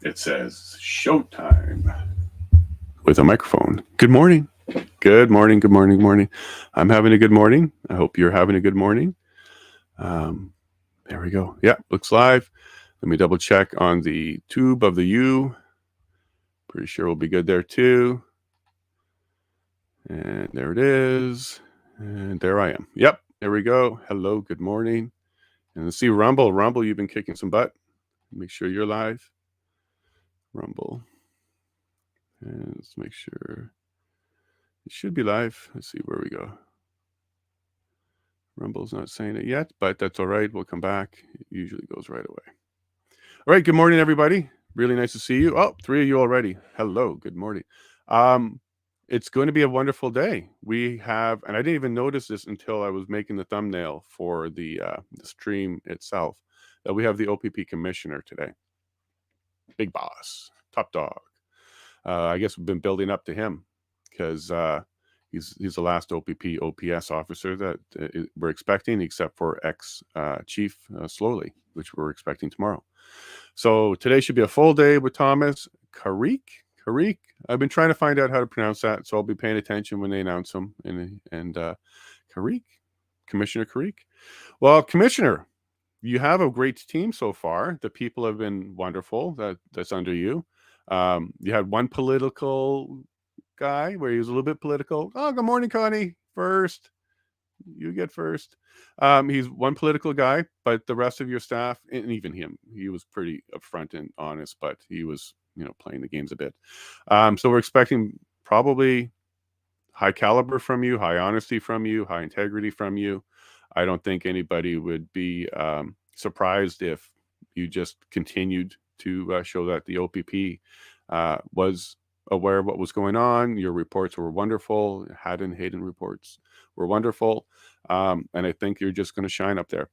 It says showtime with a microphone. Good morning. Good morning. Good morning. Good morning. I'm having a good morning. I hope you're having a good morning. There we go. Yeah, looks live. Let me double check on the tube of the U. Pretty sure we'll be good there too. And there it is. And there I am. Yep, there we go. Hello, good morning. And let's see, Rumble. Rumble, you've been kicking some butt. Make sure you're live. Rumble. And let's make sure it should be live. Let's see where we go. Rumble's not saying it yet, but that's all right. We'll come back. It usually goes right away. All right. Good morning, everybody. Really nice to see you. Oh, 3 of you already. Hello. Good morning. It's going to be a wonderful day. We have, and I didn't even notice this until I was making the thumbnail for the stream itself, that we have the OPP commissioner today. Big boss, top dog. I guess we've been building up to him because he's the last OPP OPS officer that we're expecting, except for ex-chief Slowly, which we're expecting tomorrow. So today should be a full day with Thomas Carrique. I've been trying to find out how to pronounce that, so I'll be paying attention when they announce him. And Carrique, Commissioner Carrique. Well, Commissioner, you have a great team so far. The people have been wonderful. That's under you. You had one political guy where he was a little bit political. Oh, good morning, Connie. First, you get first. He's one political guy, but the rest of your staff, and even him, he was pretty upfront and honest, but he was, playing the games a bit. So we're expecting probably high caliber from you, high honesty from you, high integrity from you. I don't think anybody would be surprised if you just continued to show that the OPP was aware of what was going on. Your reports were wonderful. Haddon Hayden reports were wonderful. And I think you're just going to shine up there.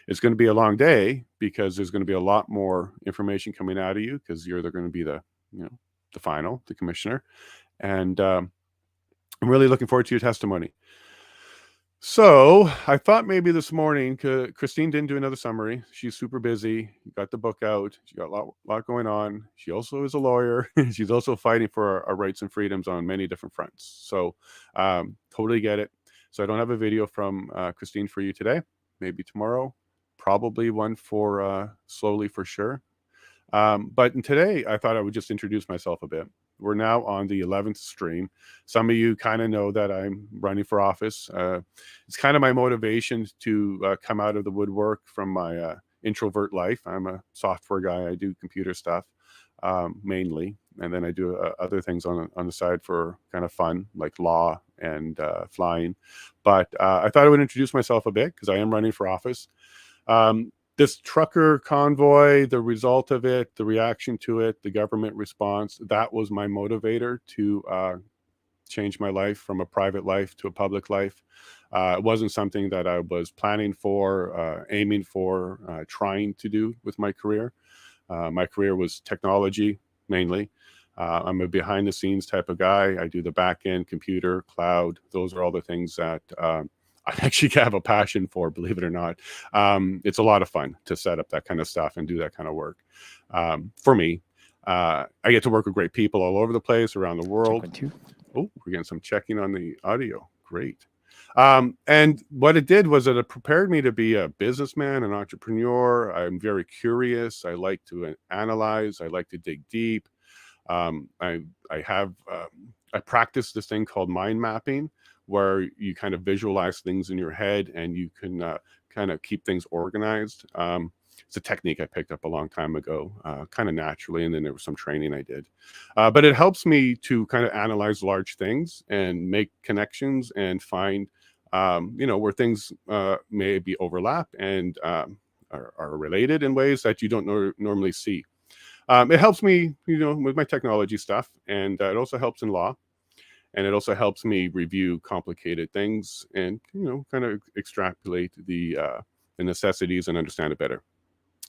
It's going to be a long day because there's going to be a lot more information coming out of you because you're going to be the commissioner. And I'm really looking forward to your testimony. So I thought maybe this morning, Christine didn't do another summary. She's super busy. Got the book out. She got a lot going on. She also is a lawyer. She's also fighting for our rights and freedoms on many different fronts. So totally get it. So I don't have a video from Christine for you today. Maybe tomorrow. Probably one for Slowly for sure. But today I thought I would just introduce myself a bit. We're now on the 11th stream. Some of you kind of know that I'm running for office. It's kind of my motivation to come out of the woodwork from my introvert life. I'm a software guy. I do computer stuff mainly. And then I do other things on the side for kind of fun, like law and flying. But I thought I would introduce myself a bit because I am running for office. This trucker convoy, the result of it, the reaction to it, the government response, that was my motivator to change my life from a private life to a public life. It wasn't something that I was planning for, aiming for, trying to do with my career. My career was technology mainly. I'm a behind the scenes type of guy. I do the back end, computer, cloud. Those are all the things that I actually have a passion for, believe it or not. It's a lot of fun to set up that kind of stuff and do that kind of work. For me, I get to work with great people all over the place around the world. Oh, we're getting some checking on the audio. Great. And what it did was that it prepared me to be a businessman, an entrepreneur. I'm very curious. I like to analyze. I like to dig deep. I practice this thing called mind mapping, where you kind of visualize things in your head and you can kind of keep things organized. It's a technique I picked up a long time ago, kind of naturally, and then there was some training I did. But it helps me to kind of analyze large things and make connections and find, where things maybe overlap and are related in ways that you don't normally see. It helps me, with my technology stuff, and it also helps in law. And it also helps me review complicated things and, kind of extrapolate the necessities and understand it better.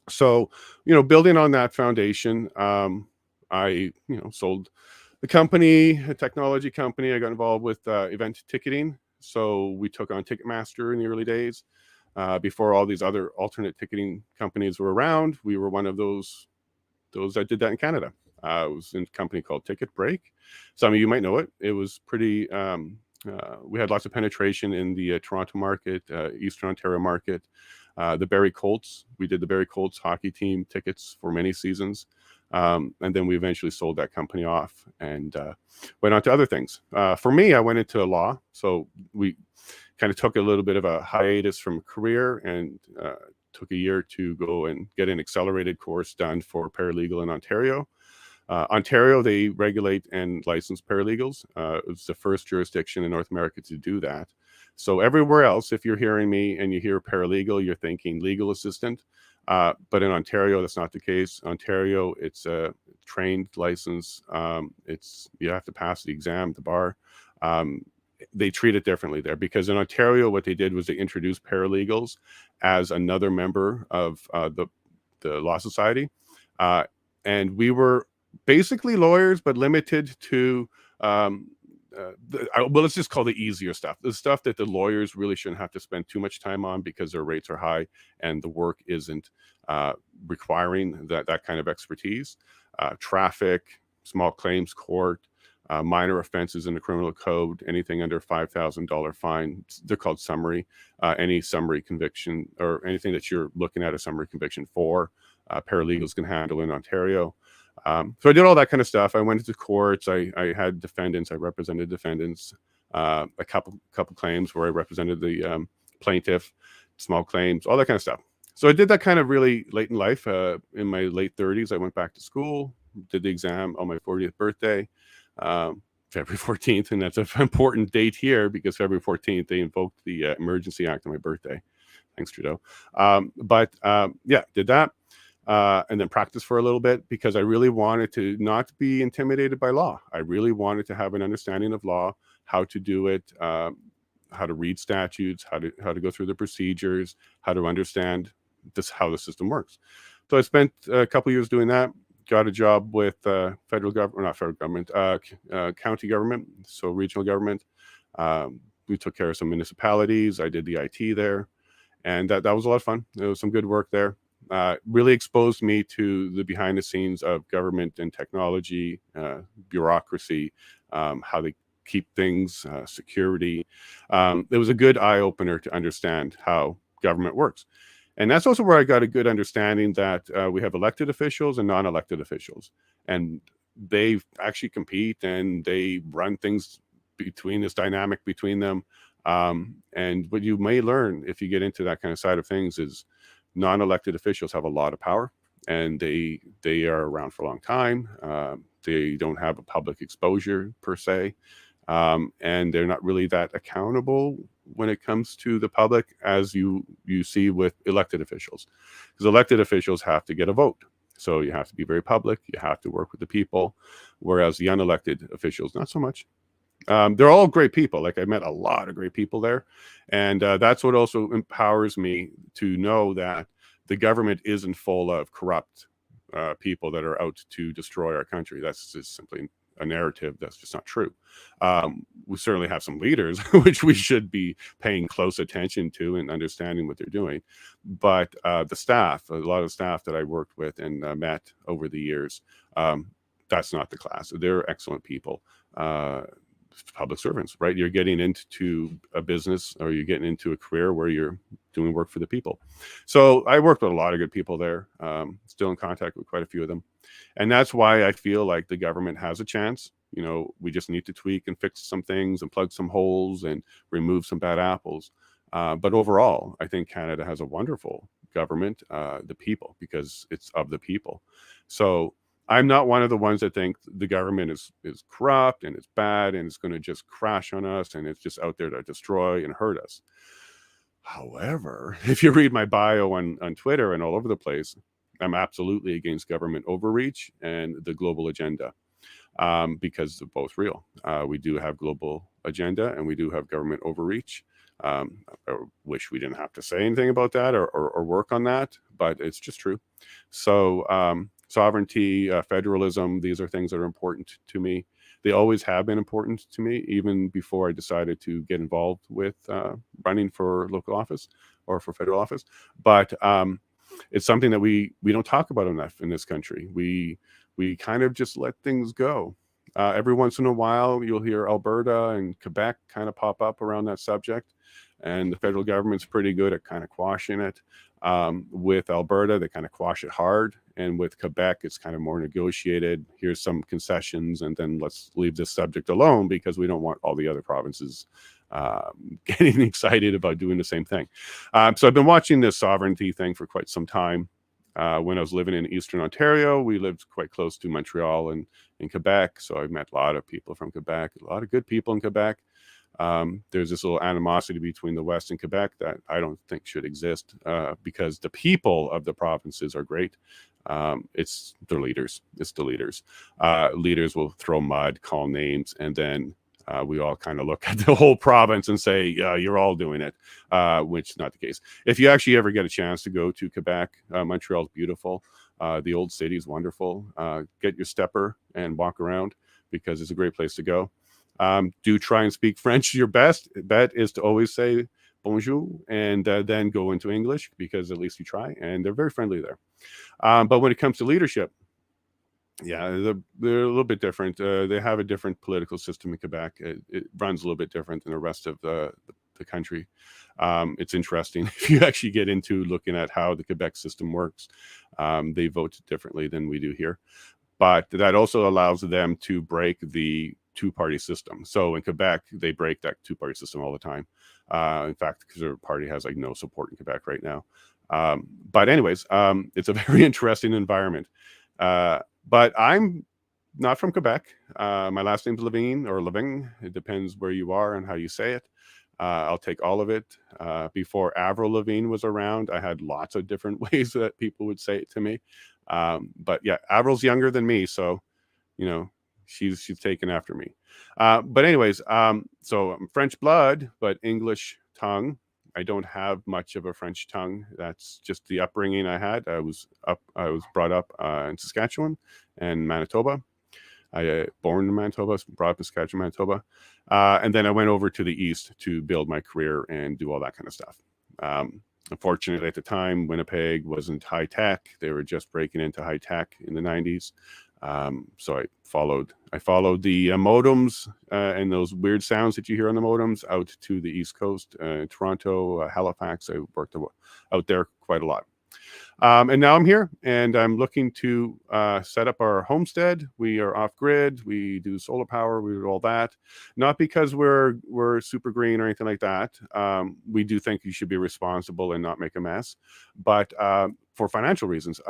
So, building on that foundation, I, sold the company, a technology company. I got involved with event ticketing. So we took on Ticketmaster in the early days. Before all these other alternate ticketing companies were around, we were one of those those that did that in Canada. It was in a company called Ticket Break. Some of you might know it. It was pretty. We had lots of penetration in the Toronto market, Eastern Ontario market. The Barrie Colts. We did the Barrie Colts hockey team tickets for many seasons. And then we eventually sold that company off and went on to other things. For me, I went into law. So we kind of took a little bit of a hiatus from career and took a year to go and get an accelerated course done for paralegal in Ontario. Ontario, they regulate and license paralegals. It's the first jurisdiction in North America to do that. So everywhere else, if you're hearing me and you hear paralegal, you're thinking legal assistant. But in Ontario, that's not the case. Ontario, it's a trained license. You have to pass the exam, the bar. They treat it differently there because in Ontario, what they did was they introduced paralegals as another member of the law society. And we were basically lawyers, but limited to, let's just call the easier stuff. The stuff that the lawyers really shouldn't have to spend too much time on because their rates are high and the work isn't requiring that kind of expertise. Traffic, small claims court, minor offenses in the criminal code, anything under $5,000 fine, they're called summary. Any summary conviction or anything that you're looking at a summary conviction for, paralegals can handle in Ontario. So I did all that kind of stuff. I went into courts. I had defendants. I represented defendants. A couple claims where I represented the plaintiff, small claims, all that kind of stuff. So I did that kind of really late in life. In my late 30s, I went back to school, did the exam on my 40th birthday, February 14th. And that's an important date here because February 14th, they invoked the Emergency Act on my birthday. Thanks, Trudeau. Yeah, did that. And then practice for a little bit because I really wanted to not be intimidated by law. I really wanted to have an understanding of law, how to do it, how to read statutes, how to go through the procedures, how to understand how the system works. So I spent a couple years doing that. Got a job with federal government, not federal government, county government, so regional government. We took care of some municipalities. I did the IT there, and that was a lot of fun. There was some good work there. Really exposed me to the behind the scenes of government and technology, bureaucracy, how they keep things, security. It was a good eye opener to understand how government works. And that's also where I got a good understanding that we have elected officials and non-elected officials, and they actually compete and they run things between this dynamic between them. And what you may learn if you get into that kind of side of things is non-elected officials have a lot of power and they are around for a long time. They don't have a public exposure per se. And they're not really that accountable when it comes to the public as you see with elected officials, because elected officials have to get a vote. So you have to be very public. You have to work with the people, whereas the unelected officials, not so much. They're all great people. Like I met a lot of great people there. And that's what also empowers me to know that the government isn't full of corrupt people that are out to destroy our country. That's just simply a narrative that's just not true. We certainly have some leaders, which we should be paying close attention to and understanding what they're doing. But the staff, a lot of staff that I worked with and met over the years, that's not the class. They're excellent people. Public servants, right? You're getting into a business or you're getting into a career where you're doing work for the people. So I worked with a lot of good people there, still in contact with quite a few of them. And that's why I feel like the government has a chance. You know, we just need to tweak and fix some things and plug some holes and remove some bad apples. But overall, I think Canada has a wonderful government, the people, because it's of the people. So I'm not one of the ones that think the government is corrupt and it's bad and it's going to just crash on us and it's just out there to destroy and hurt us. However, if you read my bio on Twitter and all over the place, I'm absolutely against government overreach and the global agenda because they're both real. We do have global agenda and we do have government overreach. I wish we didn't have to say anything about that or work on that, but it's just true. So sovereignty, federalism, these are things that are important to me. They always have been important to me, even before I decided to get involved with running for local office or for federal office. But it's something that we don't talk about enough in this country. We kind of just let things go. Every once in a while, you'll hear Alberta and Quebec kind of pop up around that subject, and the federal government's pretty good at kind of quashing it. With Alberta, they kind of quash it hard, and with Quebec, it's kind of more negotiated. Here's some concessions, and then let's leave this subject alone because we don't want all the other provinces getting excited about doing the same thing. So I've been watching this sovereignty thing for quite some time. When I was living in Eastern Ontario, we lived quite close to Montreal and in Quebec, so I met a lot of people from Quebec, a lot of good people in Quebec. There's this little animosity between the West and Quebec that I don't think should exist because the people of the provinces are great. It's their leaders. It's the leaders. Leaders will throw mud, call names, and then we all kind of look at the whole province and say, you're all doing it, which is not the case. If you actually ever get a chance to go to Quebec, Montreal's beautiful. The old city is wonderful. Get your stepper and walk around because it's a great place to go. Do try and speak French. Your best bet is to always say bonjour and then go into English because at least you try, and they're very friendly there. But when it comes to leadership, yeah, they're a little bit different. They have a different political system in Quebec. It runs a little bit different than the rest of the country. It's interesting if you actually get into looking at how the Quebec system works. They vote differently than we do here, but that also allows them to break the two-party system. So in Quebec, they break that two-party system all the time. In fact, because their party has like no support in Quebec right now. But anyways, it's a very interesting environment. But I'm not from Quebec. My last name's Levine or Leving. It depends where you are and how you say it. I'll take all of it. Before Avril Lavigne was around, I had lots of different ways that people would say it to me. But yeah, Avril's younger than me, so you know she's taken after me. But anyways, so I'm French blood, but English tongue. I don't have much of a French tongue. That's just the upbringing I had. I was brought up in Saskatchewan and Manitoba. I born in Manitoba, brought up in Saskatchewan, Manitoba, and then I went over to the east to build my career and do all that kind of stuff. Unfortunately, at the time, Winnipeg wasn't high tech. They were just breaking into high tech in the 90s. So I followed the modems and those weird sounds that you hear on the modems out to the East Coast, Toronto, Halifax. I worked out there quite a lot. And now I'm here and I'm looking to set up our homestead. We are off grid. We do solar power. We do all that. Not because we're super green or anything like that. We do think you should be responsible and not make a mess. But for financial reasons,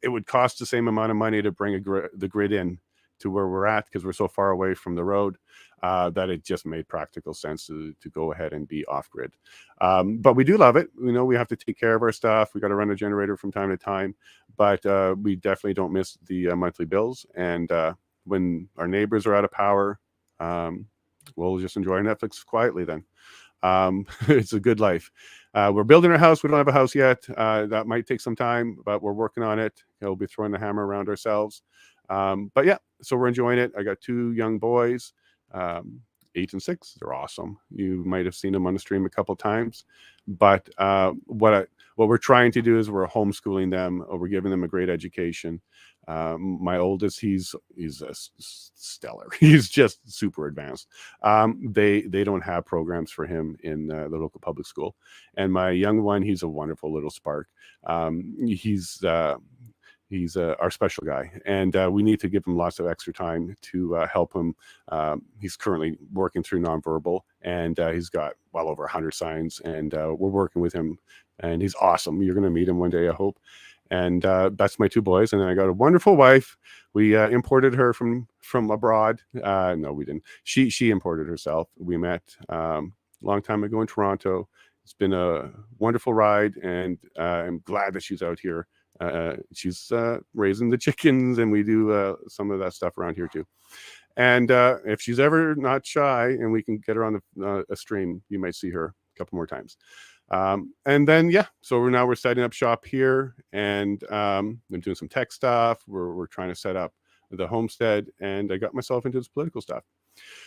it would cost the same amount of money to bring the grid in to where we're at because we're so far away from the road that it just made practical sense to go ahead and be off grid. But we do love it. We know we have to take care of our stuff. We got to run a generator from time to time, but we definitely don't miss the monthly bills. And when our neighbors are out of power, we'll just enjoy Netflix quietly then. It's a good life. We're building our house. We don't have a house yet. That might take some time, but we're working on it. We'll be throwing the hammer around ourselves. But yeah, so we're enjoying it. I got 2 young boys, 8 and 6. They're awesome. You might have seen them on the stream a couple times. But what we're trying to do is we're homeschooling them. We're giving them a great education. My oldest, he's a stellar. He's just super advanced. They don't have programs for him in the local public school. And my young one, he's a wonderful little spark. He's our special guy, and we need to give him lots of extra time to help him. He's currently working through nonverbal, and he's got well over 100 signs, and we're working with him, and he's awesome. You're going to meet him one day, I hope. And that's my 2 boys, and then I got a wonderful wife. We imported her from abroad. No, we didn't. She imported herself. We met a long time ago in Toronto. It's been a wonderful ride, and I'm glad that she's out here. She's raising the chickens, and we do some of that stuff around here too. And if she's ever not shy and we can get her on a stream, you might see her a couple more times. And then yeah, so we're setting up shop here, and I'm doing some tech stuff. We're trying to set up the homestead, and I got myself into this political stuff.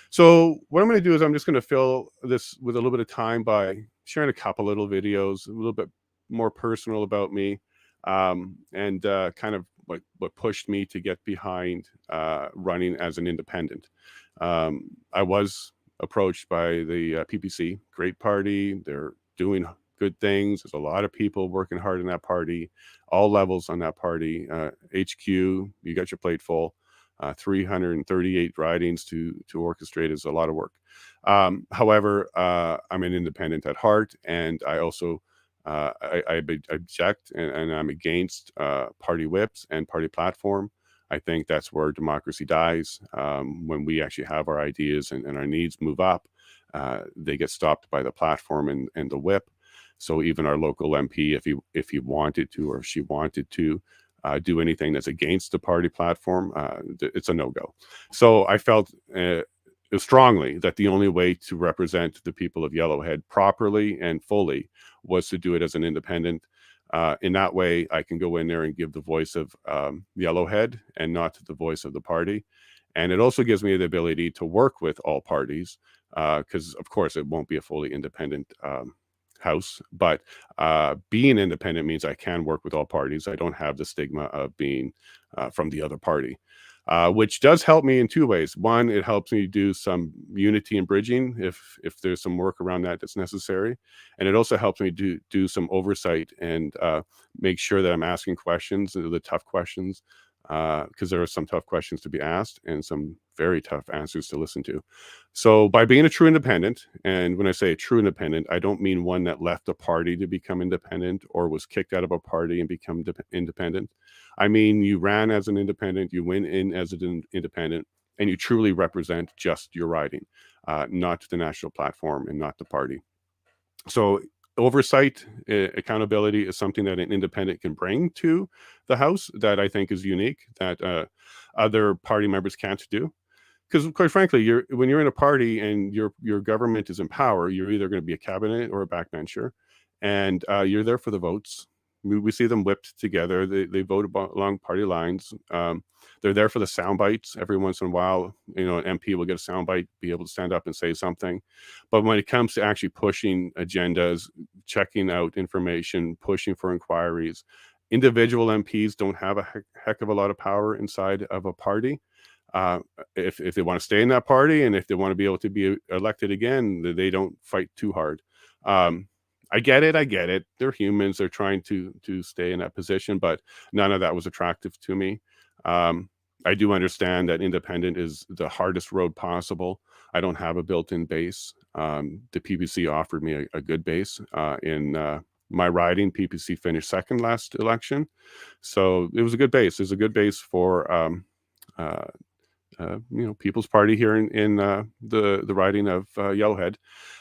So what I'm going to do is I'm just going to fill this with a little bit of time by sharing a couple little videos, a little bit more personal about me. and kind of what pushed me to get behind running as an independent. I was approached by the PPC, great party. They're doing good things. There's a lot of people working hard in that party, all levels on that party. HQ, you got your plate full. 338 ridings to orchestrate is a lot of work. However, I'm an independent at heart, and I also I object and I'm against party whips and party platform. I think that's where democracy dies. When we actually have our ideas and our needs move up, they get stopped by the platform and the whip. So even our local MP, if he wanted to or she wanted to do anything that's against the party platform, it's a no-go. So I felt strongly that the only way to represent the people of Yellowhead properly and fully was to do it as an independent. In that way, I can go in there and give the voice of Yellowhead and not the voice of the party. And it also gives me the ability to work with all parties because, of course, it won't be a fully independent house. But being independent means I can work with all parties. I don't have the stigma of being from the other party. Which does help me in two ways. One, it helps me do some unity and bridging if there's some work around that that's necessary, and it also helps me do some oversight and make sure that I'm asking questions, the tough questions, because there are some tough questions to be asked and some very tough answers to listen to. So by being a true independent, and when I say a true independent, I don't mean one that left a party to become independent or was kicked out of a party and become independent. I mean, you ran as an independent, you went in as an independent, and you truly represent just your riding, not the national platform and not the party. So oversight, accountability is something that an independent can bring to the House that I think is unique, that other party members can't do. Because quite frankly, when you're in a party and your government is in power, you're either going to be a cabinet or a backbencher, and you're there for the votes. We see them whipped together. They vote along party lines. They're there for the sound bites. Every once in a while, an MP will get a sound bite, be able to stand up and say something. But when it comes to actually pushing agendas, checking out information, pushing for inquiries, individual MPs don't have a heck of a lot of power inside of a party. If they want to stay in that party and if they want to be able to be elected again, they don't fight too hard. I get it. They're humans. They're trying to stay in that position, but none of that was attractive to me. I do understand that independent is the hardest road possible. I don't have a built-in base. The PPC offered me a good base. In my riding, PPC finished second last election. So it was a good base. It's a good base for People's Party here in the riding of Yellowhead.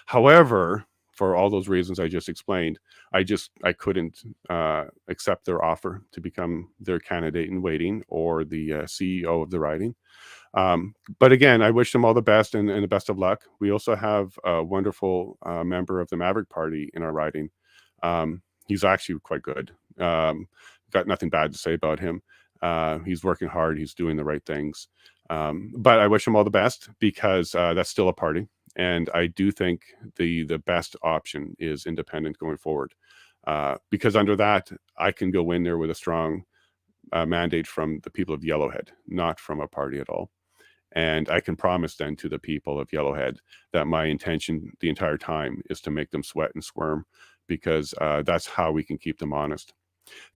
However, for all those reasons I just explained, I couldn't accept their offer to become their candidate in waiting or the CEO of the riding. But again, I wish them all the best and the best of luck. We also have a wonderful member of the Maverick Party in our riding. He's actually quite good. Got nothing bad to say about him. He's working hard. He's doing the right things. But I wish him all the best because that's still a party. And I do think the best option is independent going forward. Because under that, I can go in there with a strong mandate from the people of Yellowhead, not from a party at all. And I can promise then to the people of Yellowhead that my intention the entire time is to make them sweat and squirm because that's how we can keep them honest.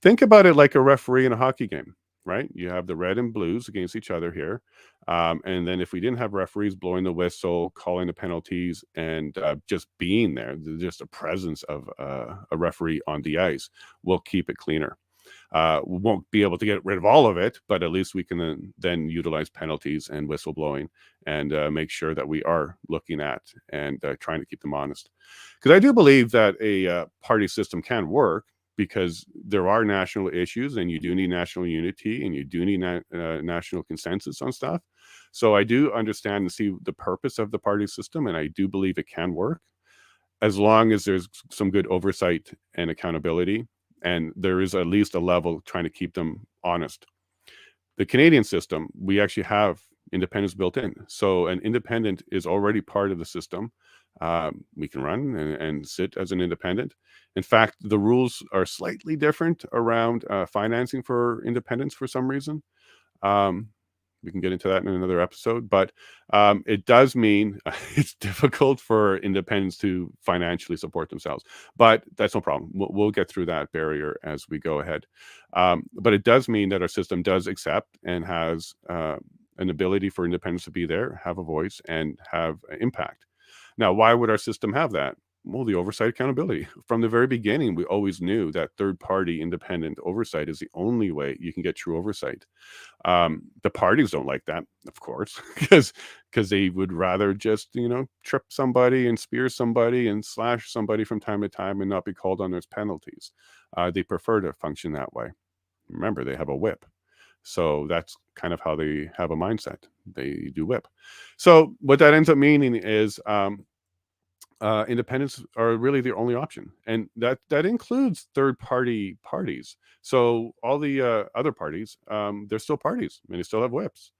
Think about it like a referee in a hockey game, right? You have the red and blues against each other here. And then if we didn't have referees blowing the whistle, calling the penalties, and just being there, just a presence of a referee on the ice will keep it cleaner. We won't be able to get rid of all of it, but at least we can then utilize penalties and whistleblowing and make sure that we are looking at and trying to keep them honest. Because I do believe that a party system can work because there are national issues and you do need national unity and you do need national consensus on stuff. So I do understand and see the purpose of the party system, and I do believe it can work as long as there's some good oversight and accountability. And there is at least a level trying to keep them honest. The Canadian system, we actually have independence built in. So an independent is already part of the system. we can run and sit as an independent. In fact, the rules are slightly different around financing for independents for some reason. We can get into that in another episode, but it does mean it's difficult for independents to financially support themselves, but that's no problem. We'll get through that barrier as we go ahead. But it does mean that our system does accept and has an ability for independents to be there, have a voice, and have impact. Now, why would our system have that? Well, the oversight accountability. From the very beginning, we always knew that third-party independent oversight is the only way you can get true oversight. The parties don't like that, of course, because they would rather just, trip somebody and spear somebody and slash somebody from time to time and not be called on those penalties. They prefer to function that way. Remember, they have a whip. So that's kind of how they have a mindset. They do whip. So what that ends up meaning is independents are really the only option, and that includes third-party parties. So all the other parties, they're still parties, and they still have whips.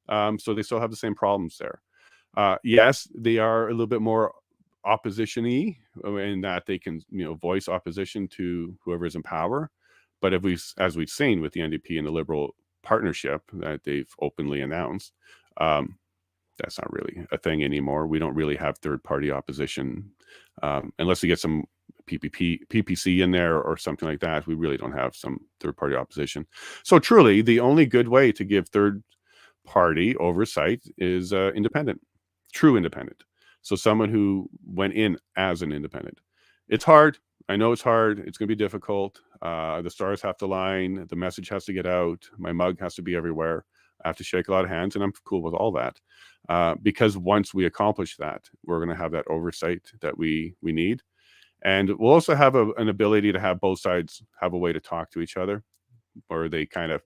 So they still have the same problems there. Yes, they are a little bit more opposition-y in that they can, voice opposition to whoever is in power. But as we've seen with the NDP and the Liberal partnership that they've openly announced, that's not really a thing anymore. We don't really have third-party opposition unless we get some PPC in there or something like that. We really don't have some third-party opposition. So truly, the only good way to give third-party oversight is independent, true independent. So someone who went in as an independent. It's hard. I know it's hard. It's going to be difficult. The stars have to line. The message has to get out. My mug has to be everywhere. I have to shake a lot of hands, and I'm cool with all that. Because once we accomplish that, we're going to have that oversight that we need. And we'll also have an ability to have both sides have a way to talk to each other, or they kind of,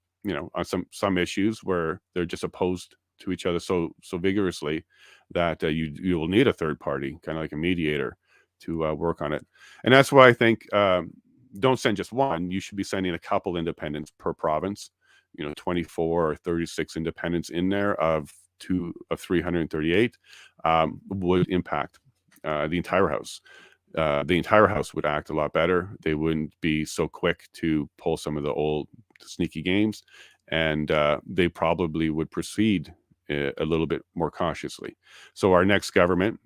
on some issues where they're just opposed to each other so vigorously that you will need a third party, kind of like a mediator, to work on it. And that's why I think don't send just one. You should be sending a couple independents per province. 24 or 36 independents in there of 338 would impact the entire House. The entire House would act a lot better. They wouldn't be so quick to pull some of the old sneaky games, and they probably would proceed a little bit more cautiously. So our next government,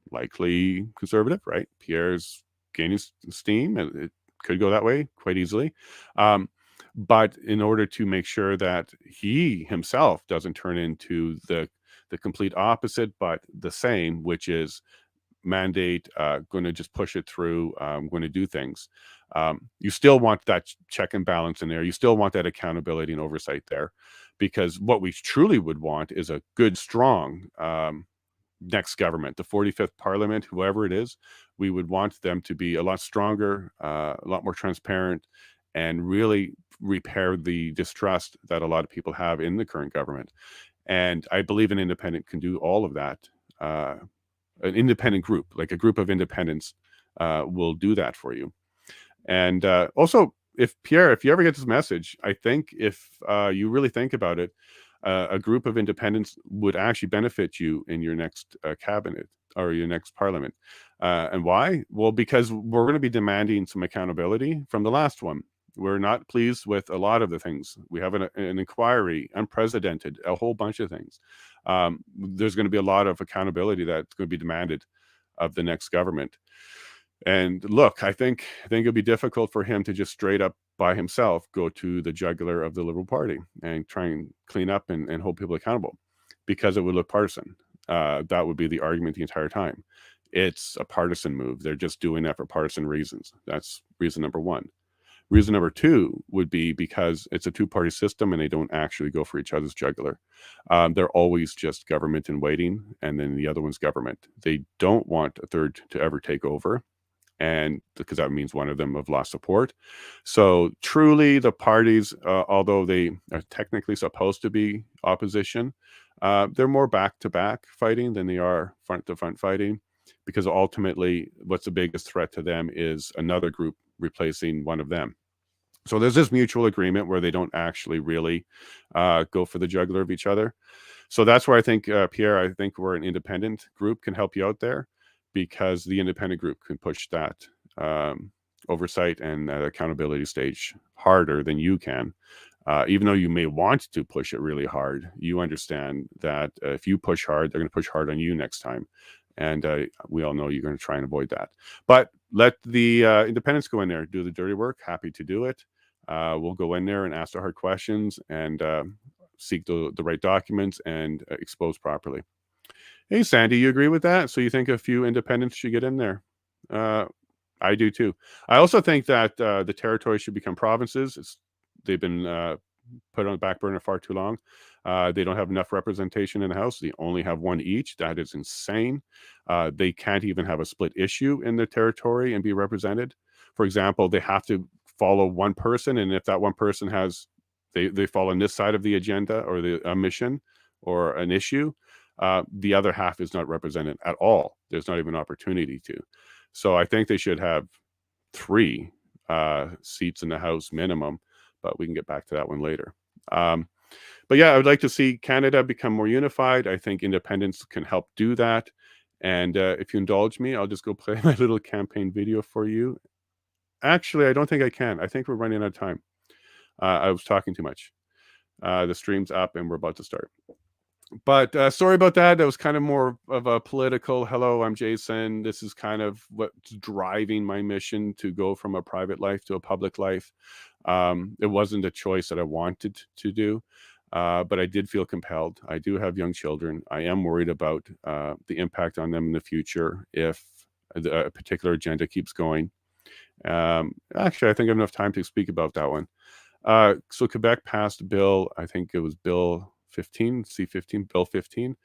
likely Conservative, right? Pierre's gaining steam, and it could go that way quite easily. But in order to make sure that he himself doesn't turn into the complete opposite, but the same, which is mandate, going to just push it through, going to do things. You still want that check and balance in there. You still want that accountability and oversight there, because what we truly would want is a good, strong next government, the 45th Parliament, whoever it is. We would want them to be a lot stronger, a lot more transparent, and really repair the distrust that a lot of people have in the current government. And I believe an independent can do all of that. An independent group, like a group of independents, will do that for you. And also, if you ever get this message, I think if you really think about it, a group of independents would actually benefit you in your next cabinet or your next parliament. And why? Well, because we're going to be demanding some accountability from the last one. We're not pleased with a lot of the things. We have an inquiry, unprecedented, a whole bunch of things. There's going to be a lot of accountability that's going to be demanded of the next government. And look, I think it'll be difficult for him to just straight up by himself go to the jugular of the Liberal Party and try and clean up and hold people accountable, because it would look partisan. That would be the argument the entire time. It's a partisan move. They're just doing that for partisan reasons. That's reason number one. Reason number two would be because it's a two-party system and they don't actually go for each other's jugular. They're always just government in waiting, and then the other one's government. They don't want a third to ever take over, and because that means one of them have lost support. So truly, the parties, although they are technically supposed to be opposition, they're more back-to-back fighting than they are front-to-front fighting, because ultimately, what's the biggest threat to them is another group replacing one of them. So there's this mutual agreement where they don't actually really go for the jugular of each other. So that's where I think, Pierre, I think we're an independent group can help you out there. because the independent group can push that oversight and accountability stage harder than you can. Even though you may want to push it really hard, you understand that if you push hard, they're going to push hard on you next time. And we all know you're going to try and avoid that. But let the independents go in there, do the dirty work. Happy to do it. We'll go in there and ask the hard questions and seek the right documents and expose properly. Hey, Sandy, you agree with that? So you think a few independents should get in there? I do too. I also think that the territories should become provinces. They've been put on the back burner far too long. They don't have enough representation in the House. They only have one each. That is insane. They can't even have a split issue in their territory and be represented. For example, they have to follow one person, and if that one person has, they fall on this side of the agenda or the mission or an issue, the other half is not represented at all. There's not even an opportunity to. So I think they should have 3 seats in the House minimum, but we can get back to that one later. But yeah, I would like to see Canada become more unified. I think independents can help do that. And if you indulge me, I'll just go play my little campaign video for you. Actually, I don't think I can. I think we're running out of time. I was talking too much. The stream's up and we're about to start. But sorry about that. That was kind of more of a political, hello, I'm Jason. This is kind of what's driving my mission to go from a private life to a public life. It wasn't a choice that I wanted to do, but I did feel compelled. I do have young children. I am worried about the impact on them in the future if a particular agenda keeps going. Actually, I think I have enough time to speak about that one. So Quebec passed a bill, I think it was Bill 15, C-15, Bill 15,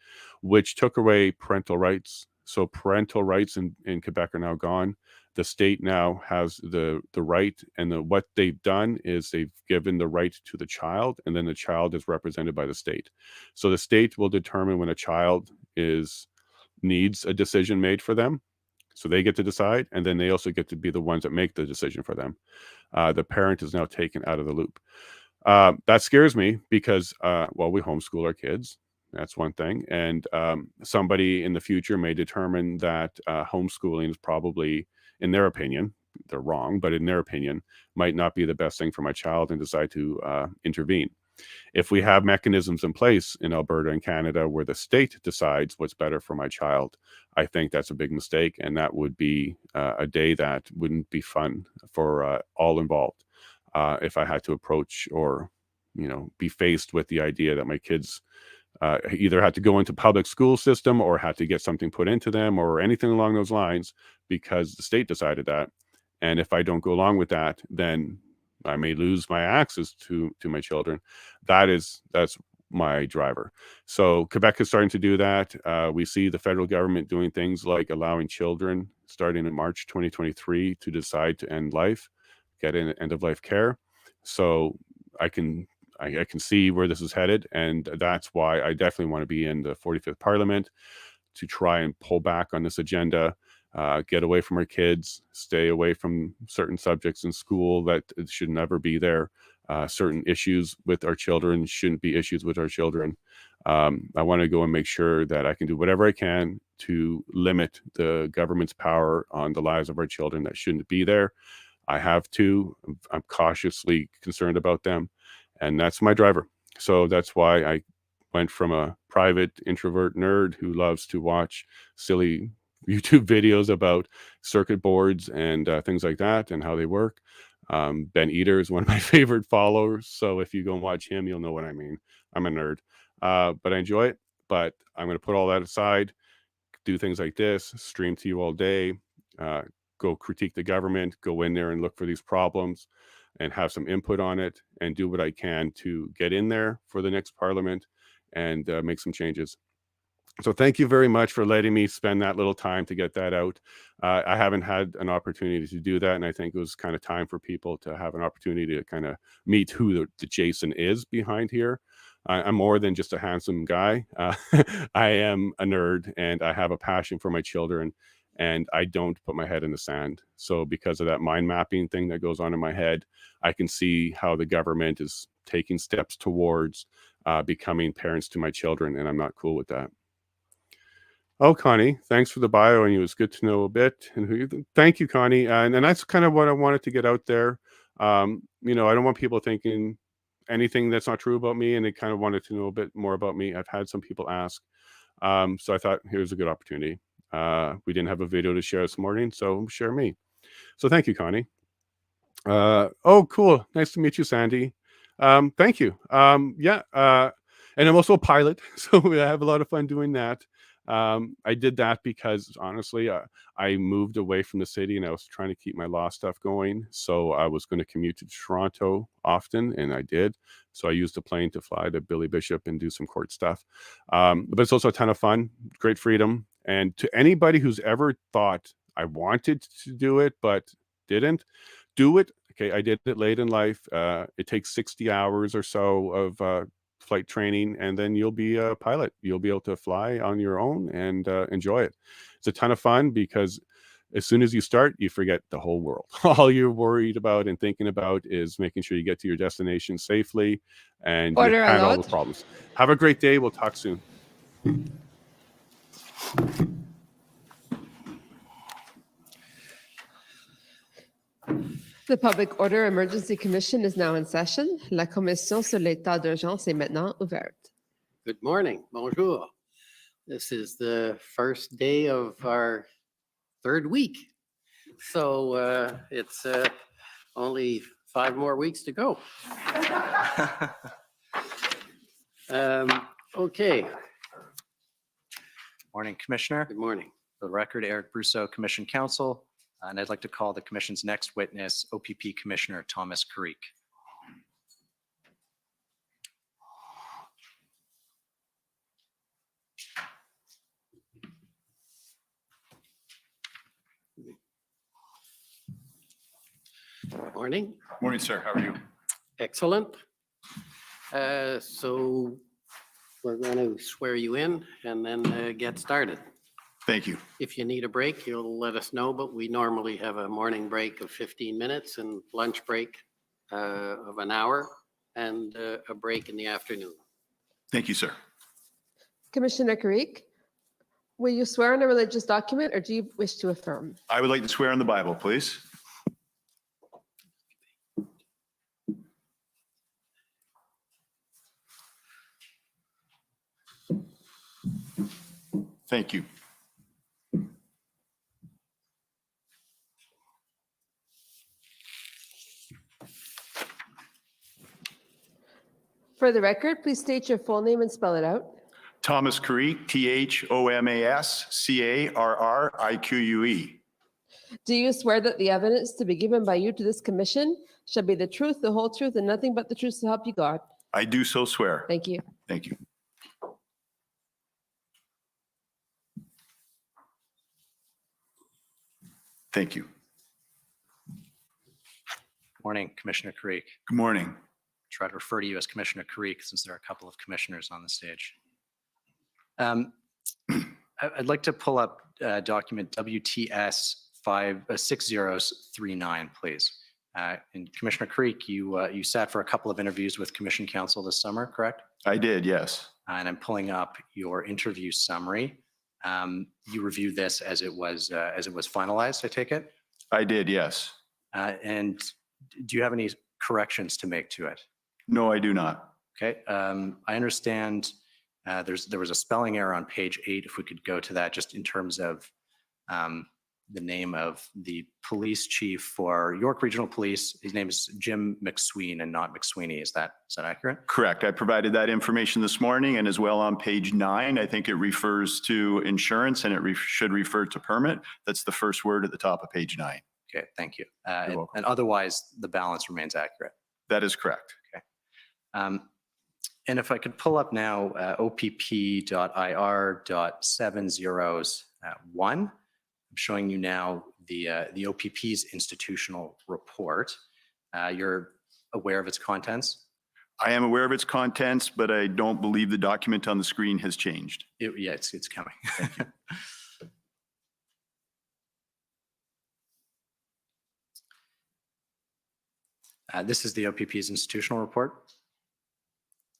which took away parental rights. So parental rights in Quebec are now gone. The state now has the right, and what they've done is they've given the right to the child, and then the child is represented by the state. So the state will determine when a child needs a decision made for them. So they get to decide, and then they also get to be the ones that make the decision for them. The parent is now taken out of the loop. That scares me because, well, we homeschool our kids. That's one thing. And somebody in the future may determine that homeschooling is probably, in their opinion, they're wrong, but in their opinion, might not be the best thing for my child and decide to intervene. If we have mechanisms in place in Alberta and Canada where the state decides what's better for my child, I think that's a big mistake. And that would be a day that wouldn't be fun for all involved. If I had to approach or, be faced with the idea that my kids either had to go into public school system or had to get something put into them or anything along those lines because the state decided that. And if I don't go along with that, then I may lose my access to my children. That's my driver. So Quebec is starting to do that. We see the federal government doing things like allowing children starting in March 2023 to decide to end life, get in end of life care. So I can see where this is headed, and that's why I definitely want to be in the 45th Parliament to try and pull back on this agenda. Get away from our kids, stay away from certain subjects in school that should never be there. Certain issues with our children shouldn't be issues with our children. I want to go and make sure that I can do whatever I can to limit the government's power on the lives of our children that shouldn't be there. I have to. I'm cautiously concerned about them, and that's my driver. So that's why I went from a private introvert nerd who loves to watch silly YouTube videos about circuit boards and things like that and how they work. Ben Eater is one of my favorite followers. So if you go and watch him, you'll know what I mean. I'm a nerd, but I enjoy it. But I'm going to put all that aside, do things like this, stream to you all day, go critique the government, go in there and look for these problems and have some input on it and do what I can to get in there for the next parliament and make some changes. So thank you very much for letting me spend that little time to get that out. I haven't had an opportunity to do that, and I think it was kind of time for people to have an opportunity to kind of meet who the Jason is behind here. I'm more than just a handsome guy. I am a nerd, and I have a passion for my children, and I don't put my head in the sand. So because of that mind mapping thing that goes on in my head, I can see how the government is taking steps towards becoming parents to my children, and I'm not cool with that. Oh, Connie, thanks for the bio, and it was good to know a bit. And thank you, Connie. And that's kind of what I wanted to get out there. You know, I don't want people thinking anything that's not true about me, and they kind of wanted to know a bit more about me. I've had some people ask, so I thought here's a good opportunity. We didn't have a video to share this morning, so share me. So thank you, Connie. Oh, cool. Nice to meet you, Sandy. Thank you. Yeah. And I'm also a pilot, so I have a lot of fun doing that. I did that because honestly, I moved away from the city and I was trying to keep my law stuff going. So I was going to commute to Toronto often, and I did. So I used a plane to fly to Billy Bishop and do some court stuff. But it's also a ton of fun, great freedom. And to anybody who's ever thought I wanted to do it but didn't, do it. Okay, I did it late in life. It takes 60 hours or so of flight training, and then you'll be a pilot. You'll be able to fly on your own and enjoy it. It's a ton of fun because as soon as you start, you forget the whole world. All you're worried about and thinking about is making sure you get to your destination safely, and you Order handle all allowed. the problems. Have a great day. We'll talk soon. The Public Order Emergency Commission is now in session. La commission sur l'état d'urgence est maintenant ouverte. Good morning. Bonjour. This is the first day of our third week. So it's only 5 more weeks to go. Okay. Morning, Commissioner. Good morning. For the record, Eric Brousseau, Commission Counsel, and I'd like to call the Commission's next witness, OPP Commissioner Thomas Carrique. Morning. Morning, sir. How are you? Excellent. So we're going to swear you in and then get started. Thank you. If you need a break, you'll let us know, but we normally have a morning break of 15 minutes and lunch break of an hour and a break in the afternoon. Thank you, sir. Commissioner Carrique, will you swear on a religious document or do you wish to affirm? I would like to swear on the Bible, please. Thank you. For the record, please state your full name and spell it out. Thomas Carrique, ThomasCarrique. Do you swear that the evidence to be given by you to this commission shall be the truth, the whole truth, and nothing but the truth to help you God? I do so swear. Thank you. Thank you. Thank you. Morning, Commissioner Carrique. Good morning. Try to refer to you as Commissioner Carrique since there are a couple of commissioners on the stage. I'd like to pull up document WTS 6039, please. And Commissioner Carrique, you sat for a couple of interviews with Commission Counsel this summer, correct? I did, yes. And I'm pulling up your interview summary. You reviewed this as it was finalized, I take it? I did, yes. And do you have any corrections to make to it? No, I do not. Okay. I understand there was a spelling error on page 8. If we could go to that, just in terms of the name of the police chief for York Regional Police. His name is Jim McSween and not McSweeney. Is that accurate? Correct. I provided that information this morning, and as well on page 9, I think it refers to insurance and it should refer to permit. That's the first word at the top of page 9. Okay, thank you. You're And otherwise, the balance remains accurate. That is correct. Okay. And if I could pull up now opp.ir.7001, I'm showing you now the OPP's institutional report. You're aware of its contents? I am aware of its contents, but I don't believe the document on the screen has changed. Yeah, it's coming. Thank you. This is the OPP's institutional report.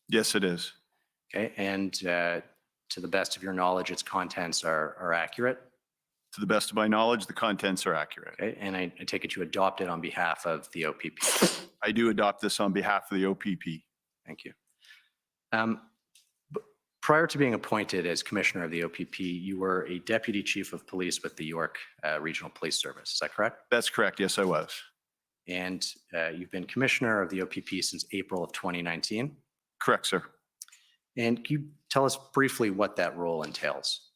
Yes, it is. Okay, and to the best of your knowledge, its contents are accurate? To the best of my knowledge, the contents are accurate. Okay, and I take it you adopt it on behalf of the OPP. I do adopt this on behalf of the OPP. Thank you. Prior to being appointed as Commissioner of the OPP, you were a Deputy Chief of Police with the York Regional Police Service. Is that correct? That's correct. Yes, I was. And you've been Commissioner of the OPP since April of 2019. Correct, sir. And can you tell us briefly what that role entails?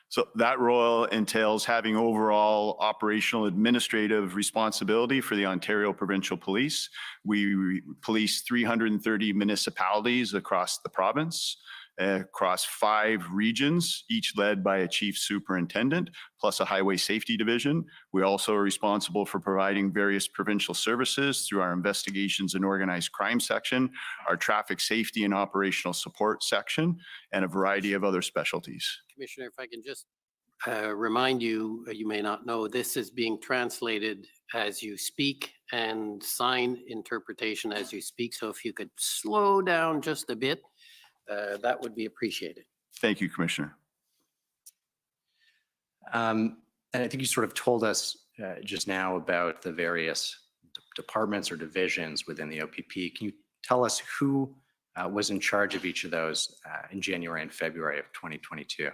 So that role entails having overall operational administrative responsibility for the Ontario Provincial Police. We police 330 municipalities across the province, across 5 regions, each led by a chief superintendent, plus a highway safety division. We also are responsible for providing various provincial services through our investigations and organized crime section, our traffic safety and operational support section, and a variety of other specialties. Commissioner, if I can just remind you, you may not know, this is being translated as you speak and sign interpretation as you speak. So if you could slow down just a bit, that would be appreciated. Thank you, Commissioner. And I think you sort of told us just now about the various departments or divisions within the OPP. Can you tell us who was in charge of each of those in January and February of 2022?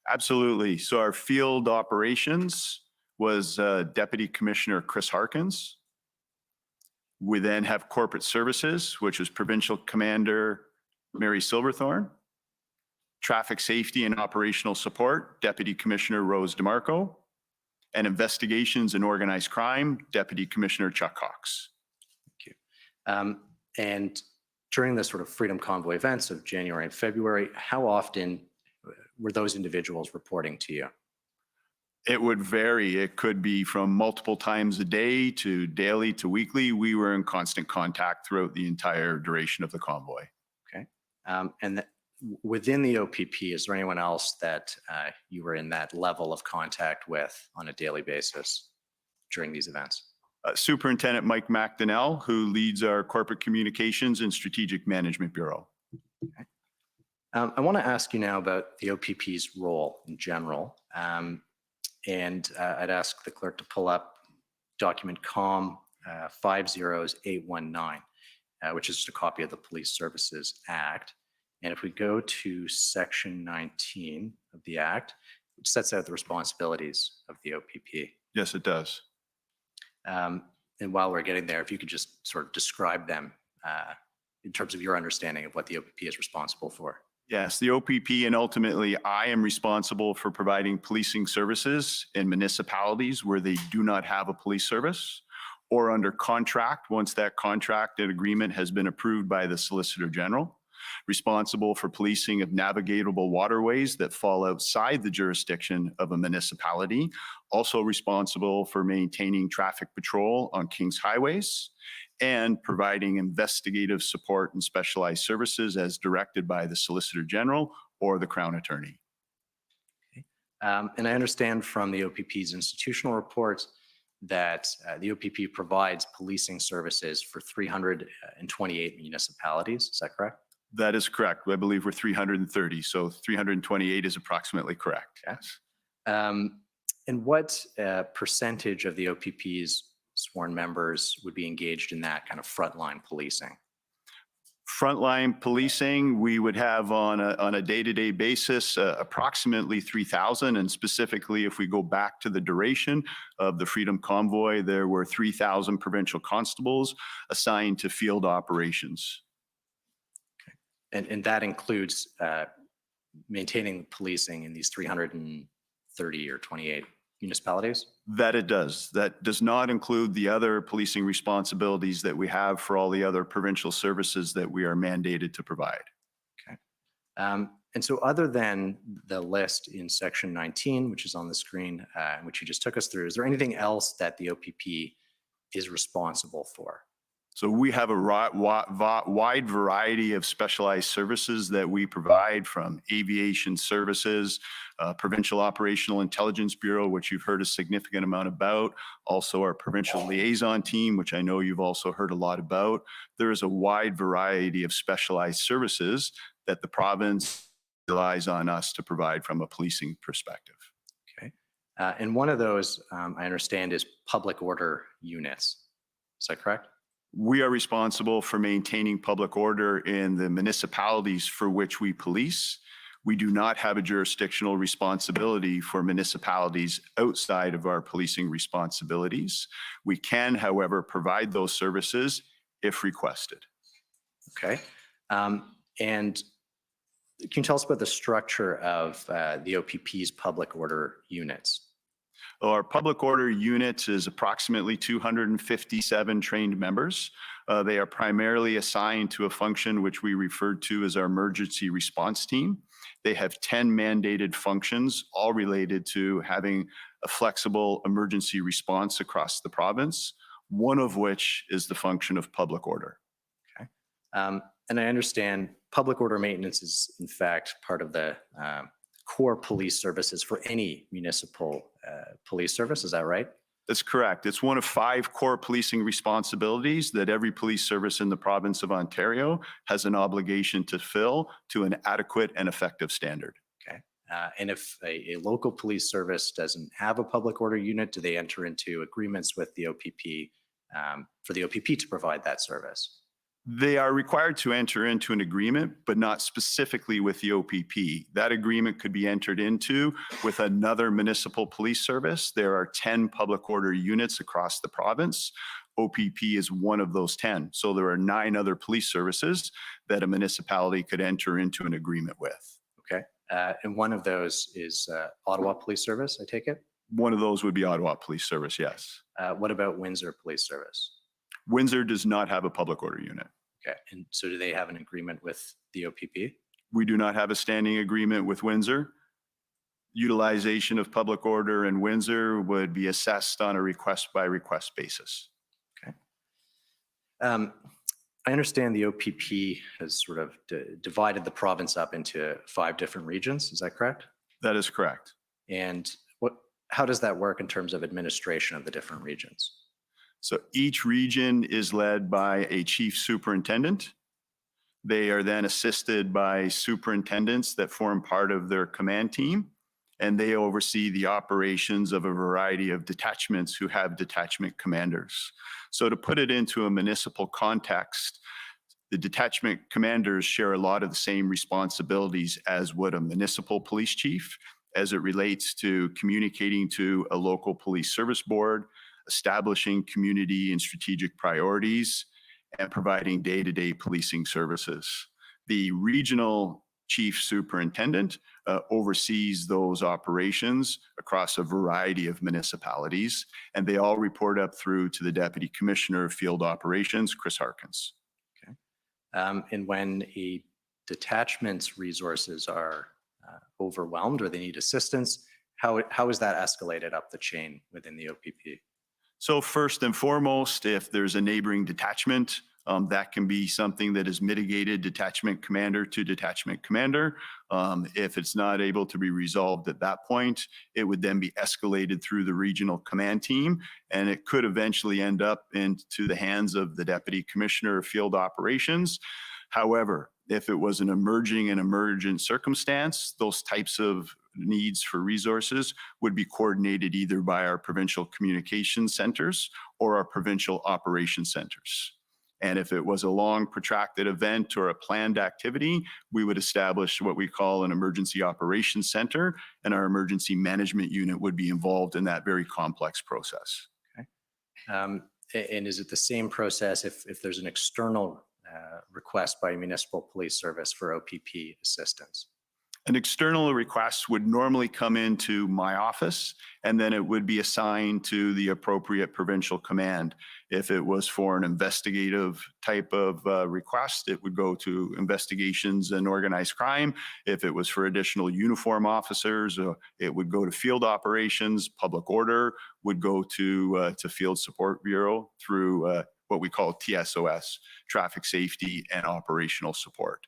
Absolutely. So our field operations was Deputy Commissioner Chris Harkins. We then have corporate services, which was Provincial Commander Mary Silverthorne. Traffic safety and operational support, Deputy Commissioner Rose DeMarco. And investigations and organized crime, Deputy Commissioner Chuck Cox. Thank you. And during the sort of Freedom Convoy events of January and February, how often were those individuals reporting to you? It would vary. It could be from multiple times a day to daily to weekly. We were in constant contact throughout the entire duration of the convoy. Okay. And within the OPP, is there anyone else that you were in that level of contact with on a daily basis during these events? Superintendent Mike McDonnell, who leads our Corporate Communications and Strategic Management Bureau. Okay. I want to ask you now about the OPP's role in general. And I'd ask the clerk to pull up document COM 50819, which is just a copy of the Police Services Act. And if we go to section 19 of the Act, which sets out the responsibilities of the OPP. Yes, it does. And while we're getting there, if you could just sort of describe them in terms of your understanding of what the OPP is responsible for. Yes, the OPP and ultimately I am responsible for providing policing services in municipalities where they do not have a police service or under contract once that contract and agreement has been approved by the Solicitor General. Responsible for policing of navigable waterways that fall outside the jurisdiction of a municipality. Also responsible for maintaining traffic patrol on King's highways and providing investigative support and specialized services as directed by the Solicitor General or the Crown Attorney. Okay. And I understand from the OPP's institutional reports that the OPP provides policing services for 328 municipalities. Is that correct? That is correct. I believe we're 330, so 328 is approximately correct. Yes. And what percentage of the OPP's sworn members would be engaged in that kind of frontline policing? Frontline policing, we would have on a day-to-day basis approximately 3,000, and specifically if we go back to the duration of the Freedom Convoy, there were 3,000 provincial constables assigned to field operations. And that includes maintaining policing in these 330 or 28 municipalities? That it does. That does not include the other policing responsibilities that we have for all the other provincial services that we are mandated to provide. Okay. And so other than the list in section 19, which is on the screen, which you just took us through, is there anything else that the OPP is responsible for? So we have a wide variety of specialized services that we provide, from aviation services, Provincial Operational Intelligence Bureau, which you've heard a significant amount about, also our provincial liaison team, which I know you've also heard a lot about. There is a wide variety of specialized services that the province relies on us to provide from a policing perspective. Okay. And one of those, I understand, is public order units. Is that correct? We are responsible for maintaining public order in the municipalities for which we police. We do not have a jurisdictional responsibility for municipalities outside of our policing responsibilities. We can, however, provide those services if requested. Okay. And can you tell us about the structure of the OPP's public order units? Our public order unit is approximately 257 trained members. They are primarily assigned to a function which we refer to as our emergency response team. They have 10 mandated functions, all related to having a flexible emergency response across the province, one of which is the function of public order. Okay. And I understand public order maintenance is, in fact, part of the core police services for any municipal police service. Is that right? That's correct. It's one of 5 core policing responsibilities that every police service in the province of Ontario has an obligation to fill to an adequate and effective standard. Okay. And if a local police service doesn't have a public order unit, do they enter into agreements with the OPP for the OPP to provide that service? They are required to enter into an agreement, but not specifically with the OPP. That agreement could be entered into with another municipal police service. There are 10 public order units across the province. OPP is one of those 10. So there are 9 other police services that a municipality could enter into an agreement with. Okay. And one of those is Ottawa Police Service, I take it? One of those would be Ottawa Police Service, yes. What about Windsor Police Service? Windsor does not have a public order unit. Okay. And so do they have an agreement with the OPP? We do not have a standing agreement with Windsor. Utilization of public order in Windsor would be assessed on a request by request basis. Okay. I understand the OPP has sort of divided the province up into 5 different regions. Is that correct? That is correct. And how does that work in terms of administration of the different regions? So each region is led by a chief superintendent. They are then assisted by superintendents that form part of their command team, and they oversee the operations of a variety of detachments who have detachment commanders. So to put it into a municipal context, the detachment commanders share a lot of the same responsibilities as would a municipal police chief as it relates to communicating to a local police service board, establishing community and strategic priorities, and providing day-to-day policing services. The regional chief superintendent oversees those operations across a variety of municipalities, and they all report up through to the Deputy Commissioner of Field Operations, Chris Harkins. Okay. And when a detachment's resources are overwhelmed or they need assistance, how is that escalated up the chain within the OPP? So first and foremost, if there's a neighboring detachment, that can be something that is mitigated detachment commander to detachment commander. If it's not able to be resolved at that point, it would then be escalated through the regional command team, and it could eventually end up into the hands of the Deputy Commissioner of Field Operations. However, if it was an emergent circumstance, those types of needs for resources would be coordinated either by our provincial communication centers or our provincial operations centers. And if it was a long protracted event or a planned activity, we would establish what we call an emergency operations center, and our emergency management unit would be involved in that very complex process. Okay. And is it the same process if there's an external request by a municipal police service for OPP assistance? An external request would normally come into my office, and then it would be assigned to the appropriate provincial command. If it was for an investigative type of request, it would go to investigations and organized crime. If it was for additional uniform officers, it would go to field operations. Public order would go to Field Support Bureau through what we call TSOS, Traffic Safety and Operational Support.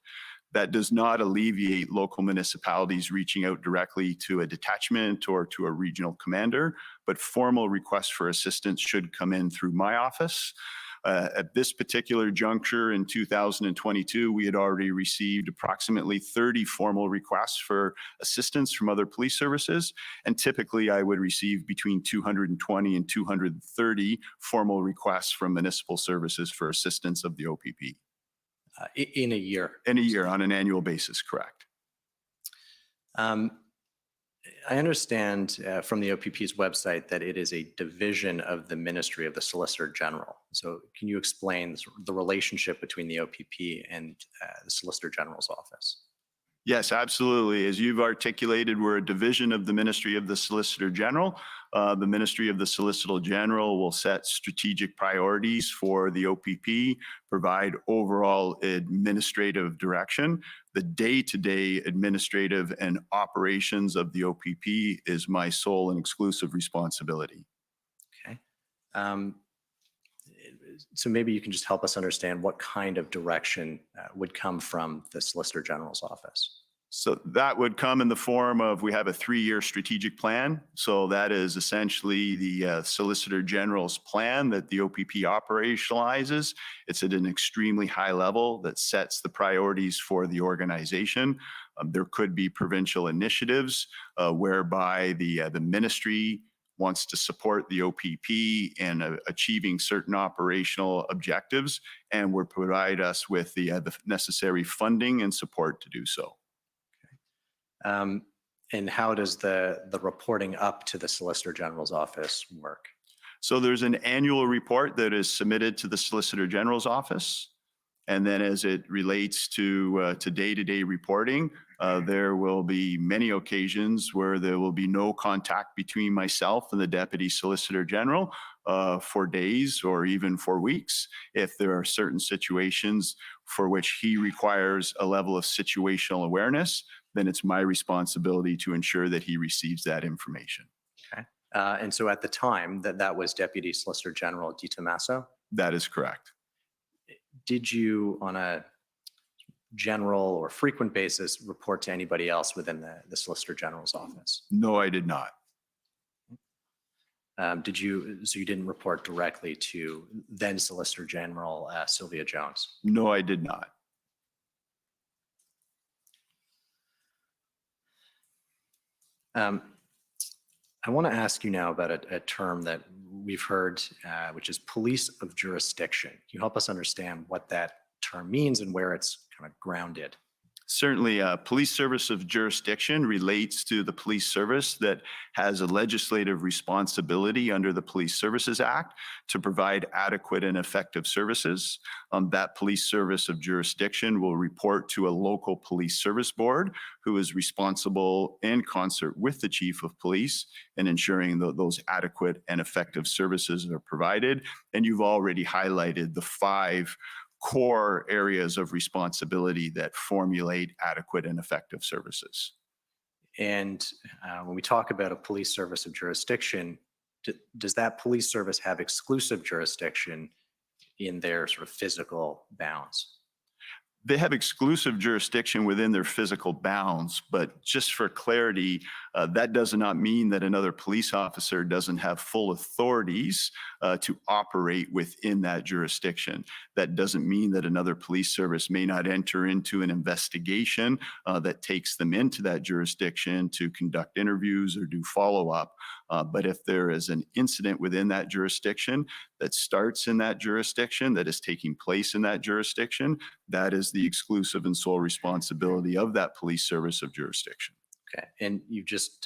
That does not alleviate local municipalities reaching out directly to a detachment or to a regional commander, but formal requests for assistance should come in through my office. At this particular juncture in 2022, we had already received approximately 30 formal requests for assistance from other police services. And typically I would receive between 220 and 230 formal requests from municipal services for assistance of the OPP. In a year? In a year, on an annual basis, correct. I understand from the OPP's website that it is a division of the Ministry of the Solicitor General. So can you explain the relationship between the OPP and the Solicitor General's office? Yes, absolutely. As you've articulated, we're a division of the Ministry of the Solicitor General. The Ministry of the Solicitor General will set strategic priorities for the OPP, provide overall administrative direction. The day-to-day administrative and operations of the OPP is my sole and exclusive responsibility. Okay. So maybe you can just help us understand what kind of direction would come from the Solicitor General's office. So that would come in the form of, we have a 3-year strategic plan. So that is essentially the Solicitor General's plan that the OPP operationalizes. It's at an extremely high level that sets the priorities for the organization. There could be provincial initiatives whereby the ministry wants to support the OPP in achieving certain operational objectives, and will provide us with the necessary funding and support to do so. And how does the reporting up to the Solicitor General's office work? So there's an annual report that is submitted to the Solicitor General's office. And then as it relates to day-to-day reporting, there will be many occasions where there will be no contact between myself and the Deputy Solicitor General for days or even for weeks. If there are certain situations for which he requires a level of situational awareness, then it's my responsibility to ensure that he receives that information. Okay. And so at the time that was Deputy Solicitor General Di Tommaso? That is correct. Did you, on a general or frequent basis, report to anybody else within the Solicitor General's office? No, I did not. So you didn't report directly to then Solicitor General Sylvia Jones? No, I did not. I want to ask you now about a term that we've heard, which is police of jurisdiction. Can you help us understand what that term means and where it's kind of grounded? Certainly, police service of jurisdiction relates to the police service that has a legislative responsibility under the Police Services Act to provide adequate and effective services. That police service of jurisdiction will report to a local police service board who is responsible in concert with the chief of police in ensuring that those adequate and effective services are provided. And you've already highlighted the 5 core areas of responsibility that formulate adequate and effective services. And when we talk about a police service of jurisdiction, does that police service have exclusive jurisdiction in their sort of physical bounds? They have exclusive jurisdiction within their physical bounds, but just for clarity, that does not mean that another police officer doesn't have full authorities to operate within that jurisdiction. That doesn't mean that another police service may not enter into an investigation that takes them into that jurisdiction to conduct interviews or do follow-up. But if there is an incident within that jurisdiction that starts in that jurisdiction, that is taking place in that jurisdiction, that is the exclusive and sole responsibility of that police service of jurisdiction. Okay, and you've just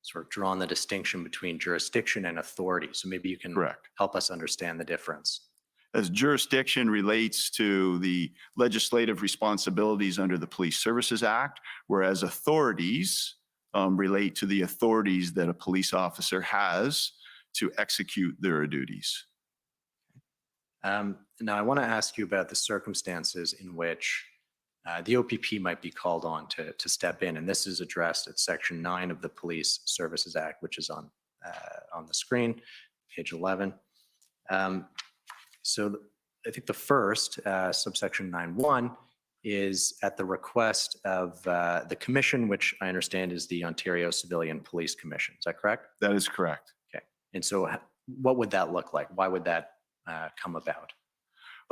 sort of drawn the distinction between jurisdiction and authority. So maybe you can help us understand the difference. As jurisdiction relates to the legislative responsibilities under the Police Services Act, whereas authorities relate to the authorities that a police officer has to execute their duties. Now, I want to ask you about the circumstances in which the OPP might be called on to step in, and this is addressed at Section 9 of the Police Services Act, which is on the screen, page 11. So I think the first, subsection 9.1, is at the request of the commission, which I understand is the Ontario Civilian Police Commission. Is that correct? That is correct. Okay. And so what would that look like? Why would that come about?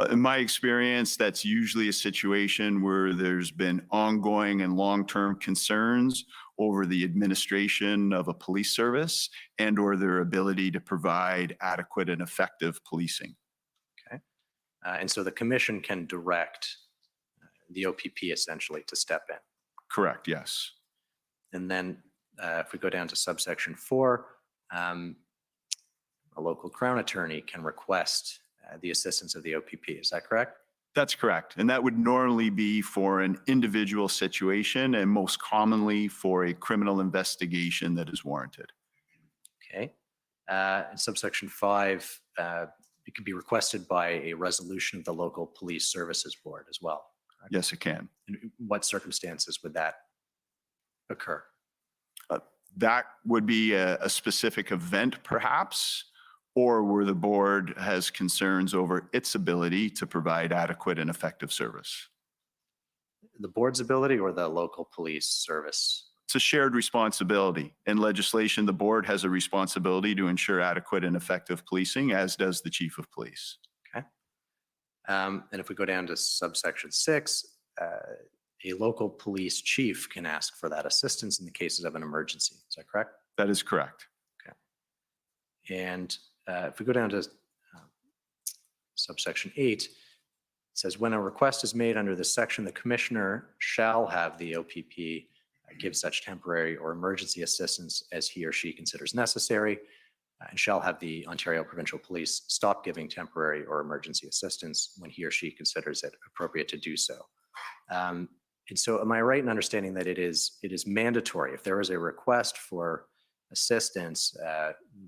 In my experience, that's usually a situation where there's been ongoing and long-term concerns over the administration of a police service and or their ability to provide adequate and effective policing. Okay. And so the commission can direct the OPP essentially to step in. Correct, yes. And then if we go down to subsection 4, a local crown attorney can request the assistance of the OPP. Is that correct? That's correct. And that would normally be for an individual situation and most commonly for a criminal investigation that is warranted. Okay. In subsection 5, it could be requested by a resolution of the local police services board as well. Correct? Yes, it can. In what circumstances would that occur? That would be a specific event perhaps, or where the board has concerns over its ability to provide adequate and effective service. The board's ability or the local police service? It's a shared responsibility. In legislation, the board has a responsibility to ensure adequate and effective policing, as does the chief of police. Okay. And if we go down to subsection 6, a local police chief can ask for that assistance in the cases of an emergency. Is that correct? That is correct. Okay. And if we go down to subsection 8, it says when a request is made under this section, the commissioner shall have the OPP give such temporary or emergency assistance as he or she considers necessary, and shall have the Ontario Provincial Police stop giving temporary or emergency assistance when he or she considers it appropriate to do so. And so am I right in understanding that it is mandatory if there is a request for assistance,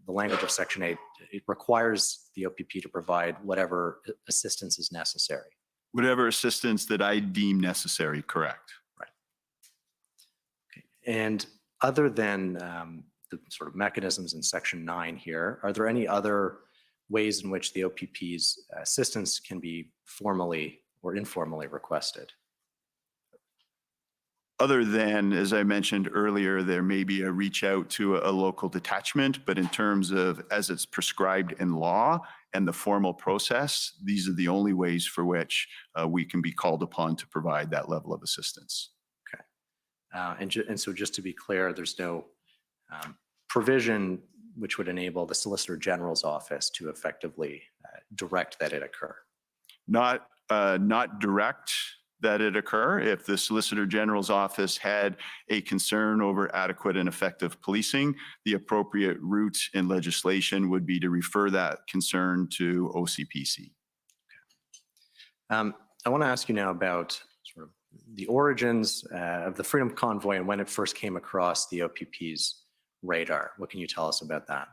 the language of section 8, it requires the OPP to provide whatever assistance is necessary? Whatever assistance that I deem necessary, correct. Right. Okay. And other than the sort of mechanisms in section 9 here, are there any other ways in which the OPP's assistance can be formally or informally requested? Other than, as I mentioned earlier, there may be a reach out to a local detachment, but in terms of as it's prescribed in law and the formal process, these are the only ways for which we can be called upon to provide that level of assistance. Okay. And so just to be clear, there's no provision which would enable the Solicitor General's office to effectively direct that it occur? Not direct that it occur. If the Solicitor General's office had a concern over adequate and effective policing, the appropriate route in legislation would be to refer that concern to OCPC. Okay. I want to ask you now about sort of the origins of the Freedom Convoy and when it first came across the OPP's radar. What can you tell us about that?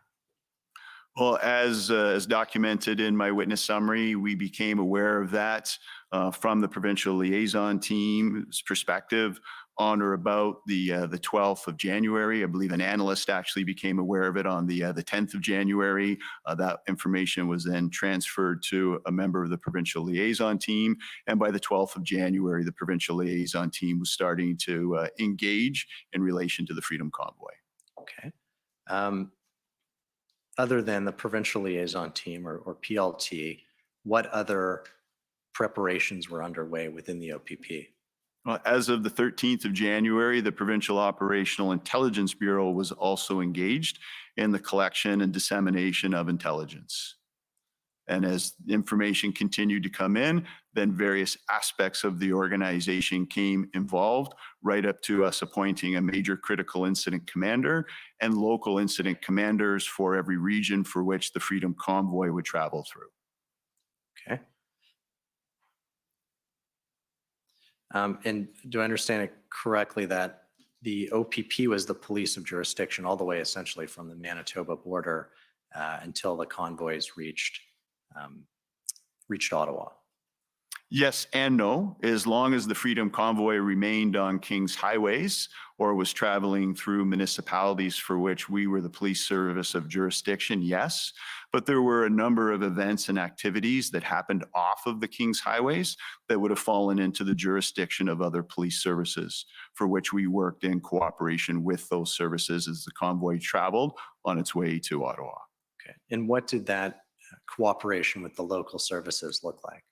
Well, as documented in my witness summary, we became aware of that from the provincial liaison team's perspective on or about the 12th of January. I believe an analyst actually became aware of it on the 10th of January. That information was then transferred to a member of the provincial liaison team. And by the 12th of January, the provincial liaison team was starting to engage in relation to the Freedom Convoy. Okay. Other than the provincial liaison team or PLT, what other preparations were underway within the OPP? Well, as of the 13th of January, the Provincial Operational Intelligence Bureau was also engaged in the collection and dissemination of intelligence. And as information continued to come in, then various aspects of the organization came involved, right up to us appointing a major critical incident commander and local incident commanders for every region for which the Freedom Convoy would travel through. Okay. And do I understand it correctly that the OPP was the police of jurisdiction all the way essentially from the Manitoba border until the convoys reached Ottawa? Yes and no. As long as the Freedom Convoy remained on King's highways or was traveling through municipalities for which we were the police service of jurisdiction, yes. But there were a number of events and activities that happened off of the King's highways that would have fallen into the jurisdiction of other police services for which we worked in cooperation with those services as the convoy traveled on its way to Ottawa. Okay. And what did that cooperation with the local services look like?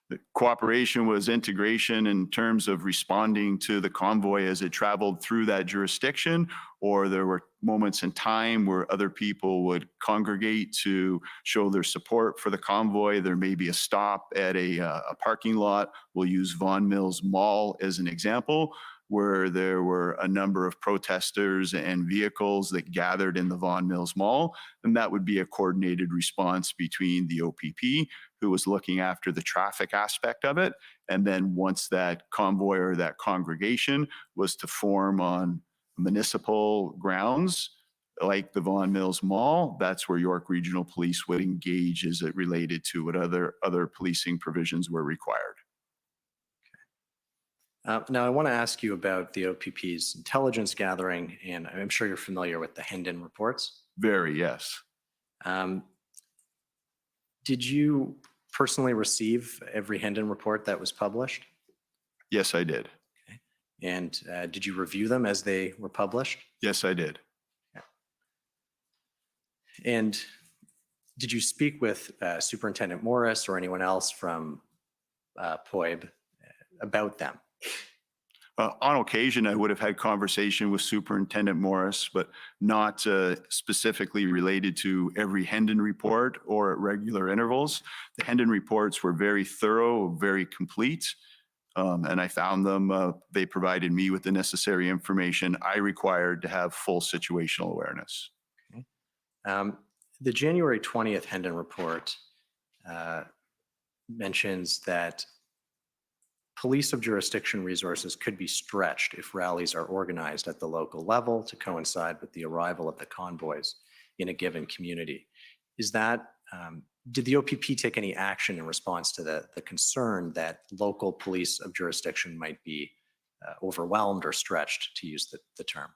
The cooperation was integration in terms of responding to the convoy as it traveled through that jurisdiction, or there were moments in time where other people would congregate to show their support for the convoy. There may be a stop at a parking lot. We'll use Vaughan Mills Mall as an example, where there were a number of protesters and vehicles that gathered in the Vaughan Mills Mall. And that would be a coordinated response between the OPP, who was looking after the traffic aspect of it. And then once that convoy or that congregation was to form on municipal grounds, like the Vaughan Mills Mall, that's where York Regional Police would engage as it related to what other policing provisions were required. Now, I want to ask you about the OPP's intelligence gathering, and I'm sure you're familiar with the Hendon reports. Very, yes. Did you personally receive every Hendon report that was published? Yes, I did. Okay. And did you review them as they were published? Yes, I did. Yeah. And did you speak with Superintendent Morris or anyone else from POEB about them? On occasion, I would have had conversation with Superintendent Morris, but not specifically related to every Hendon report or at regular intervals. The Hendon reports were very thorough, very complete, and I found them, they provided me with the necessary information I required to have full situational awareness. Okay. The January 20th Hendon report mentions that police of jurisdiction resources could be stretched if rallies are organized at the local level to coincide with the arrival of the convoys in a given community. Is that, did the OPP take any action in response to the concern that local police of jurisdiction might be overwhelmed or stretched, to use the term?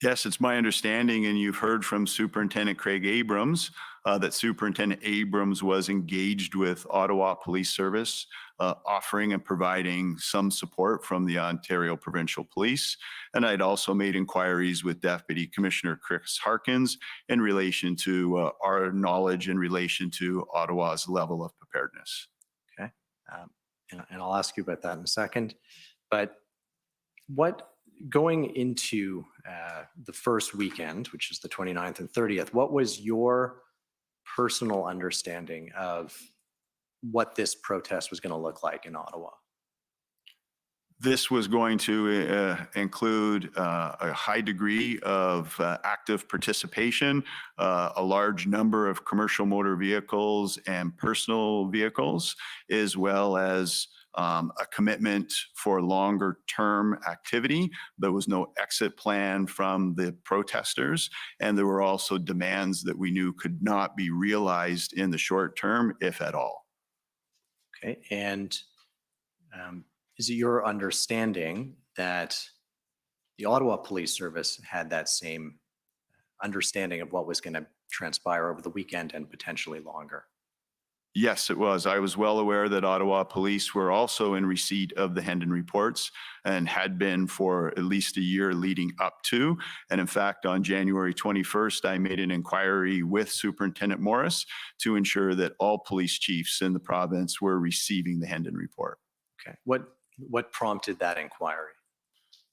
Yes, it's my understanding, and you've heard from Superintendent Craig Abrams, that Superintendent Abrams was engaged with Ottawa Police Service, offering and providing some support from the Ontario Provincial Police. And I'd also made inquiries with Deputy Commissioner Chris Harkins in relation to our knowledge in relation to Ottawa's level of preparedness. Okay, and I'll ask you about that in a second. But going into the first weekend, which is the 29th and 30th, what was your personal understanding of what this protest was going to look like in Ottawa? This was going to include a high degree of active participation, a large number of commercial motor vehicles and personal vehicles, as well as a commitment for longer term activity. There was no exit plan from the protesters, and there were also demands that we knew could not be realized in the short term, if at all. Okay, and is it your understanding that the Ottawa Police Service had that same understanding of what was going to transpire over the weekend and potentially longer? Yes, it was. I was well aware that Ottawa Police were also in receipt of the Hendon reports and had been for at least a year leading up to. And in fact, on January 21st, I made an inquiry with Superintendent Morris to ensure that all police chiefs in the province were receiving the Hendon report. Okay. What prompted that inquiry?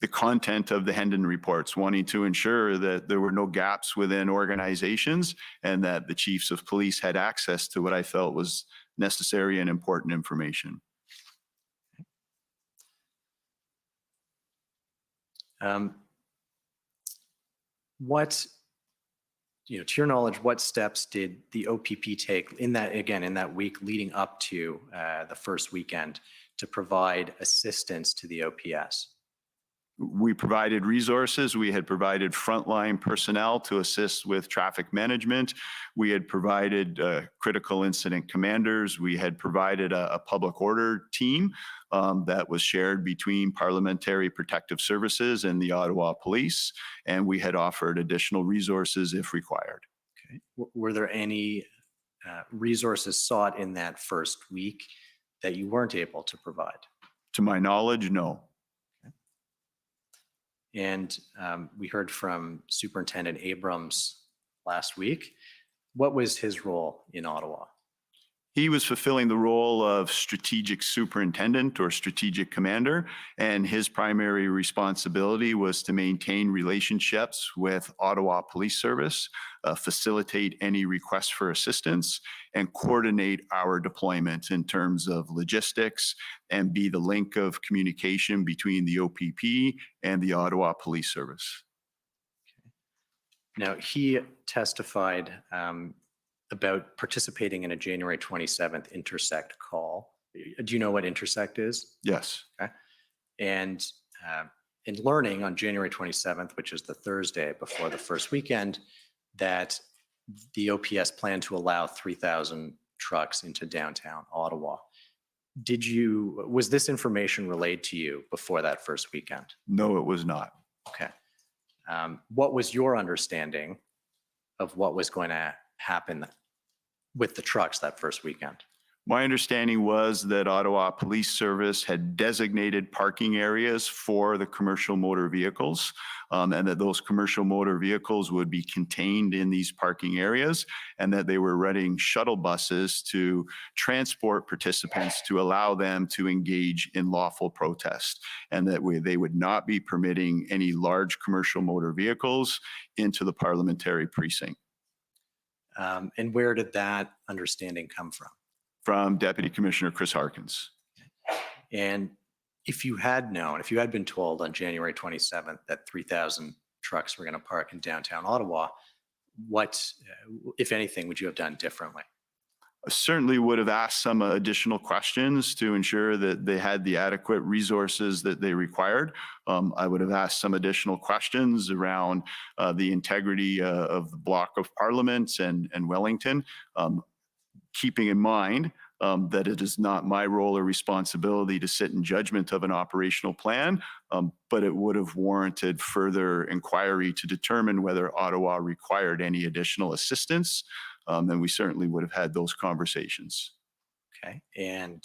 The content of the Hendon reports, wanting to ensure that there were no gaps within organizations and that the chiefs of police had access to what I felt was necessary and important information. To your knowledge, what steps did the OPP take in that week leading up to the first weekend to provide assistance to the OPS? We provided resources. We had provided frontline personnel to assist with traffic management. We had provided critical incident commanders. We had provided a public order team that was shared between Parliamentary Protective Services and the Ottawa Police, and we had offered additional resources if required. Okay. Were there any resources sought in that first week that you weren't able to provide? To my knowledge, no. And we heard from Superintendent Abrams last week. What was his role in Ottawa? He was fulfilling the role of strategic superintendent or strategic commander, and his primary responsibility was to maintain relationships with Ottawa Police Service, facilitate any requests for assistance, and coordinate our deployment in terms of logistics and be the link of communication between the OPP and the Ottawa Police Service. Now, he testified about participating in a January 27th intersect call. Do you know what intersect is? Yes. Okay. And in learning on January 27th, which is the Thursday before the first weekend, that the OPS planned to allow 3,000 trucks into downtown Ottawa. Was this information relayed to you before that first weekend? No, it was not. Okay. What was your understanding of what was going to happen with the trucks that first weekend? My understanding was that Ottawa Police Service had designated parking areas for the commercial motor vehicles, and that those commercial motor vehicles would be contained in these parking areas, and that they were running shuttle buses to transport participants to allow them to engage in lawful protest, and that they would not be permitting any large commercial motor vehicles into the parliamentary precinct. And where did that understanding come from? From Deputy Commissioner Chris Harkins. And if you had known, if you had been told on January 27th that 3,000 trucks were going to park in downtown Ottawa, what, if anything, would you have done differently? I certainly would have asked some additional questions to ensure that they had the adequate resources that they required. I would have asked some additional questions around the integrity of the block of Parliament and Wellington, keeping in mind that it is not my role or responsibility to sit in judgment of an operational plan, but it would have warranted further inquiry to determine whether Ottawa required any additional assistance. And we certainly would have had those conversations. Okay. And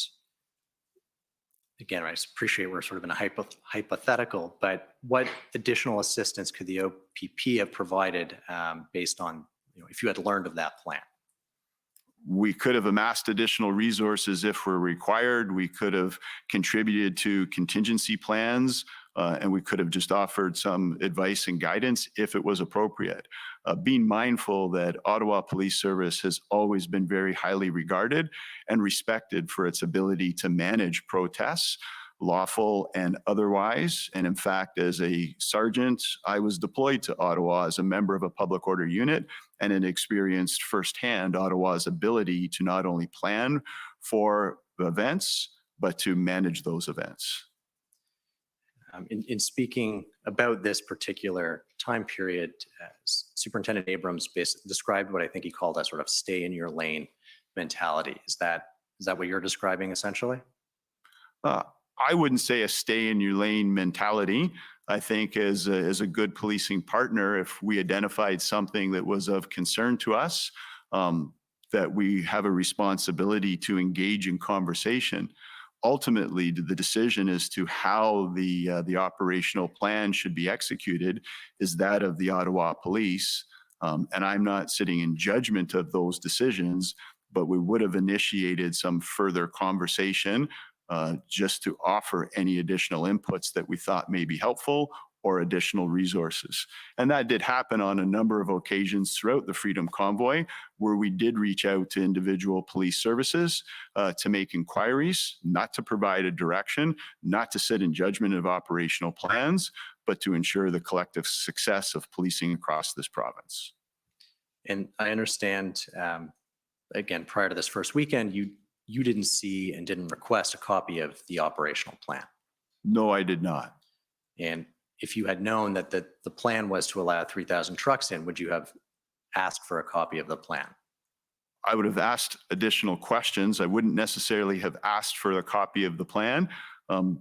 again, I appreciate we're sort of in a hypothetical, but what additional assistance could the OPP have provided based on, if you had learned of that plan? We could have amassed additional resources if we're required. We could have contributed to contingency plans, and we could have just offered some advice and guidance if it was appropriate. Being mindful that Ottawa Police Service has always been very highly regarded and respected for its ability to manage protests, lawful and otherwise. And in fact, as a sergeant, I was deployed to Ottawa as a member of a public order unit and had experienced firsthand Ottawa's ability to not only plan for events, but to manage those events. In speaking about this particular time period, Superintendent Abrams described what I think he called a sort of stay in your lane mentality. Is that what you're describing essentially? I wouldn't say a stay in your lane mentality. I think as a good policing partner, if we identified something that was of concern to us, that we have a responsibility to engage in conversation. Ultimately, the decision as to how the operational plan should be executed is that of the Ottawa Police. And I'm not sitting in judgment of those decisions, but we would have initiated some further conversation just to offer any additional inputs that we thought may be helpful or additional resources. And that did happen on a number of occasions throughout the Freedom Convoy, where we did reach out to individual police services to make inquiries, not to provide a direction, not to sit in judgment of operational plans, but to ensure the collective success of policing across this province. And I understand, again, prior to this first weekend, you didn't see and didn't request a copy of the operational plan. No, I did not. And if you had known that the plan was to allow 3,000 trucks in, would you have asked for a copy of the plan? I would have asked additional questions. I wouldn't necessarily have asked for a copy of the plan. That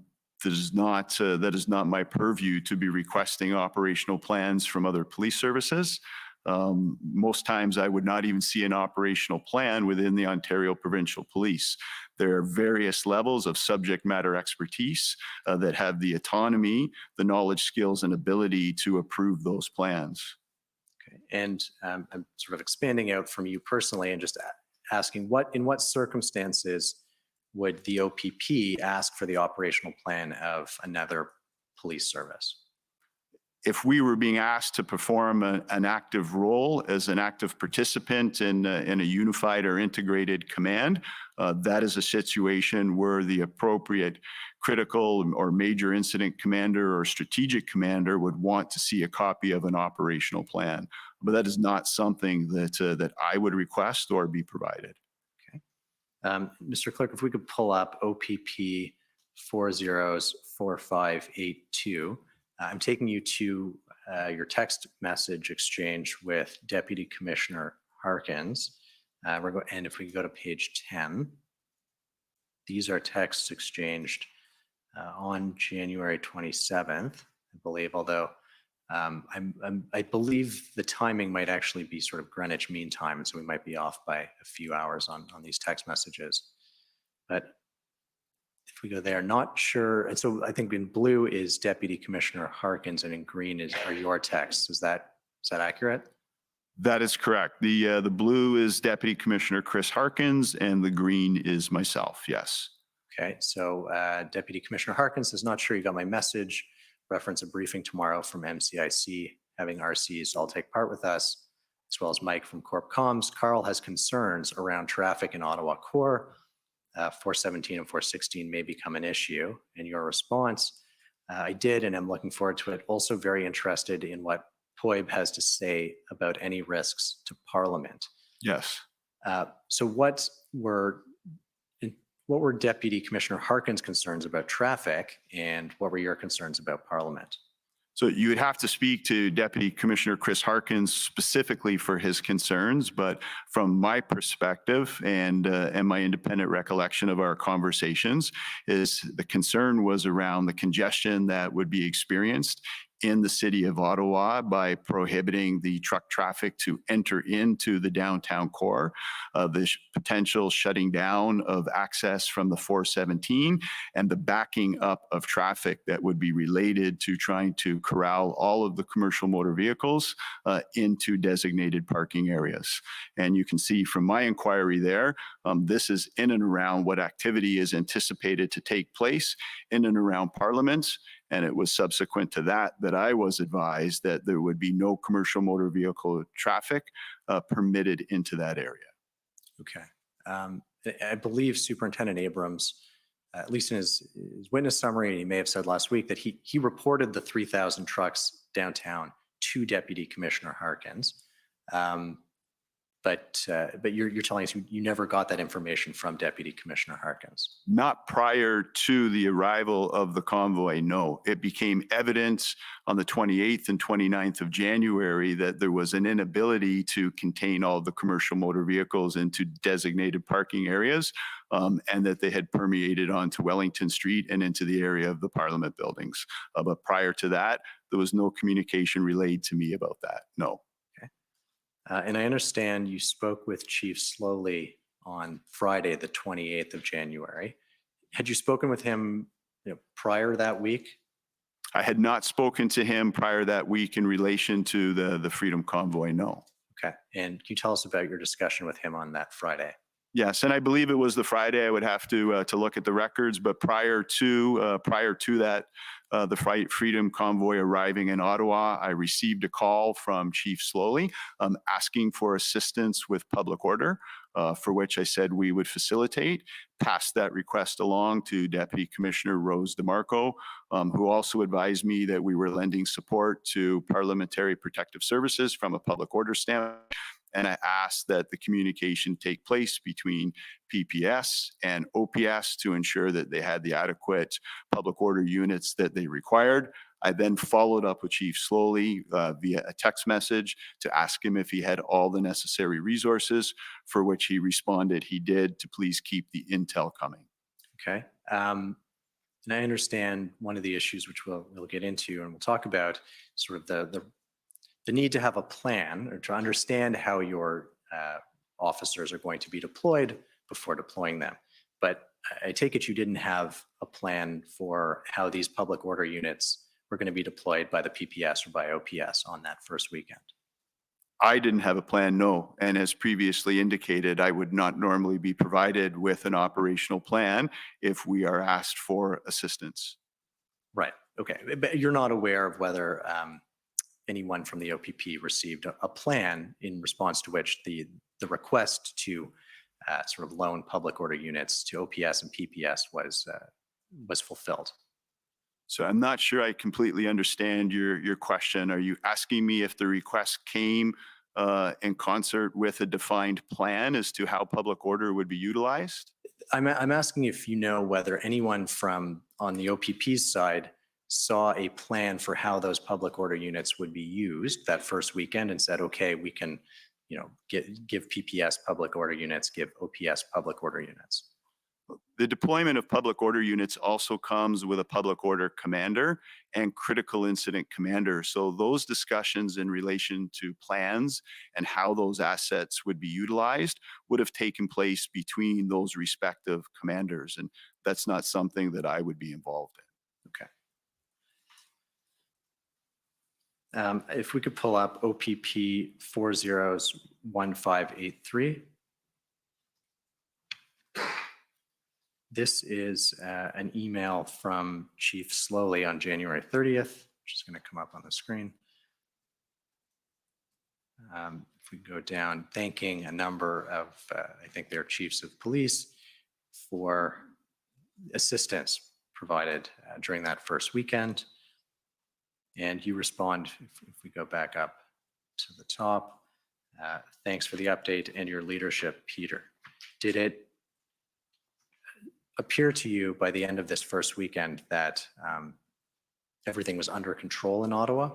is not my purview to be requesting operational plans from other police services. Most times I would not even see an operational plan within the Ontario Provincial Police. There are various levels of subject matter expertise that have the autonomy, the knowledge, skills, and ability to approve those plans. Okay. And I'm sort of expanding out from you personally and just asking in what circumstances would the OPP ask for the operational plan of another police service? If we were being asked to perform an active role as an active participant in a unified or integrated command, that is a situation where the appropriate critical or major incident commander or strategic commander would want to see a copy of an operational plan. But that is not something that I would request or be provided. Okay. Mr. Clerk, if we could pull up OPP 404582. I'm taking you to your text message exchange with Deputy Commissioner Harkins. And if we go to page 10, these are texts exchanged on January 27th, I believe, although I believe the timing might actually be sort of Greenwich Mean Time, and so we might be off by a few hours on these text messages. But if we go there, not sure. And so I think in blue is Deputy Commissioner Harkins, and in green are your texts. Is that accurate? That is correct. The blue is Deputy Commissioner Chris Harkins, and the green is myself. Yes. Okay. So Deputy Commissioner Harkins is not sure you got my message. Reference a briefing tomorrow from MCIC, having RCs all take part with us, as well as Mike from Corp Comms. Carl has concerns around traffic in Ottawa Core. 417 and 416 may become an issue. In your response, I did, and I'm looking forward to it. Also very interested in what POEB has to say about any risks to Parliament. Yes. So what were Deputy Commissioner Harkins' concerns about traffic, and what were your concerns about Parliament? So you would have to speak to Deputy Commissioner Chris Harkins specifically for his concerns, but from my perspective and my independent recollection of our conversations, is the concern was around the congestion that would be experienced in the city of Ottawa by prohibiting the truck traffic to enter into the downtown core, the potential shutting down of access from the 417, and the backing up of traffic that would be related to trying to corral all of the commercial motor vehicles into designated parking areas. And you can see from my inquiry there, this is in and around what activity is anticipated to take place in and around Parliament. And it was subsequent to that I was advised that there would be no commercial motor vehicle traffic permitted into that area. Okay. I believe Superintendent Abrams, at least in his witness summary, he may have said last week that he reported the 3,000 trucks downtown to Deputy Commissioner Harkins. But you're telling us you never got that information from Deputy Commissioner Harkins? Not prior to the arrival of the convoy, no. It became evident on the 28th and 29th of January that there was an inability to contain all the commercial motor vehicles into designated parking areas, and that they had permeated onto Wellington Street and into the area of the Parliament buildings. But prior to that, there was no communication relayed to me about that, no. And I understand you spoke with Chief Slowly on Friday, the 28th of January. Had you spoken with him prior that week? I had not spoken to him prior that week in relation to the Freedom Convoy, no. Okay. And can you tell us about your discussion with him on that Friday? Yes, and I believe it was the Friday. I would have to look at the records, but prior to that, the Freedom Convoy arriving in Ottawa, I received a call from Chief Slowly asking for assistance with public order, for which I said we would facilitate. Passed that request along to Deputy Commissioner Rose DeMarco, who also advised me that we were lending support to Parliamentary Protective Services from a public order standpoint. And I asked that the communication take place between PPS and OPS to ensure that they had the adequate public order units that they required. I then followed up with Chief Slowly via a text message to ask him if he had all the necessary resources, for which he responded he did, to please keep the intel coming. Okay. And I understand one of the issues which we'll get into and we'll talk about, sort of the need to have a plan or to understand how your officers are going to be deployed before deploying them. But I take it you didn't have a plan for how these public order units were going to be deployed by the PPS or by OPS on that first weekend. I didn't have a plan, no. And as previously indicated, I would not normally be provided with an operational plan if we are asked for assistance. Right. Okay. But you're not aware of whether anyone from the OPP received a plan in response to which the request to sort of loan public order units to OPS and PPS was fulfilled. So I'm not sure I completely understand your question. Are you asking me if the request came in concert with a defined plan as to how public order would be utilized? I'm asking if you know whether anyone from on the OPP's side saw a plan for how those public order units would be used that first weekend and said, okay, we can, give PPS public order units, give OPS public order units. The deployment of public order units also comes with a public order commander and critical incident commander. So those discussions in relation to plans and how those assets would be utilized would have taken place between those respective commanders. And that's not something that I would be involved in. Okay. If we could pull up OPP 401583. This is an email from Chief Slowly on January 30th, which is going to come up on the screen. If we go down, thanking a number of, I think they're chiefs of police for assistance provided during that first weekend. And you respond, if we go back up to the top, thanks for the update and your leadership, Peter. Did it appear to you by the end of this first weekend that everything was under control in Ottawa?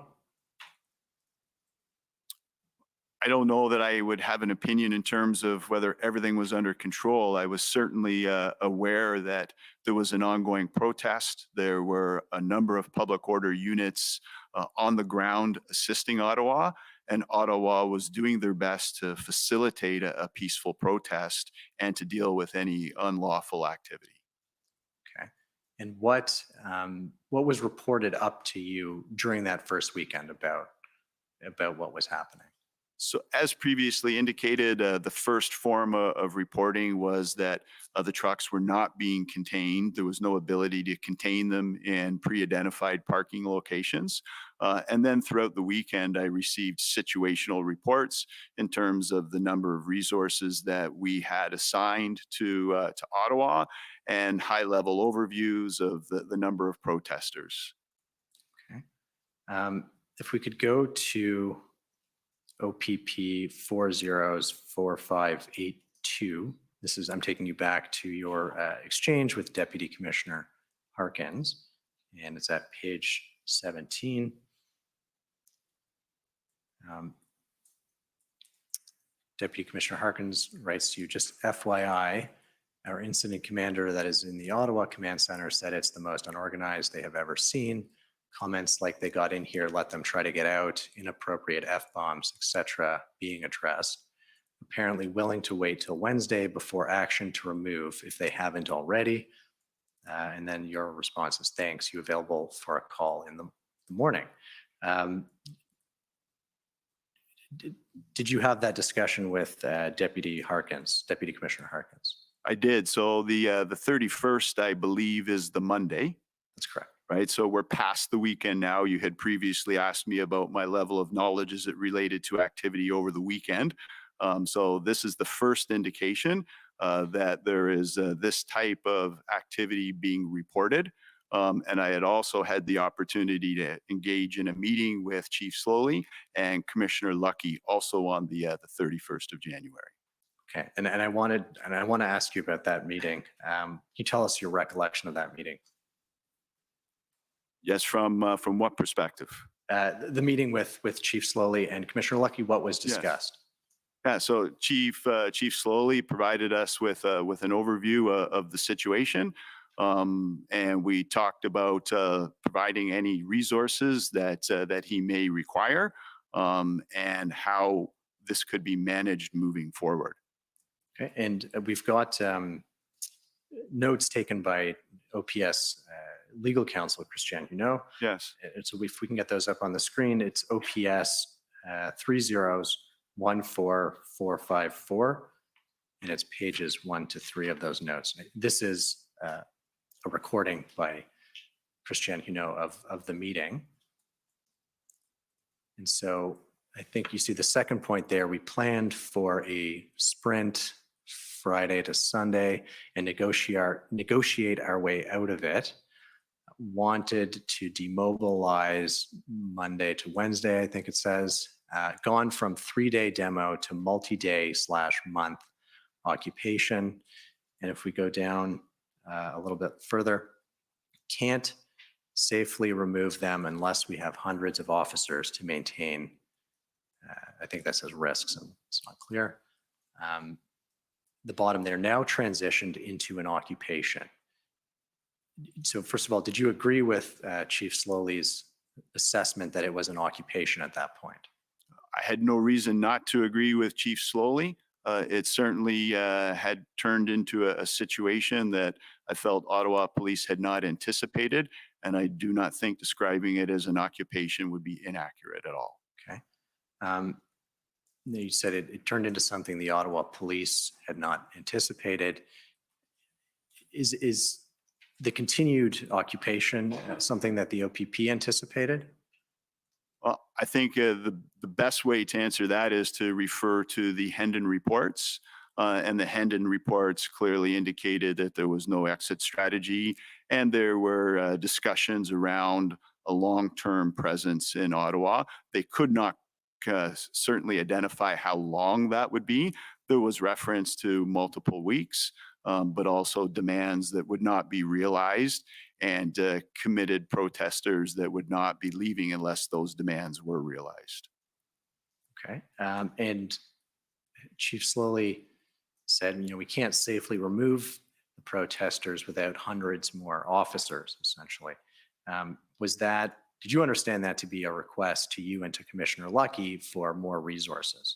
I don't know that I would have an opinion in terms of whether everything was under control. I was certainly aware that there was an ongoing protest. There were a number of public order units on the ground assisting Ottawa, and Ottawa was doing their best to facilitate a peaceful protest and to deal with any unlawful activity. Okay. And what was reported up to you during that first weekend about what was happening? So as previously indicated, the first form of reporting was that the trucks were not being contained. There was no ability to contain them in pre-identified parking locations. And then throughout the weekend, I received situational reports in terms of the number of resources that we had assigned to Ottawa and high-level overviews of the number of protesters. Okay. If we could go to OPP 404582. This is, I'm taking you back to your exchange with Deputy Commissioner Harkins, and it's at page 17. Deputy Commissioner Harkins writes to you, just FYI, our incident commander that is in the Ottawa Command Center said it's the most unorganized they have ever seen. Comments like they got in here, let them try to get out, inappropriate F-bombs, etc. being addressed. Apparently willing to wait till Wednesday before action to remove if they haven't already. And then your response is, thanks, you available for a call in the morning. Did you have that discussion with Deputy Commissioner Harkins? I did. So the 31st, I believe, is the Monday. That's correct. Right. So we're past the weekend now. You had previously asked me about my level of knowledge as it related to activity over the weekend. So this is the first indication that there is this type of activity being reported. And I had also had the opportunity to engage in a meeting with Chief Slowly and Commissioner Lucky also on the 31st of January. Okay. And I want to ask you about that meeting. Can you tell us your recollection of that meeting? Yes, from what perspective? The meeting with Chief Slowly and Commissioner Lucky, what was discussed? Yes. Yeah, so Chief Slowly provided us with an overview of the situation, and we talked about providing any resources that he may require, and how this could be managed moving forward. Okay, and we've got notes taken by OPS legal counsel, Christian, Yes. So if we can get those up on the screen, it's OPS 30 14454, and it's pages 1 to 3 of those notes. This is a recording by Christiane Huneau of the meeting. And so I think you see the second point there. We planned for a sprint Friday to Sunday and negotiate our way out of it. Wanted to demobilize Monday to Wednesday, I think it says. Gone from 3-day demo to multi-day / month occupation. And if we go down a little bit further, can't safely remove them unless we have hundreds of officers to maintain. I think that says risks, and it's not clear. The bottom there, now transitioned into an occupation. So first of all, did you agree with Chief Slowly's assessment that it was an occupation at that point? I had no reason not to agree with Chief Slowly. It certainly had turned into a situation that I felt Ottawa Police had not anticipated, and I do not think describing it as an occupation would be inaccurate at all. Okay. You said it turned into something the Ottawa Police had not anticipated. Is the continued occupation something that the OPP anticipated? Well, I think the best way to answer that is to refer to the Hendon reports. And the Hendon reports clearly indicated that there was no exit strategy, and there were discussions around a long-term presence in Ottawa. They could not certainly identify how long that would be. There was reference to multiple weeks, but also demands that would not be realized, and committed protesters that would not be leaving unless those demands were realized. Okay. And Chief Slowly said, we can't safely remove the protesters without hundreds more officers, essentially. Did you understand that to be a request to you and to Commissioner Lucky for more resources?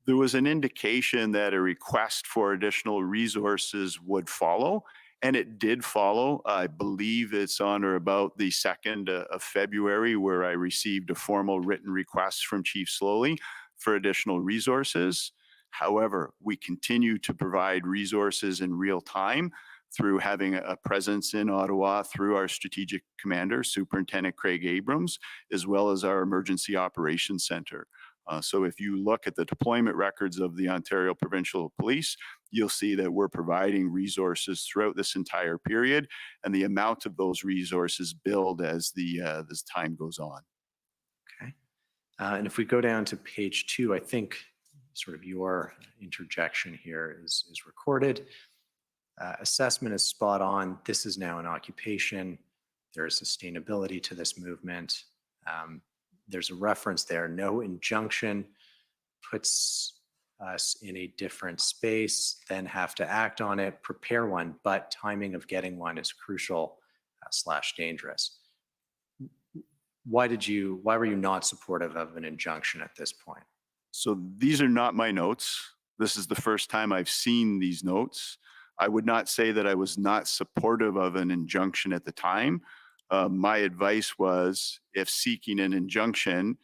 There was an indication that a request for additional resources would follow, and it did follow. I believe it's on or about the 2nd of February where I received a formal written request from Chief Slowly for additional resources. However, we continue to provide resources in real time through having a presence in Ottawa through our strategic commander, Superintendent Craig Abrams, as well as our Emergency Operations Center. So if you look at the deployment records of the Ontario Provincial Police, you'll see that we're providing resources throughout this entire period, and the amount of those resources build as this time goes on. Okay. And if we go down to page 2, I think sort of your interjection here is recorded. Assessment is spot on. This is now an occupation. There is sustainability to this movement. There's a reference there. No injunction puts us in a different space, then have to act on it, prepare one, but timing of getting one is crucial / dangerous. Why were you not supportive of an injunction at this point? So these are not my notes. This is the first time I've seen these notes. I would not say that I was not supportive of an injunction at the time. My advice was, if seeking an injunction,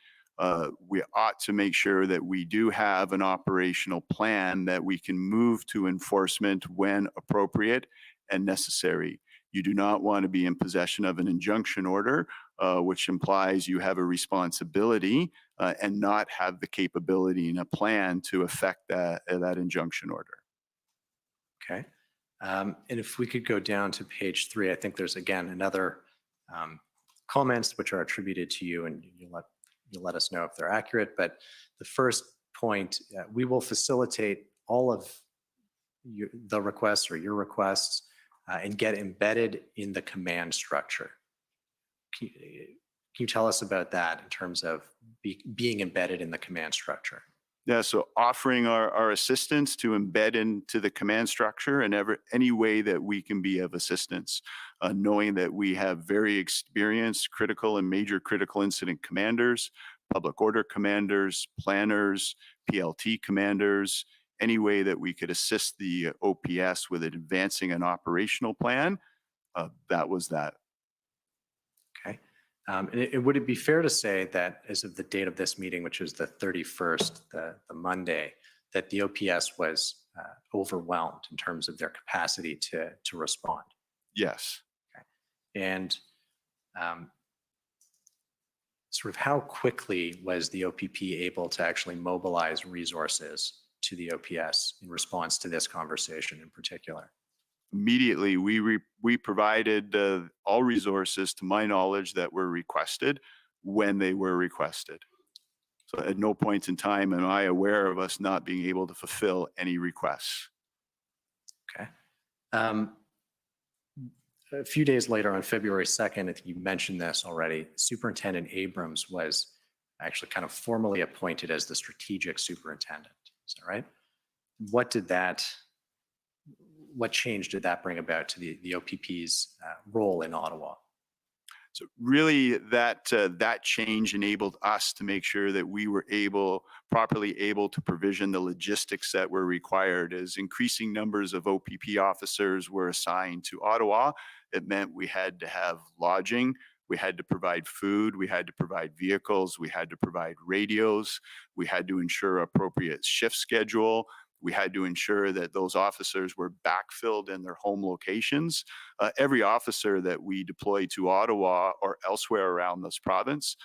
we ought to make sure that we do have an operational plan that we can move to enforcement when appropriate and necessary. You do not want to be in possession of an injunction order, which implies you have a responsibility and not have the capability and a plan to affect that injunction order. Okay. And if we could go down to page 3, I think there's again another comments which are attributed to you, and you'll let us know if they're accurate. But the first point, we will facilitate all of the requests or your requests and get embedded in the command structure. Can you tell us about that in terms of being embedded in the command structure? Yeah, so offering our assistance to embed into the command structure in any way that we can be of assistance, knowing that we have very experienced critical and major critical incident commanders, public order commanders, planners, PLT commanders, any way that we could assist the OPS with advancing an operational plan, that was that. Okay. Would it be fair to say that as of the date of this meeting, which is the 31st, the Monday, that the OPS was overwhelmed in terms of their capacity to respond? Yes. And sort of how quickly was the OPP able to actually mobilize resources to the OPS in response to this conversation in particular? Immediately, we provided all resources, to my knowledge, that were requested when they were requested. So at no point in time am I aware of us not being able to fulfill any requests. Okay. A few days later, on February 2nd, I think you mentioned this already, Superintendent Abrams was actually kind of formally appointed as the strategic superintendent. Is that right? What change did that bring about to the OPP's role in Ottawa? So really that change enabled us to make sure that we were properly able to provision the logistics that were required. As increasing numbers of OPP officers were assigned to Ottawa, it meant we had to have lodging, we had to provide food, we had to provide vehicles, we had to provide radios, we had to ensure appropriate shift schedule. We had to ensure that those officers were backfilled in their home locations. Every officer that we deployed to Ottawa or elsewhere around this province,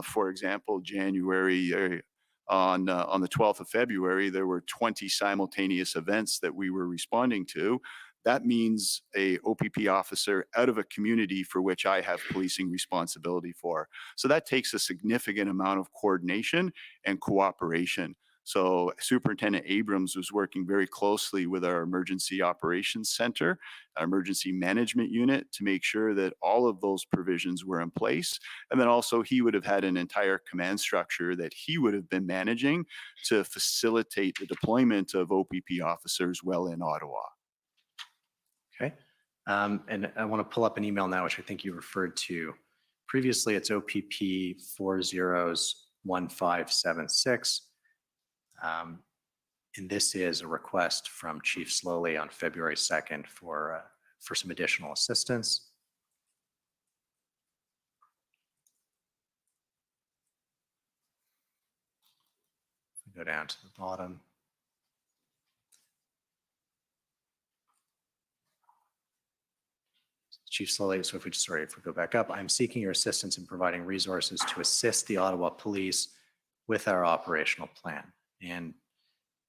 for example, January on the 12th of February, there were 20 simultaneous events that we were responding to. That means a OPP officer out of a community for which I have policing responsibility for. So that takes a significant amount of coordination and cooperation. So Superintendent Abrams was working very closely with our Emergency Operations Center, our Emergency Management Unit, to make sure that all of those provisions were in place. And then also he would have had an entire command structure that he would have been managing to facilitate the deployment of OPP officers well in Ottawa. Okay. And I want to pull up an email now, which I think you referred to previously. It's OPP 401576. And this is a request from Chief Slowly on February 2nd for some additional assistance. Go down to the bottom. Chief Slowly, so if we go back up, I'm seeking your assistance in providing resources to assist the Ottawa Police with our operational plan. And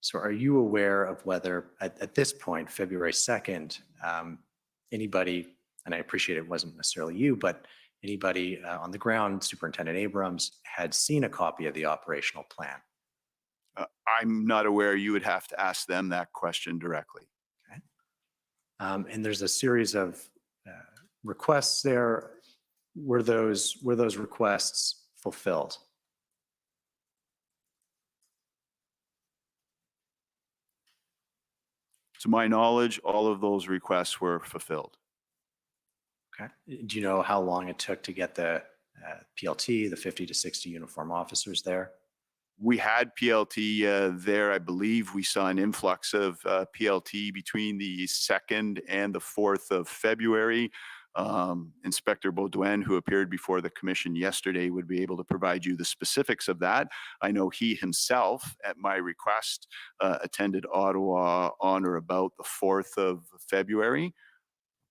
so are you aware of whether at this point, February 2nd, anybody, and I appreciate it wasn't necessarily you, but anybody on the ground, Superintendent Abrams, had seen a copy of the operational plan? I'm not aware. You would have to ask them that question directly. Okay. And there's a series of requests there. Were those requests fulfilled? To my knowledge, all of those requests were fulfilled. Okay. Do you know how long it took to get the PLT, the 50 to 60 uniform officers there? We had PLT there. I believe we saw an influx of PLT between the 2nd and the 4th of February. Inspector Baudouin, who appeared before the commission yesterday, would be able to provide you the specifics of that. I know he himself, at my request, attended Ottawa on or about the 4th of February.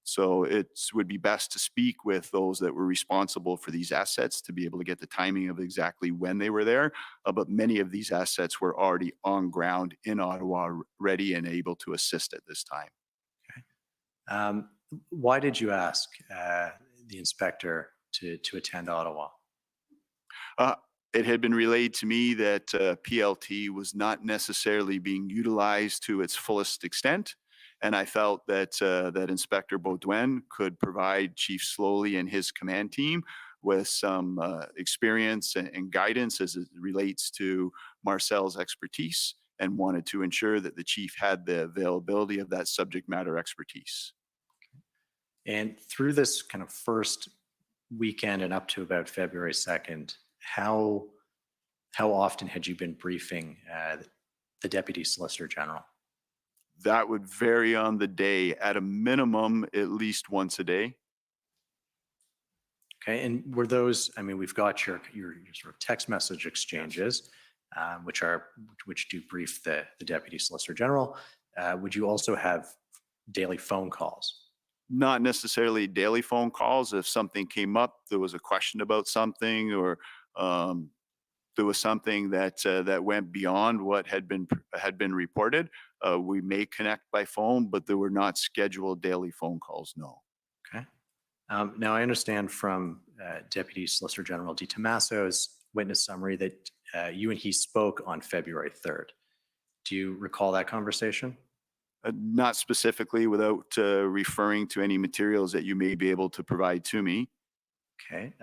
So it would be best to speak with those that were responsible for these assets to be able to get the timing of exactly when they were there. But many of these assets were already on ground in Ottawa, ready and able to assist at this time. Okay. Why did you ask the inspector to attend Ottawa? It had been relayed to me that PLT was not necessarily being utilized to its fullest extent. And I felt that that Inspector Baudouin could provide Chief Slowly and his command team with some experience and guidance as it relates to Marcel's expertise, and wanted to ensure that the chief had the availability of that subject matter expertise. And through this kind of first weekend and up to about February 2nd, how often had you been briefing the Deputy Solicitor General? That would vary on the day. At a minimum, at least once a day. Okay, and were those, I mean, we've got your sort of text message exchanges, which do brief the Deputy Solicitor General. Would you also have daily phone calls? Not necessarily daily phone calls. If something came up, there was a question about something, or there was something that that went beyond what had been reported, we may connect by phone, but there were not scheduled daily phone calls. No. Okay. Now, I understand from Deputy Solicitor General Di Tommaso's witness summary that you and he spoke on February 3rd. Do you recall that conversation? Not specifically, without referring to any materials that you may be able to provide to me. Okay.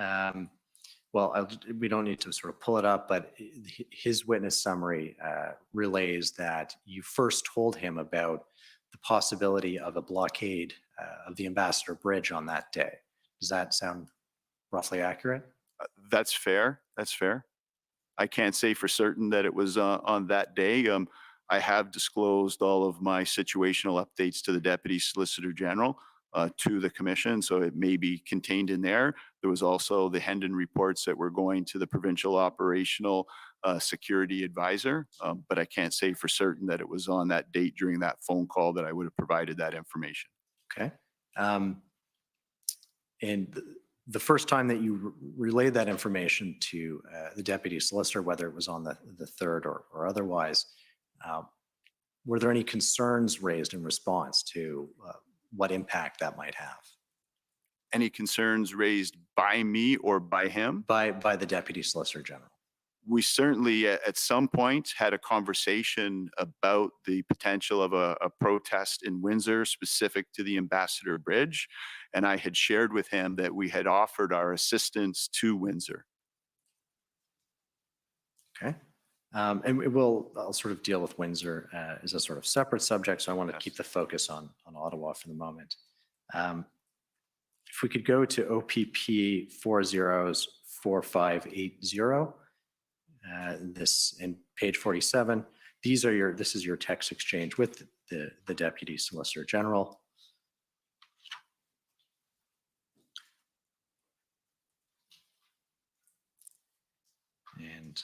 Well, we don't need to sort of pull it up, but his witness summary relays that you first told him about the possibility of a blockade of the Ambassador Bridge on that day. Does that sound roughly accurate? That's fair. That's fair. I can't say for certain that it was on that day. I have disclosed all of my situational updates to the Deputy Solicitor General, to the Commission, so it may be contained in there. There was also the Hendon reports that were going to the Provincial Operational Security Advisor, but I can't say for certain that it was on that date during that phone call that I would have provided that information. Okay. And the first time that you relayed that information to the Deputy Solicitor, whether it was on the 3rd or otherwise, were there any concerns raised in response to what impact that might have? Any concerns raised by me or by him? By the Deputy Solicitor General. We certainly at some point had a conversation about the potential of a protest in Windsor specific to the Ambassador Bridge. And I had shared with him that we had offered our assistance to Windsor. Okay. And I'll sort of deal with Windsor as a sort of separate subject. So I want to keep the focus on Ottawa for the moment. If we could go to OPP 404580, this in page 47, this is your text exchange with the Deputy Solicitor General. And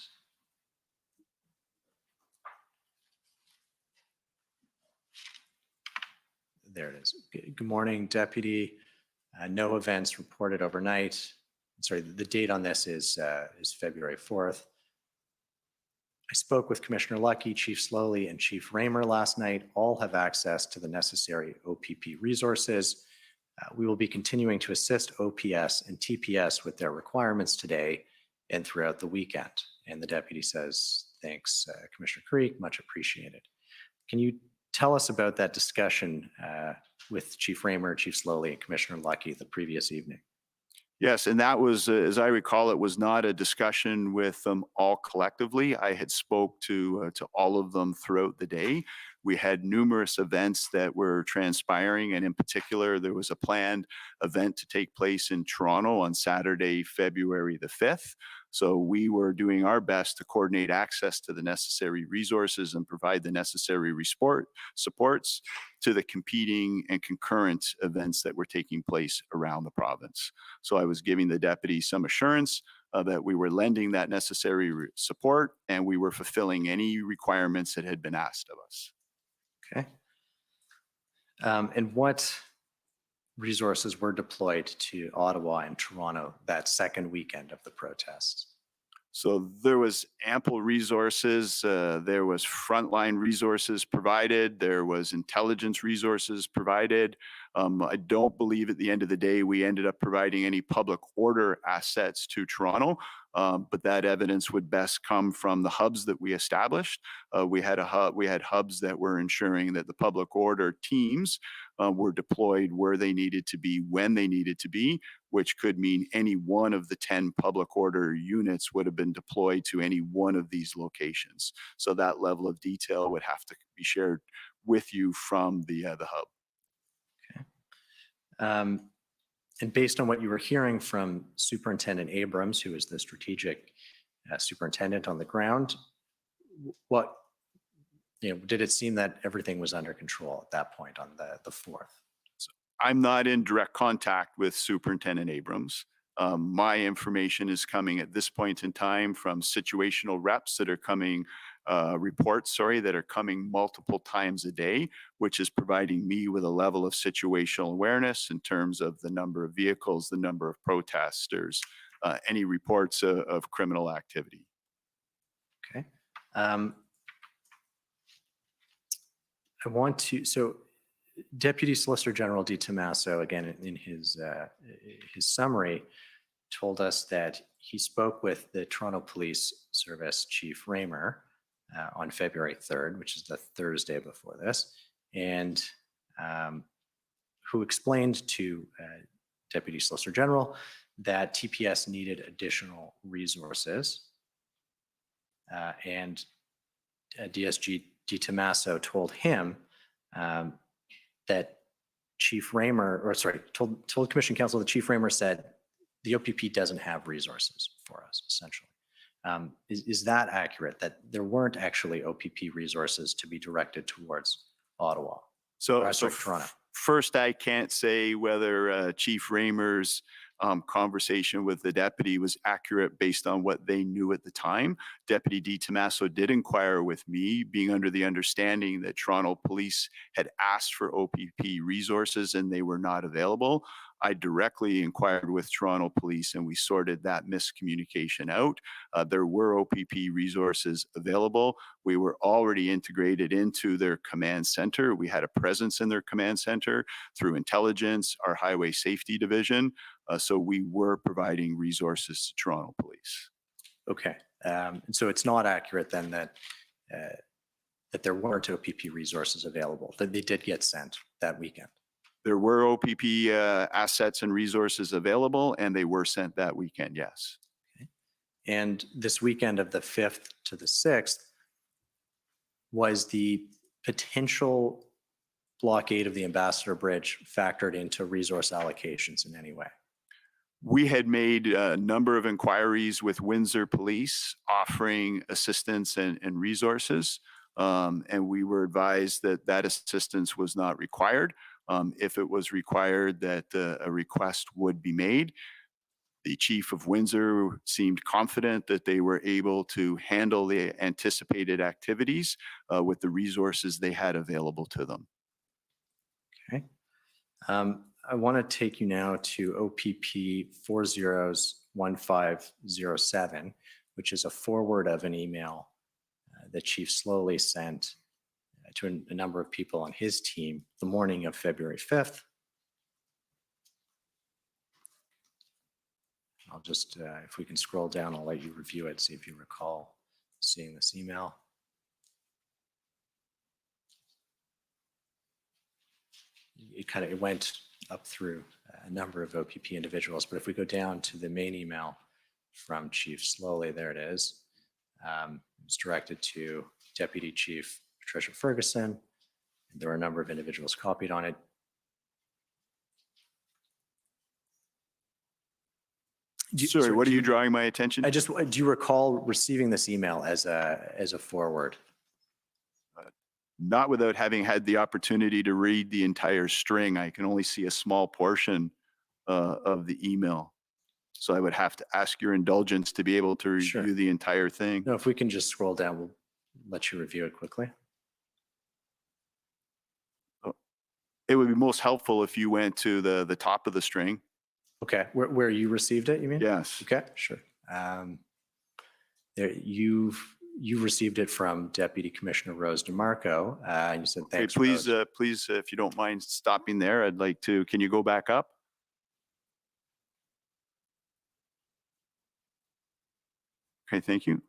there it is. Good morning, Deputy. No events reported overnight. Sorry, the date on this is February 4th. I spoke with Commissioner Lucky, Chief Slowly, and Chief Raymer last night. All have access to the necessary OPP resources. We will be continuing to assist OPS and TPS with their requirements today and throughout the weekend. And the Deputy says, thanks, Commissioner Carrique, much appreciated. Can you tell us about that discussion with Chief Raymer, Chief Slowly, and Commissioner Lucky the previous evening? Yes, and that was, as I recall, it was not a discussion with them all collectively. I had spoke to all of them throughout the day. We had numerous events that were transpiring, and in particular, there was a planned event to take place in Toronto on Saturday, February the 5th. So we were doing our best to coordinate access to the necessary resources and provide the necessary supports to the competing and concurrent events that were taking place around the province. So I was giving the deputy some assurance that we were lending that necessary support and we were fulfilling any requirements that had been asked of us. Okay. And what resources were deployed to Ottawa and Toronto that second weekend of the protests? So there was ample resources. There was frontline resources provided. There was intelligence resources provided. I don't believe at the end of the day we ended up providing any public order assets to Toronto, but that evidence would best come from the hubs that we established. We had hubs that were ensuring that the public order teams were deployed where they needed to be, when they needed to be, which could mean any one of the 10 public order units would have been deployed to any one of these locations. So that level of detail would have to be shared with you from the hub. Okay. And based on what you were hearing from Superintendent Abrams, who is the strategic superintendent on the ground, did it seem that everything was under control at that point on the 4th? I'm not in direct contact with Superintendent Abrams. My information is coming at this point in time from situational reps that are coming, reports, sorry, that are coming multiple times a day, which is providing me with a level of situational awareness in terms of the number of vehicles, the number of protesters, any reports of criminal activity. Okay. I want to, so Deputy Solicitor General DiTommaso, again, in his summary, told us that he spoke with the Toronto Police Service Chief Raymer on February 3rd, which is the Thursday before this, and who explained to Deputy Solicitor General that TPS needed additional resources. And DSG DiTommaso told him that Chief Raymer, or sorry, told Commission Counsel that Chief Raymer said the OPP doesn't have resources for us, essentially. Is that accurate, that there weren't actually OPP resources to be directed towards Ottawa? So Toronto. First, I can't say whether Chief Raymer's conversation with the deputy was accurate based on what they knew at the time. Deputy DiTommaso did inquire with me, being under the understanding that Toronto Police had asked for OPP resources and they were not available. I directly inquired with Toronto Police and we sorted that miscommunication out. There were OPP resources available. We were already integrated into their command center. We had a presence in their command center through intelligence, our highway safety division. So we were providing resources to Toronto Police. Okay. And so it's not accurate then that that there weren't OPP resources available, that they did get sent that weekend. There were OPP assets and resources available, and they were sent that weekend, yes. Okay. And this weekend of the 5th to the 6th, was the potential blockade of the Ambassador Bridge factored into resource allocations in any way? We had made a number of inquiries with Windsor Police offering assistance and resources, and we were advised that that assistance was not required. If it was required, that a request would be made. The Chief of Windsor seemed confident that they were able to handle the anticipated activities with the resources they had available to them. Okay. I want to take you now to OPP 401507, which is a forward of an email that Chief Slowly sent to a number of people on his team the morning of February 5th. I'll just, if we can scroll down, I'll let you review it, see if you recall seeing this email. It went up through a number of OPP individuals, but if we go down to the main email from Chief Slowly, there it is. It's directed to Deputy Chief Patricia Ferguson. There were a number of individuals copied on it. Sorry, what are you drawing my attention? Do you recall receiving this email as a forward? Not without having had the opportunity to read the entire string. I can only see a small portion of the email. So I would have to ask your indulgence to be able to review the entire thing. No, if we can just scroll down, we'll let you review it quickly. It would be most helpful if you went to the top of the string. Okay, where you received it, you mean? Yes. Okay, sure. There, you received it from Deputy Commissioner Rose DeMarco, and you said thanks. Okay, please, Rose. please, if you don't mind stopping there, I'd like to. Can you go back up? Okay, thank you.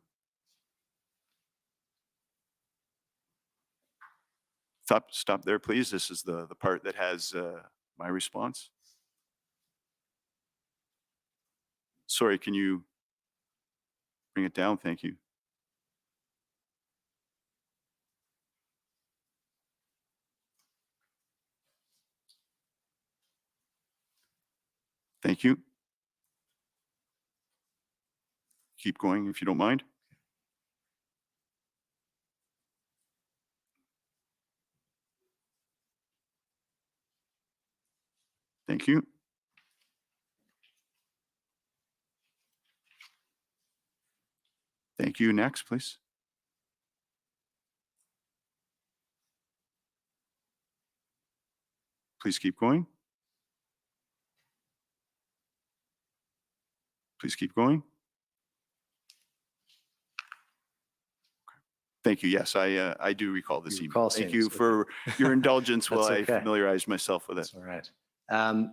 Stop there, please. This is the part that has my response. Sorry, can you bring it down? Thank you. Thank you. Keep going if you don't mind. Thank you. Thank you. Next, please. Please keep going. Please keep going. Thank you. Yes, I do recall this You email. recall Thank seeing you this, for your indulgence while That's I okay. familiarized myself with it. That's all right. And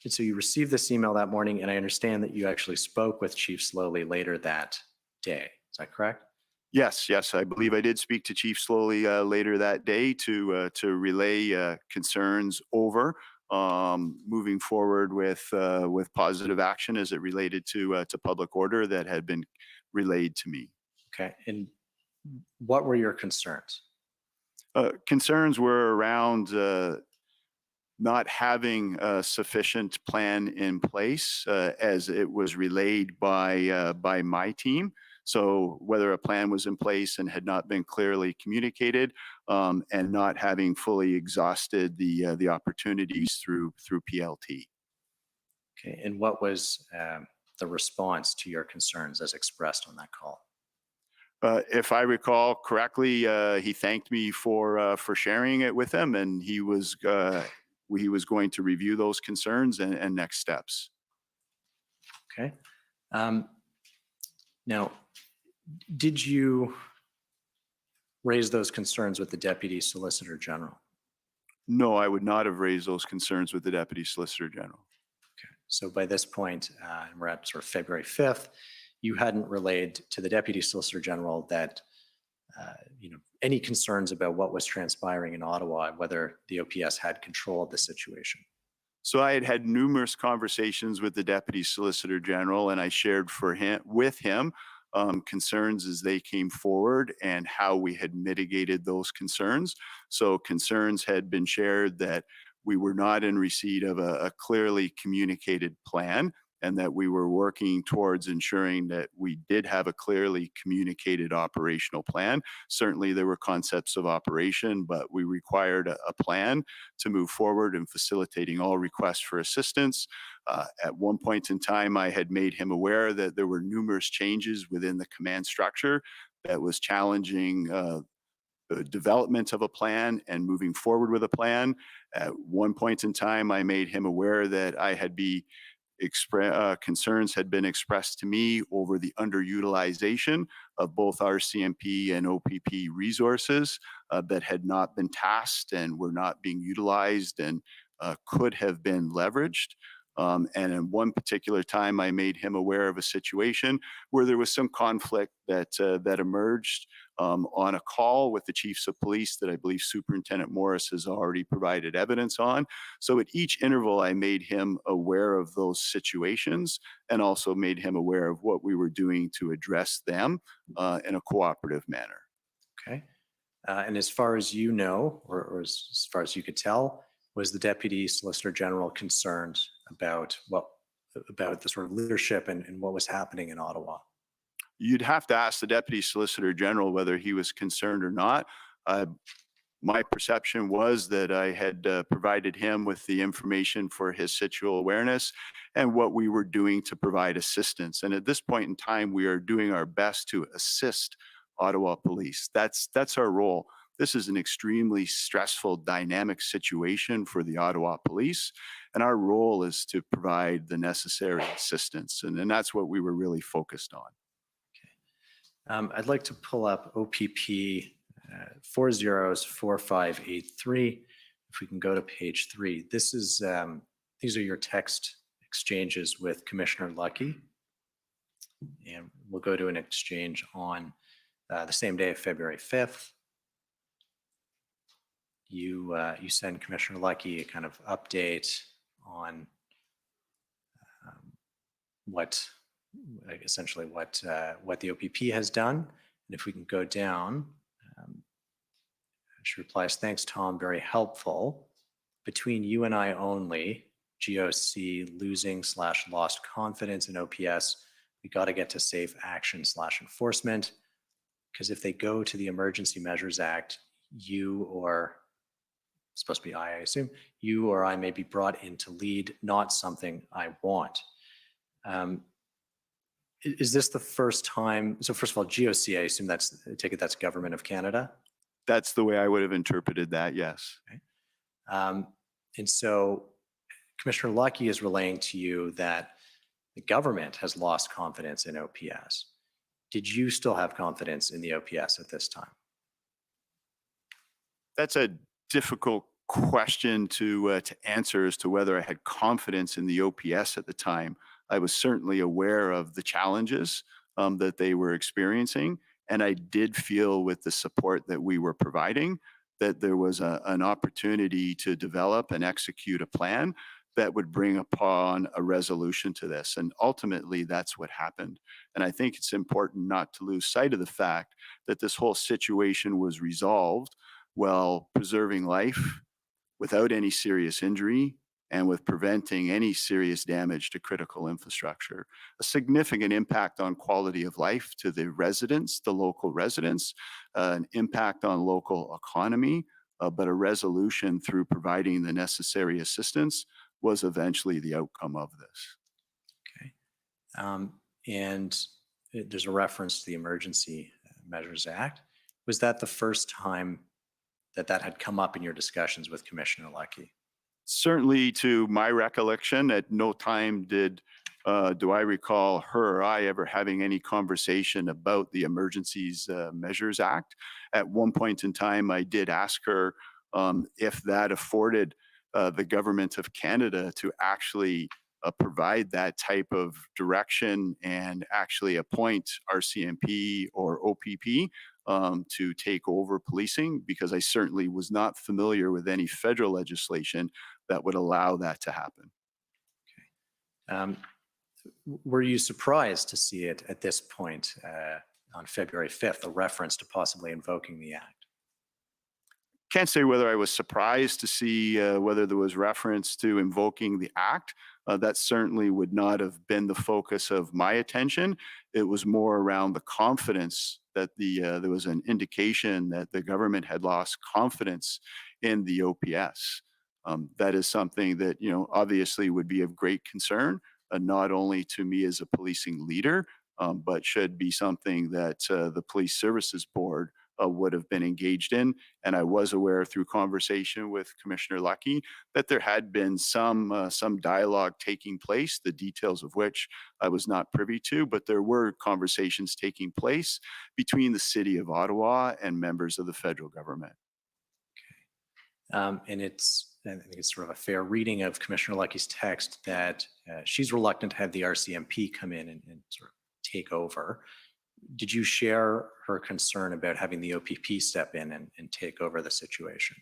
so you received this email that morning, and I understand that you actually spoke with Chief Slowly later that day. Is that correct? Yes, yes, I believe I did speak to Chief Slowly later that day to relay concerns over moving forward with positive action as it related to public order that had been relayed to me. Okay. And what were your concerns? Concerns were around not having a sufficient plan in place as it was relayed by my team. So whether a plan was in place and had not been clearly communicated, and not having fully exhausted the opportunities through PLT. Okay. And what was the response to your concerns as expressed on that call? If I recall correctly, he thanked me for sharing it with him, and he was going to review those concerns and next steps. Okay. Now, did you raise those concerns with the Deputy Solicitor General? No, I would not have raised those concerns with the Deputy Solicitor General. Okay. So by this point, and we're at sort of February 5th, you hadn't relayed to the Deputy Solicitor General that any concerns about what was transpiring in Ottawa, whether the OPS had control of the situation. So I had had numerous conversations with the Deputy Solicitor General, and I shared with him concerns as they came forward and how we had mitigated those concerns. So concerns had been shared that we were not in receipt of a clearly communicated plan, and that we were working towards ensuring that we did have a clearly communicated operational plan. Certainly there were concepts of operation, but we required a plan to move forward in facilitating all requests for assistance. At one point in time, I had made him aware that there were numerous changes within the command structure that was challenging the development of a plan and moving forward with a plan. At one point in time, I made him aware that I had concerns had been expressed to me over the underutilization of both our CMP and OPP resources that had not been tasked and were not being utilized and could have been leveraged. And in one particular time, I made him aware of a situation where there was some conflict that emerged on a call with the chiefs of police that I believe Superintendent Morris has already provided evidence on. So at each interval, I made him aware of those situations and also made him aware of what we were doing to address them in a cooperative manner. Okay. And as far as you know, or as far as you could tell, was the Deputy Solicitor General concerned about the sort of leadership and what was happening in Ottawa? You'd have to ask the Deputy Solicitor General whether he was concerned or not. My perception was that I had provided him with the information for his situal awareness and what we were doing to provide assistance. And at this point in time, we are doing our best to assist Ottawa Police. That's our role. This is an extremely stressful, dynamic situation for the Ottawa Police, and our role is to provide the necessary assistance, and that's what we were really focused on. Okay. I'd like to pull up OPP 404583. If we can go to page 3. This is these are your text exchanges with Commissioner Lucky, and we'll go to an exchange on the same day of February 5th. You send Commissioner Lucky a kind of update on essentially what the OPP has done. And if we can go down, she replies, "Thanks, Tom, very helpful. Between you and I only, GOC losing/lost confidence in OPS, we got to get to safe action/enforcement, because if they go to the Emergency Measures Act, you or supposed to be I assume, you or I may be brought in to lead, not something I want." Is this the first time? So first of all, GOC, I assume I take it that's Government of Canada. That's the way I would have interpreted that, yes. And so Commissioner Lucky is relaying to you that the government has lost confidence in OPS. Did you still have confidence in the OPS at this time? That's a difficult question to answer as to whether I had confidence in the OPS at the time. I was certainly aware of the challenges that they were experiencing, and I did feel with the support that we were providing that there was an opportunity to develop and execute a plan that would bring upon a resolution to this. And ultimately, that's what happened. And I think it's important not to lose sight of the fact that this whole situation was resolved while preserving life without any serious injury and with preventing any serious damage to critical infrastructure. A significant impact on quality of life to the residents, the local residents, an impact on local economy, but a resolution through providing the necessary assistance was eventually the outcome of this. Okay. And there's a reference to the Emergency Measures Act. Was that the first time that had come up in your discussions with Commissioner Lucky? Certainly, to my recollection, at no time do I recall her or I ever having any conversation about the Emergencies Measures Act. At one point in time, I did ask her if that afforded the Government of Canada to actually provide that type of direction and actually appoint RCMP or OPP to take over policing, because I certainly was not familiar with any federal legislation that would allow that to happen. Okay. Were you surprised to see it at this point on February 5th, a reference to possibly invoking the Act? Can't say whether I was surprised to see whether there was reference to invoking the Act. That certainly would not have been the focus of my attention. It was more around the confidence that there was an indication that the government had lost confidence in the OPS. That is something that, obviously would be of great concern, not only to me as a policing leader, but should be something that the Police Services Board would have been engaged in. And I was aware through conversation with Commissioner Lucky that there had been some dialogue taking place, the details of which I was not privy to, but there were conversations taking place between the City of Ottawa and members of the federal government. Okay. And I think it's sort of a fair reading of Commissioner Lucky's text that she's reluctant to have the RCMP come in and sort of take over. Did you share her concern about having the OPP step in and take over the situation?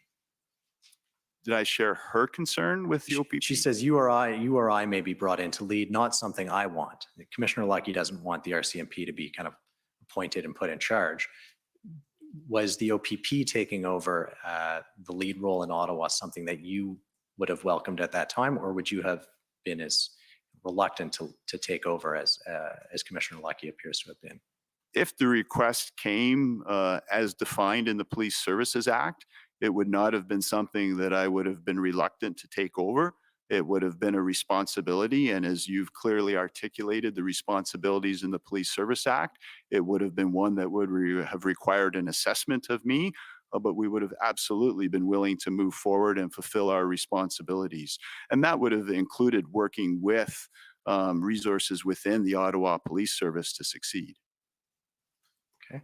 Did I share her concern with the OPP? She says you or I may be brought in to lead, not something I want. Commissioner Lucky doesn't want the RCMP to be kind of appointed and put in charge. Was the OPP taking over the lead role in Ottawa something that you would have welcomed at that time, or would you have been as reluctant to take over as Commissioner Lucky appears to have been? If the request came as defined in the Police Services Act, it would not have been something that I would have been reluctant to take over. It would have been a responsibility. And as you've clearly articulated the responsibilities in the Police Service Act, it would have been one that would have required an assessment of me, but we would have absolutely been willing to move forward and fulfill our responsibilities. And that would have included working with resources within the Ottawa Police Service to succeed. Okay.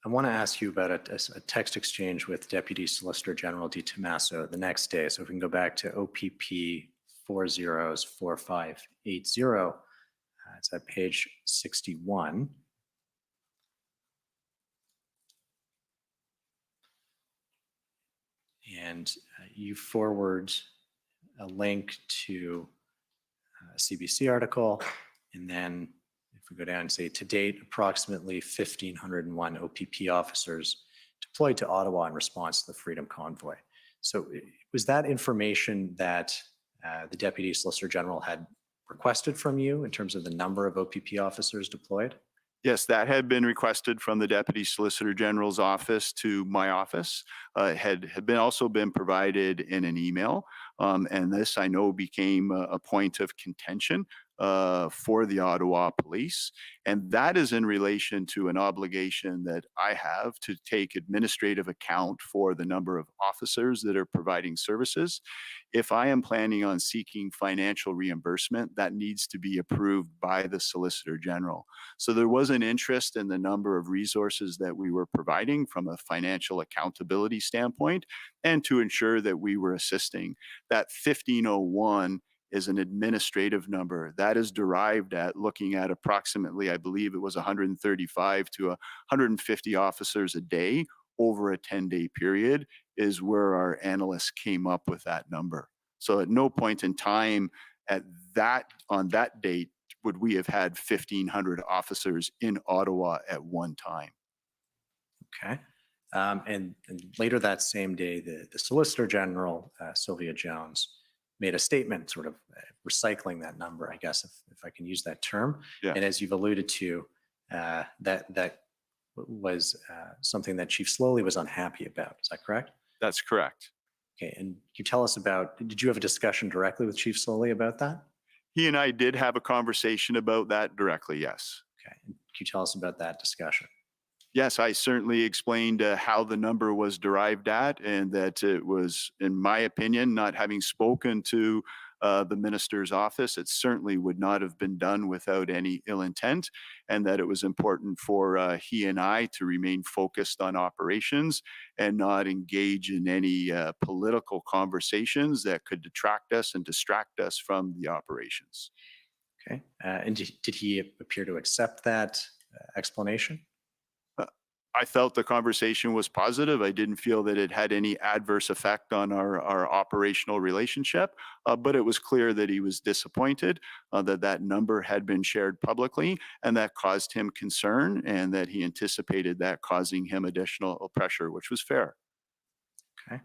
I want to ask you about a text exchange with Deputy Solicitor General Di Tommaso the next day. So if we can go back to OPP 404580, it's at page 61. And you forward a link to a CBC article, and then if we go down and say, to date, approximately 1,501 OPP officers deployed to Ottawa in response to the Freedom Convoy. So was that information that the Deputy Solicitor General had requested from you in terms of the number of OPP officers deployed? Yes, that had been requested from the Deputy Solicitor General's office to my office. It had also been provided in an email. And this, I know, became a point of contention for the Ottawa Police. And that is in relation to an obligation that I have to take administrative account for the number of officers that are providing services. If I am planning on seeking financial reimbursement, that needs to be approved by the Solicitor General. So there was an interest in the number of resources that we were providing from a financial accountability standpoint and to ensure that we were assisting. That 1501 is an administrative number that is derived at looking at approximately, I believe it was 135 to 150 officers a day over a 10-day period is where our analysts came up with that number. So at no point in time on that date would we have had 1,500 officers in Ottawa at one time. Okay. And later that same day, the Solicitor General, Sylvia Jones, made a statement sort of recycling that number, I guess, if I can use that term. Yeah. And as you've alluded to, that was something that Chief Slowly was unhappy about. Is that correct? That's correct. Okay. And can you tell us did you have a discussion directly with Chief Slowly about that? He and I did have a conversation about that directly, yes. Okay. And can you tell us about that discussion? Yes, I certainly explained how the number was derived at, and that it was, in my opinion, not having spoken to the minister's office, it certainly would not have been done without any ill intent, and that it was important for he and I to remain focused on operations and not engage in any political conversations that could detract us and distract us from the operations. Okay. And did he appear to accept that explanation? I felt the conversation was positive. I didn't feel that it had any adverse effect on our operational relationship, but it was clear that he was disappointed that number had been shared publicly, and that caused him concern, and that he anticipated that causing him additional pressure, which was fair. Okay.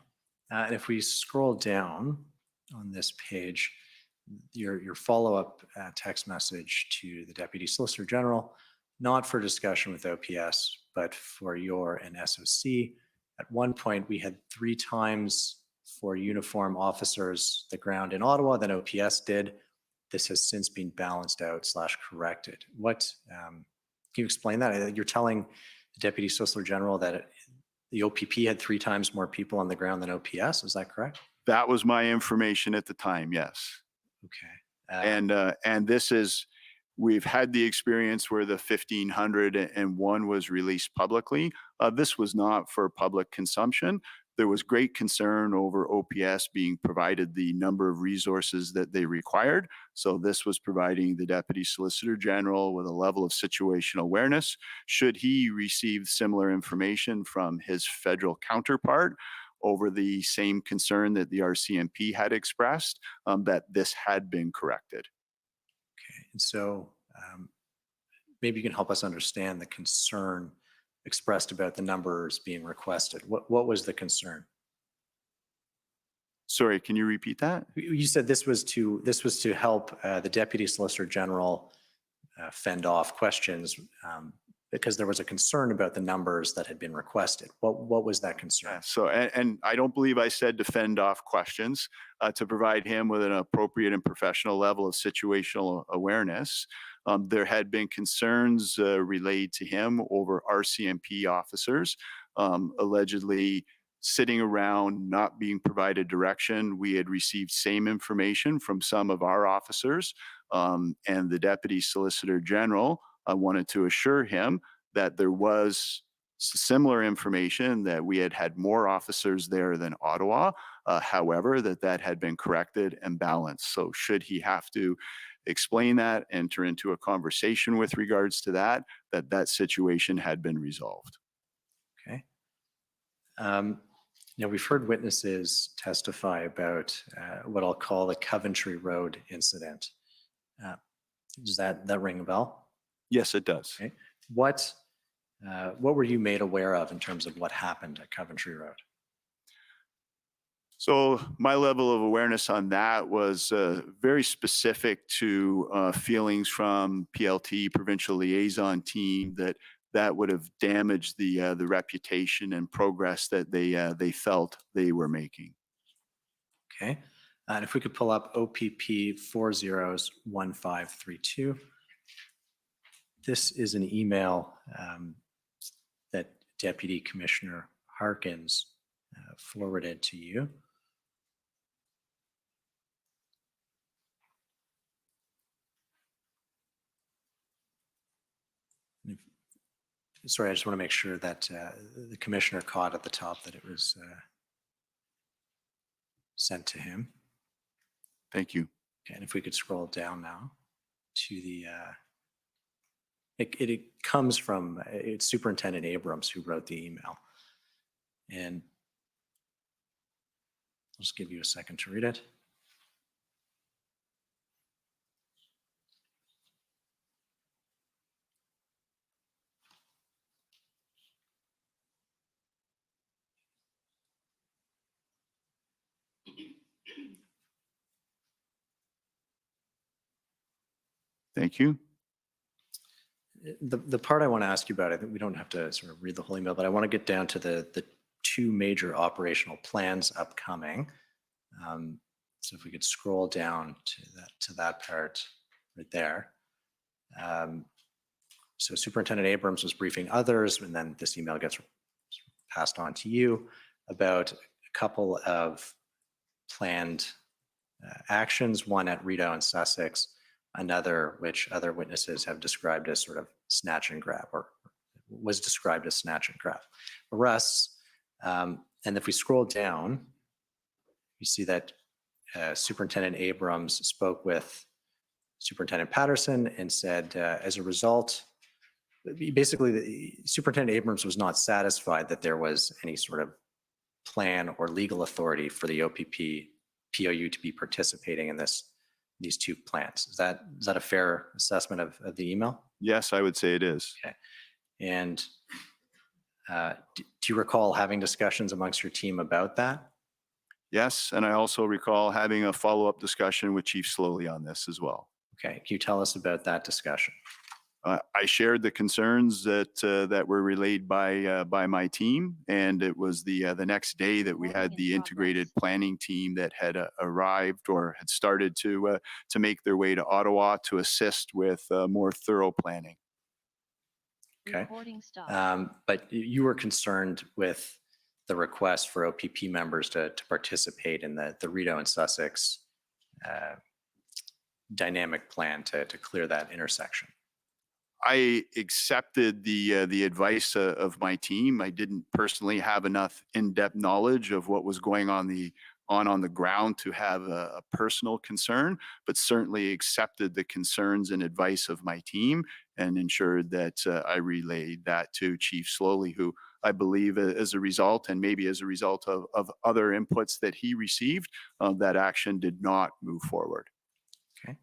And if we scroll down on this page, your follow-up text message to the Deputy Solicitor General, not for discussion with OPS, but for your and SOC. At one point, we had 3 times for uniform officers the ground in Ottawa than OPS did. This has since been balanced out / corrected. What can you explain that? You're telling the Deputy Solicitor General that the OPP had 3 times more people on the ground than OPS. Is that correct? That was my information at the time, yes. Okay. And this is, we've had the experience where the 1,501 was released publicly. This was not for public consumption. There was great concern over OPS being provided the number of resources that they required. So this was providing the Deputy Solicitor General with a level of situational awareness. Should he receive similar information from his federal counterpart over the same concern that the RCMP had expressed, that this had been corrected. Okay. And so maybe you can help us understand the concern expressed about the numbers being requested. What was the concern? Sorry, can you repeat that? You said this was to help the Deputy Solicitor General fend off questions because there was a concern about the numbers that had been requested. What was that concern? So, and I don't believe I said to fend off questions, to provide him with an appropriate and professional level of situational awareness. There had been concerns relayed to him over RCMP officers allegedly sitting around not being provided direction. We had received same information from some of our officers, and the Deputy Solicitor General wanted to assure him that there was similar information, that we had had more officers there than Ottawa, however, that had been corrected and balanced. So should he have to explain that, enter into a conversation with regards to that situation had been resolved. Okay. We've heard witnesses testify about what I'll call the Coventry Road incident. Does that ring a bell? Yes, it does. Okay. What were you made aware of in terms of what happened at Coventry Road? So my level of awareness on that was very specific to feelings from PLT, Provincial Liaison Team, that would have damaged the reputation and progress that they felt they were making. Okay. And if we could pull up OPP 401532. This is an email that Deputy Commissioner Harkins forwarded to you. Sorry, I just want to make sure that the commissioner caught at the top that it was sent to him. Thank you. Okay, and if we could scroll down now to the, it comes from, it's Superintendent Abrams who wrote the email. And I'll just give you a second to read it. Thank you. The part I want to ask you about, I think we don't have to sort of read the whole email, but I want to get down to the two major operational plans upcoming. So if we could scroll down to that part right there. So Superintendent Abrams was briefing others, and then this email gets passed on to you about a couple of planned actions, one at Rideau and Sussex, another which other witnesses have described as sort of snatch and grab, or was described as snatch and grab arrests. And if we scroll down, you see that Superintendent Abrams spoke with Superintendent Patterson and said, as a result, basically, Superintendent Abrams was not satisfied that there was any sort of plan or legal authority for the OPP POU to be participating in these two plans. Is that a fair assessment of the email? Yes, I would say it is. Okay. And do you recall having discussions amongst your team about that? Yes, and I also recall having a follow-up discussion with Chief Slowly on this as well. Okay, can you tell us about that discussion? I shared the concerns that were relayed by my team, and it was the next day that we had the integrated planning team that had arrived or had started to make their way to Ottawa to assist with more thorough planning. Okay, but you were concerned with the request for OPP members to participate in the Rideau and Sussex dynamic plan to clear that intersection. I accepted the advice of my team. I didn't personally have enough in-depth knowledge of what was going on the ground to have a personal concern, but certainly accepted the concerns and advice of my team and ensured that I relayed that to Chief Slowly, who I believe as a result, and maybe as a result of other inputs that he received, that action did not move forward. Okay.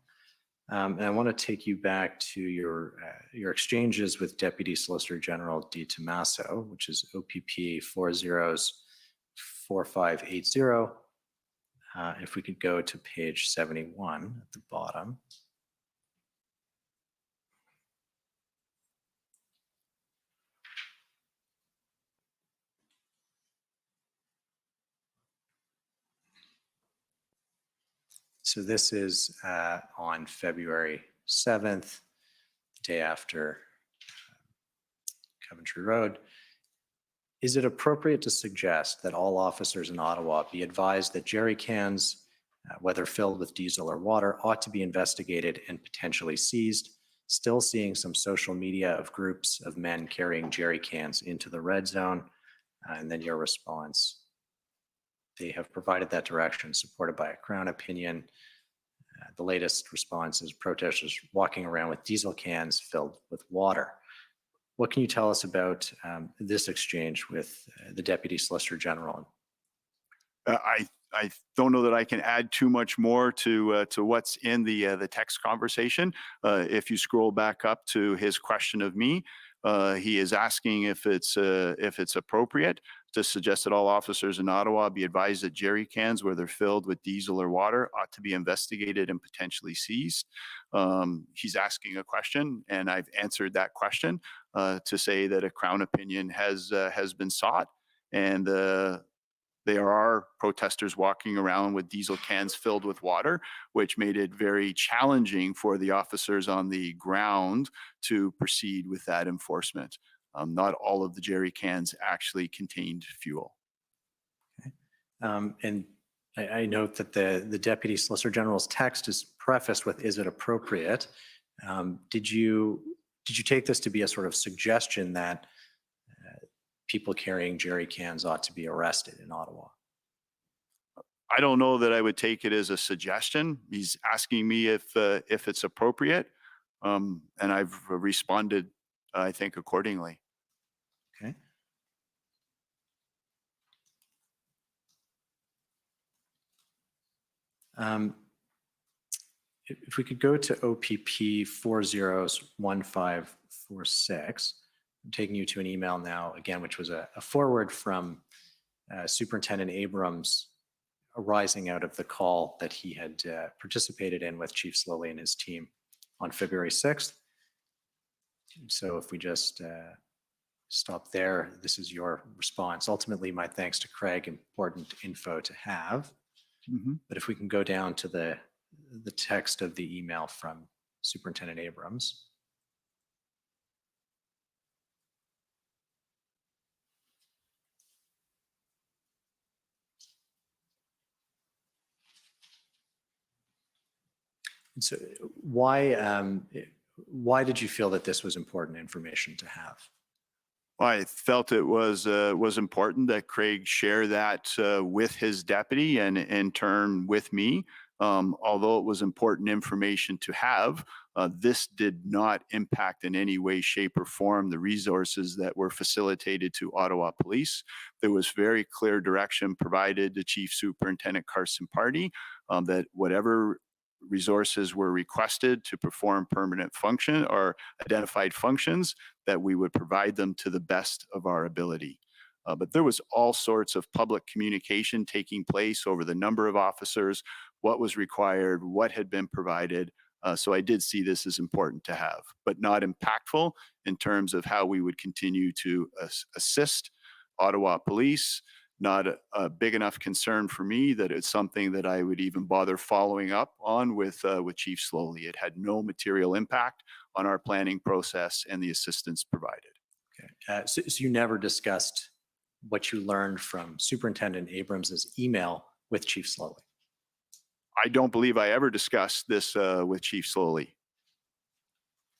And I want to take you back to your exchanges with Deputy Solicitor General D. Tommaso, which is OPP 404580. If we could go to page 71 at the bottom. So this is on February 7th, the day after Coventry Road. Is it appropriate to suggest that all officers in Ottawa be advised that jerry cans, whether filled with diesel or water, ought to be investigated and potentially seized? Still seeing some social media of groups of men carrying jerry cans into the red zone. And then your response. They have provided that direction supported by a Crown opinion. The latest response is protesters walking around with diesel cans filled with water. What can you tell us about this exchange with the Deputy Solicitor General? I don't know that I can add too much more to what's in the text conversation. If you scroll back up to his question of me, he is asking if it's appropriate to suggest that all officers in Ottawa be advised that jerry cans, whether filled with diesel or water, ought to be investigated and potentially seized. He's asking a question, and I've answered that question to say that a Crown opinion has been sought, and There are protesters walking around with diesel cans filled with water, which made it very challenging for the officers on the ground to proceed with that enforcement. Not all of the jerry cans actually contained fuel. And I note that the Deputy Solicitor General's text is prefaced with, "Is it appropriate?" Did you take this to be a sort of suggestion that people carrying jerry cans ought to be arrested in Ottawa? I don't know that I would take it as a suggestion. He's asking me if it's appropriate, and I've responded, I think, accordingly. Okay. If we could go to OPP 401546, I'm taking you to an email now, again, which was a forward from Superintendent Abrams arising out of the call that he had participated in with Chief Slowly and his team on February 6th. So if we just stop there, this is your response. Ultimately, my thanks to Craig, important info to have. But if we can go down to the text of the email from Superintendent Abrams. And so why did you feel that this was important information to have? Well, I felt it was important that Craig share that with his deputy and in turn with me. Although it was important information to have, this did not impact in any way, shape, or form the resources that were facilitated to Ottawa Police. There was very clear direction provided to Chief Superintendent Carson Party that whatever resources were requested to perform permanent function or identified functions, that we would provide them to the best of our ability. But there was all sorts of public communication taking place over the number of officers, what was required, what had been provided. So I did see this as important to have, but not impactful in terms of how we would continue to assist Ottawa Police. Not a big enough concern for me that it's something that I would even bother following up on with Chief Slowly. It had no material impact on our planning process and the assistance provided. Okay. So you never discussed what you learned from Superintendent Abrams's email with Chief Slowly? I don't believe I ever discussed this with Chief Slowly.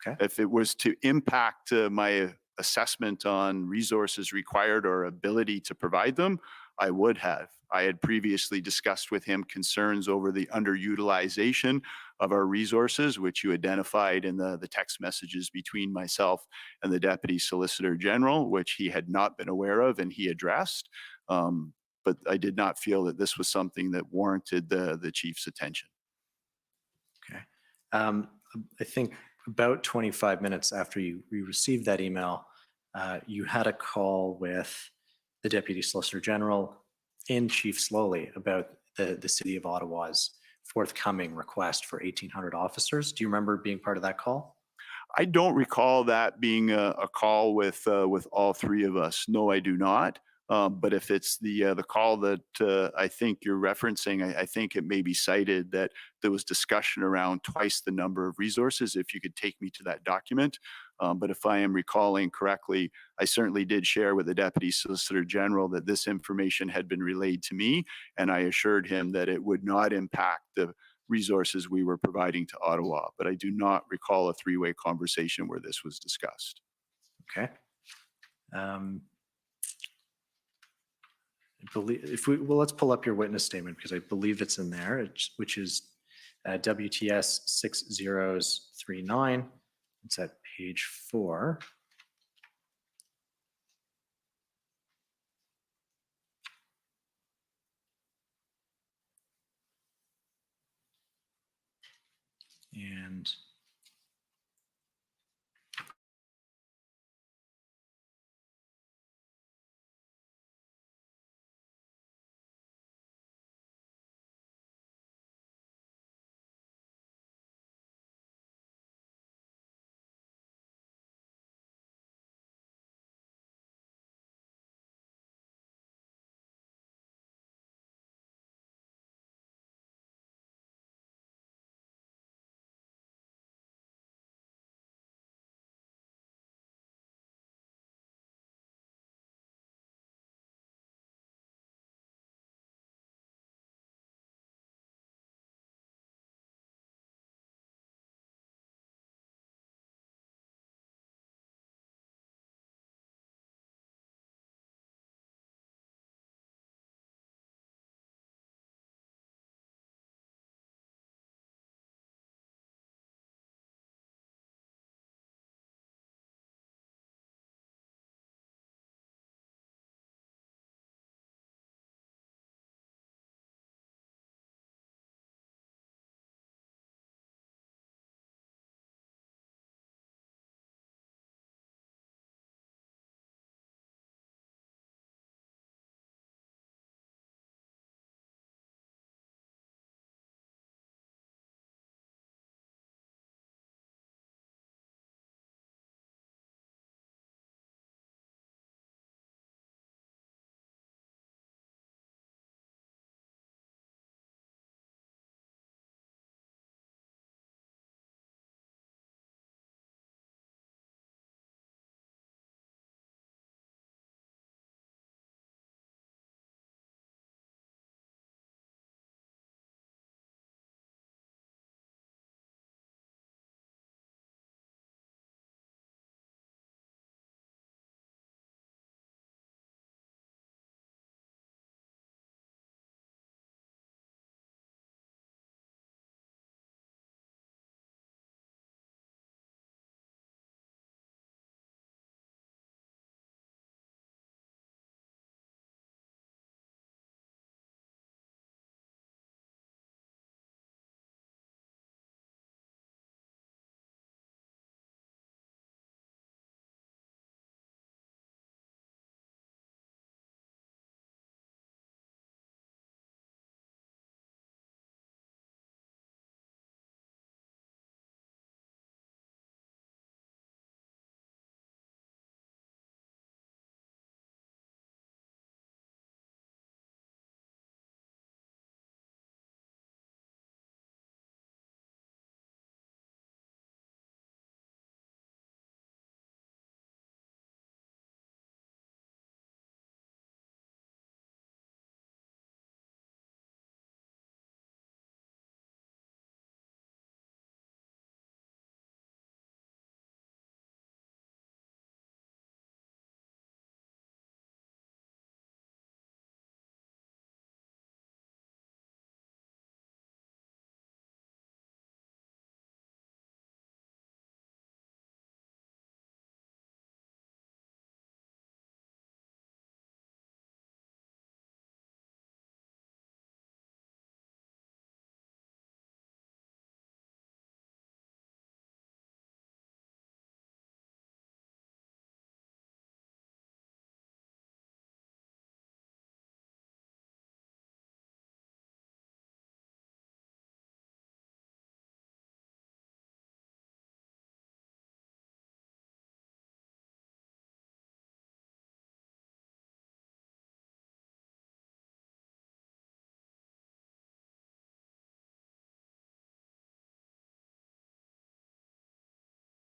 Okay. If it was to impact my assessment on resources required or ability to provide them, I would have. I had previously discussed with him concerns over the underutilization of our resources, which you identified in the text messages between myself and the Deputy Solicitor General, which he had not been aware of and he addressed. But I did not feel that this was something that warranted the Chief's attention. Okay. I think about 25 minutes after you received that email, you had a call with the Deputy Solicitor General and Chief Slowly about the City of Ottawa's forthcoming request for 1,800 officers. Do you remember being part of that call? I don't recall that being a call with all three of us. No, I do not. But if it's the call that I think you're referencing, I think it may be cited that there was discussion around twice the number of resources, if you could take me to that document. But if I am recalling correctly, I certainly did share with the Deputy Solicitor General that this information had been relayed to me, and I assured him that it would not impact the resources we were providing to Ottawa. But I do not recall a three-way conversation where this was discussed. Okay. I believe let's pull up your witness statement because I believe it's in there, which is WTS 6039. It's at page 4. And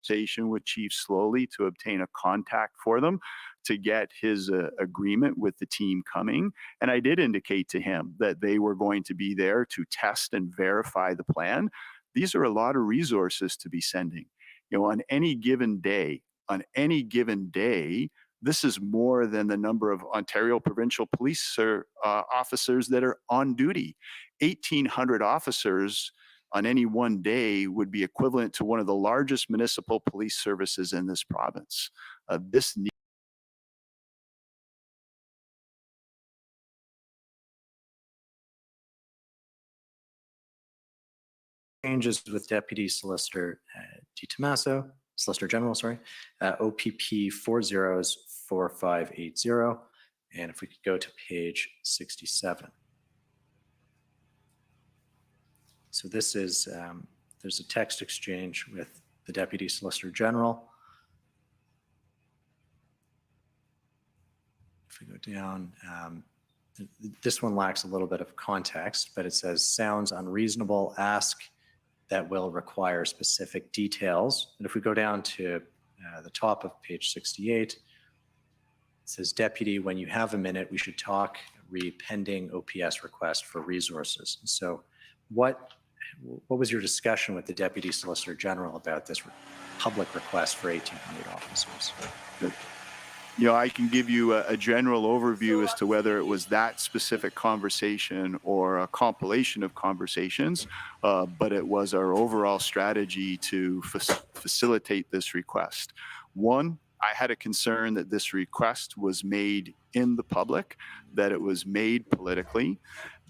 conversation with Chief Slowly to obtain a contact for them to get his agreement with the team coming. And I did indicate to him that they were going to be there to test and verify the plan. These are a lot of resources to be sending. On any given day, this is more than the number of Ontario provincial police officers that are on duty. 1,800 officers on any one day would be equivalent to one of the largest municipal police services in this province. This changes with Deputy Solicitor DiTommaso, Solicitor General, sorry, OPP 404580. And if we could go to page 67. So this is, there's a text exchange with the Deputy Solicitor General. If we go down, this one lacks a little bit of context, but it says, sounds unreasonable, ask that will require specific details. And if we go down to the top of page 68, it says, Deputy, when you have a minute, we should talk pending OPS request for resources. And so what was your discussion with the Deputy Solicitor General about this public request for 1,800 officers? I can give you a general overview as to whether it was that specific conversation or a compilation of conversations, but it was our overall strategy to facilitate this request. One, I had a concern that this request was made in the public, that it was made politically,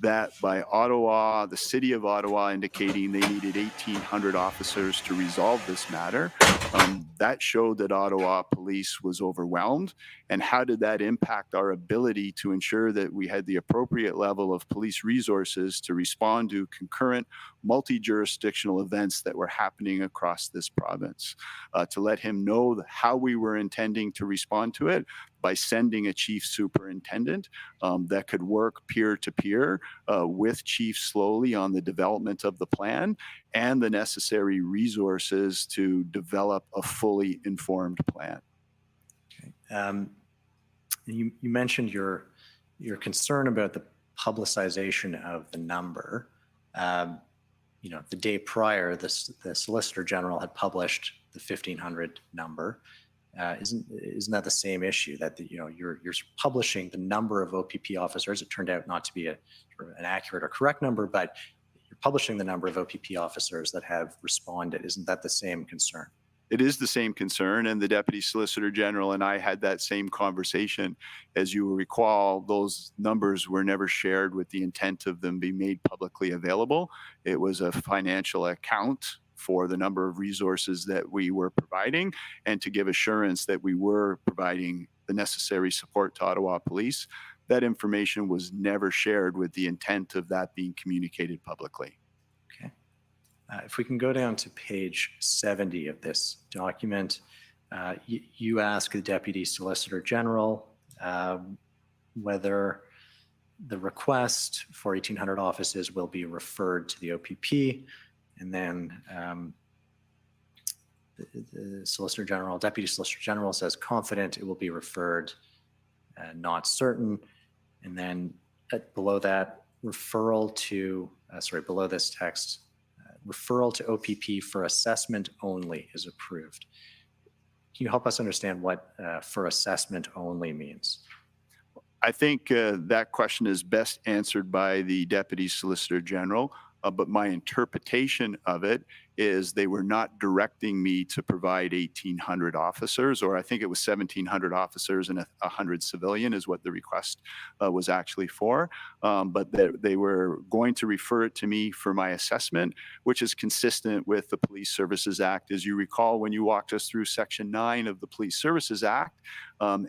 that by Ottawa, the city of Ottawa indicating they needed 1,800 officers to resolve this matter. That showed that Ottawa police was overwhelmed. And how did that impact our ability to ensure that we had the appropriate level of police resources to respond to concurrent multi-jurisdictional events that were happening across this province? To let him know how we were intending to respond to it by sending a chief superintendent that could work peer-to-peer with Chief Slowly on the development of the plan and the necessary resources to develop a fully informed plan. Okay. You mentioned your concern about the publicization of the number. The day prior, the Solicitor General had published the 1,500 number. Isn't that the same issue, that you're publishing the number of OPP officers? It turned out not to be an accurate or correct number, but you're publishing the number of OPP officers that have responded. Isn't that the same concern? It is the same concern, and the Deputy Solicitor General and I had that same conversation. As you will recall, those numbers were never shared with the intent of them being made publicly available. It was a financial account for the number of resources that we were providing and to give assurance that we were providing the necessary support to Ottawa Police. That information was never shared with the intent of that being communicated publicly. Okay. If we can go down to page 70 of this document, you ask the Deputy Solicitor General whether the request for 1,800 offices will be referred to the OPP. And then the Solicitor General, Deputy Solicitor General says confident it will be referred, not certain. And then below that, referral to, below this text, referral to OPP for assessment only is approved. Can you help us understand what for assessment only means? I think that question is best answered by the Deputy Solicitor General. But my interpretation of it is they were not directing me to provide 1,800 officers, or I think it was 1,700 officers and 100 civilian is what the request was actually for. But they were going to refer it to me for my assessment, which is consistent with the Police Services Act. As you recall, when you walked us through Section 9 of the Police Services Act,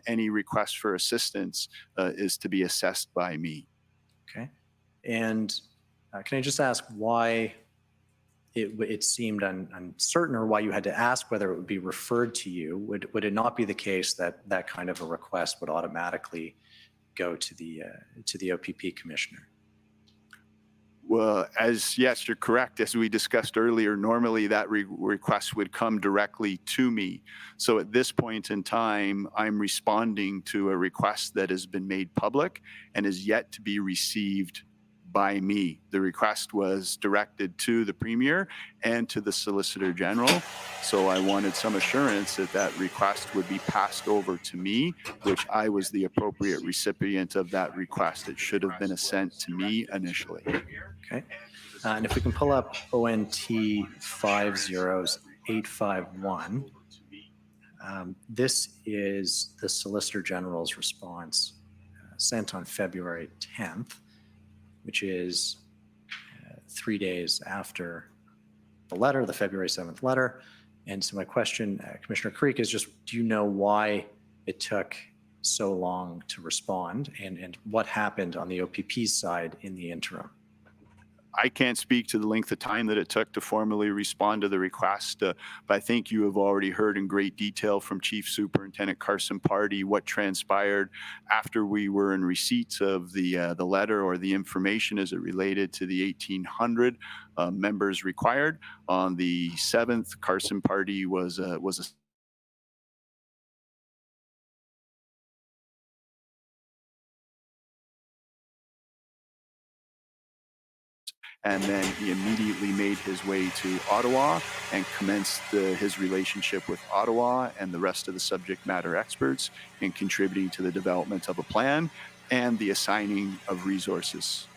any request for assistance is to be assessed by me. Okay. And can I just ask why it seemed uncertain, or why you had to ask whether it would be referred to you? Would it not be the case that that kind of a request would automatically go to the OPP commissioner? Well, yes, you're correct. As we discussed earlier, normally that request would come directly to me. So at this point in time, I'm responding to a request that has been made public and is yet to be received by me. The request was directed to the Premier and to the Solicitor General. So I wanted some assurance that that request would be passed over to me, which I was the appropriate recipient of that request. It should have been sent to me initially. Okay. And if we can pull up ONT 50851, this is the Solicitor General's response sent on February 10th, which is 3 days after the letter, the February 7th letter. And so my question, Commissioner Carrique, is just, do you know why it took so long to respond, and what happened on the OPP side in the interim? I can't speak to the length of time that it took to formally respond to the request, but I think you have already heard in great detail from Chief Superintendent Carson Pardee what transpired after we were in receipt of the letter or the information as it related to the 1,800 members required. On the 7th, Carson Pardee was a and then he immediately made his way to Ottawa and commenced his relationship with Ottawa and the rest of the subject matter experts in contributing to the development of a plan and the assigning of resources.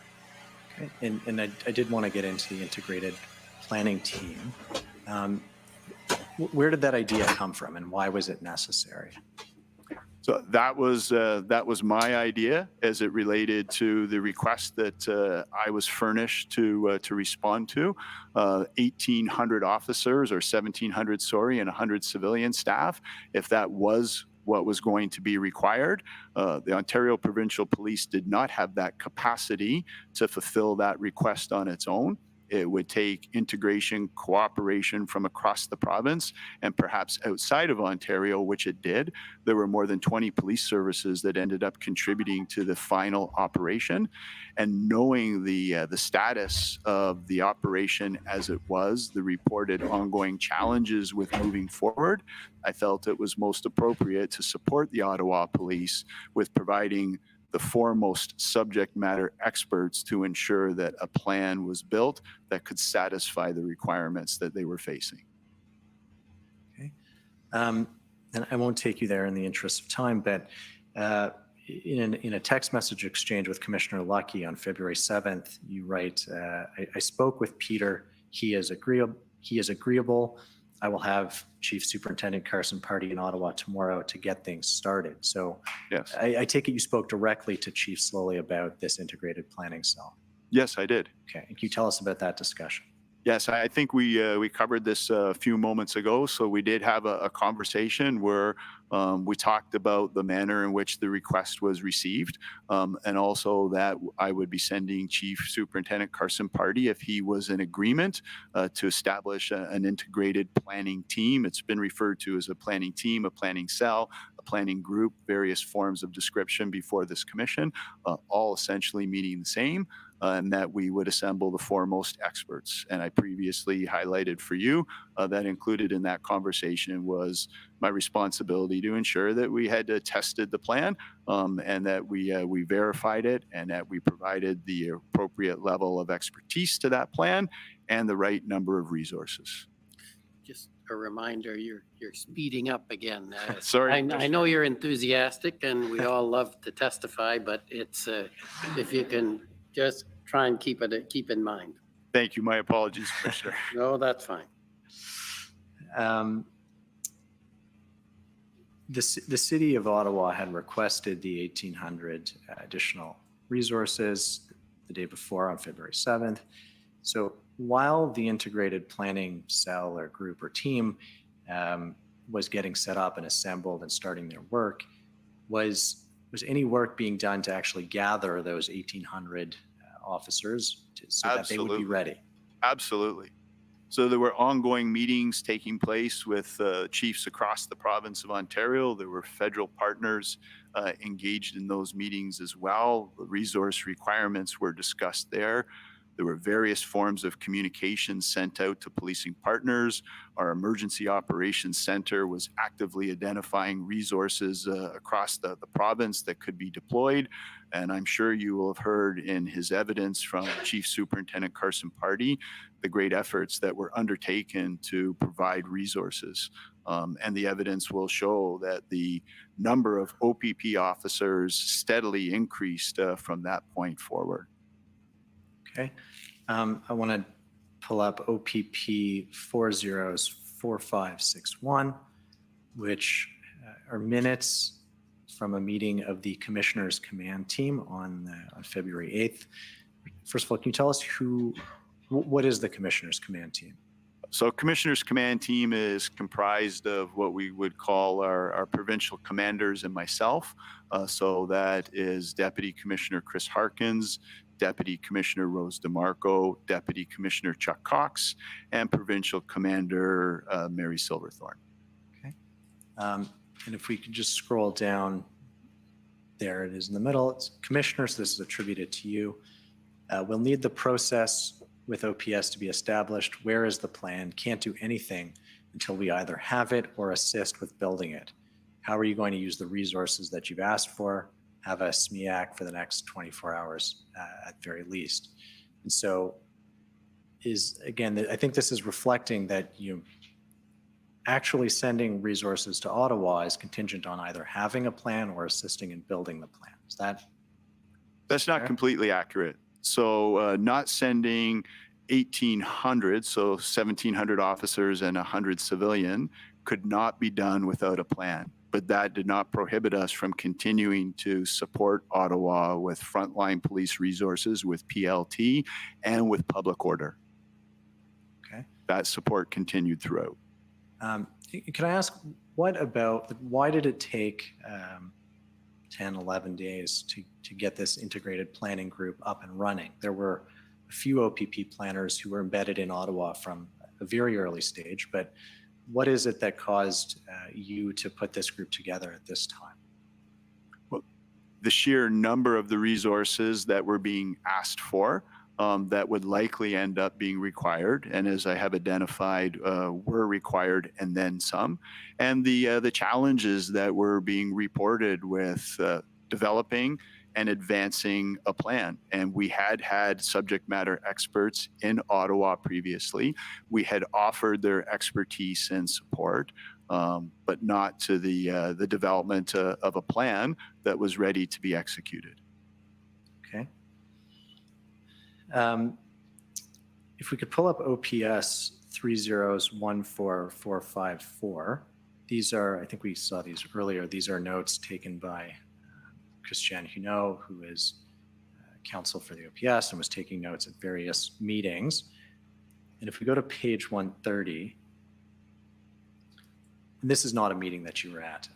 Okay. And I did want to get into the integrated planning team. Where did that idea come from, and why was it necessary? So that was my idea as it related to the request that I was furnished to respond to. 1,800 officers, or 1,700, sorry, and 100 civilian staff. If that was what was going to be required, the Ontario Provincial Police did not have that capacity to fulfill that request on its own. It would take integration, cooperation from across the province and perhaps outside of Ontario, which it did. There were more than 20 police services that ended up contributing to the final operation. And knowing the status of the operation as it was, the reported ongoing challenges with moving forward, I felt it was most appropriate to support the Ottawa Police with providing the foremost subject matter experts to ensure that a plan was built that could satisfy the requirements that they were facing. Okay. And I won't take you there in the interest of time, but in a text message exchange with Commissioner Lucky on February 7th, you write, I spoke with Peter. He is agreeable. I will have Chief Superintendent Carson Pardee in Ottawa tomorrow to get things started. So yes, I take it you spoke directly to Chief Slowly about this integrated planning cell. Yes, I did. Okay. And can you tell us about that discussion? Yes, I think we covered this a few moments ago. So we did have a conversation where we talked about the manner in which the request was received, and also that I would be sending Chief Superintendent Carson Pardee, if he was in agreement, to establish an integrated planning team. It's been referred to as a planning team, a planning cell, a planning group, various forms of description before this commission, all essentially meaning the same. And that we would assemble the foremost experts. And I previously highlighted for you that included in that conversation was my responsibility to ensure that we had tested the plan, and that we verified it, and that we provided the appropriate level of expertise to that plan and the right number of resources. Just a reminder, you're speeding up again. Sorry. I know you're enthusiastic and we all love to testify, but it's if you can just try and keep in mind. Thank you. My apologies, Commissioner. No, that's fine. The City of Ottawa had requested the 1,800 additional resources the day before on February 7th. So while the integrated planning cell or group or team was getting set up and assembled and starting their work, was any work being done to actually gather those 1,800 officers so that they would be ready? Absolutely. So there were ongoing meetings taking place with chiefs across the province of Ontario. There were federal partners engaged in those meetings as well. The resource requirements were discussed there. There were various forms of communication sent out to policing partners. Our Emergency Operations Center was actively identifying resources across the province that could be deployed. And I'm sure you will have heard in his evidence from Chief Superintendent Carson Party the great efforts that were undertaken to provide resources. And the evidence will show that the number of OPP officers steadily increased from that point forward. Okay. I want to pull up OPP 404561, which are minutes from a meeting of the Commissioner's Command Team on February 8th. First of all, can you tell us what is the Commissioner's Command Team? So Commissioner's Command Team is comprised of what we would call our provincial commanders and myself. So that is Deputy Commissioner Chris Harkins, Deputy Commissioner Rose DeMarco, Deputy Commissioner Chuck Cox, and Provincial Commander Mary Silverthorne. Okay. And if we could just scroll down, there it is in the middle. It's Commissioner, so this is attributed to you. We'll need the process with OPS to be established. Where is the plan? Can't do anything until we either have it or assist with building it. How are you going to use the resources that you've asked for? Have a SMEAC for the next 24 hours at very least. And so again, I think this is reflecting that you actually sending resources to Ottawa is contingent on either having a plan or assisting in building the plan. Is that? That's not completely accurate. So not sending 1,800, so 1,700 officers and 100 civilian could not be done without a plan. But that did not prohibit us from continuing to support Ottawa with frontline police resources, with PLT, and with public order. Okay. That support continued throughout. Can I ask, why did it take 10, 11 days to get this integrated planning group up and running? There were a few OPP planners who were embedded in Ottawa from a very early stage, but what is it that caused you to put this group together at this time? Well, the sheer number of the resources that were being asked for that would likely end up being required, and as I have identified, were required and then some, and the challenges that were being reported with developing and advancing a plan. And we had subject matter experts in Ottawa previously. We had offered their expertise and support, but not to the development of a plan that was ready to be executed. Okay. If we could pull up OPS 3014454, these are, I think we saw these earlier, these are notes taken by Christiane Huneau, who is counsel for the OPS and was taking notes at various meetings. And if we go to page 130, and this is not a meeting that you were at.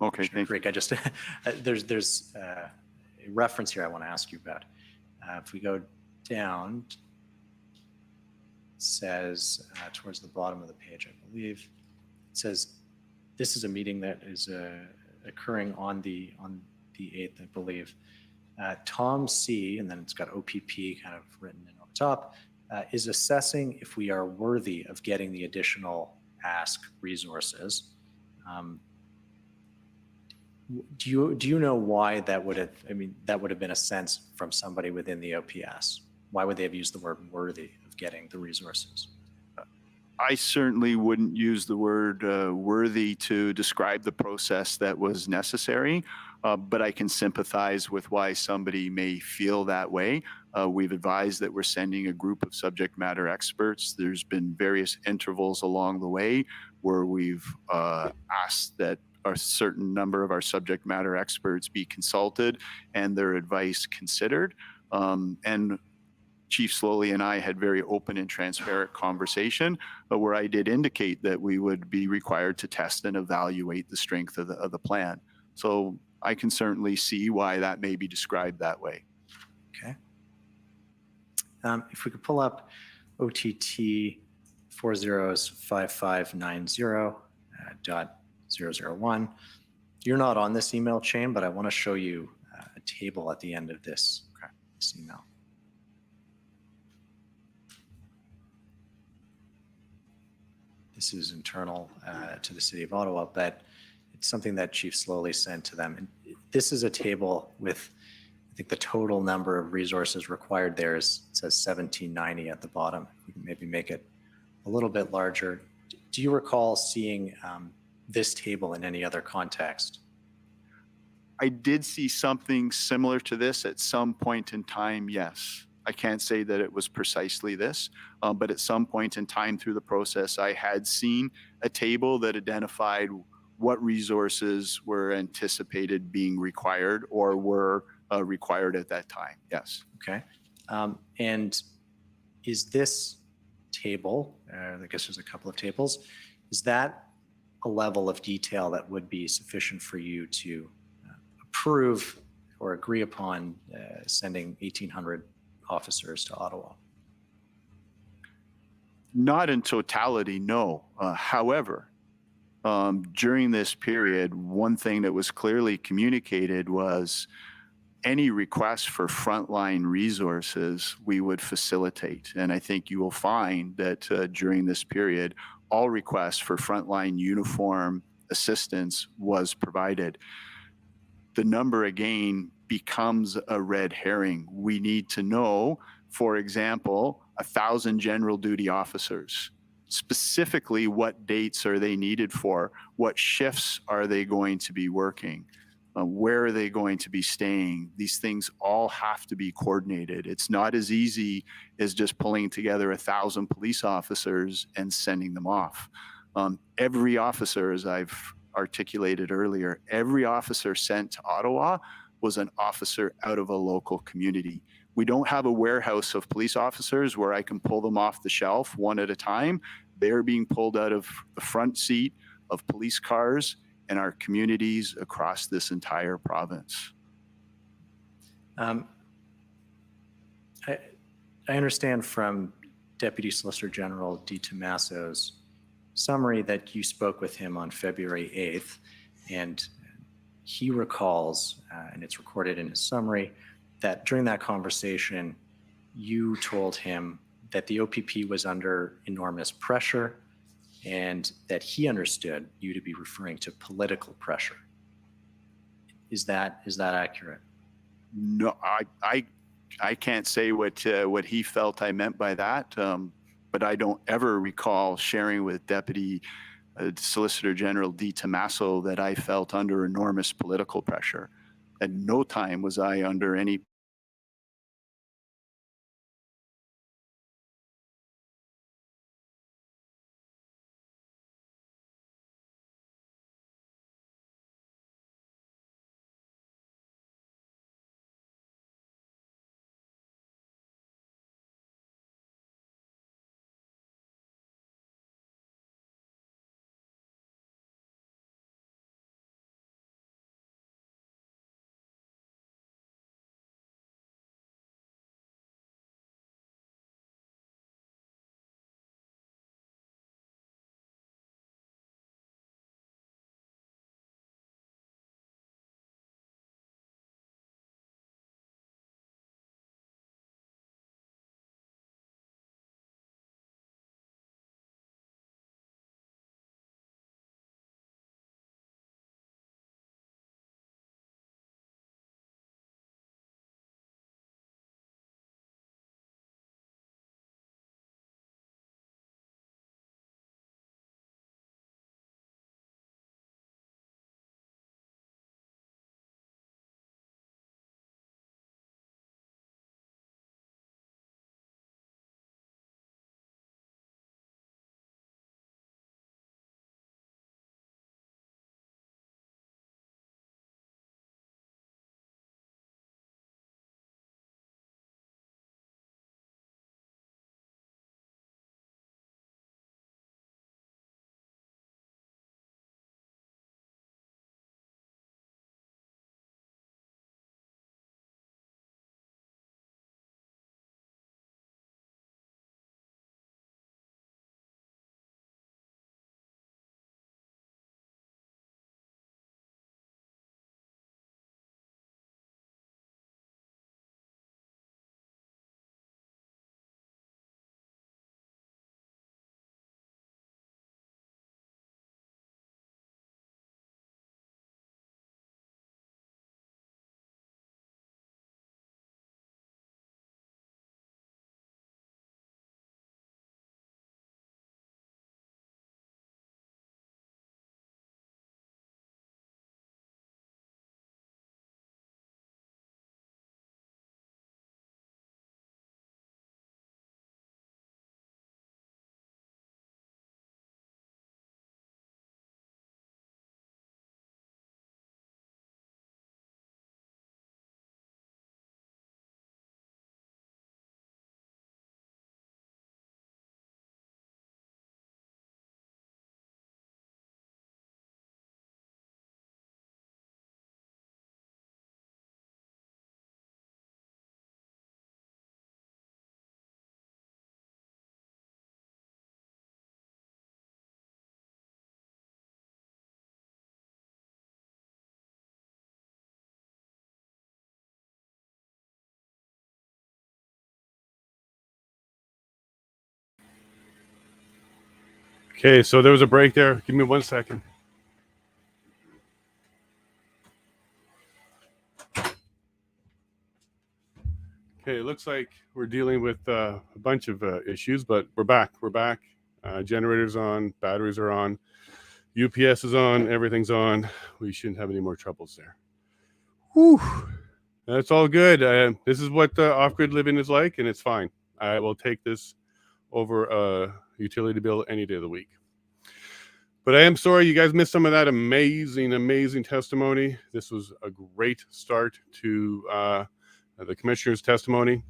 Okay, thank Rick, I just, there's a reference here I want to ask you about. If we go down, it says towards the bottom of the page, I believe, it says this is a meeting that is occurring on the 8th, I believe. Tom C, and then it's got OPP kind of written in on the top, is assessing if we are worthy of getting the additional ask resources. Do you know why that would have, that would have been a sense from somebody within the OPS? Why would they have used the word worthy of getting the resources? I certainly wouldn't use the word worthy to describe the process that was necessary, but I can sympathize with why somebody may feel that way. We've advised that we're sending a group of subject matter experts. There's been various intervals along the way where we've asked that a certain number of our subject matter experts be consulted and their advice considered. And Chief Slowly and I had very open and transparent conversation where I did indicate that we would be required to test and evaluate the strength of the plan. So I can certainly see why that may be described that way. Okay. If we could pull up OTT 405590.001. You're not on this email chain, but I want to show you a table at the end of this email. this is internal to the city of Ottawa, but it's something that Chief Slowly sent to them. And this is a table with, I think the total number of resources required there is, it says 1790 at the bottom. We can maybe make it a little bit larger. Do you recall seeing this table in any other context? I did see something similar to this at some point in time, yes. I can't say that it was precisely this, but at some point in time through the process, I had seen a table that identified what resources were anticipated being required or were required at that time, yes. Okay. And is this table, I guess there's a couple of tables, is that a level of detail that would be sufficient for you to approve or agree upon sending 1,800 officers to Ottawa? Not in totality, no. However, during this period, one thing that was clearly communicated was any request for frontline resources we would facilitate. And I think you will find that during this period, all requests for frontline uniform assistance was provided. The number again becomes a red herring. We need to know, for example, 1,000 general duty officers. Specifically, what dates are they needed for? What shifts are they going to be working? Where are they going to be staying? These things all have to be coordinated. It's not as easy as just pulling together 1,000 police officers and sending them off. Every officer, as I've articulated earlier, every officer sent to Ottawa was an officer out of a local community. We don't have a warehouse of police officers where I can pull them off the shelf one at a time. They're being pulled out of the front seat of police cars in our communities across this entire province. I understand from Deputy Solicitor General D. Tomasso's summary that you spoke with him on February 8th, and he recalls, and it's recorded in his summary, that during that conversation, you told him that the OPP was under enormous pressure and that he understood you to be referring to political pressure. Is that accurate? No, I can't say what he felt I meant by that, but I don't ever recall sharing with Deputy Solicitor General D. Tomasso that I felt under enormous political pressure. At no time was I under any Okay, so there was a break there. Give me 1 second. Okay, it looks like we're dealing with a bunch of issues, but we're back. We're back. Generators on, batteries are on, UPS is on, everything's on. We shouldn't have any more troubles there. Whew. That's all good. This is what off-grid living is like, and it's fine. I will take this over a utility bill any day of the week. But I am sorry you guys missed some of that amazing testimony. This was a great start to the commissioner's testimony.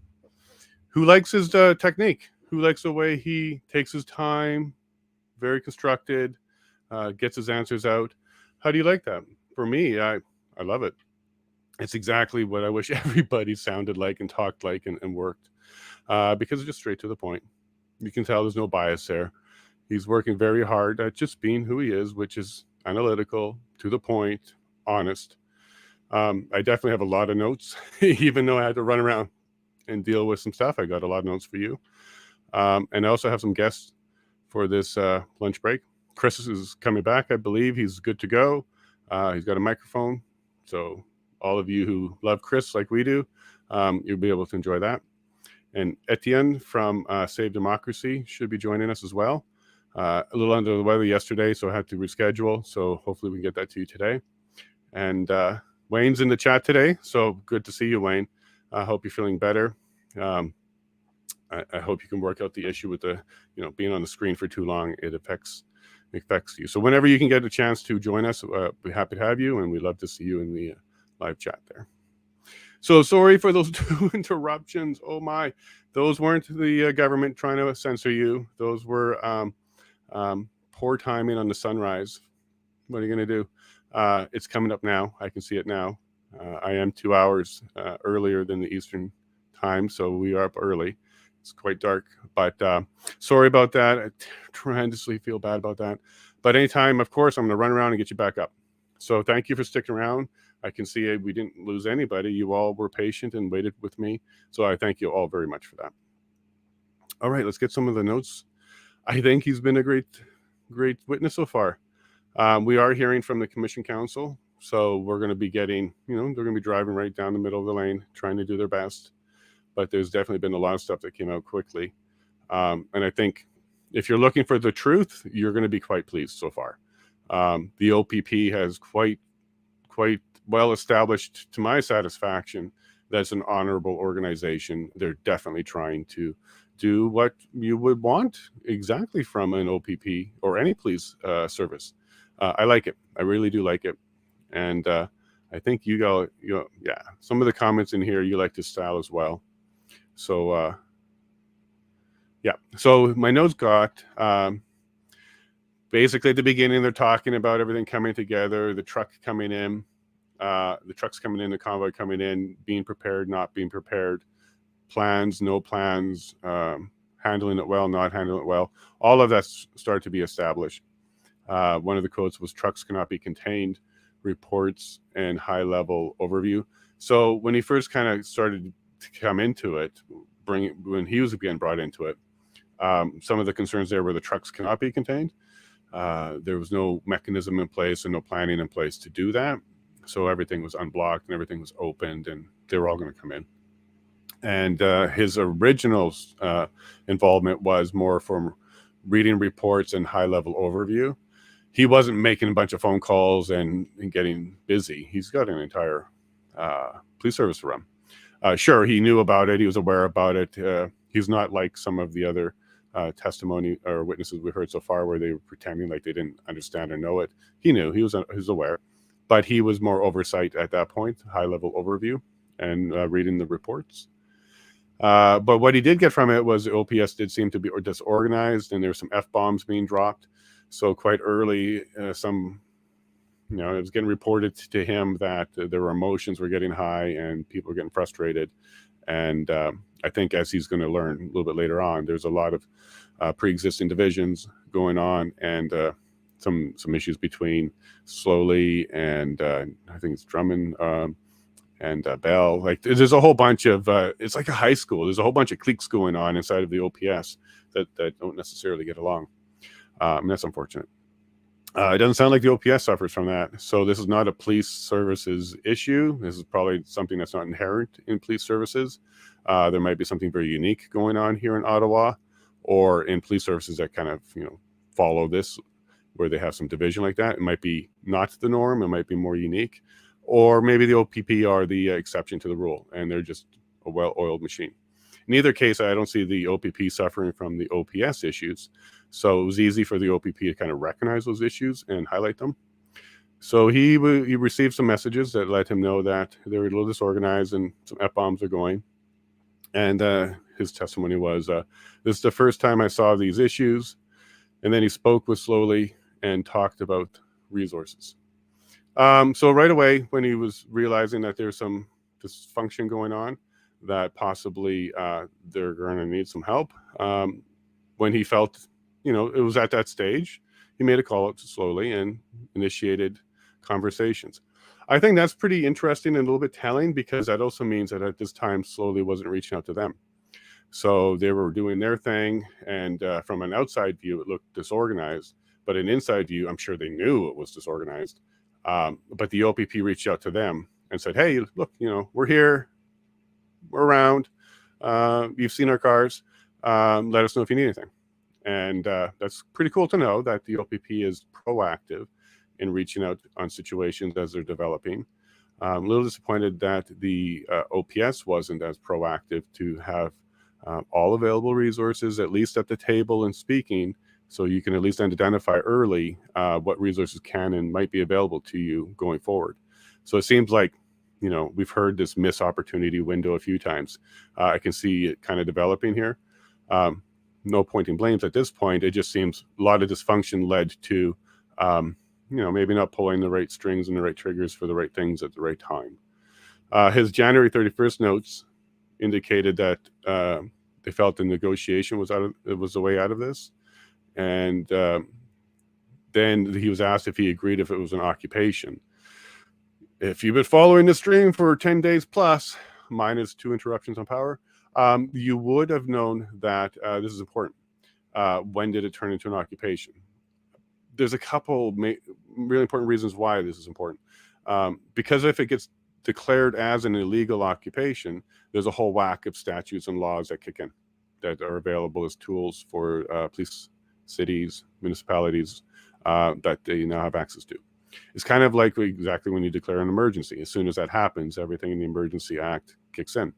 Who likes his technique? Who likes the way he takes his time, very constructed, gets his answers out? How do you like that? For me, I love it. It's exactly what I wish everybody sounded like and talked like and worked, because it's just straight to the point. You can tell there's no bias there. He's working very hard at just being who he is, which is analytical, to the point, honest. I definitely have a lot of notes, even though I had to run around and deal with some stuff. I got a lot of notes for you. And I also have some guests for this lunch break. Chris is coming back, I believe. He's good to go. He's got a microphone. So all of you who love Chris like we do, you'll be able to enjoy that. And Etienne from Save Democracy should be joining us as well. A little under the weather yesterday, so I had to reschedule. So hopefully we can get that to you today. And Wayne's in the chat today, so good to see you, Wayne. I hope you're feeling better. I hope you can work out the issue with the, being on the screen for too long. It affects you. So whenever you can get a chance to join us, we're happy to have you, and we'd love to see you in the live chat there. So sorry for those 2 interruptions. Oh my, those weren't the government trying to censor you. Those were poor timing on the sunrise. What are you going to do? It's coming up now. I can see it now. I am 2 hours earlier than the Eastern time, so we are up early. It's quite dark, but sorry about that. I tremendously feel bad about that. But anytime, of course, I'm going to run around and get you back up. So thank you for sticking around. I can see we didn't lose anybody. You all were patient and waited with me. So I thank you all very much for that. All right, let's get some of the notes. I think he's been a great witness so far. We are hearing from the Commission Council. So we're going to be getting, they're going to be driving right down the middle of the lane, trying to do their best. But there's definitely been a lot of stuff that came out quickly. And I think if you're looking for the truth, you're going to be quite pleased so far. The OPP has quite well established, to my satisfaction, that's an honorable organization. They're definitely trying to do what you would want exactly from an OPP or any police service. I like it. I really do like it. And I think yeah, some of the comments in here you like this style as well. So yeah, so my notes got basically at the beginning they're talking about everything coming together, the truck coming in, the trucks coming in, the convoy coming in, being prepared, not being prepared, plans, no plans, handling it well, not handling it well. All of that started to be established. One of the quotes was trucks cannot be contained, reports and high-level overview. So when he first kind of started to come into it, when he was again brought into it, some of the concerns there were the trucks cannot be contained. There was no mechanism in place and no planning in place to do that. So everything was unblocked and everything was opened and they were all going to come in. And his original involvement was more from reading reports and high-level overview. He wasn't making a bunch of phone calls and getting busy. He's got an entire police service to run. Sure, he knew about it. He was aware about it. He's not like some of the other testimony or witnesses we heard so far where they were pretending like they didn't understand or know it. He knew. He was aware. But he was more oversight at that point, high-level overview and reading the reports. But what he did get from it was the OPS did seem to be disorganized and there were some F-bombs being dropped. So quite early, it was getting reported to him that their emotions were getting high and people were getting frustrated. And I think as he's going to learn a little bit later on, there's a lot of pre-existing divisions going on and some issues between Slowly and I think it's Drummond and Bell. Like there's a whole bunch of, it's like a high school. There's a whole bunch of cliques going on inside of the OPS that don't necessarily get along. And that's unfortunate. It doesn't sound like the OPS suffers from that. So this is not a police services issue. This is probably something that's not inherent in police services. There might be something very unique going on here in Ottawa, or in police services that kind of, follow this, where they have some division like that. It might be not the norm. It might be more unique, or maybe the OPP are the exception to the rule, and they're just a well-oiled machine. In either case, I don't see the OPP suffering from the OPS issues. So it was easy for the OPP to kind of recognize those issues and highlight them. So he received some messages that let him know that they were a little disorganized and some F-bombs are going. And his testimony was, this is the first time I saw these issues. And then he spoke with slowly and talked about resources. So right away, when he was realizing that there's some dysfunction going on, that possibly they're going to need some help, when he felt, it was at that stage, he made a call out slowly and initiated conversations. I think that's pretty interesting and a little bit telling, because that also means that at this time, slowly wasn't reaching out to them. So they were doing their thing, and from an outside view, it looked disorganized. But an inside view, I'm sure they knew it was disorganized. But the OPP reached out to them and said, hey, look, we're here, we're around, you've seen our cars, let us know if you need anything. And that's pretty cool to know that the OPP is proactive in reaching out on situations as they're developing. I'm a little disappointed that the OPS wasn't as proactive to have all available resources, at least at the table and speaking, so you can at least identify early what resources can and might be available to you going forward. So it seems like, we've heard this missed opportunity window a few times. I can see it kind of developing here. No pointing blames at this point. It just seems a lot of dysfunction led to, maybe not pulling the right strings and the right triggers for the right things at the right time. His January 31st notes indicated that they felt the negotiation was the way out of this. And then he was asked if he agreed if it was an occupation. If you've been following the stream for 10 days plus, minus 2 interruptions on power, you would have known that this is important. When did it turn into an occupation? There's a couple really important reasons why this is important. Because if it gets declared as an illegal occupation, there's a whole whack of statutes and laws that kick in that are available as tools for police, cities, municipalities that they now have access to. It's kind of like exactly when you declare an emergency. As soon as that happens, everything in the Emergency Act kicks in.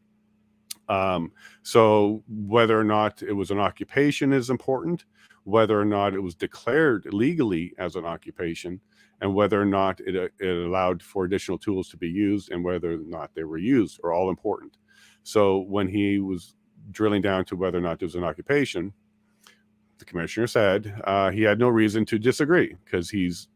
So whether or not it was an occupation is important, whether or not it was declared legally as an occupation, and whether or not it allowed for additional tools to be used, and whether or not they were used are all important. So when he was drilling down to whether or not there was an occupation, the commissioner said he had no reason to disagree, because he's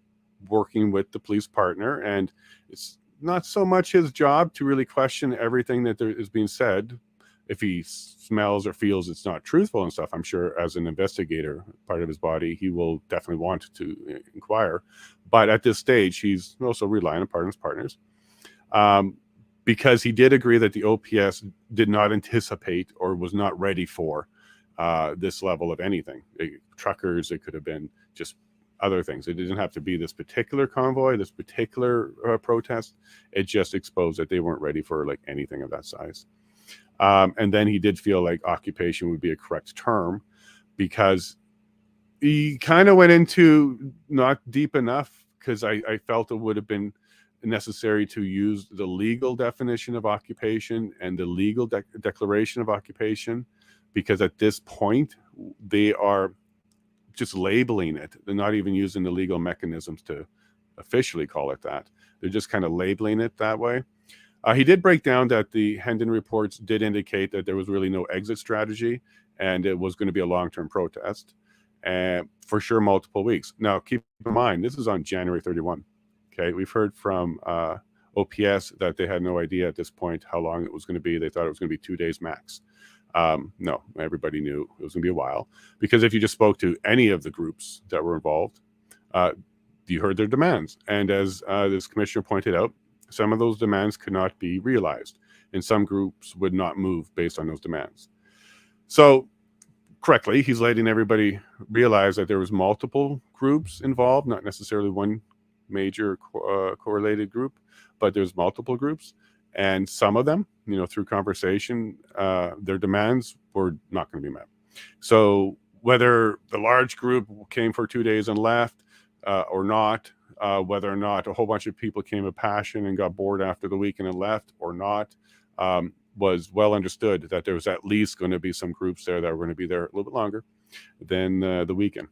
working with the police partner, and it's not so much his job to really question everything that there is being said. If he smells or feels it's not truthful and stuff, I'm sure as an investigator, part of his body, he will definitely want to inquire. But at this stage, he's also relying upon his partners, because he did agree that the OPS did not anticipate or was not ready for this level of anything. Truckers, it could have been just other things. It didn't have to be this particular convoy, this particular protest. It just exposed that they weren't ready for like anything of that size. And then he did feel like occupation would be a correct term, because he kind of went into not deep enough, because I felt it would have been necessary to use the legal definition of occupation and the legal declaration of occupation, because at this point they are just labeling it. They're not even using the legal mechanisms to officially call it that. They're just kind of labeling it that way. He did break down that the Hendon reports did indicate that there was really no exit strategy, and it was going to be a long-term protest, and for sure multiple weeks. Now, keep in mind, this is on January 31. Okay, we've heard from OPS that they had no idea at this point how long it was going to be. They thought it was going to be 2 days max. No, everybody knew it was going to be a while, because if you just spoke to any of the groups that were involved, you heard their demands. And as this commissioner pointed out, some of those demands could not be realized, and some groups would not move based on those demands. So correctly, he's letting everybody realize that there was multiple groups involved, not necessarily one major correlated group, but there's multiple groups. And some of them, through conversation, their demands were not going to be met. So whether the large group came for 2 days and left or not, whether or not a whole bunch of people came with passion and got bored after the weekend and left or not, was well understood that there was at least going to be some groups there that were going to be there a little bit longer than the weekend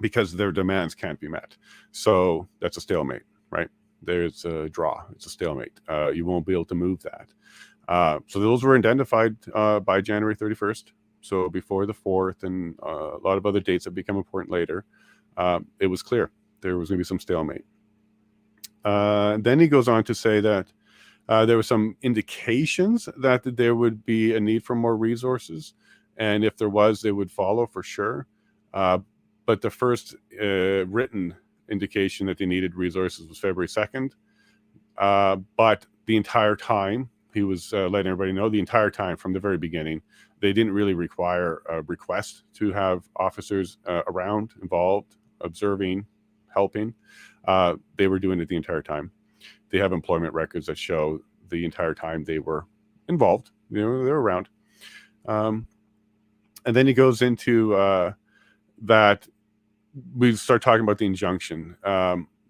because their demands can't be met. So that's a stalemate, right? There's a draw. It's a stalemate. You won't be able to move that. So those were identified by January 31st. So before the 4th and a lot of other dates that become important later, it was clear there was going to be some stalemate. Then he goes on to say that there were some indications that there would be a need for more resources. And if there was, they would follow for sure. But the first written indication that they needed resources was February 2nd. But the entire time, he was letting everybody know, the entire time from the very beginning, they didn't really require a request to have officers around, involved, observing, helping. They were doing it the entire time. They have employment records that show the entire time they were involved. They were around. And then he goes into that we start talking about the injunction.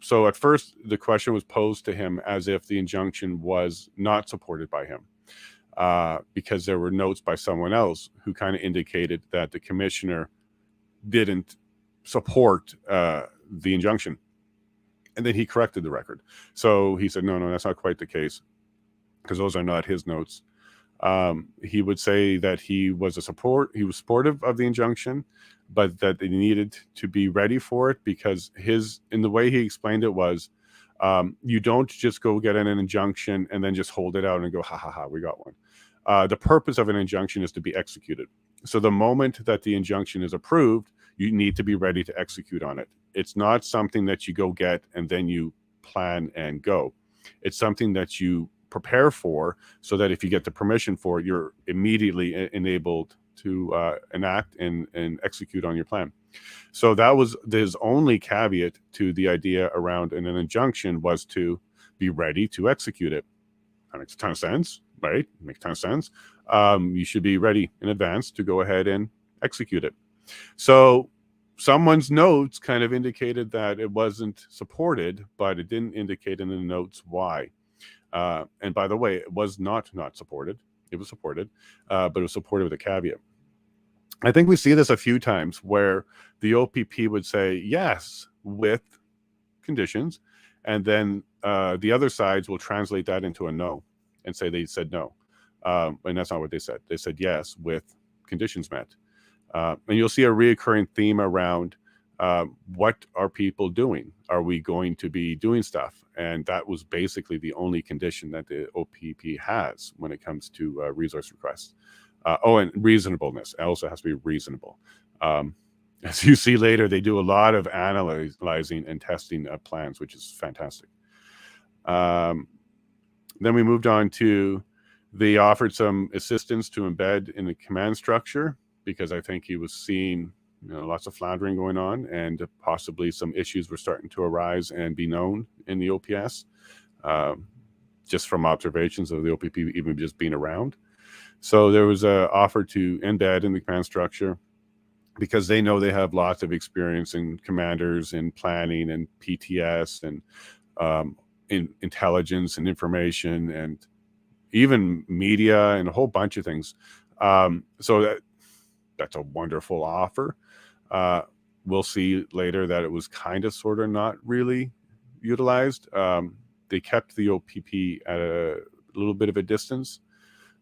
So at first, the question was posed to him as if the injunction was not supported by him because there were notes by someone else who kind of indicated that the commissioner didn't support the injunction. And then he corrected the record. So he said, no, that's not quite the case because those are not his notes. He would say that he was supportive of the injunction, but that they needed to be ready for it because in the way he explained it was, you don't just go get an injunction and then just hold it out and go, ha, we got one. The purpose of an injunction is to be executed. So the moment that the injunction is approved, you need to be ready to execute on it. It's not something that you go get and then you plan and go. It's something that you prepare for so that if you get the permission for it, you're immediately enabled to enact and execute on your plan. So that was his only caveat to the idea around an injunction was to be ready to execute it. That makes a ton of sense, right? Makes a ton of sense. You should be ready in advance to go ahead and execute it. So someone's notes kind of indicated that it wasn't supported, but it didn't indicate in the notes why. And by the way, it was not supported. It was supported, but it was supported with a caveat. I think we see this a few times where the OPP would say yes with conditions, and then the other sides will translate that into a no and say they said no. And that's not what they said. They said yes with conditions met. And you'll see a reoccurring theme around what are people doing? Are we going to be doing stuff? And that was basically the only condition that the OPP has when it comes to resource requests. And reasonableness. It also has to be reasonable. As you see later, they do a lot of analyzing and testing plans, which is fantastic. Then we moved on to they offered some assistance to embed in the command structure because I think he was seeing lots of floundering going on and possibly some issues were starting to arise and be known in the OPS just from observations of the OPP even just being around. So there was an offer to embed in the command structure because they know they have lots of experience in commanders and planning and PTS and in intelligence and information and even media and a whole bunch of things. So that's a wonderful offer. We'll see later that it was kind of sort of not really utilized. They kept the OPP at a little bit of a distance,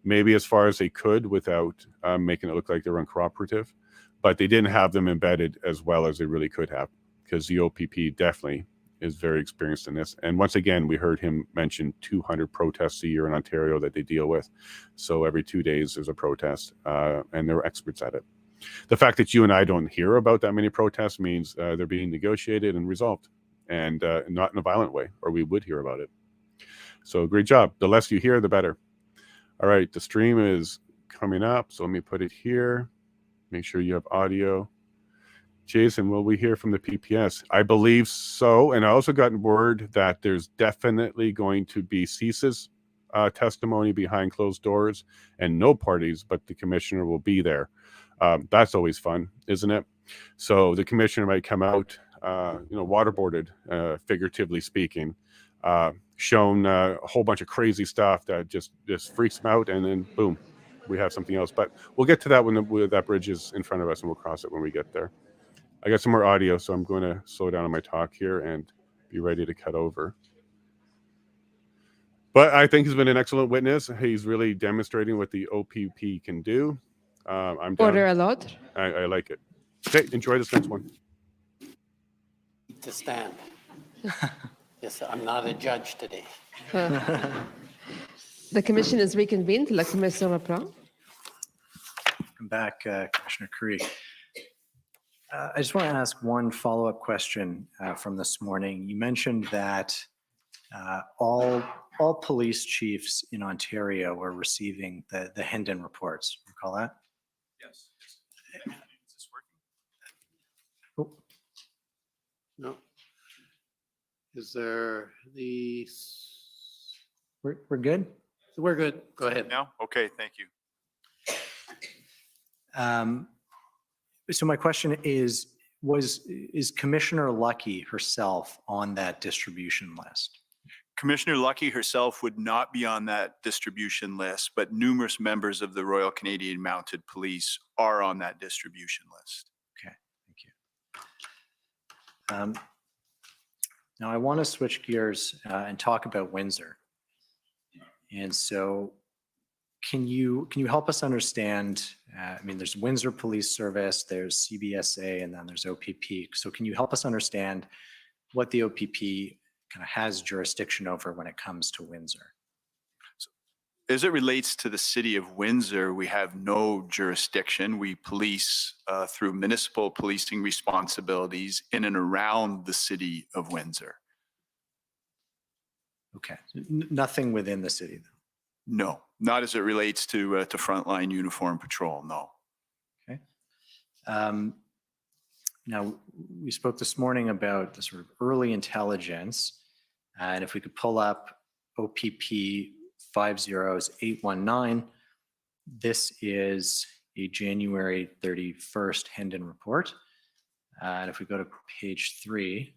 maybe as far as they could without making it look like they were uncooperative, but they didn't have them embedded as well as they really could have because the OPP definitely is very experienced in this. And once again, we heard him mention 200 protests a year in Ontario that they deal with. So every 2 days there's a protest and they're experts at it. The fact that you and I don't hear about that many protests means they're being negotiated and resolved and not in a violent way, or we would hear about it. So great job. The less you hear, the better. All right, the stream is coming up. So let me put it here. Make sure you have audio. Jason, will we hear from the PPS? I believe so. And I also got word that there's definitely going to be CSIS testimony behind closed doors, and no parties but the commissioner will be there. That's always fun, isn't it? So the commissioner might come out, waterboarded, figuratively speaking, shown a whole bunch of crazy stuff that just freaks him out, and then boom, we have something else. But we'll get to that when that bridge is in front of us, and we'll cross it when we get there. I got some more audio, so I'm going to slow down on my talk here and be ready to cut over. But I think he's been an excellent witness. He's really demonstrating what the OPP can do. I'm done. Order allowed. I like it. Okay, enjoy this next one. To stand. Yes, I'm not a judge today. The commission is reconvened. La commission reprend. Welcome back, Commissioner Carrique. I just want to ask one follow-up question from this morning. You mentioned that all police chiefs in Ontario were receiving the Hendon reports. Recall that? Yes. Is this working? No. Is there the? We're good? We're good. Go ahead. No? Okay, thank you. So my question is Commissioner Lucky herself on that distribution list? Commissioner Lucky herself would not be on that distribution list, but numerous members of the Royal Canadian Mounted Police are on that distribution list. Okay, thank you. Now I want to switch gears and talk about Windsor. And so can you help us understand, there's Windsor Police Service, there's CBSA, and then there's OPP. So can you help us understand what the OPP kind of has jurisdiction over when it comes to Windsor? As it relates to the city of Windsor, we have no jurisdiction. We police through municipal policing responsibilities in and around the city of Windsor. Okay, nothing within the city though? No, not as it relates to frontline uniform patrol, no. Okay. Now, we spoke this morning about the sort of early intelligence, and if we could pull up OPP 50819, this is a January 31st Hendon report. And if we go to page 3,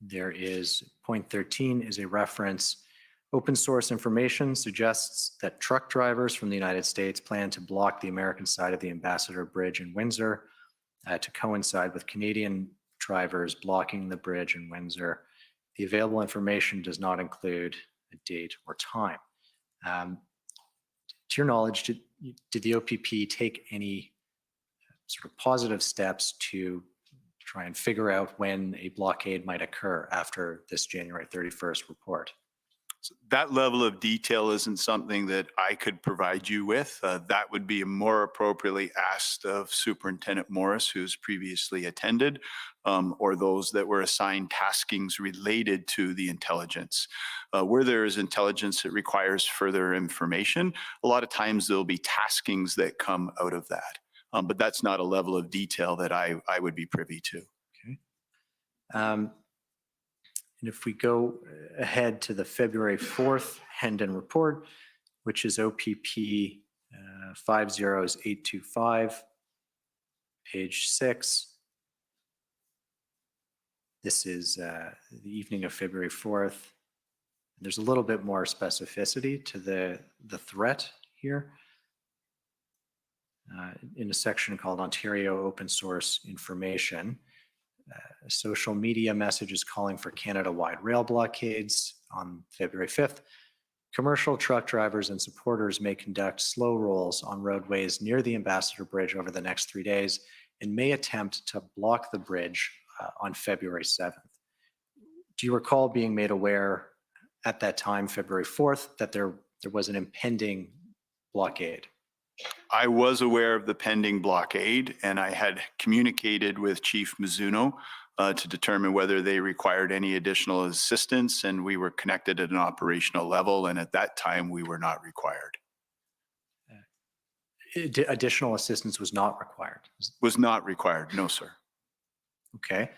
there is point 13 is a reference. Open source information suggests that truck drivers from the United States plan to block the American side of the Ambassador Bridge in Windsor to coincide with Canadian drivers blocking the bridge in Windsor. The available information does not include a date or time. To your knowledge, did the OPP take any sort of positive steps to try and figure out when a blockade might occur after this January 31st report? So that level of detail isn't something that I could provide you with. That would be more appropriately asked of Superintendent Morris, who's previously attended, or those that were assigned taskings related to the intelligence. Where there is intelligence that requires further information, a lot of times there'll be taskings that come out of that. But that's not a level of detail that I would be privy to. Okay. And if we go ahead to the February 4th Hendon report, which is OPP 50825, page 6. This is the evening of February 4th. There's a little bit more specificity to the threat here. In a section called Ontario Open Source Information, social media messages calling for Canada-wide rail blockades on February 5th. Commercial truck drivers and supporters may conduct slow rolls on roadways near the Ambassador Bridge over the next 3 days and may attempt to block the bridge on February 7th. Do you recall being made aware at that time, February 4th, that there was an impending blockade? I was aware of the pending blockade, and I had communicated with Chief Mizuno to determine whether they required any additional assistance, and we were connected at an operational level, and at that time we were not required. Additional assistance was not required. Was not required. No, sir. Okay.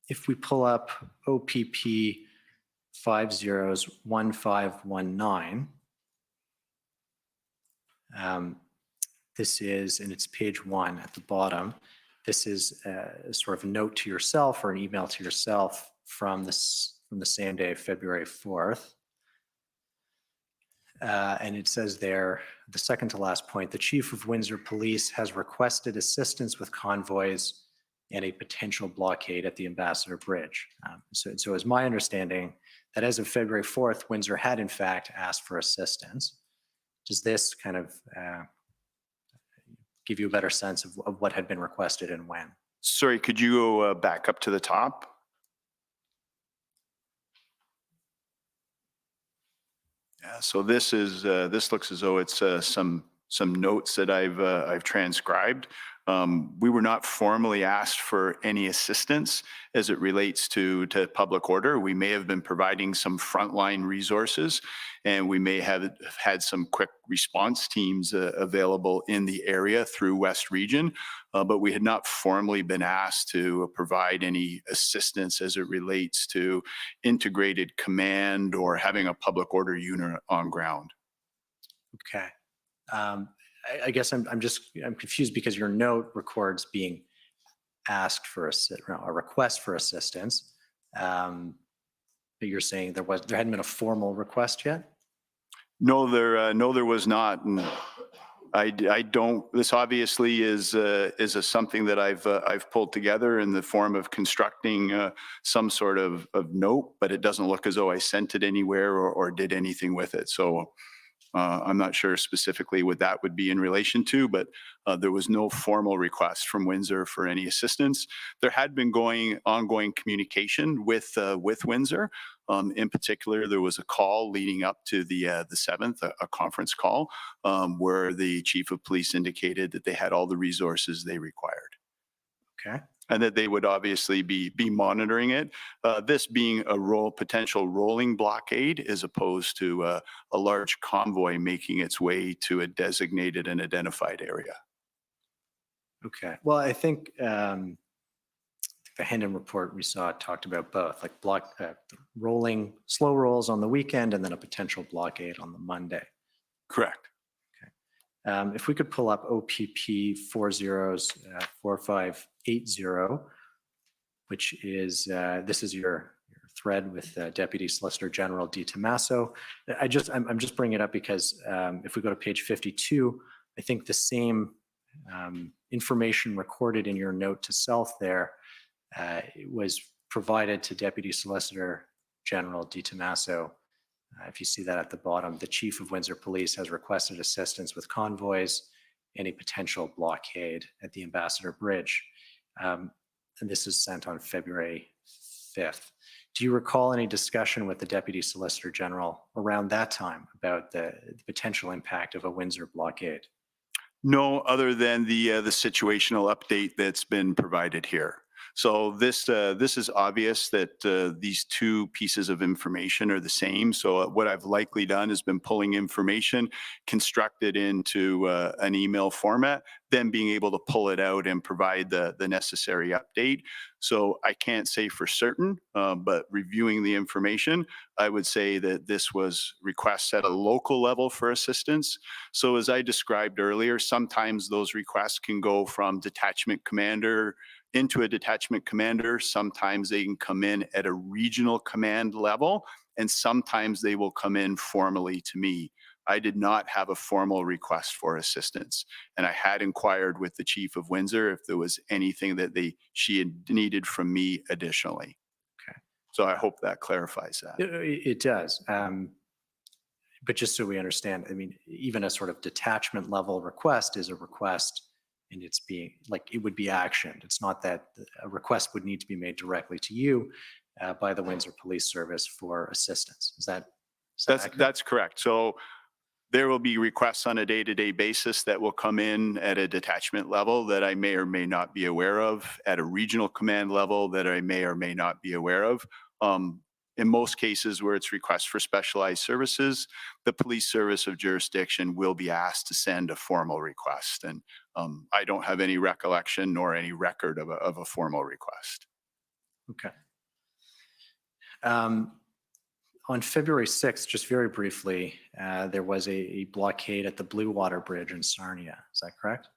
If we pull up OPP 501519, this is, and it's page 1 at the bottom. This is sort of a note to yourself or an email to yourself from the same day, February 4th. And it says there, the second to last point, the Chief of Windsor Police has requested assistance with convoys and a potential blockade at the Ambassador Bridge. So it's my understanding that as of February 4th, Windsor had in fact asked for assistance. Does this kind of give you a better sense of what had been requested and when? Sorry, could you go back up to the top? Yeah, so this is this looks as though it's some notes that I've transcribed. We were not formally asked for any assistance as it relates to public order. We may have been providing some frontline resources, and we may have had some quick response teams available in the area through West Region, but we had not formally been asked to provide any assistance as it relates to integrated command or having a public order unit on ground. Okay. I guess I'm confused because your note records being asked for a request for assistance, but you're saying there hadn't been a formal request yet? No, there was not, and I don't. This obviously is something that I've pulled together in the form of constructing some sort of note, but it doesn't look as though I sent it anywhere or did anything with it. So I'm not sure specifically what that would be in relation to, but there was no formal request from Windsor for any assistance. There had been ongoing communication with Windsor. In particular, there was a call leading up to the 7th, a conference call, where the Chief of Police indicated that they had all the resources they required. Okay. And that they would obviously be monitoring it. This being a potential rolling blockade as opposed to a large convoy making its way to a designated and identified area. Okay. Well, I think the Hendon report we saw talked about both, like rolling slow rolls on the weekend and then a potential blockade on the Monday. Correct. If we could pull up OPP 404580, which is, this is your thread with Deputy Solicitor General D. Tommaso. I'm just bringing it up because if we go to page 52, I think the same information recorded in your note to self there was provided to Deputy Solicitor General D. Tommaso. If you see that at the bottom, the Chief of Windsor Police has requested assistance with convoys and a potential blockade at the Ambassador Bridge. And this is sent on February 5th. Do you recall any discussion with the Deputy Solicitor General around that time about the potential impact of a Windsor blockade? No, other than the situational update that's been provided here. So this is obvious that these two pieces of information are the same. So what I've likely done has been pulling information, constructed into an email format, then being able to pull it out and provide the necessary update. So I can't say for certain, but reviewing the information, I would say that this was requests at a local level for assistance. So as I described earlier, sometimes those requests can go from detachment commander into a detachment commander. Sometimes they can come in at a regional command level, and sometimes they will come in formally to me. I did not have a formal request for assistance, and I had inquired with the Chief of Windsor if there was anything that she had needed from me additionally. Okay. So I hope that clarifies that. It does. But just so we understand, I mean, even a sort of detachment level request is a request, and it's being like it would be actioned. It's not that a request would need to be made directly to you by the Windsor Police Service for assistance. Is that That's correct. So there will be requests on a day-to-day basis that will come in at a detachment level that I may or may not be aware of, at a regional command level that I may or may not be aware of. in most cases where it's request for specialized services, the police service of jurisdiction will be asked to send a formal request. And I don't have any recollection nor any record of a formal request. Okay. On February 6th, just very briefly, there was a blockade at the Blue Water Bridge in Sarnia. Is that correct?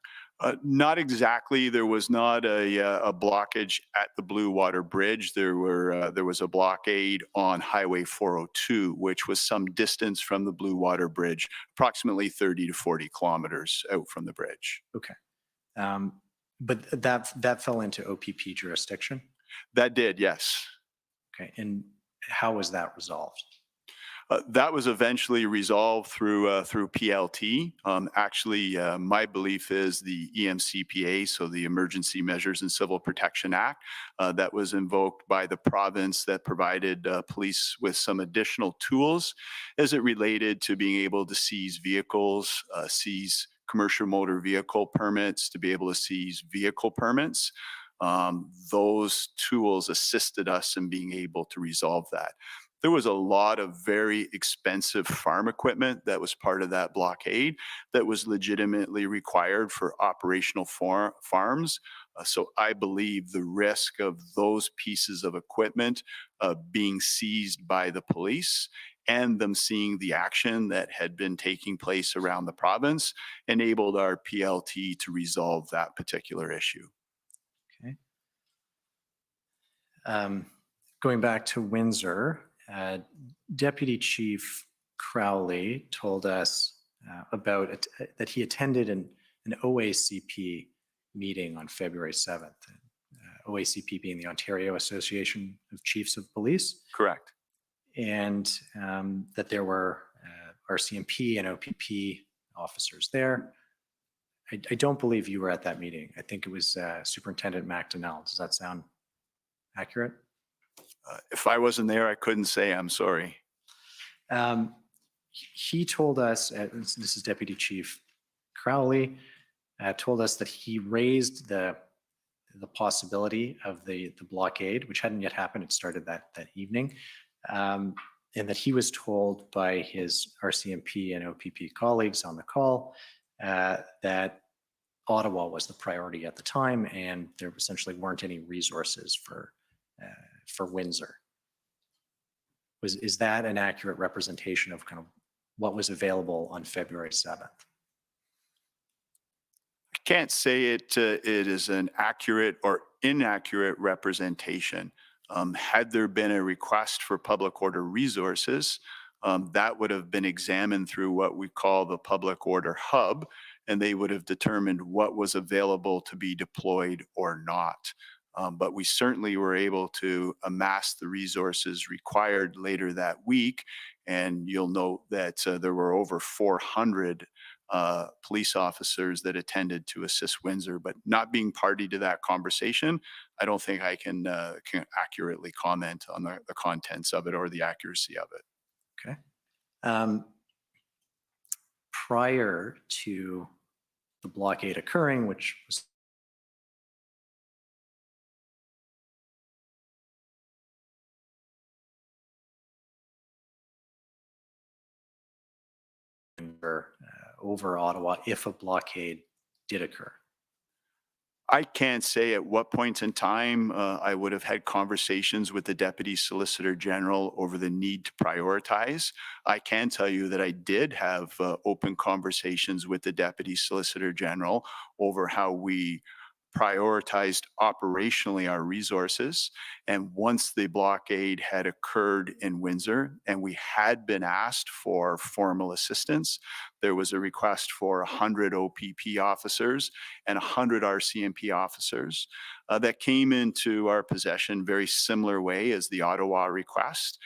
Not exactly. There was not a blockage at the Blue Water Bridge. There was a blockade on Highway 402, which was some distance from the Blue Water Bridge, approximately 30 to 40 kilometers out from the bridge. Okay. But that fell into OPP jurisdiction? That did, yes. Okay. And how was that resolved? That was eventually resolved through PLT. Actually, my belief is the EMCPA, so the Emergency Measures and Civil Protection Act, that was invoked by the province that provided police with some additional tools as it related to being able to seize vehicles, seize commercial motor vehicle permits, to be able to seize vehicle permits. Those tools assisted us in being able to resolve that. There was a lot of very expensive farm equipment that was part of that blockade that was legitimately required for operational farms. So I believe the risk of those pieces of equipment being seized by the police and them seeing the action that had been taking place around the province enabled our PLT to resolve that particular issue. Okay. Going back to Windsor, Deputy Chief Crowley told us about it, that he attended an OACP meeting on February 7th. OACP being the Ontario Association of Chiefs of Police. Correct. And that there were RCMP and OPP officers there. I don't believe you were at that meeting. I think it was Superintendent McDonnell. Does that sound accurate? If I wasn't there, I couldn't say. I'm sorry. He told us, this is Deputy Chief Crowley, told us that he raised the possibility of the blockade, which hadn't yet happened. It started that evening. And that he was told by his RCMP and OPP colleagues on the call that Ottawa was the priority at the time, and there essentially weren't any resources for Windsor. Is that an accurate representation of kind of what was available on February 7th? I can't say it is an accurate or inaccurate representation. Had there been a request for public order resources, that would have been examined through what we call the public order hub, and they would have determined what was available to be deployed or not. But we certainly were able to amass the resources required later that week. And you'll note that there were over 400 police officers that attended to assist Windsor, but not being party to that conversation, I don't think I can accurately comment on the contents of it or the accuracy of it. Okay. Prior to the blockade occurring, which was over Ottawa, if a blockade did occur? I can't say at what point in time I would have had conversations with the Deputy Solicitor General over the need to prioritize. I can tell you that I did have open conversations with the Deputy Solicitor General over how we prioritized operationally our resources. And once the blockade had occurred in Windsor and we had been asked for formal assistance, there was a request for 100 OPP officers and 100 RCMP officers that came into our possession very similar way as the Ottawa request.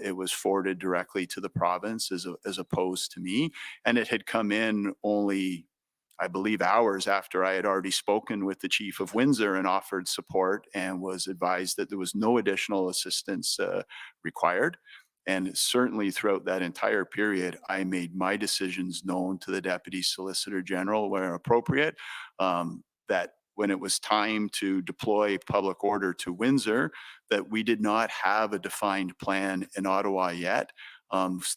It was forwarded directly to the province as opposed to me, and it had come in only, I believe, hours after I had already spoken with the Chief of Windsor and offered support and was advised that there was no additional assistance required. And certainly throughout that entire period, I made my decisions known to the Deputy Solicitor General where appropriate, that when it was time to deploy public order to Windsor, that we did not have a defined plan in Ottawa yet.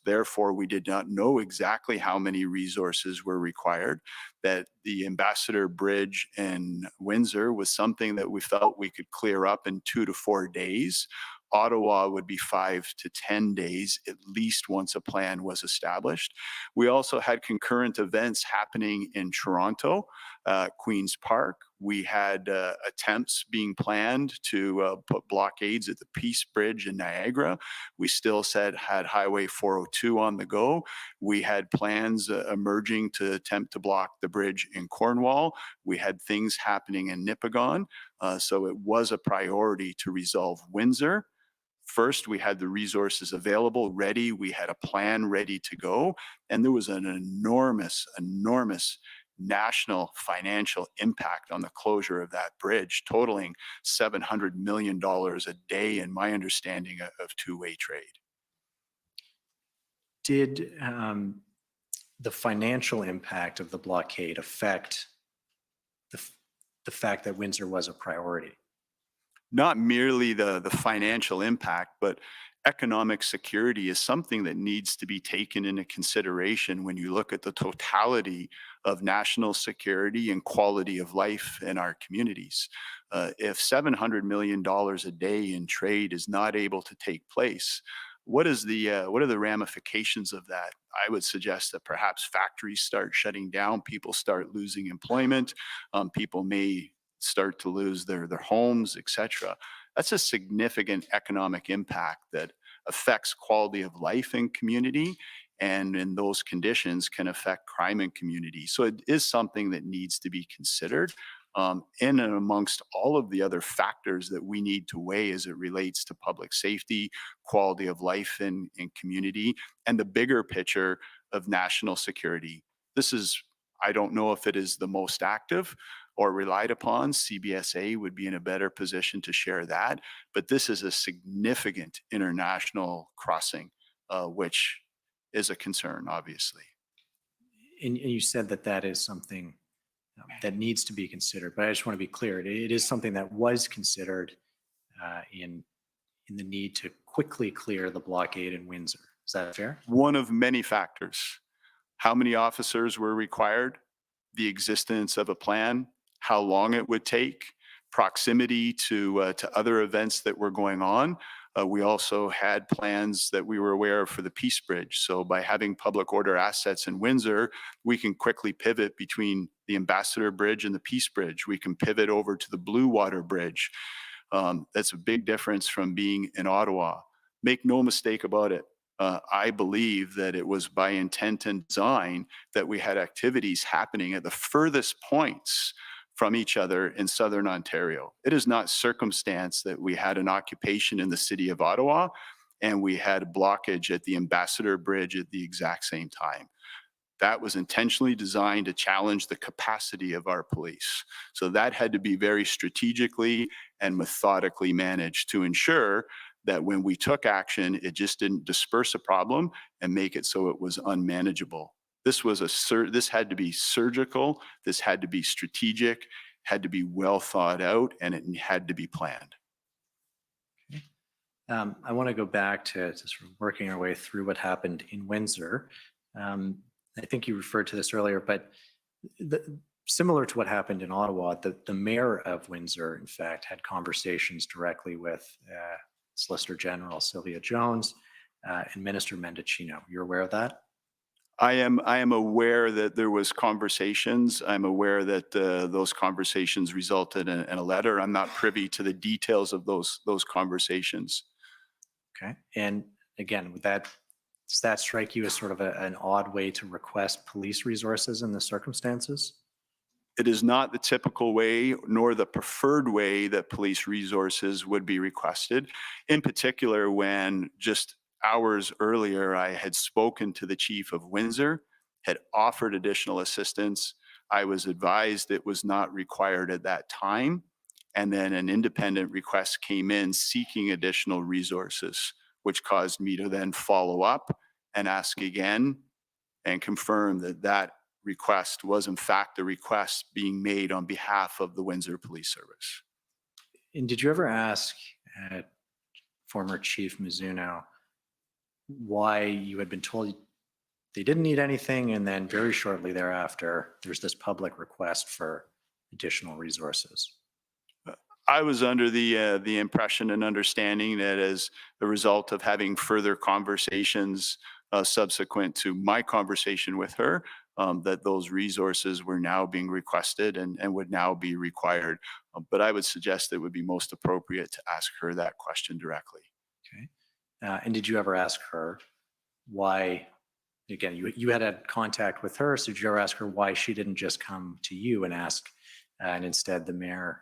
Therefore, we did not know exactly how many resources were required, that the Ambassador Bridge in Windsor was something that we felt we could clear up in 2 to 4 days. Ottawa would be 5 to 10 days, at least once a plan was established. We also had concurrent events happening in Toronto, Queen's Park. We had attempts being planned to put blockades at the Peace Bridge in Niagara. We still had Highway 402 on the go. We had plans emerging to attempt to block the bridge in Cornwall. We had things happening in Nipigon. So it was a priority to resolve Windsor. First, we had the resources available, ready. We had a plan ready to go. And there was an enormous national financial impact on the closure of that bridge, totaling $700 million a day, in my understanding, of two-way trade. Did the financial impact of the blockade affect the fact that Windsor was a priority? Not merely the financial impact, but economic security is something that needs to be taken into consideration when you look at the totality of national security and quality of life in our communities. If $700 million a day in trade is not able to take place, what are the ramifications of that? I would suggest that perhaps factories start shutting down, people start losing employment, people may start to lose their homes, etc. That's a significant economic impact that affects quality of life in community, and in those conditions can affect crime in community. So it is something that needs to be considered in and amongst all of the other factors that we need to weigh as it relates to public safety, quality of life in community, and the bigger picture of national security. This is, I don't know if it is the most active or relied upon. CBSA would be in a better position to share that. But this is a significant international crossing, which is a concern, obviously. And you said that that is something that needs to be considered, but I just want to be clear. It is something that was considered in the need to quickly clear the blockade in Windsor. Is that fair? One of many factors. How many officers were required? The existence of a plan, how long it would take, proximity to other events that were going on. We also had plans that we were aware of for the Peace Bridge. So by having public order assets in Windsor, we can quickly pivot between the Ambassador Bridge and the Peace Bridge. We can pivot over to the Blue Water Bridge. That's a big difference from being in Ottawa. Make no mistake about it. I believe that it was by intent and design that we had activities happening at the furthest points from each other in Southern Ontario. It is not circumstance that we had an occupation in the city of Ottawa and we had a blockage at the Ambassador Bridge at the exact same time. That was intentionally designed to challenge the capacity of our police. So that had to be very strategically and methodically managed to ensure that when we took action, it just didn't disperse a problem and make it so it was unmanageable. This had to be surgical, this had to be strategic, had to be well thought out, and it had to be planned. Okay. I want to go back to sort of working our way through what happened in Windsor. I think you referred to this earlier, but similar to what happened in Ottawa, the mayor of Windsor, in fact, had conversations directly with Solicitor General Sylvia Jones and Minister Mendicino. You're aware of that? I am aware that there was conversations. I'm aware that those conversations resulted in a letter. I'm not privy to the details of those conversations. Okay. And again, does that strike you as sort of an odd way to request police resources in the circumstances? It is not the typical way nor the preferred way that police resources would be requested. In particular, when just hours earlier, I had spoken to the chief of Windsor, had offered additional assistance. I was advised it was not required at that time. And then an independent request came in seeking additional resources, which caused me to then follow up and ask again and confirm that that request was in fact the request being made on behalf of the Windsor Police Service. And did you ever ask former Chief Mizuno why you had been told they didn't need anything, and then very shortly thereafter, there's this public request for additional resources? I was under the impression and understanding that as a result of having further conversations subsequent to my conversation with her, that those resources were now being requested and would now be required. But I would suggest it would be most appropriate to ask her that question directly. Okay. And did you ever ask her why, again, you had contact with her, so did you ever ask her why she didn't just come to you and ask, and instead the mayor,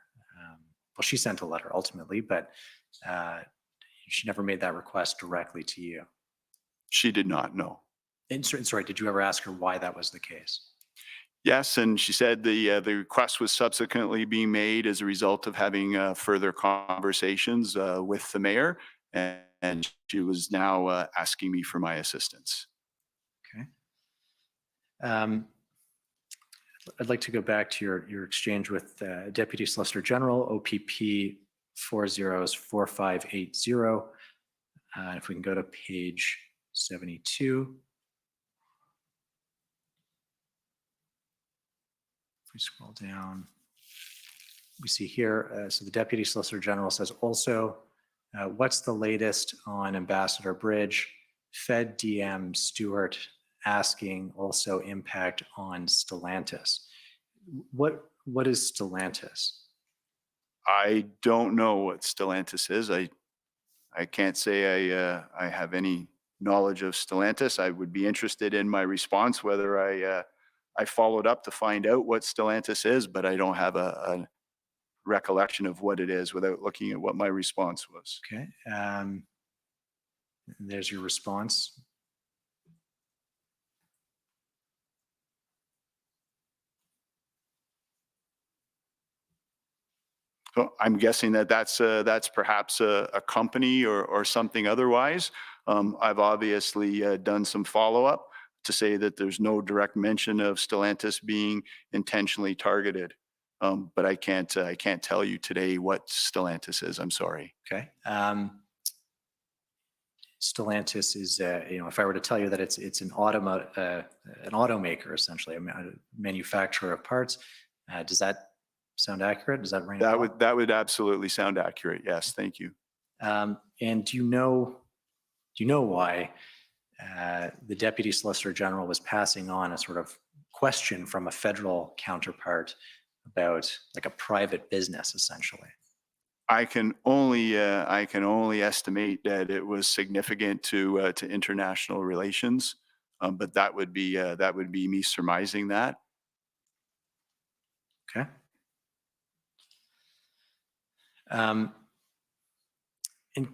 well, she sent a letter ultimately, but she never made that request directly to you? She did not know. And sorry, did you ever ask her why that was the case? Yes, and she said the request was subsequently being made as a result of having further conversations with the mayor, and she was now asking me for my assistance. Okay. I'd like to go back to your exchange with Deputy Solicitor General, OPP 404580. If we can go to page 72. If we scroll down, we see here, so the Deputy Solicitor General says also, what's the latest on Ambassador Bridge? Fed DM Stewart asking also impact on Stellantis. What is Stellantis? I don't know what Stellantis is. I can't say I have any knowledge of Stellantis. I would be interested in my response whether I followed up to find out what Stellantis is, but I don't have a recollection of what it is without looking at what my response was. Okay. There's your response. So I'm guessing that that's perhaps a company or something otherwise. I've obviously done some follow-up to say that there's no direct mention of Stellantis being intentionally targeted. But I can't tell you today what Stellantis is. I'm sorry. Okay. Stellantis is, if I were to tell you that it's an automaker, essentially, a manufacturer of parts, does that sound accurate? Does that ring a bell? That would absolutely sound accurate. Yes, thank you. And do you know why the Deputy Solicitor General was passing on a sort of question from a federal counterpart about like a private business, essentially? I can only estimate that it was significant to international relations, but that would be me surmising that. Okay. And can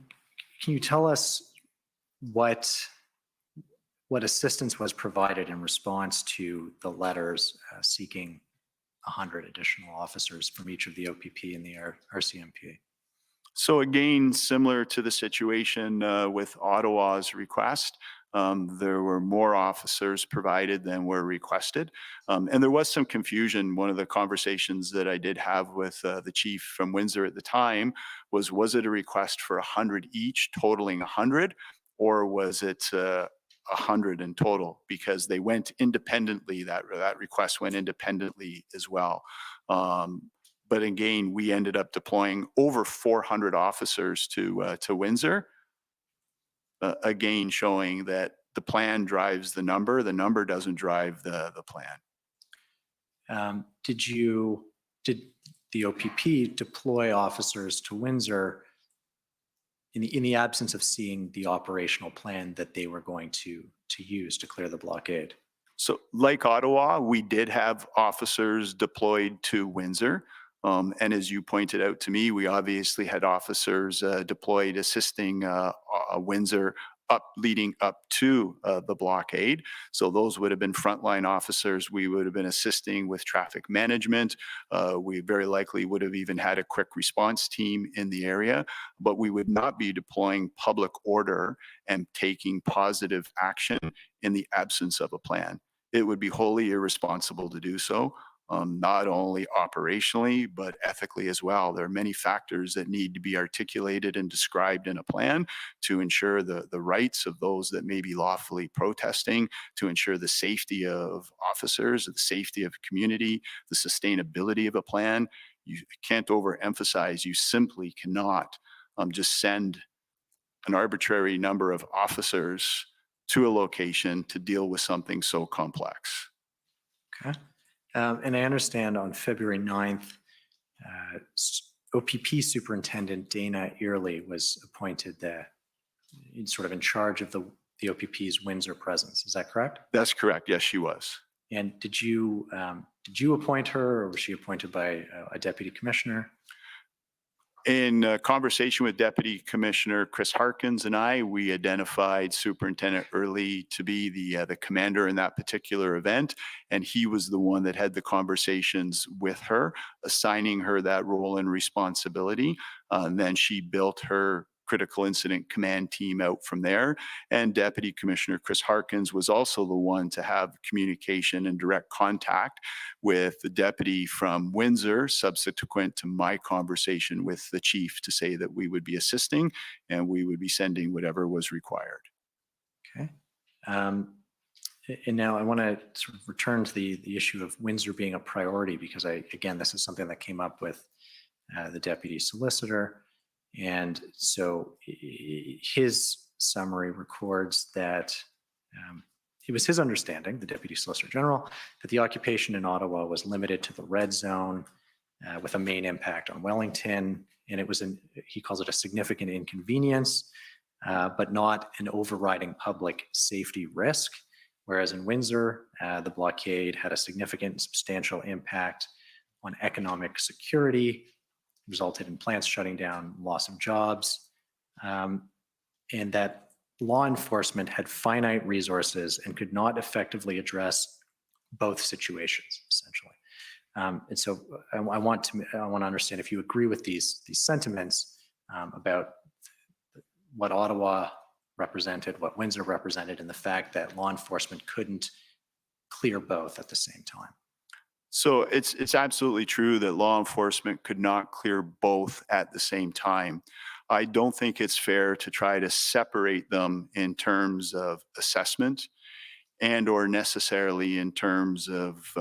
you tell us what assistance was provided in response to the letters seeking 100 additional officers from each of the OPP and the RCMP? So again, similar to the situation with Ottawa's request, there were more officers provided than were requested. And there was some confusion. One of the conversations that I did have with the chief from Windsor at the time was it a request for 100 each, totaling 100, or was it 100 in total? Because they went independently, that request went independently as well. But again, we ended up deploying over 400 officers to Windsor, again showing that the plan drives the number doesn't drive the plan. Did the OPP deploy officers to Windsor in the absence of seeing the operational plan that they were going to use to clear the blockade? So like Ottawa, we did have officers deployed to Windsor. And as you pointed out to me, we obviously had officers deployed assisting Windsor leading up to the blockade. So those would have been frontline officers. We would have been assisting with traffic management. We very likely would have even had a quick response team in the area, but we would not be deploying public order and taking positive action in the absence of a plan. it would be wholly irresponsible to do so, not only operationally, but ethically as well. There are many factors that need to be articulated and described in a plan to ensure the rights of those that may be lawfully protesting, to ensure the safety of officers, the safety of community, the sustainability of a plan. You can't overemphasize, you simply cannot just send an arbitrary number of officers to a location to deal with something so complex. Okay. And I understand on February 9th, OPP Superintendent Dana Earley was appointed sort of in charge of the OPP's Windsor presence. Is that correct? That's correct. Yes, she was. And did you appoint her, or was she appointed by a deputy commissioner? In conversation with Deputy Commissioner Chris Harkins and I, we identified Superintendent Early to be the commander in that particular event, and he was the one that had the conversations with her, assigning her that role and responsibility. And then she built her critical incident command team out from there. And Deputy Commissioner Chris Harkins was also the one to have communication and direct contact with the deputy from Windsor, subsequent to my conversation with the chief, to say that we would be assisting and we would be sending whatever was required. Okay. And now I want to sort of return to the issue of Windsor being a priority, because again, this is something that came up with the deputy solicitor. And so his summary records that it was his understanding, the Deputy Solicitor General, that the occupation in Ottawa was limited to the red zone with a main impact on Wellington. And it was, he calls it a significant inconvenience, but not an overriding public safety risk. Whereas in Windsor, the blockade had a significant and substantial impact on economic security, resulted in plants shutting down, loss of jobs, and that law enforcement had finite resources and could not effectively address both situations, essentially. And so I want to understand if you agree with these sentiments about what Ottawa represented, what Windsor represented, and the fact that law enforcement couldn't clear both at the same time. So it's absolutely true that law enforcement could not clear both at the same time. I don't think it's fair to try to separate them in terms of assessment and or necessarily in terms of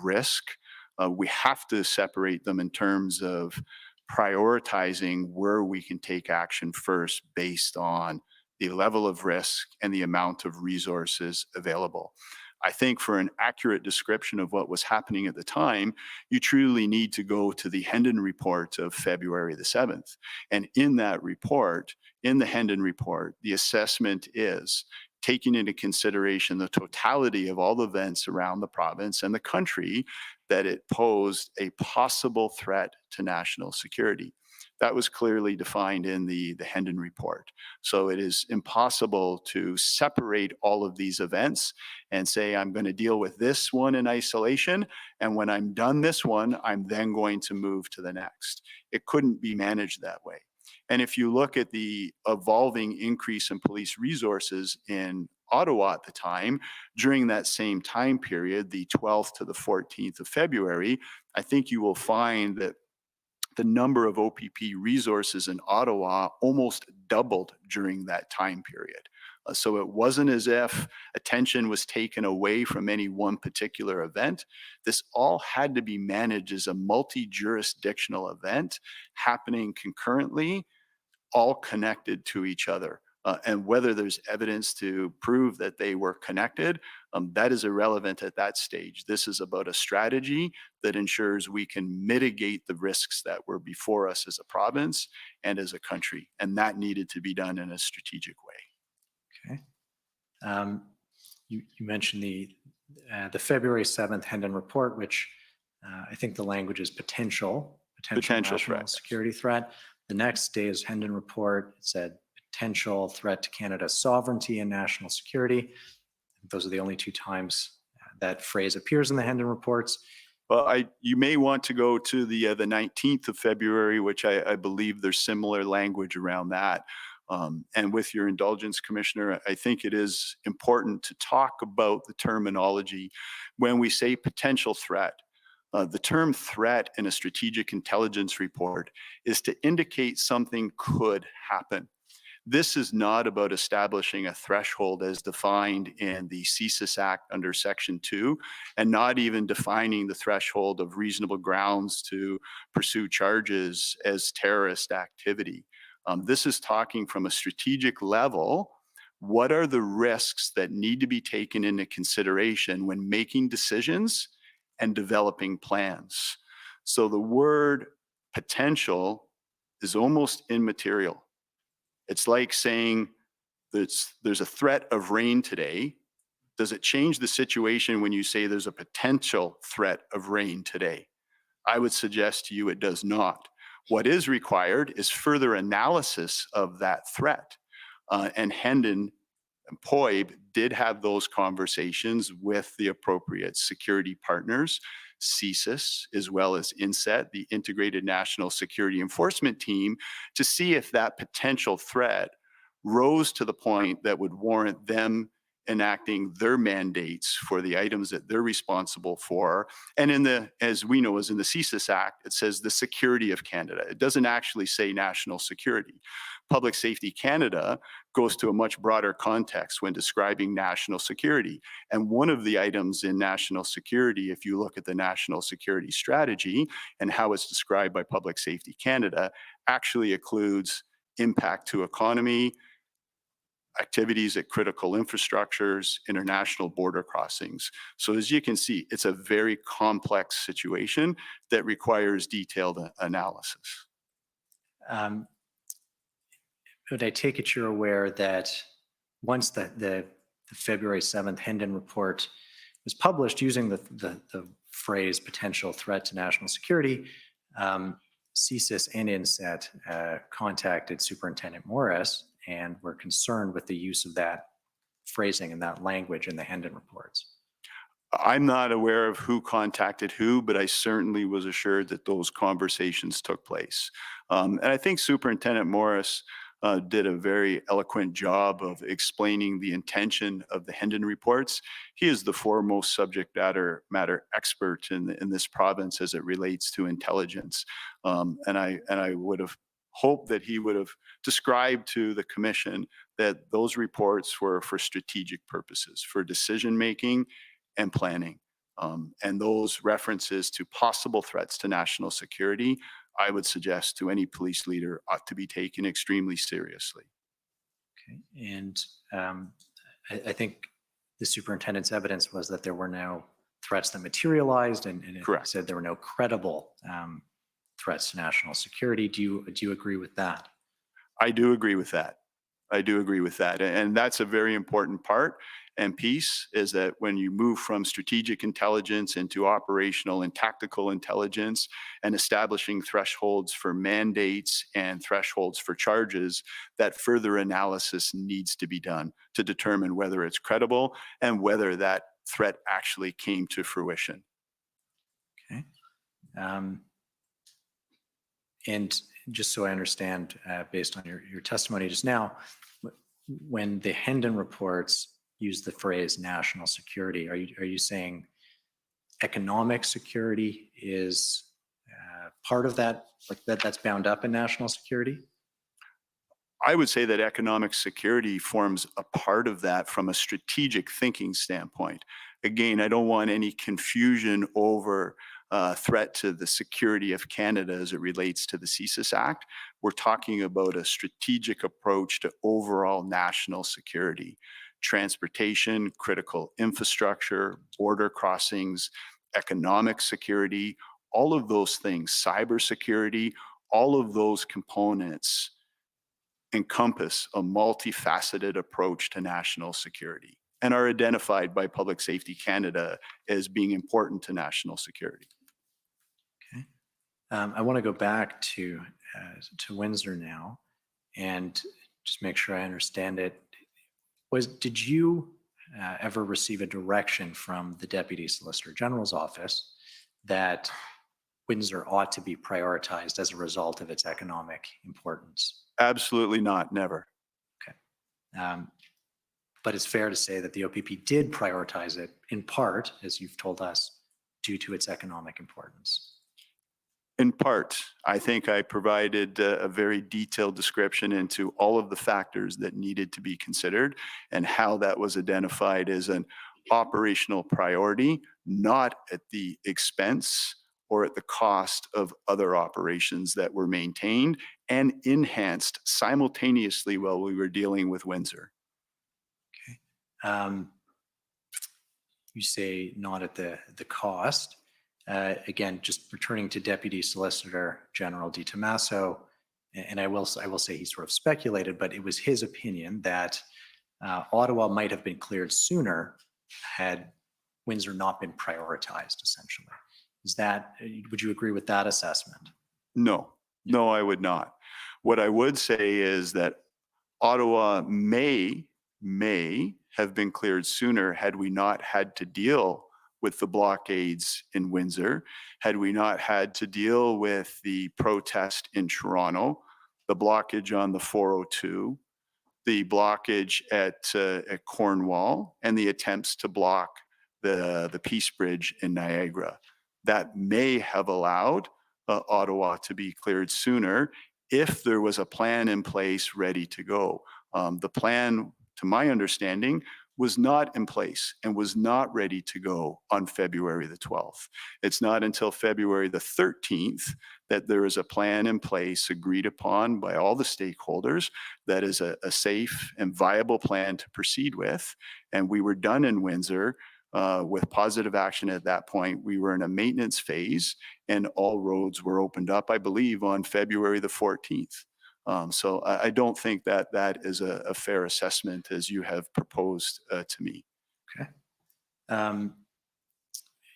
risk. We have to separate them in terms of prioritizing where we can take action first based on the level of risk and the amount of resources available. I think for an accurate description of what was happening at the time, you truly need to go to the Hendon report of February the 7th. And in that report, in the Hendon report, the assessment is taking into consideration the totality of all the events around the province and the country, that it posed a possible threat to national security. That was clearly defined in the Hendon report. So it is impossible to separate all of these events and say, I'm going to deal with this one in isolation, and when I'm done this one, I'm then going to move to the next. It couldn't be managed that way. And if you look at the evolving increase in police resources in Ottawa at the time, during that same time period, the 12th to the 14th of February, I think you will find that the number of OPP resources in Ottawa almost doubled during that time period. So it wasn't as if attention was taken away from any one particular event. This all had to be managed as a multi-jurisdictional event happening concurrently, all connected to each other. And whether there's evidence to prove that they were connected, that is irrelevant at that stage. This is about a strategy that ensures we can mitigate the risks that were before us as a province and as a country. And that needed to be done in a strategic way. Okay. You mentioned the February 7th Hendon report, which I think the language is potential national threat. Security threat. The next day's Hendon report, it said potential threat to Canada's sovereignty and national security. Those are the only two times that phrase appears in the Hendon reports. Well, you may want to go to the 19th of February, which I believe there's similar language around that. And with your indulgence, Commissioner, I think it is important to talk about the terminology when we say potential threat. The term threat in a strategic intelligence report is to indicate something could happen. This is not about establishing a threshold as defined in the CSIS Act under Section 2, and not even defining the threshold of reasonable grounds to pursue charges as terrorist activity. This is talking from a strategic level. What are the risks that need to be taken into consideration when making decisions and developing plans? So the word potential is almost immaterial. It's like saying there's a threat of rain today. Does it change the situation when you say there's a potential threat of rain today? I would suggest to you it does not. What is required is further analysis of that threat. And Hendon and POEB did have those conversations with the appropriate security partners, CSIS, as well as INSET, the Integrated National Security Enforcement Team, to see if that potential threat rose to the point that would warrant them enacting their mandates for the items that they're responsible for. And in the, as we know, as in the CSIS Act, it says the security of Canada. It doesn't actually say national security. Public Safety Canada goes to a much broader context when describing national security. And one of the items in national security, if you look at the national security strategy and how it's described by Public Safety Canada, actually includes impact to economy, activities at critical infrastructures, international border crossings. So as you can see, it's a very complex situation that requires detailed analysis. But I take it you're aware that once the February 7th Hendon report was published using the phrase potential threat to national security, CSIS and INSET contacted Superintendent Morris and were concerned with the use of that phrasing and that language in the Hendon reports. I'm not aware of who contacted who, but I certainly was assured that those conversations took place. And I think Superintendent Morris did a very eloquent job of explaining the intention of the Hendon reports. He is the foremost subject matter expert in this province as it relates to intelligence. And I would have hoped that he would have described to the Commission that those reports were for strategic purposes, for decision making and planning. And those references to possible threats to national security, I would suggest to any police leader, ought to be taken extremely seriously. Okay, and I think the superintendent's evidence was that there were no threats that materialized, and it Correct. said there were no credible threats to national security. Do you agree with that? I do agree with that. I do agree with that. And that's a very important part and piece, is that when you move from strategic intelligence into operational and tactical intelligence and establishing thresholds for mandates and thresholds for charges, that further analysis needs to be done to determine whether it's credible and whether that threat actually came to fruition. Okay. And just so I understand, based on your testimony just now, when the Hendon reports use the phrase national security, are you saying economic security is part of that, like that's bound up in national security? I would say that economic security forms a part of that from a strategic thinking standpoint. Again, I don't want any confusion over threat to the security of Canada as it relates to the CSIS Act. We're talking about a strategic approach to overall national security, transportation, critical infrastructure, border crossings, economic security, all of those things, cybersecurity, all of those components encompass a multifaceted approach to national security and are identified by Public Safety Canada as being important to national security. Okay. I want to go back to Windsor now and just make sure I understand it. Did you ever receive a direction from the Deputy Solicitor General's office that Windsor ought to be prioritized as a result of its economic importance? Absolutely not, never. But it's fair to say that the OPP did prioritize it in part, as you've told us, due to its economic importance. In part, I think I provided a very detailed description into all of the factors that needed to be considered and how that was identified as an operational priority, not at the expense or at the cost of other operations that were maintained and enhanced simultaneously while we were dealing with Windsor. You say not at the cost. Again, just returning to Deputy Solicitor General Di Tommaso, and I will say he sort of speculated, but it was his opinion that Ottawa might have been cleared sooner had Windsor not been prioritized, essentially. Would you agree with that assessment? No, I would not. What I would say is that Ottawa may have been cleared sooner had we not had to deal with the blockades in Windsor, had we not had to deal with the protest in Toronto, the blockage on the 402, the blockage at Cornwall, and the attempts to block the Peace Bridge in Niagara. That may have allowed Ottawa to be cleared sooner if there was a plan in place ready to go. The plan, to my understanding, was not in place and was not ready to go on February the 12th. It's not until February the 13th that there is a plan in place agreed upon by all the stakeholders that is a safe and viable plan to proceed with. And we were done in Windsor with positive action at that point. We were in a maintenance phase and all roads were opened up, I believe, on February the 14th. So I don't think that is a fair assessment as you have proposed to me. Okay.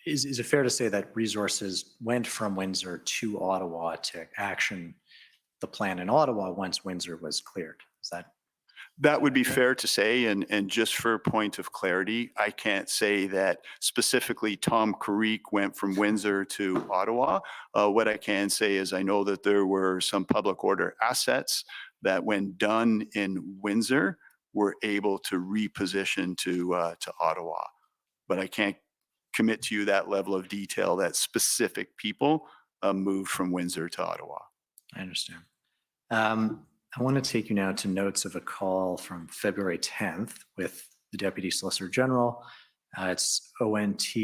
Is it fair to say that resources went from Windsor to Ottawa to action the plan in Ottawa once Windsor was cleared? Is that? That would be fair to say, and just for a point of clarity, I can't say that specifically Tom Carrique went from Windsor to Ottawa. What I can say is I know that there were some public order assets that when done in Windsor were able to reposition to Ottawa. But I can't commit to you that level of detail that specific people moved from Windsor to Ottawa. I understand. I want to take you now to notes of a call from February 10th with the Deputy Solicitor General. It's ONT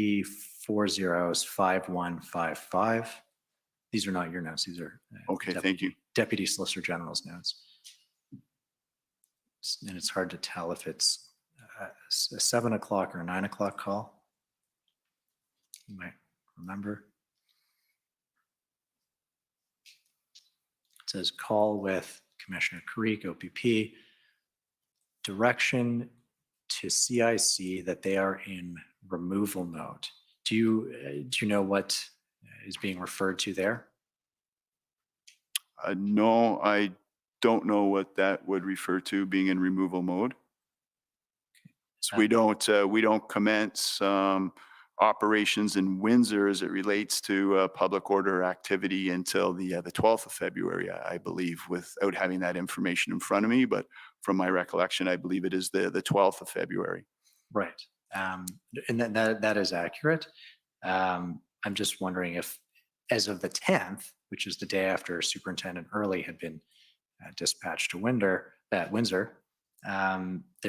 405155. These are not your notes. These are okay. Thank you. Deputy Solicitor General's notes. And it's hard to tell if it's a 7 o'clock or a 9 o'clock call. You might remember. It says call with Commissioner Carrique, OPP, direction to CIC that they are in removal mode. Do you know what is being referred to there? No, I don't know what that would refer to, being in removal mode. So we don't commence operations in Windsor as it relates to public order activity until the 12th of February, I believe, without having that information in front of me. But from my recollection, I believe it is the 12th of February. Right. And that is accurate. I'm just wondering if, as of the 10th, which is the day after Superintendent Early had been dispatched to Windsor, there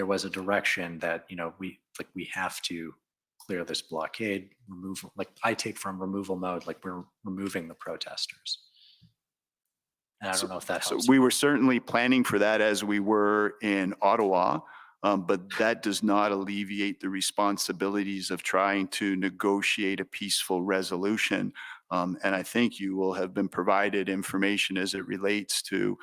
was a direction that, we have to clear this blockade, I take from removal mode, like we're removing the protesters. And I don't know if that helps. So we were certainly planning for that as we were in Ottawa, but that does not alleviate the responsibilities of trying to negotiate a peaceful resolution. And I think you will have been provided information as it relates to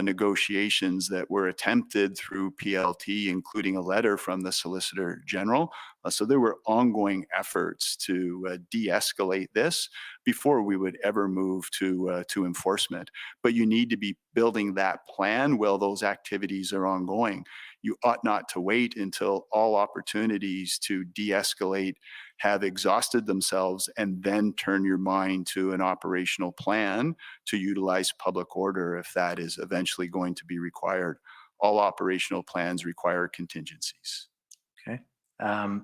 negotiations that were attempted through PLT, including a letter from the Solicitor General. So there were ongoing efforts to de-escalate this before we would ever move to enforcement. But you need to be building that plan while those activities are ongoing. You ought not to wait until all opportunities to de-escalate have exhausted themselves and then turn your mind to an operational plan to utilize public order if that is eventually going to be required. All operational plans require contingencies. Okay. I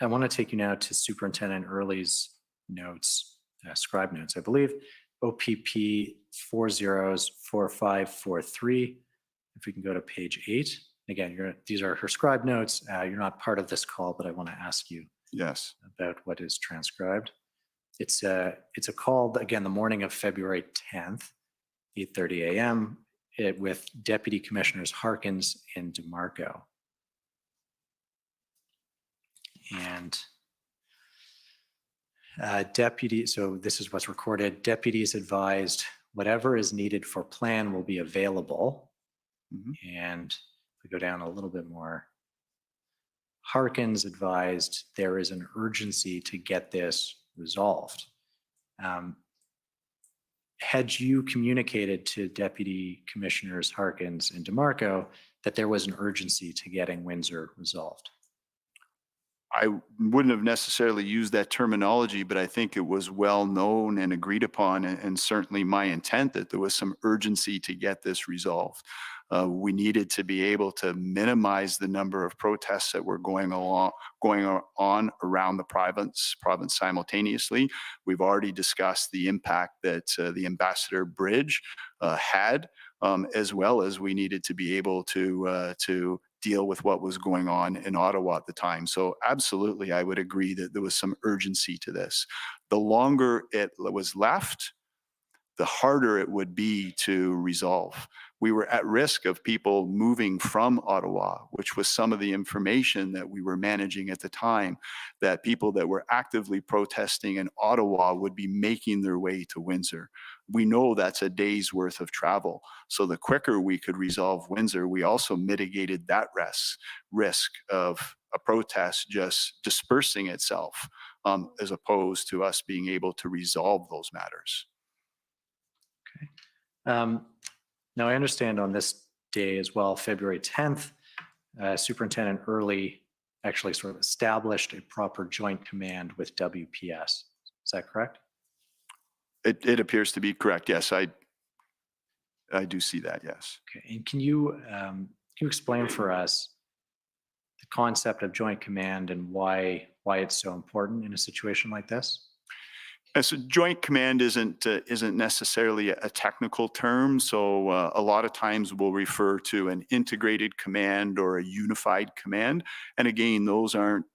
want to take you now to Superintendent Early's notes, scribe notes, I believe. OPP 404543. If we can go to page 8. Again, these are her scribe notes. You're not part of this call, but I want to ask you Yes. about what is transcribed. It's a call, again, the morning of February 10th, 8:30 a.m. With Deputy Commissioners Harkins and DeMarco. And so this is what's recorded. Deputies advised whatever is needed for plan will be available. And if we go down a little bit more, Harkins advised there is an urgency to get this resolved. Had you communicated to Deputy Commissioners Harkins and DeMarco that there was an urgency to getting Windsor resolved? I wouldn't have necessarily used that terminology, but I think it was well known and agreed upon, and certainly my intent that there was some urgency to get this resolved. We needed to be able to minimize the number of protests that were going on around the province simultaneously. We've already discussed the impact that the Ambassador Bridge had, as well as we needed to be able to deal with what was going on in Ottawa at the time. So absolutely, I would agree that there was some urgency to this. The longer it was left, the harder it would be to resolve. We were at risk of people moving from Ottawa, which was some of the information that we were managing at the time, that people that were actively protesting in Ottawa would be making their way to Windsor. We know that's a day's worth of travel. So the quicker we could resolve Windsor, we also mitigated that risk of a protest just dispersing itself, as opposed to us being able to resolve those matters. Now, I understand on this day as well, February 10th, Superintendent Early actually sort of established a proper joint command with WPS. Is that correct? It appears to be correct. Yes, I do see that. Yes. Okay. And can you explain for us the concept of joint command and why it's so important in a situation like this? So joint command isn't necessarily a technical term. So a lot of times we'll refer to an integrated command or a unified command. And again, those aren't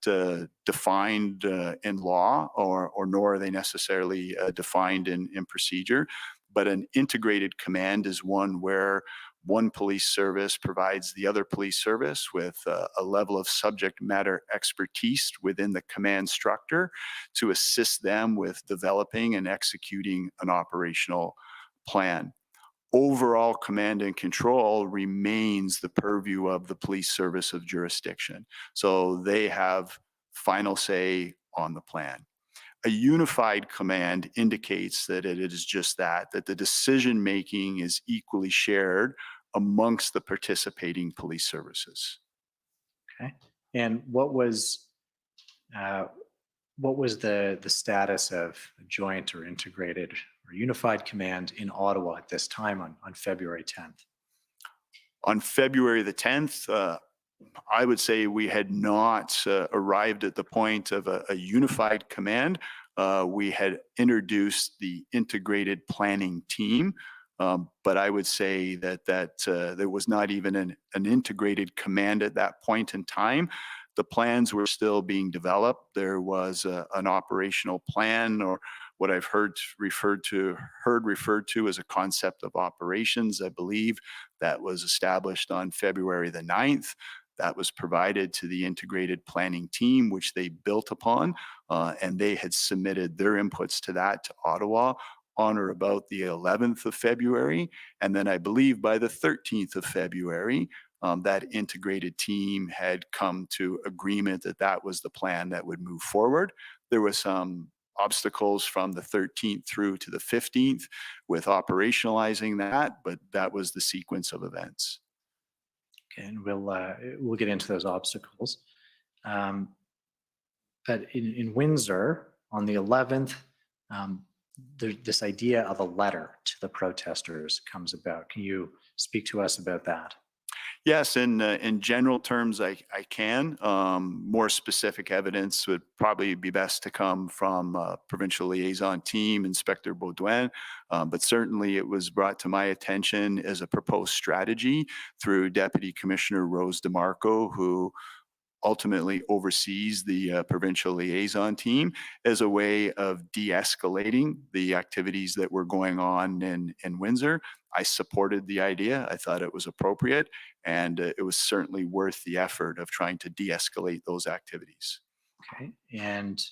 defined in law, or nor are they necessarily defined in procedure. But an integrated command is one where one police service provides the other police service with a level of subject matter expertise within the command structure to assist them with developing and executing an operational plan. Overall command and control remains the purview of the police service of jurisdiction. So they have final say on the plan. A unified command indicates that it is just that the decision-making is equally shared amongst the participating police services. Okay. And what was the status of a joint or integrated or unified command in Ottawa at this time on February 10th? On February the 10th, I would say we had not arrived at the point of a unified command. We had introduced the integrated planning team, but I would say that there was not even an integrated command at that point in time. The plans were still being developed. There was an operational plan, or what I've heard referred to as a concept of operations, I believe, that was established on February the 9th. That was provided to the integrated planning team, which they built upon, and they had submitted their inputs to that to Ottawa on or about the 11th of February. And then I believe by the 13th of February, that integrated team had come to agreement that that was the plan that would move forward. There were some obstacles from the 13th through to the 15th with operationalizing that, but that was the sequence of events. Okay, and we'll get into those obstacles. But in Windsor on the 11th, this idea of a letter to the protesters comes about. Can you speak to us about that? Yes, in general terms, I can. More specific evidence would probably be best to come from provincial liaison team, Inspector Baudouin. But certainly it was brought to my attention as a proposed strategy through Deputy Commissioner Rose DeMarco, who ultimately oversees the provincial liaison team, as a way of de-escalating the activities that were going on in Windsor. I supported the idea. I thought it was appropriate, and it was certainly worth the effort of trying to de-escalate those activities. Okay. And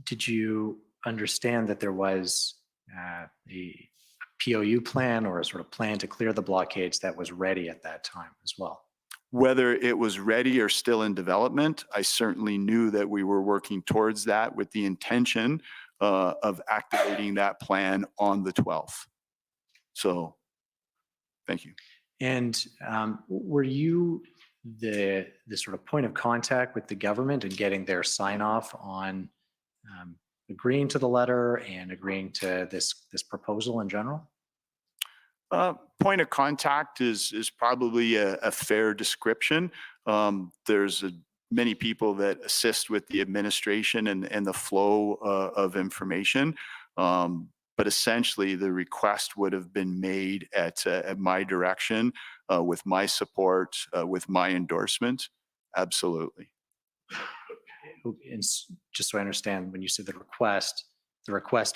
did you understand that there was a POU plan or a sort of plan to clear the blockades that was ready at that time as well? Whether it was ready or still in development, I certainly knew that we were working towards that with the intention of activating that plan on the 12th. So, thank you. And were you the sort of point of contact with the government and getting their sign off on agreeing to the letter and agreeing to this proposal in general? Point of contact is probably a fair description. There's many people that assist with the administration and the flow of information. But essentially, the request would have been made at my direction, with my support, with my endorsement. Absolutely. And just so I understand, when you say the request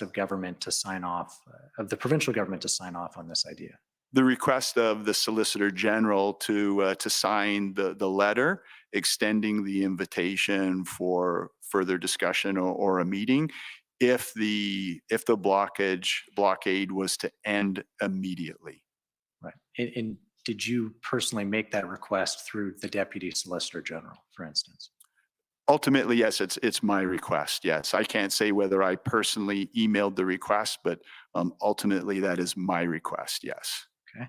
of government to sign off, of the provincial government to sign off on this idea? The request of the Solicitor General to sign the letter extending the invitation for further discussion or a meeting if the blockade was to end immediately. Right. And did you personally make that request through the Deputy Solicitor General, for instance? Ultimately, yes, it's my request. Yes, I can't say whether I personally emailed the request, but ultimately that is my request. Yes. Okay.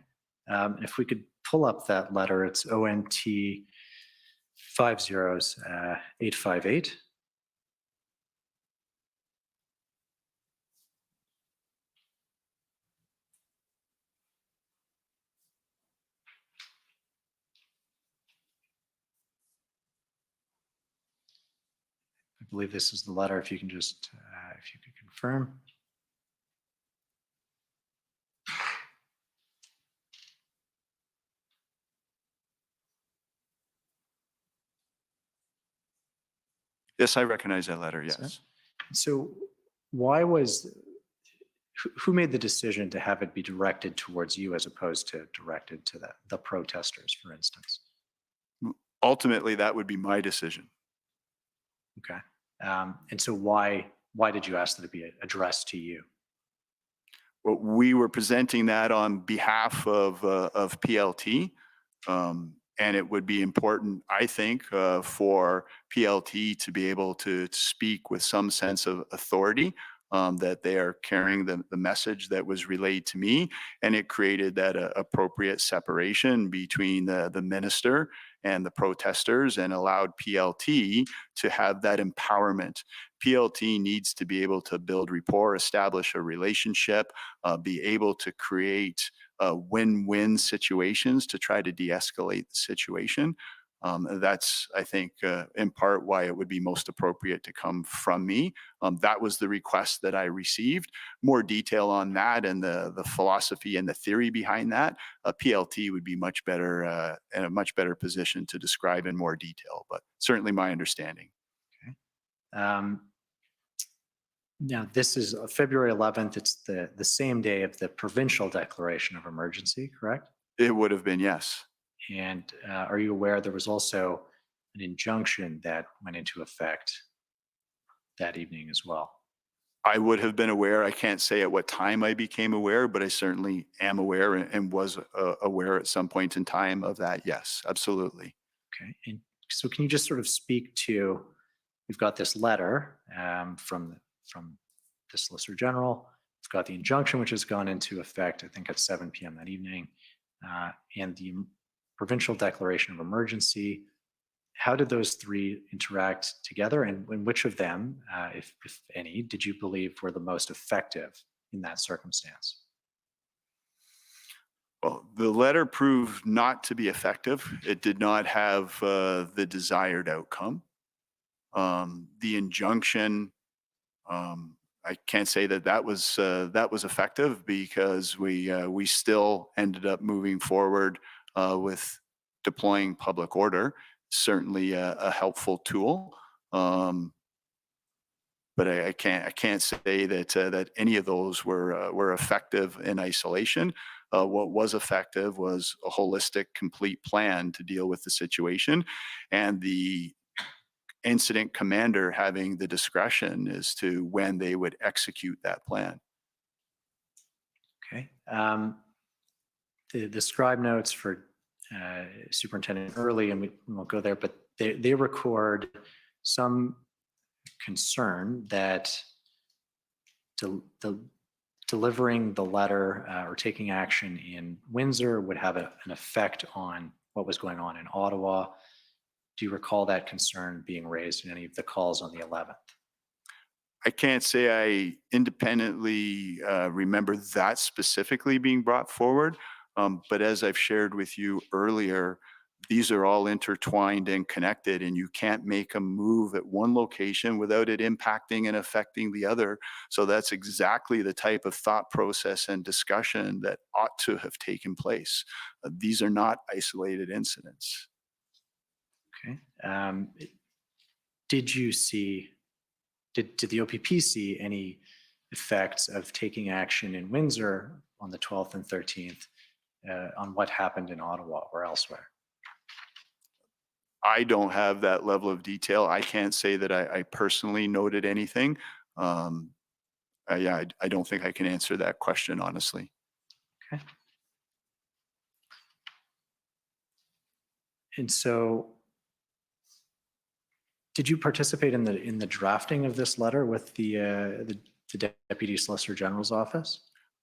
If we could pull up that letter, it's ONT 50858. I believe this is the letter. If you can just, if you could confirm. Yes, I recognize that letter. Yes. So why who made the decision to have it be directed towards you as opposed to directed to the protesters, for instance? Ultimately, that would be my decision. Okay. And so why did you ask that it be addressed to you? Well, we were presenting that on behalf of PLT, and it would be important, I think, for PLT to be able to speak with some sense of authority, that they are carrying the message that was relayed to me, and it created that appropriate separation between the minister and the protesters and allowed PLT to have that empowerment. PLT needs to be able to build rapport, establish a relationship, be able to create win-win situations to try to de-escalate the situation. That's, I think, in part why it would be most appropriate to come from me. That was the request that I received. More detail on that and the philosophy and the theory behind that, PLT would be much better in a much better position to describe in more detail, but certainly my understanding. Okay. Now, this is February 11th. It's the same day of the provincial declaration of emergency, correct? It would have been, yes. And are you aware there was also an injunction that went into effect that evening as well? I would have been aware. I can't say at what time I became aware, but I certainly am aware and was aware at some point in time of that. Yes, absolutely. Okay. And so can you just sort of speak to, we've got this letter from the Solicitor General. We've got the injunction, which has gone into effect, I think, at 7 p.m. that evening, and the provincial declaration of emergency. How did those three interact together, and which of them, if any, did you believe were the most effective in that circumstance? Well, the letter proved not to be effective. It did not have the desired outcome. The injunction, I can't say that that was effective because we still ended up moving forward with deploying public order. Certainly a helpful tool. But I can't say that that any of those were effective in isolation. What was effective was a holistic, complete plan to deal with the situation, and the incident commander having the discretion as to when they would execute that plan. Okay. The scribe notes for Superintendent Early, and we won't go there, but they record some concern that delivering the letter or taking action in Windsor would have an effect on what was going on in Ottawa. Do you recall that concern being raised in any of the calls on the 11th? I can't say I independently remember that specifically being brought forward, but as I've shared with you earlier, these are all intertwined and connected, and you can't make a move at one location without it impacting and affecting the other. So that's exactly the type of thought process and discussion that ought to have taken place. These are not isolated incidents. Okay. Did you see, did the OPP see any effects of taking action in Windsor on the 12th and 13th on what happened in Ottawa or elsewhere? I don't have that level of detail. I can't say that I personally noted anything. Yeah, I don't think I can answer that question honestly. Okay. And so, did you participate in the drafting of this letter with the Deputy Solicitor General's office?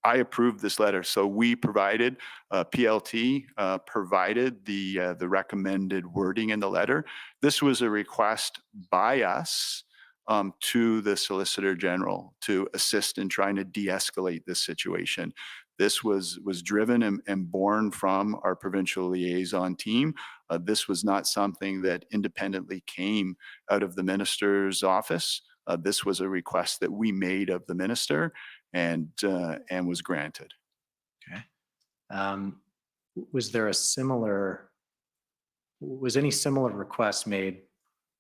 I approved this letter. So we provided, PLT provided the recommended wording in the letter. This was a request by us to the Solicitor General to assist in trying to de-escalate this situation. This was driven and born from our provincial liaison team. This was not something that independently came out of the minister's office. This was a request that we made of the minister and was granted. Okay. Was any similar request made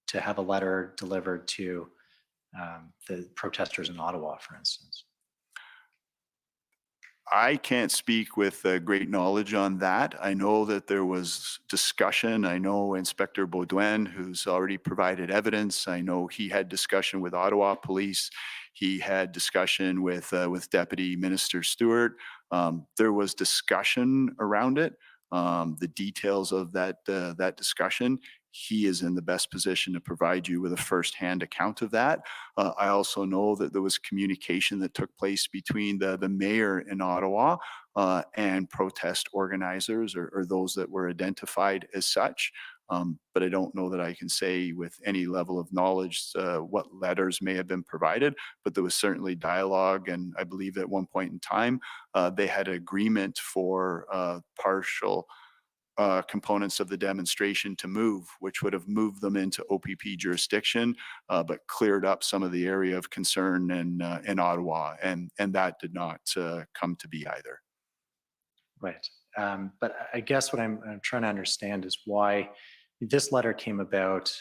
to have a letter delivered to the protesters in Ottawa, for instance? I can't speak with great knowledge on that. I know that there was discussion. I know Inspector Baudouin, who's already provided evidence. I know he had discussion with Ottawa Police. He had discussion with Deputy Minister Stewart. There was discussion around it. The details of that discussion, he is in the best position to provide you with a firsthand account of that. I also know that there was communication that took place between the mayor in Ottawa and protest organizers or those that were identified as such. But I don't know that I can say with any level of knowledge what letters may have been provided, but there was certainly dialogue. And I believe at one point in time, they had agreement for partial components of the demonstration to move, which would have moved them into OPP jurisdiction, but cleared up some of the area of concern in Ottawa. And that did not come to be either. Right. But I guess what I'm trying to understand is why this letter came about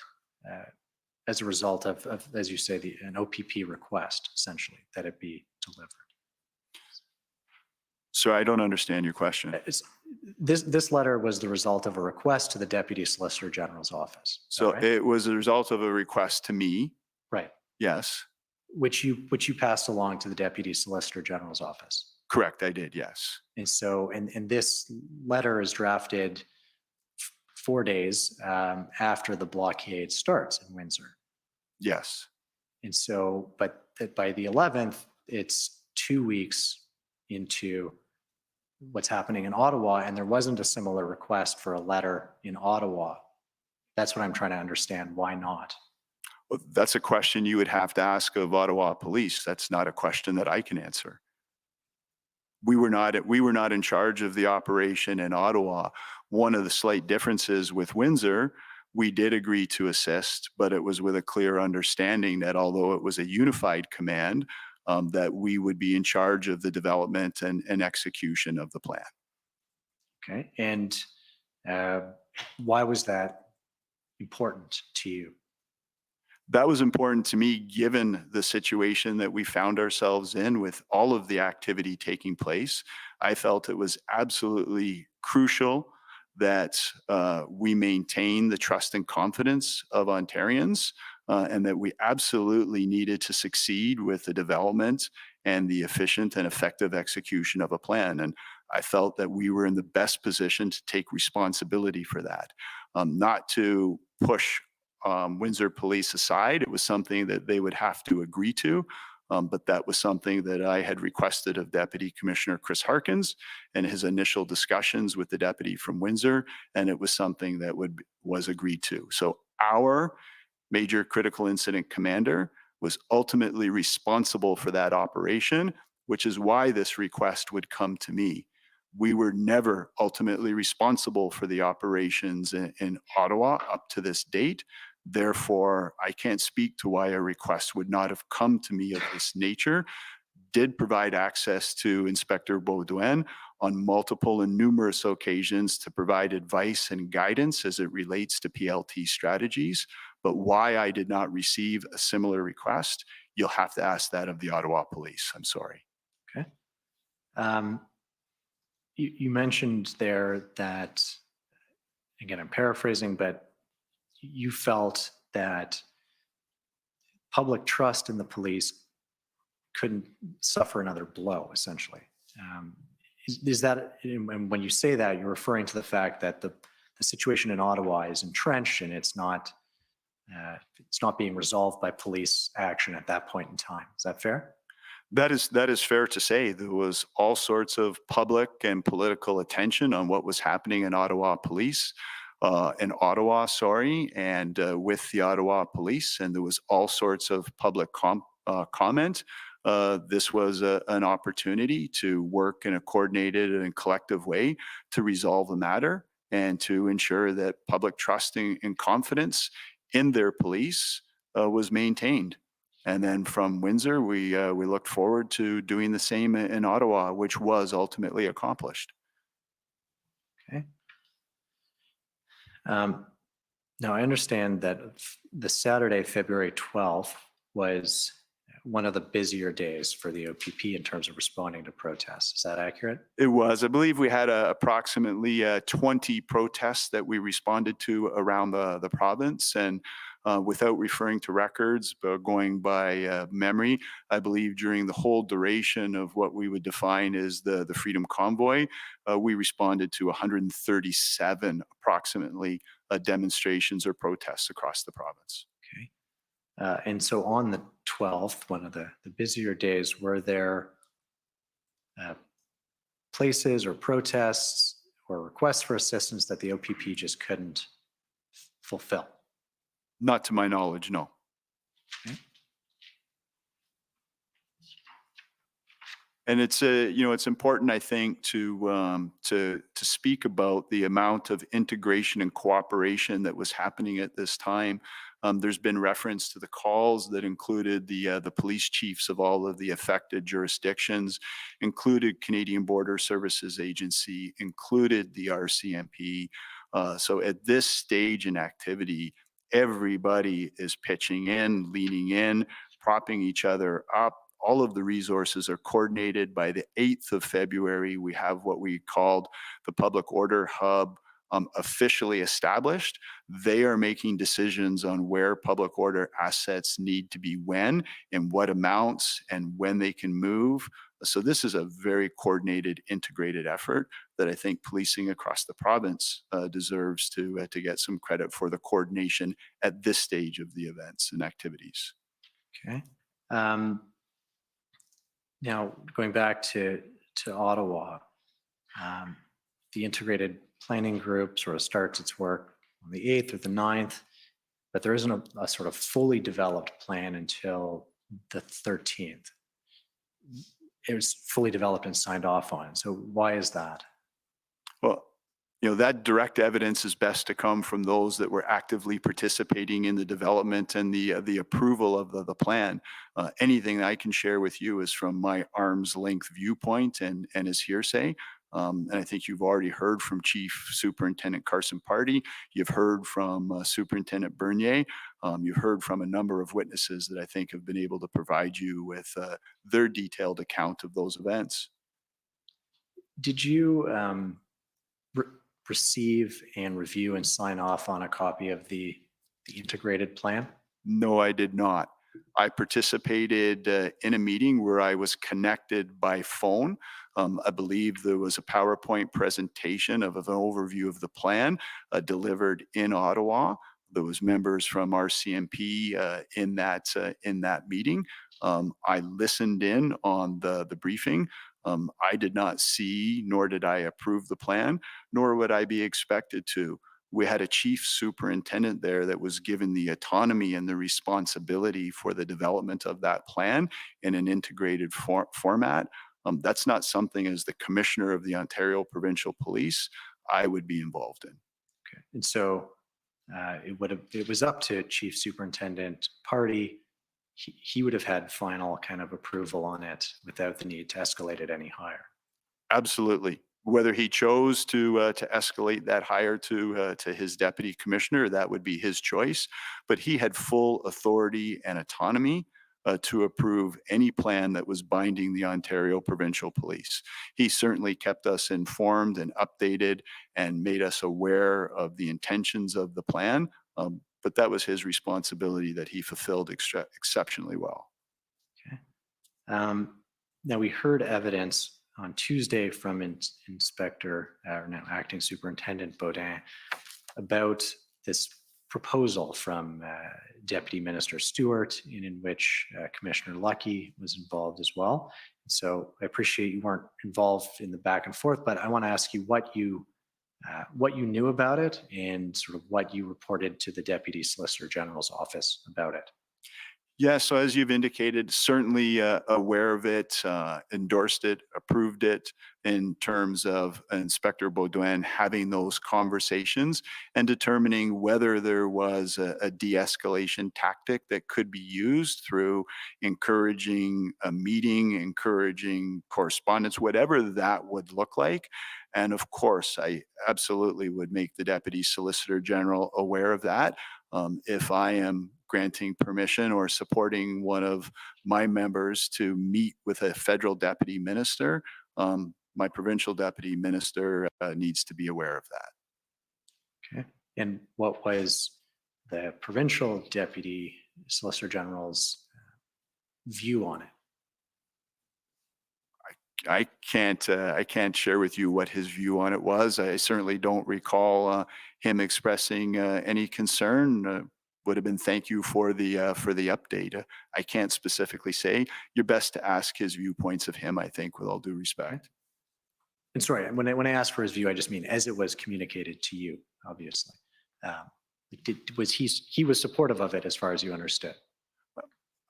as a result of, as you say, an OPP request, essentially, that it be delivered. So I don't understand your question. This letter was the result of a request to the Deputy Solicitor General's office. So right? it was a result of a request to me. Right. Yes. Which you passed along to the Deputy Solicitor General's office. Correct. I did. Yes. And so, and this letter is drafted 4 days after the blockade starts in Windsor. Yes. And so, but by the 11th, it's 2 weeks into what's happening in Ottawa, and there wasn't a similar request for a letter in Ottawa. That's what I'm trying to understand. Why not? Well, that's a question you would have to ask of Ottawa Police. That's not a question that I can answer. we were not in charge of the operation in Ottawa. One of the slight differences with Windsor, we did agree to assist, but it was with a clear understanding that although it was a unified command, that we would be in charge of the development and execution of the plan. Okay. And why was that important to you? That was important to me, given the situation that we found ourselves in with all of the activity taking place. I felt it was absolutely crucial that we maintain the trust and confidence of Ontarians, and that we absolutely needed to succeed with the development and the efficient and effective execution of a plan. And I felt that we were in the best position to take responsibility for that, not to push Windsor Police aside. It was something that they would have to agree to, but that was something that I had requested of Deputy Commissioner Chris Harkins in his initial discussions with the deputy from Windsor, and it was something that was agreed to. So our Major Critical Incident Commander was ultimately responsible for that operation, which is why this request would come to me. We were never ultimately responsible for the operations in Ottawa up to this date. Therefore, I can't speak to why a request would not have come to me of this nature. Did provide access to Inspector Beaudoin on multiple and numerous occasions to provide advice and guidance as it relates to PLT strategies. But why I did not receive a similar request, you'll have to ask that of the Ottawa Police. I'm sorry. Okay. You mentioned there that, again, I'm paraphrasing, but you felt that public trust in the police couldn't suffer another blow, essentially. Is that, and when you say that, you're referring to the fact that the situation in Ottawa is entrenched and it's not being resolved by police action at that point in time. Is that fair? That is fair to say. There was all sorts of public and political attention on what was happening in Ottawa Police, and with the Ottawa Police, and there was all sorts of public comment. This was an opportunity to work in a coordinated and collective way to resolve the matter and to ensure that public trust and confidence in their police was maintained. And then from Windsor, we looked forward to doing the same in Ottawa, which was ultimately accomplished. Okay. Now, I understand that the Saturday, February 12th, was one of the busier days for the OPP in terms of responding to protests. Is that accurate? It was. I believe we had approximately 20 protests that we responded to around the province. And without referring to records, but going by memory, I believe during the whole duration of what we would define as the Freedom Convoy, we responded to 137 approximately demonstrations or protests across the province. Okay. And so on the 12th, one of the busier days, were there places or protests or requests for assistance that the OPP just couldn't fulfill? Not to my knowledge, no. Okay. And it's it's important, I think, to speak about the amount of integration and cooperation that was happening at this time. There's been reference to the calls that included the police chiefs of all of the affected jurisdictions, included Canadian Border Services Agency, included the RCMP. So at this stage in activity, everybody is pitching in, leaning in, propping each other up. All of the resources are coordinated. By the 8th of February, we have what we called the Public Order Hub officially established. They are making decisions on where public order assets need to be when, in what amounts, and when they can move. So this is a very coordinated, integrated effort that I think policing across the province deserves to get some credit for the coordination at this stage of the events and activities. Okay. Now, going back to Ottawa, the integrated planning group sort of starts its work on the 8th or the 9th, but there isn't a sort of fully developed plan until the 13th. it was fully developed and signed off on. So why is that? Well, that direct evidence is best to come from those that were actively participating in the development and the approval of the plan. Anything I can share with you is from my arm's length viewpoint and is hearsay. And I think you've already heard from Chief Superintendent Carson Party. You've heard from Superintendent Bernier. You've heard from a number of witnesses that I think have been able to provide you with their detailed account of those events. Did you receive and review and sign off on a copy of the integrated plan? No, I did not. I participated in a meeting where I was connected by phone. I believe there was a PowerPoint presentation of an overview of the plan delivered in Ottawa. There was members from RCMP in that meeting. I listened in on the briefing. I did not see, nor did I approve the plan, nor would I be expected to. We had a chief superintendent there that was given the autonomy and the responsibility for the development of that plan in an integrated format. That's not something as the commissioner of the Ontario Provincial Police I would be involved in. Okay. And so it was up to Chief Superintendent Party. He would have had final kind of approval on it without the need to escalate it any higher. Absolutely. Whether he chose to escalate that higher to his deputy commissioner, that would be his choice. But he had full authority and autonomy to approve any plan that was binding the Ontario Provincial Police. He certainly kept us informed and updated and made us aware of the intentions of the plan. But that was his responsibility that he fulfilled exceptionally well. Okay. Now we heard evidence on Tuesday from now Acting Superintendent Baudin about this proposal from Deputy Minister Stewart, in which Commissioner Lucky was involved as well. So I appreciate you weren't involved in the back and forth, but I want to ask you what you knew about it and sort of what you reported to the Deputy Solicitor General's office about it. Yeah, so as you've indicated, certainly aware of it, endorsed it, approved it in terms of Inspector Baudouin having those conversations and determining whether there was a de-escalation tactic that could be used through encouraging a meeting, encouraging correspondence, whatever that would look like. And of course, I absolutely would make the Deputy Solicitor General aware of that. If I am granting permission or supporting one of my members to meet with a federal deputy minister, my provincial deputy minister needs to be aware of that. Okay. And what was the provincial deputy solicitor general's view on it? I can't share with you what his view on it was. I certainly don't recall him expressing any concern. Would have been thank you for the update. I can't specifically say. You're best to ask his viewpoints of him, I think, with all due respect. And sorry, when I ask for his view, I just mean as it was communicated to you, obviously. He was supportive of it as far as you understood?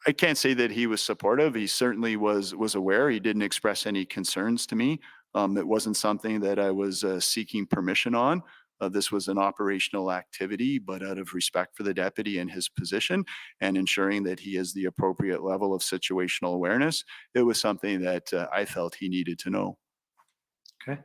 I can't say that he was supportive. He certainly was aware. He didn't express any concerns to me. It wasn't something that I was seeking permission on. This was an operational activity, but out of respect for the deputy and his position and ensuring that he has the appropriate level of situational awareness, it was something that I felt he needed to know. Okay.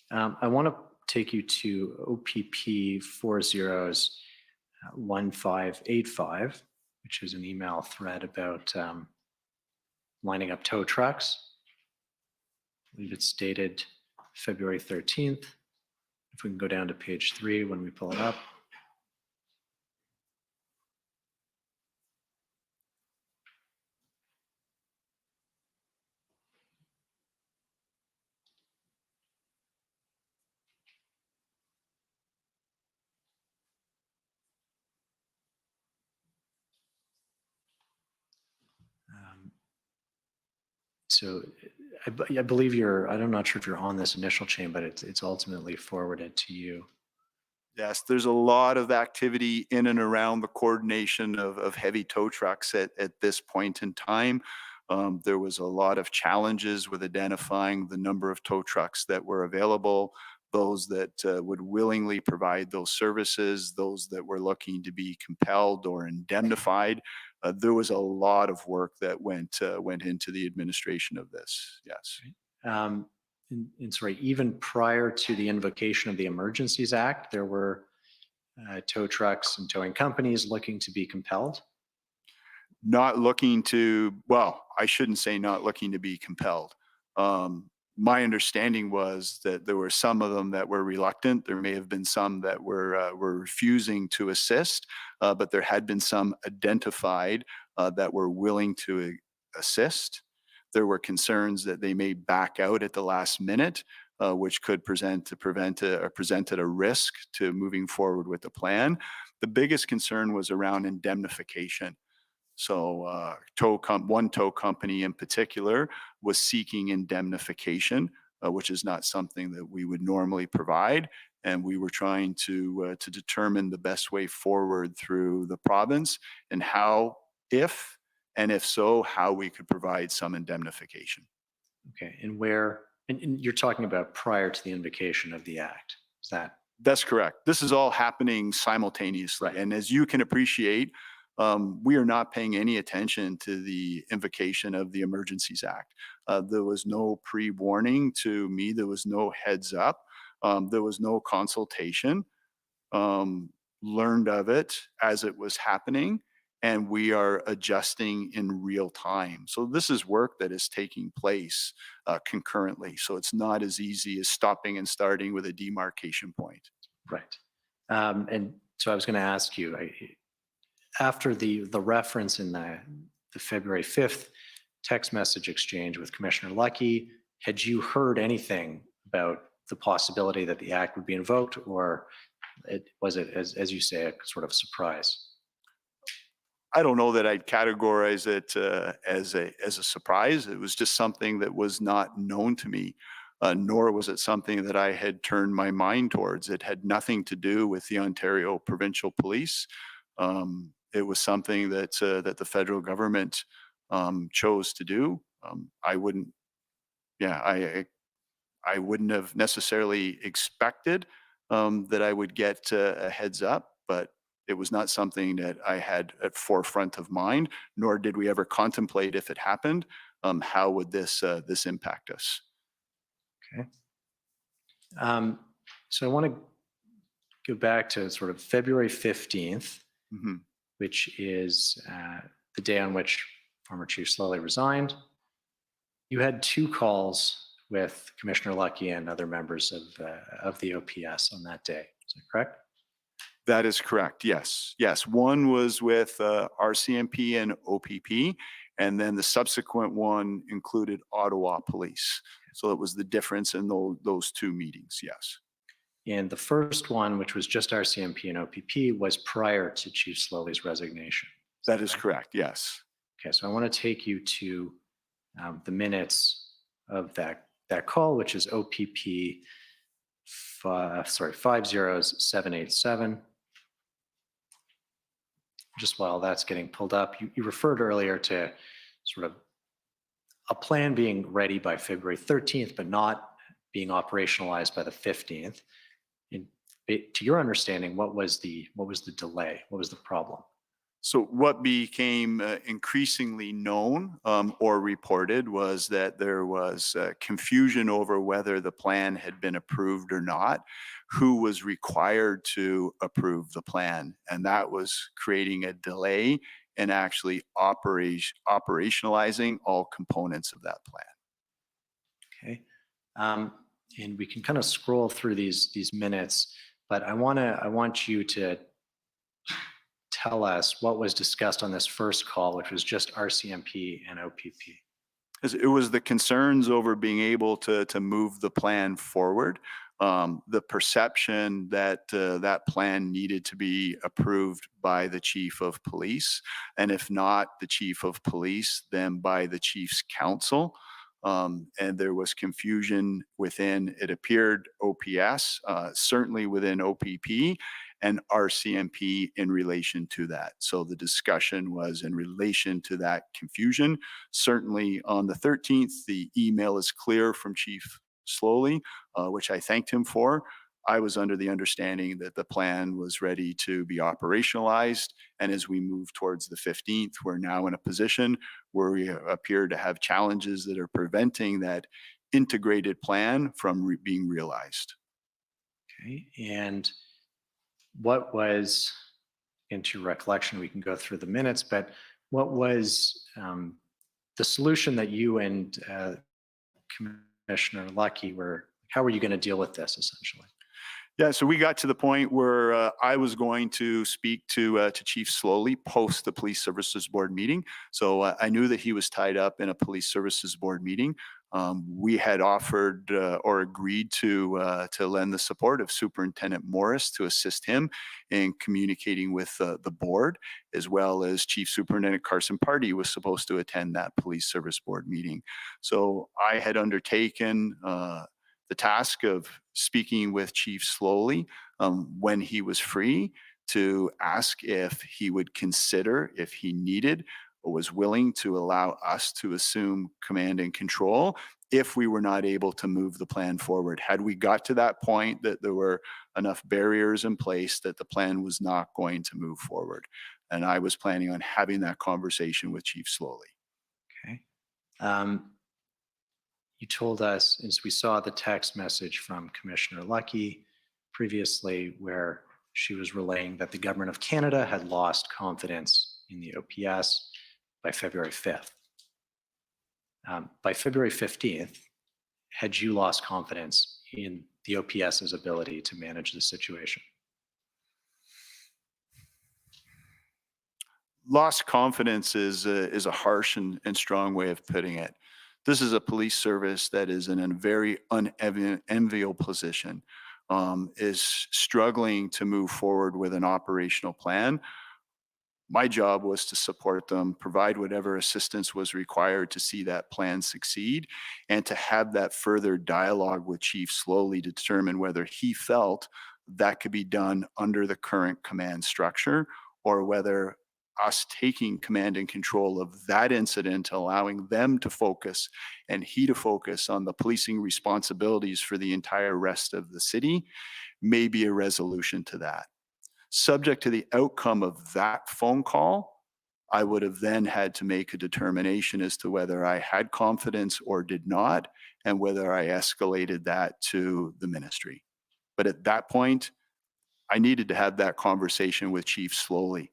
I want to take you to OPP 401585, which is an email thread about lining up tow trucks. I believe it's dated February 13th. If we can go down to page 3 when we pull it up. So I believe I'm not sure if you're on this initial chain, but it's ultimately forwarded to you. Yes, there's a lot of activity in and around the coordination of heavy tow trucks at this point in time. There was a lot of challenges with identifying the number of tow trucks that were available, those that would willingly provide those services, those that were looking to be compelled or indemnified. There was a lot of work that went into the administration of this. Yes. And sorry, even prior to the invocation of the Emergencies Act, there were tow trucks and towing companies looking to be compelled? Not looking to, well, I shouldn't say not looking to be compelled. My understanding was that there were some of them that were reluctant. There may have been some that were refusing to assist, but there had been some identified that were willing to assist. There were concerns that they may back out at the last minute, which could presented a risk to moving forward with the plan. The biggest concern was around indemnification. So one tow company in particular was seeking indemnification, which is not something that we would normally provide. And we were trying to determine the best way forward through the province and how, if so, how we could provide some indemnification. Okay, and you're talking about prior to the invocation of the act, is that? That's correct. This is all happening simultaneously. Right. And as you can appreciate, we are not paying any attention to the invocation of the Emergencies Act. There was no pre-warning to me. There was no heads up. There was no consultation. Learned of it as it was happening, and we are adjusting in real time. So this is work that is taking place concurrently. So it's not as easy as stopping and starting with a demarcation point. Right. And so I was going to ask you, after the reference in the February 5th text message exchange with Commissioner Lucky, had you heard anything about the possibility that the act would be invoked, or was it, as you say, a sort of surprise? I don't know that I'd categorize it as a surprise. It was just something that was not known to me, nor was it something that I had turned my mind towards. It had nothing to do with the Ontario Provincial Police. It was something that the federal government chose to do. I wouldn't have necessarily expected that I would get a heads up, but it was not something that I had at forefront of mind, nor did we ever contemplate if it happened, how would this impact us. Okay. So I want to go back to sort of February 15th, which is the day on which former Chief Slowly resigned. You had 2 calls with Commissioner Lucky and other members of the OPS on that day. Is that correct? That is correct. Yes. Yes. One was with RCMP and OPP, and then the subsequent one included Ottawa Police. So it was the difference in those 2 meetings. Yes. And the first one, which was just RCMP and OPP, was prior to Chief Slowly's resignation. That is correct. Yes. Okay. So I want to take you to the minutes of that call, which is OPP 50787. Just while that's getting pulled up, you referred earlier to sort of a plan being ready by February 13th, but not being operationalized by the 15th. And to your understanding, what was the delay? What was the problem? So what became increasingly known or reported was that there was confusion over whether the plan had been approved or not, who was required to approve the plan, and that was creating a delay in actually operationalizing all components of that plan. Okay, and we can kind of scroll through these minutes, but I want you to tell us what was discussed on this first call, which was just RCMP and OPP. It was the concerns over being able to move the plan forward, the perception that that plan needed to be approved by the Chief of Police, and if not the Chief of Police, then by the Chief's Council. and there was confusion within, it appeared, OPS, certainly within OPP and RCMP in relation to that. So the discussion was in relation to that confusion. Certainly on the 13th, the email is clear from Chief Slowly, which I thanked him for. I was under the understanding that the plan was ready to be operationalized. And as we move towards the 15th, we're now in a position where we appear to have challenges that are preventing that integrated plan from being realized. Okay, and what was, into recollection, we can go through the minutes, but what was the solution that you and Commissioner Lucky how were you going to deal with this essentially? Yeah, so we got to the point where I was going to speak to Chief Slowly post the Police Services Board meeting. So I knew that he was tied up in a Police Services Board meeting. We had offered or agreed to lend the support of Superintendent Morris to assist him in communicating with the board, as well as Chief Superintendent Carson Party was supposed to attend that Police Service Board meeting. So I had undertaken the task of speaking with Chief Slowly when he was free to ask if he would consider, if he needed or was willing to allow us to assume command and control if we were not able to move the plan forward. Had we got to that point that there were enough barriers in place that the plan was not going to move forward. And I was planning on having that conversation with Chief Slowly. Okay. You told us, as we saw the text message from Commissioner Lucky previously, where she was relaying that the government of Canada had lost confidence in the OPS by February 5th. By February 15th, had you lost confidence in the OPS's ability to manage the situation? Lost confidence is a harsh and strong way of putting it. This is a police service that is in a very unenviable position, is struggling to move forward with an operational plan. My job was to support them, provide whatever assistance was required to see that plan succeed, and to have that further dialogue with Chief Slowly to determine whether he felt that could be done under the current command structure, or whether us taking command and control of that incident, allowing them to focus and he to focus on the policing responsibilities for the entire rest of the city, may be a resolution to that. Subject to the outcome of that phone call, I would have then had to make a determination as to whether I had confidence or did not, and whether I escalated that to the ministry. But at that point, I needed to have that conversation with Chief Slowly.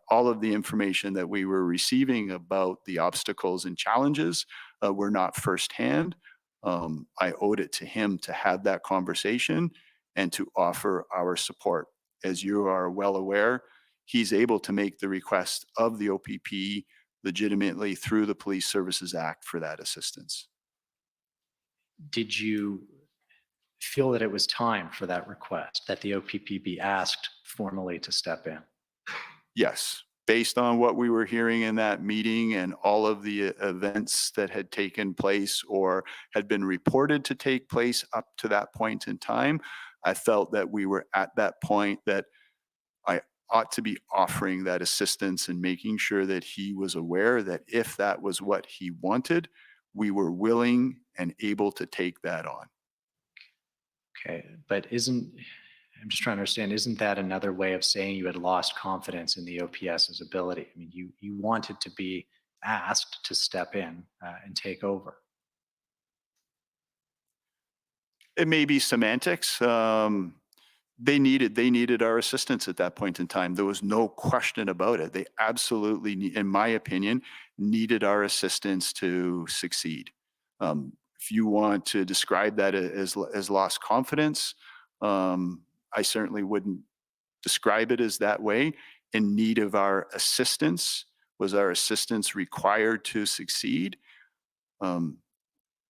All of the information that we were receiving about the obstacles and challenges were not firsthand. I owed it to him to have that conversation and to offer our support. As you are well aware, he's able to make the request of the OPP legitimately through the Police Services Act for that assistance. Did you feel that it was time for that request, that the OPP be asked formally to step in? Yes, based on what we were hearing in that meeting and all of the events that had taken place or had been reported to take place up to that point in time, I felt that we were at that point that I ought to be offering that assistance and making sure that he was aware that if that was what he wanted, we were willing and able to take that on. Okay, but I'm just trying to understand, isn't that another way of saying you had lost confidence in the OPS's ability? I mean, you wanted to be asked to step in and take over. It may be semantics. They needed our assistance at that point in time. There was no question about it. They absolutely, in my opinion, needed our assistance to succeed. If you want to describe that as lost confidence, I certainly wouldn't describe it as that way. In need of our assistance, was our assistance required to succeed?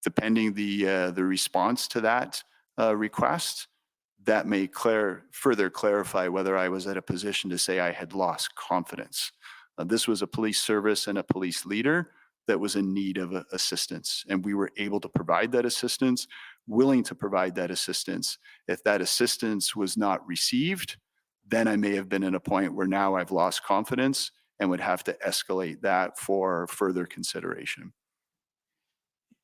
Depending the response to that request, that may further clarify whether I was at a position to say I had lost confidence. This was a police service and a police leader that was in need of assistance. And we were able to provide that assistance, willing to provide that assistance. If that assistance was not received, then I may have been at a point where now I've lost confidence and would have to escalate that for further consideration.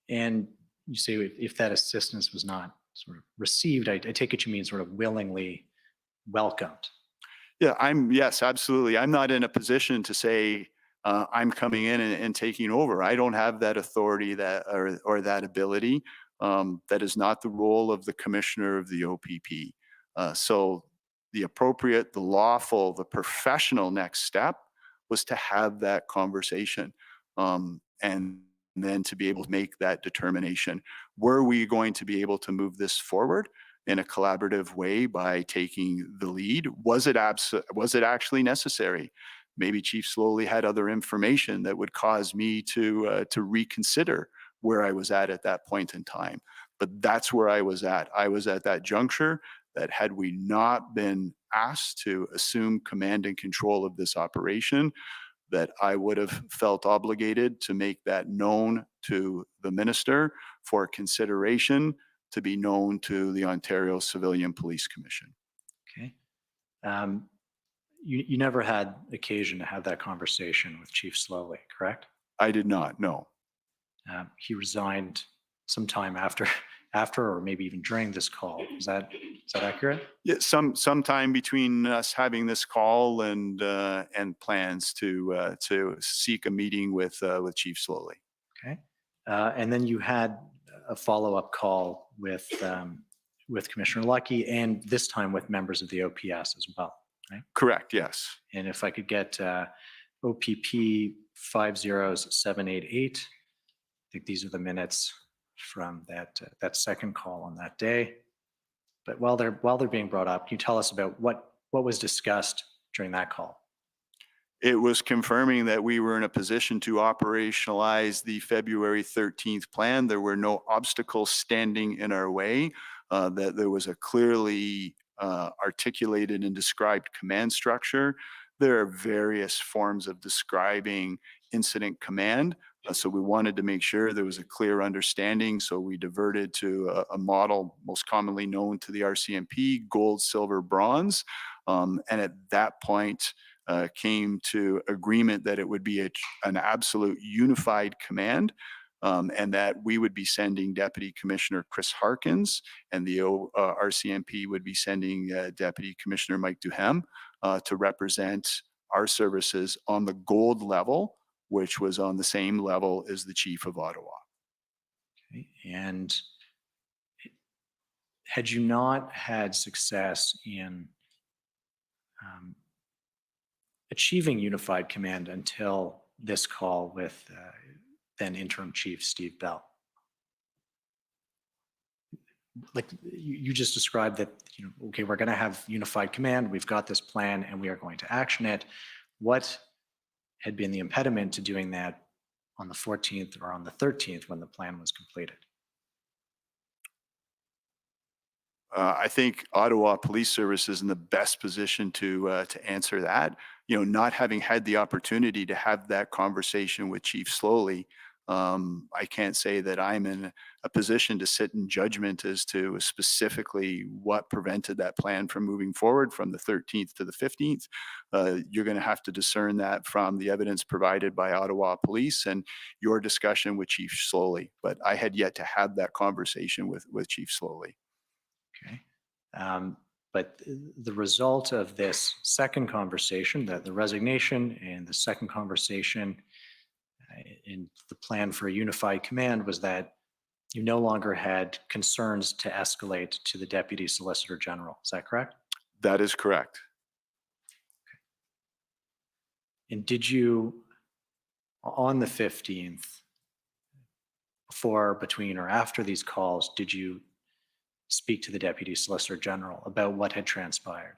And you say if that assistance was not sort of received, I take it you mean sort of willingly welcomed. Yeah, yes, absolutely. I'm not in a position to say I'm coming in and taking over. I don't have that authority or that ability. That is not the role of the commissioner of the OPP. So the appropriate, the lawful, the professional next step was to have that conversation and then to be able to make that determination. Were we going to be able to move this forward in a collaborative way by taking the lead? Was it actually necessary? Maybe Chief Slowly had other information that would cause me to reconsider where I was at that point in time. But that's where I was at. I was at that juncture that had we not been asked to assume command and control of this operation, that I would have felt obligated to make that known to the minister for consideration to be known to the Ontario Civilian Police Commission. Okay. You never had occasion to have that conversation with Chief Slowly, correct? I did not, no. He resigned sometime after or maybe even during this call. Is that accurate? Yeah, sometime between us having this call and plans to seek a meeting with Chief Slowly. Okay, and then you had a follow-up call with Commissioner Lucky, and this time with members of the OPS as well, right? Correct. Yes. And if I could get OPP 50788, I think these are the minutes from that second call on that day. But while they're being brought up, can you tell us about what was discussed during that call? It was confirming that we were in a position to operationalize the February 13th plan. There were no obstacles standing in our way, that there was a clearly articulated and described command structure. There are various forms of describing incident command. So we wanted to make sure there was a clear understanding. So we diverted to a model most commonly known to the RCMP, gold, silver, bronze. And at that point, came to agreement that it would be an absolute unified command, and that we would be sending Deputy Commissioner Chris Harkins, and the RCMP would be sending Deputy Commissioner Mike Duhem to represent our services on the gold level, which was on the same level as the Chief of Ottawa. Okay. And had you not had success in achieving unified command until this call with then interim chief Steve Bell? Like you just described that, okay, we're going to have unified command, we've got this plan and we are going to action it. What had been the impediment to doing that on the 14th or on the 13th when the plan was completed? I think Ottawa Police Service is in the best position to answer that. Not having had the opportunity to have that conversation with Chief Slowly, I can't say that I'm in a position to sit in judgment as to specifically what prevented that plan from moving forward from the 13th to the 15th. You're going to have to discern that from the evidence provided by Ottawa Police and your discussion with Chief Slowly. But I had yet to have that conversation with Chief Slowly. Okay. But the result of this second conversation, the resignation and the second conversation in the plan for a unified command, was that you no longer had concerns to escalate to the Deputy Solicitor General. Is that correct? That is correct. Okay. And did you, on the 15th, before, between, or after these calls, did you speak to the Deputy Solicitor General about what had transpired?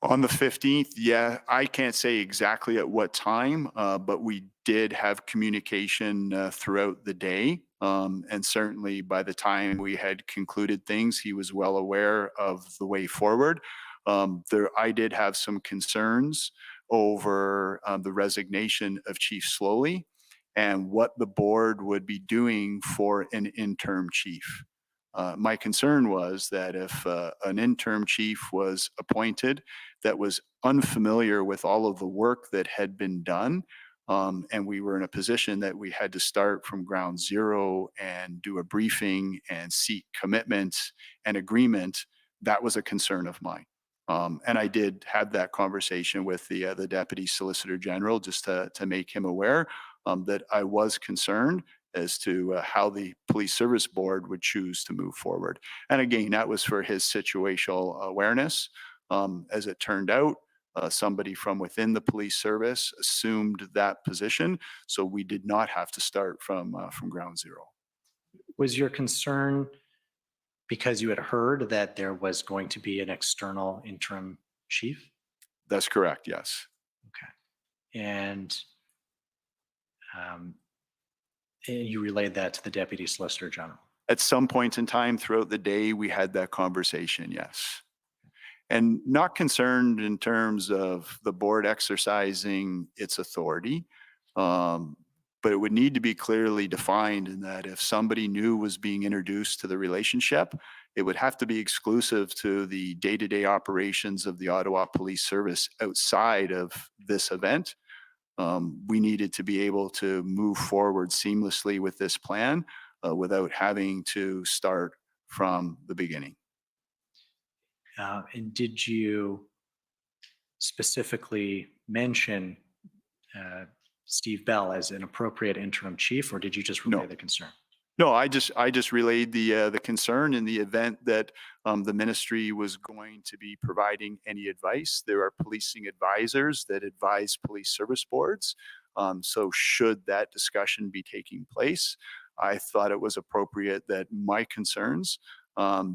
On the 15th, yeah, I can't say exactly at what time, but we did have communication throughout the day. And certainly by the time we had concluded things, he was well aware of the way forward. I did have some concerns over the resignation of Chief Slowly and what the board would be doing for an interim chief. My concern was that if an interim chief was appointed that was unfamiliar with all of the work that had been done, and we were in a position that we had to start from ground zero and do a briefing and seek commitment and agreement, that was a concern of mine. And I did have that conversation with the Deputy Solicitor General just to make him aware that I was concerned as to how the Police Service Board would choose to move forward. And again, that was for his situational awareness. As it turned out, somebody from within the police service assumed that position, so we did not have to start from ground zero. Was your concern because you had heard that there was going to be an external interim chief? That's correct, yes. And you relayed that to the Deputy Solicitor General? At some point in time throughout the day, we had that conversation, yes. And not concerned in terms of the board exercising its authority, but it would need to be clearly defined in that if somebody new was being introduced to the relationship, it would have to be exclusive to the day-to-day operations of the Ottawa Police Service outside of this event. We needed to be able to move forward seamlessly with this plan without having to start from the beginning. And did you specifically mention Steve Bell as an appropriate interim chief, or did you just relay the concern? No, I just relayed the concern in the event that the ministry was going to be providing any advice. There are policing advisors that advise police service boards. So should that discussion be taking place, I thought it was appropriate that my concerns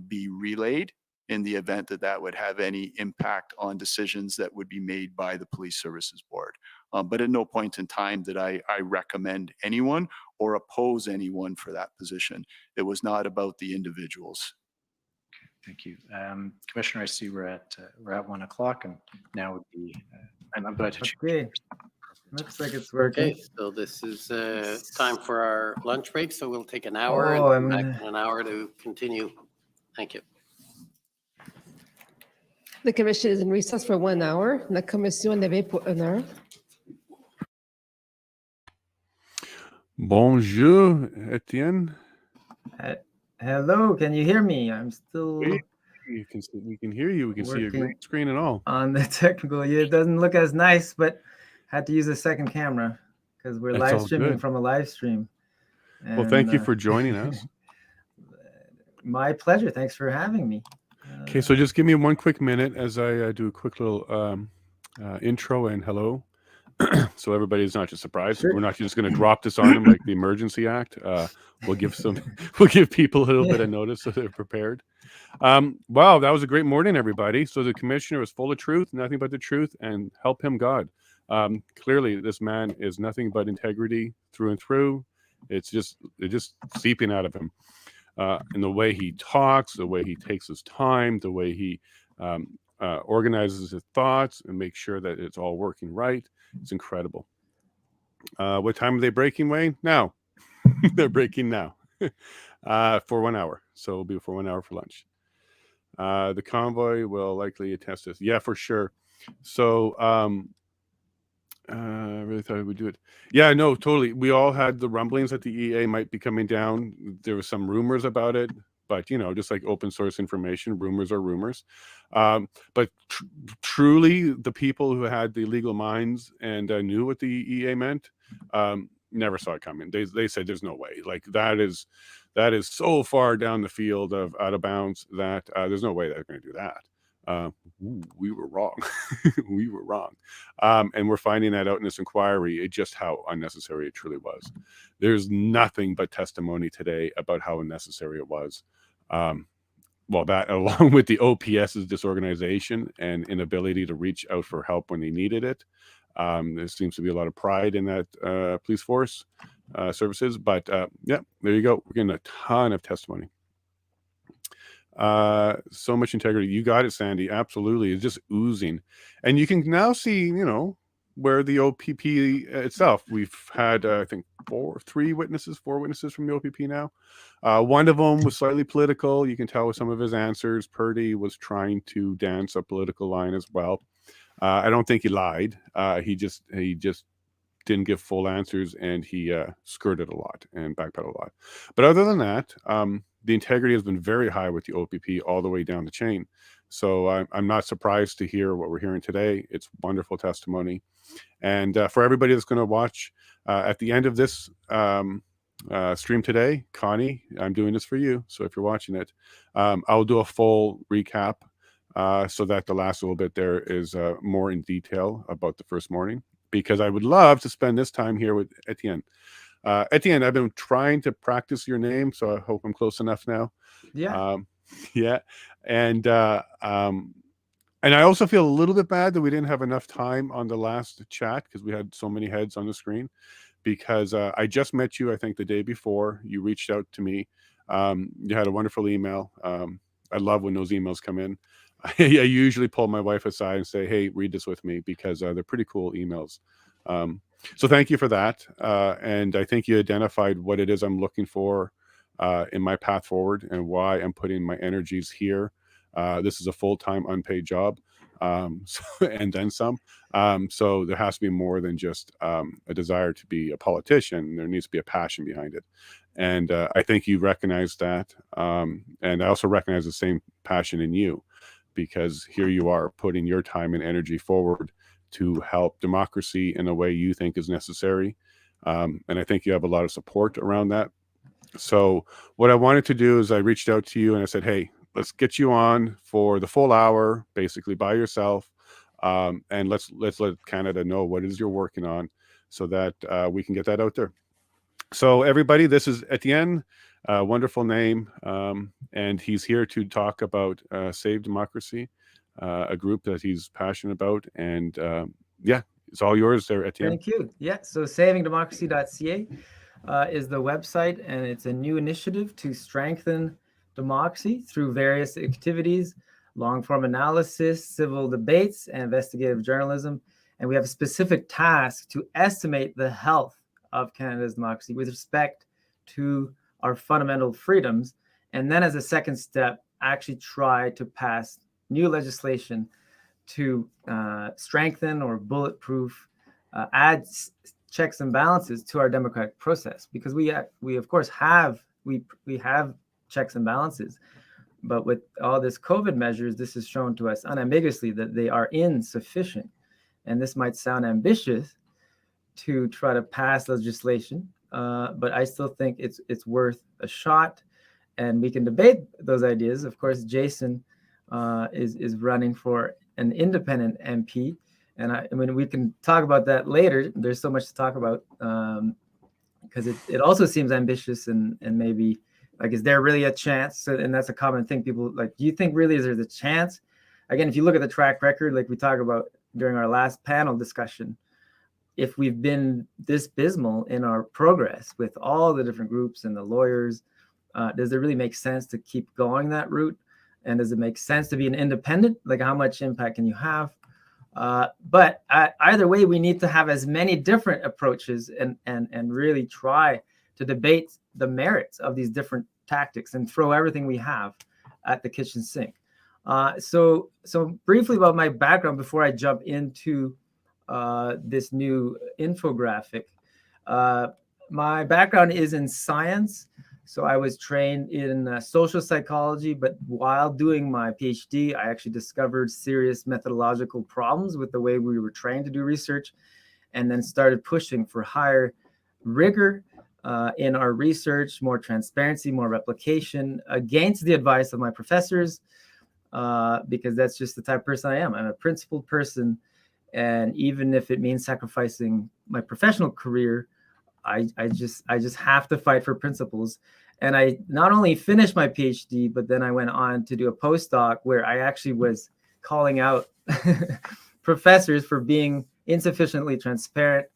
be relayed in the event that that would have any impact on decisions that would be made by the Police Services Board. But at no point in time did I recommend anyone or oppose anyone for that position. It was not about the individuals. Okay, thank you. Commissioner, I see we're at 1 o'clock, and now would be, I'm glad to Okay, looks like it's working. Okay, so this is time for our lunch break, so we'll take an hour Oh, and come I'm back in an hour to continue. Thank you. The commission is in recess for 1 hour. La commission levée pour 1 heure. Bonjour, Etienne. Hello, can you hear me? I'm still We can hear you. We can see your Working. green screen and all. on the technical. Yeah, it doesn't look as nice, but had to use a second camera because we're That's live all streaming good. from a live stream. Well, thank And, you for joining us. My pleasure. Thanks for having me. Okay, so just give me 1 quick minute as I do a quick little intro and hello. So everybody's not just surprised. Sure. We're not just going to drop this on them like the Emergency Act. We'll give people a little bit of notice so they're prepared. Wow, that was a great morning, everybody. So the commissioner was full of truth, nothing but the truth, and help him God. Clearly, this man is nothing but integrity through and through. It's just seeping out of him. And the way he talks, the way he takes his time, the way he organizes his thoughts and makes sure that it's all working right. It's incredible. What time are they breaking, Wayne? Now. They're breaking now for 1 hour. So it'll be for 1 hour for lunch. The convoy will likely attest this. Yeah, for sure. So I really thought we would do it. Yeah, no, totally. We all had the rumblings that the EA might be coming down. There was some rumors about it, but just like open source information, rumors are rumors. But truly, the people who had the legal minds and knew what the EA meant never saw it coming. They said there's no way. Like that is so far down the field of out of bounds that there's no way they're going to do that. We were wrong. We were wrong. And we're finding that out in this inquiry, just how unnecessary it truly was. There's nothing but testimony today about how unnecessary it was. Well, that along with the OPS's disorganization and inability to reach out for help when they needed it. There seems to be a lot of pride in that police force services. But yeah, there you go. We're getting a ton of testimony. So much integrity. You got it, Sandy. Absolutely. It's just oozing. And you can now see, where the OPP itself, we've had, I think, four witnesses from the OPP now. One of them was slightly political. You can tell with some of his answers. Purdy was trying to dance a political line as well. I don't think he lied. He just didn't give full answers, and he skirted a lot and backpedaled a lot. But other than that, the integrity has been very high with the OPP all the way down the chain. So I'm not surprised to hear what we're hearing today. It's wonderful testimony. And for everybody that's going to watch at the end of this stream today, Connie, I'm doing this for you. So if you're watching it, I'll do a full recap so that the last little bit there is more in detail about the first morning, because I would love to spend this time here with Etienne. Etienne, I've been trying to practice your name, so I hope I'm close enough now. Yeah. Yeah. And I also feel a little bit bad that we didn't have enough time on the last chat because we had so many heads on the screen, because I just met you, I think, the day before. You reached out to me. You had a wonderful email. I love when those emails come in. I usually pull my wife aside and say, hey, read this with me, because they're pretty cool emails. So thank you for that. And I think you identified what it is I'm looking for in my path forward and why I'm putting my energies here. This is a full-time unpaid job, and then some. So there has to be more than just a desire to be a politician. There needs to be a passion behind it. And I think you recognize that. And I also recognize the same passion in you, because here you are putting your time and energy forward to help democracy in a way you think is necessary. And I think you have a lot of support around that. So what I wanted to do is I reached out to you and I said, hey, let's get you on for the full hour, basically by yourself. And let's let Canada know what it is you're working on so that we can get that out there. So everybody, this is Etienne, wonderful name. And he's here to talk about Save Democracy, a group that he's passionate about. And yeah, it's all yours there, Etienne. Thank you. Yeah, so savingdemocracy.ca is the website, and it's a new initiative to strengthen democracy through various activities, long-form analysis, civil debates, and investigative journalism. And we have a specific task to estimate the health of Canada's democracy with respect to our fundamental freedoms. And then as a second step, actually try to pass new legislation to strengthen or bulletproof, add checks and balances to our democratic process, because we of course have checks and balances, but with all this COVID measures, this is shown to us unambiguously that they are insufficient. And this might sound ambitious to try to pass legislation, but I still think it's worth a shot, and we can debate those ideas. Of course, Jason is running for an independent MP. And I mean, we can talk about that later. There's so much to talk about, because it also seems ambitious and maybe like, is there really a chance? So, and that's a common thing. People like, do you think really is there a chance? Again, if you look at the track record, like we talked about during our last panel discussion, if we've been this abysmal in our progress with all the different groups and the lawyers, does it really make sense to keep going that route? And does it make sense to be an independent? Like, how much impact can you have? But either way, we need to have as many different approaches and really try to debate the merits of these different tactics and throw everything we have at the kitchen sink. So briefly about my background before I jump into this new infographic. My background is in science. So I was trained in social psychology, but while doing my PhD, I actually discovered serious methodological problems with the way we were trained to do research, and then started pushing for higher rigor in our research, more transparency, more replication, against the advice of my professors, because that's just the type of person I am. I'm a principled person, and even if it means sacrificing my professional career, I just have to fight for principles. And I not only finished my PhD, but then I went on to do a postdoc where I actually was calling out professors for being insufficiently transparent.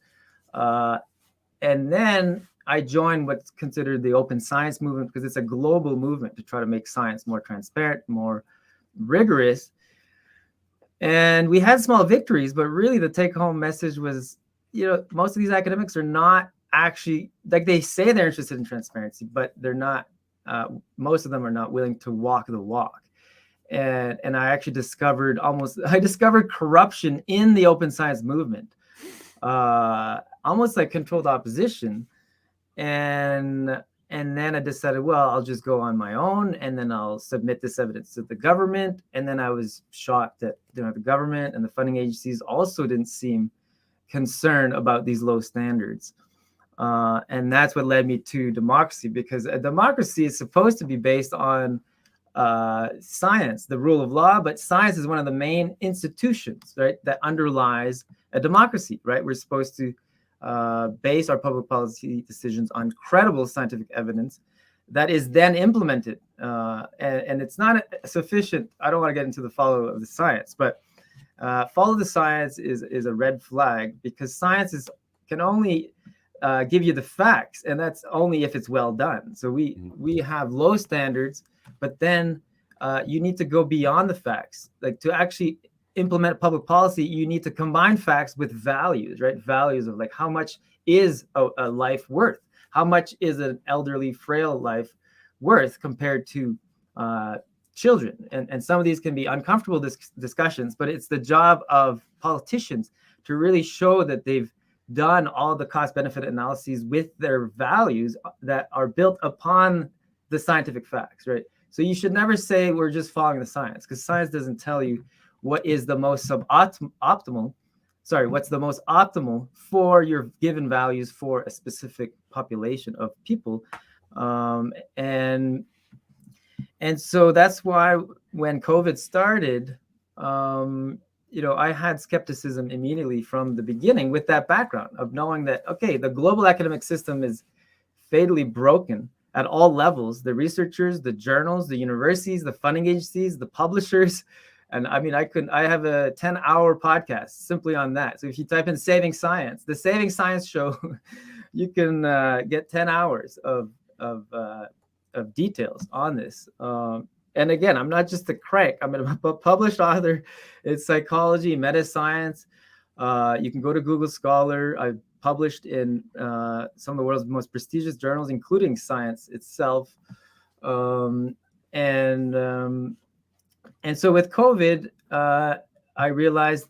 And then I joined what's considered the open science movement, because it's a global movement to try to make science more transparent, more rigorous. And we had small victories, but really the take-home message was, most of these academics are not actually, like, they say they're interested in transparency, but they're not, most of them are not willing to walk the walk. And I actually discovered corruption in the open science movement, almost like controlled opposition. And then I decided, well, I'll just go on my own, and then I'll submit this evidence to the government. And then I was shocked that the government and the funding agencies also didn't seem concerned about these low standards. And that's what led me to democracy, because a democracy is supposed to be based on science, the rule of law, but science is one of the main institutions, right, that underlies a democracy, right? We're supposed to base our public policy decisions on credible scientific evidence that is then implemented. And it's not sufficient. I don't want to get into the follow of the science, but follow the science is a red flag, because science can only give you the facts, and that's only if it's well done. So we have low standards, but then you need to go beyond the facts. Like, to actually implement public policy, you need to combine facts with values, right? Values of, like, how much is a life worth? How much is an elderly, frail life worth compared to children? And some of these can be uncomfortable discussions, but it's the job of politicians to really show that they've done all the cost-benefit analyses with their values that are built upon the scientific facts, right? So you should never say we're just following the science, because science doesn't tell you what is the most what's the most optimal for your given values for a specific population of people. And so that's why when COVID started, I had skepticism immediately from the beginning, with that background of knowing that, okay, the global academic system is fatally broken at all levels: the researchers, the journals, the universities, the funding agencies, the publishers. And I mean, I have a 10-hour podcast simply on that. So if you type in Saving Science, the Saving Science show, you can get 10 hours of details on this. And again, I'm not just a crank. I'm a published author in psychology, meta-science. You can go to Google Scholar. I've published in some of the world's most prestigious journals, including Science itself. And so with COVID, I realized,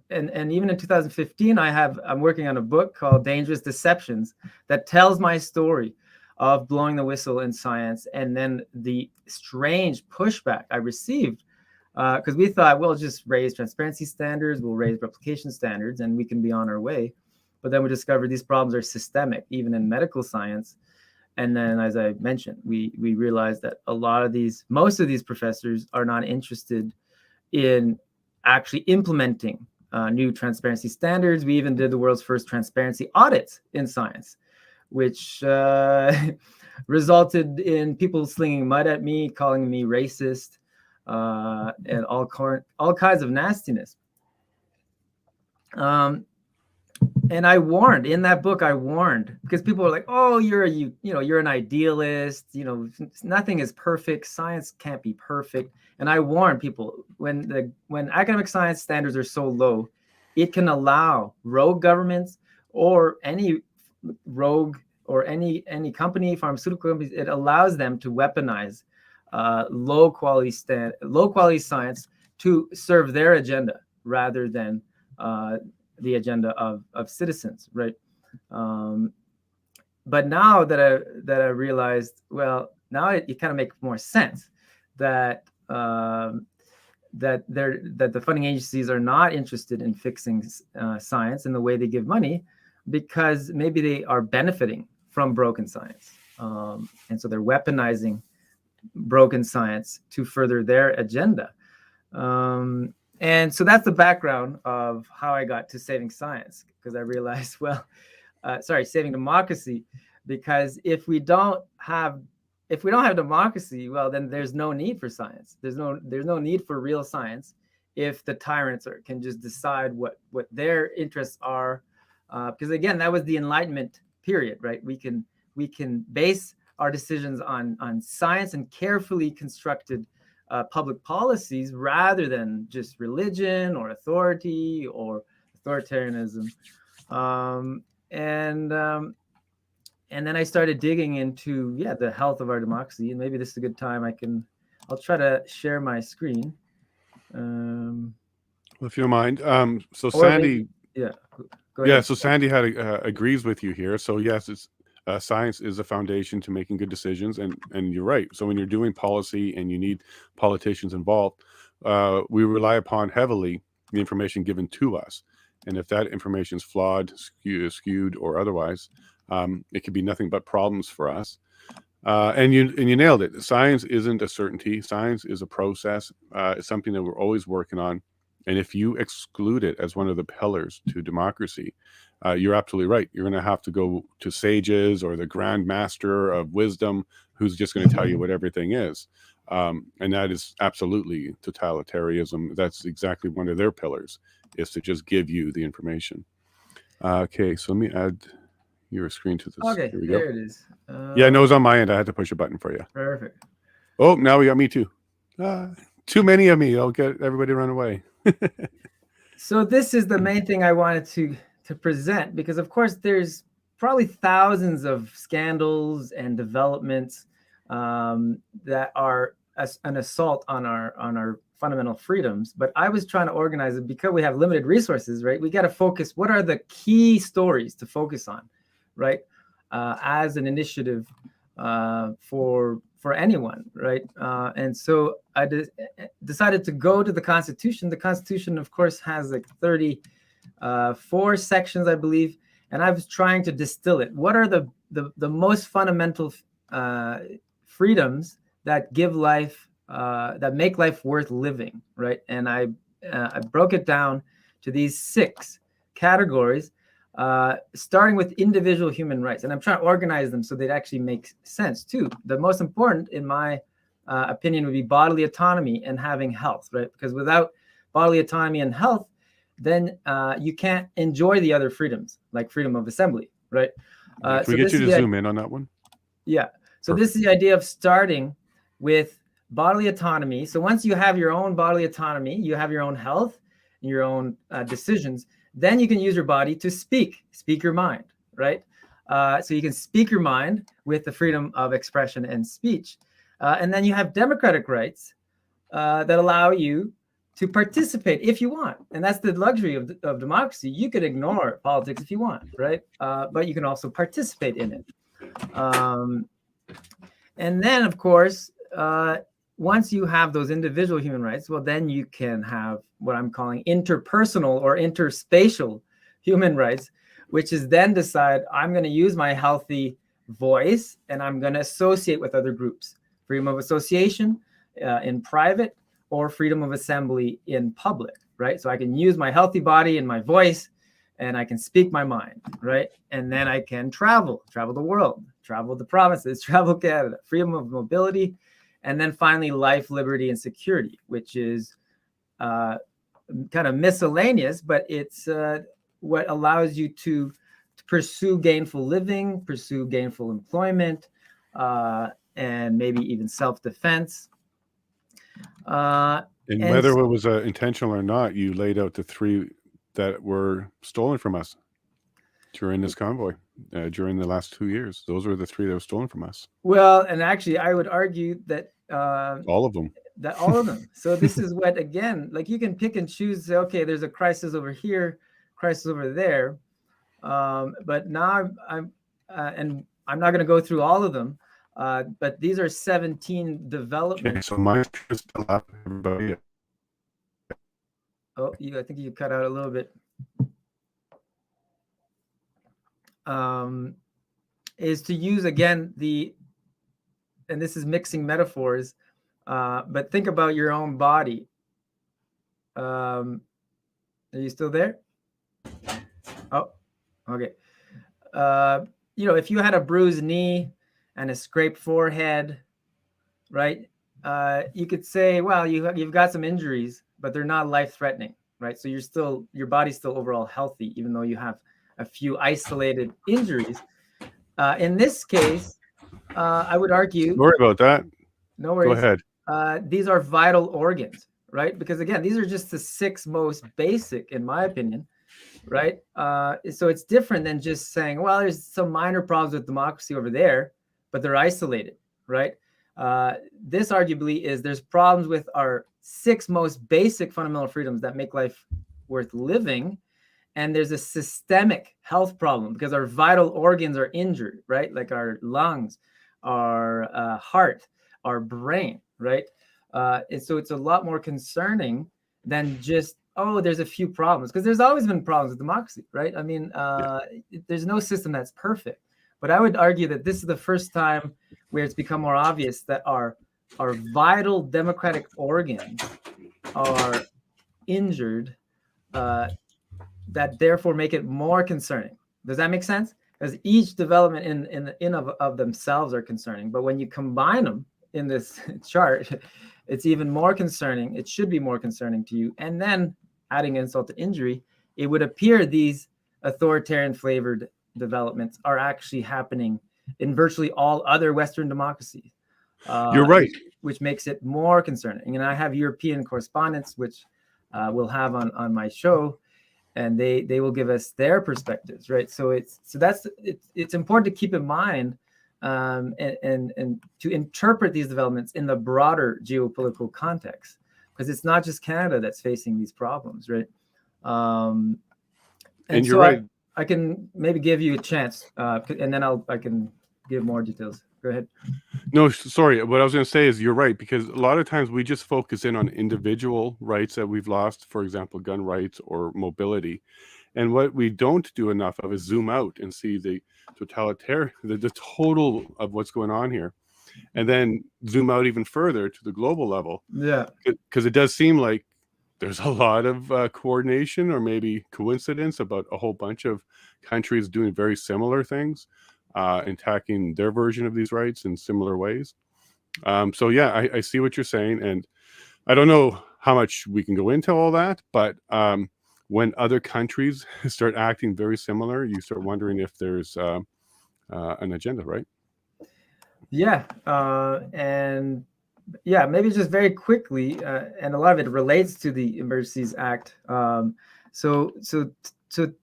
and even in 2015, I'm working on a book called Dangerous Deceptions that tells my story of blowing the whistle in science, and then the strange pushback I received, because we thought, we'll just raise transparency standards, we'll raise replication standards, and we can be on our way. But then we discovered these problems are systemic, even in medical science. And then, as I mentioned, we realized that most of these professors are not interested in actually implementing new transparency standards. We even did the world's first transparency audits in science, which resulted in people slinging mud at me, calling me racist, and all kinds of nastiness. And I warned in that book, because people were like, "Oh, you're an idealist. Nothing is perfect. Science can't be perfect." And I warned people, when academic science standards are so low, it can allow rogue governments or any company, pharmaceutical companies, it allows them to weaponize low quality science to serve their agenda rather than the agenda of citizens, right? But now that I realized, well, now it kind of makes more sense that the funding agencies are not interested in fixing science in the way they give money, because maybe they are benefiting from broken science, and so they're weaponizing broken science to further their agenda. And so that's the background of how I got to Saving Science, because I realized, saving democracy, because if we don't have democracy, well, then there's no need for science. There's no need for real science if the tyrants can just decide what their interests are. Because again, that was the Enlightenment period, right? We can base our decisions on science and carefully constructed public policies rather than just religion or authority or authoritarianism. And then I started digging into, the health of our democracy. And maybe this is a good time I'll try to share my screen. Well, if you don't mind. So or Sandy, maybe- go ahead. so Sandy agrees with you here. So yes, it's science is a foundation to making good decisions, and you're right. So when you're doing policy and you need politicians involved, we rely upon heavily the information given to us, and if that information is flawed, skewed, or otherwise, it could be nothing but problems for us. And you nailed it. Science isn't a certainty. Science is a process. It's something that we're always working on. And if you exclude it as one of the pillars to democracy, you're absolutely right. You're going to have to go to sages or the grand master of wisdom who's just going to tell you what everything is. And that is absolutely totalitarianism. That's exactly one of their pillars, is to just give you the information. Okay, so let me add your screen to this. Okay, Here we go. there it is. Yeah, no, it's on my end. I had to push a button for you. Perfect. Oh, now we got me too. Too many of me. I'll get everybody run away. So this is the main thing I wanted to present, because of course there's probably thousands of scandals and developments that are an assault on our fundamental freedoms. But I was trying to organize it because we have limited resources, right? We got to focus. What are the key stories to focus on, right? As an initiative for anyone, right? And so I decided to go to the Constitution. The Constitution, of course, has like 34 sections, I believe, and I was trying to distill it. What are the most fundamental freedoms that give life, that make life worth living, right? And I broke it down to these 6 categories, starting with individual human rights. And I'm trying to organize them so they actually make sense too. The most important, in my opinion, would be bodily autonomy and having health, right? Because without bodily autonomy and health, then you can't enjoy the other freedoms, like freedom of assembly, right? Can we get you to zoom in on that one? Yeah. So this is the idea of starting with bodily autonomy. So once you have your own bodily autonomy, you have your own health and your own decisions, then you can use your body to speak your mind, right? So you can speak your mind with the freedom of expression and speech. And then you have democratic rights that allow you to participate if you want. And that's the luxury of democracy. You could ignore politics if you want, right? But you can also participate in it. And then, of course, once you have those individual human rights, well, then you can have what I'm calling interpersonal or interspatial human rights, which is then decide I'm going to use my healthy voice and I'm going to associate with other groups. Freedom of association in private, or freedom of assembly in public, right? So I can use my healthy body and my voice, and I can speak my mind, right? And then I can travel the world, travel the provinces, travel Canada, freedom of mobility. And then finally, life, liberty, and security, which is kind of miscellaneous, but it's what allows you to pursue gainful living, pursue gainful employment, and maybe even self-defense. And whether it was intentional or not, you laid out the 3 that were stolen from us during this convoy, during the last 2 years. Those were the 3 that were stolen from us. Well, and actually, I would argue that all of them. That all of them. So this is what, again, like you can pick and choose. Say, okay, there's a crisis over here, crisis over there. But now I'm not going to go through all of them. But these are 17 developments. Okay, so my still up, everybody. Oh, I think you cut out a little bit. Is to use again and this is mixing metaphors, but think about your own body. Are you still there? Oh, okay. If you had a bruised knee and a scraped forehead, right? You could say, well, you've got some injuries, but they're not life-threatening, right? So your body's still overall healthy, even though you have a few isolated injuries. In this case, I would argue. Don't worry about that. No worries. Go ahead. these are vital organs, right? Because again, these are just the 6 most basic, in my opinion, right? So it's different than just saying, well, there's some minor problems with democracy over there, but they're isolated, right? This arguably is there's problems with our 6 most basic fundamental freedoms that make life worth living. And there's a systemic health problem because our vital organs are injured, right? Like our lungs, our heart, our brain, right? And so it's a lot more concerning than just, oh, there's a few problems, because there's always been problems with democracy, right? I mean, there's no system that's perfect. But I would argue that this is the first time where it's become more obvious that our vital democratic organs are injured, that therefore make it more concerning. Does that make sense? Because each development in of themselves are concerning, but when you combine them in this chart, it's even more concerning. It should be more concerning to you. And then adding insult to injury, it would appear these authoritarian flavored developments are actually happening in virtually all other Western democracies. You're right. Which makes it more concerning. And I have European correspondents, which we'll have on my show, and they will give us their perspectives, right? So it's important to keep in mind and to interpret these developments in the broader geopolitical context, because it's not just Canada that's facing these problems, right? And you're so right. I can maybe give you a chance, and then I can give more details. Go ahead. No, sorry. What I was going to say is you're right, because a lot of times we just focus in on individual rights that we've lost, for example, gun rights or mobility. And what we don't do enough of is zoom out and see the totalitarian, the total of what's going on here. And then zoom out even further to the global level. Yeah. Because it does seem like there's a lot of coordination or maybe coincidence about a whole bunch of countries doing very similar things, attacking their version of these rights in similar ways. So yeah, I see what you're saying, and I don't know how much we can go into all that, but when other countries start acting very similar, you start wondering if there's an agenda, right? Yeah, and yeah, maybe just very quickly, and a lot of it relates to the Emergencies Act. So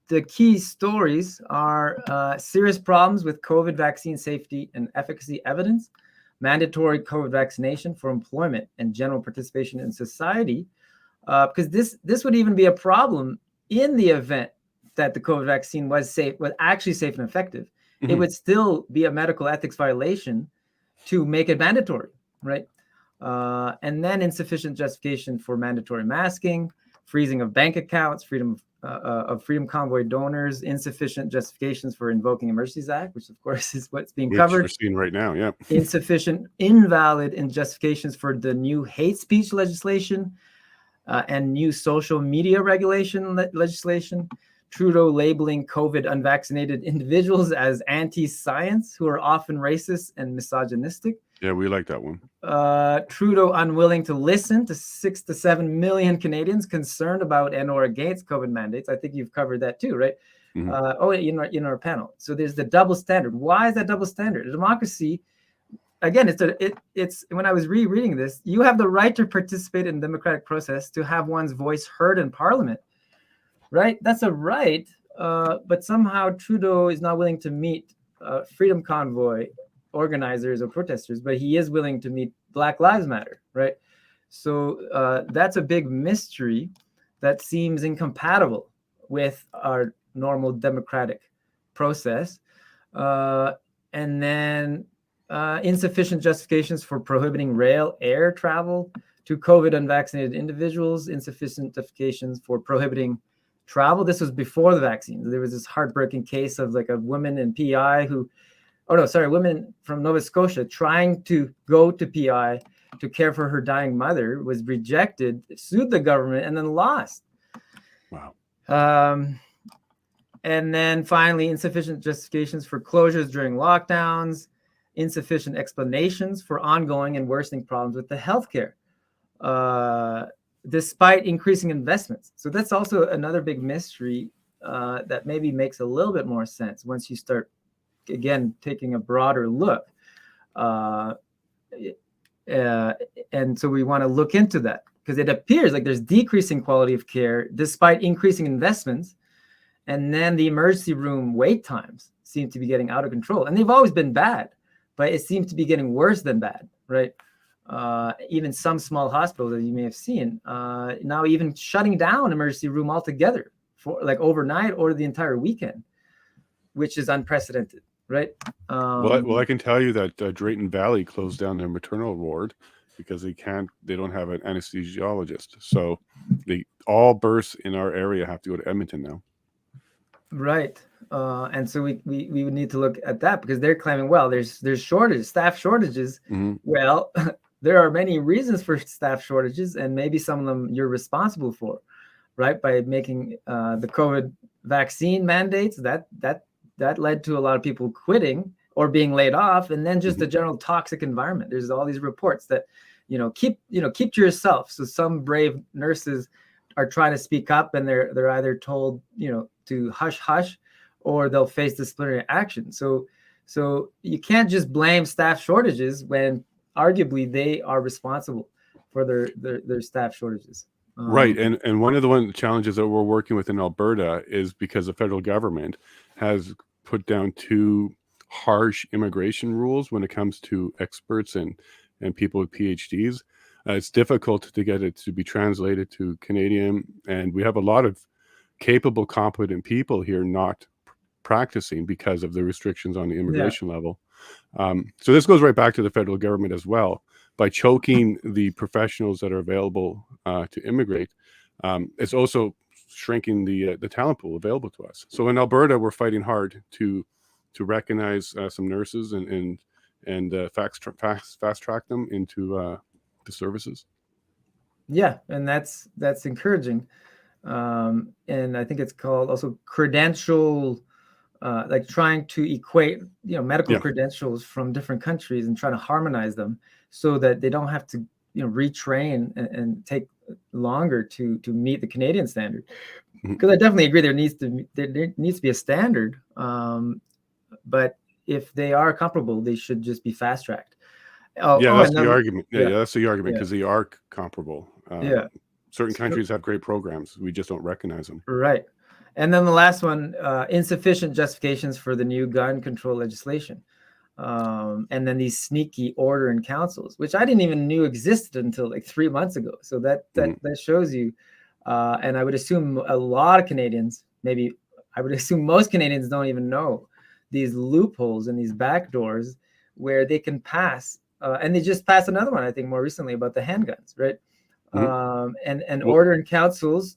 the key stories are serious problems with COVID vaccine safety and efficacy evidence, mandatory COVID vaccination for employment and general participation in society, because this would even be a problem in the event that the COVID vaccine was actually safe and effective. Mm-hmm. It would still be a medical ethics violation to make it mandatory, right? And then insufficient justification for mandatory masking, freezing of bank accounts, freedom of Freedom Convoy donors, insufficient justifications for invoking Emergencies Act, which of course is what's being covered. We're seeing right now, yeah. Insufficient, invalid justifications for the new hate speech legislation and new social media regulation legislation. Trudeau labeling COVID unvaccinated individuals as anti-science, who are often racist and misogynistic. Yeah, we like that one. Trudeau unwilling to listen to 6 to 7 million Canadians concerned about and or against COVID mandates. I think you've covered that too, right? Mm-hmm. In our panel. So there's the double standard. Why is that double standard? A democracy, again, it's when I was rereading this, you have the right to participate in the democratic process, to have one's voice heard in Parliament, right? That's a right, but somehow Trudeau is not willing to meet Freedom Convoy organizers or protesters, but he is willing to meet Black Lives Matter, right? So that's a big mystery that seems incompatible with our normal democratic process. And then insufficient justifications for prohibiting rail air travel to COVID unvaccinated individuals, insufficient justifications for prohibiting travel. This was before the vaccines. There was this heartbreaking case of like a woman in PI women from Nova Scotia trying to go to PI to care for her dying mother, was rejected, sued the government, and then lost. Wow. And then finally, insufficient justifications for closures during lockdowns, insufficient explanations for ongoing and worsening problems with the healthcare, despite increasing investments. So that's also another big mystery that maybe makes a little bit more sense once you start, again, taking a broader look. And so we want to look into that, because it appears like there's decreasing quality of care despite increasing investments. And then the emergency room wait times seem to be getting out of control. And they've always been bad, but it seems to be getting worse than bad, right? Even some small hospitals, as you may have seen, now even shutting down emergency room altogether for like overnight or the entire weekend, which is unprecedented, right? Well, I can tell you that Drayton Valley closed down their maternal ward because they don't have an anesthesiologist. So all births in our area have to go to Edmonton now. Right. And so we would need to look at that, because they're claiming, well, there's shortages, staff shortages. Mm-hmm. Well, there are many reasons for staff shortages, and maybe some of them you're responsible for, right? By making the COVID vaccine mandates, that led to a lot of people quitting or being laid off, and then just the general toxic environment. There's all these reports that, keep to yourself. So some brave nurses are trying to speak up, and they're either told, to hush, or they'll face disciplinary action. So you can't just blame staff shortages when arguably they are responsible for their staff shortages. Right. And one of the challenges that we're working with in Alberta is because the federal government has put down 2 harsh immigration rules when it comes to experts and people with PhDs. It's difficult to get it to be translated to Canadian, and we have a lot of capable, competent people here not practicing because of the restrictions on the immigration level. So this goes right back to the federal government as well. By choking the professionals that are available to immigrate, it's also shrinking the talent pool available to us. So in Alberta, we're fighting hard to recognize some nurses and fast track them into the services. Yeah, and that's encouraging. And I think it's called also credential, like trying to equate, medical credentials from different countries and trying to harmonize them so that they don't have to, retrain and take longer to meet the Canadian standard. Because I definitely agree there needs to be a standard. But if they are comparable, they should just be fast tracked. That's the argument. That's the argument, because they are comparable. Certain countries have great programs. We just don't recognize them. Right. And then the last one, insufficient justifications for the new gun control legislation. And then these sneaky order in councils, which I didn't even knew existed until like 3 months ago. So that shows you. And I would assume a lot of Canadians, maybe I would assume most Canadians don't even know these loopholes and these back doors where they can pass. And they just passed another one, I think, more recently about the handguns, right? And order in councils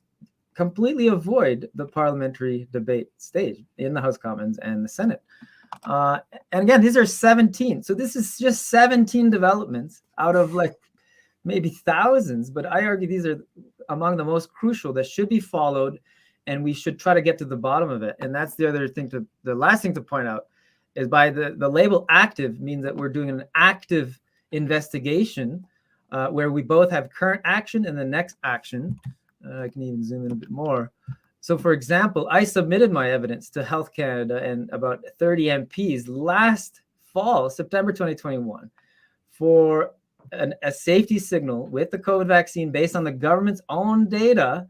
completely avoid the parliamentary debate stage in the House of Commons and the Senate. And again, these are 17. So this is just 17 developments out of like maybe thousands, but I argue these are among the most crucial that should be followed, and we should try to get to the bottom of it. And that's the other thing the last thing to point out is by the label active means that we're doing an active investigation where we both have current action and the next action. I can even zoom in a bit more. So for example, I submitted my evidence to Health Canada and about 30 MPs last fall, September 2021, for a safety signal with the COVID vaccine based on the government's own data,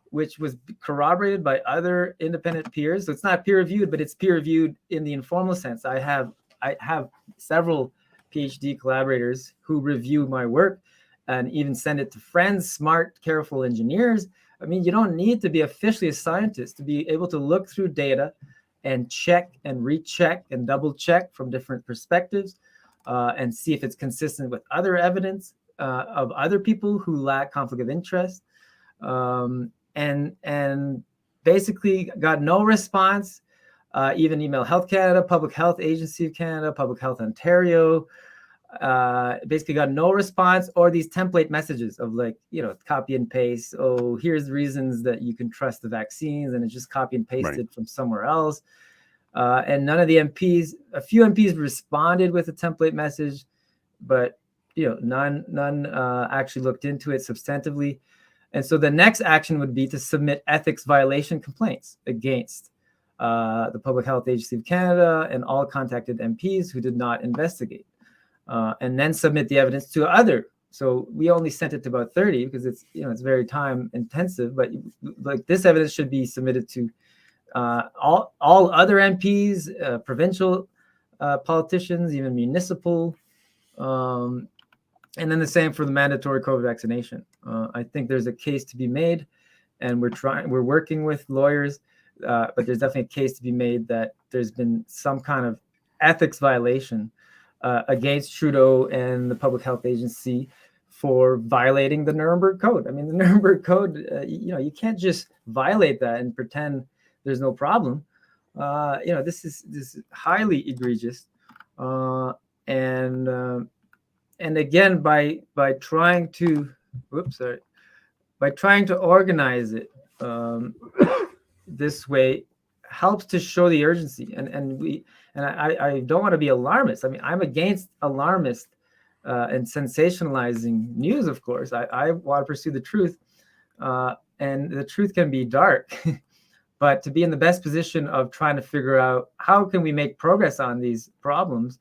which was corroborated by other independent peers. So it's not peer reviewed, but it's peer reviewed in the informal sense. I have several PhD collaborators who review my work and even send it to friends, smart, careful engineers. I mean, you don't need to be officially a scientist to be able to look through data and check and recheck and double check from different perspectives and see if it's consistent with other evidence of other people who lack conflict of interest. And basically got no response, even email Health Canada, Public Health Agency of Canada, Public Health Ontario, basically got no response, or these template messages of like, copy and paste. Oh, here's reasons that you can trust the vaccines, and it's just copy and pasted from somewhere else. And none of the MPs, a few MPs responded with a template message, but none actually looked into it substantively. And so the next action would be to submit ethics violation complaints against the Public Health Agency of Canada and all contacted MPs who did not investigate. and then submit the evidence to other. So we only sent it to about 30 because it's very time intensive. But like this evidence should be submitted to all other MPs, provincial politicians, even municipal, and then the same for the mandatory COVID vaccination. I think there's a case to be made, and we're working with lawyers, but there's definitely a case to be made that there's been some kind of ethics violation against Trudeau and the Public Health Agency for violating the Nuremberg Code. I mean, the Nuremberg Code, you can't just violate that and pretend there's no problem. This is highly egregious, and again, by trying to organize it this way helps to show the urgency. And I don't want to be alarmist. I mean, I'm against alarmist and sensationalizing news. Of course, I want to pursue the truth, and the truth can be dark. But to be in the best position of trying to figure out how can we make progress on these problems,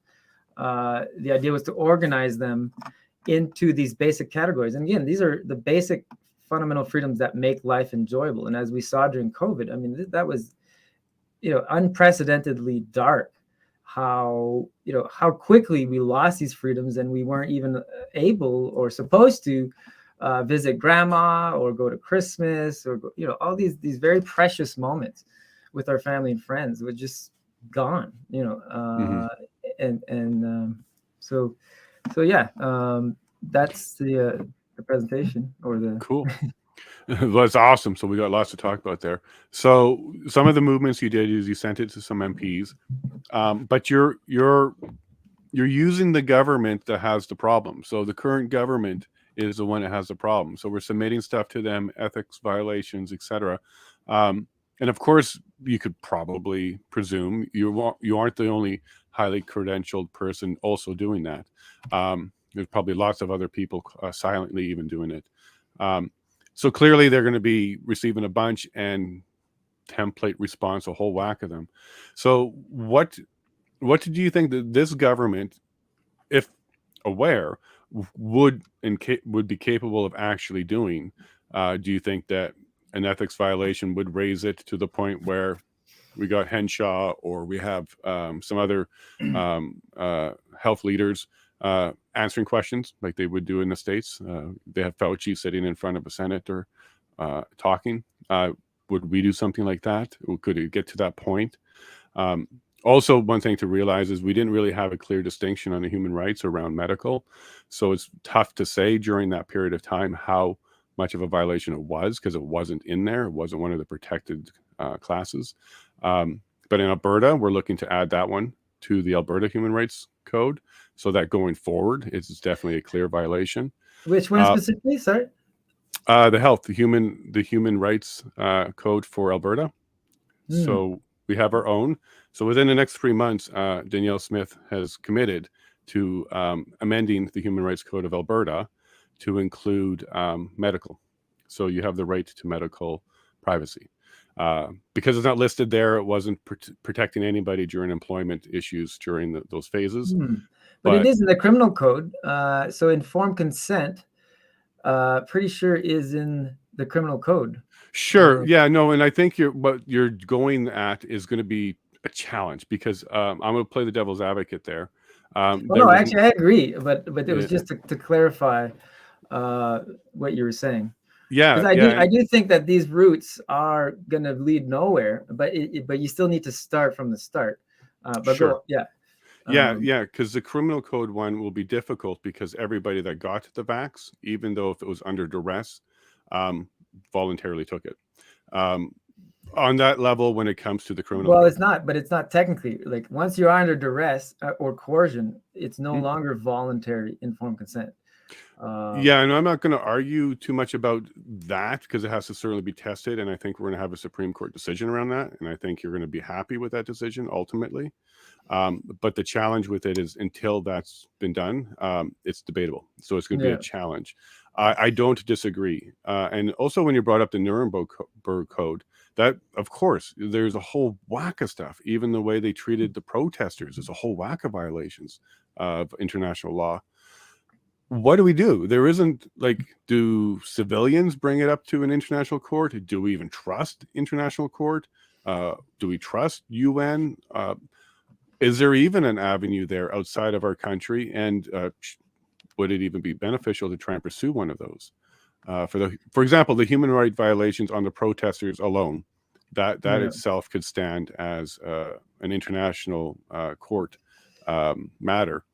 the idea was to organize them into these basic categories. And again, these are the basic fundamental freedoms that make life enjoyable. And as we saw during COVID, I mean, that was, unprecedentedly dark. How quickly we lost these freedoms, and we weren't even able or supposed to visit grandma or go to Christmas or all these very precious moments with our family and friends were just gone. So yeah, that's the presentation or the Cool. That's awesome. So we got lots to talk about there. So some of the movements you did is you sent it to some MPs, but you're using the government that has the problem. So the current government is the one that has the problem. So we're submitting stuff to them, ethics violations, etc. And of course, you could probably presume you aren't the only highly credentialed person also doing that. There's probably lots of other people silently even doing it. So clearly they're going to be receiving a bunch and template response, a whole whack of them. So what do you think that this government, if aware, would be capable of actually doing? Do you think that an ethics violation would raise it to the point where we got Henshaw or we have some other health leaders answering questions like they would do in the States? They have Fauci sitting in front of a senator talking. Would we do something like that? Could it get to that point? Also, one thing to realize is we didn't really have a clear distinction on the human rights around medical. So it's tough to say during that period of time how much of a violation it was, because it wasn't in there. It wasn't one of the protected classes. But in Alberta, we're looking to add that one to the Alberta Human Rights Code, so that going forward, it's definitely a clear violation. Which one specifically, sorry? The human rights code for Alberta. So we have our own. So within the next 3 months, Danielle Smith has committed to amending the Human Rights Code of Alberta to include medical. So you have the right to medical privacy. Because it's not listed there, it wasn't protecting anybody during employment issues during those phases. But it is in the criminal code. So informed consent, pretty sure is in the criminal code. Sure. Yeah, no. And I think what you're going at is going to be a challenge, because I'm going to play the devil's advocate there. No, actually, I agree. But it was just to clarify what you were saying. Yeah, I do think that these routes are going to lead nowhere, but you still need to start from the start. But sure. Because the criminal code one will be difficult because everybody that got the vax, even though if it was under duress, voluntarily took it. On that level, when it comes to the criminal code. It's not technically. Like, once you're under duress or coercion, it's no longer voluntary informed consent. And I'm not going to argue too much about that, because it has to certainly be tested, and I think we're going to have a Supreme Court decision around that, and I think you're going to be happy with that decision ultimately. But the challenge with it is, until that's been done, it's debatable. So it's going to be a challenge. I don't disagree. And also, when you brought up the Nuremberg Code, that, of course, there's a whole whack of stuff. Even the way they treated the protesters, there's a whole whack of violations of international law. What do we do? There isn't, like, do civilians bring it up to an international court? Do we even trust international court? Do we trust UN? Is there even an avenue there outside of our country? And would it even be beneficial to try and pursue one of those? For example, the human rights violations on the protesters alone, that itself could stand as an international court matter.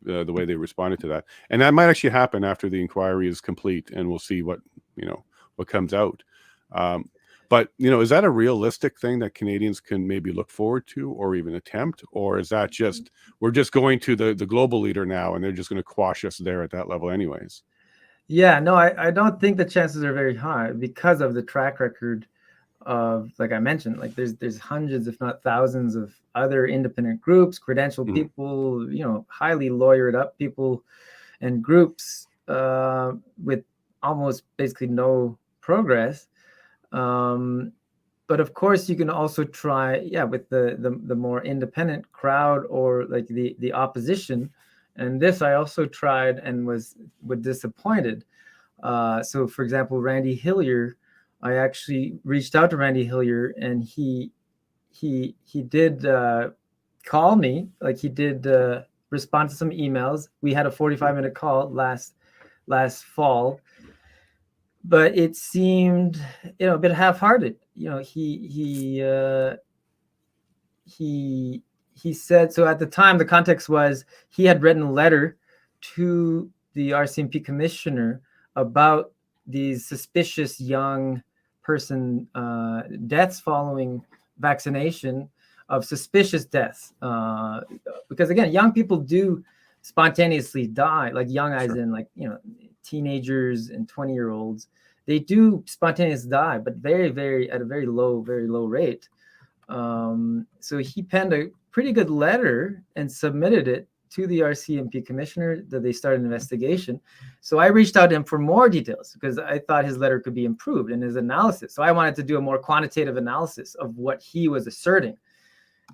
The way they responded to that, and that might actually happen after the inquiry is complete, and we'll see what comes out. But is that a realistic thing that Canadians can maybe look forward to, or even attempt, or is that just we're just going to the global leader now, and they're just going to quash us there at that level, anyways? Yeah, no, I don't think the chances are very high because of the track record of, like I mentioned, like there's hundreds, if not thousands, of other independent groups, credentialed people, highly lawyered up people and groups with almost basically no progress. But of course, you can also try, with the more independent crowd or like the opposition. And this I also tried and was disappointed. So, for example, Randy Hillier, I actually reached out to Randy Hillier, and he did call me. Like, he did respond to some emails. We had a 45-minute call last fall, but it seemed a bit half-hearted. He said, so at the time the context was he had written a letter to the RCMP commissioner about these suspicious young person deaths following vaccination, of suspicious deaths, because again, young people do spontaneously die, like young as in like teenagers and 20-year-olds. They do spontaneously die, but very, very at a very low rate. So he penned a pretty good letter and submitted it to the RCMP commissioner that they started an investigation. So I reached out to him for more details because I thought his letter could be improved in his analysis. So I wanted to do a more quantitative analysis of what he was asserting.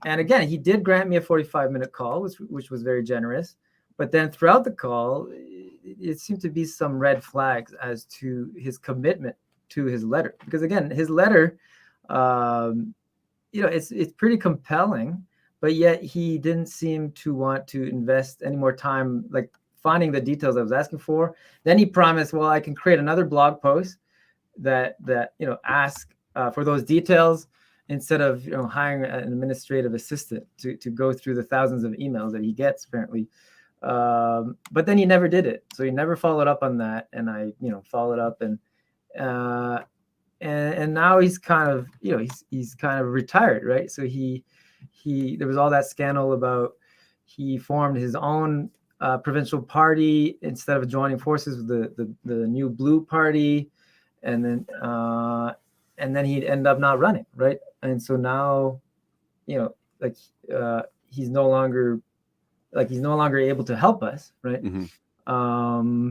And again, he did grant me a 45-minute call, which was very generous. But then throughout the call, it seemed to be some red flags as to his commitment to his letter. Because again, his letter, it's pretty compelling, but yet he didn't seem to want to invest any more time, like finding the details I was asking for. Then he promised, well, I can create another blog post that ask for those details instead of hiring an administrative assistant to go through the thousands of emails that he gets apparently. But then he never did it. So he never followed up on that. And I, followed up and now he's kind of, he's kind of retired, right? So there was all that scandal about he formed his own provincial party instead of joining forces with the new Blue Party, and then he'd end up not running, right? And so now, he's no longer able to help us, right? Mm-hmm.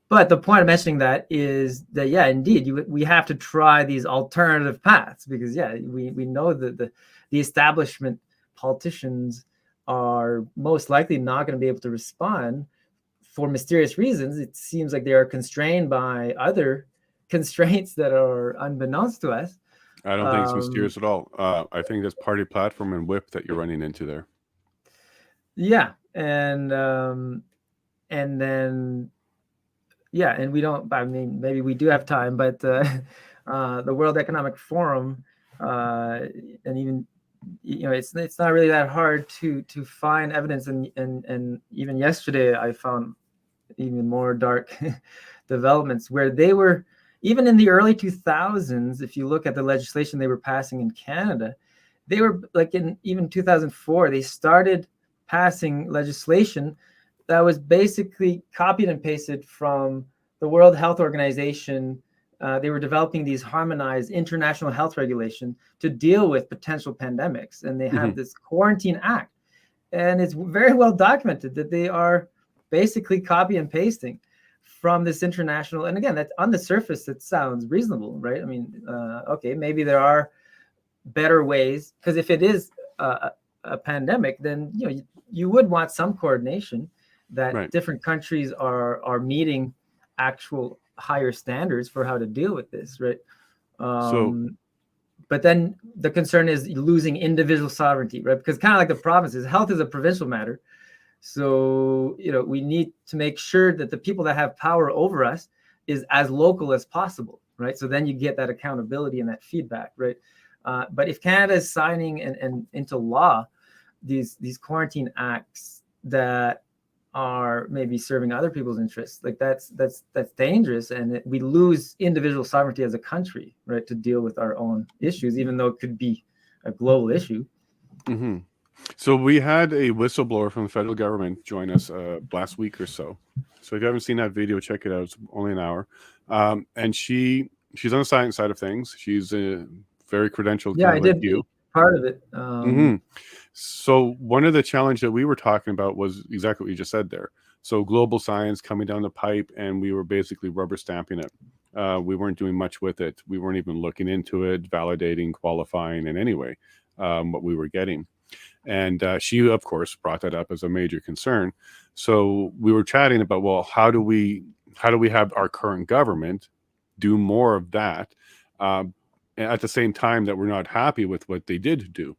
But the point of mentioning that is that, indeed, we have to try these alternative paths because, we know that the establishment politicians are most likely not going to be able to respond for mysterious reasons. It seems like they are constrained by other constraints that are unbeknownst to us. I don't think it's mysterious at all. I think that's party platform and whip that you're running into there. Yeah. And then, and we don't, I mean, maybe we do have time, but the World Economic Forum, and even, it's not really that hard to find evidence. And even yesterday, I found even more dark developments where they were, even in the early 2000s, if you look at the legislation they were passing in Canada, they were like in even 2004, they started passing legislation that was basically copied and pasted from the World Health Organization. They were developing these harmonized international health regulation to deal with potential pandemics. And they have this Quarantine Act. And it's very well documented that they are basically copy and pasting from this international. And again, that on the surface, it sounds reasonable, right? I mean, okay, maybe there are better ways, because if it is a a pandemic, then you would want some coordination that Right. different countries are meeting actual higher standards for how to deal with this, right? So But then the concern is losing individual sovereignty, right? Because kind of like the provinces, health is a provincial matter. So, we need to make sure that the people that have power over us is as local as possible, right? So then you get that accountability and that feedback, right? But if Canada is signing and into law these quarantine acts that are maybe serving other people's interests, like that's dangerous, and we lose individual sovereignty as a country, right, to deal with our own issues, even though it could be a global issue. mhm. So we had a whistleblower from the federal government join us last week or so. So if you haven't seen that video, check it out. It's only an hour, and she's on the science side of things. She's a very credentialed, Yeah, kind I of like did you. part of it. Mhm. So one of the challenge that we were talking about was exactly what you just said there. So global science coming down the pipe, and we were basically rubber stamping it. We weren't doing much with it. We weren't even looking into it, validating, qualifying in any way what we were getting. And she, of course, brought that up as a major concern. So we were chatting about, well, how do we have our current government do more of that at the same time that we're not happy with what they did do?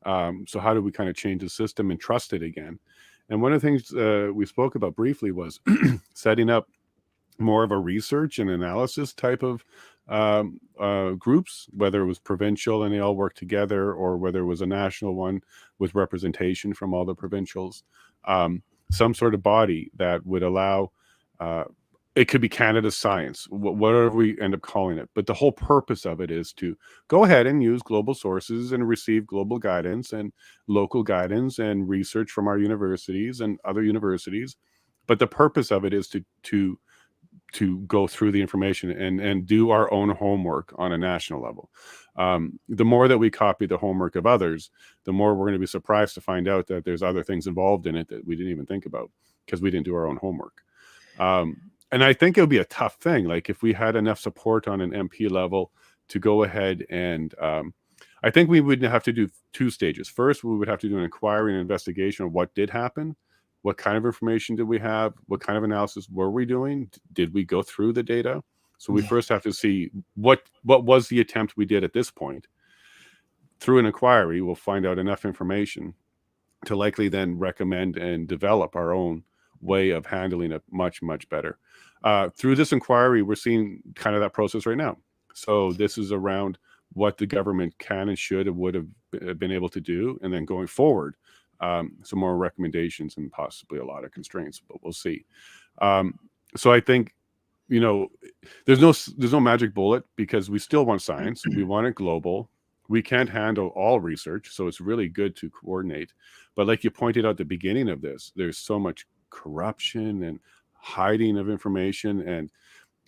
So how do we kind of change the system and trust it again? And one of the things we spoke about briefly was setting up more of a research and analysis type of groups, whether it was provincial and they all work together, or whether it was a national one with representation from all the provincials, some sort of body that would allow, it could be Canada's science, whatever we end up calling it. But the whole purpose of it is to go ahead and use global sources and receive global guidance and local guidance and research from our universities and other universities. But the purpose of it is to go through the information and do our own homework on a national level. The more that we copy the homework of others, the more we're going to be surprised to find out that there's other things involved in it that we didn't even think about because we didn't do our own homework. And I think it would be a tough thing. Like if we had enough support on an MP level to go ahead and I think we would have to do two stages. First, we would have to do an inquiry and investigation of what did happen. What kind of information did we have? What kind of analysis were we doing? Did we go through the data? So we first have to see what was the attempt we did at this point. Through an inquiry, we'll find out enough information to likely then recommend and develop our own way of handling it much, much better. Through this inquiry, we're seeing kind of that process right now. So this is around what the government can and should and would have been able to do. And then going forward, some more recommendations and possibly a lot of constraints, but we'll see. So I think, there's no magic bullet because we still want science. We want it global. We can't handle all research, so it's really good to coordinate. But like you pointed out at the beginning of this, there's so much corruption and hiding of information. And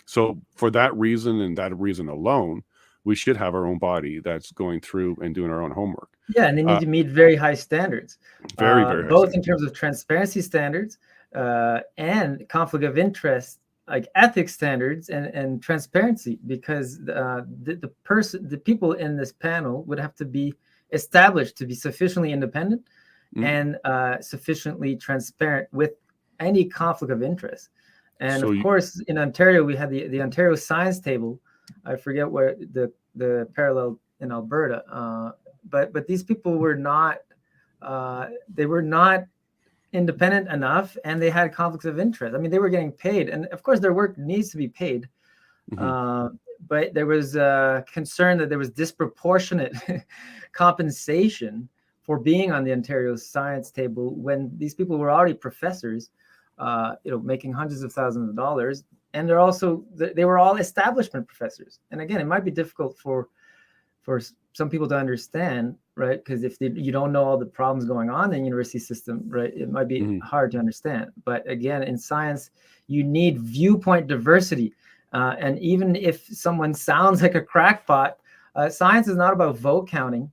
so for that reason and that reason alone, we should have our own body that's going through and doing our own homework. Yeah, and they need to meet very high standards. Very, very high both standards. in terms of transparency standards and conflict of interest, like ethics standards and transparency, because the people in this panel would have to be established to be sufficiently independent and sufficiently transparent with any conflict of interest. And So of course, in Ontario, we had the Ontario Science Table. I forget where the parallel in Alberta, but these people were not independent enough, and they had conflicts of interest. I mean, they were getting paid, and of course, their work needs to be paid. But there was a concern that there was disproportionate compensation for being on the Ontario Science Table when these people were already professors, making hundreds of thousands of dollars. And they were all establishment professors. And again, it might be difficult for some people to understand, right? Because if you don't know all the problems going on in the university system, right, it might be hard to understand. But again, in science, you need viewpoint diversity. And even if someone sounds like a crackpot, science is not about vote counting.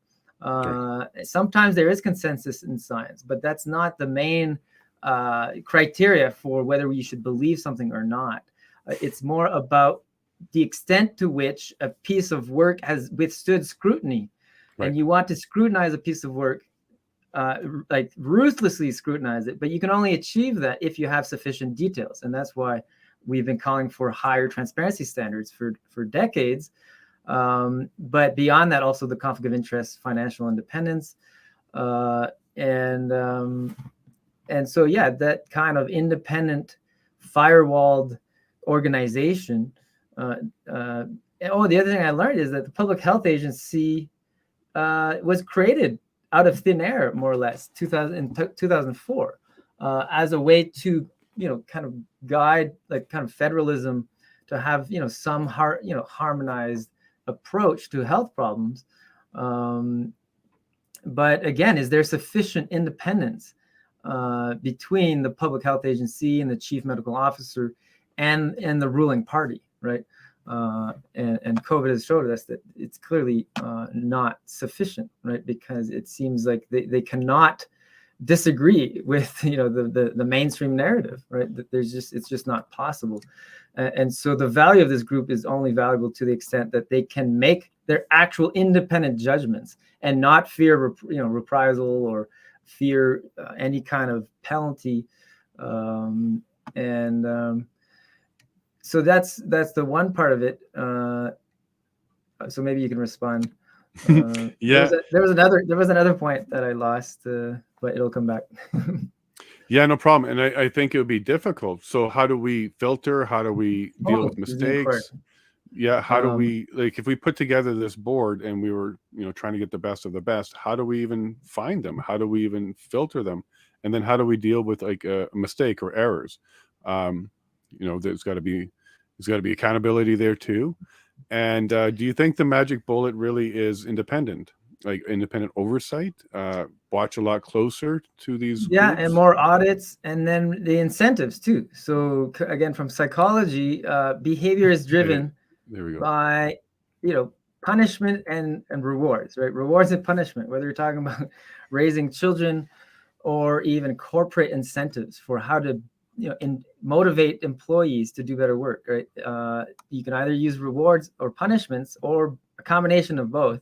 Sometimes there is consensus in science, but that's not the main criteria for whether you should believe something or not. It's more about the extent to which a piece of work has withstood scrutiny. And you want to scrutinize a piece of work like ruthlessly scrutinize it, but you can only achieve that if you have sufficient details. And that's why we've been calling for higher transparency standards for decades. But beyond that, also the conflict of interest, financial independence, and so, yeah, that kind of independent, firewalled organization. The other thing I learned is that the Public Health Agency was created out of thin air, more or less, 2004, as a way to, kind of guide, like, kind of federalism, to have, some harmonized approach to health problems. But again, is there sufficient independence between the Public Health Agency and the Chief Medical Officer and the ruling party, right? And COVID has showed us that it's clearly not sufficient, right? Because it seems like they cannot disagree with, the mainstream narrative, right? That it's just not possible. And so the value of this group is only valuable to the extent that they can make their actual independent judgments and not fear, reprisal or fear any kind of penalty. So that's the one part of it. So maybe you can respond. Yeah, there was another point that I lost, but it'll come back. yeah, no problem. And I think it would be difficult. So how do we filter? How do we deal with mistakes? Yeah, how do we, like, if we put together this board and we were, trying to get the best of the best, how do we even find them? How do we even filter them? And then how do we deal with, like, a mistake or errors? There's got to be accountability there too. And do you think the magic bullet really is independent, like independent oversight? Watch a lot closer to these Yeah, groups? and more audits, and then the incentives too. So again, from psychology, behavior is driven there we go. by, punishment and rewards, right? Rewards and punishment, whether you're talking about raising children or even corporate incentives for how to, motivate employees to do better work, right? You can either use rewards or punishments or a combination of both.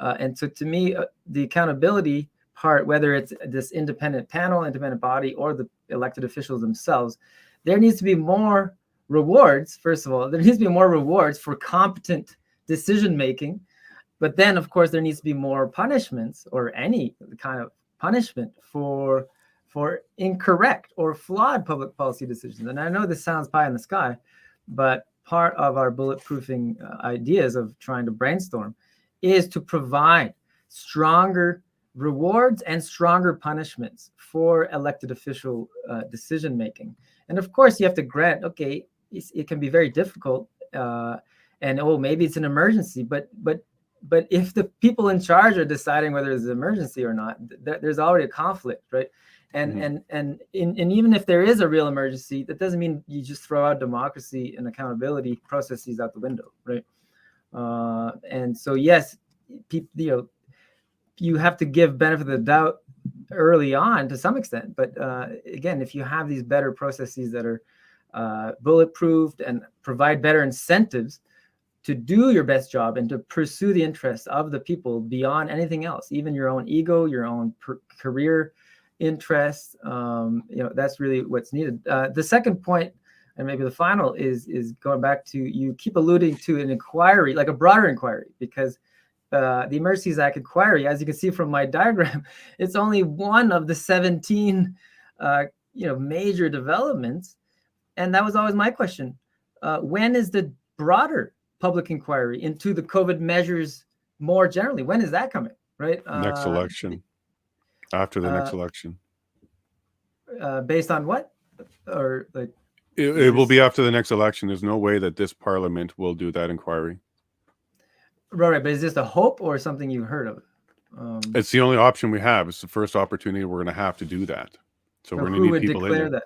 And so to me, the accountability part, whether it's this independent panel, independent body, or the elected officials themselves, there needs to be more rewards. First of all, there needs to be more rewards for competent decision-making. But then, of course, there needs to be more punishments, or any kind of punishment for incorrect or flawed public policy decisions. And I know this sounds pie in the sky, but part of our bulletproofing ideas of trying to brainstorm is to provide stronger rewards and stronger punishments for elected official decision making. And of course, you have to grant, okay, it can be very difficult, and maybe it's an emergency, but if the people in charge are deciding whether it's an emergency or not, there's already a conflict, right? And even if there is a real emergency, that doesn't mean you just throw out democracy and accountability processes out the window, right? And so, yes, you have to give benefit of the doubt early on to some extent. But again, if you have these better processes that are bulletproofed and provide better incentives to do your best job and to pursue the interests of the people beyond anything else, even your own ego, your own career interests, that's really what's needed. The second point, and maybe the final, is going back to, you keep alluding to an inquiry, like a broader inquiry, because the Emergencies Act inquiry, as you can see from my diagram, it's only one of the 17 major developments. And that was always my question. When is the broader public inquiry into the COVID measures more generally? When is that coming, right? Next election. After the next election. Based on what? Or like, it will be after the next election. There's no way that this parliament will do that inquiry. Right, but is this a hope or something you've heard of? It's the only option we have. It's the first opportunity we're going to have to do that. So we're going to need people in there. That?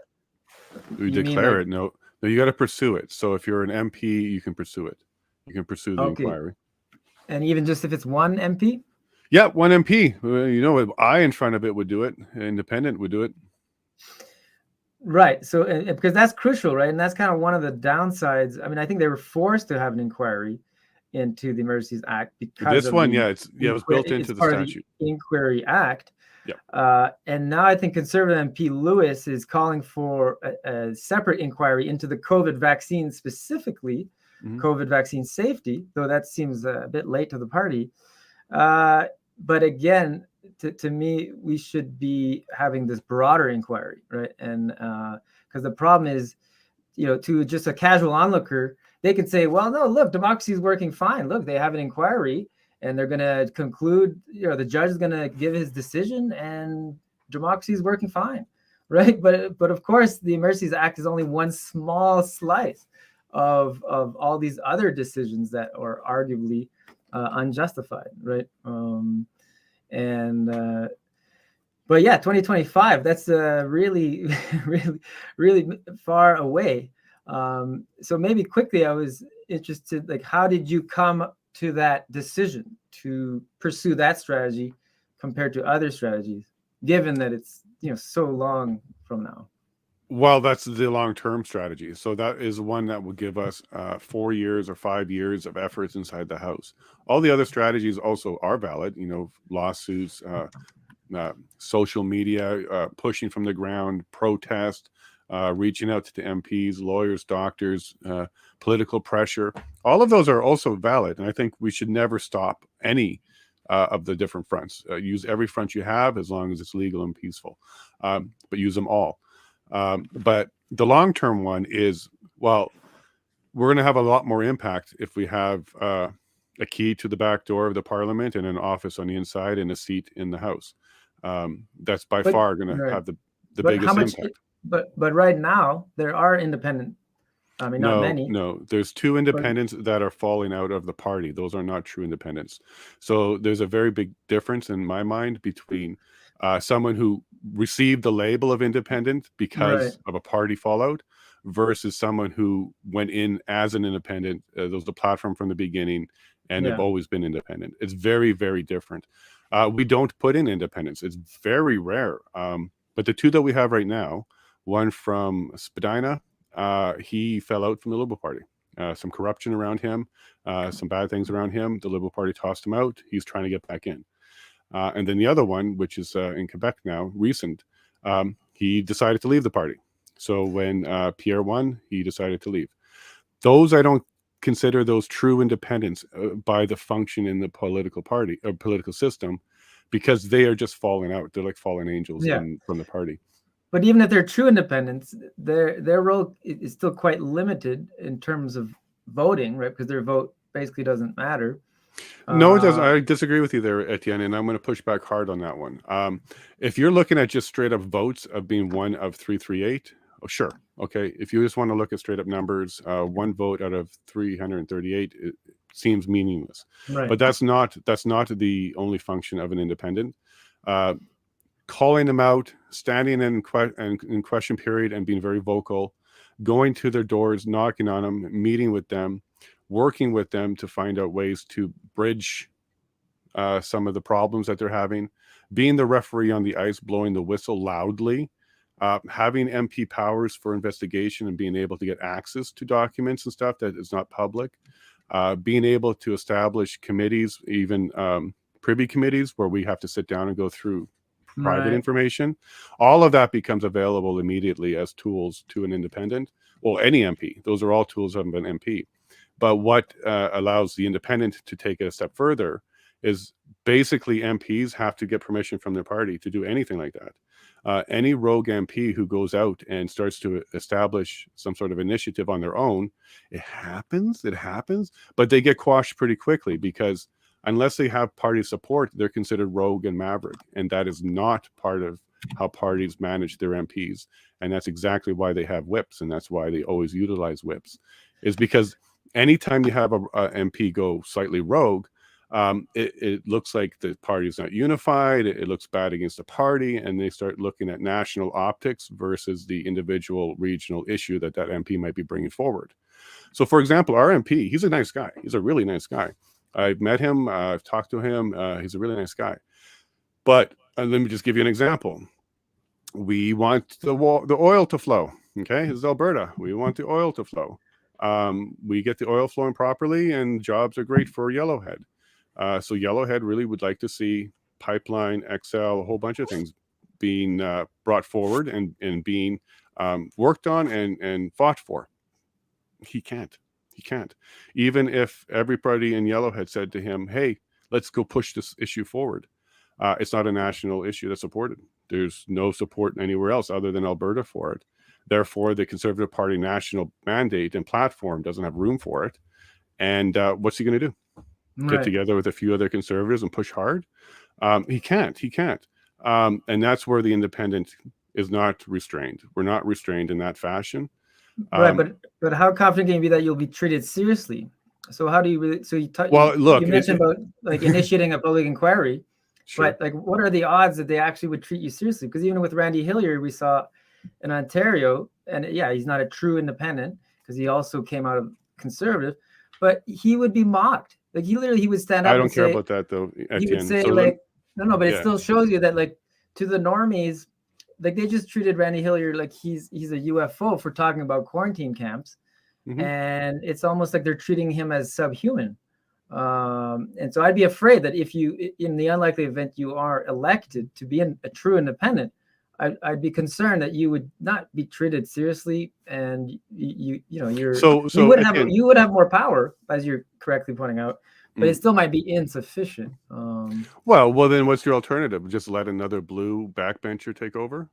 We declare it. No, you got to pursue it. So if you're an MP, you can pursue it. You can pursue the inquiry. And even just if it's one MP? Yeah, one MP. I in front of it would do it. Independent would do it. Right. So because that's crucial, right? And that's kind of one of the downsides. I mean, I think they were forced to have an inquiry into the Emergencies Act because this one, it was built into the statute. The Inquiry Act. And now I think Conservative MP Lewis is calling for a separate inquiry into the COVID vaccine, specifically COVID vaccine safety, though that seems a bit late to the party. But again, to me, we should be having this broader inquiry, right? And because the problem is, to just a casual onlooker, they can say, well, no, look, democracy is working fine. Look, they have an inquiry and they're going to conclude, the judge is going to give his decision and democracy is working fine, right? But of course, the Emergencies Act is only one small slice of all these other decisions that are arguably unjustified, right? But yeah, 2025, that's really, really, really far away. So maybe quickly, I was interested, like, how did you come to that decision to pursue that strategy compared to other strategies, given that it's, so long from now? Well, that's the long-term strategy. So that is one that will give us 4 years or 5 years of efforts inside the House. All the other strategies also are valid, lawsuits, social media, pushing from the ground, protest, reaching out to the MPs, lawyers, doctors, political pressure. All of those are also valid. And I think we should never stop any of the different fronts. Use every front you have as long as it's legal and peaceful, but use them all. But the long-term one is, well, we're going to have a lot more impact if we have a key to the back door of the Parliament and an office on the inside and a seat in the House. That's by far going to have the biggest impact. But right now there are independent. I mean, not many. No, there's 2 independents that are falling out of the party. Those are not true independents. So there's a very big difference in my mind between someone who received the label of independent because of a party fallout versus someone who went in as an independent. There was the platform from the beginning and have always been independent. It's very, very different. We don't put in independents. It's very rare. But the 2 that we have right now, one from Spadina, he fell out from the Liberal Party. Some corruption around him, some bad things around him. The Liberal Party tossed him out. He's trying to get back in. And then the other one, which is in Quebec now, recent, he decided to leave the party. So when Pierre won, he decided to leave. Those, I don't consider those true independents by the function in the political party or political system, because they are just falling out. They're like fallen angels from the party. But even if they're true independents, their role is still quite limited in terms of voting, right? Because their vote basically doesn't matter. No, it doesn't. I disagree with you there, Etienne, and I'm going to push back hard on that one. If you're looking at just straight up votes of being one of 338, sure. Okay. If you just want to look at straight up numbers, 1 vote out of 338, it seems meaningless. Right. But that's not the only function of an independent. Calling them out, standing in question period and being very vocal, going to their doors, knocking on them, meeting with them, working with them to find out ways to bridge some of the problems that they're having, being the referee on the ice, blowing the whistle loudly, having MP powers for investigation and being able to get access to documents and stuff that is not public, being able to establish committees, even privy committees, where we have to sit down and go through private information. All of that becomes available immediately as tools to an independent, well, any MP. Those are all tools of an MP. But what allows the independent to take it a step further is basically MPs have to get permission from their party to do anything like that. Any rogue MP who goes out and starts to establish some sort of initiative on their own, it happens, but they get quashed pretty quickly, because unless they have party support, they're considered rogue and maverick. And that is not part of how parties manage their MPs. And that's exactly why they have whips. And that's why they always utilize whips, is because anytime you have a MP go slightly rogue, it looks like the party is not unified. It looks bad against the party, and they start looking at national optics versus the individual regional issue that MP might be bringing forward. So, for example, our MP, he's a nice guy. He's a really nice guy. I've met him. I've talked to him. He's a really nice guy. But let me just give you an example. We want the oil to flow. Okay, this is Alberta. We want the oil to flow. We get the oil flowing properly, and jobs are great for Yellowhead. So Yellowhead really would like to see pipeline, Excel, a whole bunch of things being brought forward and being worked on and fought for. He can't. Even if everybody in Yellow had said to him, hey, let's go push this issue forward. It's not a national issue that's supported. There's no support anywhere else other than Alberta for it. Therefore, the Conservative Party national mandate and platform doesn't have room for it. And what's he going to do? Get together with a few other Conservatives and push hard? He can't. And that's where the Independent is not restrained. We're not restrained in that fashion. Right, but how confident can you be that you'll be treated seriously? So how do you really? So you mentioned about like initiating a public inquiry, sure. But like, what are the odds that they actually would treat you seriously? Because even with Randy Hillier, we saw in Ontario, and yeah, he's not a true independent because he also came out of Conservative, but he would be mocked. Like he would stand up. I don't care about that though. He would say no, but it still shows you that like to the normies. Like they just treated Randy Hillier like he's a UFO for talking about quarantine camps, and it's almost like they're treating him as subhuman. And so I'd be afraid that if you, in the unlikely event you are elected to be a true independent, I'd be concerned that you would not be treated seriously, and you would have more power, as you're correctly pointing out. But it still might be insufficient. Well, then what's your alternative? Just let another blue backbencher take over?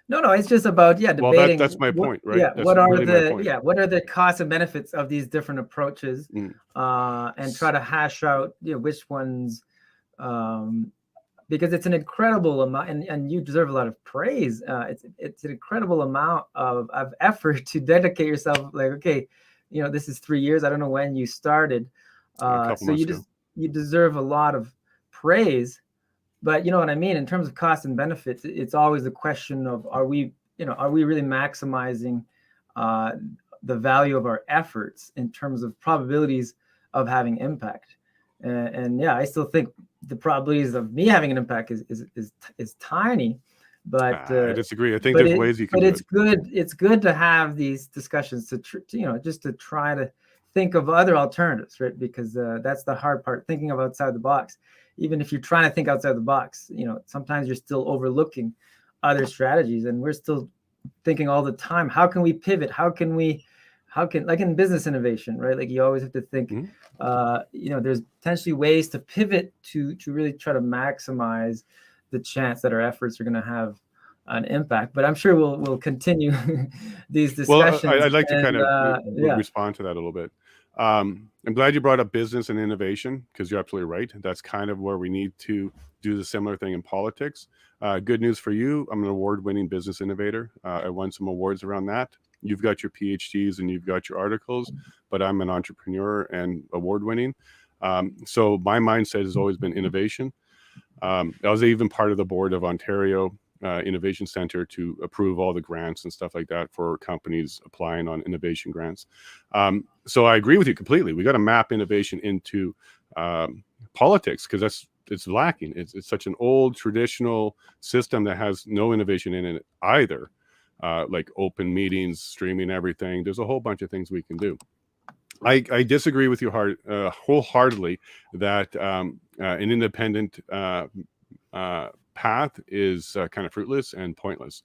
No, it's just about debating. Well, that's my point, right? Yeah, that's what are the costs and benefits of these different approaches, and try to hash out which ones, because it's an incredible amount, and you deserve a lot of praise. It's an incredible amount of effort to dedicate yourself. Like, okay, this is 3 years. I don't know when you started. So you deserve a lot of praise, but you know what I mean? In terms of costs and benefits, it's always the question of, are we really maximizing the value of our efforts in terms of probabilities of having impact? And yeah, I still think the probabilities of me having an impact is tiny, but I disagree. I think there's ways you can. But it's good to have these discussions just to try to think of other alternatives, right? Because that's the hard part, thinking of outside the box. Even if you're trying to think outside the box, sometimes you're still overlooking other strategies, and we're still thinking all the time, how can we pivot? How can like in business innovation, right? Like you always have to think, there's potentially ways to pivot to really try to maximize the chance that our efforts are going to have an impact. But I'm sure we'll continue these discussions. Well, I'd like to kind of respond to that a little bit. I'm glad you brought up business and innovation, because you're absolutely right. That's kind of where we need to do the similar thing in politics. Good news for you. I'm an award-winning business innovator. I won some awards around that. You've got your PhDs and you've got your articles, but I'm an entrepreneur and award-winning. So my mindset has always been innovation. I was even part of the board of Ontario Innovation Center to approve all the grants and stuff like that for companies applying on innovation grants. So I agree with you completely. We got to map innovation into politics, because it's lacking. It's such an old traditional system that has no innovation in it either. Like open meetings, streaming everything. There's a whole bunch of things we can do. I disagree with you wholeheartedly that an independent path is kind of fruitless and pointless.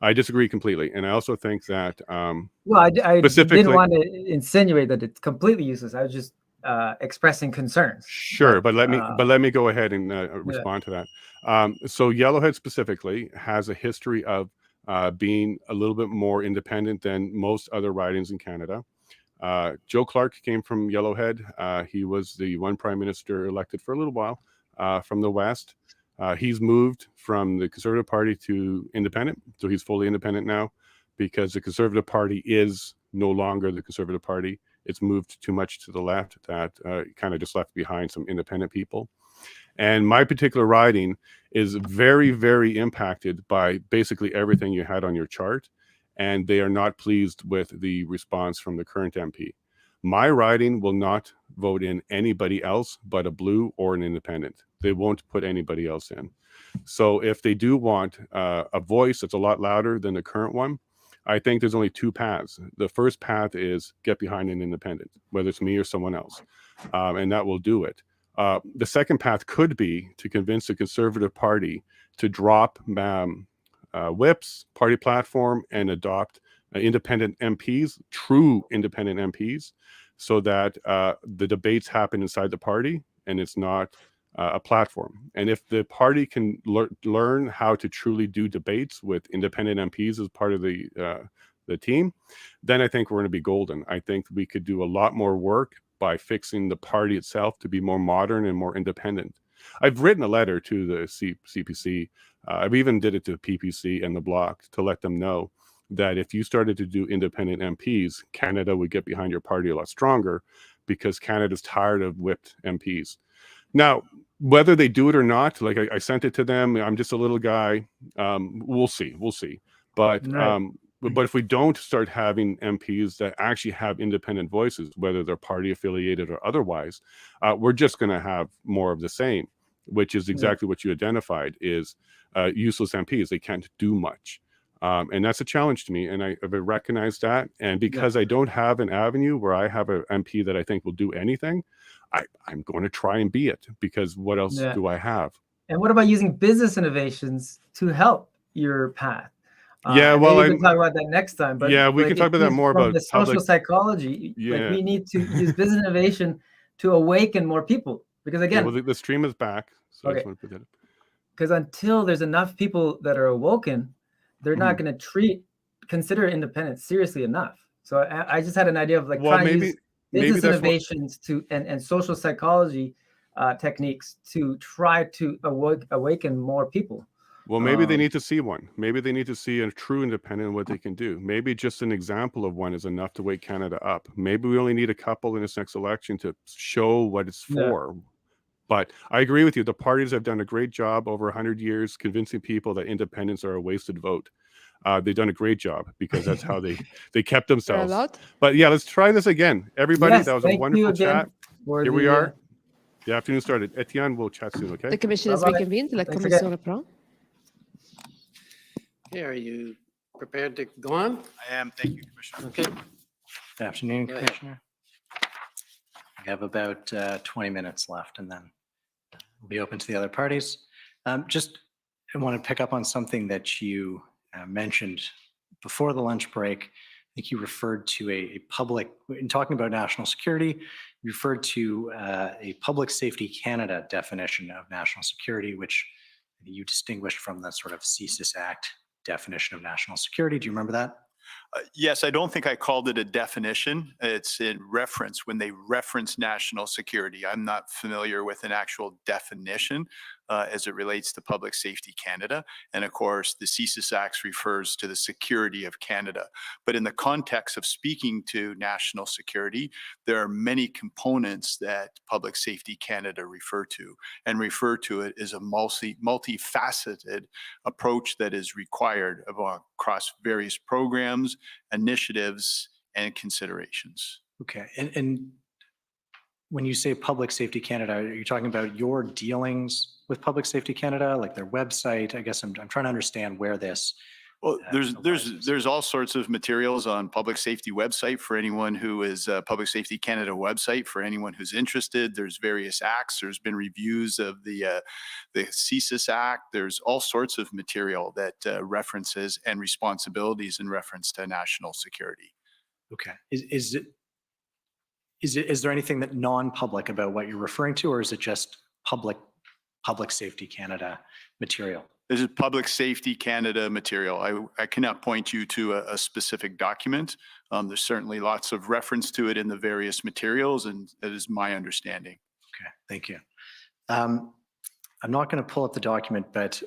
I disagree completely, and I also think that I didn't want to insinuate that it's completely useless. I was just expressing concerns. Sure, but let me go ahead and respond to that. So Yellowhead specifically has a history of being a little bit more independent than most other ridings in Canada. Joe Clark came from Yellowhead. He was the one prime minister elected for a little while from the West. He's moved from the Conservative Party to independent, so he's fully independent now, because the Conservative Party is no longer the Conservative Party. It's moved too much to the left that kind of just left behind some independent people. And my particular riding is very, very impacted by basically everything you had on your chart, and they are not pleased with the response from the current MP. My riding will not vote in anybody else but a blue or an independent. They won't put anybody else in. So if they do want a voice that's a lot louder than the current one, I think there's only two paths. The first path is get behind an independent, whether it's me or someone else, and that will do it. The second path could be to convince the Conservative Party to drop whips, party platform, and adopt independent MPs, true independent MPs, so that the debates happen inside the party and it's not a platform. And if the party can learn how to truly do debates with independent MPs as part of the team, then I think we're going to be golden. I think we could do a lot more work by fixing the party itself to be more modern and more independent. I've written a letter to the CPC. I've even did it to the PPC and the Bloc to let them know that if you started to do independent MPs, Canada would get behind your party a lot stronger, because Canada's tired of whipped MPs. Now, whether they do it or not, like I sent it to them, I'm just a little guy. We'll see. But Right. but if we don't start having MPs that actually have independent voices, whether they're party affiliated or otherwise, we're just going to have more of the same, which is exactly what you identified, is useless MPs. They can't do much. And that's a challenge to me. And I recognize that. And because I don't have an avenue where I have an MP that I think will do anything, I'm going to try and be it, because what else do I have? And what about using business innovations to help your path? Yeah, and well, maybe we can talk about that next time. But yeah, we like, can talk about that more from about the social public psychology. Like, Yeah. we need to use business innovation to awaken more people, because Yeah, again, well, the stream is back, so I Okay. just want to put that up. because until there's enough people that are awoken, they're not Mhm. going to consider independence seriously enough. So I just had an idea of like Well, trying to use maybe business that's what innovations and social psychology techniques to try to awaken more people. Well, maybe they Um, need to see one. Maybe they need to see a true independent and what they can do. Maybe just an example of one is enough to wake Canada up. Maybe we only need a couple in this next election to show what it's Yeah. for. But I agree with you. The parties have done a great job over 100 years convincing people that independents are a wasted vote. They've done a great job, because that's how they kept You're themselves. allowed. But yeah, let's try this again. Everybody, Yes, that was a thank you wonderful again chat. for Here the, we are. The afternoon started. Etienne, we'll chat soon, okay? The commission is Bye-bye. reconvened. La Thanks commission again. reprend. Hey, are you prepared to go on? I am. Thank you, Commissioner. Okay. Good afternoon, Go ahead. Commissioner. We have about 20 minutes left, and then we'll be open to the other parties. Just I want to pick up on something that you mentioned before the lunch break. I think you referred to a public, in talking about national security, you referred to a Public Safety Canada definition of national security, which you distinguished from the sort of CSIS Act definition of national security. Do you remember that? Yes, I don't think I called it a definition. It's in reference, when they reference national security. I'm not familiar with an actual definition as it relates to Public Safety Canada. And of course, the CSIS Act refers to the security of Canada. But in the context of speaking to national security, there are many components that Public Safety Canada refer to it as a multifaceted approach that is required across various programs, initiatives, and considerations. Okay. And when you say Public Safety Canada, are you talking about your dealings with Public Safety Canada, like their website? I guess I'm trying to understand where this. Well, there's all sorts of materials on Public Safety website for anyone who is Public Safety Canada website for anyone who's interested. There's various acts. There's been reviews of the CSIS Act. There's all sorts of material that references and responsibilities in reference to national security. Okay. Is there anything that non-public about what you're referring to, or is it just Public Safety Canada material? This is Public Safety Canada material. I cannot point you to a specific document. There's certainly lots of reference to it in the various materials, and that is my understanding. Okay, thank you. I'm not going to pull up the document, but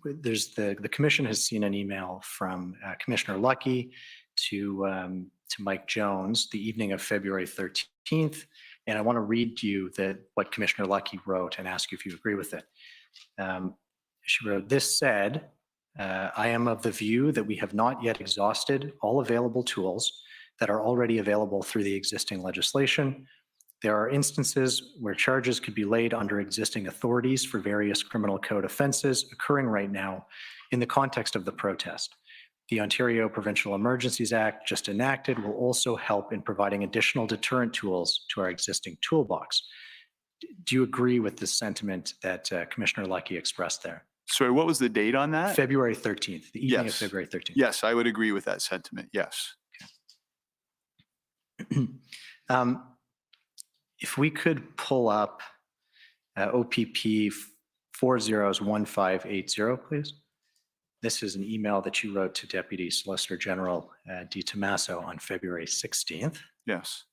there's the commission has seen an email from Commissioner Lucky to Mike Jones the evening of February 13th, and I want to read to you what Commissioner Lucky wrote and ask you if you agree with it. She wrote, "This said, I am of the view that we have not yet exhausted all available tools that are already available through the existing legislation. There are instances where charges could be laid under existing authorities for various criminal code offenses occurring right now in the context of the protest. The Ontario Provincial Emergencies Act, just enacted, will also help in providing additional deterrent tools to our existing toolbox. do you agree with the sentiment that Commissioner Lucky expressed there? Sorry, what was the date on that? February 13th, the evening of Yes. February 13th. Yes, I would agree with that sentiment. Yes. If we could pull up OPP 401580, please. This is an email that you wrote to Deputy Solicitor General Di Tommaso on February 16th. Yes.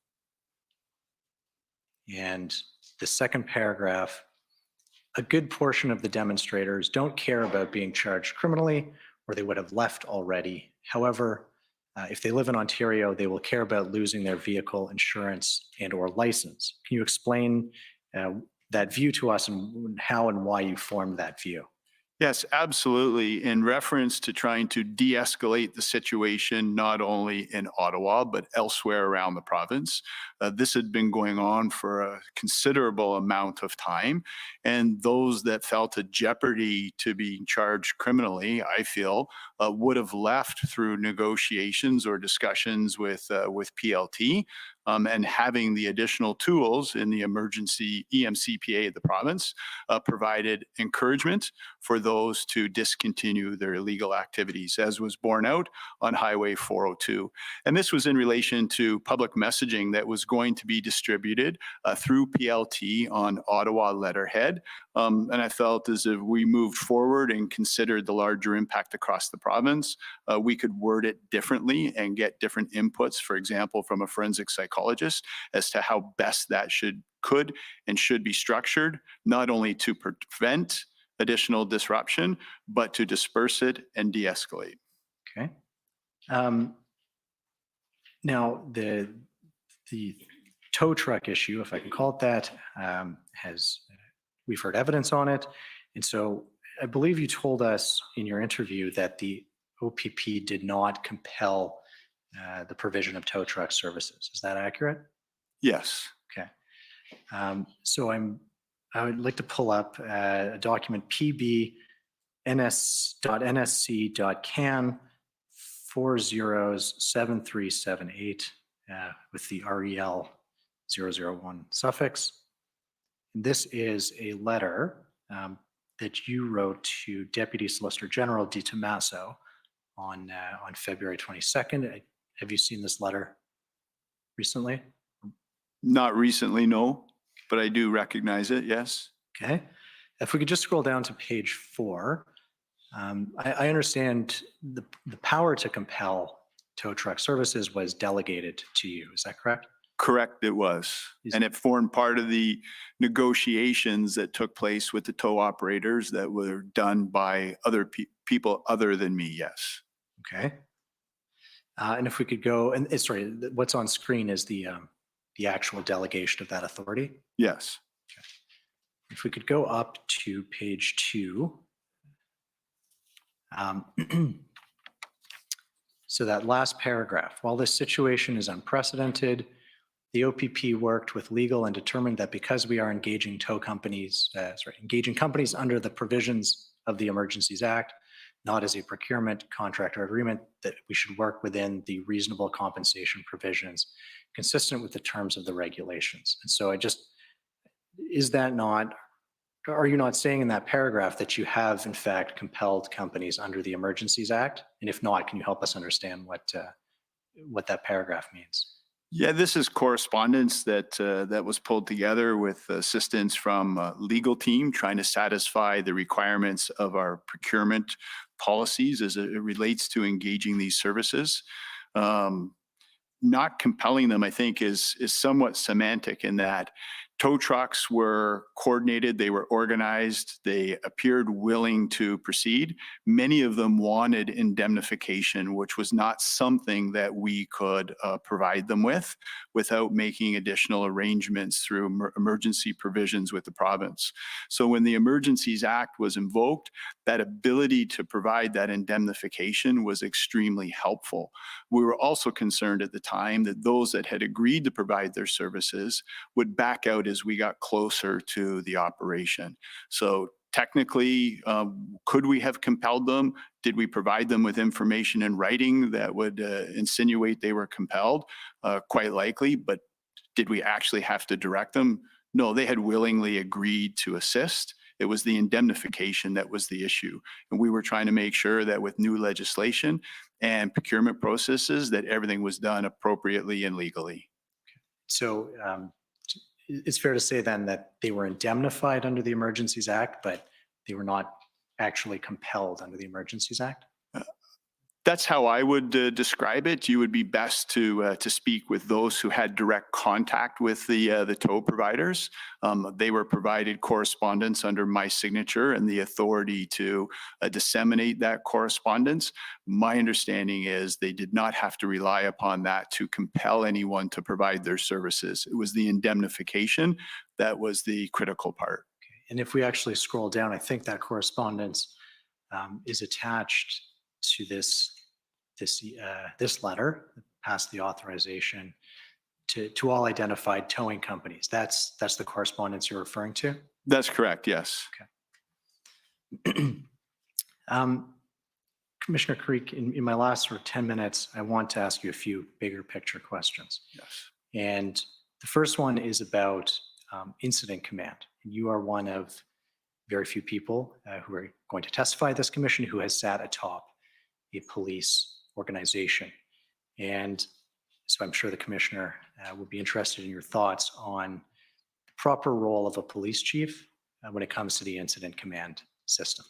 And the second paragraph, a good portion of the demonstrators don't care about being charged criminally, or they would have left already. However, if they live in Ontario, they will care about losing their vehicle insurance and or license. Can you explain that view to us and how and why you formed that view? Yes, absolutely. In reference to trying to de-escalate the situation, not only in Ottawa, but elsewhere around the province. This had been going on for a considerable amount of time. And those that felt a jeopardy to being charged criminally, I feel, would have left through negotiations or discussions with PLT. And having the additional tools in the emergency EMCPA of the province provided encouragement for those to discontinue their illegal activities, as was borne out on Highway 402. And this was in relation to public messaging that was going to be distributed through PLT on Ottawa letterhead. And I felt as if we moved forward and considered the larger impact across the province, we could word it differently and get different inputs, for example, from a forensic psychologist as to how best that could and should be structured, not only to prevent additional disruption, but to disperse it and de-escalate. Okay. Now, the tow truck issue, if I can call it that, we've heard evidence on it. And so I believe you told us in your interview that the OPP did not compel the provision of tow truck services. Is that accurate? Yes. Okay. So I would like to pull up a document pb.nsc.can 407378 with the REL 001 suffix. This is a letter that you wrote to Deputy Solicitor General Di Tommaso on February 22nd. Have you seen this letter recently? Not recently, no, but I do recognize it, yes. Okay. If we could just scroll down to page 4, I understand the power to compel tow truck services was delegated to you. Is that correct? Correct, it was. And it formed part of the negotiations that took place with the tow operators that were done by other people other than me, yes. Okay. And if we could go, and sorry, what's on screen is the actual delegation of that authority. Yes. Okay. If we could go up to page 2. So that last paragraph, while this situation is unprecedented, the OPP worked with legal and determined that because we are engaging companies under the provisions of the Emergencies Act, not as a procurement contract or agreement, that we should work within the reasonable compensation provisions consistent with the terms of the regulations. And so are you not saying in that paragraph that you have in fact compelled companies under the Emergencies Act? And if not, can you help us understand what that paragraph means? Yeah, this is correspondence that was pulled together with assistance from a legal team trying to satisfy the requirements of our procurement policies as it relates to engaging these services. Not compelling them, I think, is somewhat semantic in that tow trucks were coordinated, they were organized, they appeared willing to proceed. Many of them wanted indemnification, which was not something that we could provide them with without making additional arrangements through emergency provisions with the province. So when the Emergencies Act was invoked, that ability to provide that indemnification was extremely helpful. We were also concerned at the time that those that had agreed to provide their services would back out as we got closer to the operation. So technically, could we have compelled them? Did we provide them with information in writing that would insinuate they were compelled? Quite likely, but did we actually have to direct them? No, they had willingly agreed to assist. It was the indemnification that was the issue. And we were trying to make sure that with new legislation and procurement processes, that everything was done appropriately and legally. So it's fair to say then that they were indemnified under the Emergencies Act, but they were not actually compelled under the Emergencies Act? That's how I would describe it. You would be best to speak with those who had direct contact with the tow providers. They were provided correspondence under my signature and the authority to disseminate that correspondence. My understanding is they did not have to rely upon that to compel anyone to provide their services. It was the indemnification that was the critical part. And if we actually scroll down, I think that correspondence is attached to this letter that passed the authorization to all identified towing companies. That's the correspondence you're referring to? That's correct, yes. Okay. Commissioner Carrique, in my last sort of 10 minutes, I want to ask you a few bigger picture questions. Yes. And the first one is about incident command. You are one of very few people who are going to testify at this commission who has sat atop a police organization. And so I'm sure the commissioner would be interested in your thoughts on the proper role of a police chief when it comes to the incident command system.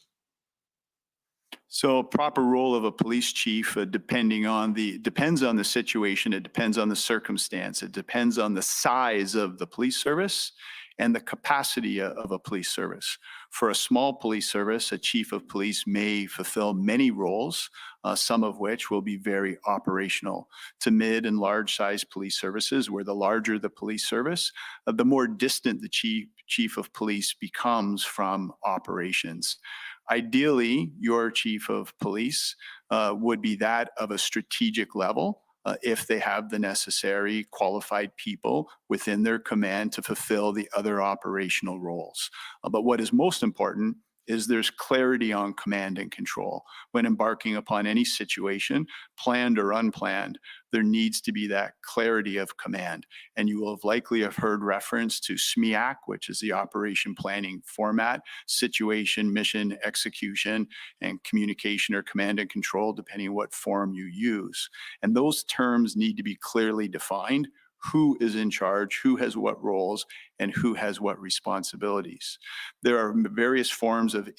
So proper role of a police chief depends on the situation, it depends on the circumstance, it depends on the size of the police service and the capacity of a police service. For a small police service, a chief of police may fulfill many roles, some of which will be very operational. To mid and large size police services, where the larger the police service, the more distant the chief of police becomes from operations. Ideally, your chief of police would be that of a strategic level, if they have the necessary qualified people within their command to fulfill the other operational roles. But what is most important is there's clarity on command and control. When embarking upon any situation, planned or unplanned, there needs to be that clarity of command. And you will have likely have heard reference to SMEAC, which is the operation planning format, situation, mission, execution, and communication or command and control, depending on what form you use. And those terms need to be clearly defined. Who is in charge, who has what roles, and who has what responsibilities. There are various forms of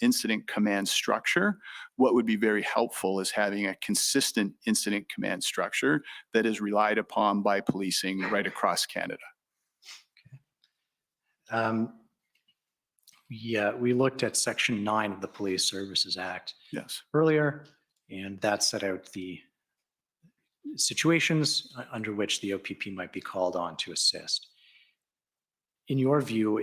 incident command structure. What would be very helpful is having a consistent incident command structure that is relied upon by policing right across Canada. Okay. We looked at Section 9 of the Police Services Act earlier, and that set out the situations under which the OPP might be called on to assist. In your view,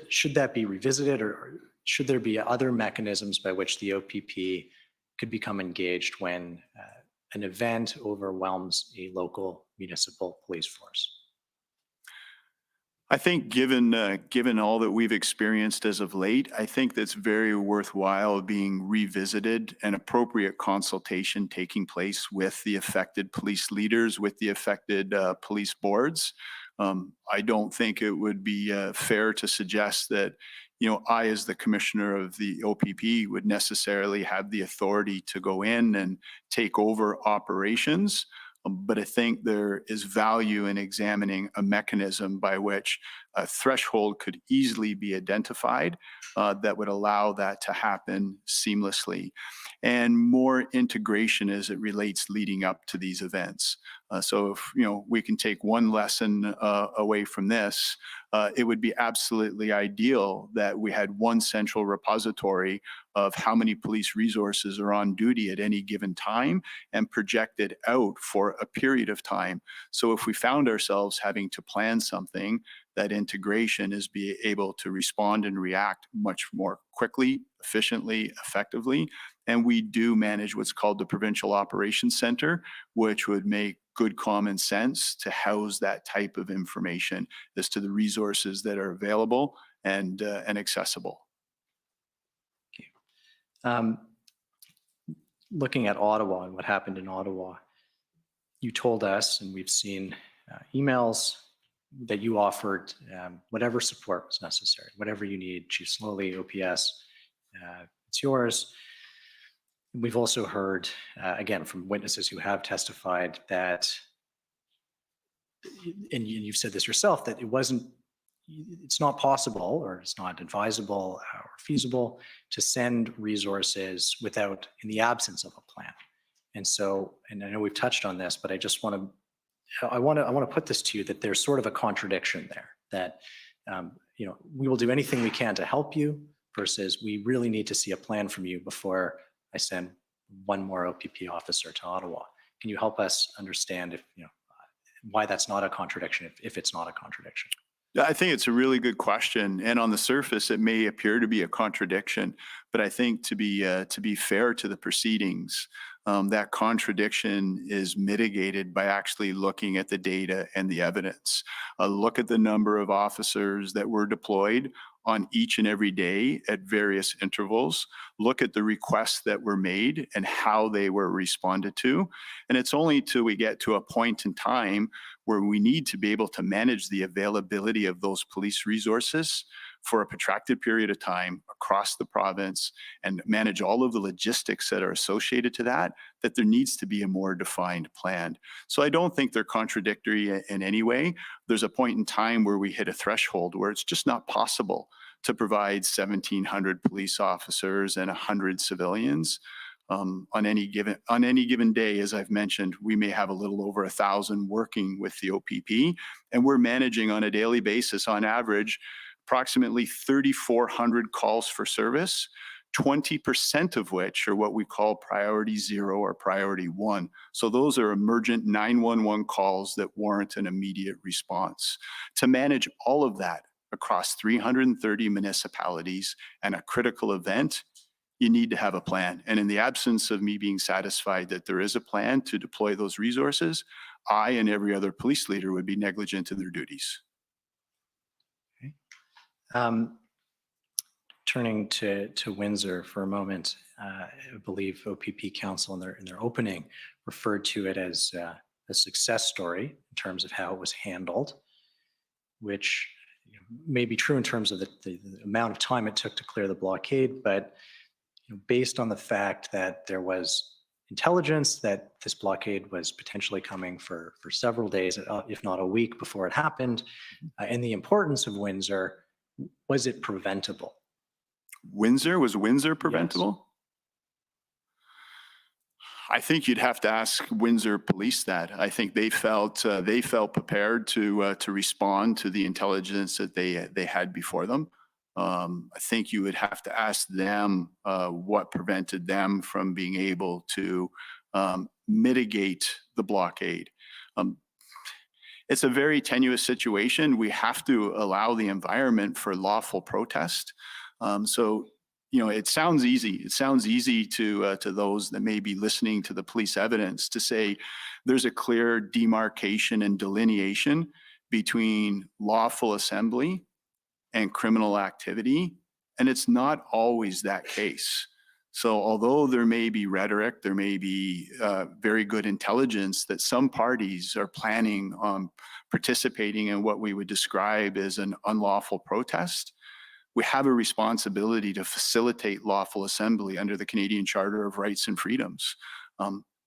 should that be revisited, or should there be other mechanisms by which the OPP could become engaged when an event overwhelms a local municipal police force? I think given all that we've experienced as of late, I think that's very worthwhile being revisited and appropriate consultation taking place with the affected police leaders, with the affected police boards. I don't think it would be fair to suggest that, I as the commissioner of the OPP would necessarily have the authority to go in and take over operations. But I think there is value in examining a mechanism by which a threshold could easily be identified that would allow that to happen seamlessly, and more integration as it relates leading up to these events. So if we can take one lesson away from this, it would be absolutely ideal that we had one central repository of how many police resources are on duty at any given time and projected out for a period of time. So if we found ourselves having to plan something, that integration is be able to respond and react much more quickly, efficiently, effectively. And we do manage what's called the Provincial Operations Center, which would make good common sense to house that type of information as to the resources that are available and accessible. Okay. Looking at Ottawa and what happened in Ottawa, you told us, and we've seen emails that you offered whatever support was necessary, whatever you need. Chief Slowly, OPS, it's yours. We've also heard, again, from witnesses who have testified that, and you've said this yourself, that it's not possible or it's not advisable or feasible to send resources in the absence of a plan. And so, and I know we've touched on this, but I just want to put this to you, that there's sort of a contradiction there, that, we will do anything we can to help you versus we really need to see a plan from you before I send one more OPP officer to Ottawa. Can you help us understand why that's not a contradiction, if it's not a contradiction? Yeah, I think it's a really good question. And on the surface, it may appear to be a contradiction, but I think to be fair to the proceedings, that contradiction is mitigated by actually looking at the data and the evidence. Look at the number of officers that were deployed on each and every day at various intervals. Look at the requests that were made and how they were responded to. And it's only till we get to a point in time where we need to be able to manage the availability of those police resources for a protracted period of time across the province and manage all of the logistics that are associated to that there needs to be a more defined plan. So I don't think they're contradictory in any way. There's a point in time where we hit a threshold where it's just not possible to provide 1,700 police officers and 100 civilians. On any given day, as I've mentioned, we may have a little over 1,000 working with the OPP, and we're managing on a daily basis, on average, approximately 3,400 calls for service, 20% of which are what we call priority 0 or priority 1. So those are emergent 911 calls that warrant an immediate response. To manage all of that across 330 municipalities and a critical event, you need to have a plan. And in the absence of me being satisfied that there is a plan to deploy those resources, I and every other police leader would be negligent in their duties. Turning to Windsor for a moment, I believe OPP Council in their opening referred to it as a success story in terms of how it was handled, which may be true in terms of the amount of time it took to clear the blockade, but based on the fact that there was intelligence that this blockade was potentially coming for several days, if not a week before it happened, and the importance of Windsor, was it preventable? Was Windsor preventable? Yes. I think you'd have to ask Windsor Police that. I think they felt prepared to respond to the intelligence that they had before them. I think you would have to ask them what prevented them from being able to mitigate the blockade. It's a very tenuous situation. We have to allow the environment for lawful protest. So, it sounds easy. It sounds easy to those that may be listening to the police evidence to say there's a clear demarcation and delineation between lawful assembly and criminal activity, and it's not always that case. So although there may be rhetoric, there may be very good intelligence that some parties are planning on participating in what we would describe as an unlawful protest, we have a responsibility to facilitate lawful assembly under the Canadian Charter of Rights and Freedoms.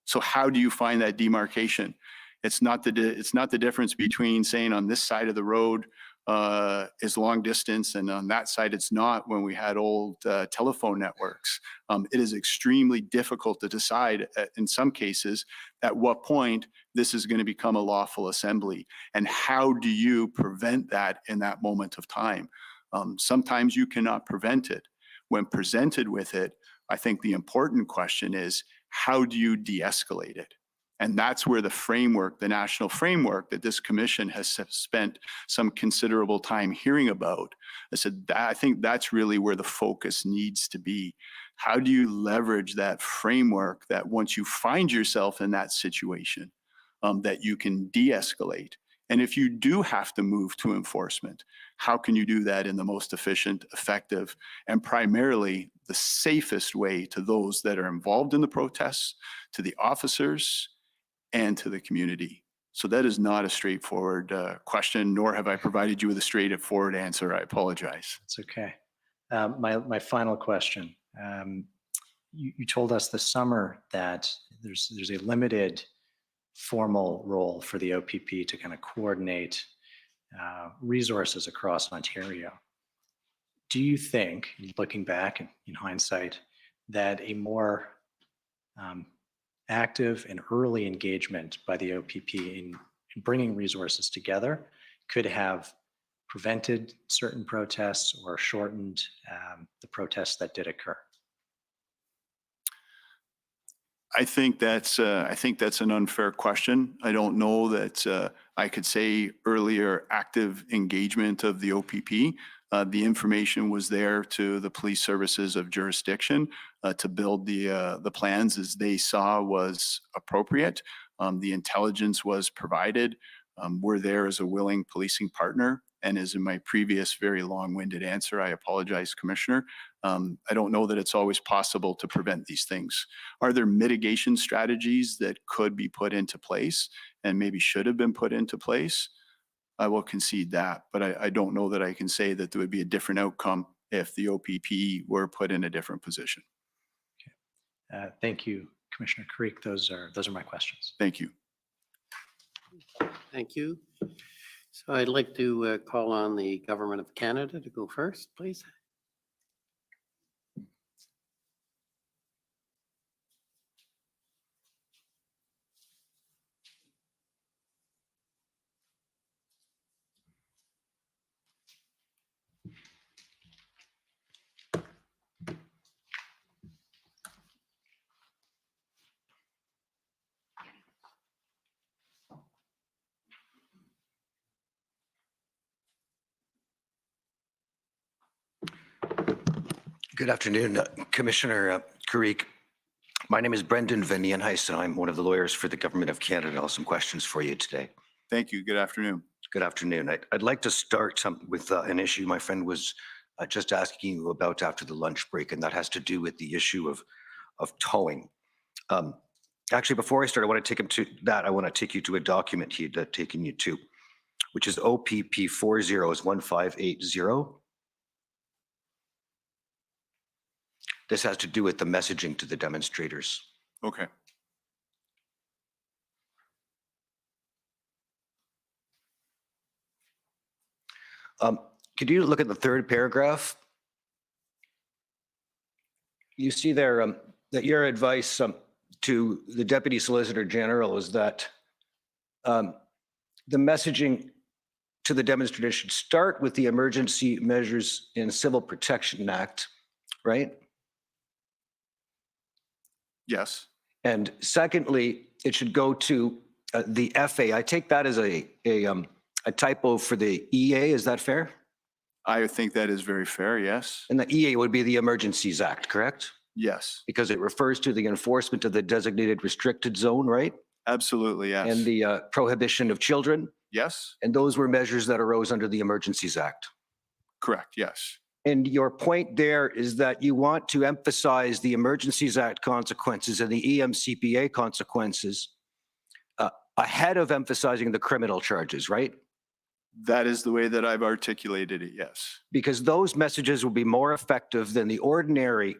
So how do you find that demarcation? It's not the difference between saying on this side of the road is long distance and on that side it's not, when we had old telephone networks. It is extremely difficult to decide in some cases at what point this is going to become a lawful assembly, and how do you prevent that in that moment of time. Sometimes you cannot prevent it. When presented with it, I think the important question is, how do you de-escalate it? And that's where the framework, the national framework that this commission has spent some considerable time hearing about, I think that's really where the focus needs to be. How do you leverage that framework that once you find yourself in that situation, that you can de-escalate? And if you do have to move to enforcement, how can you do that in the most efficient, effective, and primarily the safest way to those that are involved in the protests, to the officers, and to the community? So that is not a straightforward question, nor have I provided you with a straightforward answer. I apologize. It's okay. My final question. You told us this summer that there's a limited formal role for the OPP to kind of coordinate resources across Ontario. Do you think, looking back in hindsight, that a more active and early engagement by the OPP in bringing resources together could have prevented certain protests or shortened the protests that did occur? I think that's an unfair question. I don't know that I could say earlier active engagement of the OPP. The information was there to the police services of jurisdiction to build the plans as they saw was appropriate. The intelligence was provided. We're there as a willing policing partner. And as in my previous very long-winded answer, I apologize, Commissioner. I don't know that it's always possible to prevent these things. Are there mitigation strategies that could be put into place and maybe should have been put into place? I will concede that, but I don't know that I can say that there would be a different outcome if the OPP were put in a different position. Okay. Thank you, Commissioner Carrique. Those are my questions. Thank you. Thank you. So I'd like to call on the Government of Canada to go first, please. Good afternoon, Commissioner Carrique. My name is Brendan Van Nienhuis, and I'm one of the lawyers for the Government of Canada. I have some questions for you today. Thank you. Good afternoon. Good afternoon. I'd like to start with an issue my friend was just asking you about after the lunch break, and that has to do with the issue of towing. Actually, before I start, I want to take him to that. I want to take you to a document he'd taken you to, which is OPP 401580. This has to do with the messaging to the demonstrators. Okay. Could you look at the third paragraph? You see there that your advice to the Deputy Solicitor General is that the messaging to the demonstrators should start with the Emergency Measures in Civil Protection Act, right? Yes. And secondly, it should go to the FA. I take that as a typo for the EA. Is that fair? I think that is very fair. Yes. And the EA would be the Emergencies Act, correct? Yes. Because it refers to the enforcement of the designated restricted zone, right? Absolutely. Yes. And the prohibition of children. Yes. And those were measures that arose under the Emergencies Act. Correct. Yes. And your point there is that you want to emphasize the Emergencies Act consequences and the EMCPA consequences ahead of emphasizing the criminal charges, right? That is the way that I've articulated it. Yes. Because those messages will be more effective than the ordinary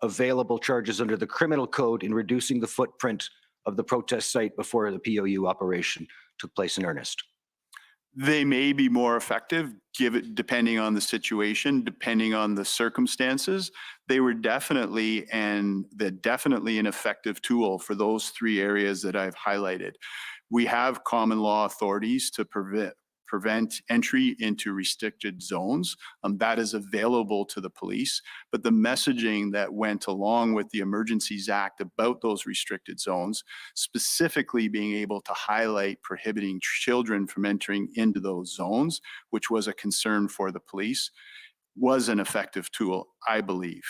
available charges under the criminal code in reducing the footprint of the protest site before the POU operation took place in earnest. They may be more effective, depending on the situation, depending on the circumstances. They were definitely an effective tool for those three areas that I've highlighted. We have common law authorities to prevent entry into restricted zones. That is available to the police, but the messaging that went along with the Emergencies Act about those restricted zones, specifically being able to highlight prohibiting children from entering into those zones, which was a concern for the police, was an effective tool, I believe.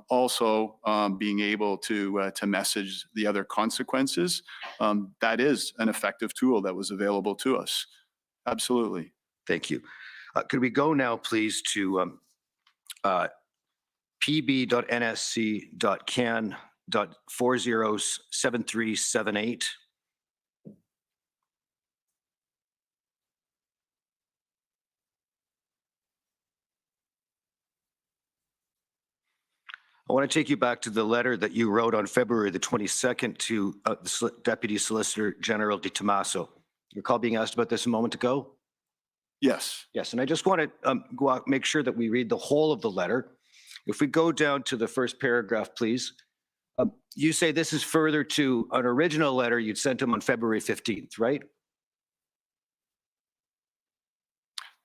Also, being able to message the other consequences, that is an effective tool that was available to us. Absolutely. Thank you. Could we go now, please, to pb.nsc.can.407378? I want to take you back to the letter that you wrote on February the 22nd to the Deputy Solicitor General de Tomaso. You recall being asked about this a moment ago? Yes. Yes, and I just want to go out, make sure that we read the whole of the letter. If we go down to the first paragraph, please. You say this is further to an original letter you'd sent him on February 15th, right?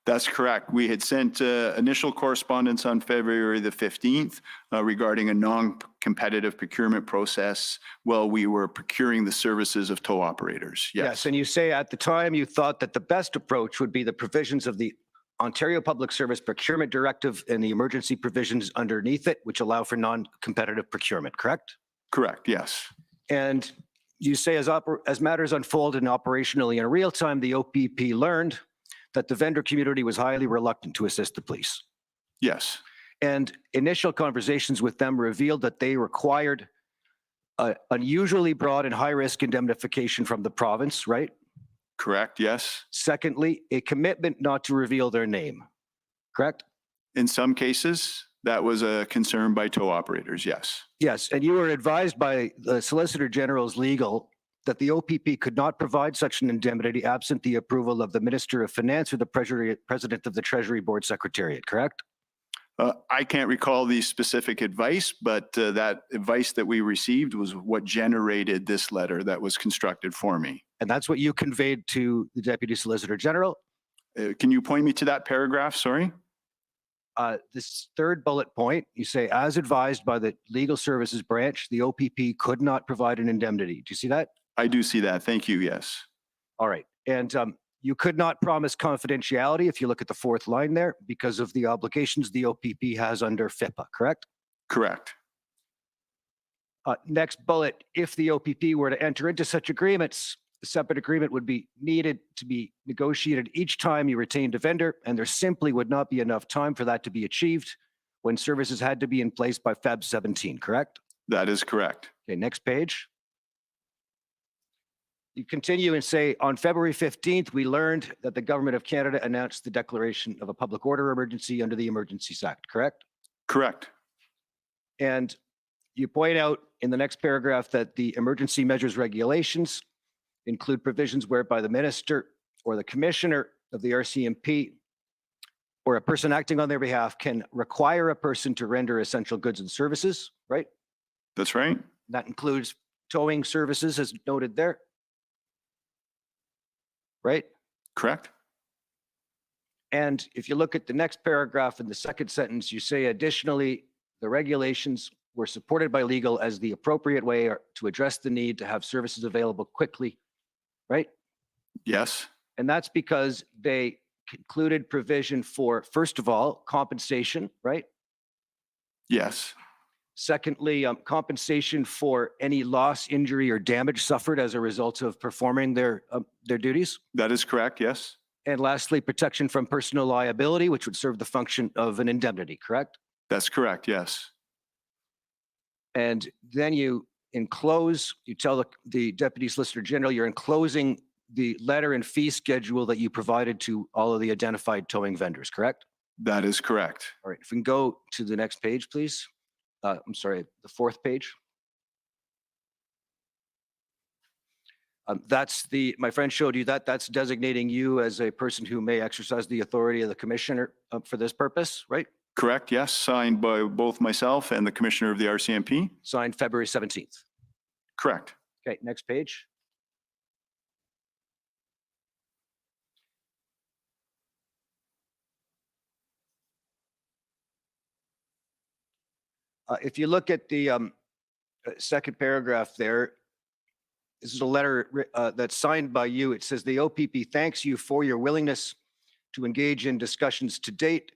That's correct. We had sent initial correspondence on February the 15th regarding a non-competitive procurement process while we were procuring the services of tow operators. Yes. And you say at the time you thought that the best approach would be the provisions of the Ontario Public Service Procurement Directive and the emergency provisions underneath it, which allow for non-competitive procurement, correct? Correct. Yes. And you say as matters unfolded operationally in real time, the OPP learned that the vendor community was highly reluctant to assist the police. Yes. And initial conversations with them revealed that they required unusually broad and high-risk indemnification from the province, right? Correct. Yes. Secondly, a commitment not to reveal their name, correct? In some cases, that was a concern by tow operators. Yes. Yes, and you were advised by the Solicitor General's legal that the OPP could not provide such an indemnity absent the approval of the Minister of Finance or the President of the Treasury Board Secretariat, correct? I can't recall the specific advice, but that advice that we received was what generated this letter that was constructed for me. And that's what you conveyed to the Deputy Solicitor General? Can you point me to that paragraph? Sorry. This third bullet point, you say, as advised by the Legal Services Branch, the OPP could not provide an indemnity. Do you see that? I do see that. Thank you. Yes. All right. And you could not promise confidentiality if you look at the fourth line there because of the obligations the OPP has under FIPA, correct? Correct. Next bullet, if the OPP were to enter into such agreements, a separate agreement would be needed to be negotiated each time you retained a vendor, and there simply would not be enough time for that to be achieved when services had to be in place by Feb 17, correct? That is correct. Okay, next page. You continue and say, on February 15th, we learned that the Government of Canada announced the declaration of a public order emergency under the Emergencies Act, correct? Correct. And you point out in the next paragraph that the emergency measures regulations include provisions whereby the minister or the commissioner of the RCMP or a person acting on their behalf can require a person to render essential goods and services, right? That's right. That includes towing services as noted there, right? Correct. And if you look at the next paragraph in the second sentence, you say additionally, the regulations were supported by legal as the appropriate way to address the need to have services available quickly, right? Yes. And that's because they included provision for, first of all, compensation, right? Yes. Secondly, compensation for any loss, injury, or damage suffered as a result of performing their duties. That is correct. Yes. And lastly, protection from personal liability, which would serve the function of an indemnity, correct? That's correct. Yes. And then you enclose, you tell the Deputy Solicitor General, you're enclosing the letter and fee schedule that you provided to all of the identified towing vendors, correct? That is correct. All right, if we can go to the next page, please. I'm sorry, the fourth page. That's my friend showed you that's designating you as a person who may exercise the authority of the commissioner for this purpose, right? Correct. Yes. Signed by both myself and the commissioner of the RCMP. Signed February 17th. Correct. Okay, next page. If you look at the second paragraph there, this is a letter that's signed by you. It says the OPP thanks you for your willingness to engage in discussions to date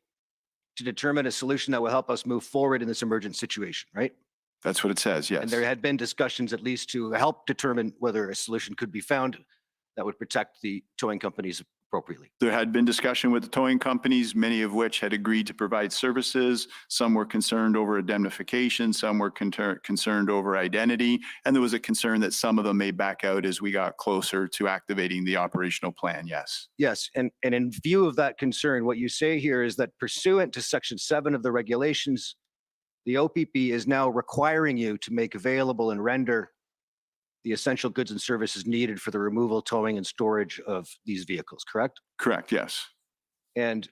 to determine a solution that will help us move forward in this emergent situation, right? That's what it says. Yes. And there had been discussions at least to help determine whether a solution could be found that would protect the towing companies appropriately. There had been discussion with the towing companies, many of which had agreed to provide services. Some were concerned over indemnification, some were concerned over identity, and there was a concern that some of them may back out as we got closer to activating the operational plan. Yes. Yes, and in view of that concern, what you say here is that pursuant to Section 7 of the regulations, the OPP is now requiring you to make available and render the essential goods and services needed for the removal, towing, and storage of these vehicles, correct? Correct, yes. And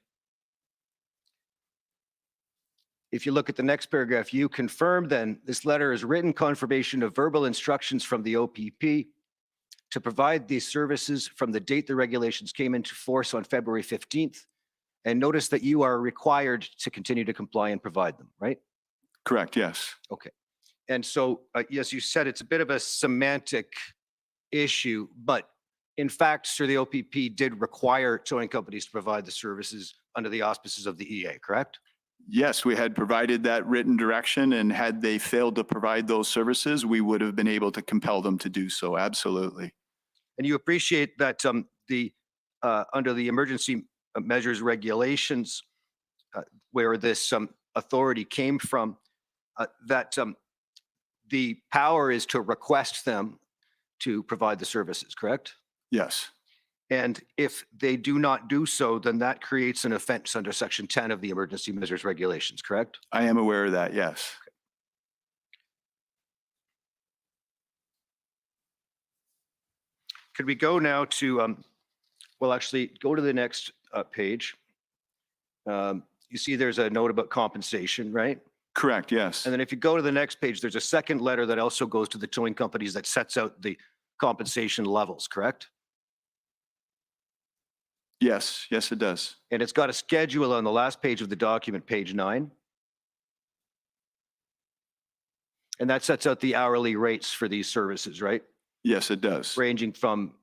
if you look at the next paragraph, you confirm then this letter is written confirmation of verbal instructions from the OPP to provide these services from the date the regulations came into force on February 15th. And notice that you are required to continue to comply and provide them, right? Correct, yes. Okay. And so, yes, you said it's a bit of a semantic issue, but in fact, sir, the OPP did require towing companies to provide the services under the auspices of the EA, correct? Yes, we had provided that written direction, and had they failed to provide those services, we would have been able to compel them to do so, absolutely. And you appreciate that under the emergency measures regulations, where this authority came from, that the power is to request them to provide the services, correct? Yes, And if they do not do so, then that creates an offense under Section 10 of the emergency measures regulations, correct? I am aware of that, yes. Could we go now to, well, actually, go to the next page. You see there's a note about compensation, right? Correct, yes. And then if you go to the next page, there's a second letter that also goes to the towing companies that sets out the compensation levels, correct? Yes, yes, it does. And it's got a schedule on the last page of the document, page 9. And that sets out the hourly rates for these services, right? Yes, it does. Ranging from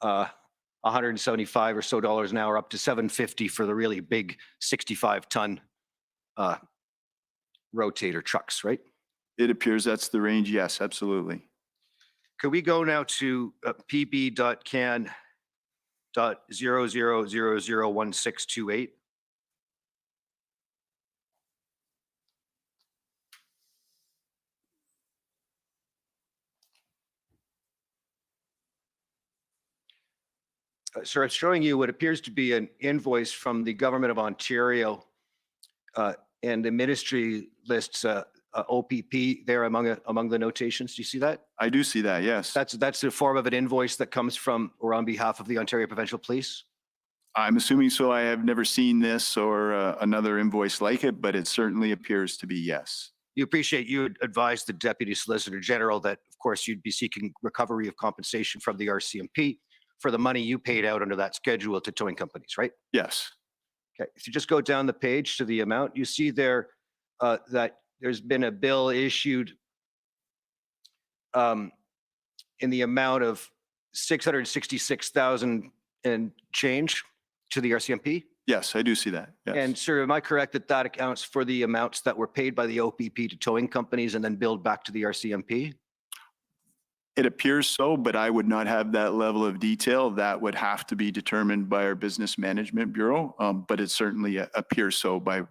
175 or so dollars an hour up to 750 for the really big 65-ton rotator trucks, right? It appears that's the range, yes, absolutely. Could we go now to pb.can.00001628? Sir, it's showing you what appears to be an invoice from the Government of Ontario, and the ministry lists OPP there among the notations. Do you see that? I do see that, yes. That's the form of an invoice that comes from or on behalf of the Ontario Provincial Police? I'm assuming so. I have never seen this or another invoice like it, but it certainly appears to be yes. You appreciate you advised the Deputy Solicitor General that, of course, you'd be seeking recovery of compensation from the RCMP for the money you paid out under that schedule to towing companies, right? Yes, Okay, if you just go down the page to the amount, you see there that there's been a bill issued in the amount of 666,000 and change to the RCMP. yes, I do see that. Yes. And sir, am I correct that that accounts for the amounts that were paid by the OPP to towing companies and then billed back to the RCMP? It appears so, but I would not have that level of detail. That would have to be determined by our Business Management Bureau, but it certainly appears so by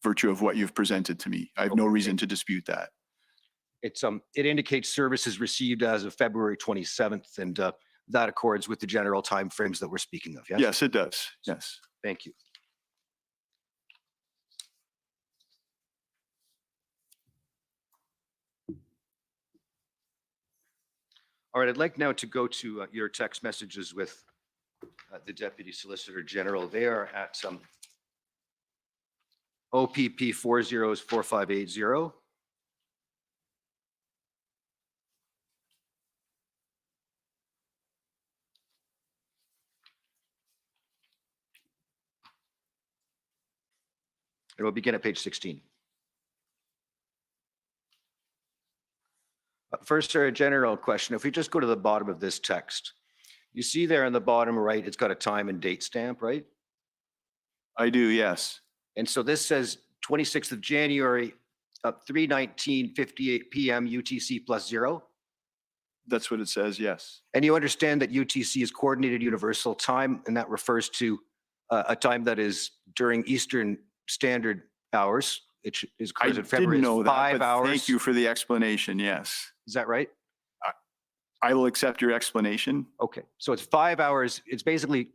virtue of what you've presented to me. I have no reason to dispute that. It's it indicates services received as of February 27th, and that accords with the general timeframes that we're speaking of. Yes? Yes, it does. Yes. Thank you. All right, I'd like now to go to your text messages with the Deputy Solicitor General. They are at OPP 404580. And we'll begin at page 16. First, sir, a general question. If we just go to the bottom of this text, you see there in the bottom right, it's got a time and date stamp, right? I do, yes. And so this says 26th of January, 3:19:58 p.m. UTC +0. That's what it says, yes. And you understand that UTC is Coordinated Universal Time, and that refers to a time that is during Eastern Standard Hours. It is I in February. didn't know It's that, 5 but hours. thank you for the explanation, yes. Is that right? I will accept your explanation. Okay, so it's 5 hours. It's basically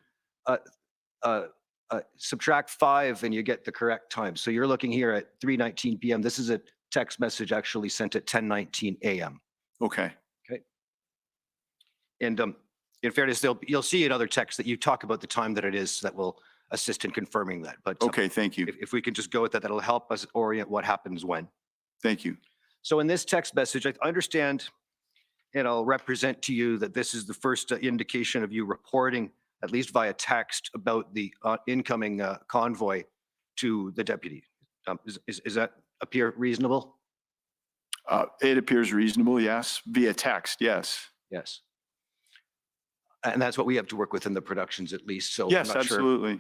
subtract 5 and you get the correct time. So you're looking here at 3:19 p.m. This is at text message actually sent at 10:19 a.m. Okay. And in fairness, you'll see in other texts that you talk about the time that it is that will assist in confirming that. But Okay, thank you. if we can just go with that, that'll help us orient what happens when. Thank you. So in this text message, I understand, and I'll represent to you that this is the first indication of you reporting, at least via text, about the incoming convoy to the deputy. Is that appear reasonable? It appears reasonable, yes. Via text, yes. Yes. And that's what we have to work with in the productions at least. So I'm Yes, not sure. absolutely.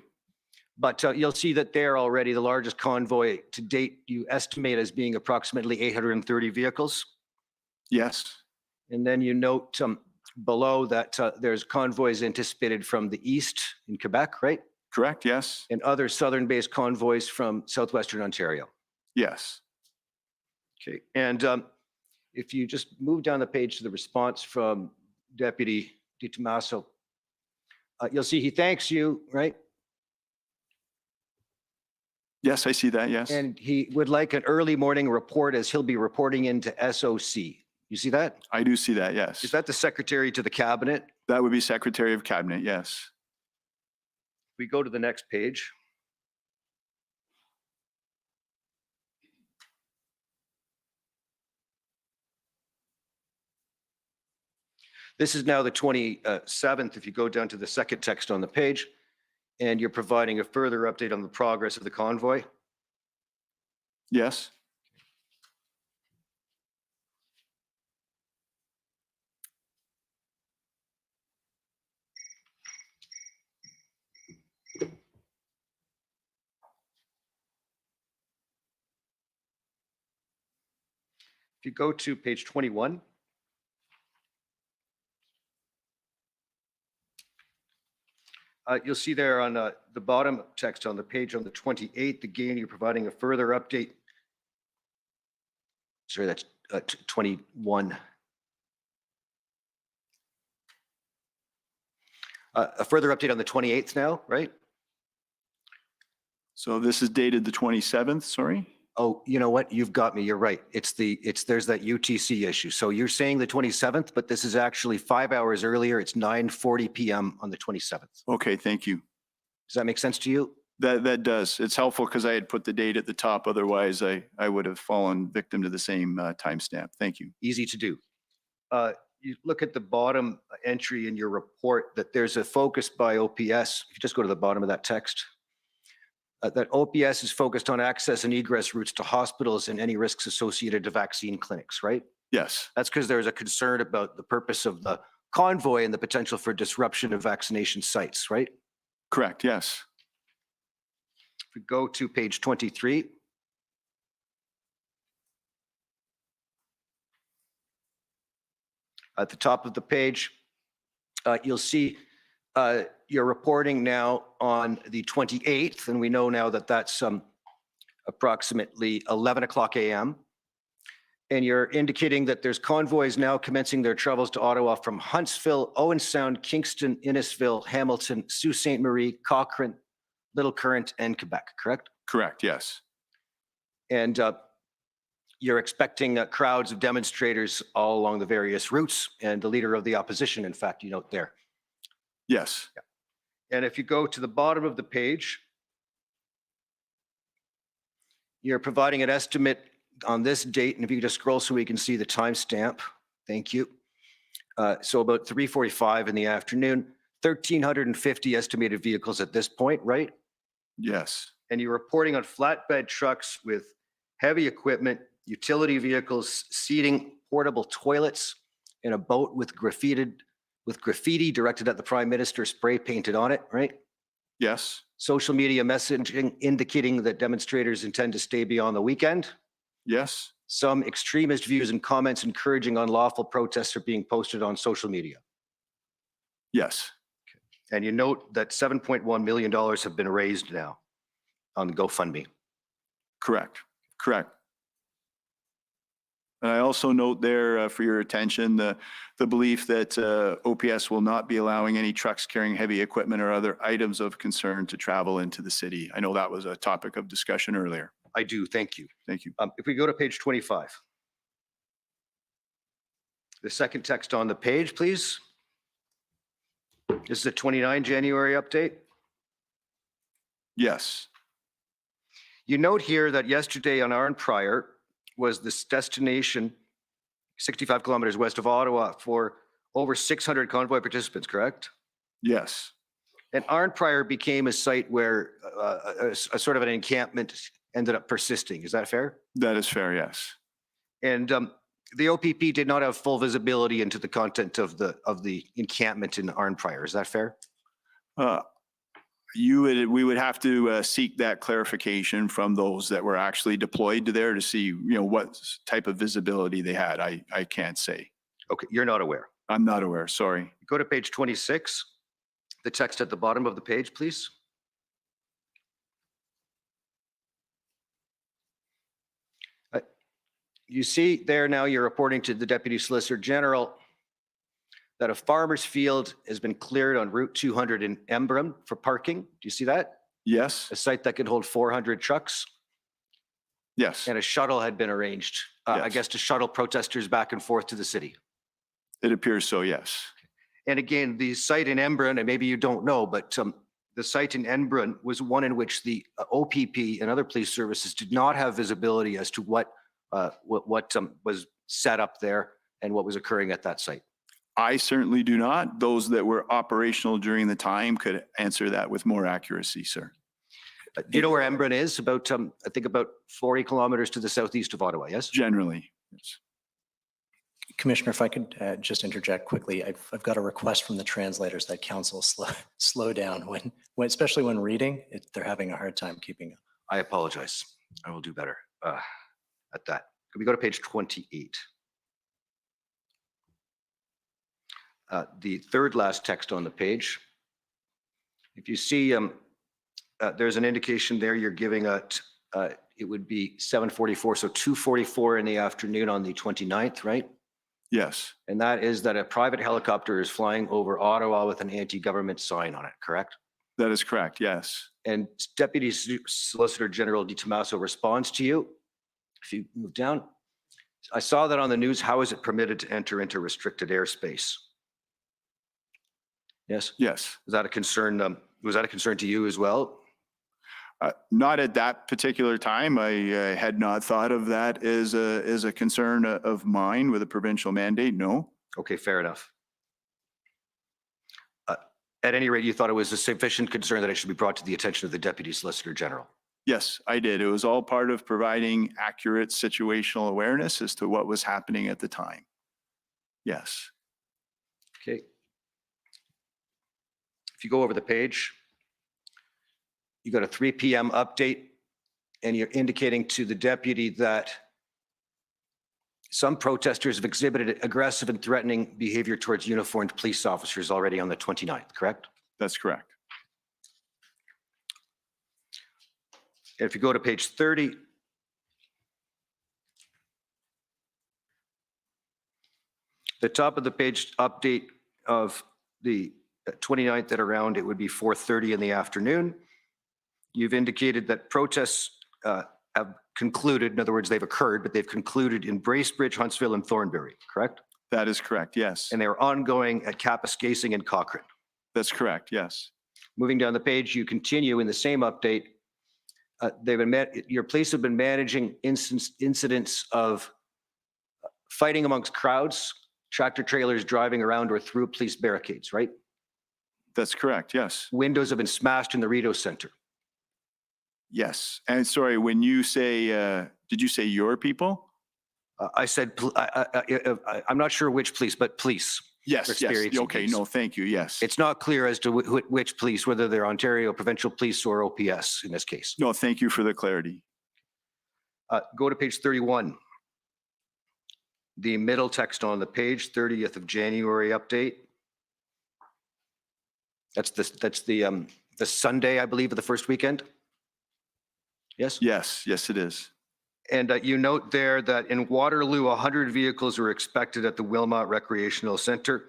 But you'll see that there already, the largest convoy to date, you estimate as being approximately 830 vehicles. Yes, And then you note below that there's convoys anticipated from the east in Quebec, right? correct, yes, And other southern-based convoys from southwestern Ontario. yes. Okay. And if you just move down the page to the response from Deputy Di Tommaso, you'll see he thanks you, right? Yes, I see that, yes. And he would like an early morning report as he'll be reporting into SOC. You see that? I do see that, yes. Is that the secretary to the cabinet? That would be Secretary of Cabinet, yes. We go to the next page. This is now the 27th. If you go down to the second text on the page, and you're providing a further update on the progress of the convoy. Yes, If you go to page 21, you'll see there on the bottom text on the page on the 28th, again, you're providing a further update. Sorry, that's 21. A further update on the 28th now, right? so this is dated the 27th, sorry? Oh, you know what? You've got me. You're right. There's that UTC issue. So you're saying the 27th, but this is actually 5 hours earlier. It's 9:40 p.m. on the 27th. Okay, thank you. Does that make sense to you? That does. It's helpful because I had put the date at the top. Otherwise, I would have fallen victim to the same timestamp. Thank you. Easy to do. You look at the bottom entry in your report that there's a focus by OPS. If you just go to the bottom of that text, that OPS is focused on access and egress routes to hospitals and any risks associated to vaccine clinics, right? Yes, That's because there's a concern about the purpose of the convoy and the potential for disruption of vaccination sites, right? correct, yes. If we go to page 23. At the top of the page, you'll see you're reporting now on the 28th, and we know now that that's approximately 11 o'clock a.m. And you're indicating that there's convoys now commencing their travels to Ottawa from Huntsville, Owen Sound, Kingston, Innisfil, Hamilton, Sault Ste. Marie, Cochrane, Little Current, and Quebec, correct? Correct, yes. And you're expecting crowds of demonstrators all along the various routes, and the leader of the opposition, in fact, you note there. Yes, And if you go to the bottom of the page, you're providing an estimate on this date, and if you just scroll so we can see the timestamp, thank you. So about 3:45 in the afternoon, 1,350 estimated vehicles at this point, right? yes, And you're reporting on flatbed trucks with heavy equipment, utility vehicles, seating, portable toilets, and a boat with graffiti directed at the Prime Minister spray painted on it, right? yes, Social media messaging indicating that demonstrators intend to stay beyond the weekend. yes, Some extremist views and comments encouraging unlawful protests are being posted on social media. yes, And you note that $7.1 million have been raised now on GoFundMe. correct, correct. And I also note there for your attention, the belief that OPS will not be allowing any trucks carrying heavy equipment or other items of concern to travel into the city. I know that was a topic of discussion earlier. I do, thank you. Thank you. If we go to page 25. The second text on the page, please. This is a 29 January update. Yes. You note here that yesterday on Arn Prior was this destination 65 kilometers west of Ottawa for over 600 convoy participants, correct? Yes. And Arn Prior became a site where a sort of an encampment ended up persisting. Is that fair? That is fair. Yes. And the OPP did not have full visibility into the content of the encampment in Arn Prior. Is that fair? We would have to seek that clarification from those that were actually deployed to there to see, what type of visibility they had. I can't say. Okay, you're not aware. I'm not aware. Sorry. Go to page 26. The text at the bottom of the page, please. You see there now you're reporting to the Deputy Solicitor General that a farmer's field has been cleared on Route 200 in Embrun for parking. Do you see that? Yes. A site that could hold 400 trucks. Yes. And a shuttle had been arranged, I Yes. guess, to shuttle protesters back and forth to the city. It appears so. Yes. And again, the site in Embrun, and maybe you don't know, but the site in Embrun was one in which the OPP and other police services did not have visibility as to what was set up there and what was occurring at that site. I certainly do not. Those that were operational during the time could answer that with more accuracy, sir. Do you know where Embrun is? About, I think about 40 kilometers to the southeast of Ottawa, yes? Generally. Yes. Commissioner, if I could just interject quickly, I've got a request from the translators that council slow down when especially when reading. They're having a hard time keeping up. I apologize. I will do better at that. Can we go to page 28? The third last text on the page. If you see, there's an indication there you're giving it would be 7:44, so 2:44 in the afternoon on the 29th, right? Yes. And that is that a private helicopter is flying over Ottawa with an anti-government sign on it, correct? That is correct. Yes. And Deputy Solicitor General Di Tommaso responds to you. If you move down, I saw that on the news. How is it permitted to enter into restricted airspace? Yes. Yes. Is that a concern? Was that a concern to you as well? Not at that particular time. I had not thought of that as a concern of mine with a provincial mandate. No. Okay, fair enough. At any rate, you thought it was a sufficient concern that it should be brought to the attention of the Deputy Solicitor General. Yes, I did. It was all part of providing accurate situational awareness as to what was happening at the time. Yes. Okay. If you go over the page, you got a 3 p.m. update, and you're indicating to the deputy that some protesters have exhibited aggressive and threatening behavior towards uniformed police officers already on the 29th, correct? That's correct. If you go to page 30, the top of the page update of the 29th at around, it would be 4:30 in the afternoon. You've indicated that protests have concluded, in other words, they've occurred, but they've concluded in Bracebridge, Huntsville, and Thornbury, correct? That is correct. Yes. And they are ongoing at Kapuskasing and Cochrane. That's correct. Yes. Moving down the page, you continue in the same update. Your police have been managing incidents of fighting amongst crowds, tractor trailers driving around or through police barricades, right? That's correct. Yes. Windows have been smashed in the Rideau Center. Yes. And sorry, when you say, did you say your people? I said, I'm not sure which police, but police. Yes. Yes. Experiencing Okay. these. No, thank you. Yes. It's not clear as to which police, whether they're Ontario Provincial Police or OPS in this case. No, thank you for the clarity. Go to page 31. The middle text on the page, 30th of January update. That's the Sunday, I believe, of the first weekend. Yes? Yes. Yes, it is. And you note there that in Waterloo, 100 vehicles were expected at the Wilmot Recreational Center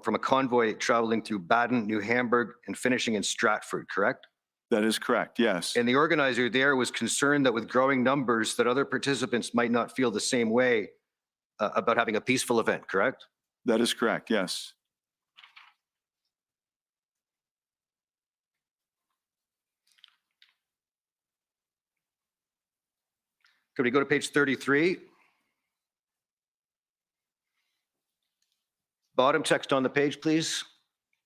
from a convoy traveling through Baden, New Hamburg, and finishing in Stratford, correct? That is correct, yes. And the organizer there was concerned that with growing numbers, that other participants might not feel the same way about having a peaceful event, correct? That is correct, yes. Could we go to page 33? Bottom text on the page, please.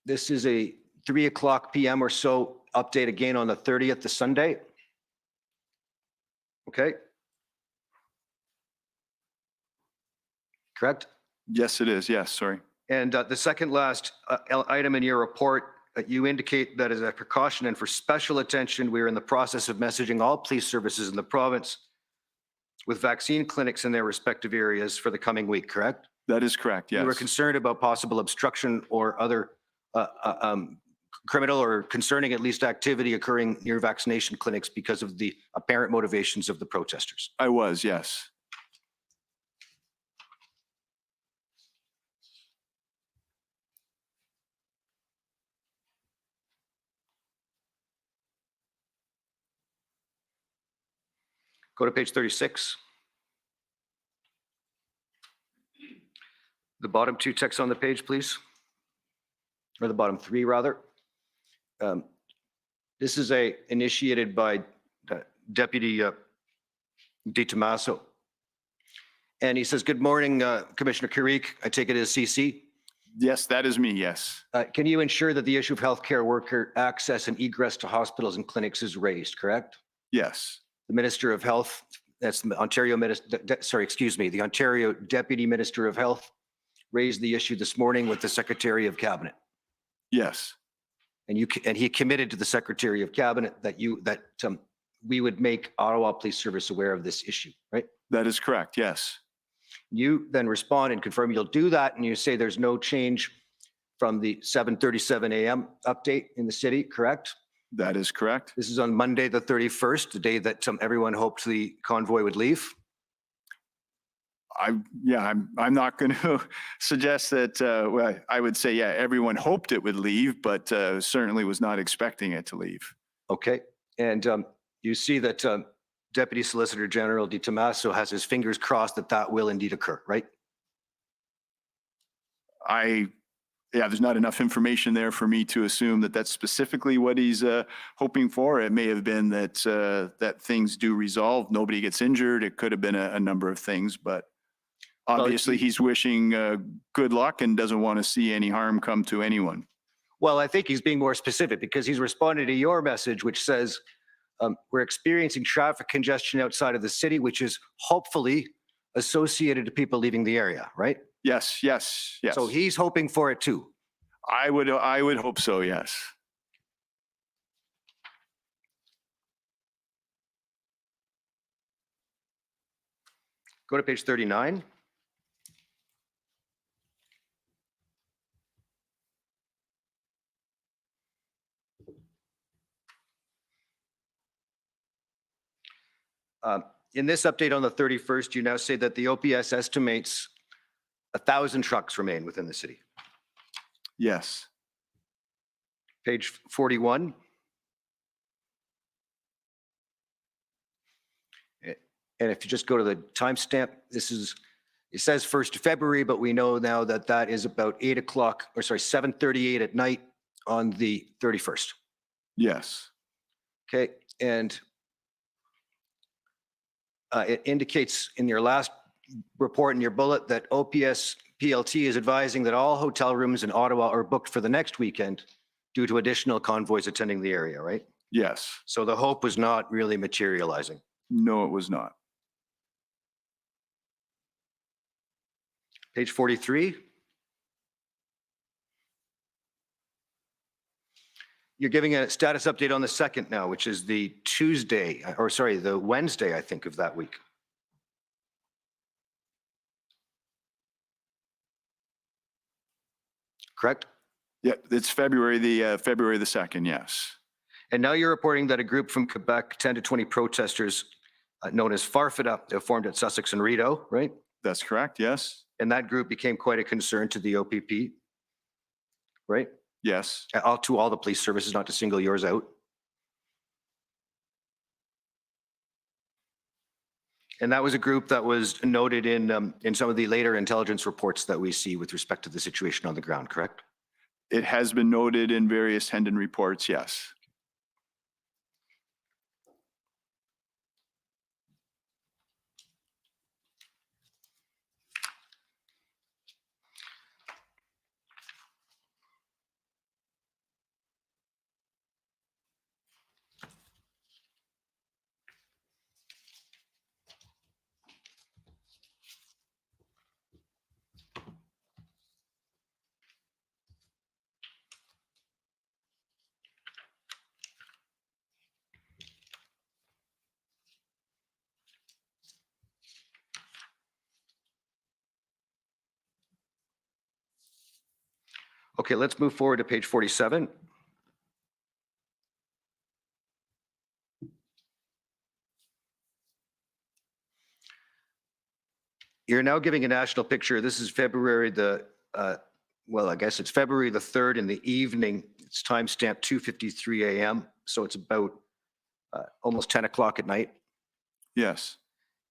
This is a 3:00 p.m. or so update again on the 30th, the Sunday. Okay. Correct? Yes, it is, yes, sorry. And the second last item in your report, you indicate that as a precaution and for special attention, we are in the process of messaging all police services in the province with vaccine clinics in their respective areas for the coming week, correct? That is correct, yes. You were concerned about possible obstruction or other criminal or concerning at least activity occurring near vaccination clinics because of the apparent motivations of the protesters. I was, yes. Go to page 36. The bottom two texts on the page, please. Or the bottom three, rather. This is initiated by Deputy Di Tommaso. And he says, good morning, Commissioner Carrique. I take it as CC. Yes, that is me, yes. Can you ensure that the issue of healthcare worker access and egress to hospitals and clinics is raised, correct? Yes, The Minister of Health, that's the Ontario the Ontario Deputy Minister of Health raised the issue this morning with the Secretary of Cabinet. yes, And he committed to the Secretary of Cabinet that we would make Ottawa Police Service aware of this issue, right? that is correct, yes. You then respond and confirm you'll do that, and you say there's no change from the 7:37 a.m. update in the city, correct? That is correct. This is on Monday, the 31st, the day that everyone hoped the convoy would leave. I'm not going to suggest that, well, I would say, yeah, everyone hoped it would leave, but certainly was not expecting it to leave. Okay. And you see that Deputy Solicitor General Di Tommaso has his fingers crossed that will indeed occur, right? There's not enough information there for me to assume that that's specifically what he's hoping for. It may have been that things do resolve, nobody gets injured. It could have been a number of things, but obviously he's wishing good luck and doesn't want to see any harm come to anyone. Well, I think he's being more specific because he's responded to your message, which says we're experiencing traffic congestion outside of the city, which is hopefully associated to people leaving the area, right? Yes. So he's hoping for it too. I would hope so, yes. Go to page 39. In this update on the 31st, you now say that the OPS estimates 1,000 trucks remain within the city. Yes. Page 41. And if you just go to the timestamp, it says 1st of February, but we know now that is about 7:38 at night on the 31st. Yes. Okay, and it indicates in your last report in your bullet that OPS PLT is advising that all hotel rooms in Ottawa are booked for the next weekend due to additional convoys attending the area, right? Yes. So the hope was not really materializing. No, it was not. Page 43. You're giving a status update on the 2nd now, which is the Wednesday, I think, of that week. Correct? Yeah, it's February the 2nd, yes. And now you're reporting that a group from Quebec, 10 to 20 protesters, known as Farfada, formed at Sussex and Rideau, right? That's correct, yes. And that group became quite a concern to the OPP, right? Yes, To all the police services, not to single yours out. And that was a group that was noted in some of the later intelligence reports that we see with respect to the situation on the ground, correct? it has been noted in various Hendon reports, yes. Okay, let's move forward to page 47. You're now giving a national picture. This is February I guess it's February the 3rd in the evening. It's timestamped 2:53 a.m. So it's about almost 10 o'clock at night. Yes,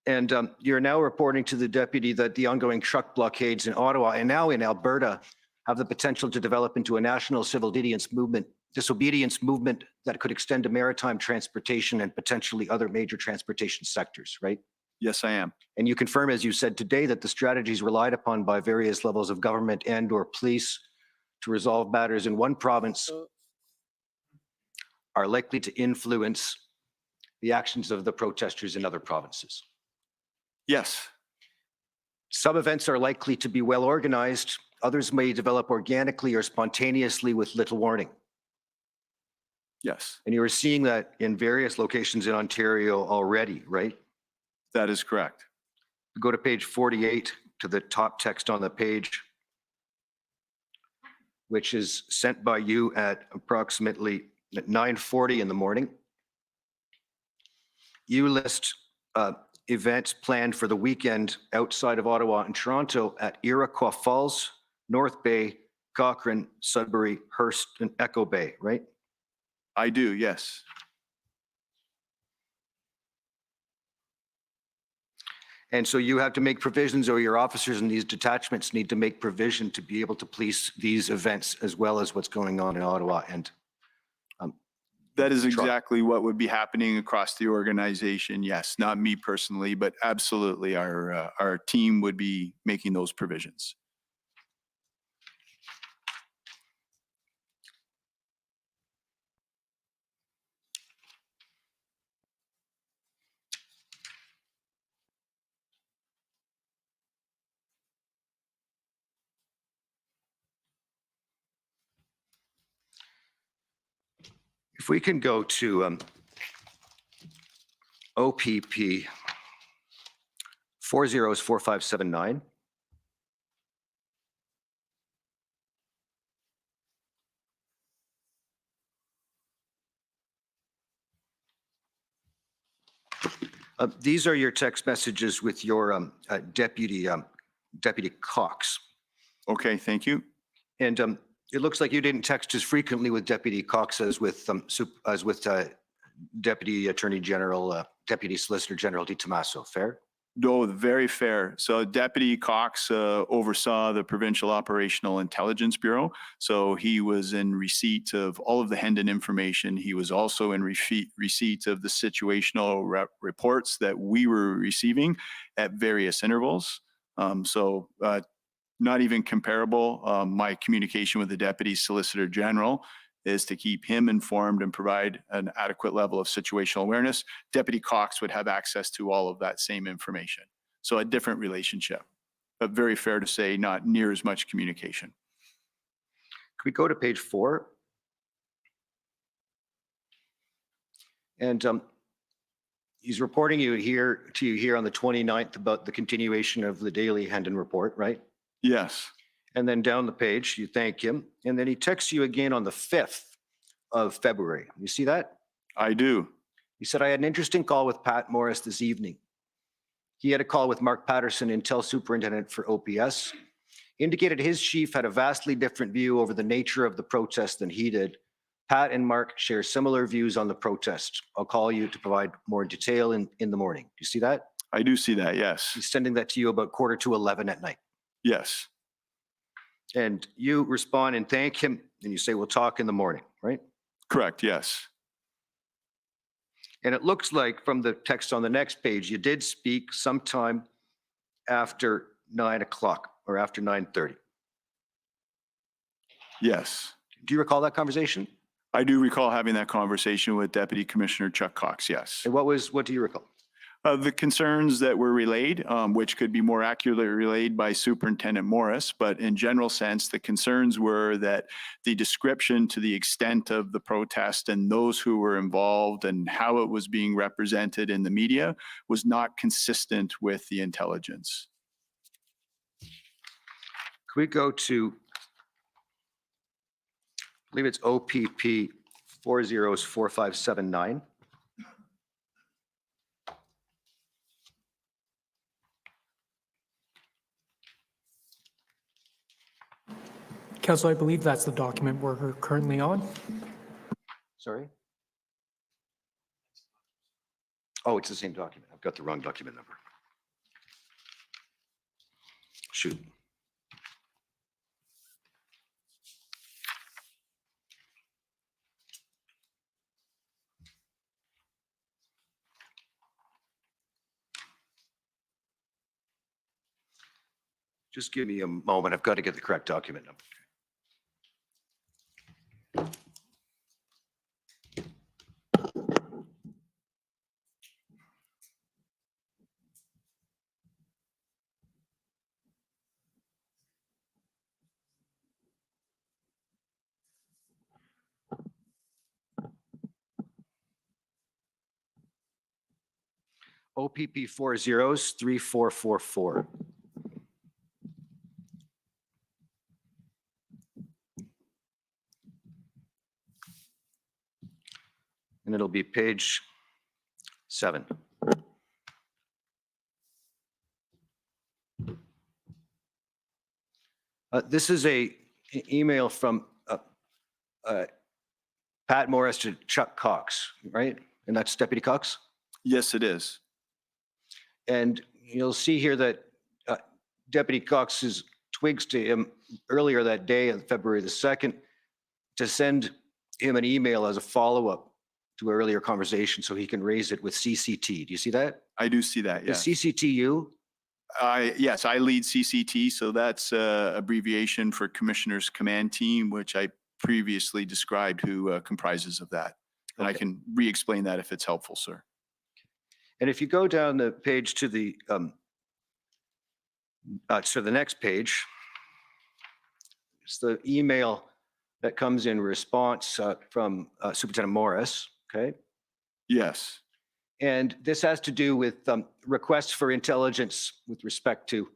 And you're now reporting to the deputy that the ongoing truck blockades in Ottawa and now in Alberta have the potential to develop into a national civil disobedience movement that could extend to maritime transportation and potentially other major transportation sectors, right? yes, I am. And you confirm, as you said today, that the strategies relied upon by various levels of government and/or police to resolve matters in one province are likely to influence the actions of the protesters in other provinces. Yes, Some events are likely to be well organized. Others may develop organically or spontaneously with little warning. yes, And you are seeing that in various locations in Ontario already, right? that is correct. Go to page 48 to the top text on the page, which is sent by you at approximately 9:40 in the morning. You list events planned for the weekend outside of Ottawa and Toronto at Iroquois Falls, North Bay, Cochrane, Sudbury, Hearst, and Echo Bay, right? I do, yes. And so you have to make provisions, or your officers in these detachments need to make provision to be able to police these events as well as what's going on in Ottawa and That is Toronto. exactly what would be happening across the organization. Yes, not me personally, but absolutely our team would be making those provisions. If we can go to OPP 404579. These are your text messages with your Deputy Cox. Okay, thank you. And it looks like you didn't text as frequently with Deputy Cox as with Deputy Attorney General, Deputy Solicitor General Di Tommaso. Fair? No, very fair. So Deputy Cox oversaw the Provincial Operational Intelligence Bureau. So he was in receipt of all of the Hendon information. He was also in receipt of the situational reports that we were receiving at various intervals. Not even comparable. My communication with the Deputy Solicitor General is to keep him informed and provide an adequate level of situational awareness. Deputy Cox would have access to all of that same information. So a different relationship, but very fair to say not near as much communication. Could we go to page 4? And he's reporting to you here on the 29th about the continuation of the daily Hendon report, right? Yes, And then down the page, you thank him. And then he texts you again on the 5th of February. You see that? I do. He said, I had an interesting call with Pat Morris this evening. He had a call with Mark Patterson, Intel Superintendent for OPS, indicated his chief had a vastly different view over the nature of the protest than he did. Pat and Mark share similar views on the protest. I'll call you to provide more detail in the morning. Do you see that? I do see that, yes. He's sending that to you about 10:45 at night. Yes, And you respond and thank him, and you say, we'll talk in the morning, right? correct, yes. And it looks like from the text on the next page, you did speak sometime after 9 o'clock or after 9:30. Yes. Do you recall that conversation? I do recall having that conversation with Deputy Commissioner Chuck Cox, yes. And what do you recall? The concerns that were relayed, which could be more accurately relayed by Superintendent Morris, but in general sense, the concerns were that the description to the extent of the protest and those who were involved and how it was being represented in the media was not consistent with the intelligence. Could we go to, I believe it's OPP 404579. Council, I believe that's the document we're currently on. Sorry? Oh, it's the same document. I've got the wrong document number. Shoot. Just give me a moment. I've got to get the correct document number. OPP 403444. And it'll be page 7. This is a email from Pat Morris to Chuck Cox, right? And that's Deputy Cox? Yes, it is. And you'll see here that Deputy Cox's twigs to him earlier that day on February the 2nd to send him an email as a follow-up to an earlier conversation so he can raise it with CCT. Do you see that? I do see that, Is yes. CCT you? Yes, I lead CCT, so that's abbreviation for Commissioner's Command Team, which I previously described who comprises of that. And I Okay. can re-explain that if it's helpful, sir. And if you go down the page to the next page, it's the email that comes in response from Superintendent Morris, okay? Yes, And this has to do with requests for intelligence with respect to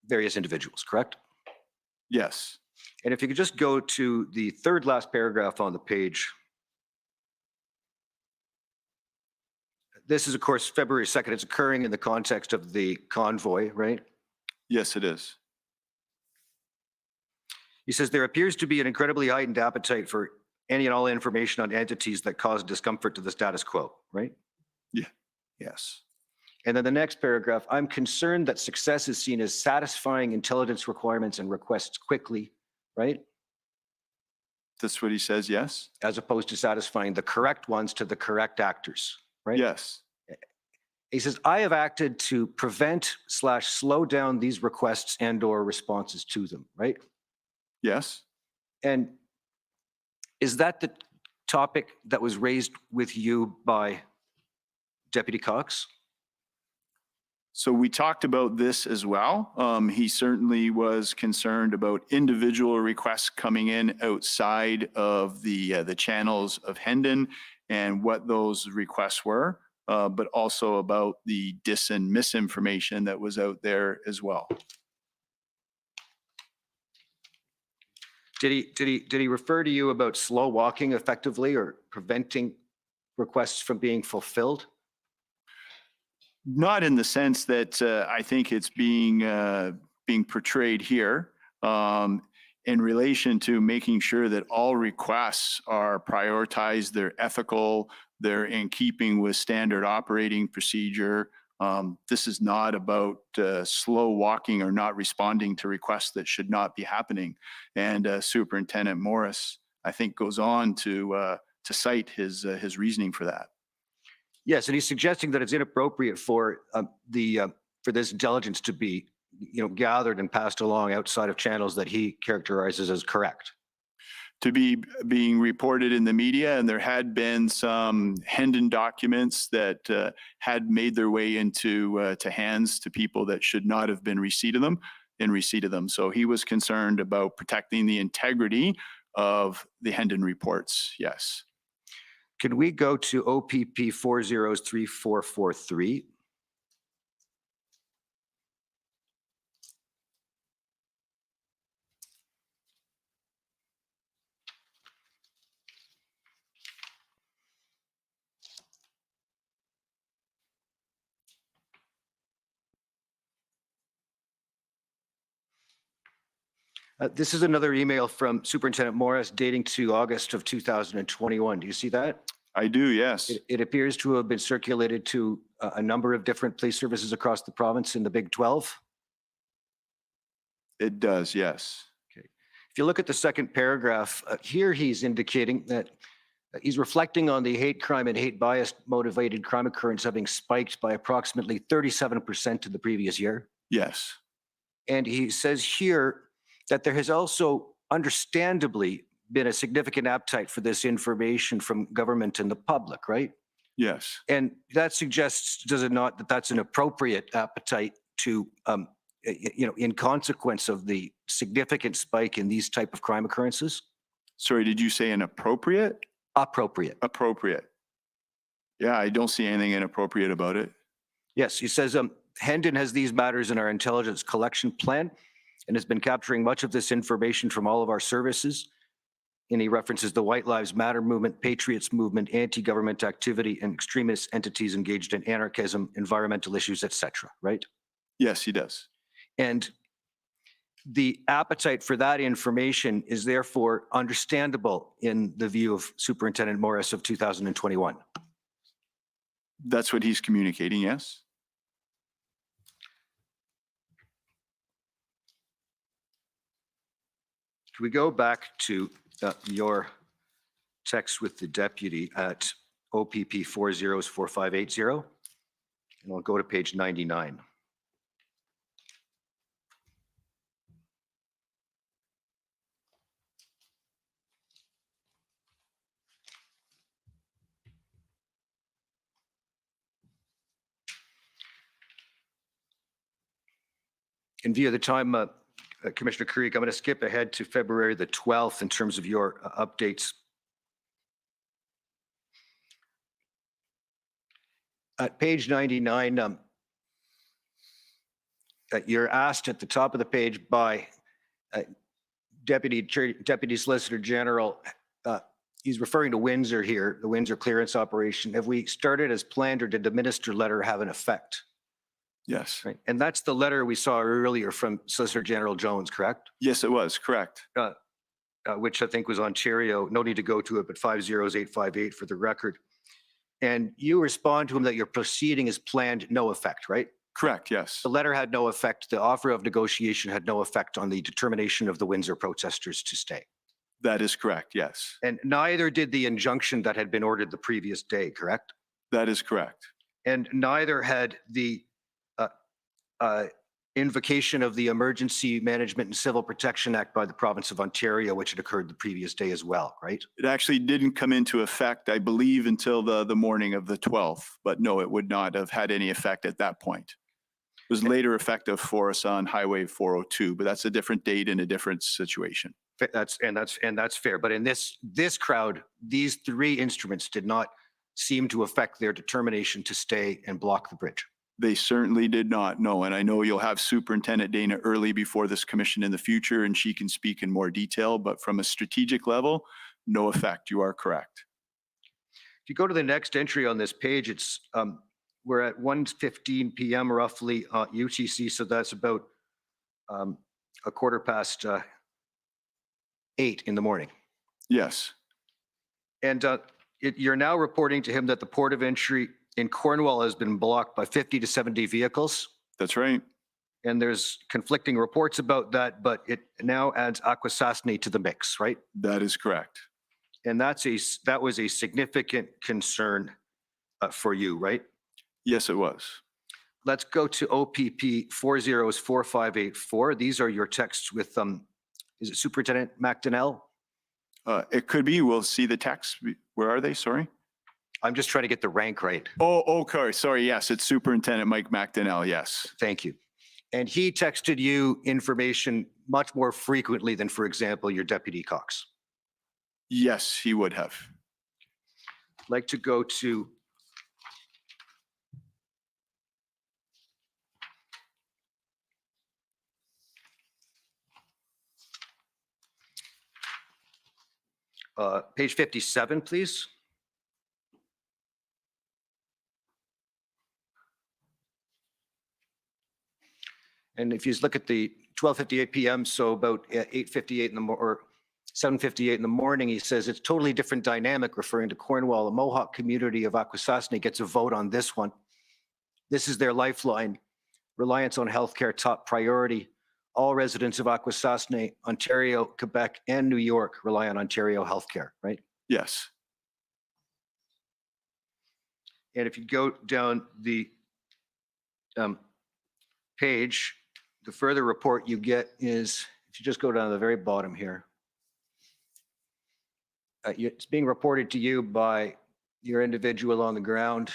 various individuals, correct? yes, And if you could just go to the third last paragraph on the page. This is, of course, February 2nd. It's occurring in the context of the convoy, right? yes, it is. He says, there appears to be an incredibly heightened appetite for any and all information on entities that cause discomfort to the status quo, right? Yes, And then the next paragraph, I'm concerned that success is seen as satisfying intelligence requirements and requests quickly, right? that's what he says, yes? As opposed to satisfying the correct ones to the correct actors, right? Yes, He says, I have acted to prevent/slow down these requests and/or responses to them, right? yes, And is that the topic that was raised with you by Deputy Cox? so we talked about this as well. He certainly was concerned about individual requests coming in outside of the channels of Hendon and what those requests were, but also about the dis and misinformation that was out there as well. Did he refer to you about slow walking effectively or preventing requests from being fulfilled? Not in the sense that I think it's being portrayed here. In relation to making sure that all requests are prioritized, they're ethical, they're in keeping with standard operating procedure. This is not about slow walking or not responding to requests that should not be happening. And Superintendent Morris, I think, goes on to cite his reasoning for that. Yes, and he's suggesting that it's inappropriate for for this intelligence to be, gathered and passed along outside of channels that he characterizes as correct. To be being reported in the media, and there had been some Hendon documents that had made their way into to hands to people that should not have been in receipt of them. So he was concerned about protecting the integrity of the Hendon reports. Yes. Could we go to OPP 403443? This is another email from Superintendent Morris dating to August of 2021. Do you see that? I do, yes. It appears to have been circulated to a number of different police services across the province in the Big 12. It does, yes. Okay. If you look at the second paragraph, here he's indicating that he's reflecting on the hate crime and hate bias motivated crime occurrence having spiked by approximately 37% to the previous year. Yes. And he says here that there has also understandably been a significant appetite for this information from government and the public, right? Yes. And that suggests, does it not, that that's an appropriate appetite to, in consequence of the significant spike in these type of crime occurrences? Sorry, did you say inappropriate? Appropriate. Appropriate. Yeah, I don't see anything inappropriate about it. Yes, he says, Hendon has these matters in our intelligence collection plan and has been capturing much of this information from all of our services. And he references the White Lives Matter movement, Patriots movement, anti-government activity, and extremist entities engaged in anarchism, environmental issues, etc. Right? Yes, he does. And the appetite for that information is therefore understandable in the view of Superintendent Morris of 2021. That's what he's communicating, yes. Can we go back to your text with the deputy at OPP 404580? And I'll go to page 99. In view of the time, Commissioner Carrique, I'm going to skip ahead to February the 12th in terms of your updates. At page 99, you're asked at the top of the page by Deputy Solicitor General, he's referring to Windsor here, the Windsor clearance operation. Have we started as planned, or did the minister letter have an effect? Yes. Right. And that's the letter we saw earlier from Solicitor General Jones, correct? Yes, it was, correct. Which I think was Ontario. No need to go to it, but 50858 for the record. And you respond to him that your proceeding is planned, no effect, right? Correct, yes. The letter had no effect. The offer of negotiation had no effect on the determination of the Windsor protesters to stay. That is correct, yes. And neither did the injunction that had been ordered the previous day, correct? That is correct. And neither had the invocation of the Emergency Management and Civil Protection Act by the province of Ontario, which had occurred the previous day as well, right? It actually didn't come into effect, I believe, until the morning of the 12th, but no, it would not have had any effect at that point. It was later effective for us on Highway 402, but that's a different date and a different situation. That's fair. But in this crowd, these three instruments did not seem to affect their determination to stay and block the bridge. They certainly did not, no. And I know you'll have Superintendent Dana early before this commission in the future, and she can speak in more detail, but from a strategic level, no effect. You are correct. If you go to the next entry on this page, it's we're at 1:15 p.m. roughly UTC, so that's about a quarter past 8 in the morning. Yes, And you're now reporting to him that the port of entry in Cornwall has been blocked by 50 to 70 vehicles. that's right. And there's conflicting reports about that, but it now adds Akwesasne to the mix, right? That is correct. And that was a significant concern for you, right? Yes, it was. Let's go to OPP 404584. These are your texts with, is it Superintendent McDonnell? It could be. We'll see the text. Where are they? Sorry. I'm just trying to get the rank right. Oh, okay. Sorry. Yes, it's Superintendent Mike McDonnell. Yes. Thank you. And he texted you information much more frequently than, for example, your Deputy Cox. Yes, he would have. I'd like to go to page 57, please. And if you just look at the 12:58 p.m., so about 8:58 in the or 7:58 in the morning, he says it's totally different dynamic, referring to Cornwall. The Mohawk community of Akwesasne gets a vote on this one. This is their lifeline. Reliance on healthcare top priority. All residents of Akwesasne, Ontario, Quebec, and New York rely on Ontario healthcare, right? Yes. And if you go down the page, the further report you get is, if you just go down to the very bottom here, it's being reported to you by your individual on the ground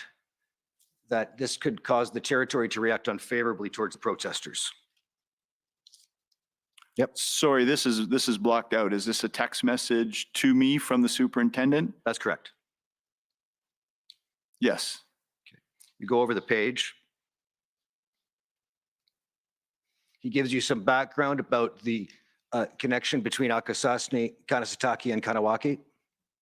that this could cause the territory to react unfavorably towards the protesters. Yep, Sorry, this is blocked out. Is this a text message to me from the superintendent? that's correct. Yes. You go over the page. He gives you some background about the connection between Akwesasne, Kanesatake, and Kanawake.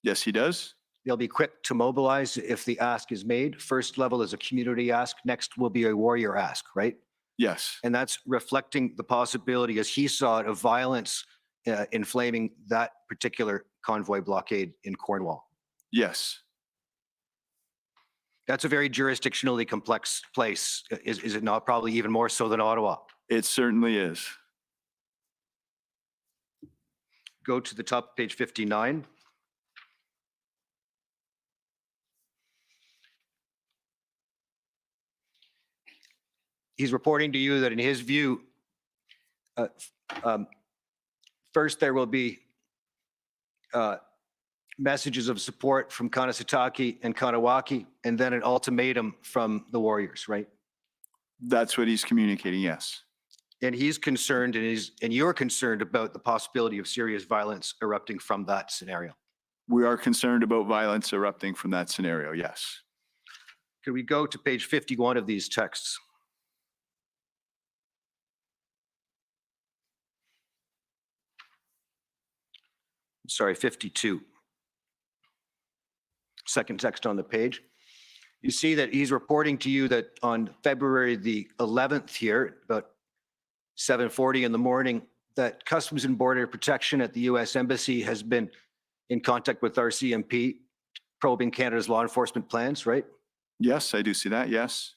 Yes, he does. They'll be quick to mobilize if the ask is made. First level is a community ask. Next will be a warrior ask, right? Yes. And that's reflecting the possibility, as he saw it, of violence inflaming that particular convoy blockade in Cornwall. Yes. That's a very jurisdictionally complex place, is it not? Probably even more so than Ottawa. It certainly is. Go to the top of page 59. He's reporting to you that in his view, first there will be messages of support from Kanesatake and Kanawake, and then an ultimatum from the warriors, right? That's what he's communicating. Yes. And he's concerned, and you're concerned about the possibility of serious violence erupting from that scenario. We are concerned about violence erupting from that scenario. Yes. Could we go to page 51 of these texts? Sorry, 52. Second text on the page. You see that he's reporting to you that on February the 11th here, about 7:40 in the morning, that Customs and Border Protection at the U.S. Embassy has been in contact with our CMP, probing Canada's law enforcement plans, right? Yes, I do see that. Yes.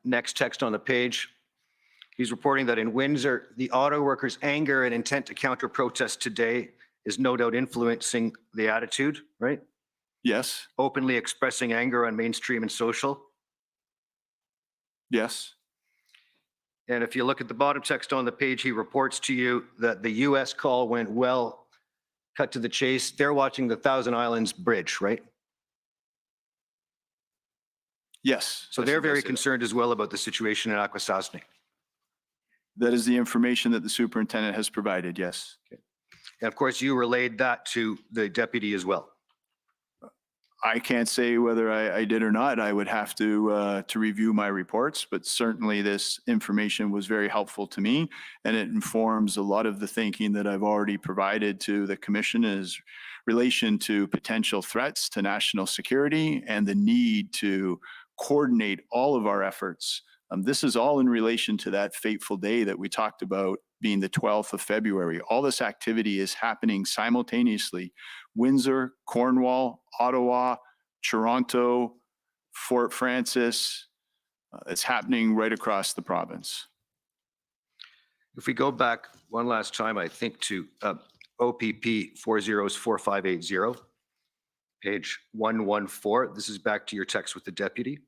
Next text on the page. He's reporting that in Windsor, the auto workers' anger and intent to counter protest today is no doubt influencing the attitude, right? Yes. Openly expressing anger on mainstream and social. Yes. And if you look at the bottom text on the page, he reports to you that the US call went well. Cut to the chase. They're watching the Thousand Islands Bridge, right? Yes. So Yes, they're he does very say that. concerned as well about the situation in Akwesasne. That is the information that the superintendent has provided. Yes. And of course, you relayed that to the deputy as well. I can't say whether I did or not. I would have to review my reports, but certainly this information was very helpful to me, and it informs a lot of the thinking that I've already provided to the commission as relation to potential threats to national security and the need to coordinate all of our efforts. This is all in relation to that fateful day that we talked about being the 12th of February. All this activity is happening simultaneously. Windsor, Cornwall, Ottawa, Toronto, Fort Francis. It's happening right across the province. If we go back one last time, I think to OPP 404580, page 114. This is back to your text with the deputy.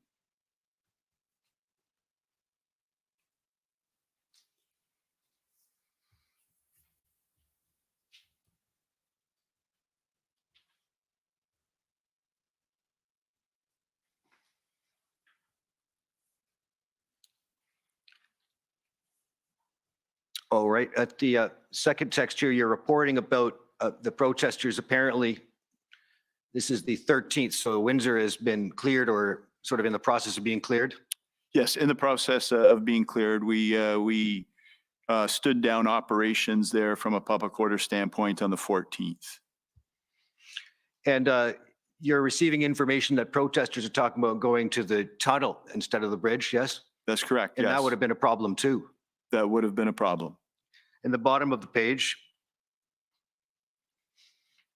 All right, at the second text here, you're reporting about the protesters. Apparently, this is the 13th, so Windsor has been cleared or sort of in the process of being cleared? Yes, in the process of being cleared, we stood down operations there from a public order standpoint on the 14th. And you're receiving information that protesters are talking about going to the tunnel instead of the bridge, yes? That's correct, And yes. that would have been a problem too. That would have been a problem. In the bottom of the page,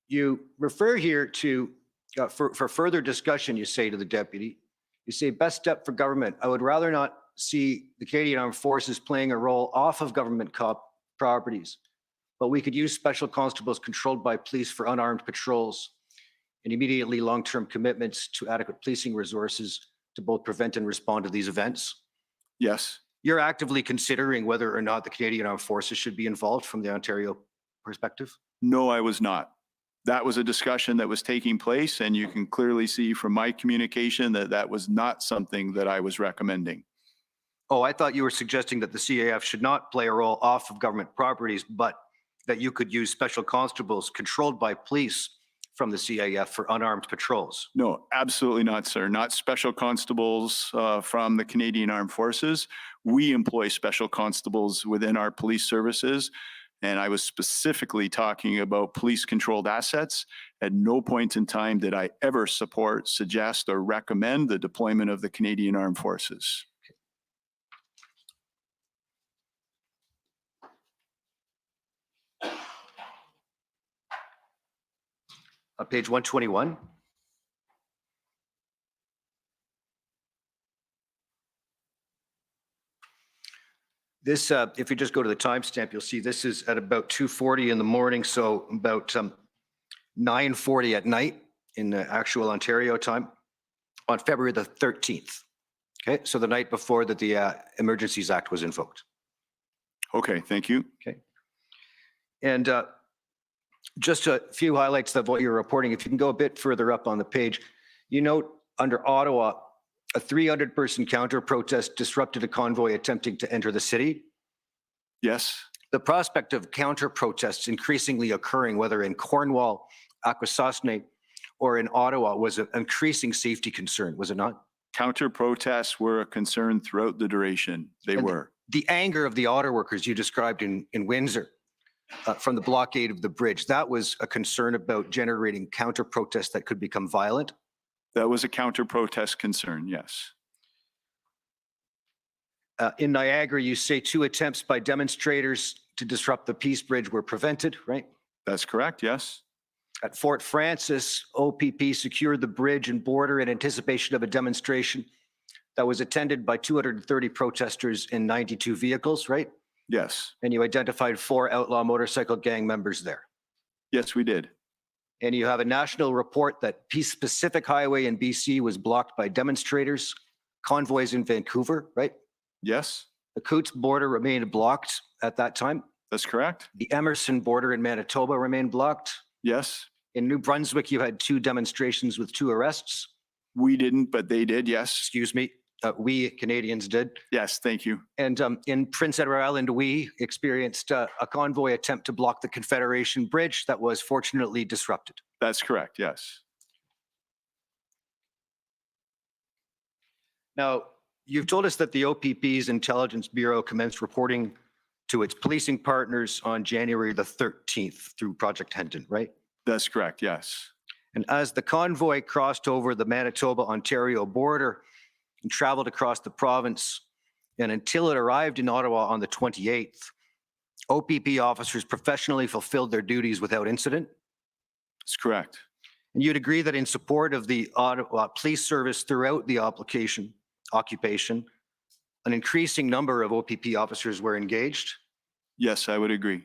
you refer here to, for further discussion, you say to the deputy, you say, best step for government. I would rather not see the Canadian Armed Forces playing a role off of government properties, but we could use special constables controlled by police for unarmed patrols and immediately long-term commitments to adequate policing resources to both prevent and respond to these events. Yes. You're actively considering whether or not the Canadian Armed Forces should be involved from the Ontario perspective? No, I was not. That was a discussion that was taking place, and you can clearly see from my communication that that was not something that I was recommending. Oh, I thought you were suggesting that the CAF should not play a role off of government properties, but that you could use special constables controlled by police from the CAF for unarmed patrols. No, absolutely not, sir. Not special constables from the Canadian Armed Forces. We employ special constables within our police services. And I was specifically talking about police-controlled assets. At no point in time did I ever support, suggest, or recommend the deployment of the Canadian Armed Forces. Page 121. This, if you just go to the timestamp, you'll see this is at about 2:40 in the morning, so about 9:40 at night in the actual Ontario time on February the 13th. Okay, so the night before that the Emergencies Act was invoked. Okay, thank you. Okay. And just a few highlights of what you're reporting. If you can go a bit further up on the page, you note under Ottawa, a 300-person counter-protest disrupted a convoy attempting to enter the city. Yes. The prospect of counter-protests increasingly occurring, whether in Cornwall, Akwesasne, or in Ottawa, was an increasing safety concern, was it not? Counter-protests were a concern throughout the duration. They were. The anger of the auto workers you described in Windsor from the blockade of the bridge, that was a concern about generating counter-protests that could become violent? That was a counter-protest concern, yes. In Niagara, you say 2 attempts by demonstrators to disrupt the Peace Bridge were prevented, right? That's correct, yes. At Fort Francis, OPP secured the bridge and border in anticipation of a demonstration that was attended by 230 protesters in 92 vehicles, right? Yes. And you identified 4 outlaw motorcycle gang members there. Yes, we did. And you have a national report that Peace Pacific Highway in BC was blocked by demonstrators, convoys in Vancouver, right? Yes, The Coots border remained blocked at that time. that's correct. The Emerson border in Manitoba remained blocked. Yes, In New Brunswick, you had 2 demonstrations with 2 arrests. we didn't, but they did, yes. Excuse me, we Canadians did. Yes, thank you. And in Prince Edward Island, we experienced a convoy attempt to block the Confederation Bridge that was fortunately disrupted. That's correct, yes. Now, you've told us that the OPP's Intelligence Bureau commenced reporting to its policing partners on January the 13th through Project Hendon, right? That's correct, yes. And as the convoy crossed over the Manitoba-Ontario border and traveled across the province, and until it arrived in Ottawa on the 28th, OPP officers professionally fulfilled their duties without incident. That's correct. And you'd agree that in support of the Ottawa police service throughout the occupation, an increasing number of OPP officers were engaged. Yes, I would agree.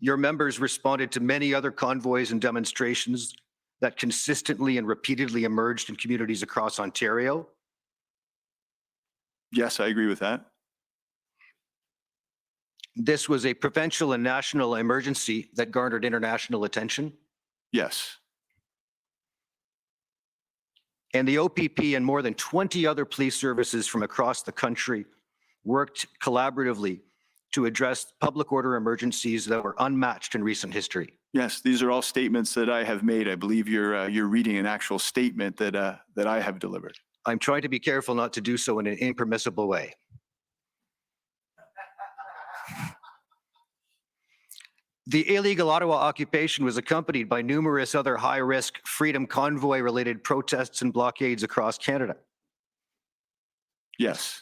Your members responded to many other convoys and demonstrations that consistently and repeatedly emerged in communities across Ontario. Yes, I agree with that. This was a provincial and national emergency that garnered international attention. Yes. And the OPP and more than 20 other police services from across the country worked collaboratively to address public order emergencies that were unmatched in recent history. Yes, these are all statements that I have made. I believe you're reading an actual statement that I have delivered. I'm trying to be careful not to do so in an impermissible way. The illegal Ottawa occupation was accompanied by numerous other high-risk Freedom Convoy-related protests and blockades across Canada. Yes.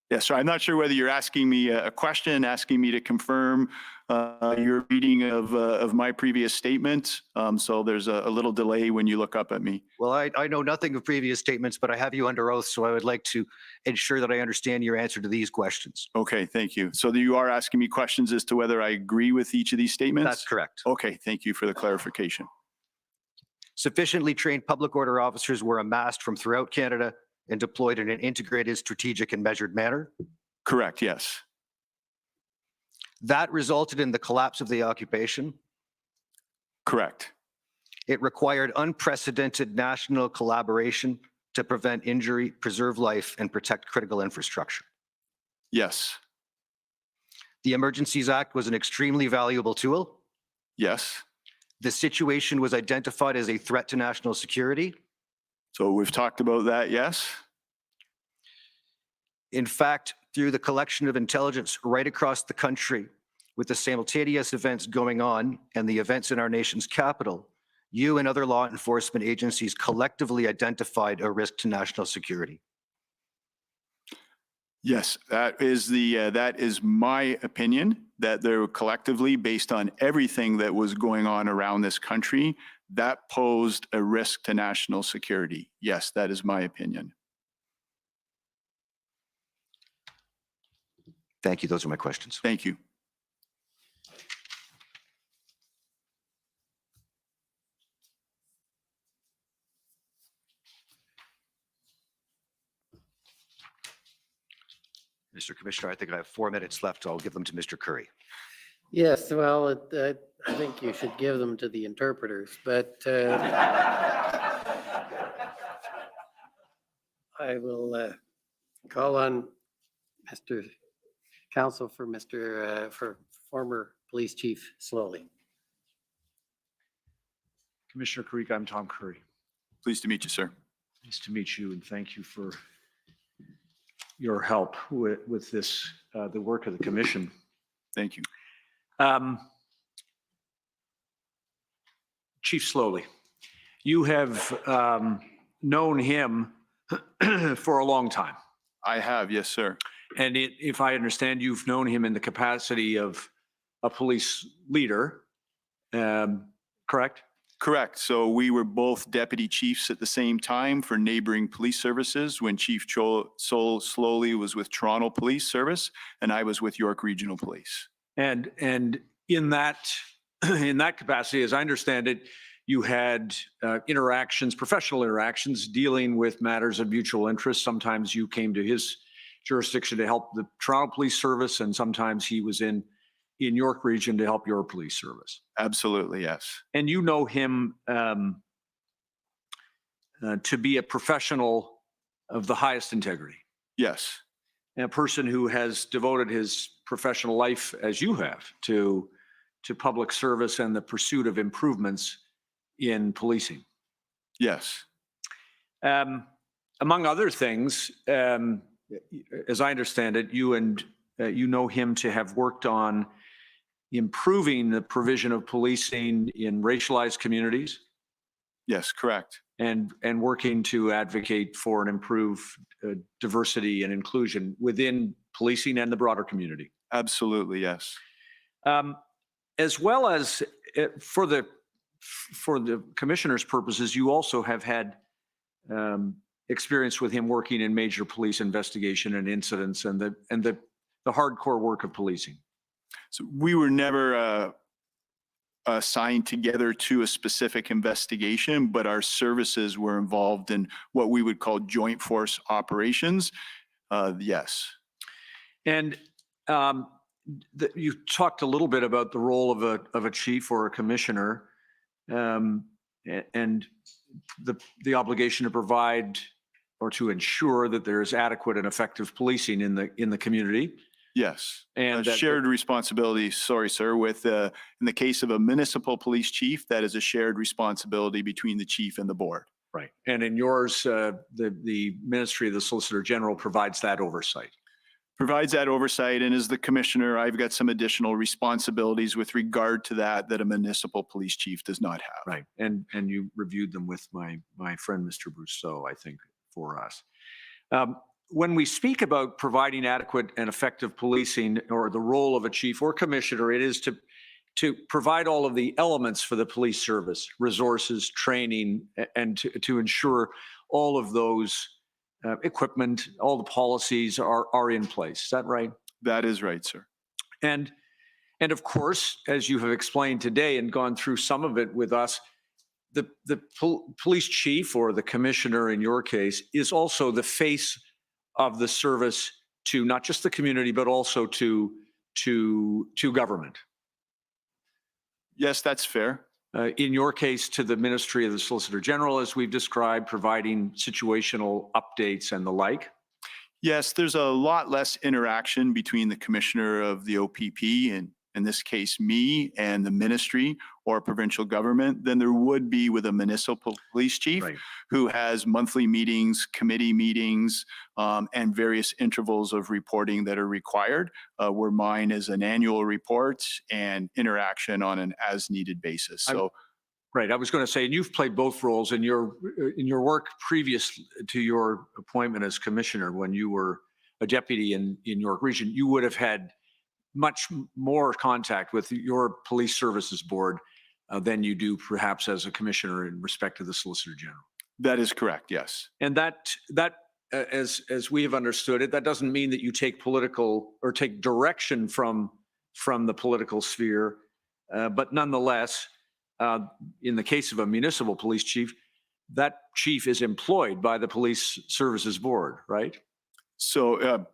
Yes, so I'm not sure whether you're asking me a question, asking me to confirm your reading of my previous statement. So there's a little delay when you look up at me. Well, I know nothing of previous statements, but I have you under oath, so I would like to ensure that I understand your answer to these questions. Okay, thank you. So you are asking me questions as to whether I agree with each of these statements? That's correct. Okay, thank you for the clarification. Sufficiently trained public order officers were amassed from throughout Canada and deployed in an integrated, strategic, and measured manner. Correct, yes. That resulted in the collapse of the occupation. Correct. It required unprecedented national collaboration to prevent injury, preserve life, and protect critical infrastructure. Yes. The Emergencies Act was an extremely valuable tool. Yes. The situation was identified as a threat to national security. So we've talked about that, yes. In fact, through the collection of intelligence right across the country, with the simultaneous events going on and the events in our nation's capital, you and other law enforcement agencies collectively identified a risk to national security. Yes, that is my opinion, that they were collectively, based on everything that was going on around this country, that posed a risk to national security. Yes, that is my opinion. Thank you. Those are my questions. Thank you. Mr. Commissioner, I think I have 4 minutes left. I'll give them to Mr. Curry. Yes, well, I think you should give them to the interpreters, but I will call on Mr. Counsel for for former Police Chief Slowly. Commissioner Carrique, I'm Tom Curry. Pleased to meet you, sir. Nice to meet you, and thank you for your help with this, the work of the commission. Thank you. Chief Slowly, you have known him for a long time. I have, yes, sir. And if I understand, you've known him in the capacity of a police leader, correct? Correct. So we were both deputy chiefs at the same time for neighboring police services when Chief Slowly was with Toronto Police Service and I was with York Regional Police. And in that capacity, as I understand it, you had interactions, professional interactions, dealing with matters of mutual interest. Sometimes you came to his jurisdiction to help the Toronto Police Service, and sometimes he was in York Region to help your police service. Absolutely, yes. And you know him to be a professional of the highest integrity. Yes. And a person who has devoted his professional life, as you have, to public service and the pursuit of improvements in policing. Yes. among other things, as I understand it, you know him to have worked on improving the provision of policing in racialized communities Yes, correct. and working to advocate for and improve diversity and inclusion within policing and the broader community. Absolutely, yes. As well as for the commissioner's purposes, you also have had experience with him working in major police investigation and incidents and the hardcore work of policing. So we were never assigned together to a specific investigation, but our services were involved in what we would call joint force operations. Yes. And you talked a little bit about the role of a chief or a commissioner, and the obligation to provide or to ensure that there is adequate and effective policing in the community. Yes. And a shared responsibility, sorry, sir, with in the case of a municipal police chief, that is a shared responsibility between the chief and the board. Right. And in yours, the Ministry of the Solicitor General provides that oversight. Provides that oversight, and as the commissioner, I've got some additional responsibilities with regard to that a municipal police chief does not have. Right. And you reviewed them with my friend, Mr. Brousseau, I think, for us. When we speak about providing adequate and effective policing, or the role of a chief or commissioner, it is to provide all of the elements for the police service, resources, training, and to ensure all of those equipment, all the policies are in place. Is that right? That is right, sir. And of course, as you have explained today and gone through some of it with us, the police chief, or the commissioner in your case, is also the face of the service to not just the community, but also to government. Yes, that's fair. In your case, to the Ministry of the Solicitor General, as we've described, providing situational updates and the like. Yes, there's a lot less interaction between the commissioner of the OPP, and in this case, me, and the ministry or provincial government than there would be with a municipal police chief, Right. who has monthly meetings, committee meetings, and various intervals of reporting that are required, where mine is an annual report and interaction on an as-needed basis. So. Right. I was going to say, and you've played both roles in your work previous to your appointment as commissioner. When you were a deputy in York Region, you would have had much more contact with your police services board than you do perhaps as a commissioner in respect to the Solicitor General. That is correct, yes. And that as we have understood it, that doesn't mean that you take political or take direction from the political sphere, but nonetheless, in the case of a municipal police chief, that chief is employed by the police services board, right? So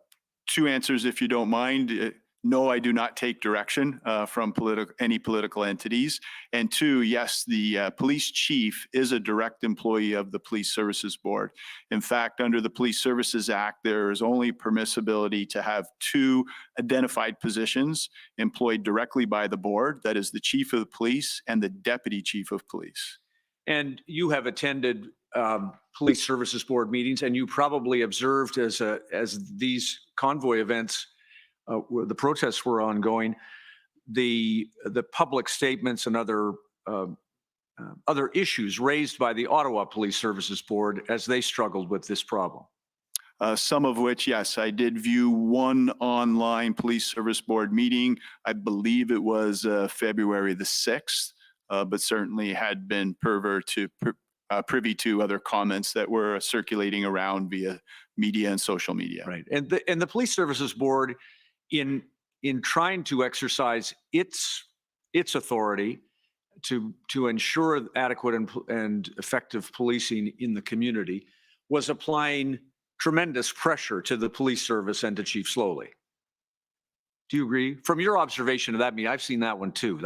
two answers, if you don't mind. No, I do not take direction from any political entities. And two, yes, the police chief is a direct employee of the Police Services Board. In fact, under the Police Services Act, there is only permissibility to have two identified positions employed directly by the board. That is the chief of the police and the deputy chief of police. And you have attended Police Services Board meetings, and you probably observed as these convoy events, where the protests were ongoing, the public statements and other issues raised by the Ottawa Police Services Board as they struggled with this problem. Some of which, yes, I did view one online Police Service Board meeting. I believe it was February the 6th, but certainly had been privy to other comments that were circulating around via media and social media. Right, and the Police Services Board, in trying to exercise its authority to ensure adequate and effective policing in the community, was applying tremendous pressure to the police service and to Chief Slowly. Do you agree? From your observation of that meeting, I've seen that one too.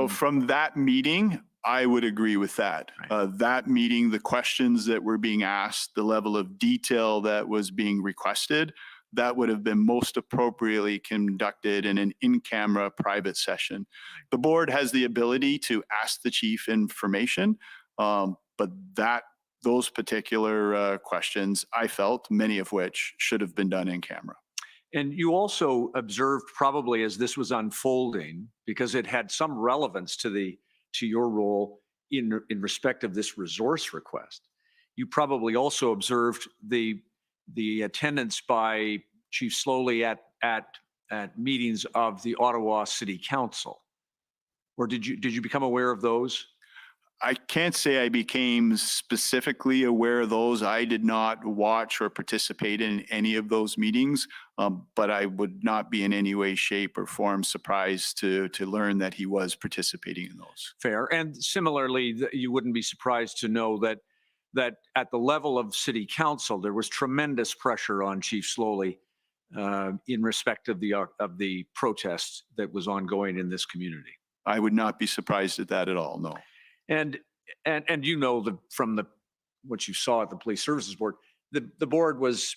From that meeting, I would agree with that. Right. That meeting, the questions that were being asked, the level of detail that was being requested, that would have been most appropriately conducted in an in-camera private session. The board has the ability to ask the chief information, but that those particular questions, I felt, many of which should have been done in camera. And you also observed, probably as this was unfolding, because it had some relevance to your role in respect of this resource request, you probably also observed the attendance by Chief Slowly at meetings of the Ottawa City Council. Or did you become aware of those? I can't say I became specifically aware of those. I did not watch or participate in any of those meetings, but I would not be in any way, shape, or form surprised to learn that he was participating in those. Fair. And similarly, you wouldn't be surprised to know that at the level of City Council, there was tremendous pressure on Chief Slowly in respect of the protest that was ongoing in this community. I would not be surprised at that at all, no. And you know from what you saw at the Police Services Board, the board was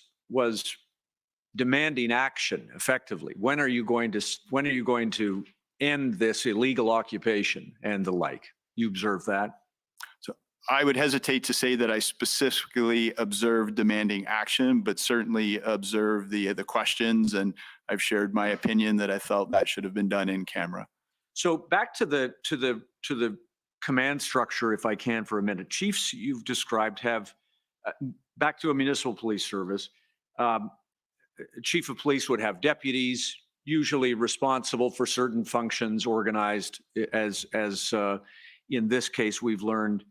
demanding action effectively. When are you going to end this illegal occupation and the like? You observe that? So I would hesitate to say that I specifically observed demanding action, but certainly observed the questions, and I've shared my opinion that I felt that should have been done in camera. So back to the command structure, if I can, for a minute. Chiefs, you've described, have back to a municipal police service. Chief of police would have deputies, usually responsible for certain functions, organized as in this case, we've learned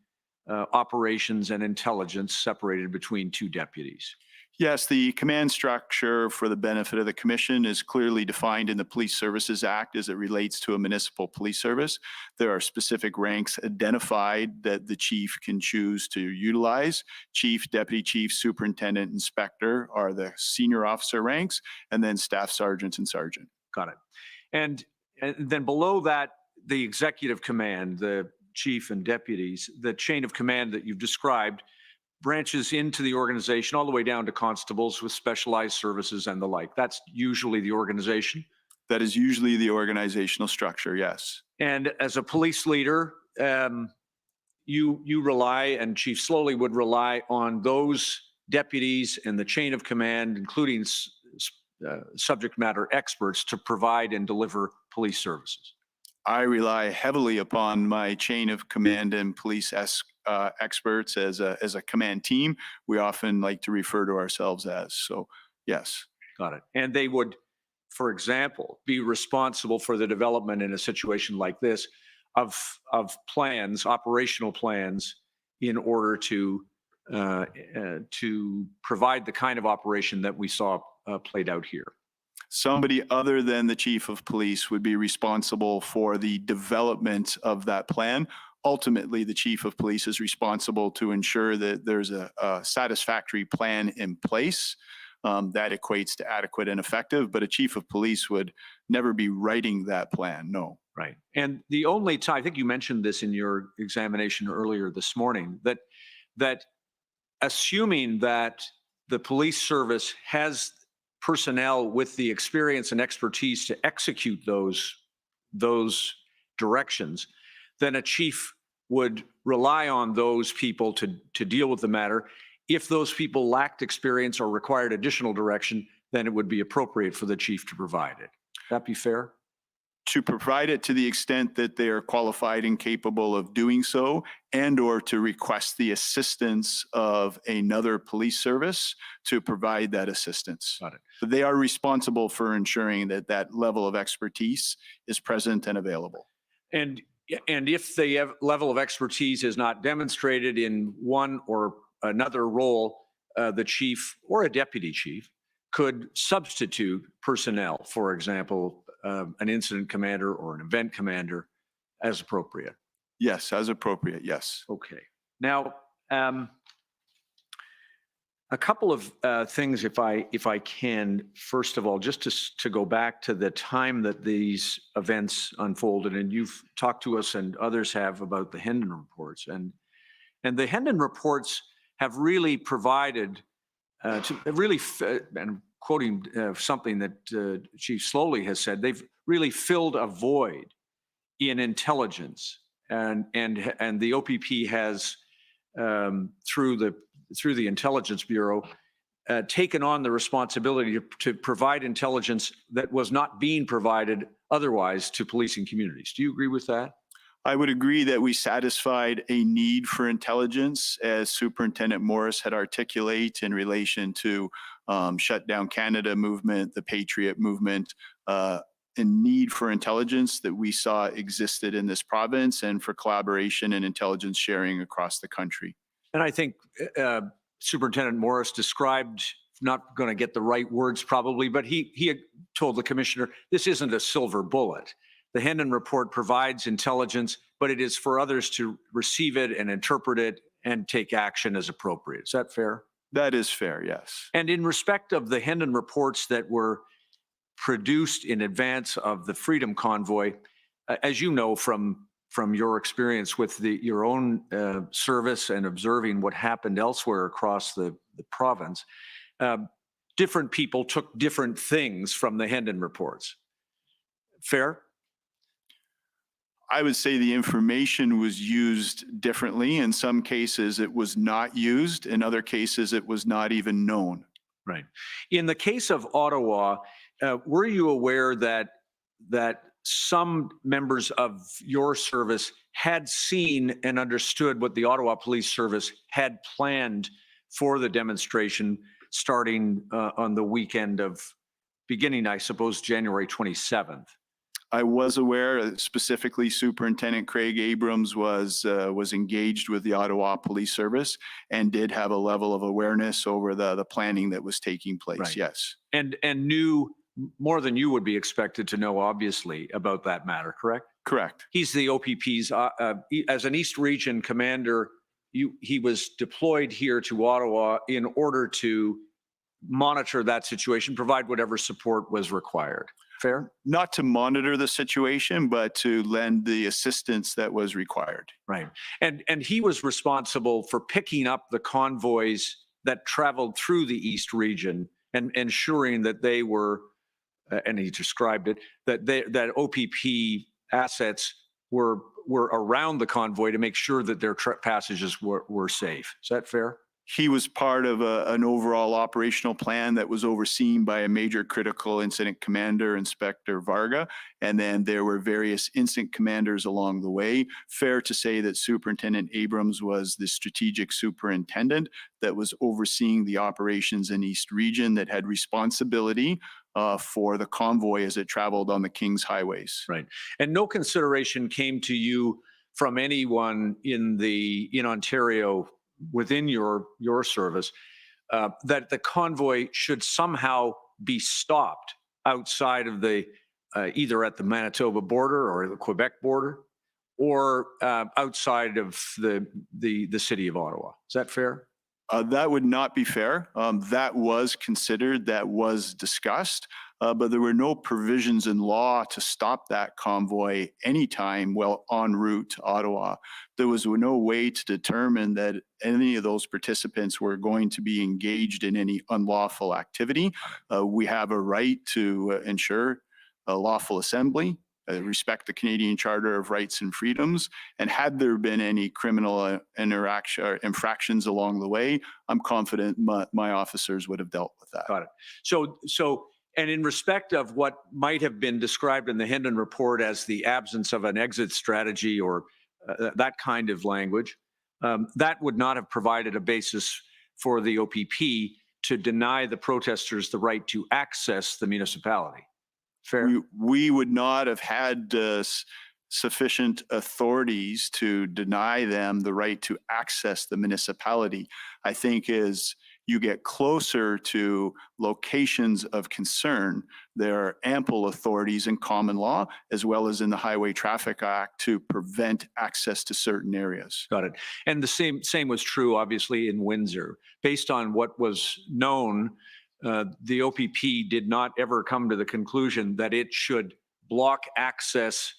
operations and intelligence separated between two deputies. Yes, the command structure for the benefit of the commission is clearly defined in the Police Services Act as it relates to a municipal police service. There are specific ranks identified that the chief can choose to utilize. Chief, deputy chief, superintendent, inspector are the senior officer ranks, and then staff sergeants and sergeant. Got it. And then below that, the executive command, the chief and deputies, the chain of command that you've described branches into the organization all the way down to constables with specialized services and the like. That's usually the organization. That is usually the organizational structure, yes. And as a police leader, you rely, and Chief Slowly would rely on those deputies and the chain of command, including subject matter experts, to provide and deliver police services. I rely heavily upon my chain of command and police experts as a command team. We often like to refer to ourselves as, so yes. Got it. And they would, for example, be responsible for the development in a situation like this of plans, operational plans, in order to provide the kind of operation that we saw played out here. Somebody other than the chief of police would be responsible for the development of that plan. Ultimately, the chief of police is responsible to ensure that there's a satisfactory plan in place that equates to adequate and effective, but a chief of police would never be writing that plan, no. Right. And the only time, I think you mentioned this in your examination earlier this morning, that assuming that the police service has personnel with the experience and expertise to execute those directions, then a chief would rely on those people to deal with the matter. If those people lacked experience or required additional direction, then it would be appropriate for the chief to provide it. That be fair? To provide it to the extent that they are qualified and capable of doing so, and or to request the assistance of another police service to provide that assistance. Got it. But they are responsible for ensuring that that level of expertise is present and available. And if the level of expertise is not demonstrated in one or another role, the chief or a deputy chief could substitute personnel, for example, an incident commander or an event commander, as appropriate. Yes, as appropriate, yes. Okay. Now, a couple of things, if I can, first of all, just to go back to the time that these events unfolded, and you've talked to us and others have about the Hendon reports, and the Hendon reports have really provided, and quoting something that Chief Slowly has said, they've really filled a void in intelligence, and the OPP has through the Intelligence Bureau, taken on the responsibility to provide intelligence that was not being provided otherwise to policing communities. Do you agree with that? I would agree that we satisfied a need for intelligence, as Superintendent Morris had articulated in relation to Shut Down Canada movement, the Patriot movement, a need for intelligence that we saw existed in this province, and for collaboration and intelligence sharing across the country. And I think Superintendent Morris described, not going to get the right words probably, but he told the commissioner, this isn't a silver bullet. The Hendon report provides intelligence, but it is for others to receive it and interpret it and take action as appropriate. Is that fair? That is fair, yes. And in respect of the Hendon reports that were produced in advance of the Freedom Convoy, as you know from your experience with your own service and observing what happened elsewhere across the province, different people took different things from the Hendon reports. Fair? I would say the information was used differently. In some cases, it was not used. In other cases, it was not even known. Right. In the case of Ottawa, were you aware that some members of your service had seen and understood what the Ottawa Police Service had planned for the demonstration starting on the weekend of beginning, I suppose, January 27th? I was aware, specifically Superintendent Craig Abrams was engaged with the Ottawa Police Service and did have a level of awareness over the planning that was taking place. Right. Yes. And knew more than you would be expected to know, obviously, about that matter, correct? Correct. He's the OPP's, as an East Region commander, he was deployed here to Ottawa in order to monitor that situation, provide whatever support was required. Fair? Not to monitor the situation, but to lend the assistance that was required. Right. And he was responsible for picking up the convoys that traveled through the East Region and ensuring that they were, and he described it, that OPP assets were around the convoy to make sure that their passages were safe. Is that fair? He was part of an overall operational plan that was overseen by a major critical incident commander, Inspector Varga, and then there were various incident commanders along the way. Fair to say that Superintendent Abrams was the strategic superintendent that was overseeing the operations in East Region, that had responsibility for the convoy as it traveled on the King's highways. Right. And no consideration came to you from anyone in Ontario within your service that the convoy should somehow be stopped outside of the either at the Manitoba border or the Quebec border, or outside of the city of Ottawa. Is that fair? That would not be fair. That was considered, that was discussed, but there were no provisions in law to stop that convoy anytime while en route to Ottawa. There was no way to determine that any of those participants were going to be engaged in any unlawful activity. We have a right to ensure a lawful assembly, respect the Canadian Charter of Rights and Freedoms, and had there been any criminal interaction or infractions along the way, I'm confident my officers would have dealt with that. Got it. So, and in respect of what might have been described in the Hendon report as the absence of an exit strategy or that kind of language, that would not have provided a basis for the OPP to deny the protesters the right to access the municipality. Fair? We would not have had sufficient authorities to deny them the right to access the municipality. I think as you get closer to locations of concern, there are ample authorities in common law as well as in the Highway Traffic Act to prevent access to certain areas. Got it. And the same was true, obviously, in Windsor. Based on what was known, the OPP did not ever come to the conclusion that it should block access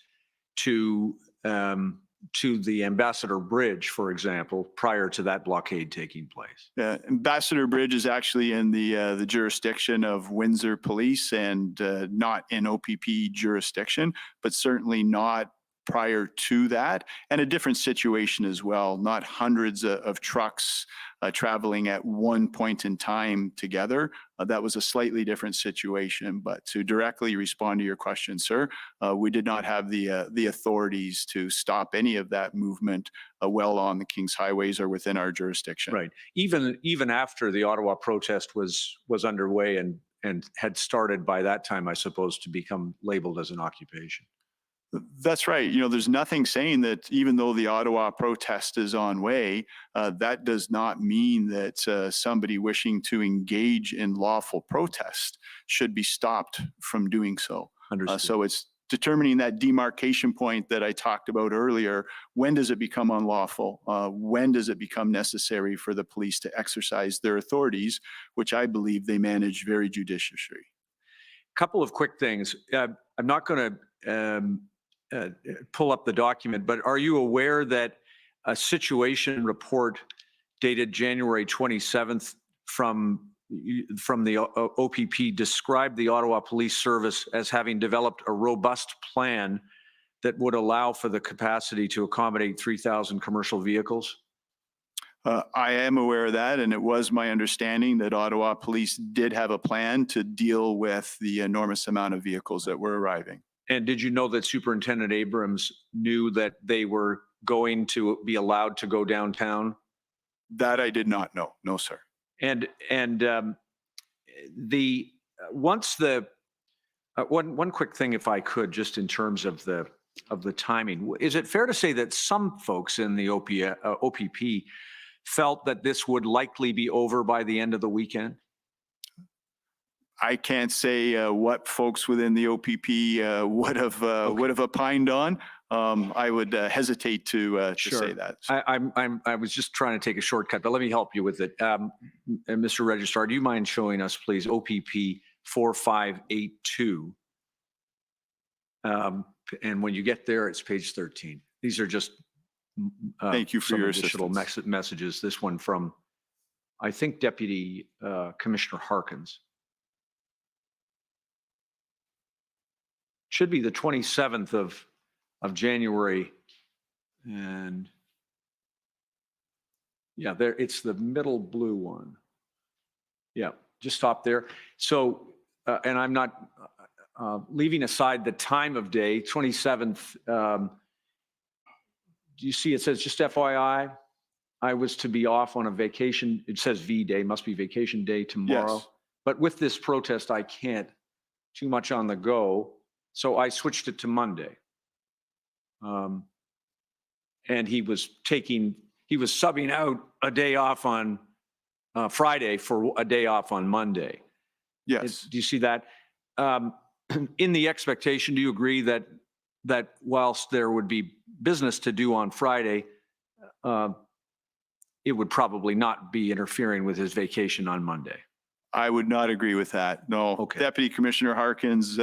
to the Ambassador Bridge, for example, prior to that blockade taking place. Ambassador Bridge is actually in the jurisdiction of Windsor Police and not in OPP jurisdiction, but certainly not prior to that, and a different situation as well, not hundreds of trucks traveling at one point in time together. That was a slightly different situation, but to directly respond to your question, sir, we did not have the authorities to stop any of that movement well on the King's highways or within our jurisdiction. Right. Even after the Ottawa protest was underway and had started by that time, I suppose, to become labeled as an occupation. That's right. You know, there's nothing saying that even though the Ottawa protest is on way, that does not mean that somebody wishing to engage in lawful protest should be stopped from doing so. So it's determining that demarcation point that I talked about earlier. When does it become unlawful? When does it become necessary for the police to exercise their authorities, which I believe they manage very judiciously? Couple of quick things. I'm not going to pull up the document, but are you aware that a situation report dated January 27th from the OPP described the Ottawa Police Service as having developed a robust plan that would allow for the capacity to accommodate 3,000 commercial vehicles? I am aware of that, and it was my understanding that Ottawa Police did have a plan to deal with the enormous amount of vehicles that were arriving. And did you know that Superintendent Abrams knew that they were going to be allowed to go downtown? That I did not know. No, sir. And one quick thing, if I could, just in terms of the timing, is it fair to say that some folks in the OPP felt that this would likely be over by the end of the weekend? I can't say what folks within the OPP would have opined on. I would hesitate to say that. I was just trying to take a shortcut, but let me help you with it. Mr. Registrar, do you mind showing us, please, OPP 4582? And when you get there, it's page 13. These are just thank you for your additional messages. This one from, I think, Deputy Commissioner Harkins. Should be the 27th of January, and yeah, there it's the middle blue one. Yeah, just stop there. So, and I'm not leaving aside the time of day, 27th. Do you see it says just FYI, I was to be off on a vacation. It says V day, must be vacation day tomorrow. Yes. But with this protest, I can't too much on the go. So I switched it to Monday. And he was subbing out a day off on Friday for a day off on Monday. Yes. Do you see that? In the expectation, do you agree that whilst there would be business to do on Friday, it would probably not be interfering with his vacation on Monday? I would not agree with that. No. Okay. Deputy Commissioner Harkins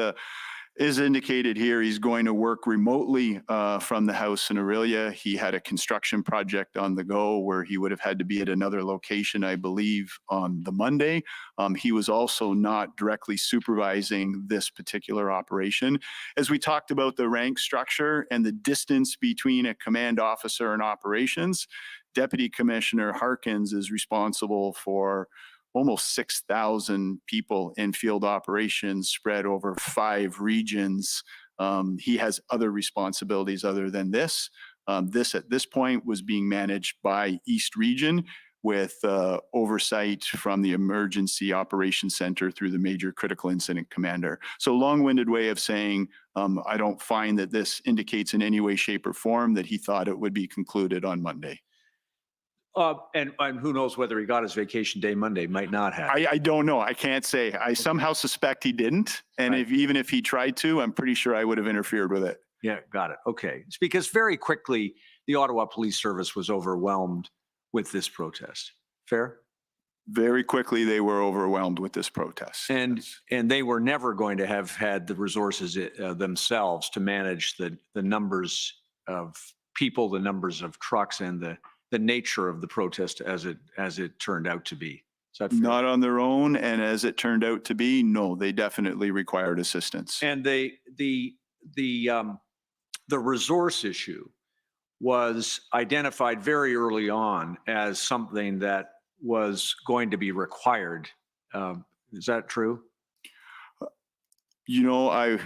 is indicated here he's going to work remotely from the house in Aurelia. He had a construction project on the go where he would have had to be at another location, I believe, on the Monday. He was also not directly supervising this particular operation. As we talked about the rank structure and the distance between a command officer and operations, Deputy Commissioner Harkins is responsible for almost 6,000 people in field operations spread over 5 regions. He has other responsibilities other than this. This at this point was being managed by East Region with oversight from the Emergency Operations Center through the Major Critical Incident Commander. So long-winded way of saying, I don't find that this indicates in any way, shape, or form that he thought it would be concluded on Monday. And who knows whether he got his vacation day Monday, might not have. I don't know. I can't say. I somehow suspect he didn't. And Right. even if he tried to, I'm pretty sure I would have interfered with it. Yeah, got it. Okay. It's because very quickly, the Ottawa Police Service was overwhelmed with this protest. Fair? Very quickly, they were overwhelmed with this protest. And they were never going to have had the resources themselves to manage the numbers of people, the numbers of trucks, and the nature of the protest as it turned out to be. Is that fair? Not on their own, and as it turned out to be, no, they definitely required assistance. And the the resource issue was identified very early on as something that was going to be required. Is that true? You know, I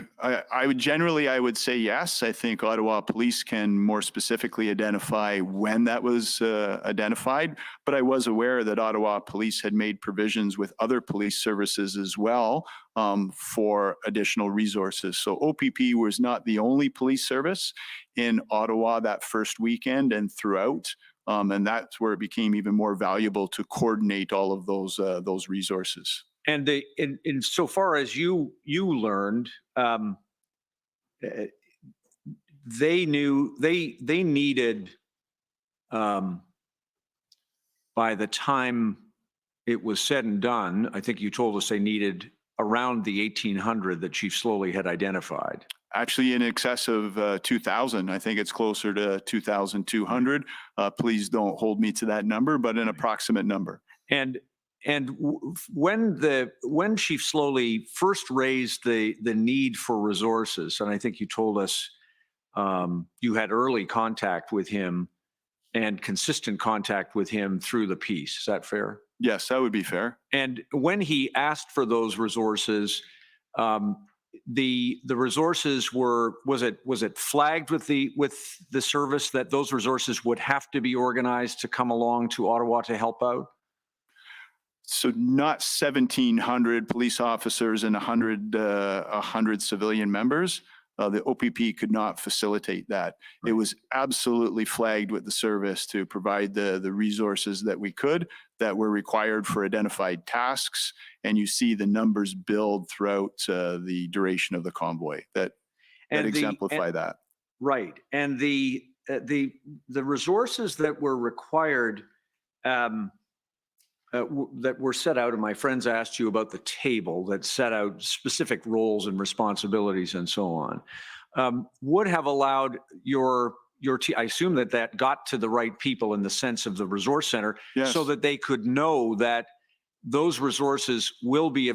would generally, I would say yes. I think Ottawa Police can more specifically identify when that was identified, but I was aware that Ottawa Police had made provisions with other police services as well for additional resources. So OPP was not the only police service in Ottawa that first weekend and throughout. And that's where it became even more valuable to coordinate all of those resources. And in so far as you learned, they knew they needed by the time it was said and done, I think you told us they needed around the 1,800 that Chief Slowly had identified. Actually, in excess of 2,000. I think it's closer to 2,200. Please don't hold me to that number, but an approximate number. And when Chief Slowly first raised the need for resources, and I think you told us you had early contact with him and consistent contact with him through the piece. Is that fair? Yes, that would be fair. And when he asked for those resources, the resources was it flagged with the service that those resources would have to be organized to come along to Ottawa to help out? So not 1,700 police officers and 100 civilian members. The OPP could not facilitate that. Right. It was absolutely flagged with the service to provide the resources that we could, that were required for identified tasks. And you see the numbers build throughout the duration of the convoy that exemplify that. Right. And the resources that were required that were set out, and my friends asked you about the table that set out specific roles and responsibilities and so on, would have allowed your team, I assume that got to the right people in the sense of the resource center, yes, so that they could know that those resources will be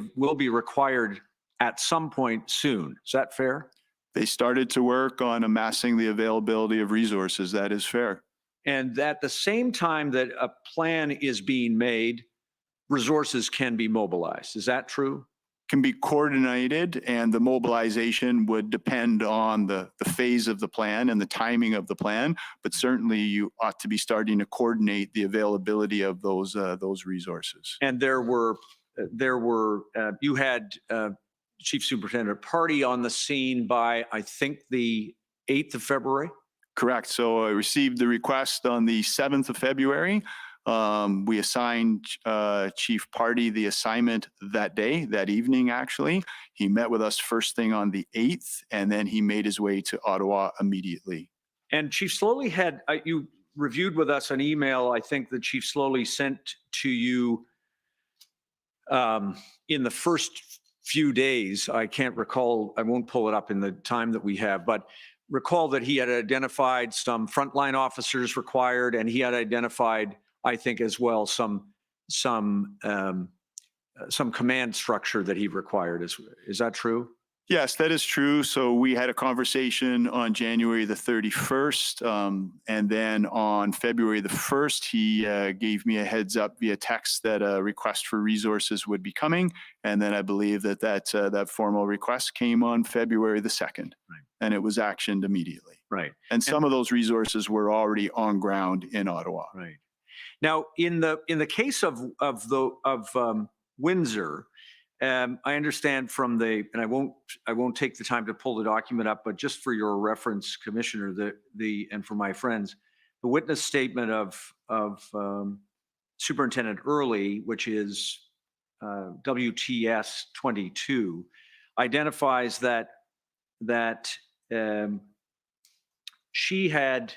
required at some point soon. Is that fair? They started to work on amassing the availability of resources. That is fair. And at the same time that a plan is being made, resources can be mobilized. Is that true? Can be coordinated, and the mobilization would depend on the phase of the plan and the timing of the plan. But certainly, you ought to be starting to coordinate the availability of those resources. And you had Chief Superintendent Party on the scene by, I think, the 8th of February. Correct. So I received the request on the 7th of February. We assigned Chief Party the assignment that evening, actually. He met with us first thing on the 8th, and then he made his way to Ottawa immediately. And Chief Slowly had, you reviewed with us an email, I think, that Chief Slowly sent to you in the first few days. I can't recall, I won't pull it up in the time that we have, but recall that he had identified some frontline officers required, and he had identified, I think, as well, some command structure that he required. Is that true? Yes, that is true. So we had a conversation on January the 31st, and then on February the 1st, he gave me a heads up via text that a request for resources would be coming, and then I believe that formal request came on February the 2nd, right, and it was actioned immediately. Right, and some of those resources were already on ground in Ottawa. Right. Now, in the case of Windsor. I understand from and I won't take the time to pull the document up, but just for your reference, Commissioner, and for my friends, the witness statement of Superintendent Early, which is WTS 22, identifies that she had.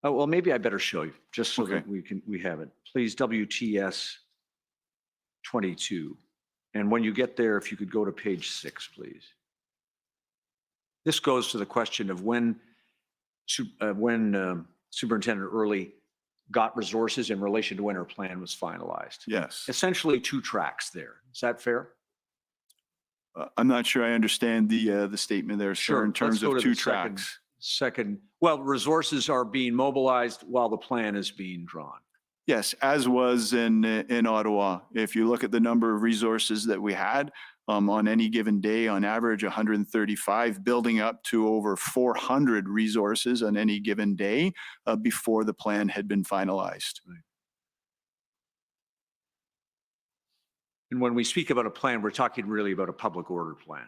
Oh well, maybe I better show you just so that we have it. Please, WTS 22. And when you get there, if you could go to page 6, please. This goes to the question of when Superintendent Early got resources in relation to when her plan was finalized. Yes. Essentially 2 tracks there. Is that fair? I'm not sure I understand the statement there, sir, in terms of 2 tracks. second, well, resources are being mobilized while the plan is being drawn. Yes, as was in Ottawa. If you look at the number of resources that we had on any given day, on average 135, building up to over 400 resources on any given day before the plan had been finalized. Right. And when we speak about a plan, we're talking really about a public order plan.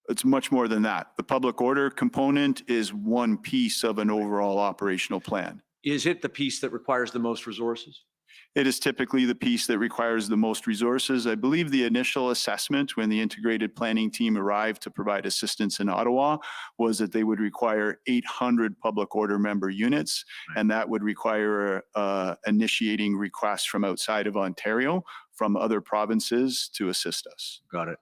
It's much more than that. The public order component is one piece of an overall operational plan. Is it the piece that requires the most resources? It is typically the piece that requires the most resources. I believe the initial assessment when the integrated planning team arrived to provide assistance in Ottawa was that they would require 800 public order member units, and that would require initiating requests from outside of Ontario, from other provinces to assist us. Got it.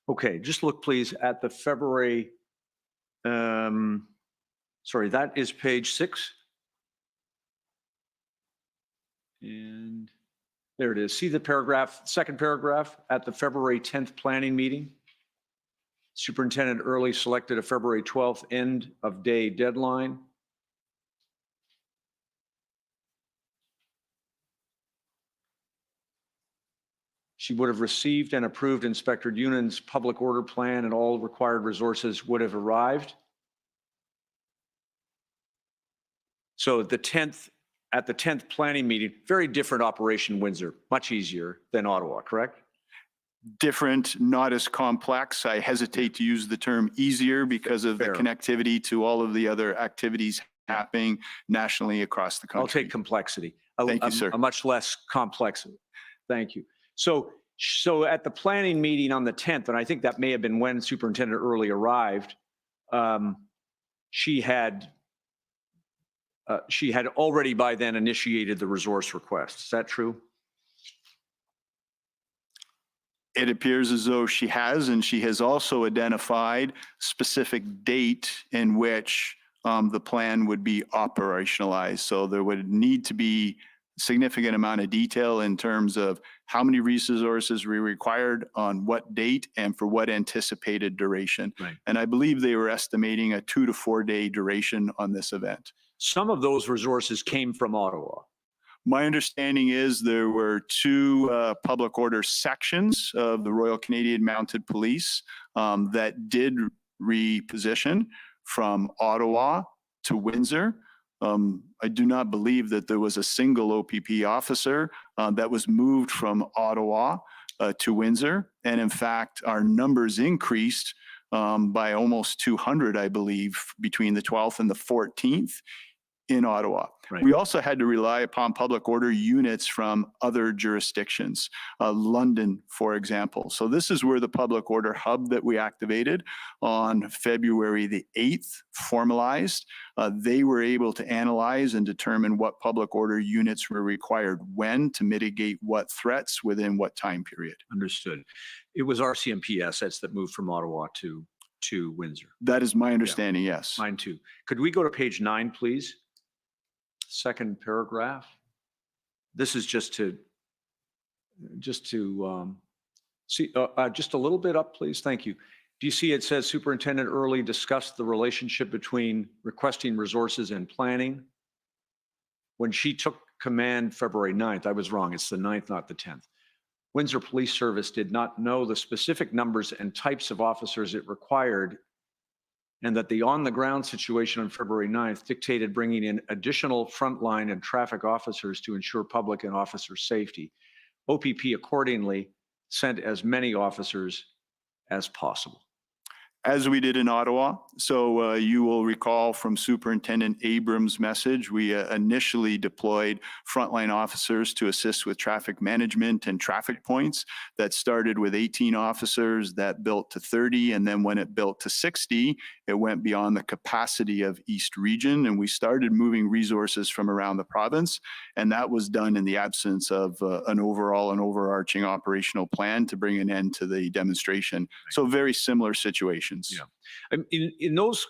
Okay, just look please at the February, sorry, that is page 6. And there it is. See the paragraph, second paragraph at the February 10th planning meeting. Superintendent Early selected a February 12th end of day deadline. She would have received and approved Inspector Unan's public order plan, and all required resources would have arrived. So at the 10th planning meeting, very different operation Windsor, much easier than Ottawa, correct? Different, not as complex. I hesitate to use the term easier because of Fair. the connectivity to all of the other activities happening nationally across the country. I'll take complexity. Thank you, sir. A much less complex. Thank you. So at the planning meeting on the 10th, and I think that may have been when Superintendent Early arrived, she had already by then initiated the resource request. Is that true? It appears as though she has, and she has also identified specific date in which the plan would be operationalized. So there would need to be a significant amount of detail in terms of how many resources we required on what date and for what anticipated duration. Right. And I believe they were estimating a 2 to 4 day duration on this event. Some of those resources came from Ottawa. My understanding is there were 2 public order sections of the Royal Canadian Mounted Police that did reposition from Ottawa to Windsor. I do not believe that there was a single OPP officer that was moved from Ottawa to Windsor. And in fact, our numbers increased by almost 200, I believe, between the 12th and the 14th in Ottawa. Right. We also had to rely upon public order units from other jurisdictions, London, for example. So this is where the public order hub that we activated on February the 8th formalized. They were able to analyze and determine what public order units were required when to mitigate what threats within what time period. Understood. It was RCMP assets that moved from Ottawa to Windsor. That is my understanding, yes. Mine too. Could we go to page 9, please? Second paragraph. This is just to see, just a little bit up, please. Thank you. Do you see it says Superintendent Early discussed the relationship between requesting resources and planning? When she took command February 9th, I was wrong. It's the 9th, not the 10th. Windsor Police Service did not know the specific numbers and types of officers it required, and that the on-the-ground situation on February 9th dictated bringing in additional frontline and traffic officers to ensure public and officer safety. OPP accordingly sent as many officers as possible. As we did in Ottawa. So you will recall from Superintendent Abrams' message, we initially deployed frontline officers to assist with traffic management and traffic points. That started with 18 officers, that built to 30, and then when it built to 60, it went beyond the capacity of East Region, and we started moving resources from around the province, and that was done in the absence of an overarching operational plan to bring an end to the demonstration. So very similar situations. Yeah. In those,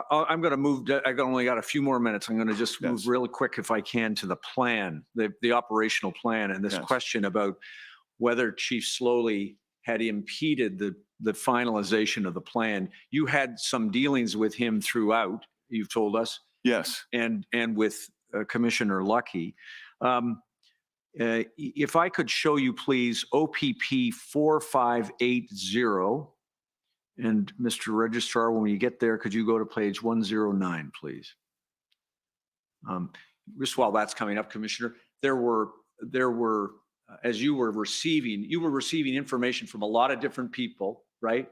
I'm going to move, I've only got a few more minutes. I'm going to just move really quick if I can to the plan, the operational plan, and this question about whether Chief Slowly had impeded the finalization of the plan. You had some dealings with him throughout, you've told us, Yes. and with Commissioner Lucky. If I could show you, please, OPP 4580. And Mr. Registrar, when you get there, could you go to page 109, please? Just while that's coming up, Commissioner, there were as you were receiving information from a lot of different people, right?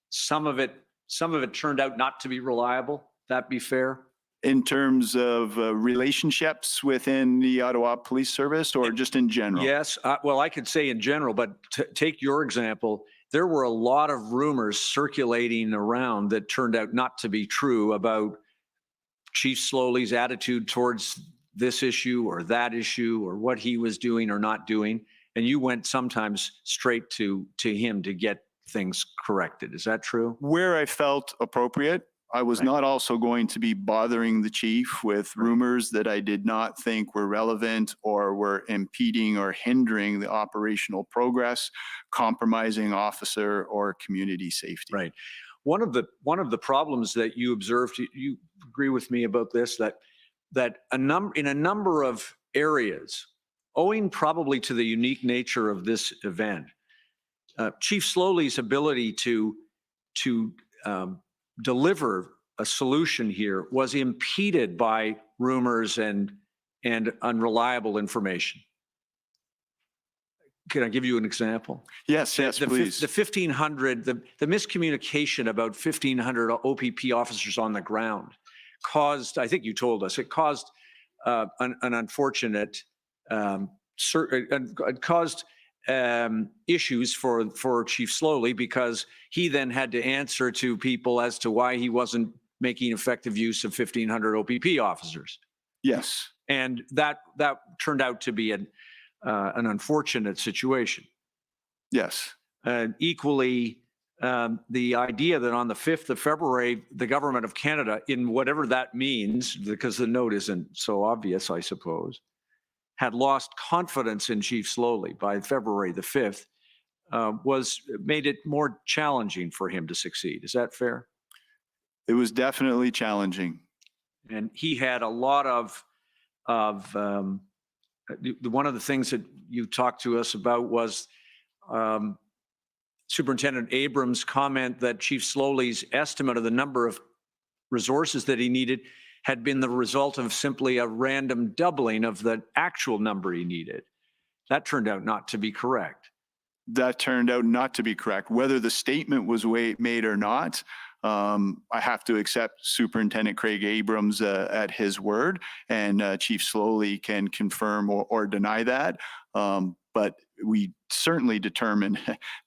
Some of it turned out not to be reliable. That be fair? In terms of relationships within the Ottawa Police Service, or just in general? Yes. Well, I could say in general, but take your example. There were a lot of rumors circulating around that turned out not to be true about Chief Slowly's attitude towards this issue or that issue, or what he was doing or not doing. And you went sometimes straight to him to get things corrected. Is that true? Where I felt appropriate, I was Right. not also going to be bothering the chief with rumors that I did not think were relevant or were impeding or hindering the operational progress, compromising officer or community safety. Right. One of the problems that you observed, you agree with me about this, that in a number of areas, owing probably to the unique nature of this event, Chief Slowly's ability to deliver a solution here was impeded by rumors and unreliable information. Can I give you an example? Yes, yes, please. The 1,500, the miscommunication about 1,500 OPP officers on the ground caused, I think you told us, it caused an unfortunate, caused issues for Chief Slowly, because he then had to answer to people as to why he wasn't making effective use of 1,500 OPP officers. Yes. And that turned out to be an unfortunate situation. Yes. Equally, the idea that on the 5th of February, the government of Canada, in whatever that means, because the note isn't so obvious, I suppose, had lost confidence in Chief Slowly by February the 5th, made it more challenging for him to succeed. Is that fair? It was definitely challenging. And he had a lot of one of the things that you talked to us about was Superintendent Abrams' comment that Chief Slowly's estimate of the number of resources that he needed had been the result of simply a random doubling of the actual number he needed. That turned out not to be correct. That turned out not to be correct. Whether the statement was made or not, I have to accept Superintendent Craig Abrams at his word, and Chief Slowly can confirm or deny that. But we certainly determined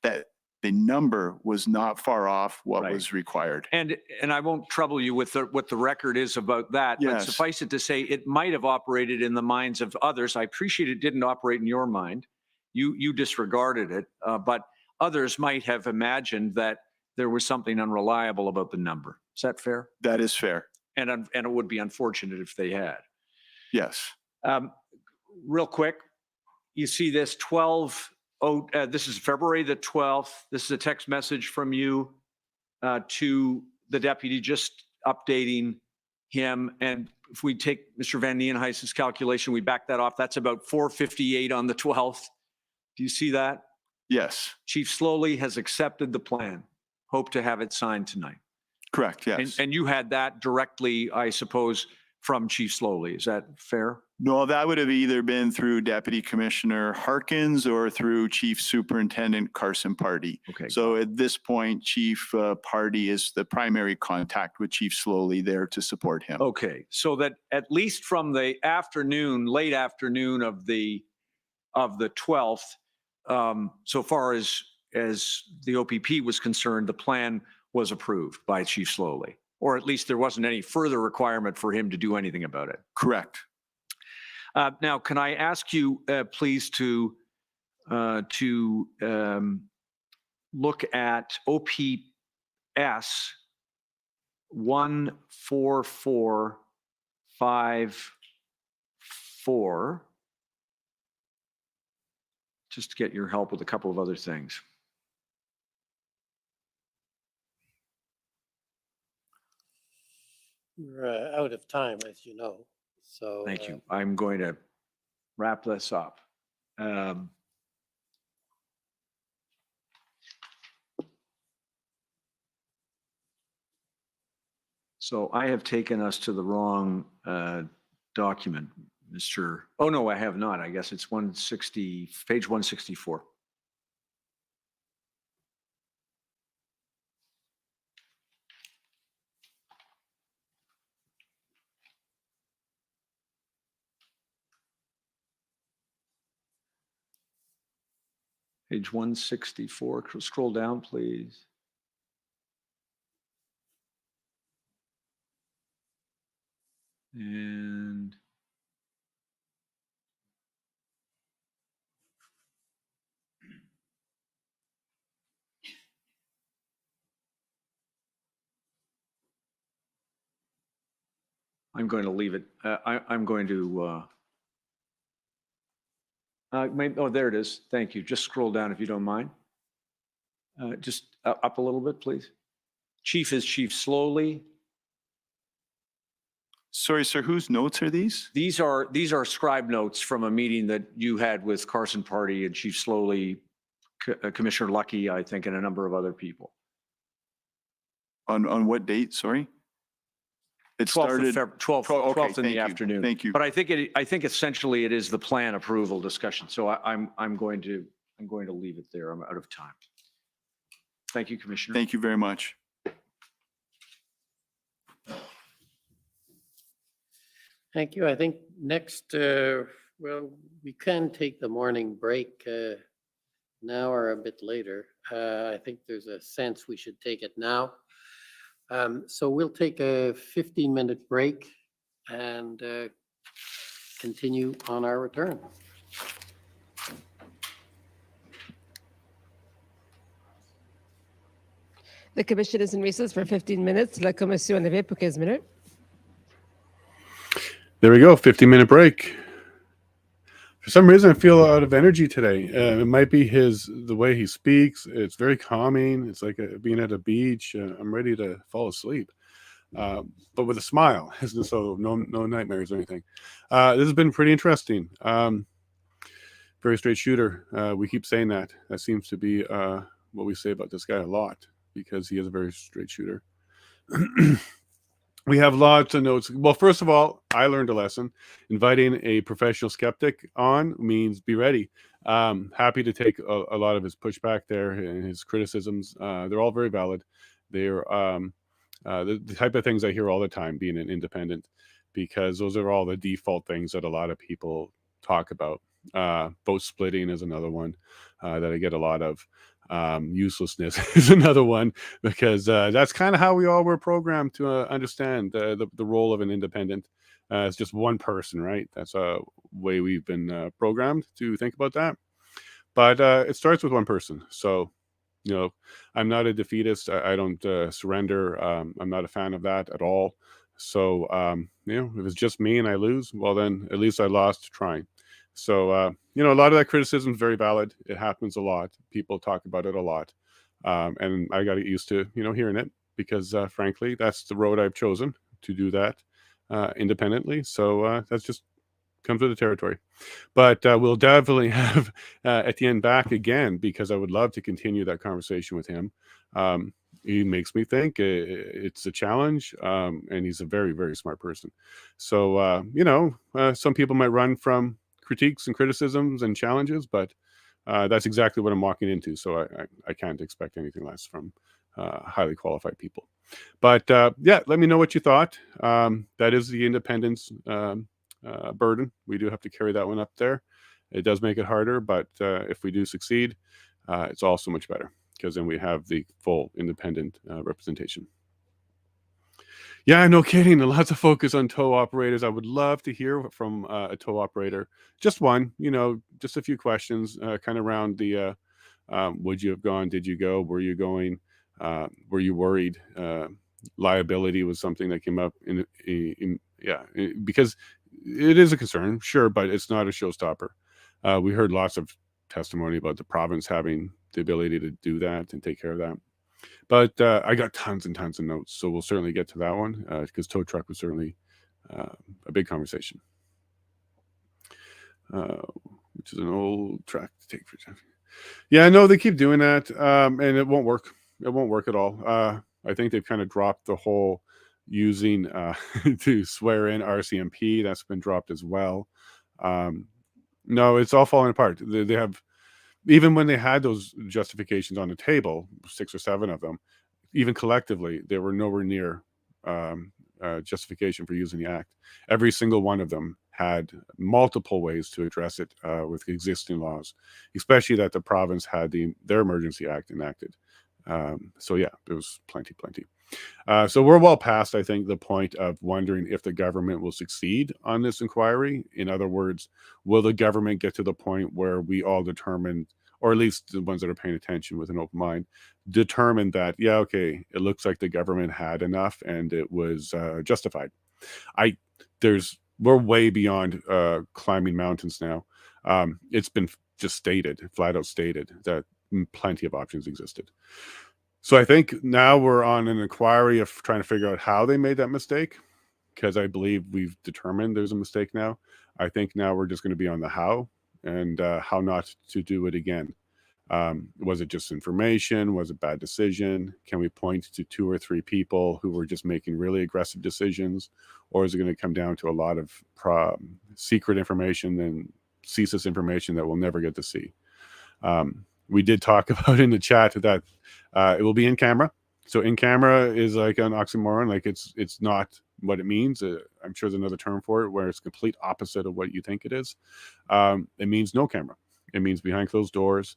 that the number was not far off what Right. was required. And I won't trouble you with what the record is about that, but Yes. suffice it to say, it might have operated in the minds of others. I appreciate it didn't operate in your mind. You disregarded it, but others might have imagined that there was something unreliable about the number. Is that fair? That is fair. And it would be unfortunate if they had. Yes. Real quick, you see this this is February the 12th. This is a text message from you to the deputy, just updating him. And if we take Mr. Van Nieuwenhuis's calculation, we back that off. That's about 4:58 on the 12th. Do you see that? Yes. Chief Slowly has accepted the plan. Hope to have it signed tonight. Correct. Yes. And you had that directly, I suppose, from Chief Slowly. Is that fair? No, that would have either been through Deputy Commissioner Harkins or through Chief Superintendent Carson Party. Okay. So at this point, Chief Party is the primary contact with Chief Slowly there to support him. Okay. So that at least from the late afternoon of the 12th, so far as the OPP was concerned, the plan was approved by Chief Slowly, or at least there wasn't any further requirement for him to do anything about it. Correct. Now, can I ask you, please, to look at OPS 14454, just to get your help with a couple of other things. We're out of time, as you know. So Thank you. I'm going to wrap this up. So I have taken us to the wrong document, Mr. Oh, no, I have not. I guess it's 160, page 164. Page 164, scroll down, please. And I'm going to leave it. I'm going to, oh, there it is. Thank you. Just scroll down if you don't mind. Just up a little bit, please. Chief is Chief Slowly. Sorry, sir, whose notes are these? These are scribe notes from a meeting that you had with Carson Party and Chief Slowly, Commissioner Lucky, I think, and a number of other people. On what date, sorry? It 12th in thank the afternoon. Thank you. But I think essentially it is the plan approval discussion. So I'm going to leave it there. I'm out of time. Thank you, Commissioner. Thank you very much. thank you. I think next, well, we can take the morning break now or a bit later. I think there's a sense we should take it now. So we'll take a 15-minute break and continue on our return. The commission is in recess for 15 minutes. La commission en avait pour 15 minutes. There we go. 15-minute break. For some reason, I feel out of energy today. It might be the way he speaks. It's very calming. It's like being at a beach. I'm ready to fall asleep, but with a smile. So no nightmares or anything. This has been pretty interesting. Very straight shooter. We keep saying that. That seems to be what we say about this guy a lot, because he is a very straight shooter. We have lots of notes. Well, first of all, I learned a lesson. Inviting a professional skeptic on means be ready. Happy to take a lot of his pushback there and his criticisms. They're all very valid. They're the type of things I hear all the time being an independent, because those are all the default things that a lot of people talk about. Vote splitting is another one that I get a lot of. Uselessness is another one, because that's kind of how we all were programmed to understand the role of an independent. It's just one person, right? That's a way we've been programmed to think about that. But it starts with one person. So, I'm not a defeatist. I don't surrender. I'm not a fan of that at all. So, if it's just me and I lose, well, then at least I lost trying. So, a lot of that criticism is very valid. It happens a lot. People talk about it a lot. And I got to get used to, hearing it, because frankly, that's the road I've chosen to do that independently. So that's just comes with the territory. But we'll definitely have Etienne back again, because I would love to continue that conversation with him. He makes me think it's a challenge, and he's a very, very smart person. So, some people might run from critiques and criticisms and challenges, but that's exactly what I'm walking into. So I can't expect anything less from highly qualified people. But yeah, let me know what you thought. That is the independence burden. We do have to carry that one up there. It does make it harder, but if we do succeed, it's also much better, because then we have the full independent representation. Yeah, no kidding. Lots of focus on tow operators. I would love to hear from a tow operator. Just one, just a few questions, kind of around the would you have gone? Did you go? Were you going? Were you worried? Liability was something that came up because it is a concern, sure, but it's not a showstopper. We heard lots of testimony about the province having the ability to do that and take care of that. But I got tons and tons of notes, so we'll certainly get to that one because tow truck was certainly a big conversation, which is an old track to take for Jeff. Yeah, no, they keep doing that, and it won't work. It won't work at all. I think they've kind of dropped the whole using to swear in RCMP. That's been dropped as well. No, it's all falling apart. They have, even when they had those justifications on the table, 6 or 7 of them, even collectively, they were nowhere near justification for using the act. Every single one of them had multiple ways to address it with existing laws, especially that the province had their emergency act enacted. So yeah, there was plenty. So we're well past, I think, the point of wondering if the government will succeed on this inquiry. In other words, will the government get to the point where we all determine, or at least the ones that are paying attention with an open mind, determine that, yeah, okay, it looks like the government had enough and it was justified. We're way beyond climbing mountains now. It's been just flat out stated that plenty of options existed. So I think now we're on an inquiry of trying to figure out how they made that mistake, because I believe we've determined there's a mistake now. I think now we're just going to be on the how, and how not to do it again. Was it just information? Was it bad decision? Can we point to 2 or 3 people who were just making really aggressive decisions? Or is it going to come down to a lot of secret information and CSIS information that we'll never get to see? We did talk about in the chat that it will be in camera. So in camera is like an oxymoron. Like it's not what it means. I'm sure there's another term for it where it's complete opposite of what you think it is. It means no camera. It means behind closed doors.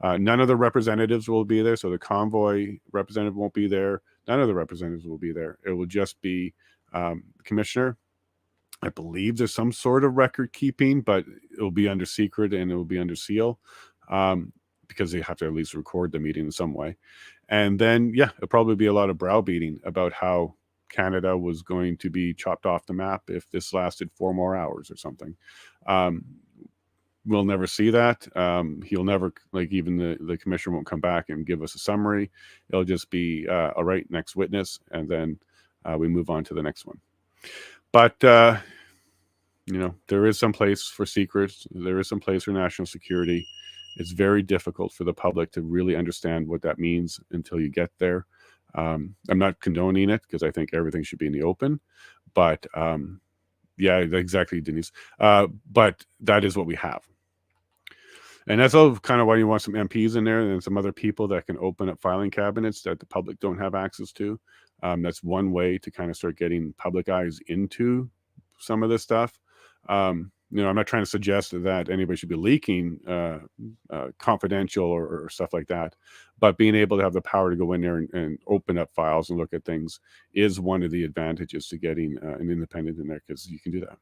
None of the representatives will be there. So the convoy representative won't be there. None of the representatives will be there. It will just be the commissioner. I believe there's some sort of record keeping, but it will be under secret and it will be under seal. Because they have to at least record the meeting in some way. And then, yeah, it'll probably be a lot of browbeating about how Canada was going to be chopped off the map if this lasted 4 more hours or something. We'll never see that. He'll never, like, even the commissioner won't come back and give us a summary. It'll just be, all right, next witness. And then we move on to the next one. But, there is some place for secrets. There is some place for national security. It's very difficult for the public to really understand what that means until you get there. I'm not condoning it because I think everything should be in the open. But yeah, exactly, Denise. But that is what we have. And that's all kind of why you want some MPs in there and some other people that can open up filing cabinets that the public don't have access to. That's one way to kind of start getting public eyes into some of this stuff. I'm not trying to suggest that anybody should be leaking confidential or stuff like that, but being able to have the power to go in there and open up files and look at things is one of the advantages to getting an independent in there, because you can do that.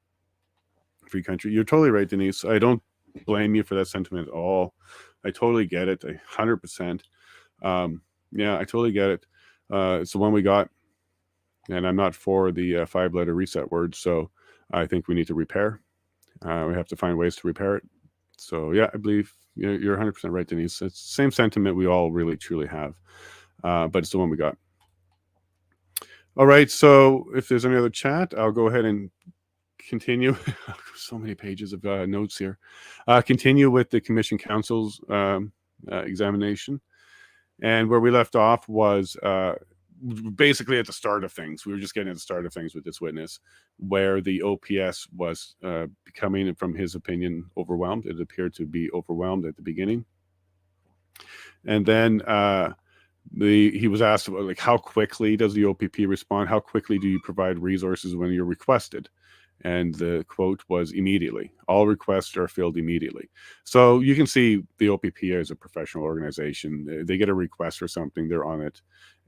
Free country. You're totally right, Denise. I don't blame you for that sentiment at all. I totally get it. 100%. Yeah, I totally get it. It's the one we got, and I'm not for the 5-letter reset word, so I think we need to repair. We have to find ways to repair it. So yeah, I believe you're 100% right, Denise. It's the same sentiment we all really truly have, but it's the one we got. All right, so if there's any other chat, I'll go ahead and continue. So many pages of notes here. Continue with the Commission Council's examination. And where we left off was basically at the start of things. We were just getting at the start of things with this witness, where the OPS was becoming, from his opinion, overwhelmed. It appeared to be overwhelmed at the beginning. And then he was asked about, like, how quickly does the OPP respond? How quickly do you provide resources when you're requested? And the quote was, immediately. All requests are filled immediately. So you can see the OPP as a professional organization. They get a request for something, they're on it.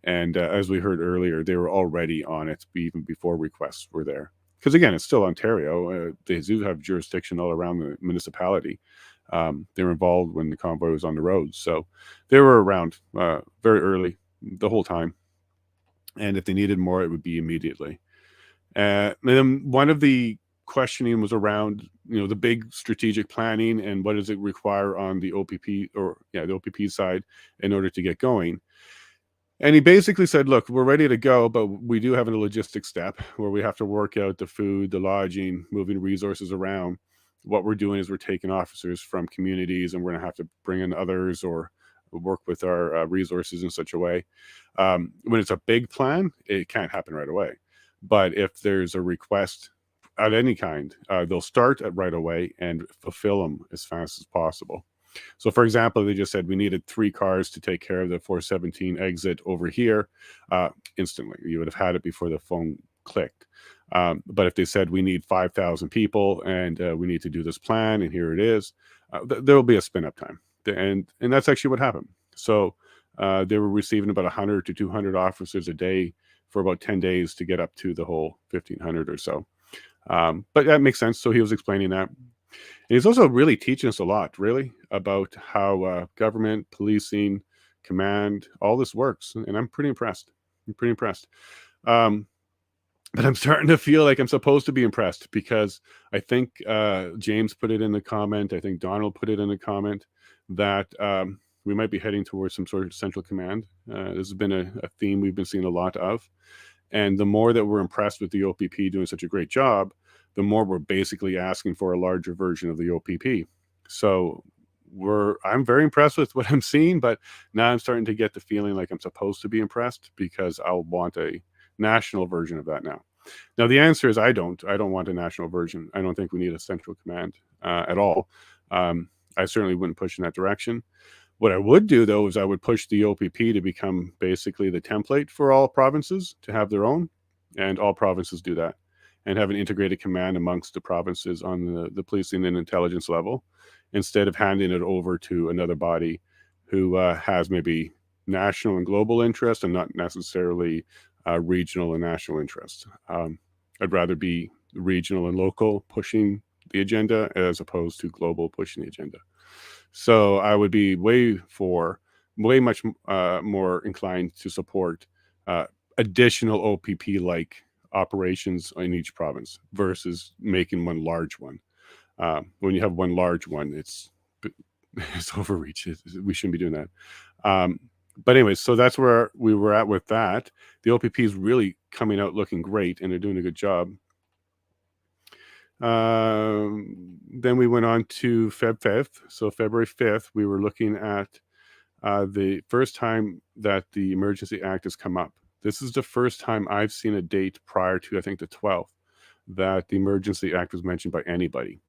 And as we heard earlier, they were already on it even before requests were there. Because again, it's still Ontario. They do have jurisdiction all around the municipality. They were involved when the convoy was on the road. So they were around very early, the whole time. And if they needed more, it would be immediately. And then one of the questioning was around, the big strategic planning and what does it require on the OPP the OPP side in order to get going. And he basically said, look, we're ready to go, but we do have a logistics step where we have to work out the food, the lodging, moving resources around. What we're doing is we're taking officers from communities, and we're going to have to bring in others or work with our resources in such a way. When it's a big plan, it can't happen right away. But if there's a request at any kind, they'll start at right away and fulfill them as fast as possible. So, for example, they just said we needed 3 cars to take care of the 417 exit over here instantly. You would have had it before the phone clicked. But if they said we need 5,000 people and we need to do this plan and here it is, there will be a spin up time. And that's actually what happened. So they were receiving about 100 to 200 officers a day for about 10 days to get up to the whole 1,500 or so. But that makes sense. So he was explaining that. And he's also really teaching us a lot, really, about how government, policing, command, all this works. And I'm pretty impressed. But I'm starting to feel like I'm supposed to be impressed, because I think James put it in the comment. I think Donald put it in the comment that we might be heading towards some sort of central command. This has been a theme we've been seeing a lot of. And the more that we're impressed with the OPP doing such a great job, the more we're basically asking for a larger version of the OPP. So I'm very impressed with what I'm seeing, but now I'm starting to get the feeling like I'm supposed to be impressed, because I'll want a national version of that now. Now, the answer is I don't want a national version. I don't think we need a central command at all. I certainly wouldn't push in that direction. What I would do, though, is I would push the OPP to become basically the template for all provinces to have their own, and all provinces do that, and have an integrated command amongst the provinces on the policing and intelligence level, instead of handing it over to another body who has maybe national and global interest and not necessarily regional and national interest. I'd rather be regional and local pushing the agenda as opposed to global pushing the agenda. So I would be way much more inclined to support additional OPP-like operations in each province versus making one large one. When you have one large one, it's overreach. We shouldn't be doing that. But anyways, so that's where we were at with that. The OPP is really coming out looking great, and they're doing a good job. Then we went on to Feb 5th. So February 5th, we were looking at the first time that the Emergency Act has come up. This is the first time I've seen a date prior to, I think, the 12th, that the Emergency Act was mentioned by anybody.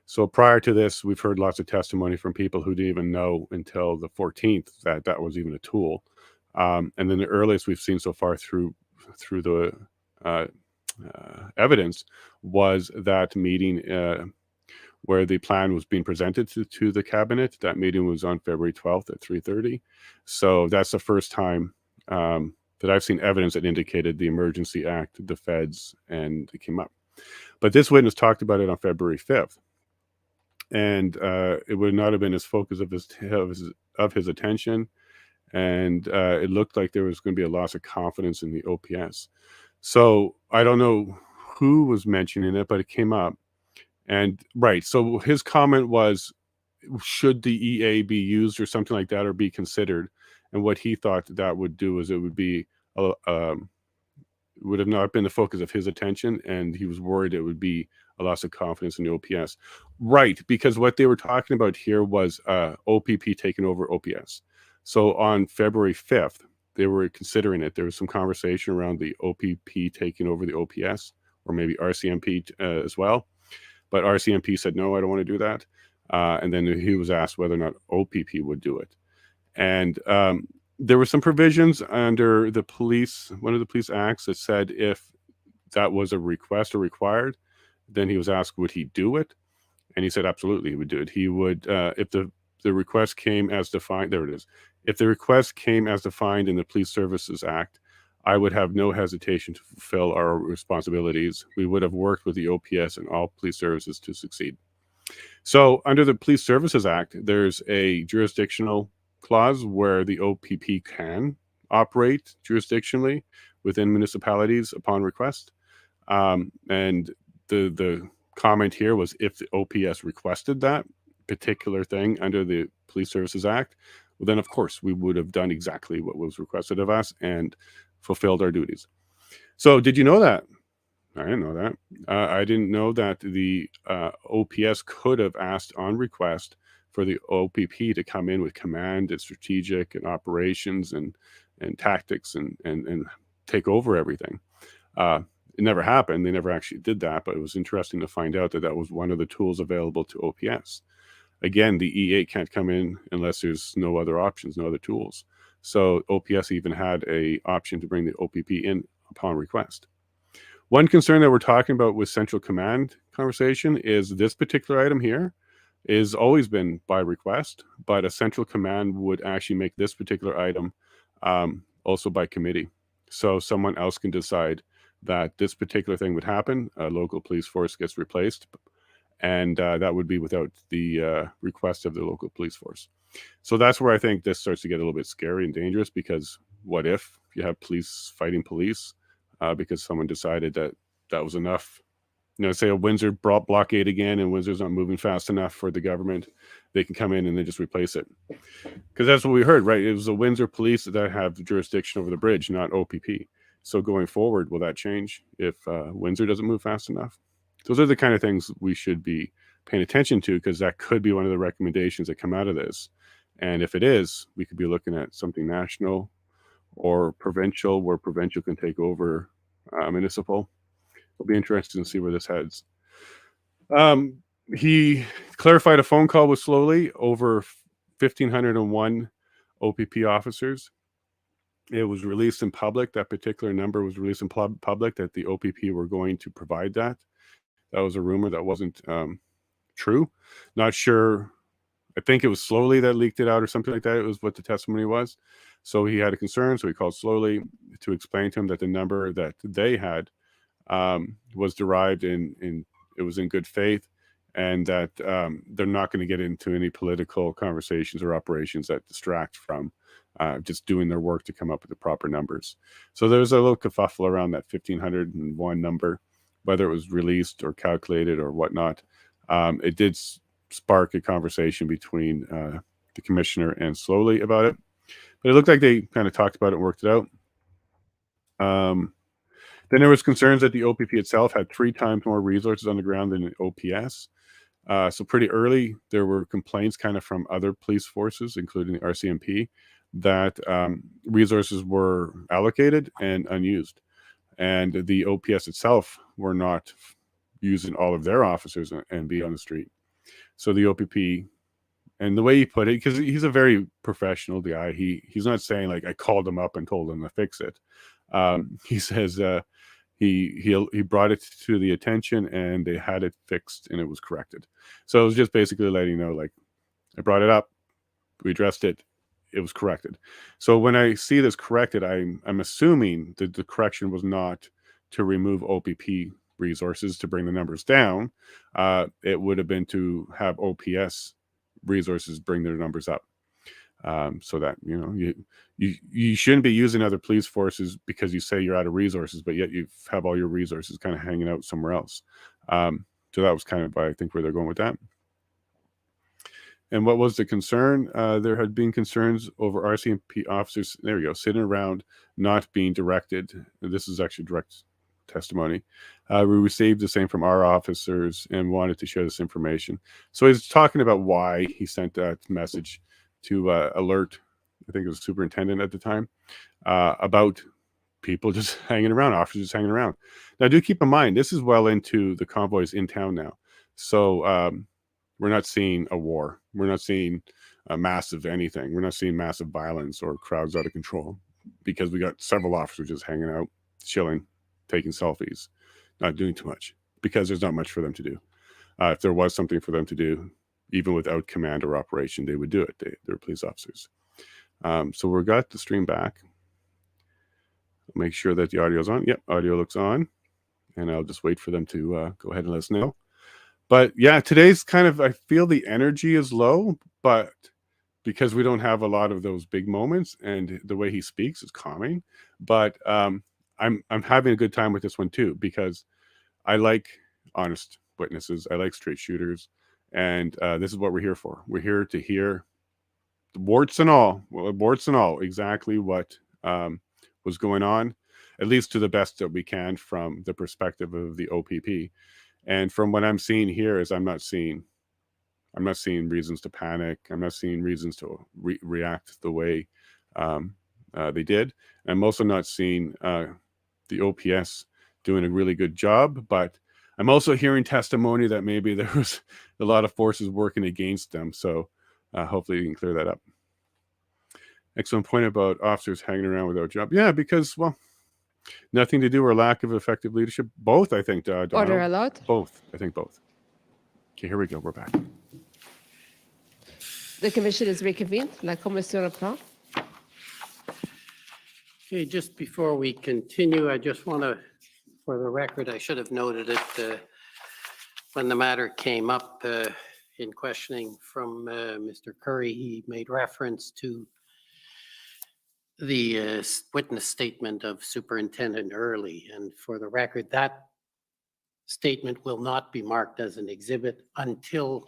So prior to this, we've heard lots of testimony from people who didn't even know until the 14th that was even a tool. And then the earliest we've seen so far through the evidence was that meeting where the plan was being presented to the cabinet. That meeting was on February 12th at 3:30. So that's the first time that I've seen evidence that indicated the Emergency Act, the feds, and it came up. But this witness talked about it on February 5th. And it would not have been his focus of his attention. And it looked like there was going to be a loss of confidence in the OPS. So I don't know who was mentioning it, but it came up. And right, so his comment was, should the EA be used or something like that, or be considered? And what he thought that would do is it would be would have not been the focus of his attention, and he was worried it would be a loss of confidence in the OPS. Right, because what they were talking about here was OPP taking over OPS. So on February 5th, they were considering it. There was some conversation around the OPP taking over the OPS, or maybe RCMP as well. But RCMP said, no, I don't want to do that. And then he was asked whether or not OPP would do it. And there were some provisions under the police, one of the police acts, that said if that was a request or required, then he was asked, would he do it? And he said, absolutely, he would do it. He would, if the request came as defined, there it is. If the request came as defined in the Police Services Act, I would have no hesitation to fulfill our responsibilities. We would have worked with the OPS and all police services to succeed. So under the Police Services Act, there's a jurisdictional clause where the OPP can operate jurisdictionally within municipalities upon request. And the comment here was if the OPS requested that particular thing under the Police Services Act, well, then of course we would have done exactly what was requested of us and fulfilled our duties. So did you know that? I didn't know that. I didn't know that the OPS could have asked on request for the OPP to come in with command and strategic and operations and tactics and take over everything. It never happened. They never actually did that, but it was interesting to find out that that was one of the tools available to OPS. Again, the E8 can't come in unless there's no other options, no other tools. So OPS even had a option to bring the OPP in upon request. One concern that we're talking about with central command conversation is this particular item here is always been by request, but a central command would actually make this particular item also by committee. So someone else can decide that this particular thing would happen. A local police force gets replaced, and that would be without the request of the local police force. So that's where I think this starts to get a little bit scary and dangerous, because what if you have police fighting police because someone decided that that was enough? You know, say a Windsor blockade again, and Windsor's not moving fast enough for the government, they can come in and they just replace it. Because that's what we heard, right? It was the Windsor police that have jurisdiction over the bridge, not OPP. So going forward, will that change if Windsor doesn't move fast enough? Those are the kind of things we should be paying attention to, because that could be one of the recommendations that come out of this. And if it is, we could be looking at something national or provincial, where provincial can take over municipal. It'll be interesting to see where this heads. He clarified a phone call with Slowly over 1,501 OPP officers. It was released in public. That particular number was released in public, that the OPP were going to provide that. That was a rumor that wasn't true. Not sure. I think it was Slowly that leaked it out or something like that. It was what the testimony was. So he had a concern. So he called Slowly to explain to him that the number that they had was derived in it was in good faith, and that they're not going to get into any political conversations or operations that distract from just doing their work to come up with the proper numbers. So there's a little kerfuffle around that 1,501 number, whether it was released or calculated or whatnot. It did spark a conversation between the commissioner and Slowly about it, but it looked like they kind of talked about it and worked it out. Then there was concerns that the OPP itself had 3 times more resources on the ground than the OPS. So pretty early, there were complaints kind of from other police forces, including the RCMP, that resources were allocated and unused. And the OPS itself were not using all of their officers and be on the street. So the OPP, and the way he put it, because he's a very professional guy, he's not saying like, I called him up and told him to fix it. He says he brought it to the attention and they had it fixed and it was corrected. So it was just basically letting you know, like, I brought it up, we addressed it, it was corrected. So when I see this corrected, I'm assuming that the correction was not to remove OPP resources to bring the numbers down. It would have been to have OPS resources bring their numbers up. So that, you know, you shouldn't be using other police forces because you say you're out of resources, but yet you have all your resources kind of hanging out somewhere else. So that was kind of, I think, where they're going with that. And what was the concern? There had been concerns over RCMP officers, there we go, sitting around not being directed. This is actually direct testimony. We received the same from our officers and wanted to share this information. So he's talking about why he sent that message to alert, I think it was superintendent at the time, about people just hanging around, officers just hanging around. Now, do keep in mind, this is well into the convoys in town now. So we're not seeing a war. We're not seeing a massive anything. We're not seeing massive violence or crowds out of control, because we got several officers just hanging out, chilling, taking selfies, not doing too much, because there's not much for them to do. If there was something for them to do, even without command or operation, they would do it. They're police officers. So we got the stream back. Make sure that the audio is on. Yep, audio looks on. And I'll just wait for them to go ahead and let us know. But yeah, today's kind of, I feel the energy is low, but because we don't have a lot of those big moments, and the way he speaks is calming. But I'm having a good time with this one too, because I like honest witnesses. I like straight shooters. And this is what we're here for. We're here to hear warts and all, exactly what was going on, at least to the best that we can from the perspective of the OPP. And from what I'm seeing here is I'm not seeing reasons to panic. I'm not seeing reasons to react the way they did. I'm also not seeing the OPS doing a really good job, but I'm also hearing testimony that maybe there was a lot of forces working against them. So hopefully you can clear that up. Excellent point about officers hanging around without a job. Yeah, because, well, nothing to do or lack of effective leadership. Both, I think, Order Donald. allowed. Both. I think both. Okay, here we go. We're back. The commission is reconvened. La commission reprend. Okay, just before we continue, I just want to, for the record, I should have noted it when the matter came up in questioning from Mr. Curry. He made reference to the witness statement of Superintendent Early. And for the record, that statement will not be marked as an exhibit until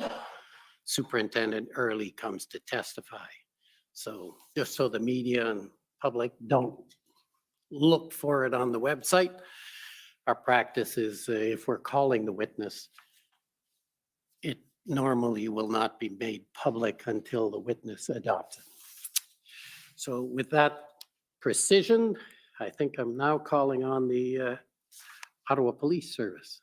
Superintendent Early comes to testify. So just so the media and public don't look for it on the website, our practice is if we're calling the witness, it normally will not be made public until the witness adopts it. So with that precision, I think I'm now calling on the Ottawa Police Service.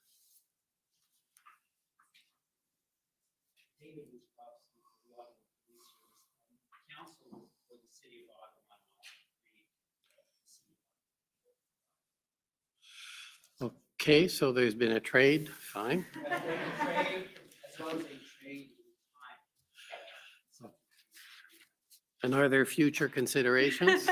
Okay, so there's been a trade, fine. And are there future considerations?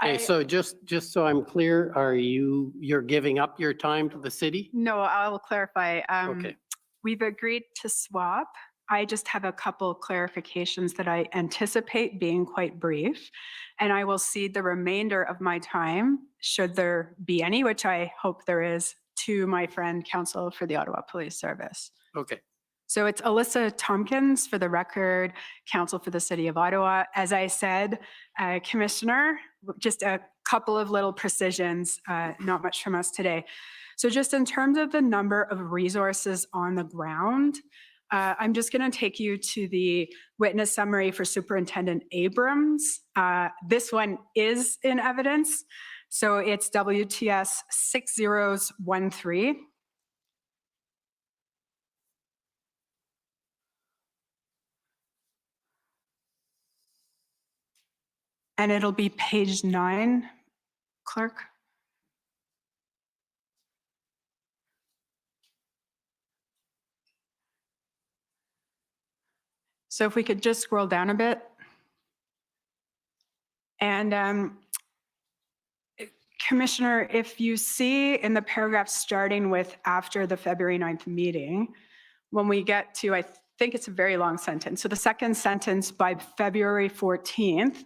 Okay, so just so I'm clear, you're giving up your time to the city? No, I'll clarify. Okay, We've agreed to swap. I just have a couple clarifications that I anticipate being quite brief, and I will cede the remainder of my time, should there be any, which I hope there is, to my friend, counsel for the Ottawa Police Service. okay. So it's Alyssa Tompkins, for the record, counsel for the City of Ottawa. As I said, Commissioner, just a couple of little precisions, not much from us today. So just in terms of the number of resources on the ground, I'm just going to take you to the witness summary for Superintendent Abrams. This one is in evidence. So it's WTS 6013. And it'll be page 9, clerk. So if we could just scroll down a bit. And Commissioner, if you see in the paragraph starting with after the February 9th meeting, when we get to, I think it's a very long sentence. So the second sentence, by February 14th,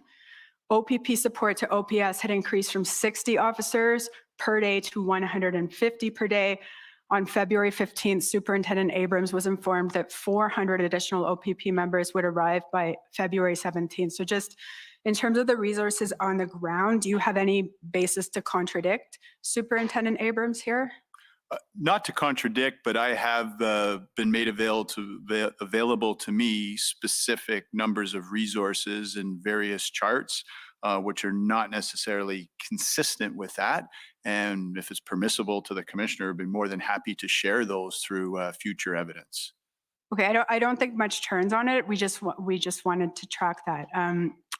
OPP support to OPS had increased from 60 officers per day to 150 per day. On February 15th, Superintendent Abrams was informed that 400 additional OPP members would arrive by February 17th. So just in terms of the resources on the ground, do you have any basis to contradict Superintendent Abrams here? Not to contradict, but I have been made available to me specific numbers of resources and various charts, which are not necessarily consistent with that. And if it's permissible to the commissioner, I'd be more than happy to share those through future evidence. Okay, I don't think much turns on it. We just wanted to track that.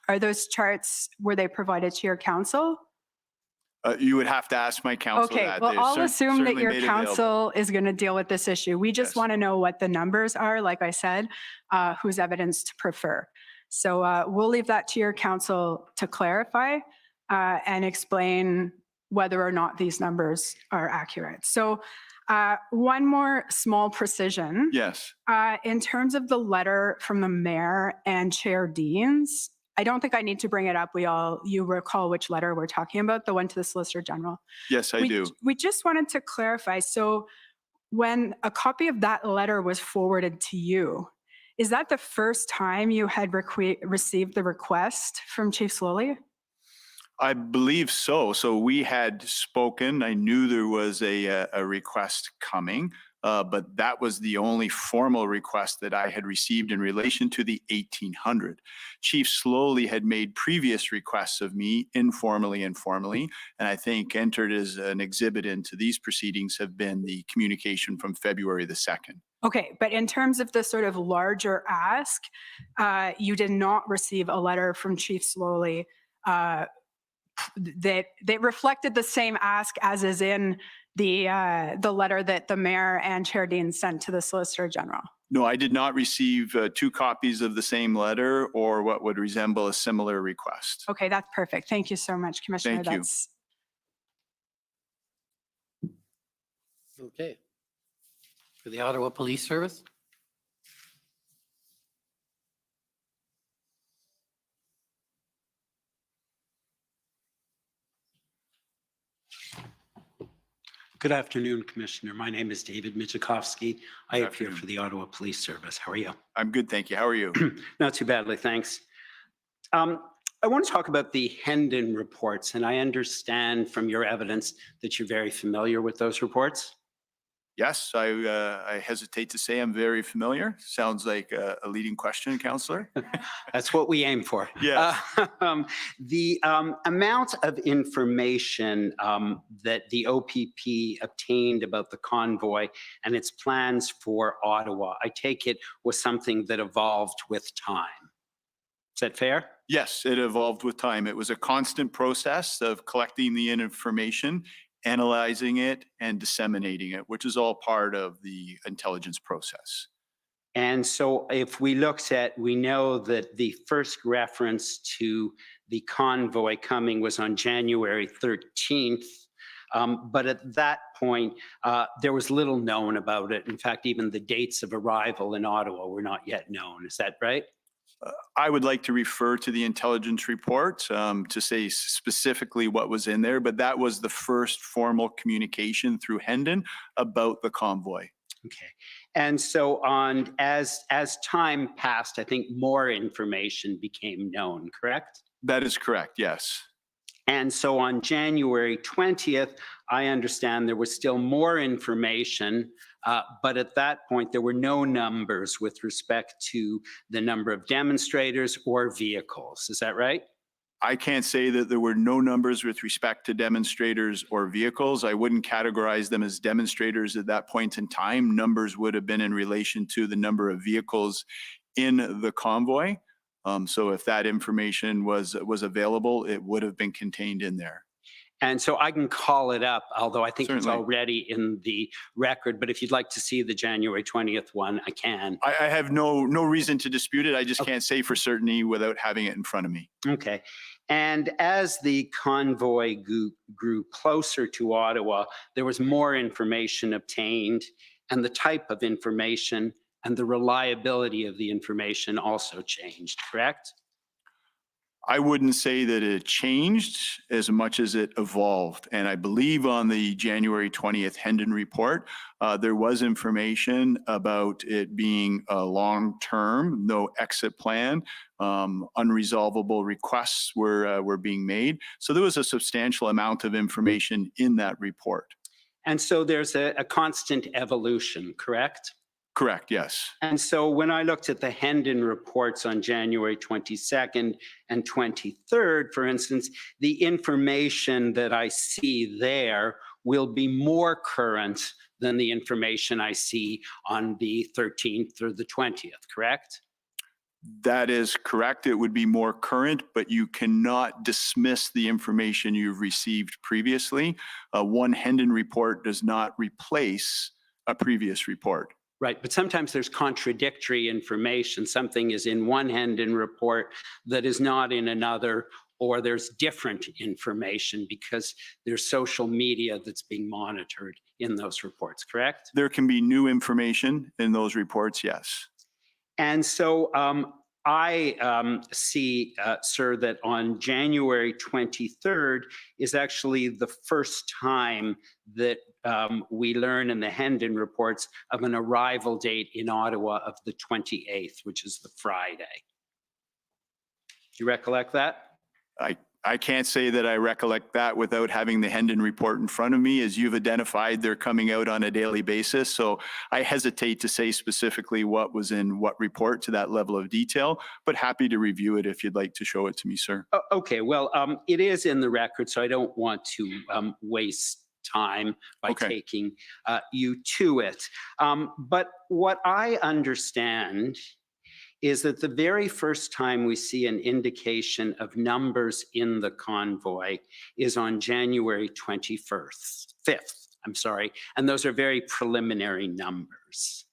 Are those charts, were they provided to your counsel? You would have to ask my counsel Okay, that. well, They're I'll assume that certainly your made available. counsel is going to deal with this issue. We just Yes. want to know what the numbers are, like I said, whose evidence to prefer. So we'll leave that to your counsel to clarify and explain whether or not these numbers are accurate. So one more small precision. Yes. In terms of the letter from the mayor and Chair Deans, I don't think I need to bring it up. You recall which letter we're talking about, the one to the Solicitor General. Yes, I do. We just wanted to clarify. So when a copy of that letter was forwarded to you, Is that the first time you had received the request from Chief Slowly? I believe so. So we had spoken. I knew there was a request coming, but that was the only formal request that I had received in relation to the 1800. Chief Slowly had made previous requests of me informally and formally, and I think entered as an exhibit into these proceedings have been the communication from February the 2nd. Okay, but in terms of the sort of larger ask, you did not receive a letter from Chief Slowly that reflected the same ask as is in the letter that the mayor and Chair Dean sent to the Solicitor General. No, I did not receive 2 copies of the same letter or what would resemble a similar request. Okay, that's perfect. Thank you so much, Commissioner. Thank you. That's Okay. For the Ottawa Police Service? Good afternoon, Commissioner. My name is David Michikowski. I Good appear afternoon. for the Ottawa Police Service. How are you? I'm good, thank you. How are you? Not too badly, thanks. I want to talk about the Hendon reports, and I understand from your evidence that you're very familiar with those reports. Yes, I hesitate to say I'm very familiar. Sounds like a leading question, Councillor. That's what we aim for. Yes. The amount of information that the OPP obtained about the convoy and its plans for Ottawa, I take it was something that evolved with time. Is that fair? Yes, it evolved with time. It was a constant process of collecting the information, analyzing it, and disseminating it, which is all part of the intelligence process. And so if we looked at, we know that the first reference to the convoy coming was on January 13th. But at that point, there was little known about it. In fact, even the dates of arrival in Ottawa were not yet known. Is that right? I would like to refer to the intelligence report to say specifically what was in there, but that was the first formal communication through Hendon about the convoy. Okay. And so as time passed, I think more information became known, correct? That is correct, yes. And so on January 20th, I understand there was still more information, but at that point, there were no numbers with respect to the number of demonstrators or vehicles. Is that right? I can't say that there were no numbers with respect to demonstrators or vehicles. I wouldn't categorize them as demonstrators at that point in time. Numbers would have been in relation to the number of vehicles in the convoy. So if that information was available, it would have been contained in there. And so I can call it up, although I think it's Certainly. already in the record. But if you'd like to see the January 20th one, I can. I have no reason to dispute it. I just can't say for certainty without having it in front of me. Okay. And as the convoy grew closer to Ottawa, there was more information obtained, and the type of information and the reliability of the information also changed, correct? I wouldn't say that it changed as much as it evolved. And I believe on the January 20th Hendon report, there was information about it being a long-term, no exit plan. Unresolvable requests were being made. So there was a substantial amount of information in that report. And so there's a constant evolution, correct? Correct, yes. And so when I looked at the Hendon reports on January 22nd and 23rd, for instance, the information that I see there will be more current than the information I see on the 13th or the 20th, correct? That is correct. It would be more current, but you cannot dismiss the information you've received previously. One Hendon report does not replace a previous report. Right, but sometimes there's contradictory information. Something is in one Hendon report that is not in another, or there's different information because there's social media that's being monitored in those reports, correct? There can be new information in those reports, yes. And so I see, sir, that on January 23rd is actually the first time that we learn in the Hendon reports of an arrival date in Ottawa of the 28th, which is the Friday. Do you recollect that? I can't say that I recollect that without having the Hendon report in front of me. As you've identified, they're coming out on a daily basis. So I hesitate to say specifically what was in what report to that level of detail, but happy to review it if you'd like to show it to me, sir. Okay, well, it is in the record, so I don't want to waste time by taking you to it. But what I understand is that the very first time we see an indication of numbers in the convoy is on January 5th, and those are very preliminary numbers.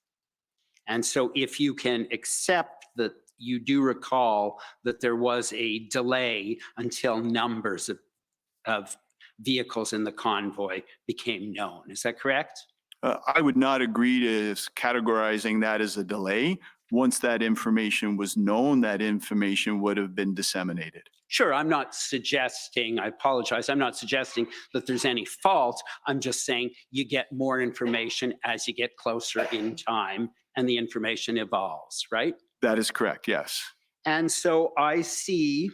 And so if you can accept that you do recall that there was a delay until numbers of vehicles in the convoy became known, is that correct? I would not agree to categorizing that as a delay. Once that information was known, that information would have been disseminated. Sure, I'm not suggesting, I apologize, I'm not suggesting that there's any fault. I'm just saying you get more information as you get closer in time and the information evolves, right? That is correct, yes. And so I see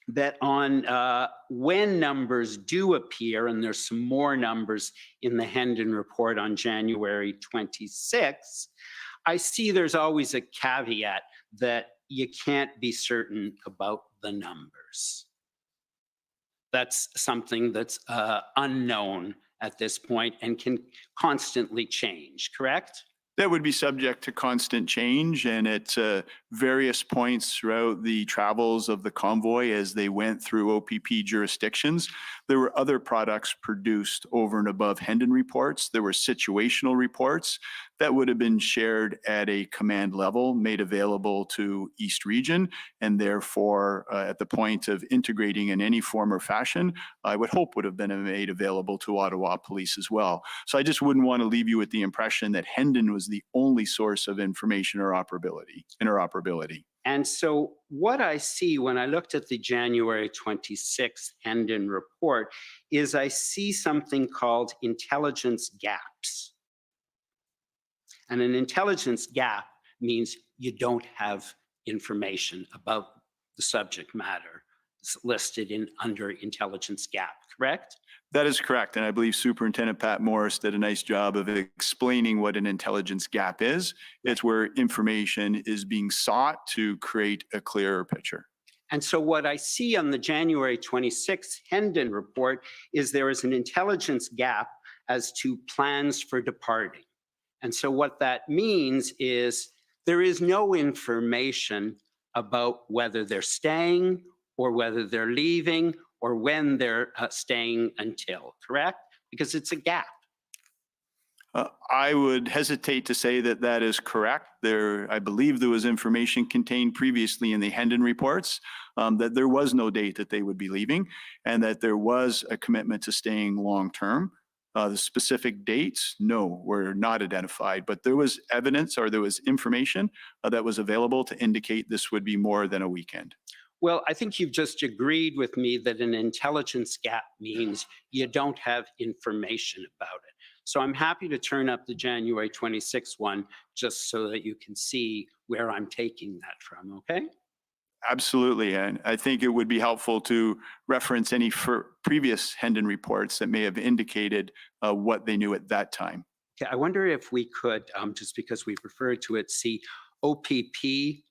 that on when numbers do appear, and there's some more numbers in the Hendon report on January 26th, I see there's always a caveat that you can't be certain about the numbers. That's something that's unknown at this point and can constantly change, correct? That would be subject to constant change, and at various points throughout the travels of the convoy as they went through OPP jurisdictions, there were other products produced over and above Hendon reports. There were situational reports that would have been shared at a command level, made available to East Region, and therefore at the point of integrating in any form or fashion, I would hope would have been made available to Ottawa Police as well. So I just wouldn't want to leave you with the impression that Hendon was the only source of information or interoperability. And so what I see when I looked at the January 26th Hendon report is I see something called intelligence gaps. And an intelligence gap means you don't have information about the subject matter listed in under intelligence gap, correct? That is correct. And I believe Superintendent Pat Morris did a nice job of explaining what an intelligence gap is. It's where information is being sought to create a clearer picture. And so what I see on the January 26th Hendon report is there is an intelligence gap as to plans for departing. And so what that means is there is no information about whether they're staying or whether they're leaving or when they're staying until, correct? Because it's a gap. I would hesitate to say that that is correct. I believe there was information contained previously in the Hendon reports that there was no date that they would be leaving and that there was a commitment to staying long-term. The specific dates, no, were not identified, but there was evidence or there was information that was available to indicate this would be more than a weekend. Well, I think you've just agreed with me that an intelligence gap means you don't have information about it. So I'm happy to turn up the January 26th one just so that you can see where I'm taking that from, okay? Absolutely, and I think it would be helpful to reference any previous Hendon reports that may have indicated what they knew at that time. Okay, I wonder if we could, just because we've referred to it, see OPP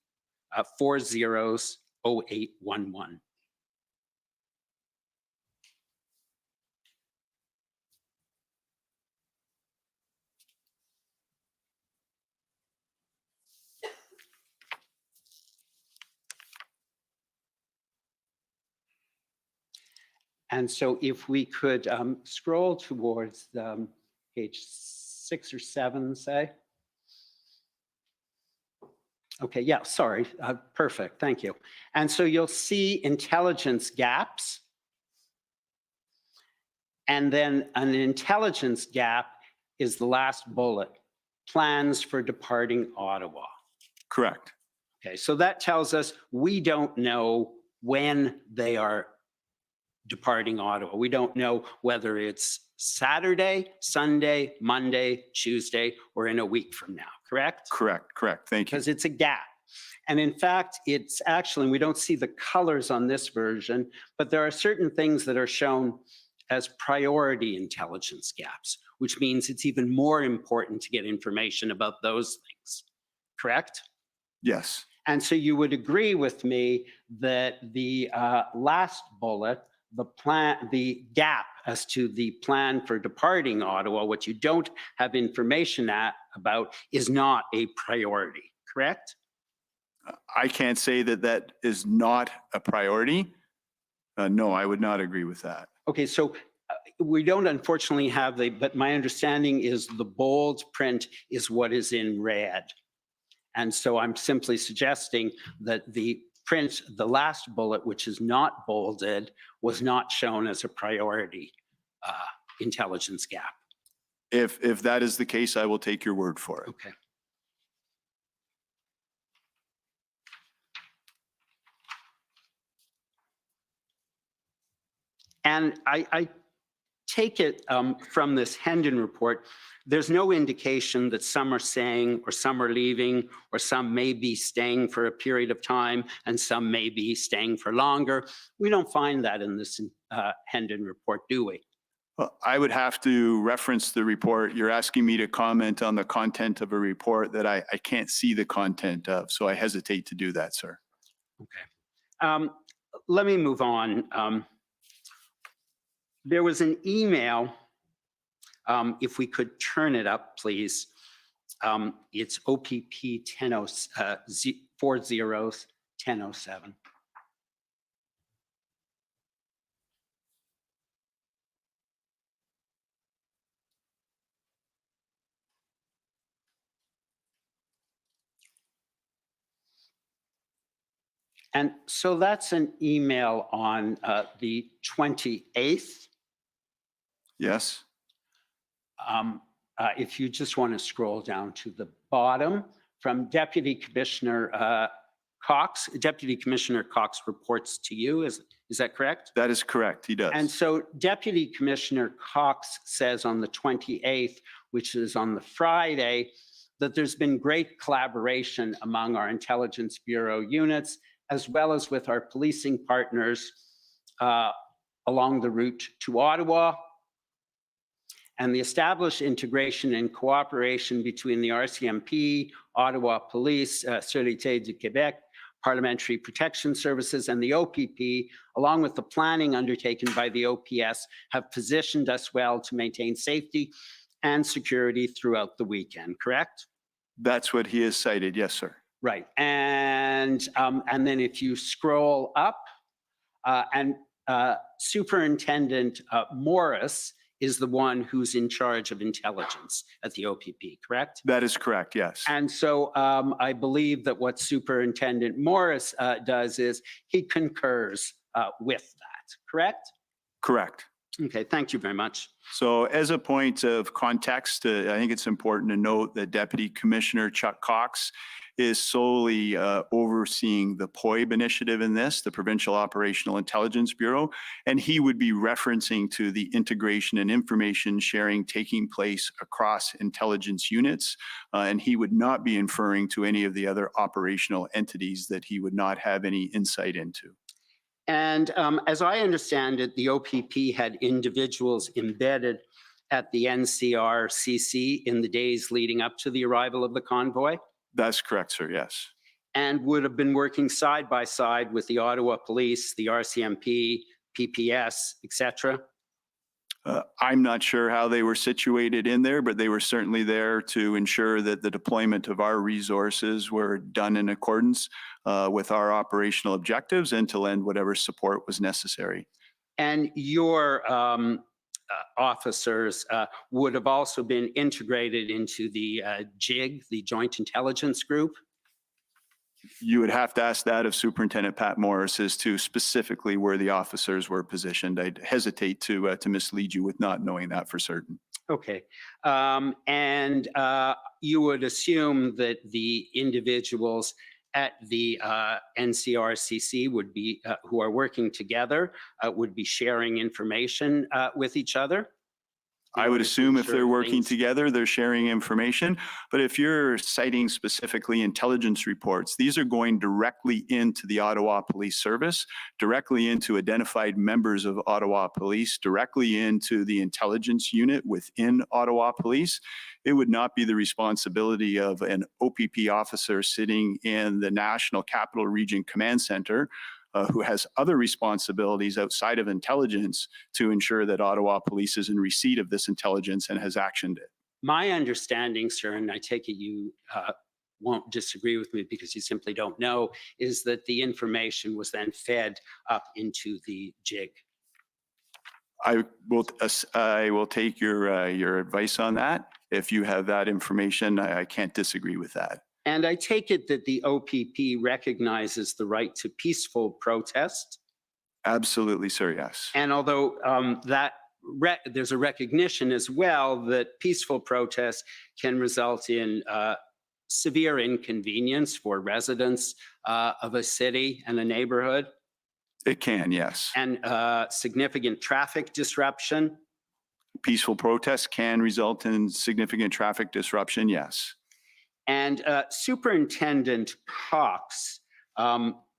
400811. And so if we could scroll towards page 6 or 7, say. Okay, yeah, sorry, perfect, thank you. And so you'll see intelligence gaps. And then an intelligence gap is the last bullet, plans for departing Ottawa. Correct. Okay, so that tells us we don't know when they are departing Ottawa. We don't know whether it's Saturday, Sunday, Monday, Tuesday, or in a week from now, correct? Correct. Thank you. Because it's a gap. And in fact, it's actually, we don't see the colors on this version, but there are certain things that are shown as priority intelligence gaps, which means it's even more important to get information about those things, correct? Yes. And so you would agree with me that the last bullet, the gap as to the plan for departing Ottawa, what you don't have information about, is not a priority, correct? I can't say that that is not a priority. No, I would not agree with that. Okay, so we don't unfortunately have but my understanding is the bold print is what is in red. And so I'm simply suggesting that the print, the last bullet, which is not bolded, was not shown as a priority intelligence gap. If that is the case, I will take your word for it. Okay. And I take it from this Hendon report, there's no indication that some are staying or some are leaving or some may be staying for a period of time and some may be staying for longer. We don't find that in this Hendon report, do we? Well, I would have to reference the report. You're asking me to comment on the content of a report that I can't see the content of, so I hesitate to do that, sir. Okay. Let me move on. There was an email, if we could turn it up, please. It's OPP 401007. And so that's an email on the 28th. Yes. If you just want to scroll down to the bottom, from Deputy Commissioner Cox. Deputy Commissioner Cox reports to you, is that correct? That is correct, he does. And so Deputy Commissioner Cox says on the 28th, which is on the Friday, that there's been great collaboration among our Intelligence Bureau units, as well as with our policing partners along the route to Ottawa. And the established integration and cooperation between the RCMP, Ottawa Police, Sûreté du Québec, Parliamentary Protection Services, and the OPP, along with the planning undertaken by the OPS, have positioned us well to maintain safety and security throughout the weekend, correct? That's what he has cited, yes, sir. Right, and then if you scroll up, Superintendent Morris is the one who's in charge of intelligence at the OPP, correct? That is correct, yes. And so I believe that what Superintendent Morris does is he concurs with that, correct? Correct. Okay, thank you very much. So as a point of context, I think it's important to note that Deputy Commissioner Chuck Cox is solely overseeing the POEB initiative in this, the Provincial Operational Intelligence Bureau, and he would be referencing to the integration and information sharing taking place across intelligence units, and he would not be inferring to any of the other operational entities that he would not have any insight into. And as I understand it, the OPP had individuals embedded at the NCRCC in the days leading up to the arrival of the convoy? That's correct, sir, yes. And would have been working side by side with the Ottawa Police, the RCMP, PPS, etc. I'm not sure how they were situated in there, but they were certainly there to ensure that the deployment of our resources were done in accordance with our operational objectives and to lend whatever support was necessary. And your officers would have also been integrated into the JIG, the Joint Intelligence Group? You would have to ask that of Superintendent Pat Morris as to specifically where the officers were positioned. I'd hesitate to mislead you with not knowing that for certain. Okay. And you would assume that the individuals at the NCRCC would be, who are working together, would be sharing information with each other. in I would order to assume if ensure they're working things- together, they're sharing information. But if you're citing specifically intelligence reports, these are going directly into the Ottawa Police Service, directly into identified members of Ottawa Police, directly into the intelligence unit within Ottawa Police. It would not be the responsibility of an OPP officer sitting in the National Capital Region Command Center who has other responsibilities outside of intelligence to ensure that Ottawa Police is in receipt of this intelligence and has actioned it. My understanding, sir, and I take it you won't disagree with me because you simply don't know, is that the information was then fed up into the JIG. I will take your advice on that. If you have that information, I can't disagree with that. And I take it that the OPP recognizes the right to peaceful protest. Absolutely, sir, yes. And although there's a recognition as well that peaceful protest can result in severe inconvenience for residents of a city and a neighborhood. It can, yes. And significant traffic disruption. Peaceful protest can result in significant traffic disruption, yes. And Superintendent Cox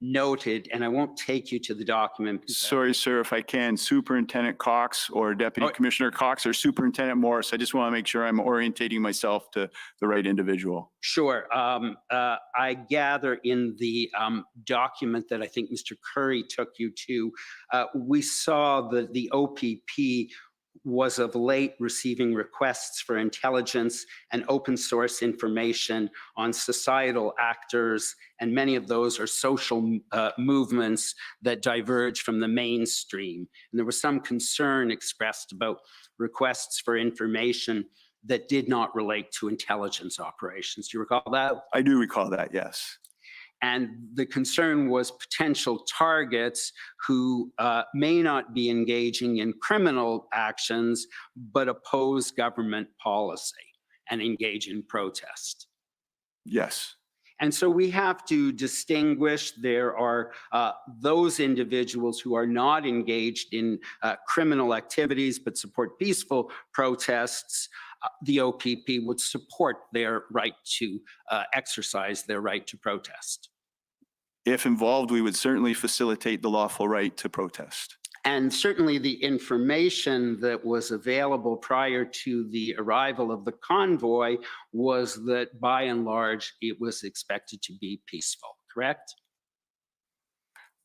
noted, and I won't take you to the document. Sorry, sir, if I can, Superintendent Cox or Deputy Commissioner Cox or Superintendent Morris, I just want to make sure I'm orientating myself to the right individual. Sure. I gather in the document that I think Mr. Curry took you to, we saw that the OPP was of late receiving requests for intelligence and open source information on societal actors, and many of those are social movements that diverge from the mainstream. And there was some concern expressed about requests for information that did not relate to intelligence operations. Do you recall that? I do recall that, yes. And the concern was potential targets who may not be engaging in criminal actions, but oppose government policy and engage in protest. Yes. And so we have to distinguish. There are those individuals who are not engaged in criminal activities, but support peaceful protests. The OPP would support their right to exercise their right to protest. If involved, we would certainly facilitate the lawful right to protest. And certainly the information that was available prior to the arrival of the convoy was that by and large, it was expected to be peaceful, correct?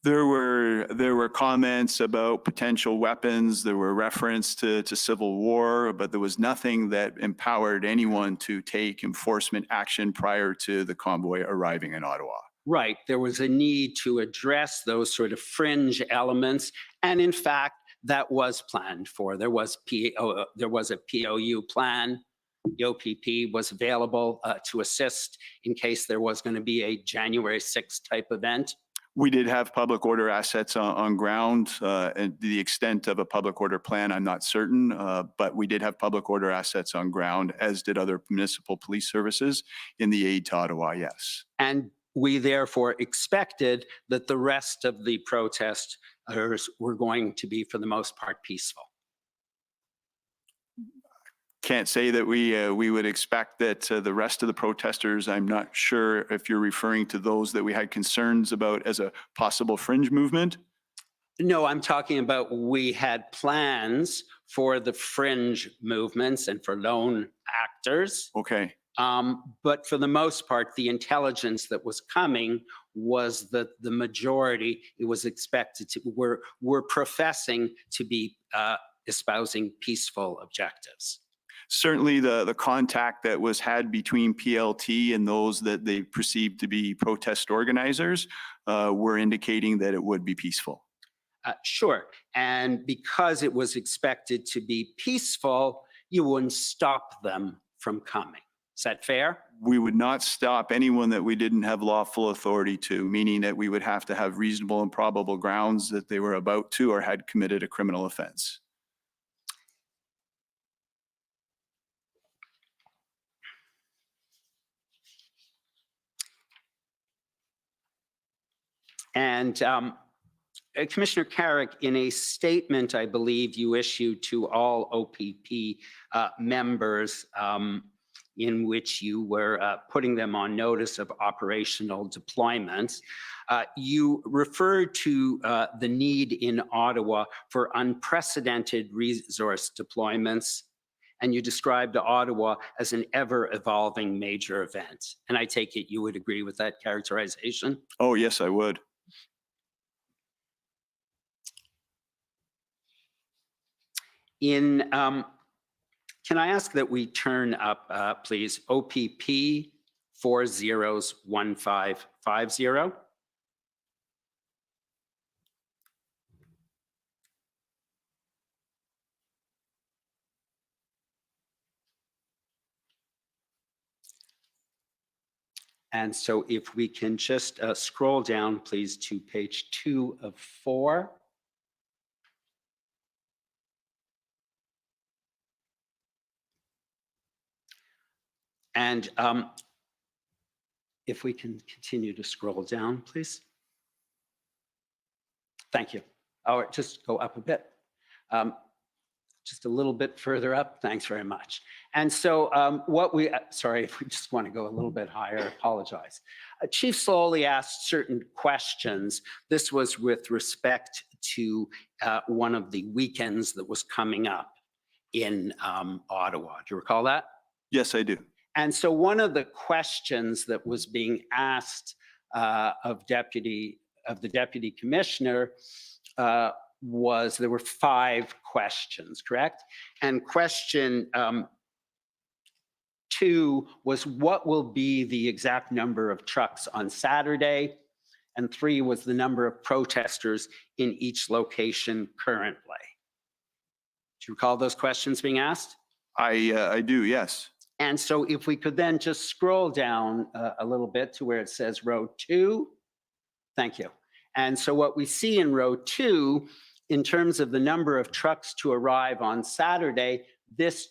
There were comments about potential weapons. There were reference to civil war, but there was nothing that empowered anyone to take enforcement action prior to the convoy arriving in Ottawa. Right. There was a need to address those sort of fringe elements. And in fact, that was planned for. There was a POU plan. The OPP was available to assist in case there was going to be a January 6th type event. We did have public order assets on ground. And the extent of a public order plan, I'm not certain, but we did have public order assets on ground, as did other municipal police services in the aid to Ottawa, yes. And we therefore expected that the rest of the protesters were going to be, for the most part, peaceful. Can't say that we would expect that the rest of the protesters, I'm not sure if you're referring to those that we had concerns about as a possible fringe movement. No, I'm talking about we had plans for the fringe movements and for lone actors. Okay. But for the most part, the intelligence that was coming was that the majority, it was expected to, were professing to be espousing peaceful objectives. Certainly the contact that was had between PLT and those that they perceived to be protest organizers were indicating that it would be peaceful. Sure. And because it was expected to be peaceful, you wouldn't stop them from coming. Is that fair? We would not stop anyone that we didn't have lawful authority to, meaning that we would have to have reasonable and probable grounds that they were about to or had committed a criminal offense. And Commissioner Carrique, in a statement I believe you issued to all OPP members, in which you were putting them on notice of operational deployments, you referred to the need in Ottawa for unprecedented resource deployments, and you described Ottawa as an ever-evolving major event. And I take it you would agree with that characterization? Oh, yes, I would. Can I ask that we turn up, please, OPP 401550? And so if we can just scroll down, please, to page 2 of 4. And if we can continue to scroll down, please. Thank you. Or just go up a bit. Just a little bit further up. Thanks very much. And so sorry, if we just want to go a little bit higher, I apologize. Chief Slowly asked certain questions. This was with respect to one of the weekends that was coming up in Ottawa. Do you recall that? Yes, I do. And so one of the questions that was being asked of the deputy commissioner was, there were 5 questions, correct? And question 2 was, what will be the exact number of trucks on Saturday? And 3 was the number of protesters in each location currently. Do you recall those questions being asked? I do, yes. And so if we could then just scroll down a little bit to where it says row 2. Thank you. And so what we see in row 2, in terms of the number of trucks to arrive on Saturday, this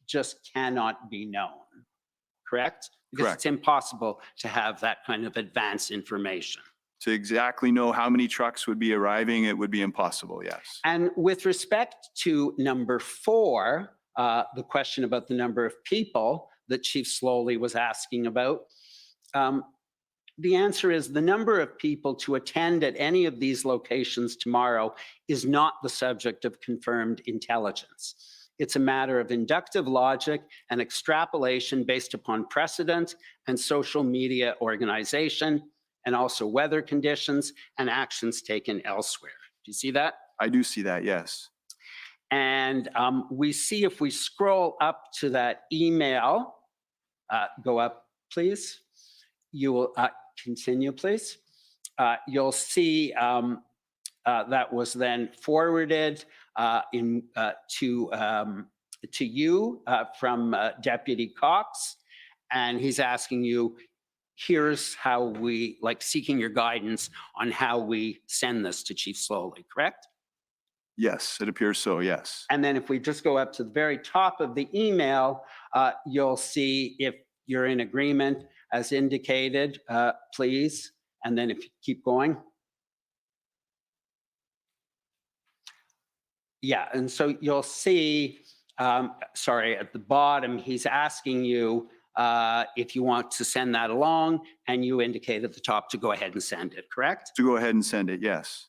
just cannot be known, correct? Because Correct. It's impossible to have that kind of advance information. To exactly know how many trucks would be arriving, it would be impossible, yes. And with respect to number 4, the question about the number of people that Chief Slowly was asking about, the answer is the number of people to attend at any of these locations tomorrow is not the subject of confirmed intelligence. It's a matter of inductive logic and extrapolation based upon precedent and social media organization, and also weather conditions and actions taken elsewhere. Do you see that? I do see that, yes. And we see, if we scroll up to that email, go up, please. You will continue, please. You'll see that was then forwarded to you from Deputy Cox, and he's asking you, here's how we, like, seeking your guidance on how we send this to Chief Slowly, correct? Yes, it appears so, yes. And then if we just go up to the very top of the email, you'll see if you're in agreement as indicated, please. And then if you keep going. Yeah, and so you'll see, sorry, at the bottom, he's asking you if you want to send that along, and you indicate at the top to go ahead and send it, correct? To go ahead and send it, yes.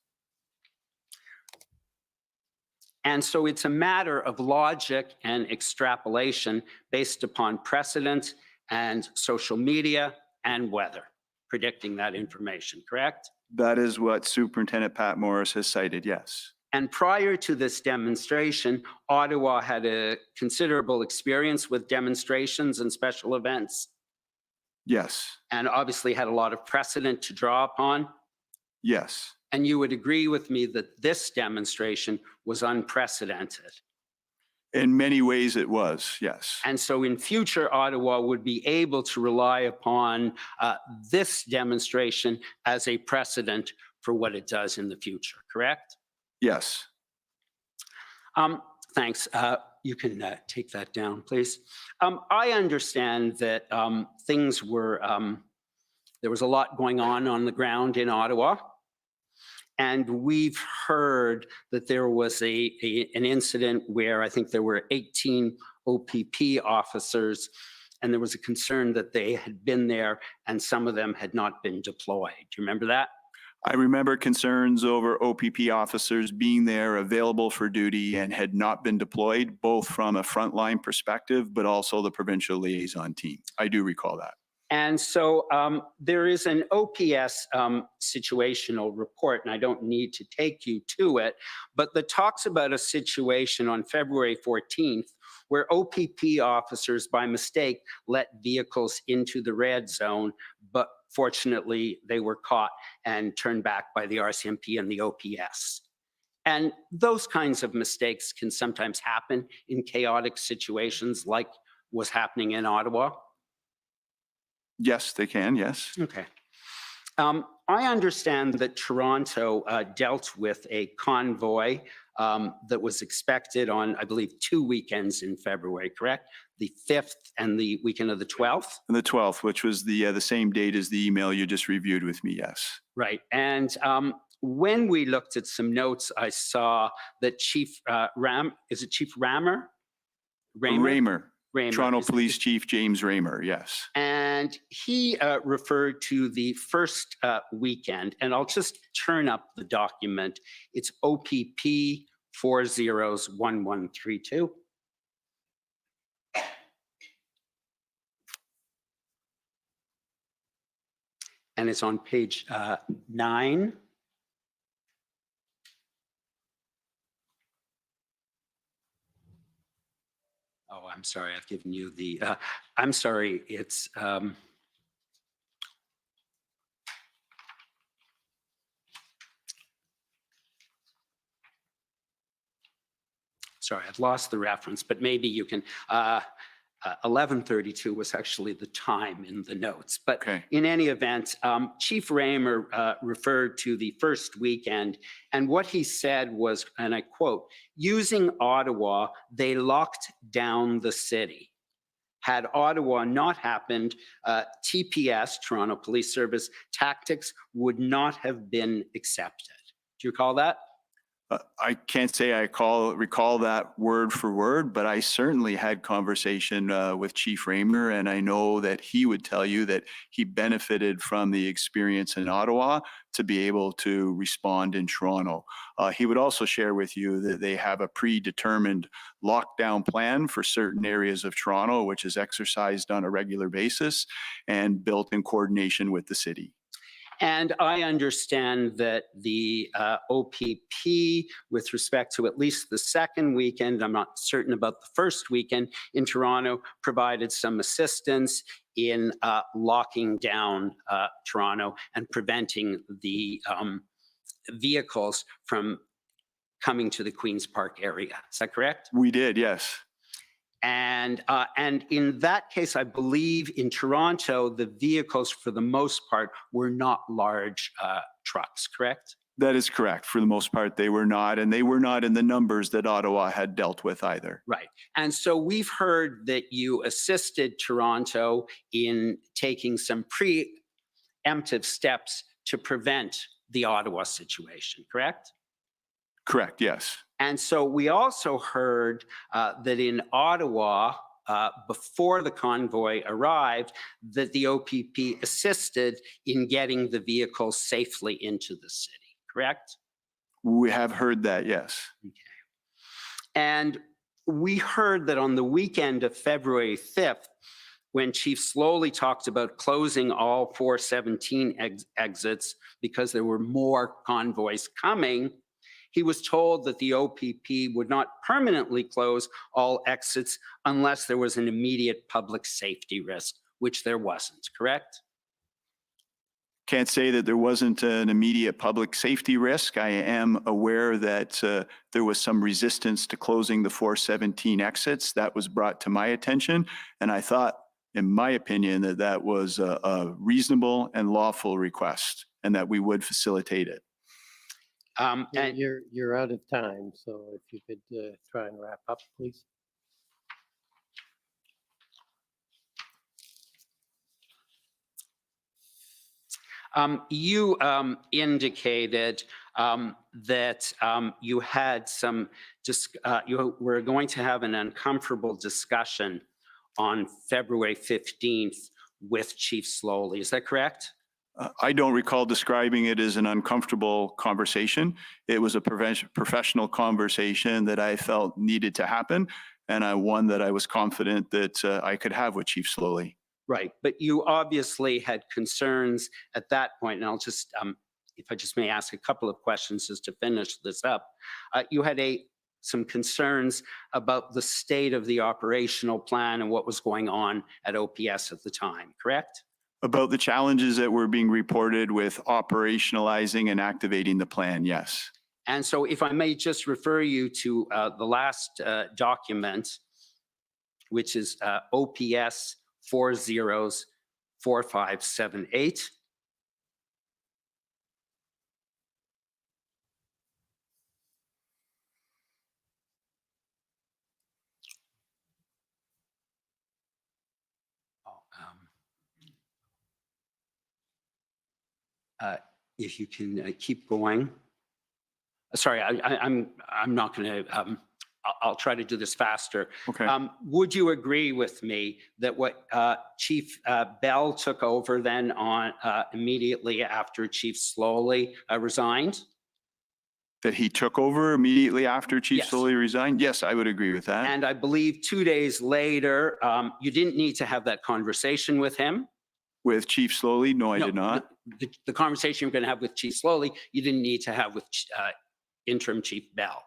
And so it's a matter of logic and extrapolation based upon precedent and social media and weather, predicting that information, correct? That is what Superintendent Pat Morris has cited, yes. And prior to this demonstration, Ottawa had a considerable experience with demonstrations and special events, Yes, and obviously had a lot of precedent to draw upon. yes. And you would agree with me that this demonstration was unprecedented. In many ways it was, yes. And so in future, Ottawa would be able to rely upon this demonstration as a precedent for what it does in the future, correct? Yes. Thanks. You can take that down, please. I understand that things were, there was a lot going on the ground in Ottawa. And we've heard that there was an incident where I think there were 18 OPP officers, and there was a concern that they had been there and some of them had not been deployed. Do you remember that? I remember concerns over OPP officers being there, available for duty, and had not been deployed, both from a frontline perspective, but also the provincial liaison team. I do recall that. And so there is an OPS situational report, and I don't need to take you to it, but that talks about a situation on February 14th where OPP officers by mistake let vehicles into the red zone, but fortunately they were caught and turned back by the RCMP and the OPS. And those kinds of mistakes can sometimes happen in chaotic situations like was happening in Ottawa. Yes, they can, yes. Okay. I understand that Toronto dealt with a convoy that was expected on, I believe, 2 weekends in February, correct? The 5th and the weekend of the 12th? And the 12th, which was the same date as the email you just reviewed with me, yes. Right. And when we looked at some notes, I saw that Chief is it Chief Raymer? Raymer. Toronto Is it- Police Chief James Raymer, yes. And he referred to the first weekend, and I'll just turn up the document. It's OPP 401132. And it's on page 9. Oh, I'm sorry, I've given you the, I'm sorry, it's, sorry, I've lost the reference, but maybe you can, 1132 was actually the time in the notes. But Okay. in any event, Chief Raymer referred to the first weekend, and what he said was, and I quote, "Using Ottawa, they locked down the city. Had Ottawa not happened, TPS, Toronto Police Service, tactics would not have been accepted." Do you recall that? I can't say I recall that word for word, but I certainly had conversation with Chief Raymer, and I know that he would tell you that he benefited from the experience in Ottawa to be able to respond in Toronto. He would also share with you that they have a predetermined lockdown plan for certain areas of Toronto, which is exercised on a regular basis and built in coordination with the city. And I understand that the OPP, with respect to at least the second weekend, I'm not certain about the first weekend in Toronto, provided some assistance in locking down Toronto and preventing the vehicles from coming to the Queen's Park area. Is that correct? We did, yes. And in that case, I believe in Toronto, the vehicles for the most part were not large trucks, correct? That is correct. For the most part, they were not, and they were not in the numbers that Ottawa had dealt with either. Right. And so we've heard that you assisted Toronto in taking some preemptive steps to prevent the Ottawa situation, correct? Correct, yes. And so we also heard that in Ottawa, before the convoy arrived, that the OPP assisted in getting the vehicles safely into the city, correct? We have heard that, yes. Okay. And we heard that on the weekend of February 5th, when Chief Slowly talked about closing all 417 exits because there were more convoys coming, he was told that the OPP would not permanently close all exits unless there was an immediate public safety risk, which there wasn't, correct? Can't say that there wasn't an immediate public safety risk. I am aware that there was some resistance to closing the 417 exits. That was brought to my attention, and I thought, in my opinion, that that was a reasonable and lawful request and that we would facilitate it. And You're out of time, so if you could try and wrap up, please. You indicated that you had you were going to have an uncomfortable discussion on February 15th with Chief Slowly. Is that correct? I don't recall describing it as an uncomfortable conversation. It was a professional conversation that I felt needed to happen, and one that I was confident that I could have with Chief Slowly. Right, but you obviously had concerns at that point, and I'll just, if I just may ask a couple of questions just to finish this up. You had some concerns about the state of the operational plan and what was going on at OPS at the time, correct? About the challenges that were being reported with operationalizing and activating the plan, yes. And so if I may just refer you to the last document, which is OPS 404578. If you can keep going. Sorry, I'm not going to. I'll try to do this faster. Okay. Would you agree with me that what Chief Bell took over then on immediately after Chief Slowly resigned? That he took over immediately after Chief Yes. Slowly resigned? Yes, I would agree with that. And I believe 2 days later, you didn't need to have that conversation with him. With Chief Slowly? No, I No, did not. The conversation you're going to have with Chief Slowly, you didn't need to have with interim Chief Bell.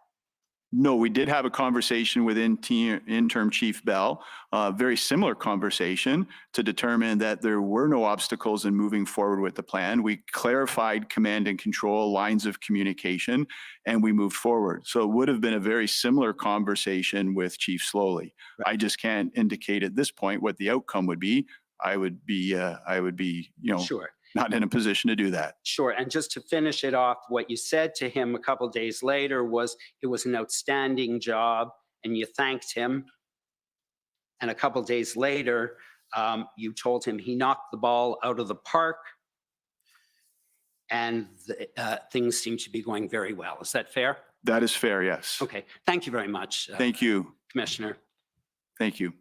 No, we did have a conversation with interim Chief Bell, a very similar conversation to determine that there were no obstacles in moving forward with the plan. We clarified command and control lines of communication, and we moved forward. So it would have been a very similar conversation with Chief Slowly. Right. I just can't indicate at this point what the outcome would be. I would be, Sure. not in a position to do that. Sure. And just to finish it off, what you said to him a couple of days later was it was an outstanding job and you thanked him. And a couple of days later, you told him he knocked the ball out of the park and things seem to be going very well. Is that fair? That is fair, yes. Okay. Thank you very much. Thank you. Commissioner. Thank you.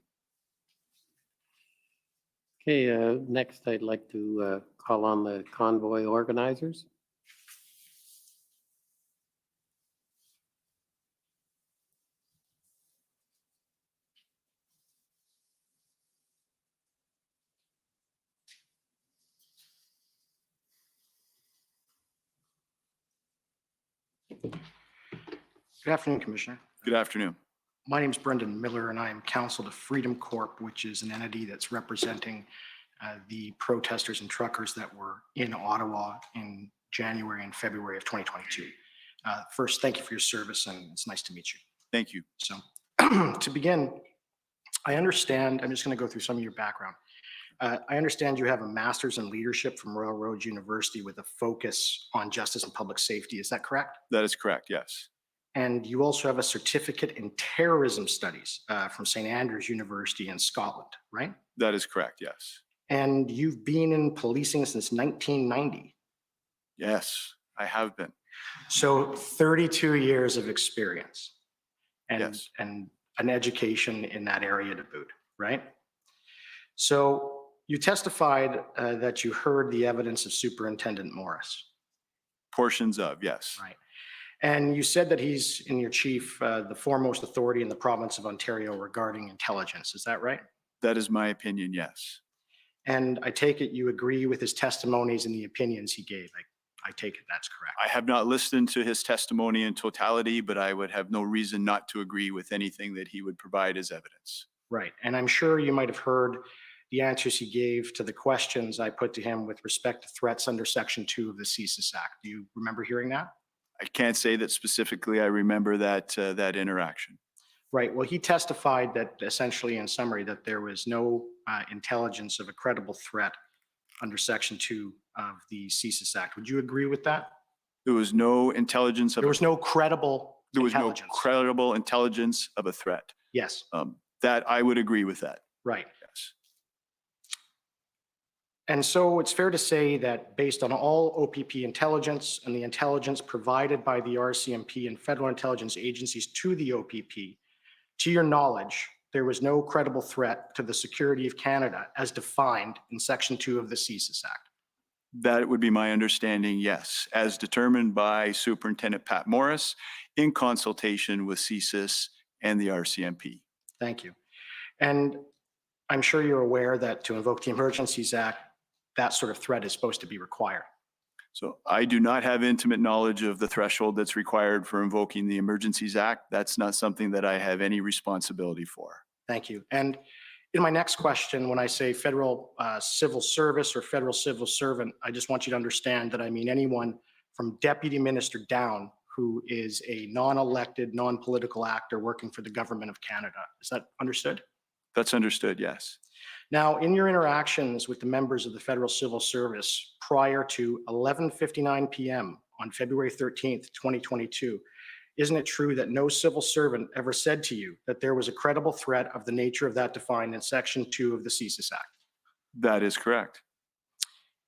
Okay, next I'd like to call on the convoy organizers. Good afternoon, Commissioner. Good afternoon. My name is Brendan Miller, and I am counsel to Freedom Corp, which is an entity that's representing the protesters and truckers that were in Ottawa in January and February of 2022. First, thank you for your service, and it's nice to meet you. Thank you. So to begin, I understand, I'm just going to go through some of your background. I understand you have a master's in leadership from Royal Roads University with a focus on justice and public safety. Is that correct? That is correct, yes. And you also have a certificate in terrorism studies from St. Andrews University in Scotland, right? That is correct, yes. And you've been in policing since 1990. Yes, I have been. So 32 years of experience and, Yes. and an education in that area to boot, right? So you testified that you heard the evidence of Superintendent Morris. Portions of, yes. Right. And you said that he's, in your chief, the foremost authority in the province of Ontario regarding intelligence. Is that right? That is my opinion, yes. And I take it you agree with his testimonies and the opinions he gave. I take it that's correct. I have not listened to his testimony in totality, but I would have no reason not to agree with anything that he would provide as evidence. Right. And I'm sure you might have heard the answers he gave to the questions I put to him with respect to threats under Section 2 of the CSIS Act. Do you remember hearing that? I can't say that specifically I remember that interaction. Right. Well, he testified that essentially, in summary, that there was no intelligence of a credible threat under Section 2 of the CSIS Act. Would you agree with that? There was no intelligence of There was no credible there was no intelligence. credible intelligence of a threat. Yes. That I would agree with that. Right. Yes. And so it's fair to say that based on all OPP intelligence and the intelligence provided by the RCMP and federal intelligence agencies to the OPP, to your knowledge, there was no credible threat to the security of Canada as defined in Section 2 of the CSIS Act. That would be my understanding, yes, as determined by Superintendent Pat Morris in consultation with CSIS and the RCMP. Thank you. And I'm sure you're aware that to invoke the Emergencies Act, that sort of threat is supposed to be required. So I do not have intimate knowledge of the threshold that's required for invoking the Emergencies Act. That's not something that I have any responsibility for. Thank you. And in my next question, when I say federal civil service or federal civil servant, I just want you to understand that I mean anyone from deputy minister down who is a non-elected, non-political actor working for the government of Canada. Is that understood? That's understood, yes. Now, in your interactions with the members of the Federal Civil Service prior to 11:59 p.m. on February 13th, 2022, isn't it true that no civil servant ever said to you that there was a credible threat of the nature of that defined in Section 2 of the CSIS Act? That is correct.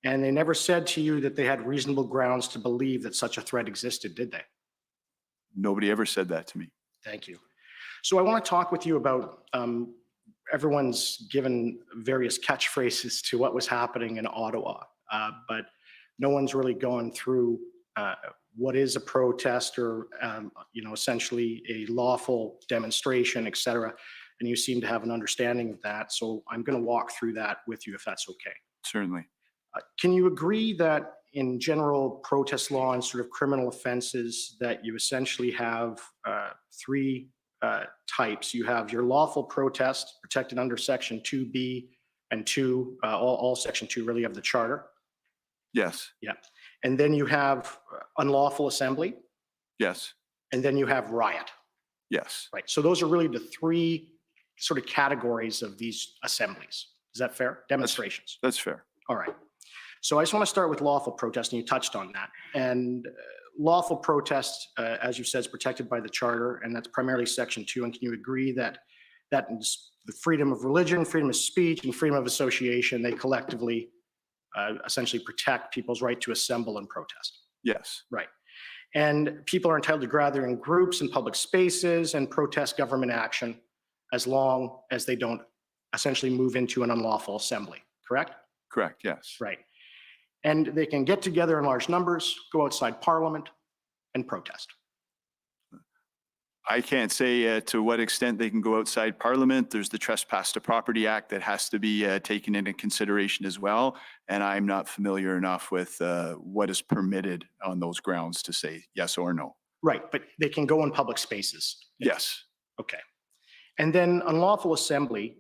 And they never said to you that they had reasonable grounds to believe that such a threat existed, did they? Nobody ever said that to me. Thank you. So I want to talk with you about everyone's given various catchphrases to what was happening in Ottawa, but no one's really gone through what is a protest or, essentially a lawful demonstration, et cetera. And you seem to have an understanding of that. So I'm going to walk through that with you if that's okay. Certainly. Can you agree that in general protest law and sort of criminal offenses that you essentially have three types? You have your lawful protest protected under Section 2B and 2, all Section 2 really of the Charter. Yes. Yeah. And then you have unlawful assembly. Yes. And then you have riot. Yes. Right. So those are really the three sort of categories of these assemblies. Is that fair? Demonstrations. That's fair. All right. So I just want to start with lawful protest, and you touched on that. And lawful protest, as you said, is protected by the Charter, and that's primarily Section 2. And can you agree that is the freedom of religion, freedom of speech, and freedom of association, they collectively essentially protect people's right to assemble and protest? Yes. Right. And people are entitled to gather in groups in public spaces and protest government action as long as they don't essentially move into an unlawful assembly, correct? Correct, yes. Right. And they can get together in large numbers, go outside Parliament, and protest. I can't say to what extent they can go outside Parliament. There's the Trespass to Property Act that has to be taken into consideration as well. And I'm not familiar enough with what is permitted on those grounds to say yes or no. Right, but they can go in public spaces. Yes. Okay. And then unlawful assembly,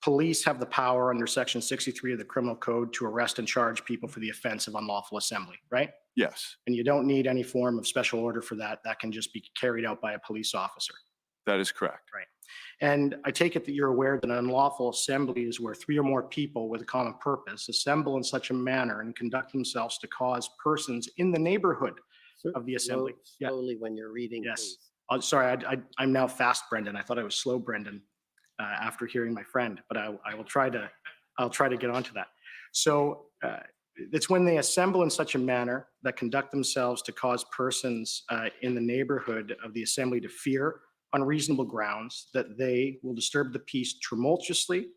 police have the power under Section 63 of the Criminal Code to arrest and charge people for the offense of unlawful assembly, right? Yes. And you don't need any form of special order for that. That can just be carried out by a police officer. That is correct. Right. And I take it that you're aware that an unlawful assembly is where three or more people with a common purpose assemble in such a manner and conduct themselves to cause persons in the neighborhood of the assembly. Slowly when you're reading. Yes. Please. Oh, sorry, I'm now fast, Brendan. I thought I was slow, Brendan, after hearing my friend, but I'll try to get onto that. So it's when they assemble in such a manner that conduct themselves to cause persons in the neighborhood of the assembly to fear on reasonable grounds that they will disturb the peace tumultuously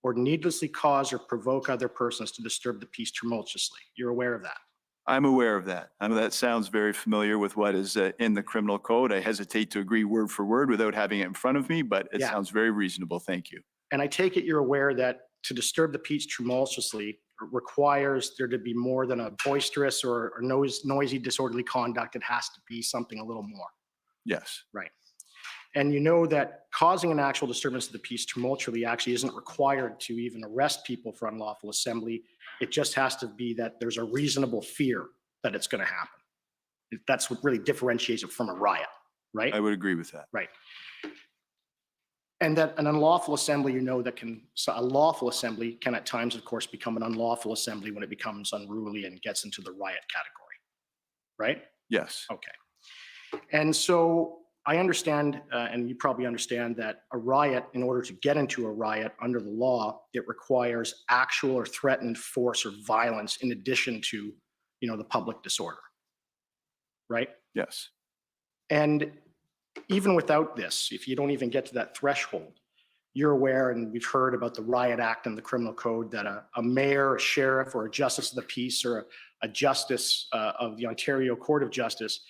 or needlessly cause or provoke other persons to disturb the peace tumultuously. You're aware of that? I'm aware of that. I mean, that sounds very familiar with what is in the criminal code. I hesitate to agree word for word without having it in front of me, but it sounds very reasonable. Thank you. And I take it you're aware that to disturb the peace tumultuously requires there to be more than a boisterous or noisy, disorderly conduct. It has to be something a little more. Yes. Right. And you know that causing an actual disturbance of the peace tumultuously actually isn't required to even arrest people for unlawful assembly. It just has to be that there's a reasonable fear that it's going to happen. That's what really differentiates it from a riot, right? I would agree with that. Right. And that an unlawful assembly, you know, a lawful assembly can at times, of course, become an unlawful assembly when it becomes unruly and gets into the riot category, right? Yes. Okay. And so I understand, and you probably understand, that a riot, in order to get into a riot under the law, it requires actual or threatened force or violence in addition to, the public disorder, right? Yes. And even without this, if you don't even get to that threshold, you're aware, and we've heard about the Riot Act and the Criminal Code, that a mayor, a sheriff, or a justice of the peace, or a justice of the Ontario Court of Justice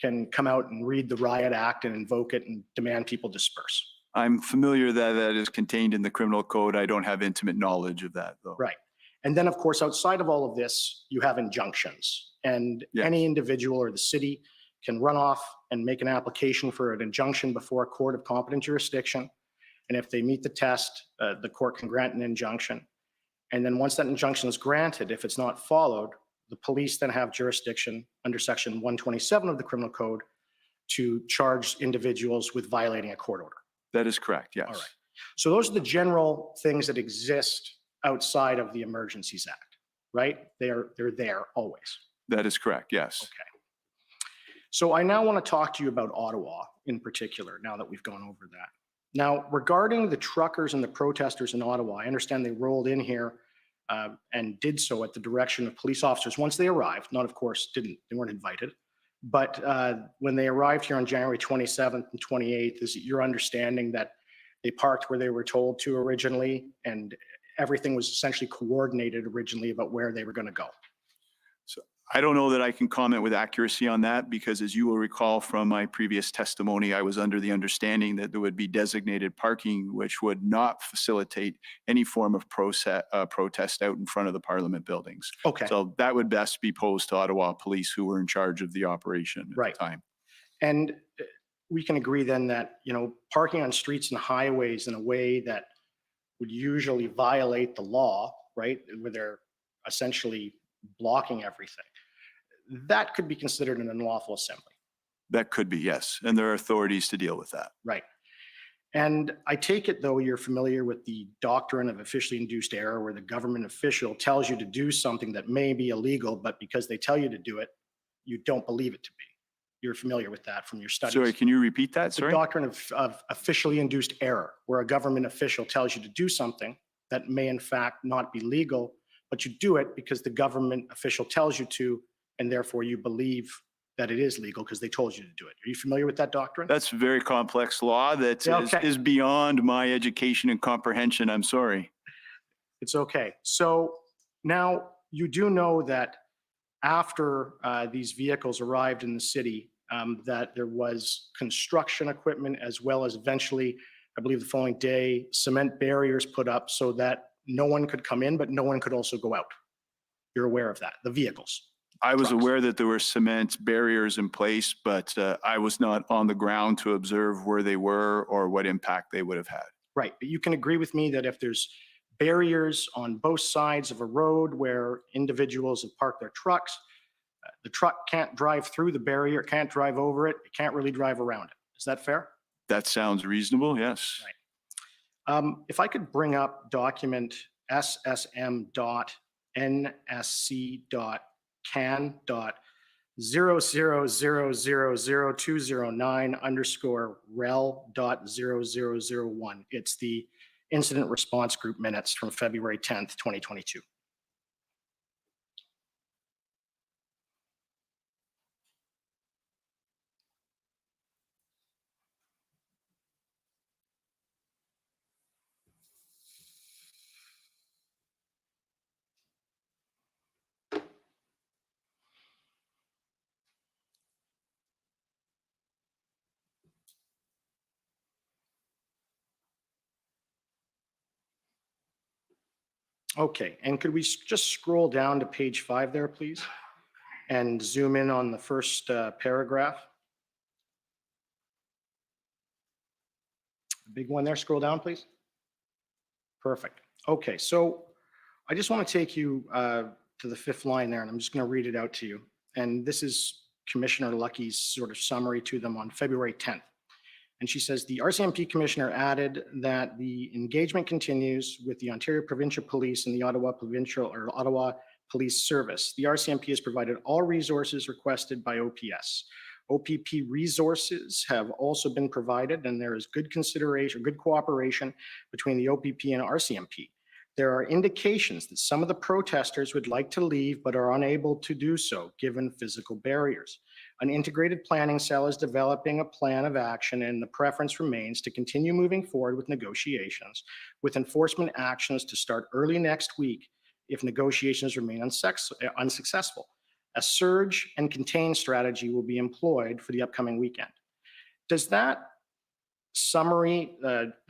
can come out and read the Riot Act and invoke it and demand people disperse. I'm familiar that that is contained in the criminal code. I don't have intimate knowledge of that, though. Right. And then, of course, outside of all of this, you have injunctions. And Yes. any individual or the city can run off and make an application for an injunction before a court of competent jurisdiction. And if they meet the test, the court can grant an injunction. And then once that injunction is granted, if it's not followed, the police then have jurisdiction under Section 127 of the Criminal Code to charge individuals with violating a court order. That is correct, yes. All right. So those are the general things that exist outside of the Emergencies Act, right? They're there always. That is correct, yes. Okay. So I now want to talk to you about Ottawa in particular, now that we've gone over that. Now, regarding the truckers and the protesters in Ottawa, I understand they rolled in here and did so at the direction of police officers once they arrived. Not, of course, they weren't invited. But when they arrived here on January 27th and 28th, is it your understanding that they parked where they were told to originally, and everything was essentially coordinated originally about where they were going to go? So I don't know that I can comment with accuracy on that, because as you will recall from my previous testimony, I was under the understanding that there would be designated parking, which would not facilitate any form of protest out in front of the Parliament buildings. Okay. So that would best be posed to Ottawa Police, who were in charge of the operation at the time. And we can agree then that, parking on streets and highways in a way that would usually violate the law, right, where they're essentially blocking everything, that could be considered an unlawful assembly. That could be, yes. And there are authorities to deal with that. Right. And I take it, though, you're familiar with the doctrine of officially induced error, where the government official tells you to do something that may be illegal, but because they tell you to do it, you don't believe it to be. You're familiar with that from your studies. Sorry, can you repeat that? The Sorry. doctrine of officially induced error, where a government official tells you to do something that may in fact not be legal, but you do it because the government official tells you to, and therefore you believe that it is legal because they told you to do it. Are you familiar with that doctrine? That's a very complex law that is beyond my education and comprehension. I'm sorry. It's okay. So now you do know that after these vehicles arrived in the city, that there was construction equipment, as well as eventually, I believe the following day, cement barriers put up so that no one could come in, but no one could also go out. You're aware of that, the vehicles. I was trucks. aware that there were cement barriers in place, but I was not on the ground to observe where they were or what impact they would have had. Right, but you can agree with me that if there's barriers on both sides of a road where individuals have parked their trucks, the truck can't drive through the barrier, can't drive over it, it can't really drive around it. Is that fair? That sounds reasonable, yes. Right. If I could bring up document ssm.nsc.can.0000209_rel.0001. It's the incident response group minutes from February 10th, 2022. Okay, and could we just scroll down to page 5 there, please? And zoom in on the first paragraph. The big one there, scroll down, please. Perfect. Okay, so I just want to take you to the 5th line there, and I'm just going to read it out to you. And this is Commissioner Lucky's sort of summary to them on February 10th. And she says, the RCMP commissioner added that the engagement continues with the Ontario Provincial Police and the Ottawa Police Service. The RCMP has provided all resources requested by OPS. OPP resources have also been provided, and there is good consideration, good cooperation between the OPP and RCMP. There are indications that some of the protesters would like to leave but are unable to do so given physical barriers. An integrated planning cell is developing a plan of action, and the preference remains to continue moving forward with negotiations, with enforcement actions to start early next week if negotiations remain unsuccessful. A surge and contain strategy will be employed for the upcoming weekend. Does that summary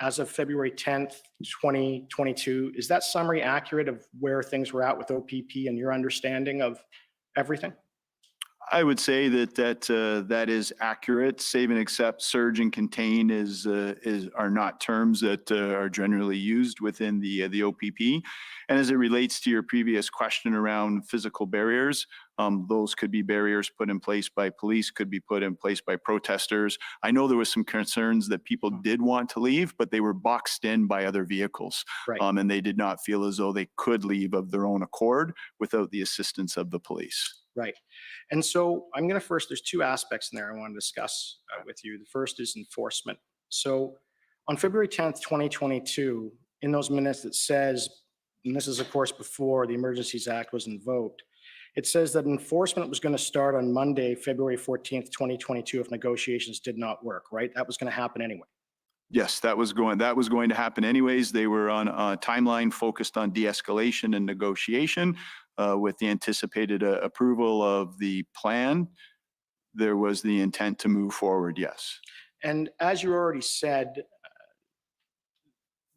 as of February 10th, 2022, is that summary accurate of where things were at with OPP and your understanding of everything? I would say that is accurate. Save and accept, surge and contain are not terms that are generally used within the OPP. And as it relates to your previous question around physical barriers, those could be barriers put in place by police, could be put in place by protesters. I know there was some concerns that people did want to leave, but they were boxed in by other vehicles. Right. And they did not feel as though they could leave of their own accord without the assistance of the police. Right. And so I'm going to there's two aspects in there I want to discuss with you. The first is enforcement. So on February 10th, 2022, in those minutes it says, and this is of course before the Emergencies Act was invoked, it says that enforcement was going to start on Monday, February 14th, 2022, if negotiations did not work, right? That was going to happen anyway. Yes, that was going to happen anyways. They were on a timeline focused on de-escalation and negotiation. With the anticipated approval of the plan, there was the intent to move forward, yes. And as you already said,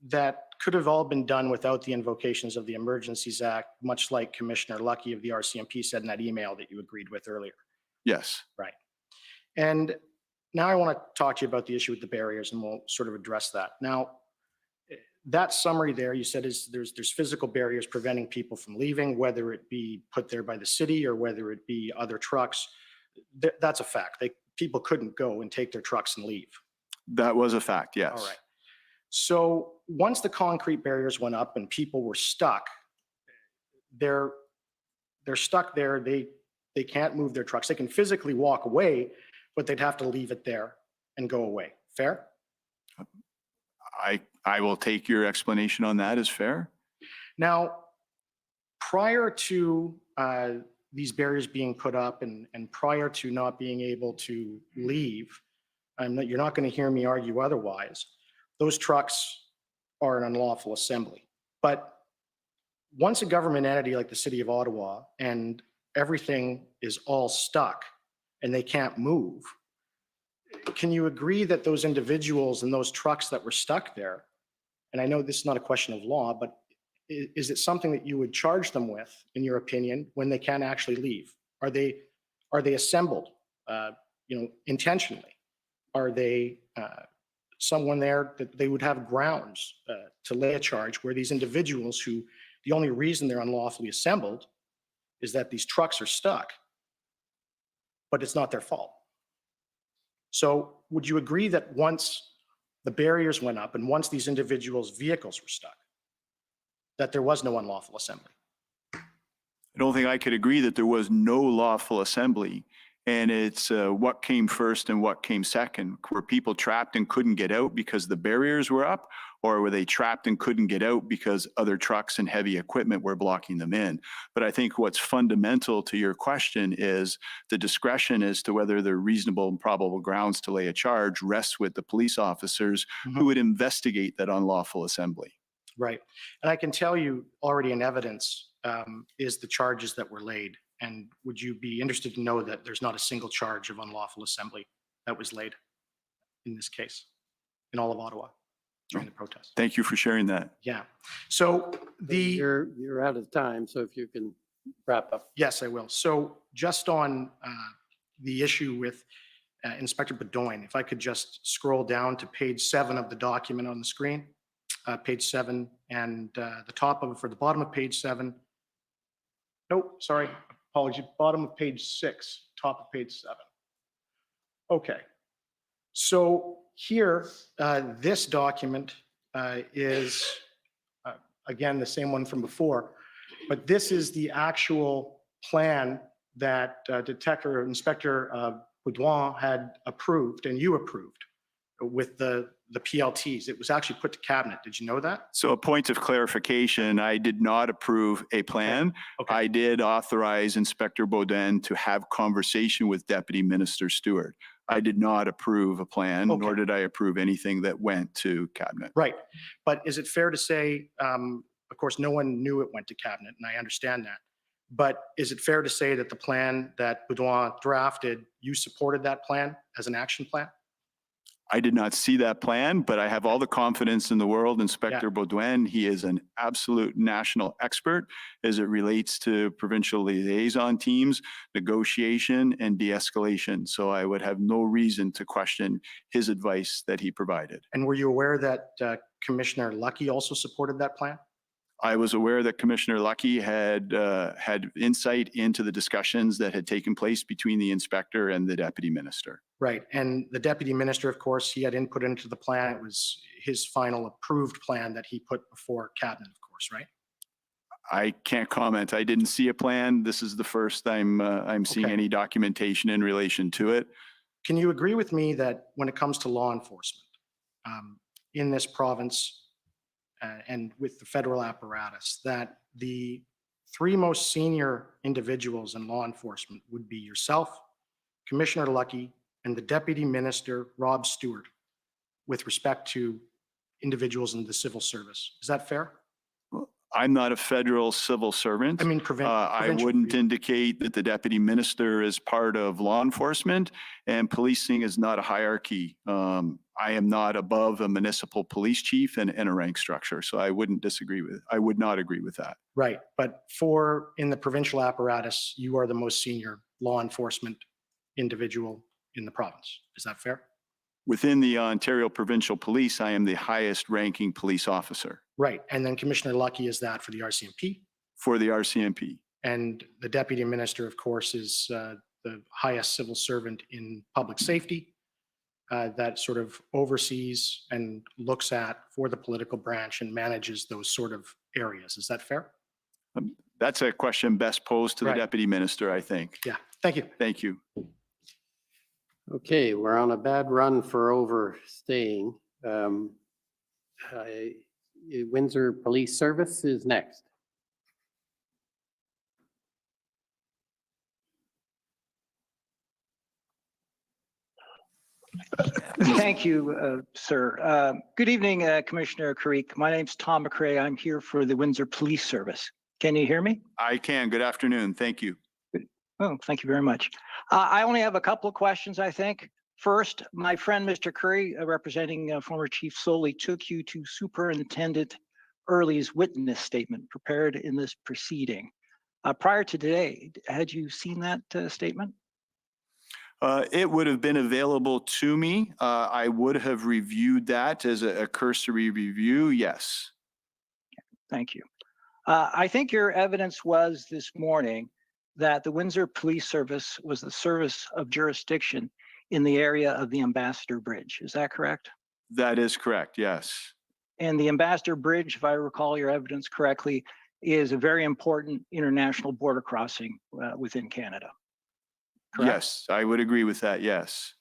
that could have all been done without the invocations of the Emergencies Act, much like Commissioner Lucky of the RCMP said in that email that you agreed with earlier. Yes. Right. And now I want to talk to you about the issue with the barriers, and we'll sort of address that. Now, that summary there, you said there's physical barriers preventing people from leaving, whether it be put there by the city or whether it be other trucks. That's a fact. People couldn't go and take their trucks and leave. That was a fact, yes. All right. So once the concrete barriers went up and people were stuck, they're stuck there. They can't move their trucks. They can physically walk away, but they'd have to leave it there and go away. Fair? I will take your explanation on that as fair. Now, prior to these barriers being put up and prior to not being able to leave, you're not going to hear me argue otherwise, those trucks are an unlawful assembly. But once a government entity like the City of Ottawa and everything is all stuck and they can't move, can you agree that those individuals and those trucks that were stuck there, and I know this is not a question of law, but is it something that you would charge them with, in your opinion, when they can't actually leave? Are they assembled, intentionally? Are they someone there that they would have grounds to lay a charge where these individuals who the only reason they're unlawfully assembled is that these trucks are stuck, but it's not their fault? So would you agree that once the barriers went up and once these individuals' vehicles were stuck, that there was no unlawful assembly? I don't think I could agree that there was no lawful assembly. And it's what came first and what came second. Were people trapped and couldn't get out because the barriers were up? Or were they trapped and couldn't get out because other trucks and heavy equipment were blocking them in? But I think what's fundamental to your question is the discretion as to whether there are reasonable and probable grounds to lay a charge rests with the police officers who would investigate that unlawful assembly. Right. And I can tell you already in evidence is the charges that were laid. And would you be interested to know that there's not a single charge of unlawful assembly that was laid in this case in all of Ottawa during the protest? Thank you for sharing that. Yeah. So you're out of time, so if you can wrap up. Yes, I will. So just on the issue with Inspector Bedoin, if I could just scroll down to page 7 of the document on the screen, page 7, and the bottom of page 7. Nope, sorry. Apology, bottom of page 6, top of page 7. Okay, so here, this document is, again, the same one from before, but this is the actual plan that Inspector Baudouin had approved and you approved with the PLTs. It was actually put to cabinet. Did you know that? So a point of clarification, I did not approve a plan. Okay. I did authorize Inspector Baudin to have conversation with Deputy Minister Stewart. I did not approve a plan, Okay. nor did I approve anything that went to cabinet. Right. But is it fair to say, of course, no one knew it went to cabinet, and I understand that. But is it fair to say that the plan that Baudouin drafted, you supported that plan as an action plan? I did not see that plan, but I have all the confidence in the world. Inspector Baudouin, he is an absolute national expert as it relates to provincial liaison teams, negotiation, and de-escalation. So I would have no reason to question his advice that he provided. And were you aware that Commissioner Lucky also supported that plan? I was aware that Commissioner Lucky had insight into the discussions that had taken place between the inspector and the deputy minister. Right. And the deputy minister, of course, he had input into the plan. It was his final approved plan that he put before cabinet, of course, right? I can't comment. I didn't see a plan. This is the first I'm seeing Okay. any documentation in relation to it. Can you agree with me that when it comes to law enforcement in this province and with the federal apparatus, that the three most senior individuals in law enforcement would be yourself, Commissioner Lucky, and the Deputy Minister, Rob Stewart, with respect to individuals in the civil service? Is that fair? I'm not a federal civil servant. I mean, I provincial. wouldn't indicate that the deputy minister is part of law enforcement, and policing is not a hierarchy. I am not above a municipal police chief and a rank structure, so I would not agree with that. Right. But in the provincial apparatus, you are the most senior law enforcement individual in the province. Is that fair? Within the Ontario Provincial Police, I am the highest ranking police officer Right. And then Commissioner Lucky is that for the RCMP. for the RCMP. And the deputy minister, of course, is the highest civil servant in public safety that sort of oversees and looks at for the political branch and manages those sort of areas. Is that fair? That's a question best posed to the Right. deputy minister, I think. Yeah. Thank you. Thank you. Okay, we're on a bad run for overstaying. Windsor Police Service is next. Thank you, sir. Good evening, Commissioner Carrique. My name's Tom McRae. I'm here for the Windsor Police Service. Can you hear me? I can. Good afternoon. Thank you. Oh, thank you very much. I only have a couple of questions, I think. First, my friend, Mr. Curry, representing former Chief Soley, took you to Superintendent Early's witness statement prepared in this proceeding. Prior to today, had you seen that statement? It would have been available to me. I would have reviewed that as a cursory review. Yes. Thank you. I think your evidence was this morning that the Windsor Police Service was the service of jurisdiction in the area of the Ambassador Bridge. Is that correct? That is correct. Yes. And the Ambassador Bridge, if I recall your evidence correctly, is a very important international border crossing within Canada. Correct? Yes, I would agree with that. Yes.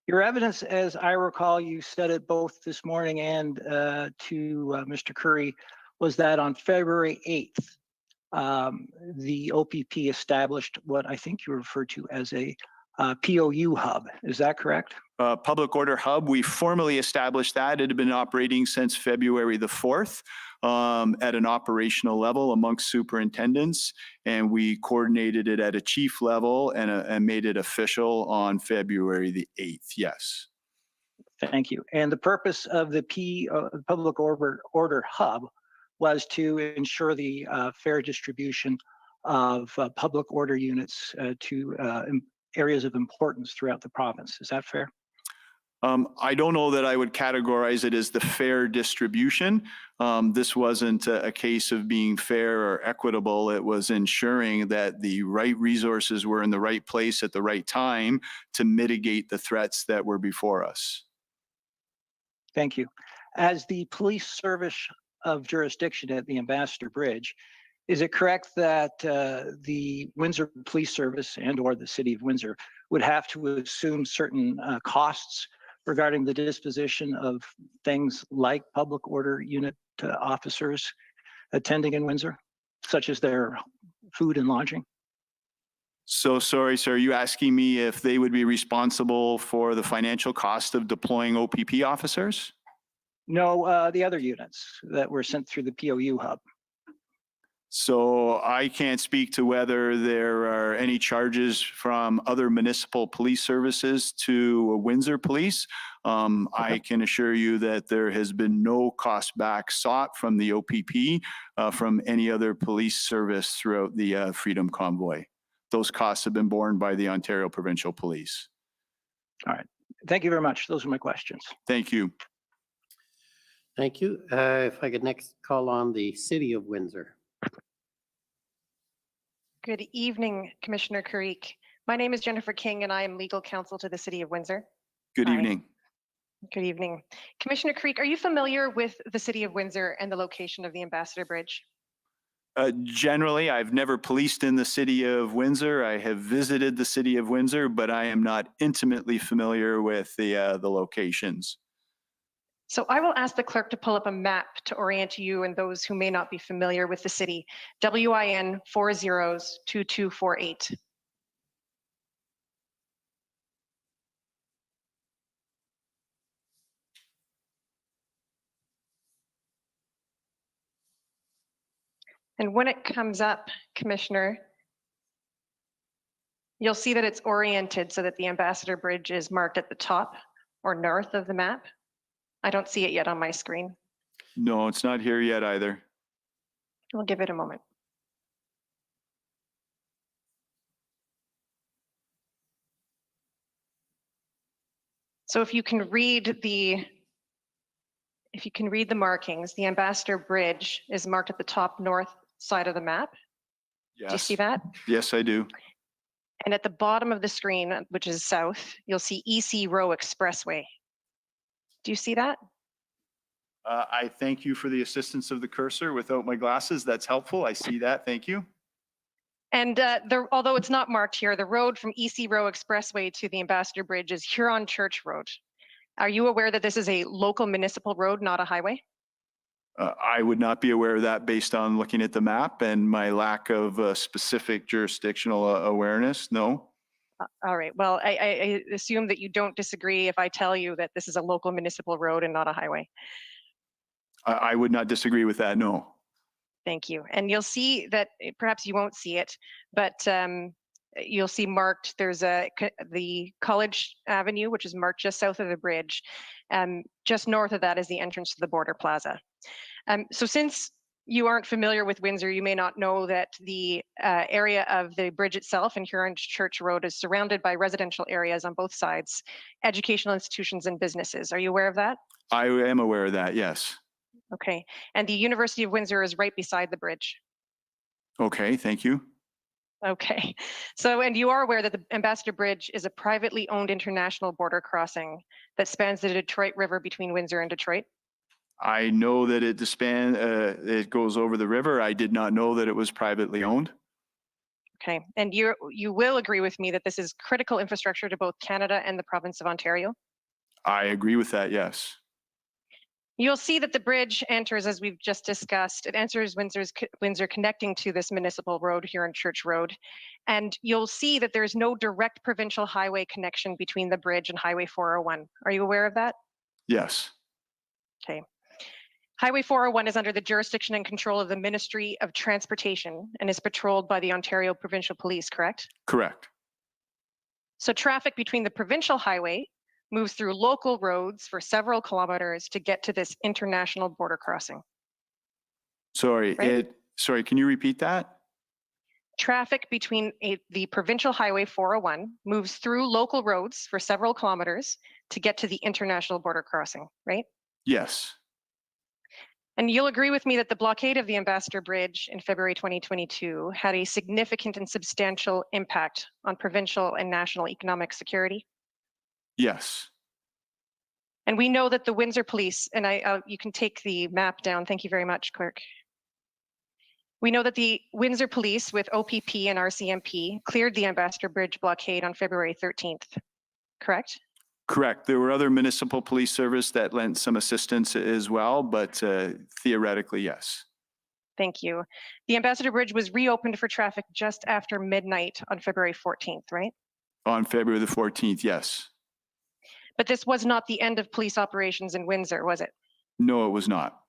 Your evidence, as I recall, you said it both this morning and to Mr. Curry, was that on February 8th, the OPP established what I think you referred to as a POU hub. Is that correct? Public Order Hub, we formally established that. It had been operating since February the 4th at an operational level amongst superintendents, and we coordinated it at a chief level and made it official on February the 8th. Yes. Thank you. And the purpose of the Public Order Hub was to ensure the fair distribution of public order units to areas of importance throughout the province. Is that fair? I don't know that I would categorize it as the fair distribution. This wasn't a case of being fair or equitable. It was ensuring that the right resources were in the right place at the right time to mitigate the threats that were before us. Thank you. As the police service of jurisdiction at the Ambassador Bridge, Is it correct that the Windsor Police Service and or the City of Windsor would have to assume certain costs regarding the disposition of things like public order unit officers attending in Windsor, such as their food and lodging? So sorry, sir, are you asking me if they would be responsible for the financial cost of deploying OPP officers? No, the other units that were sent through the POU hub. So I can't speak to whether there are any charges from other municipal police services to Windsor Police. I can assure you that there has been no cost back sought from the OPP from any other police service throughout the Freedom Convoy. Those costs have been borne by the Ontario Provincial Police. All right. Thank you very much. Those are my questions. Thank you. Thank you. If I could next call on the City of Windsor. Good evening, Commissioner Carrique. My name is Jennifer King and I am legal counsel to the City of Windsor. Good Hi. evening. Good evening. Commissioner Carrique, are you familiar with the City of Windsor and the location of the Ambassador Bridge? Generally, I've never policed in the City of Windsor. I have visited the City of Windsor, but I am not intimately familiar with the locations. So I will ask the clerk to pull up a map to orient you and those who may not be familiar with the city. WIN 402248. And when it comes up, Commissioner, you'll see that it's oriented so that the Ambassador Bridge is marked at the top or north of the map. I don't see it yet on my screen. No, it's not here yet either. We'll give it a moment. So if you can read the markings, the Ambassador Bridge is marked at the top north side of the map. Yes. Do you see that? Yes, I do. And at the bottom of the screen, which is south, you'll see EC Row Expressway. Do you see that? I thank you for the assistance of the cursor without my glasses. That's helpful. I see that. Thank you. And although it's not marked here, the road from EC Row Expressway to the Ambassador Bridge is Huron Church Road. Are you aware that this is a local municipal road, not a highway? I would not be aware of that based on looking at the map and my lack of specific jurisdictional awareness. No. All right. Well, I assume that you don't disagree if I tell you that this is a local municipal road and not a highway. I would not disagree with that. No. Thank you. And you'll see that perhaps you won't see it, but you'll see marked. There's the College Avenue, which is marked just south of the bridge. Just north of that is the entrance to the Border Plaza. So since you aren't familiar with Windsor, you may not know that the area of the bridge itself and Huron Church Road is surrounded by residential areas on both sides, educational institutions and businesses. Are you aware of that? I am aware of that. Yes. Okay. And the University of Windsor is right beside the bridge. Okay. Thank you. Okay. So, and you are aware that the Ambassador Bridge is a privately owned international border crossing that spans the Detroit River between Windsor and Detroit? I know that it goes over the river. I did not know that it was privately owned. Okay. And you will agree with me that this is critical infrastructure to both Canada and the province of Ontario? I agree with that. Yes. You'll see that the bridge enters, as we've just discussed, it enters Windsor connecting to this municipal road here on Church Road. And you'll see that there's no direct provincial highway connection between the bridge and Highway 401. Are you aware of that? Yes. Okay. Highway 401 is under the jurisdiction and control of the Ministry of Transportation and is patrolled by the Ontario Provincial Police, correct? Correct. So traffic between the provincial highway moves through local roads for several kilometers to get to this international border crossing. Sorry, Right? sorry, can you repeat that? Traffic between the provincial highway 401 moves through local roads for several kilometers to get to the international border crossing, right? Yes. And you'll agree with me that the blockade of the Ambassador Bridge in February 2022 had a significant and substantial impact on provincial and national economic security? Yes. And we know that the Windsor Police, and you can take the map down. Thank you very much, Clerk. We know that the Windsor Police with OPP and RCMP cleared the Ambassador Bridge blockade on February 13th, correct? Correct. There were other municipal police service that lent some assistance as well, but theoretically, yes. Thank you. The Ambassador Bridge was reopened for traffic just after midnight on February 14th, right? On February the 14th, yes. But this was not the end of police operations in Windsor, was it? No, it was not.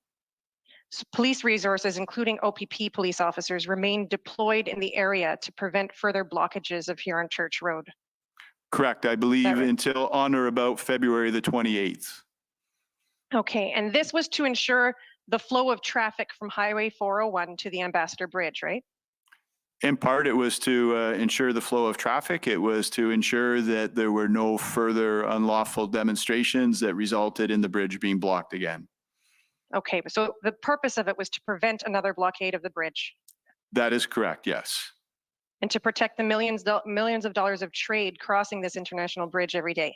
Police resources, including OPP police officers, remain deployed in the area to prevent further blockages of Huron Church Road. Correct. I believe right? until on or about February the 28th. Okay, and this was to ensure the flow of traffic from Highway 401 to the Ambassador Bridge, right? In part, it was to ensure the flow of traffic. It was to ensure that there were no further unlawful demonstrations that resulted in the bridge being blocked again. Okay, so the purpose of it was to prevent another blockade of the bridge That is correct, yes. and to protect the millions of dollars of trade crossing this international bridge every day.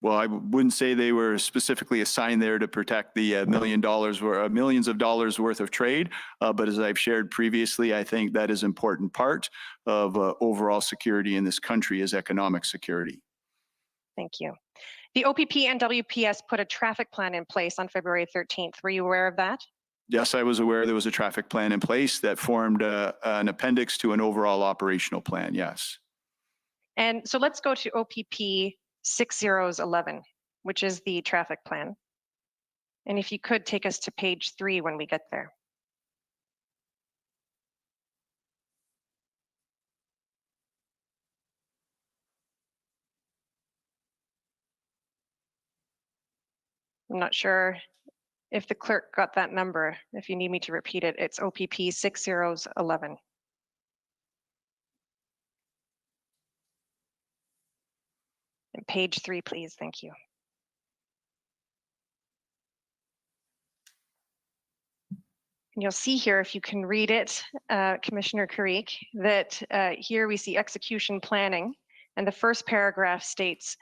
Well, I wouldn't say they were specifically assigned there to protect the millions of dollars worth of trade, but as I've shared previously, I think that is an important part of overall security in this country is economic security. Thank you. The OPP and WPS put a traffic plan in place on February 13th. Were you aware of that? Yes, I was aware there was a traffic plan in place that formed an appendix to an overall operational plan, yes. And so let's go to OPP 6011, which is the traffic plan. And if you could take us to page 3 when we get there. I'm not sure if the clerk got that number. If you need me to repeat it, it's OPP 6011. And page 3, please. Thank you. And you'll see here, if you can read it, Commissioner Carrique, that here we see execution planning. And the first paragraph states,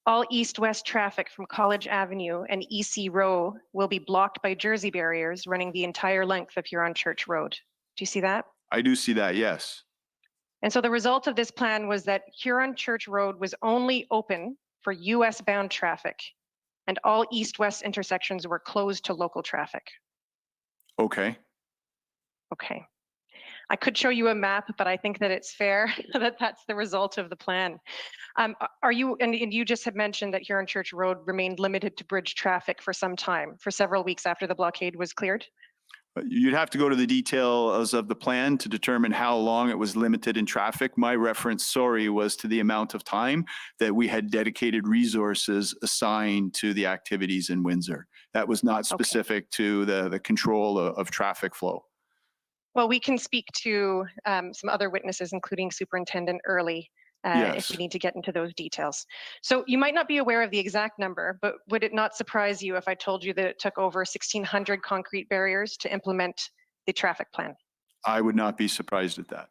all east-west traffic from College Avenue and EC Row will be blocked by Jersey barriers running the entire length of Huron Church Road. Do you see that? I do see that, yes. And so the result of this plan was that Huron Church Road was only open for US-bound traffic, and all east-west intersections were closed to local traffic. Okay. Okay. I could show you a map, but I think that it's fair that that's the result of the plan. Are you, and you just had mentioned that Huron Church Road remained limited to bridge traffic for some time, for several weeks after the blockade was cleared? You'd have to go to the details of the plan to determine how long it was limited in traffic. My reference, sorry, was to the amount of time that we had dedicated resources assigned to the activities in Windsor. That was not specific to the control of traffic flow. Well, we can speak to some other witnesses, including Superintendent Early, if we need to get into those details. So you might not be aware of the exact number, but would it not surprise you if I told you that it took over 1,600 concrete barriers to implement the traffic plan? I would not be surprised at that.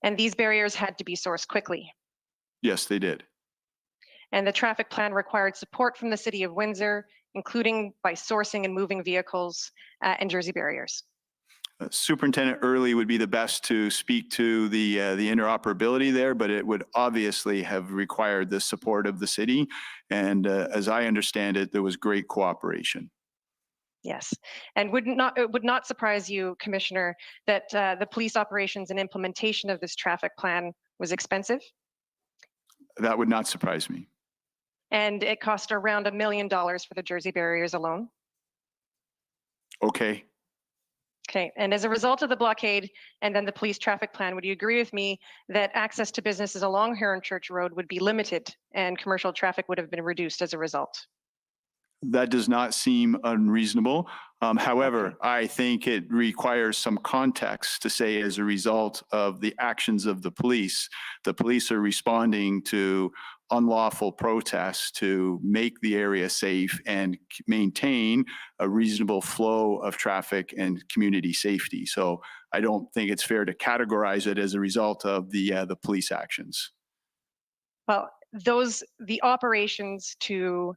And these barriers had to be sourced quickly. Yes, they did. And the traffic plan required support from the City of Windsor, including by sourcing and moving vehicles and Jersey barriers. Superintendent Early would be the best to speak to the interoperability there, but it would obviously have required the support of the city. And as I understand it, there was great cooperation. Yes, and it would not surprise you, Commissioner, that the police operations and implementation of this traffic plan was expensive. That would not surprise me. And it cost around $1 million for the Jersey barriers alone. Okay. Okay, and as a result of the blockade and then the police traffic plan, would you agree with me that access to businesses along Huron Church Road would be limited and commercial traffic would have been reduced as a result? That does not seem unreasonable. However, I think it requires some context to say as a result of the actions of the police are responding to unlawful protests to make the area safe and maintain a reasonable flow of traffic and community safety. So I don't think it's fair to categorize it as a result of the police actions. Well, the operations to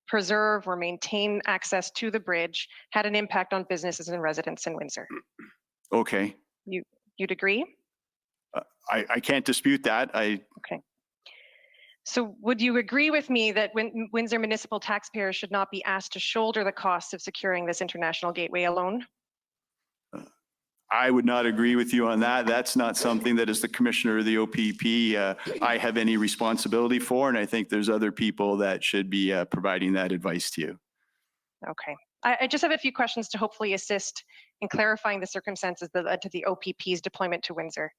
preserve or maintain access to the bridge had an impact on businesses and residents in Windsor. Okay. You'd agree? I can't dispute that. Okay. So would you agree with me that Windsor municipal taxpayers should not be asked to shoulder the cost of securing this international gateway alone? I would not agree with you on that. That's not something that as the commissioner of the OPP, I have any responsibility for. And I think there's other people that should be providing that advice to you. Okay. I just have a few questions to hopefully assist in clarifying the circumstances that led to the OPP's deployment to Windsor.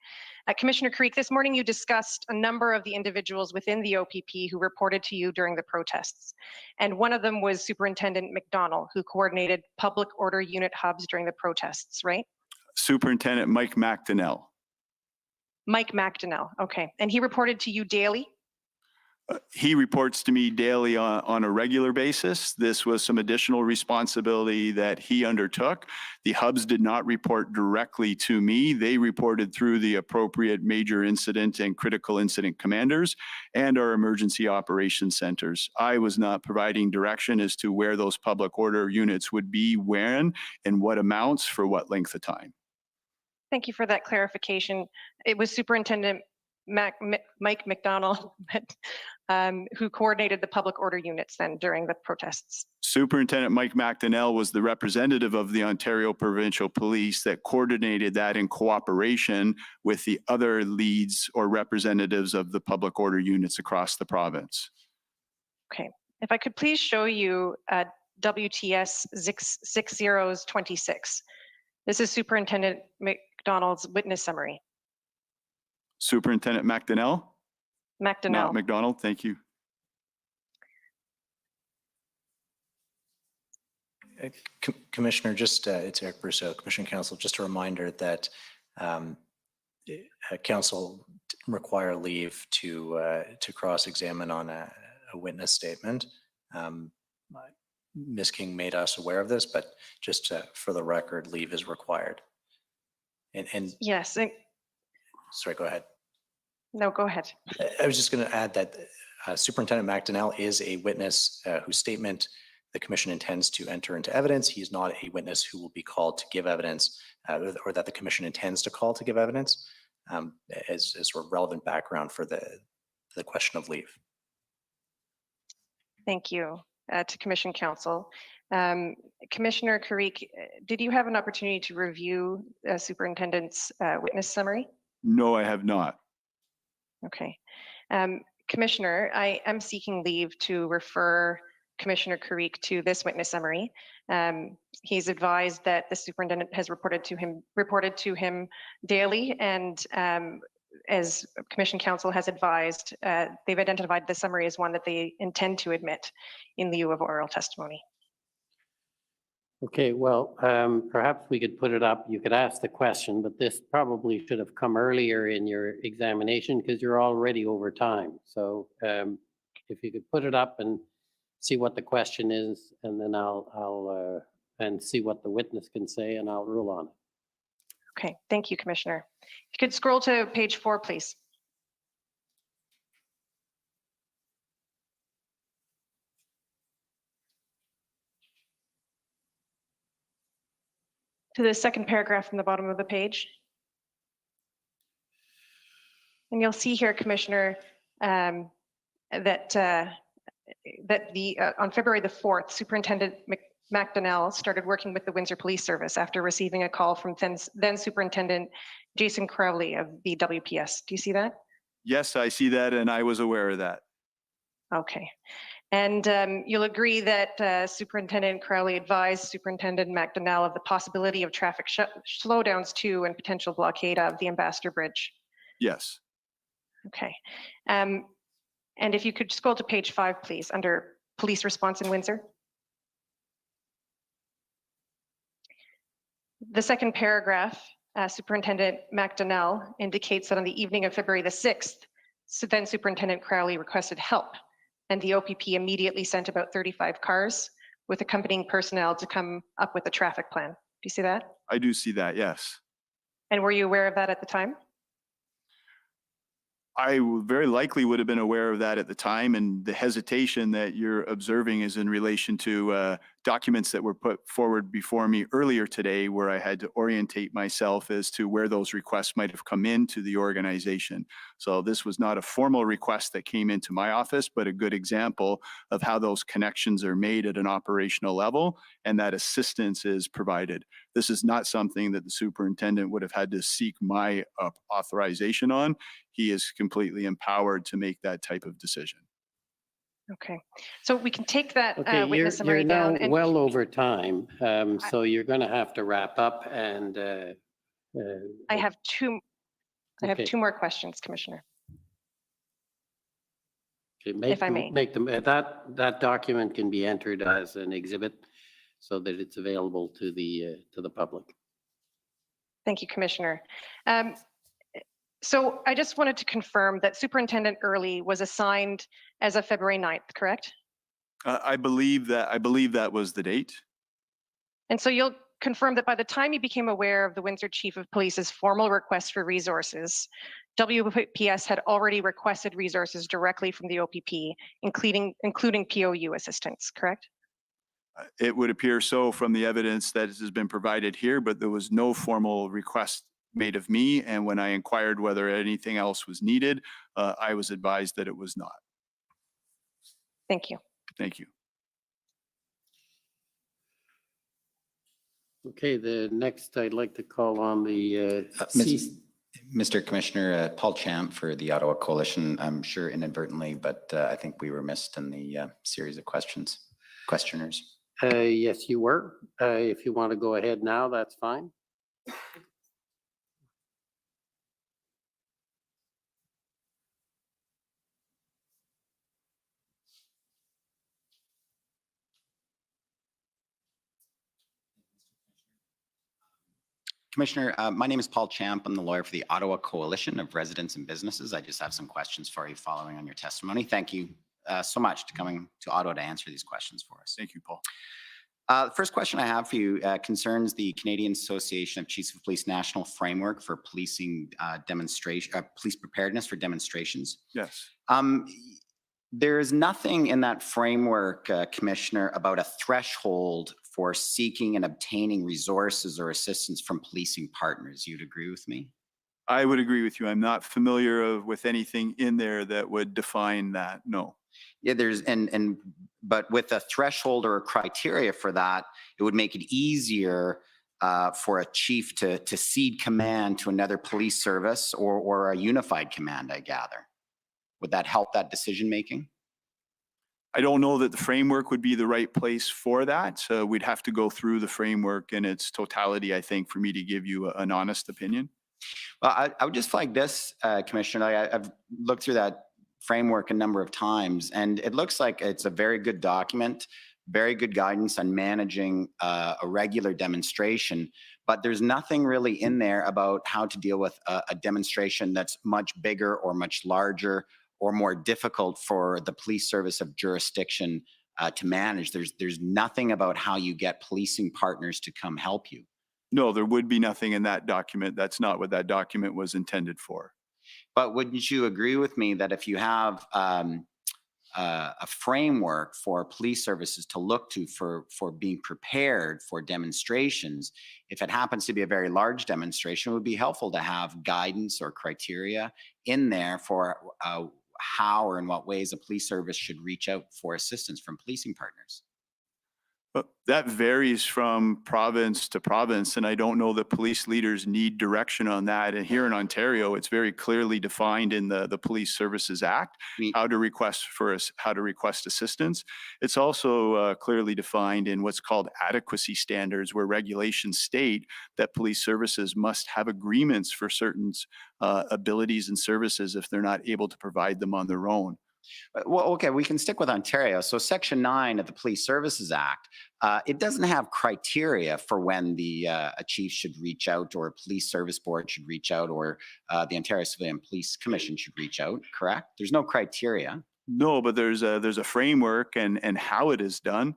Commissioner Carrique, this morning you discussed a number of the individuals within the OPP who reported to you during the protests. And one of them was Superintendent McDonald, who coordinated public order unit hubs during the protests, right? Superintendent Mike McDonnell. Mike McDonnell, okay. And he reported to you daily? He reports to me daily on a regular basis. This was some additional responsibility that he undertook. The hubs did not report directly to me. They reported through the appropriate major incident and critical incident commanders and our emergency operations centers. I was not providing direction as to where those public order units would be, when, and what amounts for what length of time. Thank you for that clarification. It was Superintendent Mike McDonald who coordinated the public order units then during the protests. Superintendent Mike McDonnell was the representative of the Ontario Provincial Police that coordinated that in cooperation with the other leads or representatives of the public order units across the province. Okay, if I could please show you WTS 6026. This is Superintendent McDonald's witness summary. Superintendent McDonnell? McDonnell. Not McDonald, thank you. Commissioner, just it's Eric Brousseau, Commission Counsel, just a reminder that Council require leave to cross-examine on a witness statement. Ms. King made us aware of this, but just for the record, leave is required. And yes. Sorry, go ahead. No, go ahead. I was just going to add that Superintendent McDonnell is a witness whose statement the Commission intends to enter into evidence. He is not a witness who will be called to give evidence or that the Commission intends to call to give evidence as sort of relevant background for the question of leave. Thank you to Commission Counsel. Commissioner Carrique, did you have an opportunity to review Superintendent's witness summary? No, I have not. Okay. Commissioner, I am seeking leave to refer Commissioner Carrique to this witness summary. He's advised that the superintendent has reported to him daily, and as Commission Counsel has advised, they've identified the summary as one that they intend to admit in lieu of oral testimony. Okay, well, perhaps we could put it up. You could ask the question, but this probably should have come earlier in your examination because you're already over time. So if you could put it up and see what the question is, and then I'll and see what the witness can say, and I'll rule on it. Okay, thank you, Commissioner. If you could scroll to page 4, please. To the second paragraph from the bottom of the page. And you'll see here, Commissioner, that on February the 4th, Superintendent McDonnell started working with the Windsor Police Service after receiving a call from then Superintendent Jason Crowley of the WPS. Do you see that? Yes, I see that, and I was aware of that. Okay. And you'll agree that Superintendent Crowley advised Superintendent McDonnell of the possibility of traffic slowdowns to and potential blockade of the Ambassador Bridge. Yes. Okay. And if you could scroll to page 5, please, under police response in Windsor. The second paragraph, Superintendent McDonnell indicates that on the evening of February the 6th, then Superintendent Crowley requested help, and the OPP immediately sent about 35 cars with accompanying personnel to come up with a traffic plan. Do you see that? I do see that, yes. And were you aware of that at the time? I very likely would have been aware of that at the time, and the hesitation that you're observing is in relation to documents that were put forward before me earlier today where I had to orientate myself as to where those requests might have come into the organization. So this was not a formal request that came into my office, but a good example of how those connections are made at an operational level and that assistance is provided. This is not something that the superintendent would have had to seek my authorization on. He is completely empowered to make that type of decision. Okay, so we can take that Okay, witness summary you're now down. And well over time, so you're going to have to wrap up and. I have two Okay. more questions, Commissioner. Okay, if I may. Make them, that document can be entered as an exhibit so that it's available to the public. Thank you, Commissioner. So I just wanted to confirm that Superintendent Early was assigned as of February 9th, correct? I believe that was the date. And so you'll confirm that by the time you became aware of the Windsor Chief of Police's formal request for resources, WPS had already requested resources directly from the OPP, including POU assistance, correct? It would appear so from the evidence that has been provided here, but there was no formal request made of me. And when I inquired whether anything else was needed, I was advised that it was not. Thank you. Thank you. Okay, the next I'd like to call on the Mr. Commissioner, Paul Champ for the Ottawa Coalition. I'm sure inadvertently, but I think we were missed in the series of questioners. Yes, you were. If you want to go ahead now, that's fine. Commissioner, my name is Paul Champ. I'm the lawyer for the Ottawa Coalition of Residents and Businesses. I just have some questions for you following on your testimony. Thank you so much for coming to Ottawa to answer these questions for us. Thank you, Paul. The first question I have for you concerns the Canadian Association of Chiefs of Police National Framework for Policing Police Preparedness for Demonstrations. Yes. There is nothing in that framework, Commissioner, about a threshold for seeking and obtaining resources or assistance from policing partners. You'd agree with me? I would agree with you. I'm not familiar with anything in there that would define that. No. Yeah, but with a threshold or a criteria for that, it would make it easier for a chief to cede command to another police service or a unified command, I gather. Would that help that decision making? I don't know that the framework would be the right place for that. We'd have to go through the framework in its totality, I think, for me to give you an honest opinion. Well, I would just flag this, Commissioner. I've looked through that framework a number of times, and it looks like it's a very good document, very good guidance on managing a regular demonstration, but there's nothing really in there about how to deal with a demonstration that's much bigger or much larger or more difficult for the police service of jurisdiction to manage. There's nothing about how you get policing partners to come help you. No, there would be nothing in that document. That's not what that document was intended for. But wouldn't you agree with me that if you have a framework for police services to look to for being prepared for demonstrations, if it happens to be a very large demonstration, it would be helpful to have guidance or criteria in there for how or in what ways a police service should reach out for assistance from policing partners? But that varies from province to province, and I don't know that police leaders need direction on that. And here in Ontario, it's very clearly defined in the Police Services Act how to request assistance. It's also clearly defined in what's called adequacy standards, where regulations state that police services must have agreements for certain abilities and services if they're not able to provide them on their own. Well, okay, we can stick with Ontario. So Section 9 of the Police Services Act, it doesn't have criteria for when a chief should reach out, or a police service board should reach out, or the Ontario Civilian Police Commission should reach out, correct? There's no criteria. No, but there's a framework and how it is done.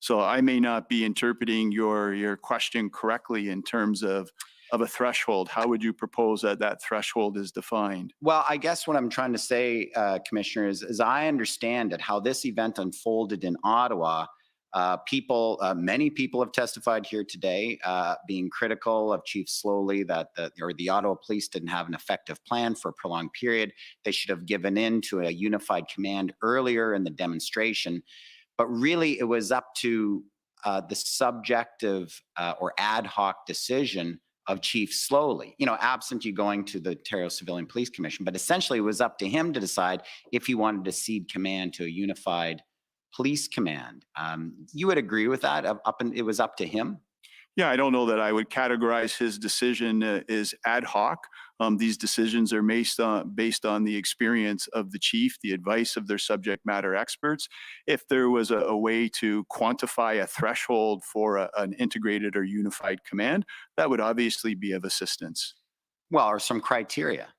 So I may not be interpreting your question correctly in terms of a threshold. How would you propose that threshold is defined? Well, I guess what I'm trying to say, Commissioner, is I understand it, how this event unfolded in Ottawa, Many people have testified here today, being critical of Chief Slowly that the Ottawa Police didn't have an effective plan for a prolonged period. They should have given in to a unified command earlier in the demonstration. But really, it was up to the subjective or ad hoc decision of Chief Slowly, absent you going to the Ontario Civilian Police Commission. But essentially, it was up to him to decide if he wanted to cede command to a unified police command. You would agree with that? It was up to him? Yeah, I don't know that I would categorize his decision as ad hoc. These decisions are based on the experience of the chief, the advice of their subject matter experts. If there was a way to quantify a threshold for an integrated or unified command, that would obviously be of assistance. Well, or some criteria.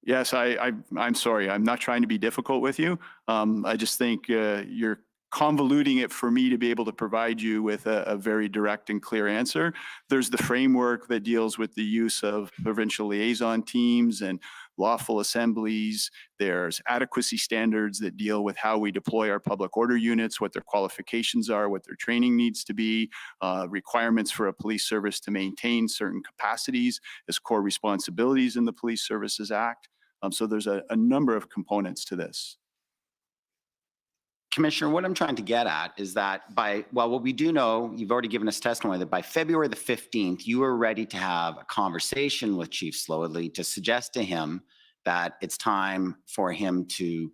Yes, I'm sorry. I'm not trying to be difficult with you. I just think you're convoluting it for me to be able to provide you with a very direct and clear answer. There's the framework that deals with the use of provincial liaison teams and lawful assemblies. There's adequacy standards that deal with how we deploy our public order units, what their qualifications are, what their training needs to be, requirements for a police service to maintain certain capacities as core responsibilities in the Police Services Act. So there's a number of components to this. Commissioner, what I'm trying to get at is that what we do know, you've already given us testimony that by February the 15th, you were ready to have a conversation with Chief Slowly to suggest to him that it's time for him to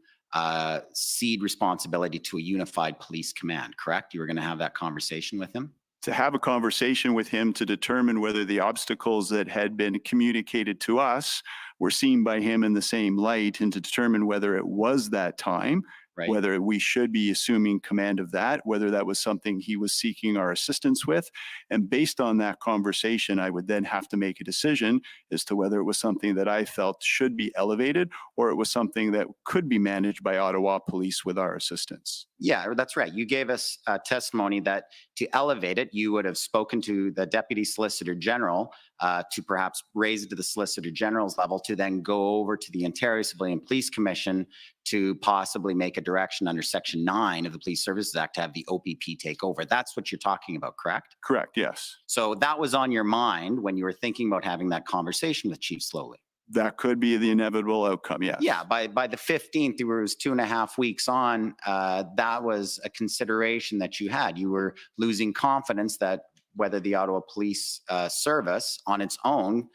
cede responsibility to a unified police command, correct? You were going to have that conversation with him? To have a conversation with him to determine whether the obstacles that had been communicated to us were seen by him in the same light, and to determine whether it was that time, right, whether we should be assuming command of that, whether that was something he was seeking our assistance with. And based on that conversation, I would then have to make a decision as to whether it was something that I felt should be elevated or it was something that could be managed by Ottawa Police with our assistance. Yeah, that's right. You gave us a testimony that to elevate it, you would have spoken to the Deputy Solicitor General to perhaps raise it to the Solicitor General's level, to then go over to the Ontario Civilian Police Commission to possibly make a direction under Section 9 of the Police Services Act to have the OPP take over. That's what you're talking about, correct? Correct, yes. So that was on your mind when you were thinking about having that conversation with Chief Slowly. That could be the inevitable outcome, yes. Yeah, by the 15th, it was 2.5 weeks on, that was a consideration that you had. You were losing confidence that whether the Ottawa Police Service on its own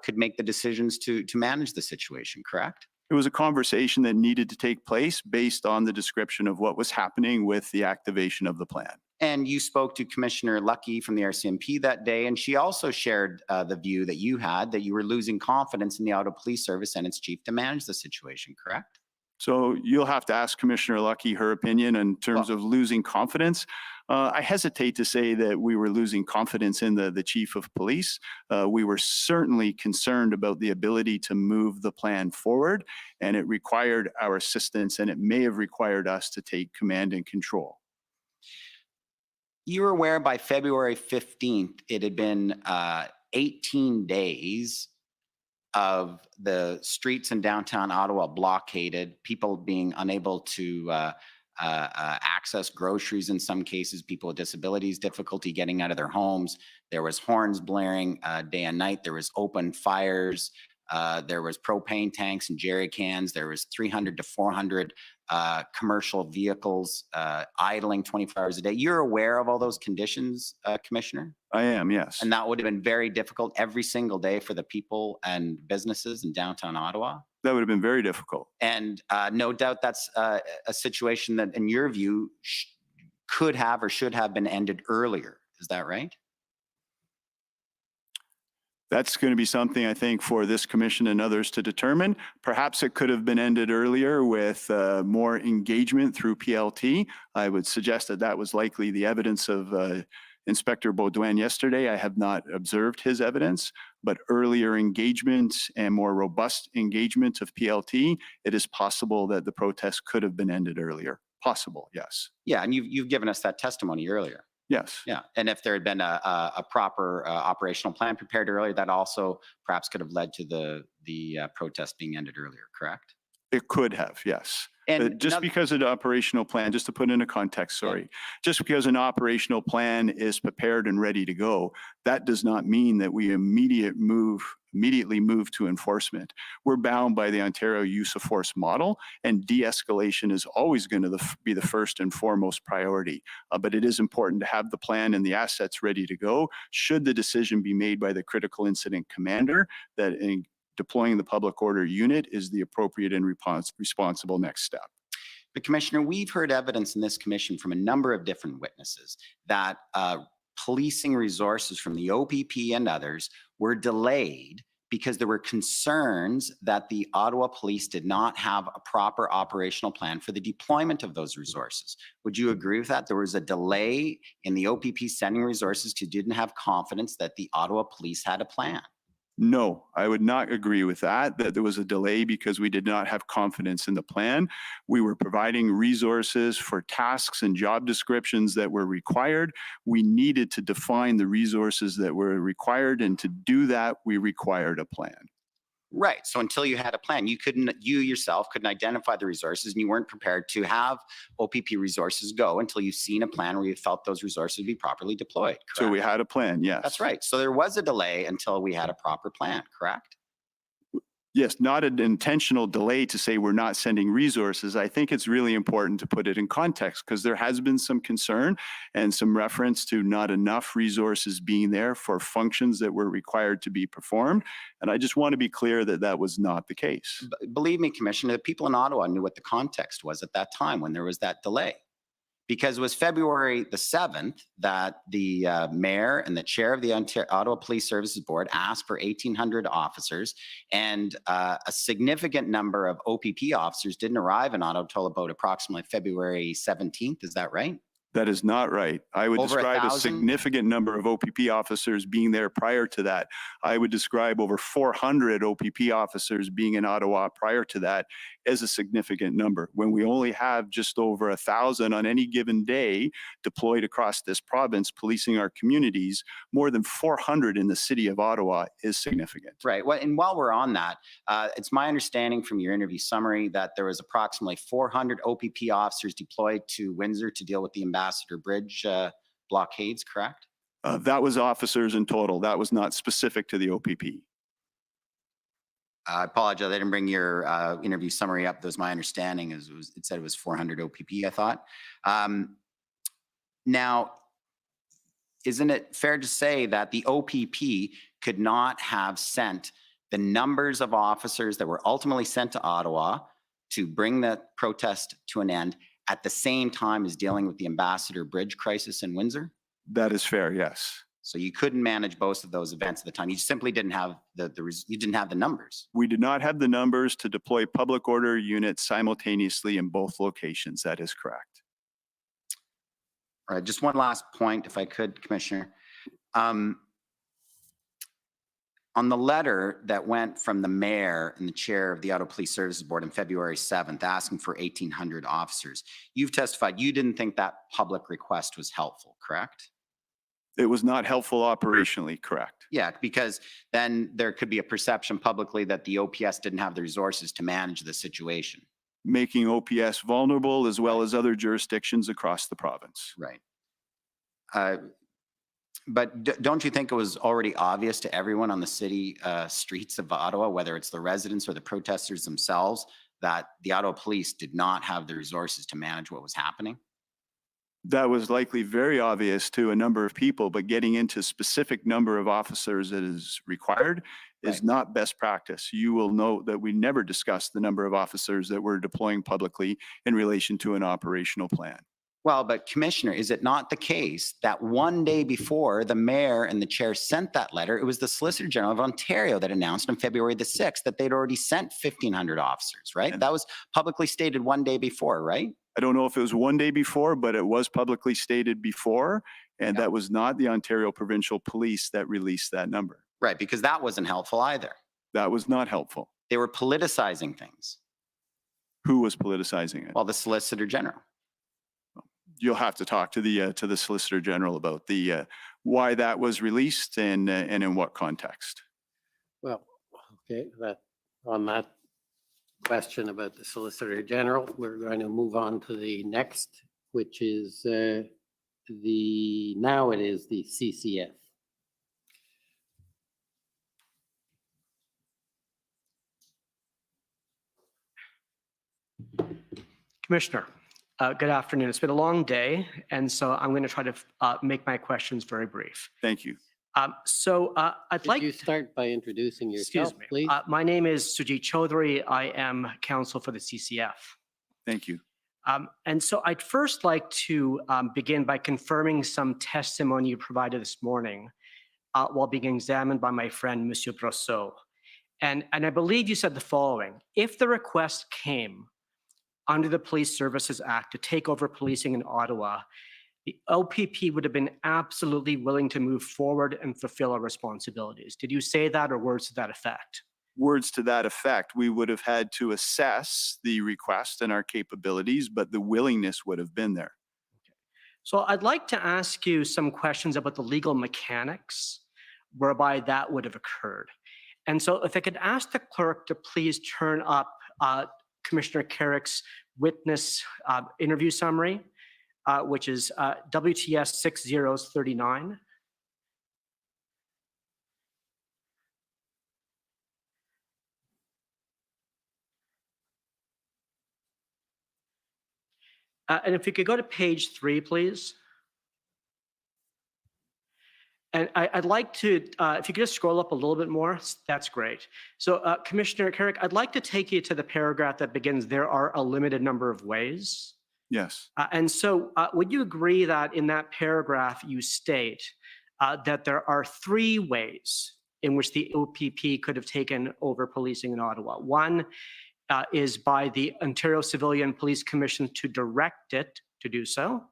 could make the decisions to manage the situation, correct? It was a conversation that needed to take place based on the description of what was happening with the activation of the plan. And you spoke to Commissioner Lucky from the RCMP that day, and she also shared the view that you had, that you were losing confidence in the Ottawa Police Service and its chief to manage the situation, correct? So you'll have to ask Commissioner Lucky her opinion in terms of losing confidence. I hesitate to say that we were losing confidence in the chief of police. We were certainly concerned about the ability to move the plan forward, and it required our assistance, and it may have required us to take command and control. You were aware by February 15th, it had been 18 days of the streets in downtown Ottawa blockaded, people being unable to access groceries in some cases, people with disabilities, difficulty getting out of their homes. There was horns blaring day and night. There was open fires. There was propane tanks and jerry cans. There was 300 to 400 commercial vehicles idling 24 hours a day. You're aware of all those conditions, Commissioner? I am, yes. And that would have been very difficult every single day for the people and businesses in downtown Ottawa? That would have been very difficult. And no doubt that's a situation that, in your view, could have or should have been ended earlier. Is that right? That's going to be something, I think, for this commission and others to determine. Perhaps it could have been ended earlier with more engagement through PLT. I would suggest that that was likely the evidence of Inspector Baudouin yesterday. I have not observed his evidence, but earlier engagement and more robust engagement of PLT, it is possible that the protest could have been ended earlier. Possible, yes. Yeah, and you've given us that testimony earlier. Yes. Yeah, and if there had been a proper operational plan prepared earlier, that also perhaps could have led to the protest being ended earlier, correct? It could have, yes. And Just another- because an operational plan, just to put in a context, sorry, just because an operational plan is prepared and ready to go, that does not mean that we immediately move to enforcement. We're bound by the Ontario use of force model, and de-escalation is always going to be the first and foremost priority. But it is important to have the plan and the assets ready to go should the decision be made by the critical incident commander that deploying the public order unit is the appropriate and responsible next step. But Commissioner, we've heard evidence in this commission from a number of different witnesses that policing resources from the OPP and others were delayed because there were concerns that the Ottawa Police did not have a proper operational plan for the deployment of those resources. Would you agree with that? There was a delay in the OPP sending resources who didn't have confidence that the Ottawa Police had a plan. No, I would not agree with that there was a delay because we did not have confidence in the plan. We were providing resources for tasks and job descriptions that were required. We needed to define the resources that were required, and to do that, we required a plan. Right. So until you had a plan, you yourself couldn't identify the resources, and you weren't prepared to have OPP resources go until you've seen a plan where you felt those resources would be properly deployed. Correct? So we had a plan, yes. That's right. So there was a delay until we had a proper plan, correct? Yes, not an intentional delay to say we're not sending resources. I think it's really important to put it in context because there has been some concern and some reference to not enough resources being there for functions that were required to be performed. And I just want to be clear that that was not the case. Believe me, Commissioner, the people in Ottawa knew what the context was at that time when there was that delay. Because it was February the 7th that the mayor and the chair of the Ottawa Police Services Board asked for 1,800 officers, and a significant number of OPP officers didn't arrive in Ottawa until about approximately February 17th. Is that right? That is not right. I would Over describe a 1,000? significant number of OPP officers being there prior to that. I would describe over 400 OPP officers being in Ottawa prior to that as a significant number. When we only have just over 1,000 on any given day deployed across this province policing our communities, more than 400 in the city of Ottawa is significant. Right. Well, and while we're on that, it's my understanding from your interview summary that there was approximately 400 OPP officers deployed to Windsor to deal with the Ambassador Bridge blockades, correct? That was officers in total. That was not specific to the OPP. I apologize. I didn't bring your interview summary up. That was my understanding. It said it was 400 OPP, I thought. Now, isn't it fair to say that the OPP could not have sent the numbers of officers that were ultimately sent to Ottawa to bring the protest to an end at the same time as dealing with the Ambassador Bridge crisis in Windsor? That is fair, yes. So you couldn't manage both of those events at the time. You simply didn't have you didn't have the numbers. We did not have the numbers to deploy public order units simultaneously in both locations. That is correct. All right, just one last point, if I could, Commissioner. On the letter that went from the mayor and the chair of the Ottawa Police Services Board on February 7th asking for 1,800 officers, you've testified you didn't think that public request was helpful, correct? It was not helpful operationally, correct? Yeah, because then there could be a perception publicly that the OPS didn't have the resources to manage the situation. Making OPS vulnerable as well as other jurisdictions across the province. Right. But don't you think it was already obvious to everyone on the city streets of Ottawa, whether it's the residents or the protesters themselves, that the Ottawa Police did not have the resources to manage what was happening? That was likely very obvious to a number of people, but getting into specific number of officers that is required is not best practice. You will note that we never discussed the number of officers that we're deploying publicly in relation to an operational plan. Well, but Commissioner, is it not the case that one day before the mayor and the chair sent that letter, it was the Solicitor General of Ontario that announced on February the 6th that they'd already sent 1,500 officers, right? That was publicly stated one day before, right? I don't know if it was one day before, but it was publicly stated before, and that was not the Ontario Provincial Police that released that number. Right, because that wasn't helpful either. That was not helpful. They were politicizing things. Who was politicizing it? Well, the Solicitor General. You'll have to talk to the Solicitor General about the why that was released and in what context. Well, okay, on that question about the Solicitor General. We're going to move on to the next, which is now it is the CCF. Commissioner, good afternoon. It's been a long day, and so I'm going to try to make my questions very brief. Thank you. I'd like you start by introducing yourself, excuse me. please. My name is Sujit Chaudhary. I am counsel for the CCF. Thank you. And so I'd first like to begin by confirming some testimony you provided this morning while being examined by my friend, Monsieur Brosseau. And I believe you said the following: if the request came under the Police Services Act to take over policing in Ottawa, the OPP would have been absolutely willing to move forward and fulfill our responsibilities. Did you say that, or words to that effect? Words to that effect. We would have had to assess the request and our capabilities, but the willingness would have been there. So I'd like to ask you some questions about the legal mechanics whereby that would have occurred. And so if I could ask the clerk to please turn up Commissioner Carrique's witness interview summary, which is WTS 6039. And if you could go to page 3, please. And I'd like to, if you could just scroll up a little bit more, that's great. So Commissioner Carrique, I'd like to take you to the paragraph that begins, "There are a limited number of ways." Yes. And so would you agree that in that paragraph you state that there are 3 ways in which the OPP could have taken over policing in Ottawa? One is by the Ontario Civilian Police Commission to direct it to do so.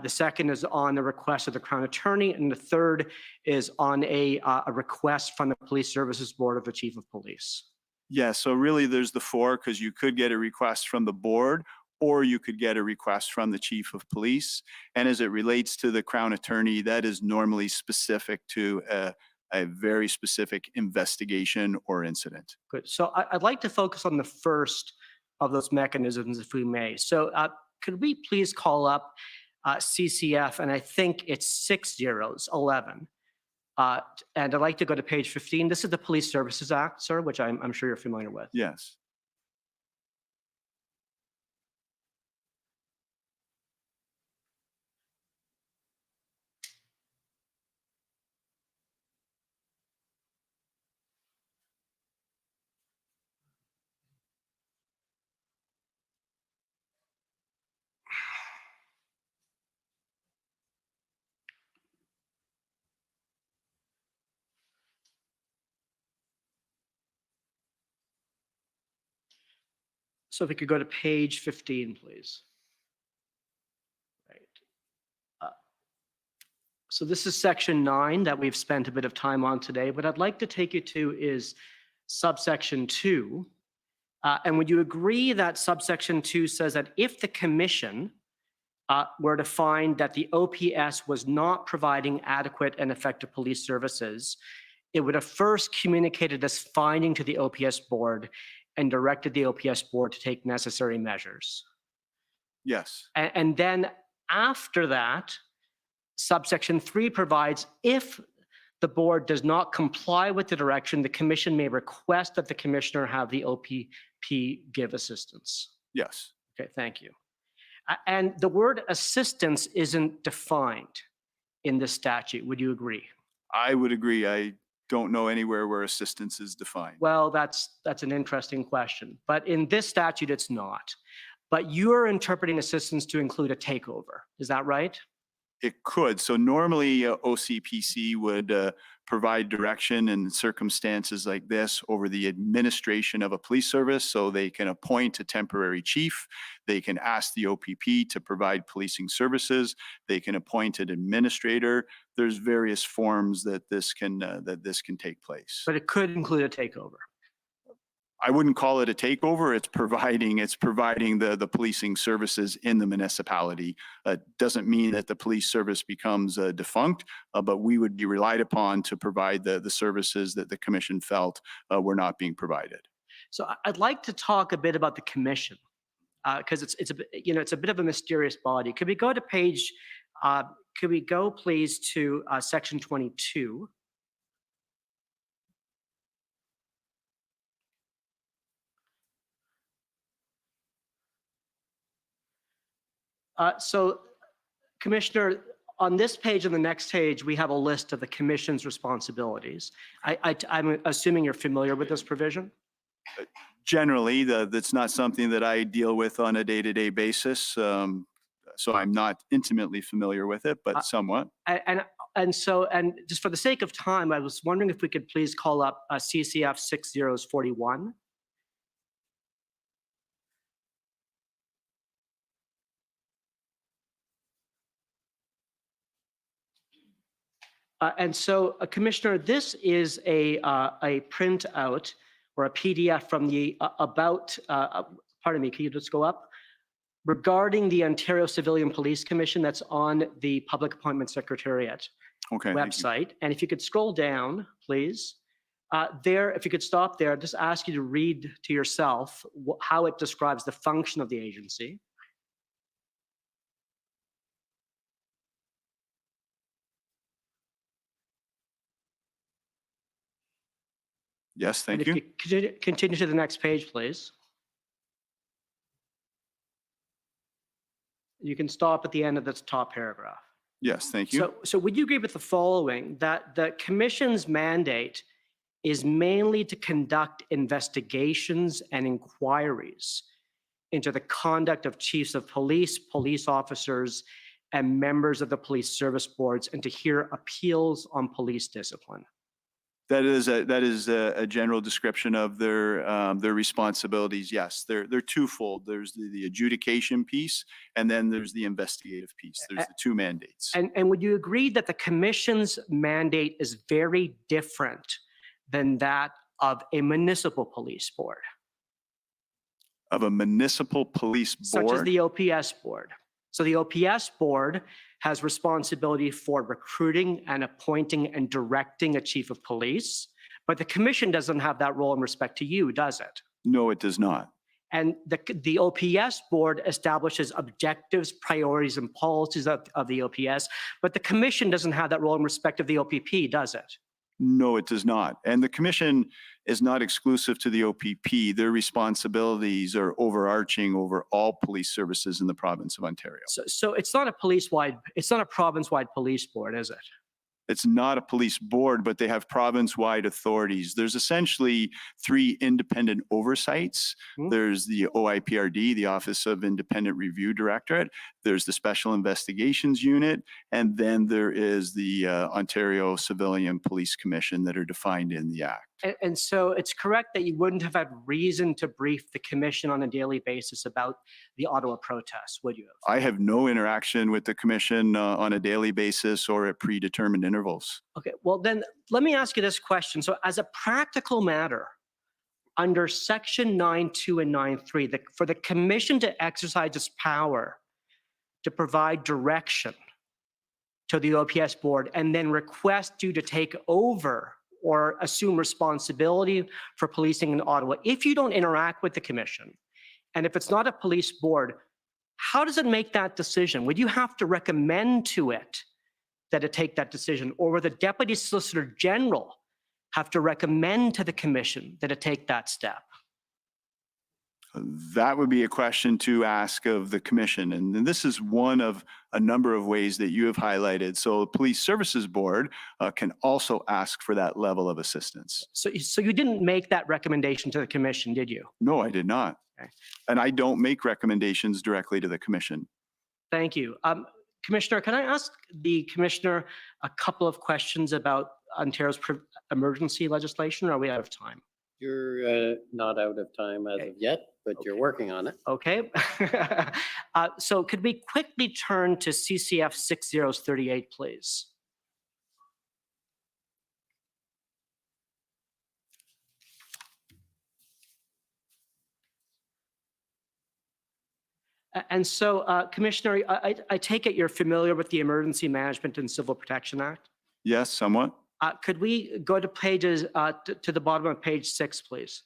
The second is on the request of the Crown Attorney, and the third is on a request from the Police Services Board of the Chief of Police. Yeah, so really there's the 4, because you could get a request from the board, or you could get a request from the Chief of Police. And as it relates to the Crown Attorney, that is normally specific to a very specific investigation or incident. Good. So I'd like to focus on the first of those mechanisms, if we may. So could we please call up CCF, and I think it's 6011. And I'd like to go to page 15. This is the Police Services Act, sir, which I'm sure you're familiar with. Yes. So if we could go to page 15, please. Right. So this is section 9 that we've spent a bit of time on today. What I'd like to take you to is subsection 2. And would you agree that subsection 2 says that if the commission were to find that the OPS was not providing adequate and effective police services, it would have first communicated this finding to the OPS board and directed the OPS board to take necessary measures? Yes. And then after that, subsection 3 provides if the board does not comply with the direction, the commission may request that the commissioner have the OPP give assistance. Yes. Okay, thank you. And the word assistance isn't defined in this statute. Would you agree? I would agree. I don't know anywhere where assistance is defined. Well, that's an interesting question. But in this statute, it's not. But you're interpreting assistance to include a takeover. Is that right? It could. So normally OCPC would provide direction in circumstances like this over the administration of a police service. So they can appoint a temporary chief. They can ask the OPP to provide policing services. They can appoint an administrator. There's various forms that this can take place. But it could include a takeover. I wouldn't call it a takeover. It's providing the policing services in the municipality. Doesn't mean that the police service becomes defunct, but we would be relied upon to provide the services that the commission felt were not being provided. So I'd like to talk a bit about the commission because it's a bit, it's a bit of a mysterious body. Could we go to page? Could we go please to section 22? So, Commissioner, on this page and the next page, we have a list of the commission's responsibilities. I'm assuming you're familiar with this provision? Generally, that's not something that I deal with on a day-to-day basis. So I'm not intimately familiar with it, but somewhat. And just for the sake of time, I was wondering if we could please call up CCF 6041. Commissioner, this is a printout or a PDF from the pardon me, can you just go up? Regarding the Ontario Civilian Police Commission that's on the Public Appointments Secretariat website. And if you could scroll down, please. If you could stop there, just ask you to read to yourself how it describes the function of the agency. Yes, thank you. Could you continue to the next page, please? You can stop at the end of this top paragraph. Yes, thank you. So would you agree with the following, that the commission's mandate is mainly to conduct investigations and inquiries into the conduct of chiefs of police, police officers, and members of the police service boards, and to hear appeals on police discipline? That is a general description of their responsibilities. Yes, they're twofold. There's the adjudication piece, and then there's the investigative piece. There's the two mandates. And would you agree that the commission's mandate is very different than that of a municipal police board? Of a municipal police board? Such as the OPS board. So the OPS board has responsibility for recruiting and appointing and directing a chief of police, but the commission doesn't have that role in respect to you, does it? No, it does not. And the OPS board establishes objectives, priorities, and policies of the OPS, but the commission doesn't have that role in respect of the OPP, does it? No, it does not. And the commission is not exclusive to the OPP. Their responsibilities are overarching over all police services in the province of Ontario. So it's not a province-wide police board, is it? It's not a police board, but they have province-wide authorities. There's essentially three independent oversights. There's the OIPRD, the Office of Independent Review Directorate. There's the Special Investigations Unit. And then there is the Ontario Civilian Police Commission that are defined in the Act. And so it's correct that you wouldn't have had reason to brief the commission on a daily basis about the Ottawa protests, would you have? I have no interaction with the commission on a daily basis or at predetermined intervals. Okay, well then let me ask you this question. So as a practical matter, under section 9.2 and 9.3, for the commission to exercise its power to provide direction to the OPS board and then request you to take over or assume responsibility for policing in Ottawa, if you don't interact with the commission, and if it's not a police board, how does it make that decision? Would you have to recommend to it that it take that decision, or would the Deputy Solicitor General have to recommend to the commission that it take that step? That would be a question to ask of the commission. And this is one of a number of ways that you have highlighted. So the Police Services Board can also ask for that level of assistance. So you didn't make that recommendation to the commission, did you? No, I did not. Okay. And I don't make recommendations directly to the commission. Thank you. Commissioner, can I ask the commissioner a couple of questions about Ontario's emergency legislation, or are we out of time? You're not out of time as of yet, but you're working on it. Okay. So could we quickly turn to CCF 6038, please? And so, Commissioner, I take it you're familiar with the Emergency Management and Civil Protection Act? Yes, somewhat. Could we go to pages to the bottom of page 6, please?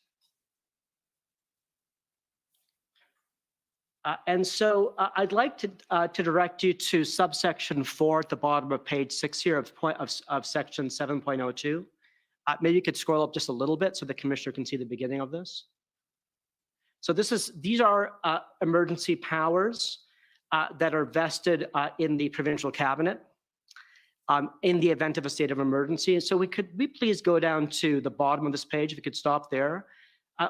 And so I'd like to direct you to subsection 4 at the bottom of page 6 here of section 7.02. Maybe you could scroll up just a little bit so the commissioner can see the beginning of this. So these are emergency powers that are vested in the provincial cabinet in the event of a state of emergency. So could we please go down to the bottom of this page, if we could stop there.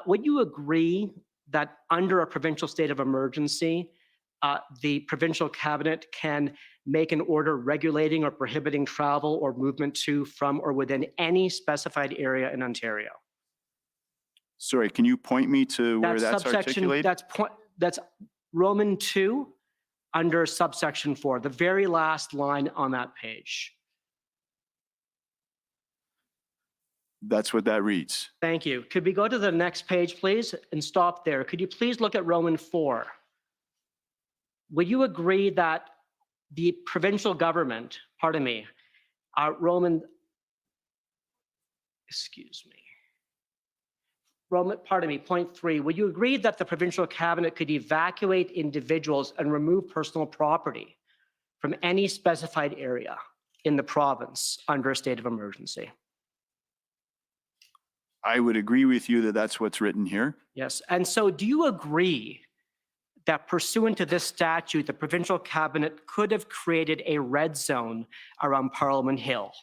Would you agree that under a provincial state of emergency, the provincial cabinet can make an order regulating or prohibiting travel or movement to, from, or within any specified area in Ontario? Sorry, can you point me to where that's articulated? That's Roman 2 under subsection 4, the very last line on that page. That's what that reads. Thank you. Could we go to the next page, please, and stop there? Could you please look at Roman 4? Would you agree that the provincial government, pardon me, point 3, would you agree that the provincial cabinet could evacuate individuals and remove personal property from any specified area in the province under a state of emergency? I would agree with you that that's what's written here. Yes. And so do you agree that pursuant to this statute, the provincial cabinet could have created a red zone around Parliament Hill?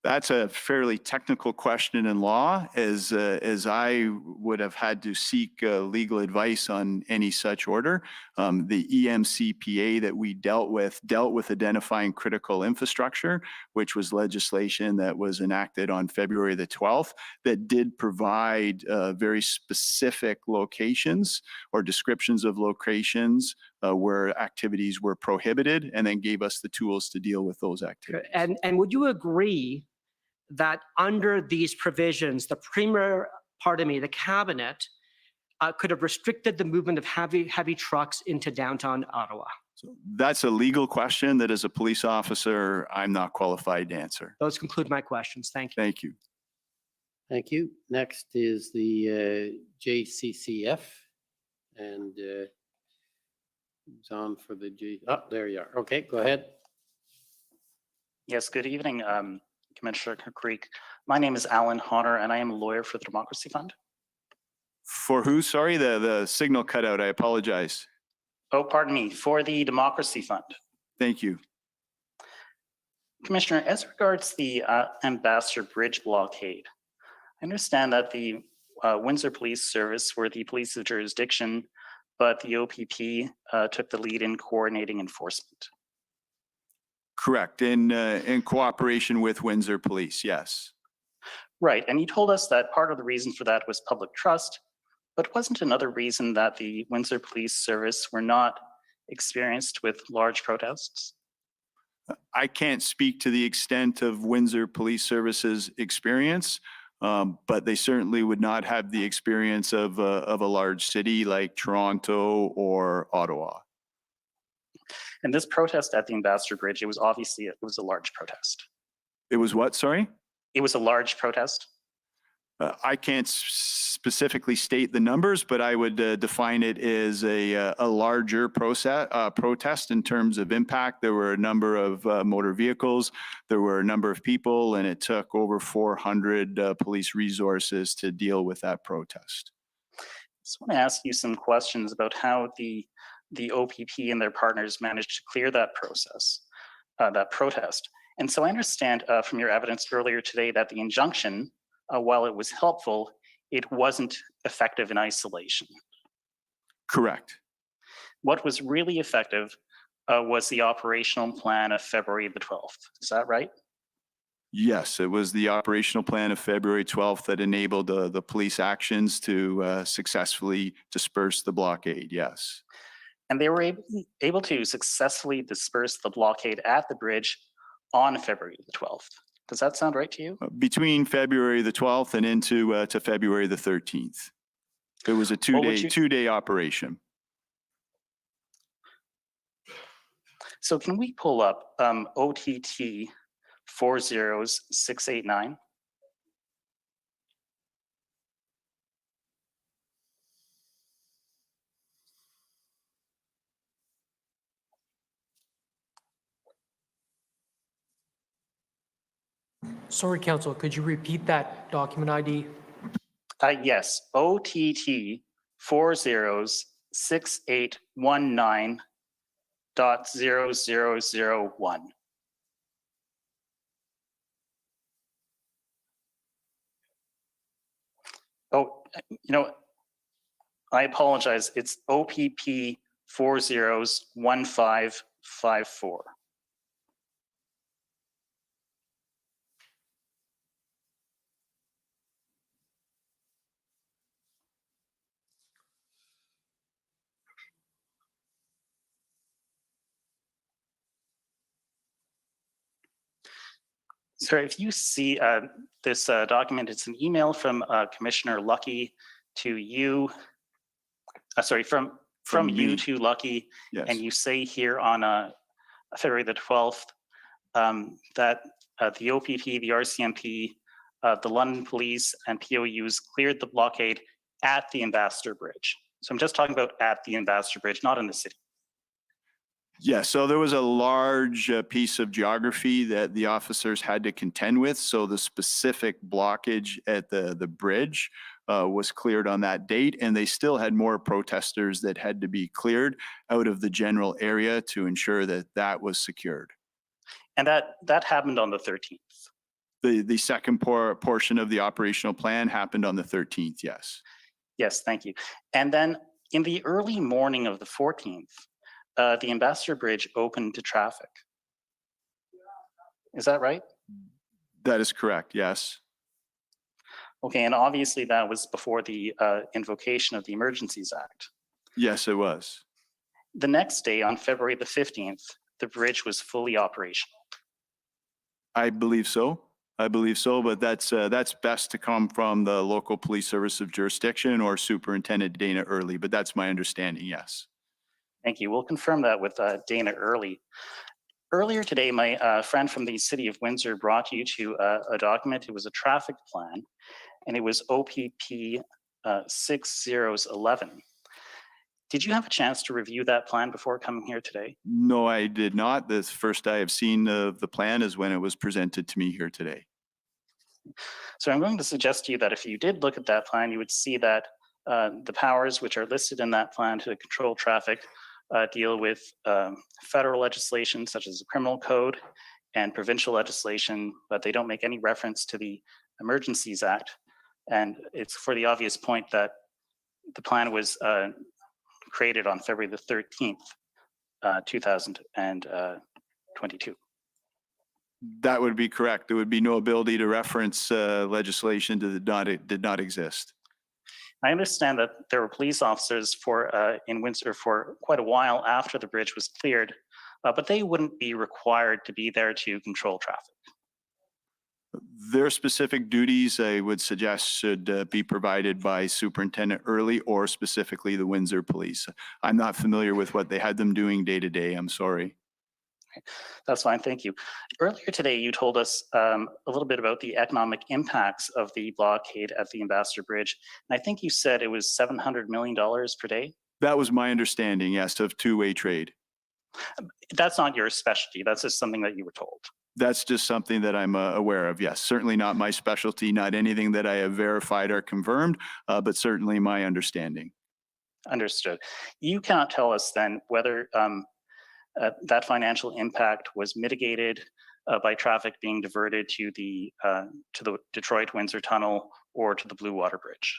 That's a fairly technical question in law, as I would have had to seek legal advice on any such order. The EMCPA that we dealt with identifying critical infrastructure, which was legislation that was enacted on February the 12th, that did provide very specific locations or descriptions of locations where activities were prohibited, and then gave us the tools to deal with those activities. And would you agree that under these provisions, the the cabinet could have restricted the movement of heavy trucks into downtown Ottawa? So that's a legal question that as a police officer, I'm not qualified to answer. Those conclude my questions. Thank you. Thank you. Thank you. Next is the JCCF, and who's on for the Oh, there you are. Okay, go ahead. Yes, good evening, Commissioner Carrique. My name is Alan Honor, and I am a lawyer for the Democracy Fund. For who? Sorry, the signal cut out. I apologize. Oh, pardon me, for the Democracy Fund. Thank you. Commissioner, as regards the Ambassador Bridge blockade, I understand that the Windsor Police Service were the police of jurisdiction, but the OPP took the lead in coordinating enforcement. Correct. In cooperation with Windsor Police, yes. Right. And you told us that part of the reason for that was public trust, but wasn't another reason that the Windsor Police Service were not experienced with large protests? I can't speak to the extent of Windsor Police Service's experience, but they certainly would not have the experience of a large city like Toronto or Ottawa. And this protest at the Ambassador Bridge, it was a large protest. It was what, sorry? It was a large protest. I can't specifically state the numbers, but I would define it as a larger protest in terms of impact. There were a number of motor vehicles, there were a number of people, and it took over 400 police resources to deal with that protest. I just want to ask you some questions about how the OPP and their partners managed to clear that protest. And so I understand from your evidence earlier today that the injunction, while it was helpful, it wasn't effective in isolation. Correct. What was really effective was the operational plan of February the 12th. Is that right? Yes, it was the operational plan of February 12th that enabled the police actions to successfully disperse the blockade, yes. And they were able to successfully disperse the blockade at the bridge on February the 12th. Does that sound right to you? Between February the 12th and into to February the 13th. It was a two-day operation. So can we pull up OTT 40689? Sorry, Council, could you repeat that document ID? Yes, OTT 406819.0001. Oh, I apologize. It's OPP 401554. Sorry, if you see this document, it's an email from Commissioner Lucky to you. Sorry, from you me. to Lucky, Yes. and you say here on February the 12th that the OPP, the RCMP, the London Police, and POUs cleared the blockade at the Ambassador Bridge. So I'm just talking about at the Ambassador Bridge, not in the city. Yeah, so there was a large piece of geography that the officers had to contend with. So the specific blockage at the bridge was cleared on that date, and they still had more protesters that had to be cleared out of the general area to ensure that that was secured. And that happened on the 13th. The second portion of the operational plan happened on the 13th, yes. Yes, thank you. And then in the early morning of the 14th, the Ambassador Bridge opened to traffic. Is that right? That is correct, yes. Okay, and obviously that was before the invocation of the Emergencies Act. Yes, it was. The next day, on February the 15th, the bridge was fully operational. I believe so. I believe so, but that's best to come from the local police service of jurisdiction or Superintendent Dana Early, but that's my understanding, yes. Thank you. We'll confirm that with Dana Early. Earlier today, my friend from the City of Windsor brought you to a document. It was a traffic plan, and it was OPP 6011. Did you have a chance to review that plan before coming here today? No, I did not. The first I have seen of the plan is when it was presented to me here today. So I'm going to suggest to you that if you did look at that plan, you would see that the powers which are listed in that plan to control traffic deal with federal legislation such as the criminal code and provincial legislation, but they don't make any reference to the Emergencies Act. And it's for the obvious point that the plan was created on February the 13th, 2022. That would be correct. There would be no ability to reference legislation that did not exist. I understand that there were police officers in Windsor for quite a while after the bridge was cleared, but they wouldn't be required to be there to control traffic. Their specific duties, I would suggest, should be provided by Superintendent Early or specifically the Windsor Police. I'm not familiar with what they had them doing day to day. I'm sorry. That's fine, thank you. Earlier today, you told us a little bit about the economic impacts of the blockade at the Ambassador Bridge. And I think you said it was $700 million per day? That was my understanding, yes, of two-way trade. That's not your specialty, that's just something that you were told. That's just something that I'm aware of, yes. Certainly not my specialty, not anything that I have verified or confirmed, but certainly my understanding. Understood. You cannot tell us then whether that financial impact was mitigated by traffic being diverted to the Detroit-Windsor Tunnel or to the Blue Water Bridge?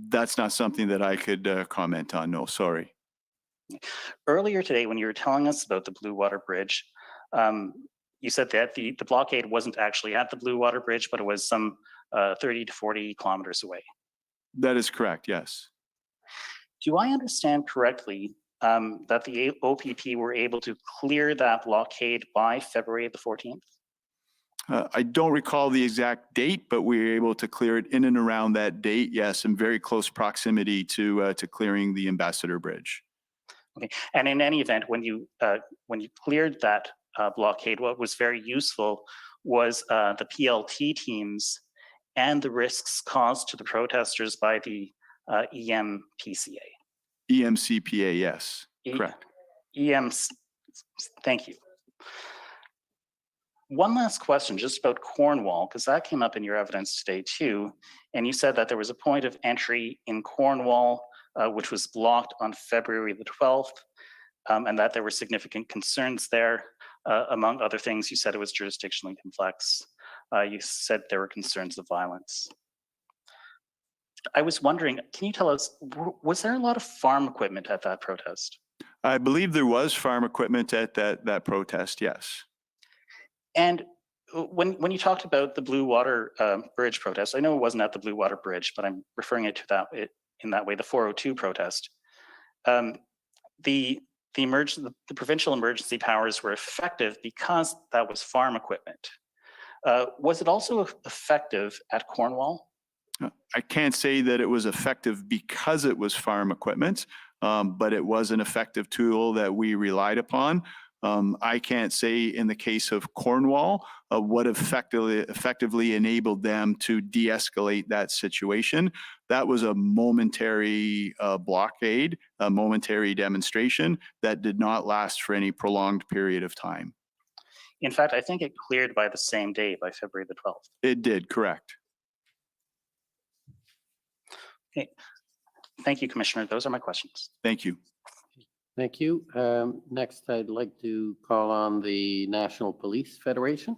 That's not something that I could comment on, no, sorry. Earlier today, when you were telling us about the Blue Water Bridge, you said that the blockade wasn't actually at the Blue Water Bridge, but it was some 30 to 40 kilometers away. That is correct, yes. Do I understand correctly that the OPP were able to clear that blockade by February the 14th? I don't recall the exact date, but we were able to clear it in and around that date, yes, in very close proximity to clearing the Ambassador Bridge. Okay, and in any event, when you cleared that blockade, what was very useful was the PLT teams and the risks caused to the protesters by the EMPCA. EMCPA, yes, correct. Thank you. One last question just about Cornwall, because that came up in your evidence today too. And you said that there was a point of entry in Cornwall, which was blocked on February the 12th, and that there were significant concerns there. Among other things, you said it was jurisdictionally complex. You said there were concerns of violence. I was wondering, can you tell us, was there a lot of farm equipment at that protest? I believe there was farm equipment at that protest, yes. And when you talked about the Blue Water Bridge protest, I know it wasn't at the Blue Water Bridge, but I'm referring it to that in that way, the 402 protest. The provincial emergency powers were effective because that was farm equipment. Was it also effective at Cornwall? I can't say that it was effective because it was farm equipment, but it was an effective tool that we relied upon. I can't say in the case of Cornwall what effectively enabled them to de-escalate that situation. That was a momentary blockade, a momentary demonstration that did not last for any prolonged period of time. In fact, I think it cleared by the same day, by February the 12th. It did, correct. Okay. Thank you, Commissioner. Those are my questions. Thank you. Thank you. Next, I'd like to call on the National Police Federation.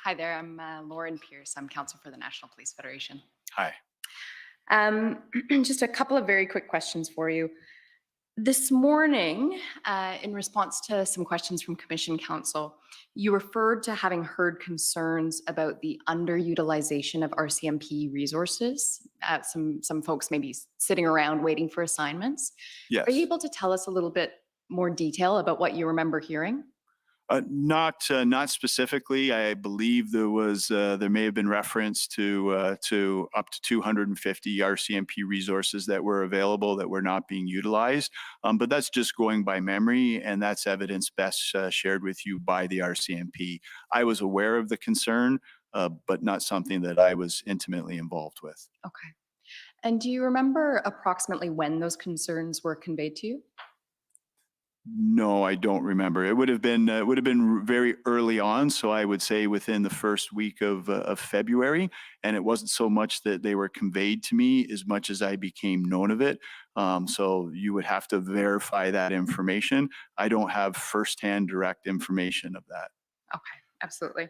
Hi there, I'm Lauren Pierce. I'm counsel for the National Police Federation. Hi. Just a couple of very quick questions for you. This morning, in response to some questions from Commission Council, you referred to having heard concerns about the underutilization of RCMP resources. Some folks may be sitting around waiting for assignments. Yes. Are you able to tell us a little bit more detail about what you remember hearing? Not specifically. I believe there may have been reference to up to 250 RCMP resources that were available that were not being utilized. But that's just going by memory, and that's evidence best shared with you by the RCMP. I was aware of the concern, but not something that I was intimately involved with. Okay. And do you remember approximately when those concerns were conveyed to you? No, I don't remember. It would have been very early on, so I would say within the first week of February. And it wasn't so much that they were conveyed to me as much as I became known of it. So you would have to verify that information. I don't have firsthand direct information of that. Okay, absolutely.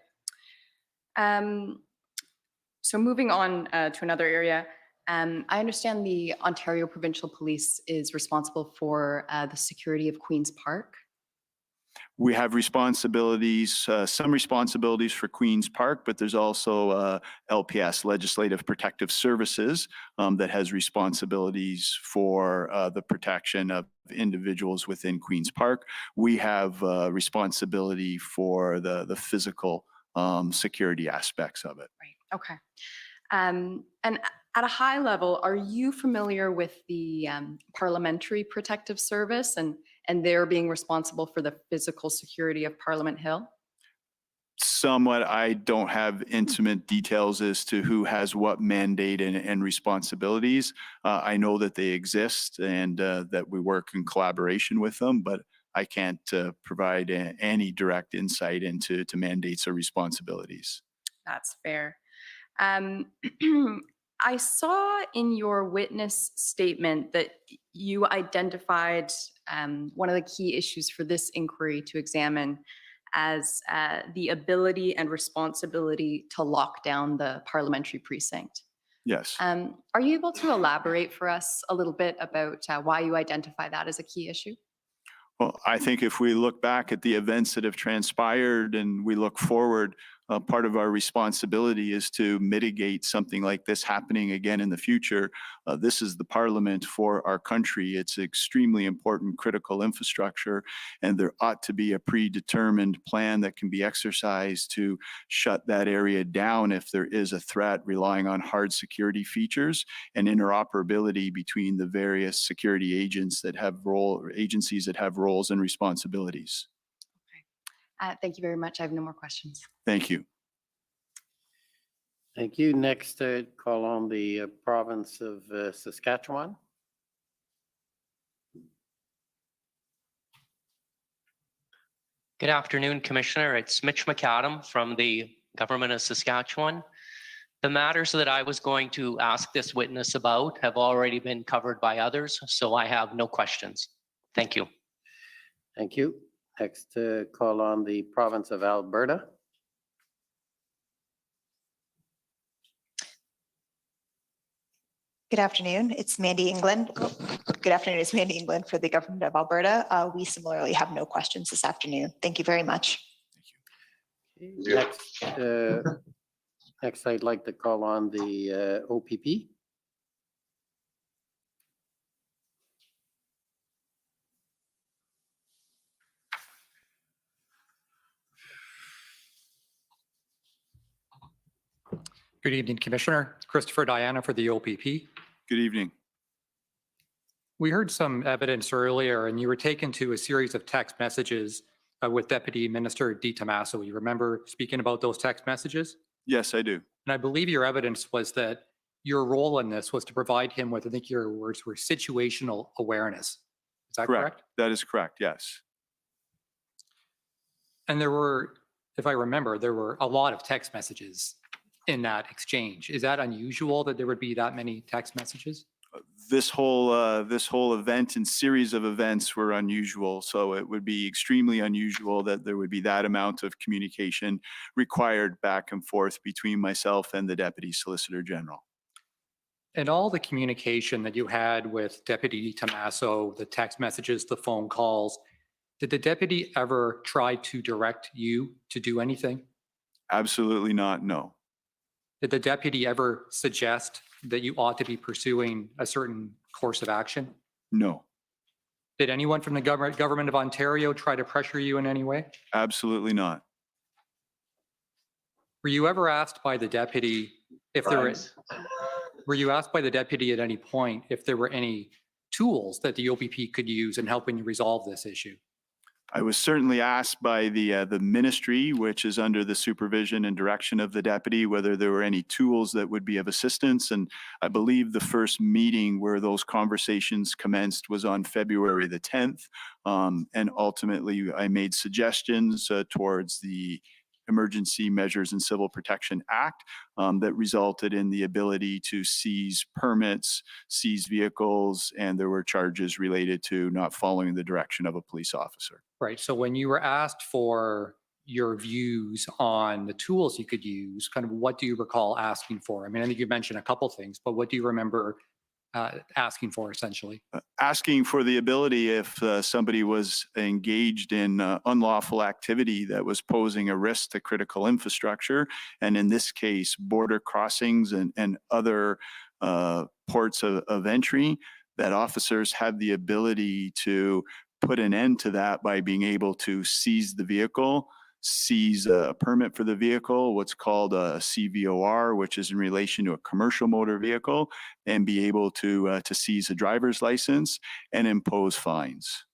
So moving on to another area. I understand the Ontario Provincial Police is responsible for the security of Queen's Park. We have responsibilities, some responsibilities for Queen's Park, but there's also LPS, Legislative Protective Services, that has responsibilities for the protection of individuals within Queen's Park. We have responsibility for the physical security aspects of it. Right. Okay. And at a high level, are you familiar with the Parliamentary Protective Service and they're being responsible for the physical security of Parliament Hill? Somewhat. I don't have intimate details as to who has what mandate and responsibilities. I know that they exist and that we work in collaboration with them, but I can't provide any direct insight into mandates or responsibilities. That's fair. I saw in your witness statement that you identified one of the key issues for this inquiry to examine as the ability and responsibility to lock down the parliamentary precinct. Yes. Are you able to elaborate for us a little bit about why you identify that as a key issue? Well, I think if we look back at the events that have transpired and we look forward, part of our responsibility is to mitigate something like this happening again in the future. This is the parliament for our country. It's extremely important, critical infrastructure, and there ought to be a predetermined plan that can be exercised to shut that area down if there is a threat, relying on hard security features and interoperability between the various security agents that have agencies that have roles and responsibilities. Thank you very much. I have no more questions. Thank you. Thank you. Next, call on the province of Saskatchewan. Good afternoon, Commissioner. It's Mitch McAdam from the Government of Saskatchewan. The matters that I was going to ask this witness about have already been covered by others, so I have no questions. Thank you. Thank you. Next, call on the province of Alberta. Good afternoon. It's Mandy England. Good afternoon. It's Mandy England for the Government of Alberta. We similarly have no questions this afternoon. Thank you very much. Next, next, I'd like to call on the OPP. Good evening, Commissioner. Christopher Diana for the OPP. Good evening. We heard some evidence earlier, and you were taken to a series of text messages with Deputy Minister Di Tommaso. You remember speaking about those text messages? Yes, I do. And I believe your evidence was that your role in this was to provide him with, I think your words were situational awareness. Is that correct? That is correct, yes. And there were, if I remember, there were a lot of text messages in that exchange. Is that unusual that there would be that many text messages? This whole event and series of events were unusual, so it would be extremely unusual that there would be that amount of communication required back and forth between myself and the Deputy Solicitor General. And all the communication that you had with Deputy Di Tommaso, the text messages, the phone calls, did the deputy ever try to direct you to do anything? Absolutely not, no. Did the deputy ever suggest that you ought to be pursuing a certain course of action? No. Did anyone from the government of Ontario try to pressure you in any way? Absolutely not. Were you ever asked by the deputy if there were you asked by the deputy at any point if there were any tools that the OPP could use in helping you resolve this issue? I was certainly asked by the ministry, which is under the supervision and direction of the deputy, whether there were any tools that would be of assistance. And I believe the first meeting where those conversations commenced was on February the 10th. And ultimately, I made suggestions towards the Emergency Measures and Civil Protection Act that resulted in the ability to seize permits, seize vehicles, and there were charges related to not following the direction of a police officer. Right. So when you were asked for your views on the tools you could use, kind of what do you recall asking for? I mean, I think you mentioned a couple things, but what do you remember asking for essentially? Asking for the ability if somebody was engaged in unlawful activity that was posing a risk to critical infrastructure, and in this case, border crossings and other ports of entry, that officers have the ability to put an end to that by being able to seize the vehicle, seize a permit for the vehicle, what's called a CVOR, which is in relation to a commercial motor vehicle, and be able to seize a driver's license and impose fines.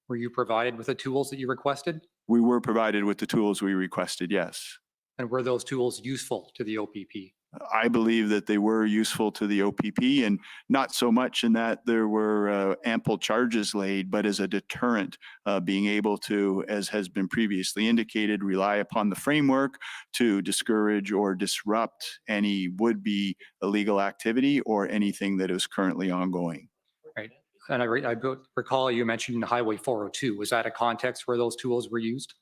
Were you provided with the tools that you requested? We were provided with the tools we requested, yes. And were those tools useful to the OPP? I believe that they were useful to the OPP, and not so much in that there were ample charges laid, but as a deterrent, being able to, as has been previously indicated, rely upon the framework to discourage or disrupt any would-be illegal activity or anything that is currently ongoing. Right. And I recall you mentioned Highway 402. Was that a context where those tools were used?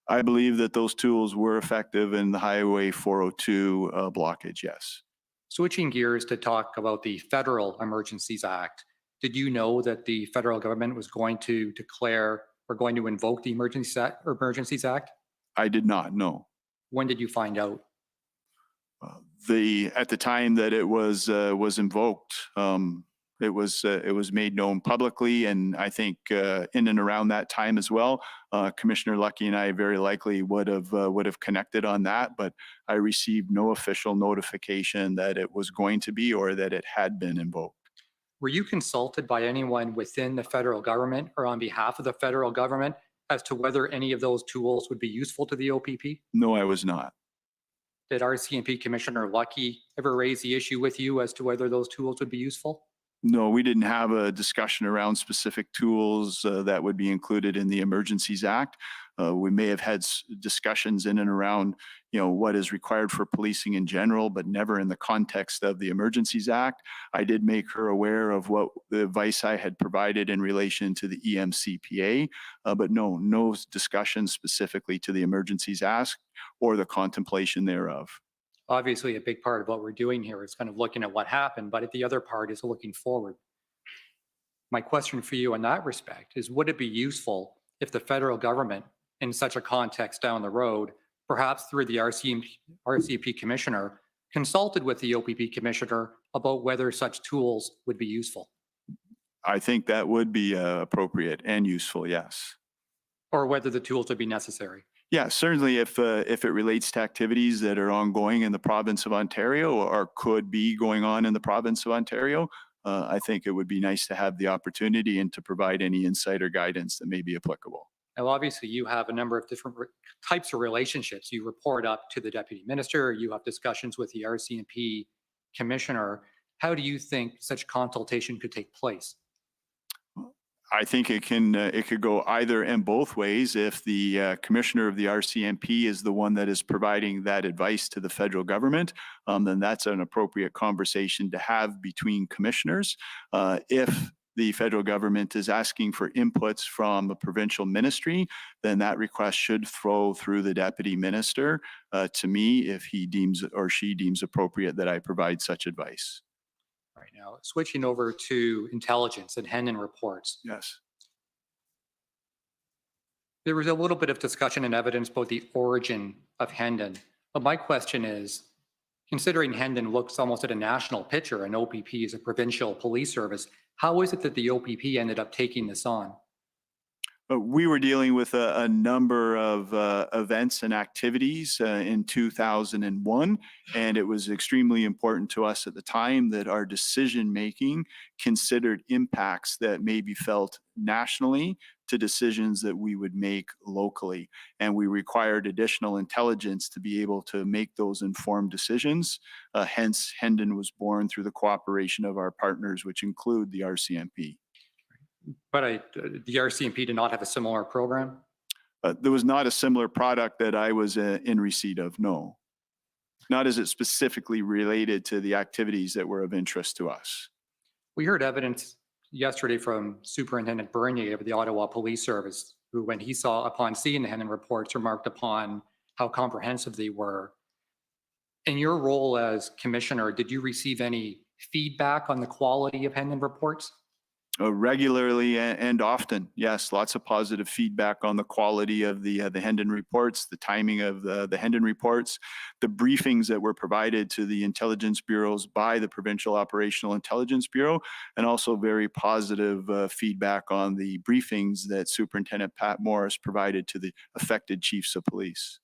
I believe that those tools were effective in the Highway 402 blockage, yes. Switching gears to talk about the Federal Emergencies Act, did you know that the federal government was going to declare or going to invoke the Emergencies Act? I did not know. When did you find out? At the time that it was invoked, it was made known publicly, and I think in and around that time as well, Commissioner Lucky and I very likely would have connected on that, but I received no official notification that it was going to be or that it had been invoked. Were you consulted by anyone within the federal government or on behalf of the federal government as to whether any of those tools would be useful to the OPP? No, I was not. Did RCMP Commissioner Lucky ever raise the issue with you as to whether those tools would be useful? No, we didn't have a discussion around specific tools that would be included in the Emergencies Act. We may have had discussions in and around, what is required for policing in general, but never in the context of the Emergencies Act. I did make her aware of what the advice I had provided in relation to the EMCPA, but no discussion specifically to the Emergencies Act or the contemplation thereof. Obviously, a big part of what we're doing here is kind of looking at what happened, but the other part is looking forward. My question for you in that respect is, would it be useful if the federal government, in such a context down the road, perhaps through the RCMP commissioner, consulted with the OPP commissioner about whether such tools would be useful? I think that would be appropriate and useful, yes. Or whether the tools would be necessary? Yeah, certainly if it relates to activities that are ongoing in the province of Ontario or could be going on in the province of Ontario, I think it would be nice to have the opportunity and to provide any insight or guidance that may be applicable. Now, obviously, you have a number of different types of relationships. You report up to the deputy minister, you have discussions with the RCMP commissioner. How do you think such consultation could take place? I think it could go either and both ways. If the commissioner of the RCMP is the one that is providing that advice to the federal government, then that's an appropriate conversation to have between commissioners. If the federal government is asking for inputs from a provincial ministry, then that request should flow through the deputy minister to me if he deems or she deems appropriate that I provide such advice. Right now, switching over to intelligence and Hendon reports. Yes. There was a little bit of discussion and evidence about the origin of Hendon. But my question is, considering Hendon looks almost at a national picture and OPP is a provincial police service, how is it that the OPP ended up taking this on? We were dealing with a number of events and activities in 2001, and it was extremely important to us at the time that our decision-making considered impacts that may be felt nationally to decisions that we would make locally. And we required additional intelligence to be able to make those informed decisions. Hence, Hendon was born through the cooperation of our partners, which include the RCMP. But the RCMP did not have a similar program? There was not a similar product that I was in receipt of, no. Not as it specifically related to the activities that were of interest to us. We heard evidence yesterday from Superintendent Bernier of the Ottawa Police Service, who, when he saw, upon seeing the Hendon reports, remarked upon how comprehensive they were. In your role as commissioner, did you receive any feedback on the quality of Hendon reports? Regularly and often, yes. Lots of positive feedback on the quality of the Hendon reports, the timing of the Hendon reports, the briefings that were provided to the intelligence bureaus by the Provincial Operational Intelligence Bureau, and also very positive feedback on the briefings that Superintendent Pat Morris provided to the affected chiefs of police.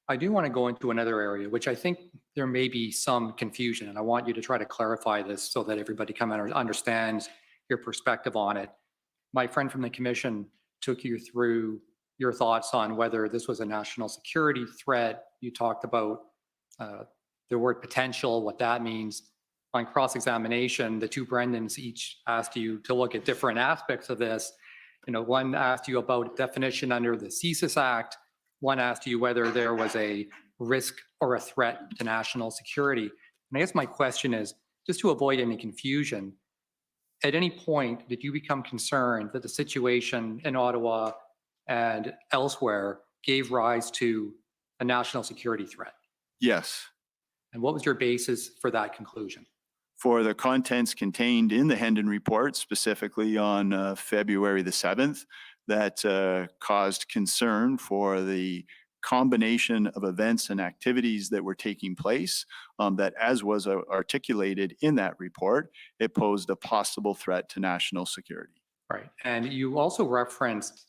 I do want to go into another area, which I think there may be some confusion, and I want you to try to clarify this so that everybody understands your perspective on it. My friend from the commission took you through your thoughts on whether this was a national security threat. You talked about the word potential, what that means. On cross-examination, the two Brendans each asked you to look at different aspects of this. One asked you about definition under the CSIS Act. One asked you whether there was a risk or a threat to national security. And I guess my question is, just to avoid any confusion, at any point did you become concerned that the situation in Ottawa and elsewhere gave rise to a national security threat? Yes. And what was your basis for that conclusion? For the contents contained in the Hendon report, specifically on February the 7th, that caused concern for the combination of events and activities that were taking place, that, as was articulated in that report, it posed a possible threat to national security. Right. And you also referenced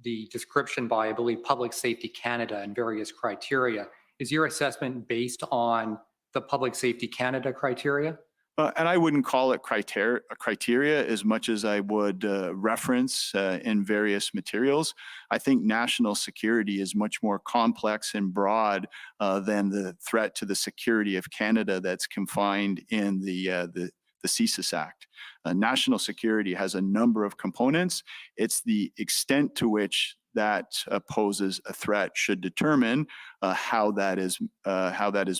the description by, I believe, Public Safety Canada and various criteria. Is your assessment based on the Public Safety Canada criteria? And I wouldn't call it criteria as much as I would reference in various materials. I think national security is much more complex and broad than the threat to the security of Canada that's confined in the CSIS Act. National security has a number of components. It's the extent to which that poses a threat should determine how that is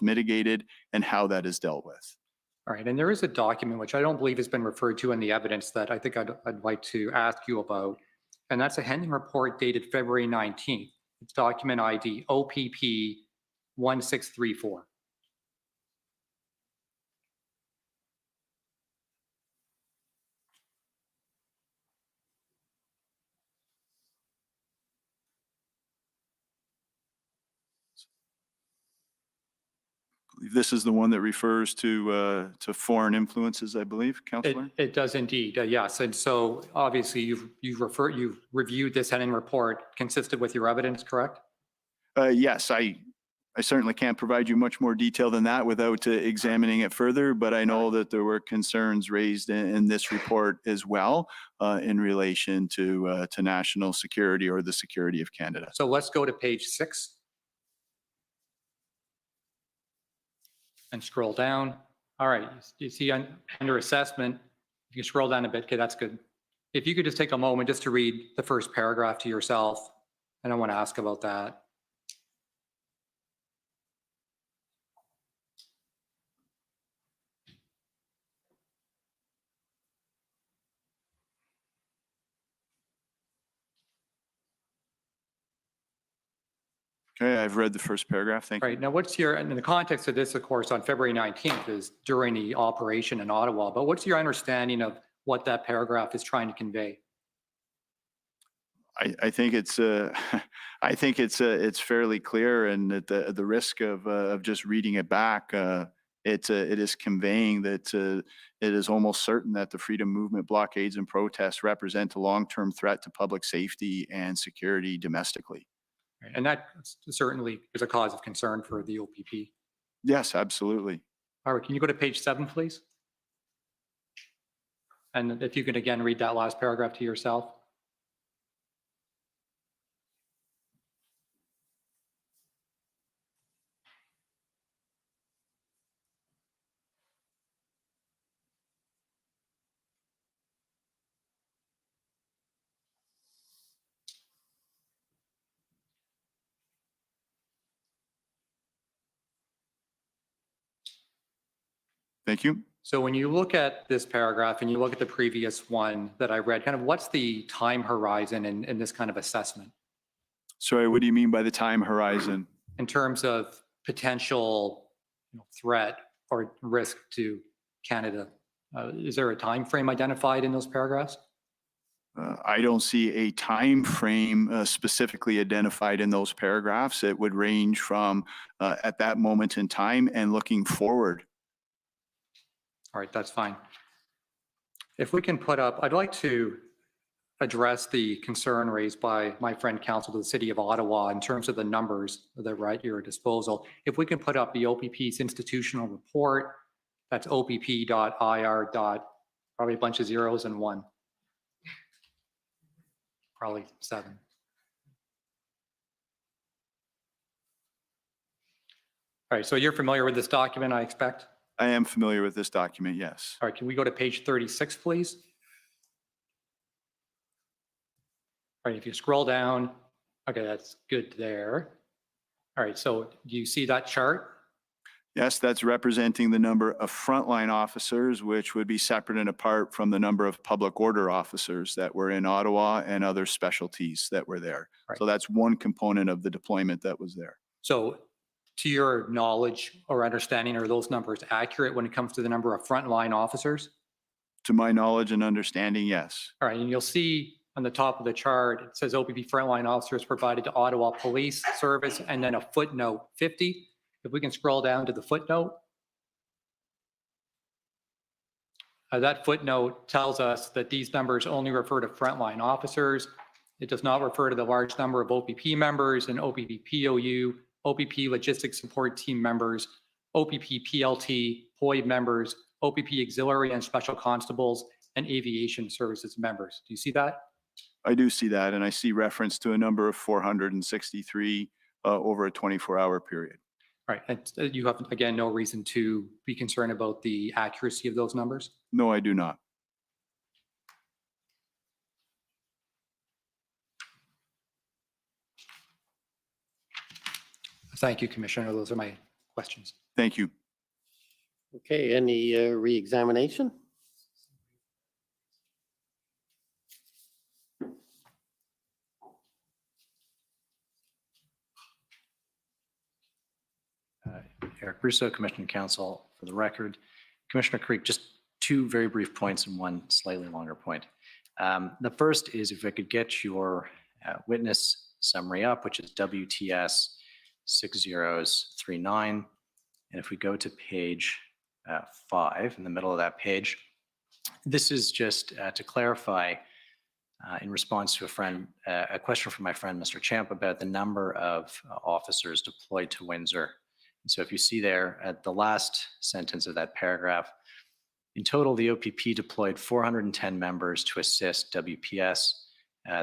mitigated and how that is dealt with. All right, and there is a document which I don't believe has been referred to in the evidence that I think I'd like to ask you about, and that's a Henning report dated February 19th. It's document ID OPP 1634. This is the one that refers to foreign influences, I believe, Councillor? It does indeed, yes. And so obviously you've reviewed this Henning report consistent with your evidence, correct? Yes, I certainly can't provide you much more detail than that without examining it further, but I know that there were concerns raised in this report as well in relation to national security or the security of Canada. So let's go to page 6. And scroll down. All right, you see under assessment, if you scroll down a bit, okay, that's good. If you could just take a moment just to read the first paragraph to yourself, and I want to ask about that. Okay, I've read the first paragraph. Thank you. Right, now what's your, and in the context of this, of course, on February 19th is during the operation in Ottawa, but what's your understanding of what that paragraph is trying to convey? I think it's it's fairly clear, and at the risk of just reading it back, it is conveying that it is almost certain that the freedom movement blockades and protests represent a long-term threat to public safety and security domestically. And that certainly is a cause of concern for the OPP. Yes, absolutely. All right, can you go to page 7, please? And if you can again read that last paragraph to yourself. Thank you. So when you look at this paragraph and you look at the previous one that I read, kind of what's the time horizon in this kind of assessment? Sorry, what do you mean by the time horizon? In terms of potential threat or risk to Canada, is there a time frame identified in those paragraphs? I don't see a time frame specifically identified in those paragraphs. It would range from at that moment in time and looking forward. All right, that's fine. If we can put up, I'd like to address the concern raised by my friend counsel to the City of Ottawa in terms of the numbers that are at your disposal. If we can put up the OPP's institutional report, that's opp.ir. Probably a bunch of zeros and 1. Probably 7. All right, so you're familiar with this document, I expect? I am familiar with this document, yes. All right, can we go to page 36, please? All right, if you scroll down, okay, that's good there. All right, so do you see that chart? Yes, that's representing the number of frontline officers, which would be separate and apart from the number of public order officers that were in Ottawa and other specialties that were there. Right. So that's one component of the deployment that was there. So to your knowledge or understanding, are those numbers accurate when it comes to the number of frontline officers? To my knowledge and understanding, yes. All right, and you'll see on the top of the chart, it says OPP frontline officers provided to Ottawa Police Service, and then a footnote 50. If we can scroll down to the footnote. That footnote tells us that these numbers only refer to frontline officers. It does not refer to the large number of OPP members and OPP POU, OPP logistics support team members, OPP PLT, POEC members, OPP auxiliary and special constables and aviation services members. Do you see that? I do see that, and I see reference to a number of 463 over a 24-hour period. Right. And you have, again, no reason to be concerned about the accuracy of those numbers? No, I do not. Thank you, Commissioner. Those are my questions. Thank you. Okay, any re-examination? Eric Russo, Commissioner Council. For the record, Commissioner Carrique, just two very brief points and one slightly longer point. The first is if I could get your witness summary up, which is WTS 6039. And if we go to page 5, in the middle of that page, this is just to clarify in response to a question from my friend, Mr. Champ, about the number of officers deployed to Windsor. And so if you see there at the last sentence of that paragraph, in total, the OPP deployed 410 members to assist WPS.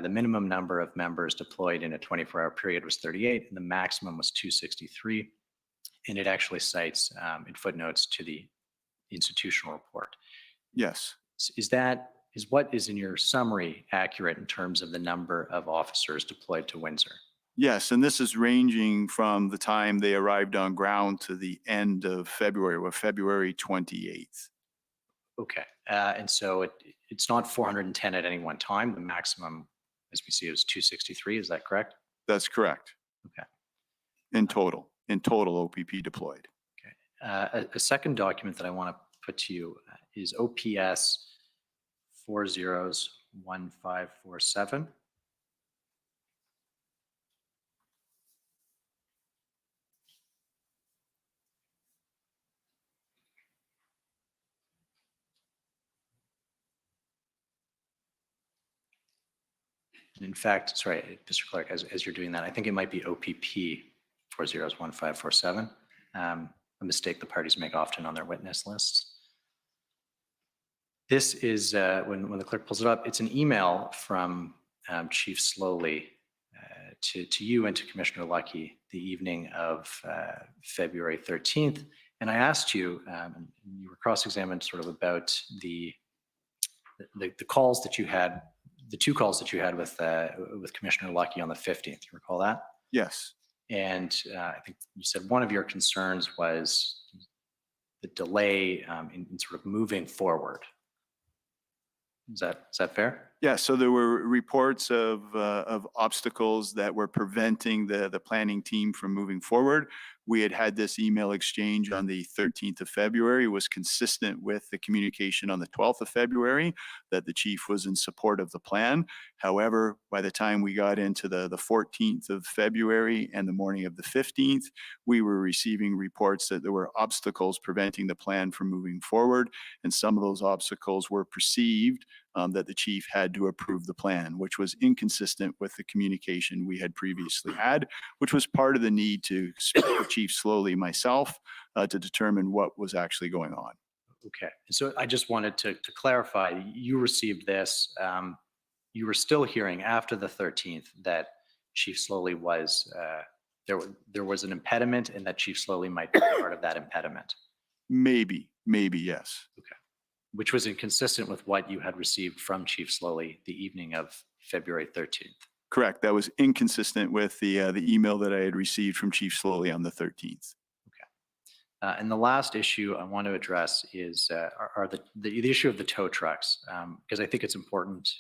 The minimum number of members deployed in a 24-hour period was 38, and the maximum was 263. And it actually cites in footnotes to the institutional report. Yes. Is what is in your summary accurate in terms of the number of officers deployed to Windsor? Yes, and this is ranging from the time they arrived on ground to the end of February, or February 28th. Okay, and so it's not 410 at any one time. The maximum, as we see, is 263. Is that correct? That's correct. Okay. In total OPP deployed. Okay. A second document that I want to put to you is OPS 401547. In fact, sorry, Mr. Clerk, as you're doing that, I think it might be OPP 401547. A mistake the parties make often on their witness lists. This is, when the clerk pulls it up, it's an email from Chief Slowly to you and to Commissioner Lucky the evening of February 13th. And I asked you, and you were cross-examined sort of about the calls that you had, the two calls that you had with Commissioner Lucky on the 15th. You recall that? Yes. And I think you said one of your concerns was the delay in sort of moving forward. Is that fair? Yeah, so there were reports of obstacles that were preventing the planning team from moving forward. We had this email exchange on the 13th of February, was consistent with the communication on the 12th of February that the chief was in support of the plan. However, by the time we got into the 14th of February and the morning of the 15th, we were receiving reports that there were obstacles preventing the plan from moving forward. And some of those obstacles were perceived that the chief had to approve the plan, which was inconsistent with the communication we had previously had, which was part of the need to speak with Chief Slowly myself to determine what was actually going on. Okay, so I just wanted to clarify, you received this, you were still hearing after the 13th that Chief Slowly was, there was an impediment and that Chief Slowly might be part of that impediment? Maybe, yes. Okay. Which was inconsistent with what you had received from Chief Slowly the evening of February 13th. Correct. That was inconsistent with the email that I had received from Chief Slowly on the 13th. Okay. And the last issue I want to address is the issue of the tow trucks, because I think it's important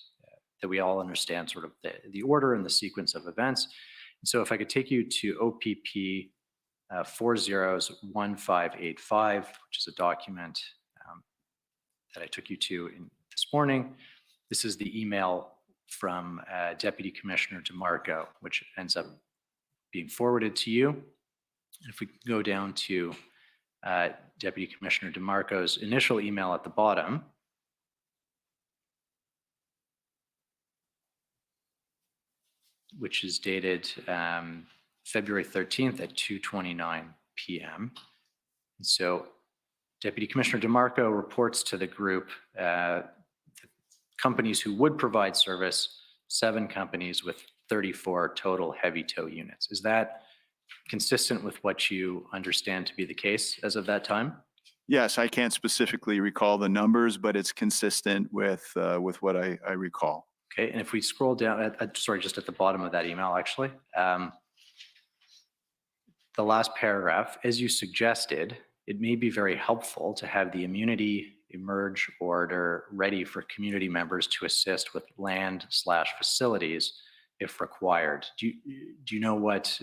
that we all understand sort of the order and the sequence of events. And so if I could take you to OPP 401585, which is a document that I took you to this morning. This is the email from Deputy Commissioner DeMarco, which ends up being forwarded to you. If we go down to Deputy Commissioner DeMarco's initial email at the bottom, which is dated February 13th at 2:29 p.m. And so Deputy Commissioner DeMarco reports to the group the companies who would provide service, 7 companies with 34 total heavy tow units. Is that consistent with what you understand to be the case as of that time? Yes, I can't specifically recall the numbers, but it's consistent with what I recall. Okay, and if we scroll down, sorry, just at the bottom of that email, actually, the last paragraph, as you suggested, it may be very helpful to have the immunity emerge order ready for community members to assist with land/facilities if required. Do you know what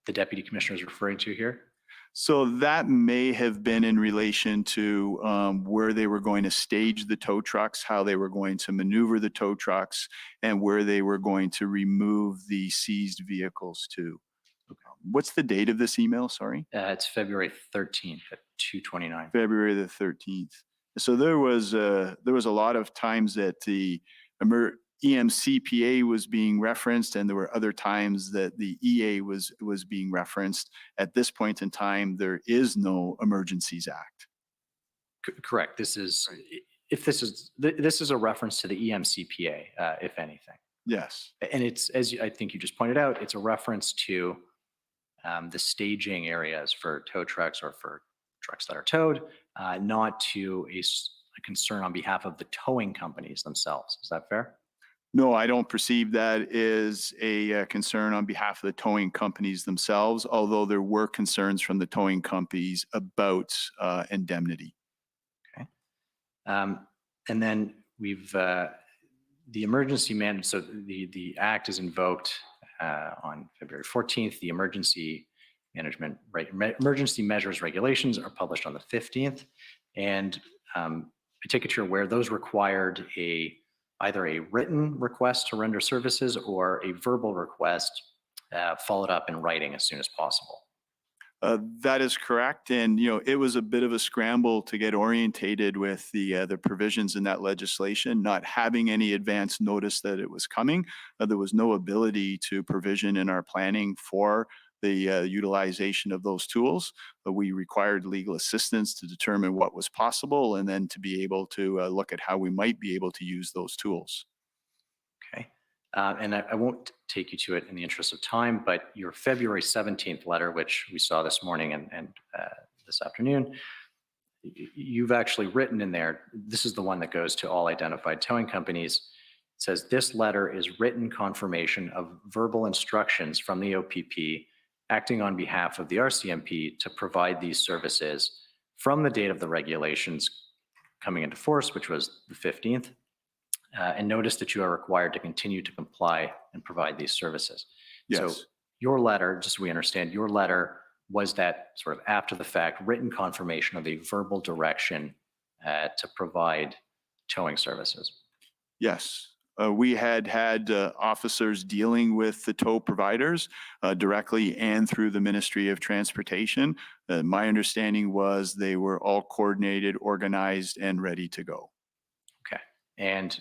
the Deputy Commissioner is referring to here? So that may have been in relation to where they were going to stage the tow trucks, how they were going to maneuver the tow trucks, and where they were going to remove the seized vehicles to. Okay. What's the date of this email? Sorry. It's February 13th at 2:29. February the 13th. So there was a lot of times that the EMCPA was being referenced, and there were other times that the EA was being referenced. At this point in time, there is no Emergencies Act. Correct. This is this is a reference to the EMCPA, if anything. Yes. And it's, as I think you just pointed out, it's a reference to the staging areas for tow trucks or for trucks that are towed, not to a concern on behalf of the towing companies themselves. Is that fair? No, I don't perceive that is a concern on behalf of the towing companies themselves, although there were concerns from the towing companies about indemnity. Okay. And then we've, the emergency management, so the act is invoked on February 14th. The emergency measures regulations are published on the 15th. And I take it you're aware those required either a written request to render services or a verbal request followed up in writing as soon as possible. That is correct. And, it was a bit of a scramble to get orientated with the provisions in that legislation, not having any advance notice that it was coming. There was no ability to provision in our planning for the utilization of those tools. We required legal assistance to determine what was possible and then to be able to look at how we might be able to use those tools. Okay. And I won't take you to it in the interest of time, but your February 17th letter, which we saw this morning and this afternoon, you've actually written in there, this is the one that goes to all identified towing companies. It says, this letter is written confirmation of verbal instructions from the OPP acting on behalf of the RCMP to provide these services from the date of the regulations coming into force, which was the 15th. And notice that you are required to continue to comply and provide these services. Yes. So your letter, just so we understand, your letter was that sort of after the fact written confirmation of a verbal direction to provide towing services. Yes. We had officers dealing with the tow providers directly and through the Ministry of Transportation. My understanding was they were all coordinated, organized, and ready to go. Okay. And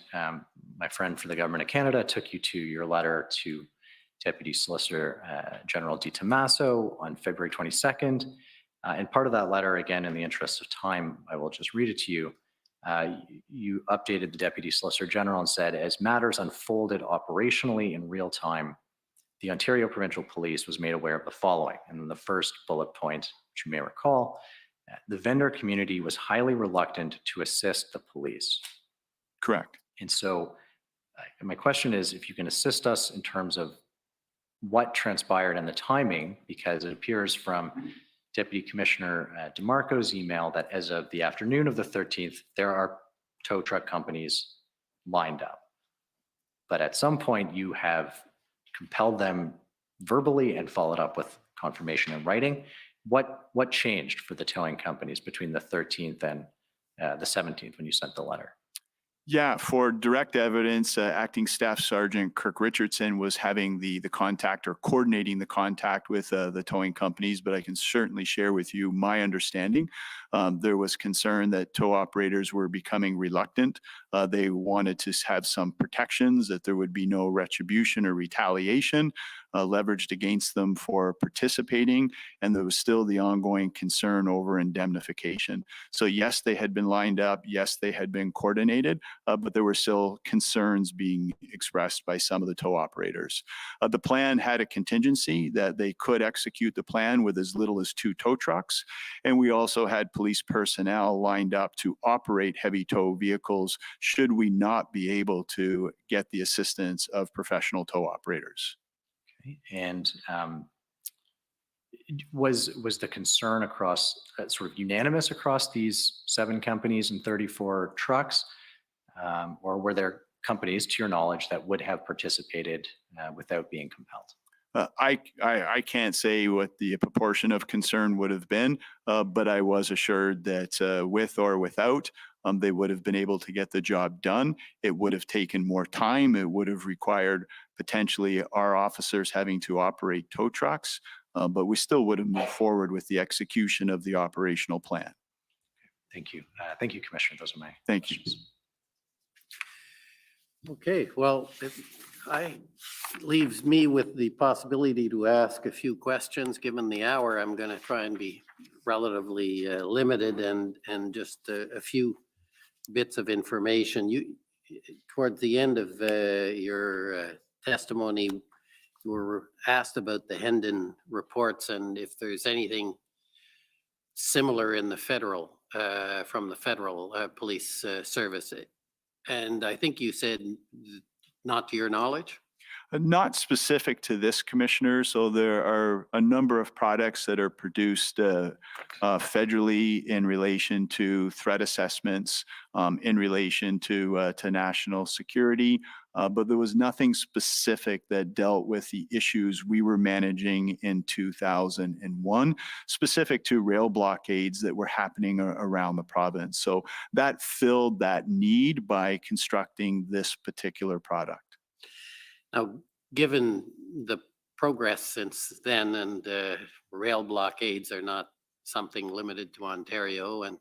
my friend for the Government of Canada took you to your letter to Deputy Solicitor General Di Tommaso on February 22nd. And part of that letter, again, in the interest of time, I will just read it to you. You updated the Deputy Solicitor General and said, as matters unfolded operationally in real time, the Ontario Provincial Police was made aware of the following. And then the first bullet point, which you may recall, the vendor community was highly reluctant to assist the police. Correct. And so my question is, if you can assist us in terms of what transpired and the timing, because it appears from Deputy Commissioner DeMarco's email that as of the afternoon of the 13th, there are tow truck companies lined up. But at some point you have compelled them verbally and followed up with confirmation in writing. What changed for the towing companies between the 13th and the 17th when you sent the letter? Yeah, for direct evidence, Acting Staff Sergeant Kirk Richardson was having the contact or coordinating the contact with the towing companies, but I can certainly share with you my understanding. There was concern that tow operators were becoming reluctant. They wanted to have some protections, that there would be no retribution or retaliation. leveraged against them for participating, and there was still the ongoing concern over indemnification. So yes, they had been lined up. Yes, they had been coordinated, but there were still concerns being expressed by some of the tow operators. The plan had a contingency that they could execute the plan with as little as 2 tow trucks. And we also had police personnel lined up to operate heavy tow vehicles should we not be able to get the assistance of professional tow operators. Okay. And was the concern across sort of unanimous across these 7 companies and 34 trucks? Or were there companies, to your knowledge, that would have participated without being compelled? I can't say what the proportion of concern would have been, but I was assured that with or without, they would have been able to get the job done. It would have taken more time. It would have required potentially our officers having to operate tow trucks, but we still would have moved forward with the execution of the operational plan. Thank you. Thank you, Commissioner. Those are my Thank you. Okay, well, leaves me with the possibility to ask a few questions. Given the hour, I'm going to try and be relatively limited and just a few bits of information. Towards the end of your testimony, you were asked about the Hendon reports and if there's anything similar in the federal, from the federal police service. And I think you said not to your knowledge? Not specific to this, Commissioner. So there are a number of products that are produced federally in relation to threat assessments, in relation to national security, but there was nothing specific that dealt with the issues we were managing in 2001, specific to rail blockades that were happening around the province. So that filled that need by constructing this particular product. Now, given the progress since then and rail blockades are not something limited to Ontario and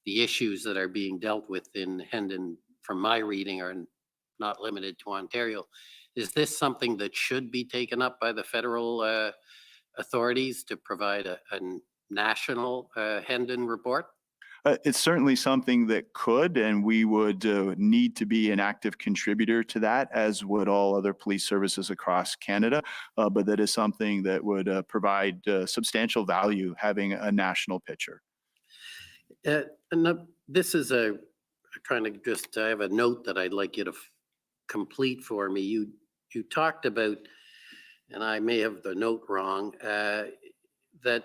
the issues that are being dealt with in Hendon, from my reading, are not limited to Ontario. Is this something that should be taken up by the federal authorities to provide a national Hendon report? It's certainly something that could, and we would need to be an active contributor to that, as would all other police services across Canada. But that is something that would provide substantial value, having a national picture. And this is I have a note that I'd like you to complete for me. You talked about, and I may have the note wrong, that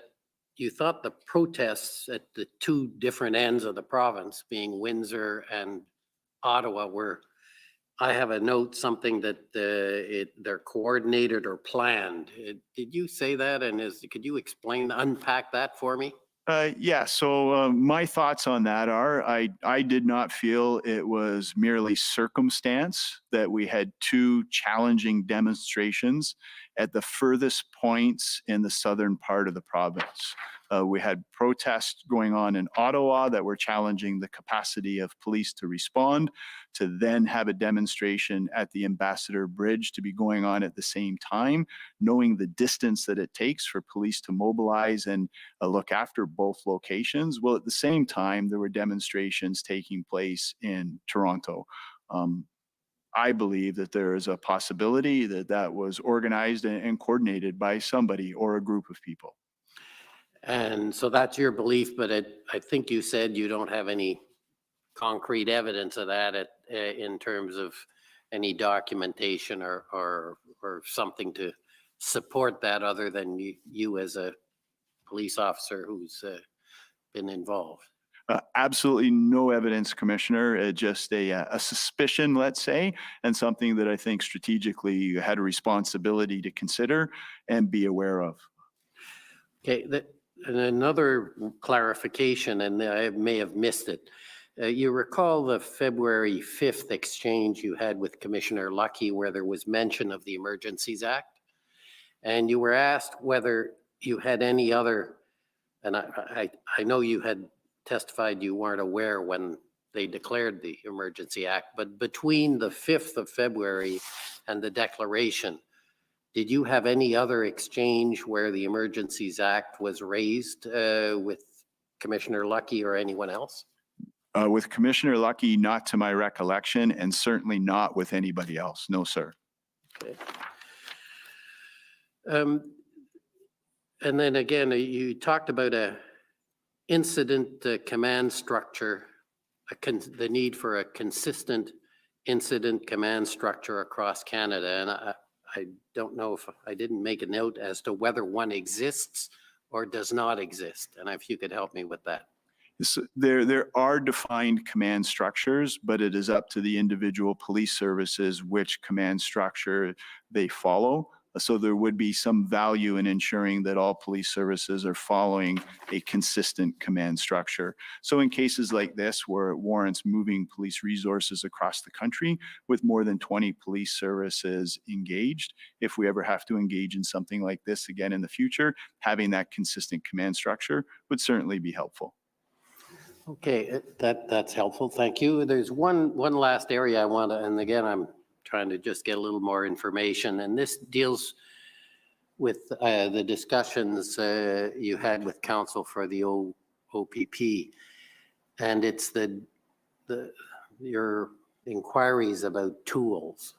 you thought the protests at the 2 different ends of the province, being Windsor and Ottawa, were, I have a note, something that they're coordinated or planned. Did you say that? And could you unpack that for me? Yeah, so my thoughts on that are I did not feel it was merely circumstance that we had 2 challenging demonstrations at the furthest points in the southern part of the province. We had protests going on in Ottawa that were challenging the capacity of police to respond, to then have a demonstration at the Ambassador Bridge to be going on at the same time, knowing the distance that it takes for police to mobilize and look after both locations. Well, at the same time, there were demonstrations taking place in Toronto. I believe that there is a possibility that that was organized and coordinated by somebody or a group of people. And so that's your belief, but I think you said you don't have any concrete evidence of that in terms of any documentation or something to support that, other than you as a police officer who's been involved. Absolutely no evidence, Commissioner. Just a suspicion, let's say, and something that I think strategically you had a responsibility to consider and be aware of. Okay, and another clarification, and I may have missed it. You recall the February 5th exchange you had with Commissioner Lucky, where there was mention of the Emergencies Act, and you were asked whether you had any other, and I know you had testified you weren't aware when they declared the Emergency Act, but between the 5th of February and the declaration, Did you have any other exchange where the Emergencies Act was raised with Commissioner Lucky or anyone else? With Commissioner Lucky, not to my recollection, and certainly not with anybody else. No, sir. Okay. And then again, you talked about a incident command structure, the need for a consistent incident command structure across Canada. And I don't know if I didn't make a note as to whether one exists or does not exist. And if you could help me with that. There are defined command structures, but it is up to the individual police services which command structure they follow. So there would be some value in ensuring that all police services are following a consistent command structure. So in cases like this, where it warrants moving police resources across the country with more than 20 police services engaged, if we ever have to engage in something like this again in the future, having that consistent command structure would certainly be helpful. Okay, that's helpful. Thank you. There's one last area I want to, and again, I'm trying to just get a little more information, and this deals with the discussions you had with counsel for the OPP, and it's your inquiries about tools.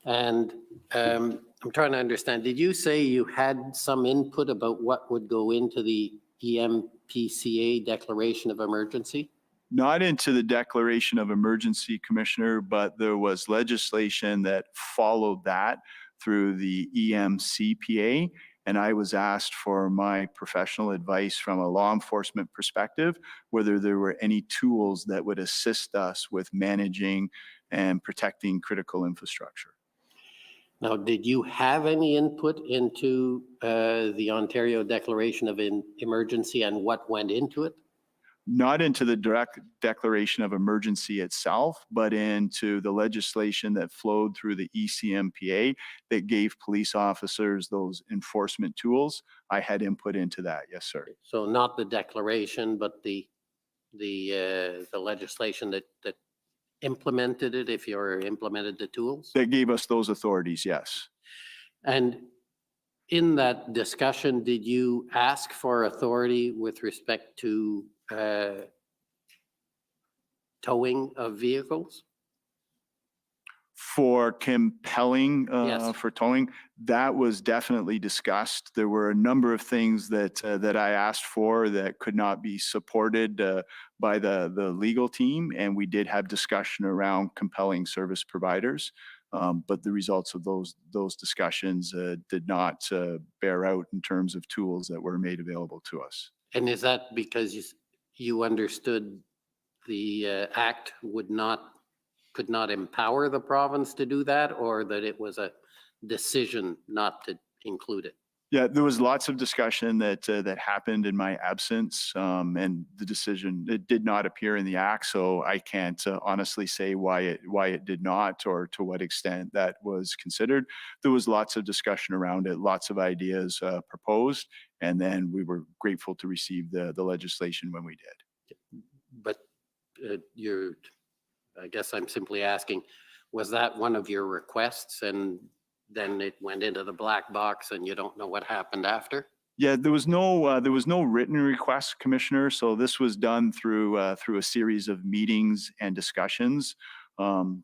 And I'm trying to understand, did you say you had some input about what would go into the EMPCA Declaration of Emergency? Not into the Declaration of Emergency, Commissioner, but there was legislation that followed that through the EMCPA. And I was asked for my professional advice from a law enforcement perspective, whether there were any tools that would assist us with managing and protecting critical infrastructure. Now, did you have any input into the Ontario Declaration of Emergency and what went into it? Not into the direct declaration of emergency itself, but into the legislation that flowed through the ECMPA that gave police officers those enforcement tools. I had input into that, yes, sir. So not the declaration, but the legislation that implemented it, if you're implemented the tools? That gave us those authorities, yes. And in that discussion, did you ask for authority with respect to towing of vehicles? For compelling, Yes. for towing, that was definitely discussed. There were a number of things that I asked for that could not be supported by the legal team, and we did have discussion around compelling service providers. But the results of those discussions did not bear out in terms of tools that were made available to us. And is that because you understood the act could not empower the province to do that, or that it was a decision not to include it? Yeah, there was lots of discussion that happened in my absence, and the decision, it did not appear in the act, so I can't honestly say why it did not, or to what extent that was considered. There was lots of discussion around it, lots of ideas proposed, and then we were grateful to receive the legislation when we did. But I guess I'm simply asking, was that one of your requests and then it went into the black box and you don't know what happened after? Yeah, there was no written request, Commissioner. So this was done through a series of meetings and discussions.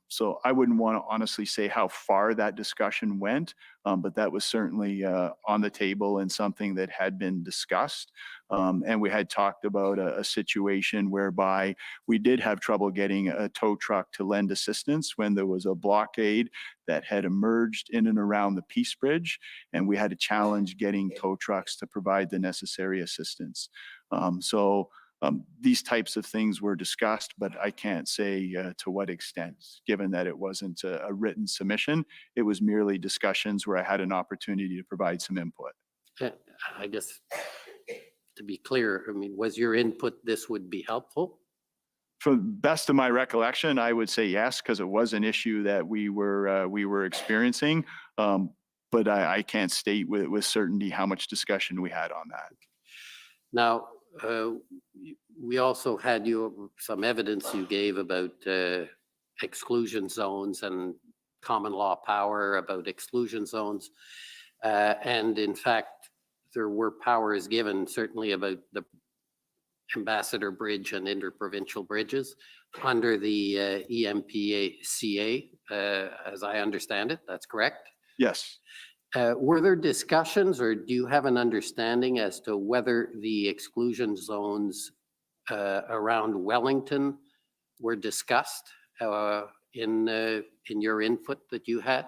So I wouldn't want to honestly say how far that discussion went, but that was certainly on the table and something that had been discussed. And we had talked about a situation whereby we did have trouble getting a tow truck to lend assistance when there was a blockade that had emerged in and around the Peace Bridge, and we had a challenge getting tow trucks to provide the necessary assistance. These types of things were discussed, but I can't say to what extent, given that it wasn't a written submission. It was merely discussions where I had an opportunity to provide some input. I guess, to be clear, I mean, was your input this would be helpful? For the best of my recollection, I would say yes, because it was an issue that we were experiencing. But I can't state with certainty how much discussion we had on that. Now, we also had some evidence you gave about exclusion zones and common law power about exclusion zones. And in fact, there were powers given certainly about the Ambassador Bridge and interprovincial bridges under the EMPCA, as I understand it. That's correct? Yes. Were there discussions, or do you have an understanding as to whether the exclusion zones around Wellington were discussed in your input that you had?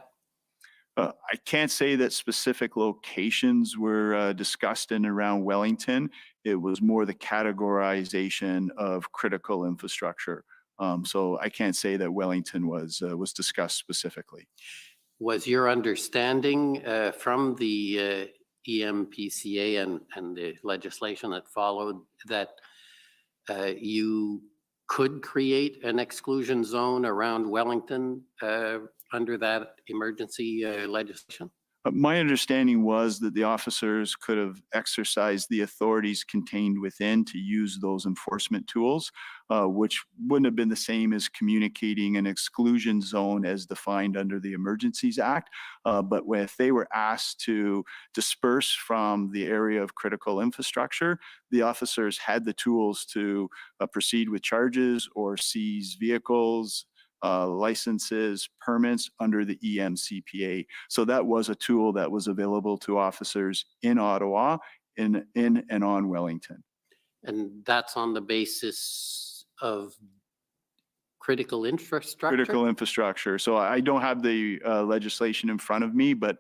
I can't say that specific locations were discussed in and around Wellington. It was more the categorization of critical infrastructure. So I can't say that Wellington was discussed specifically. Was your understanding from the EMPCA and the legislation that followed that you could create an exclusion zone around Wellington under that emergency legislation? My understanding was that the officers could have exercised the authorities contained within to use those enforcement tools, which wouldn't have been the same as communicating an exclusion zone as defined under the Emergencies Act. But if they were asked to disperse from the area of critical infrastructure, the officers had the tools to proceed with charges or seize vehicles, licenses, permits under the EMCPA. So that was a tool that was available to officers in Ottawa, in and on Wellington. And that's on the basis of critical infrastructure? Critical infrastructure. So I don't have the legislation in front of me, but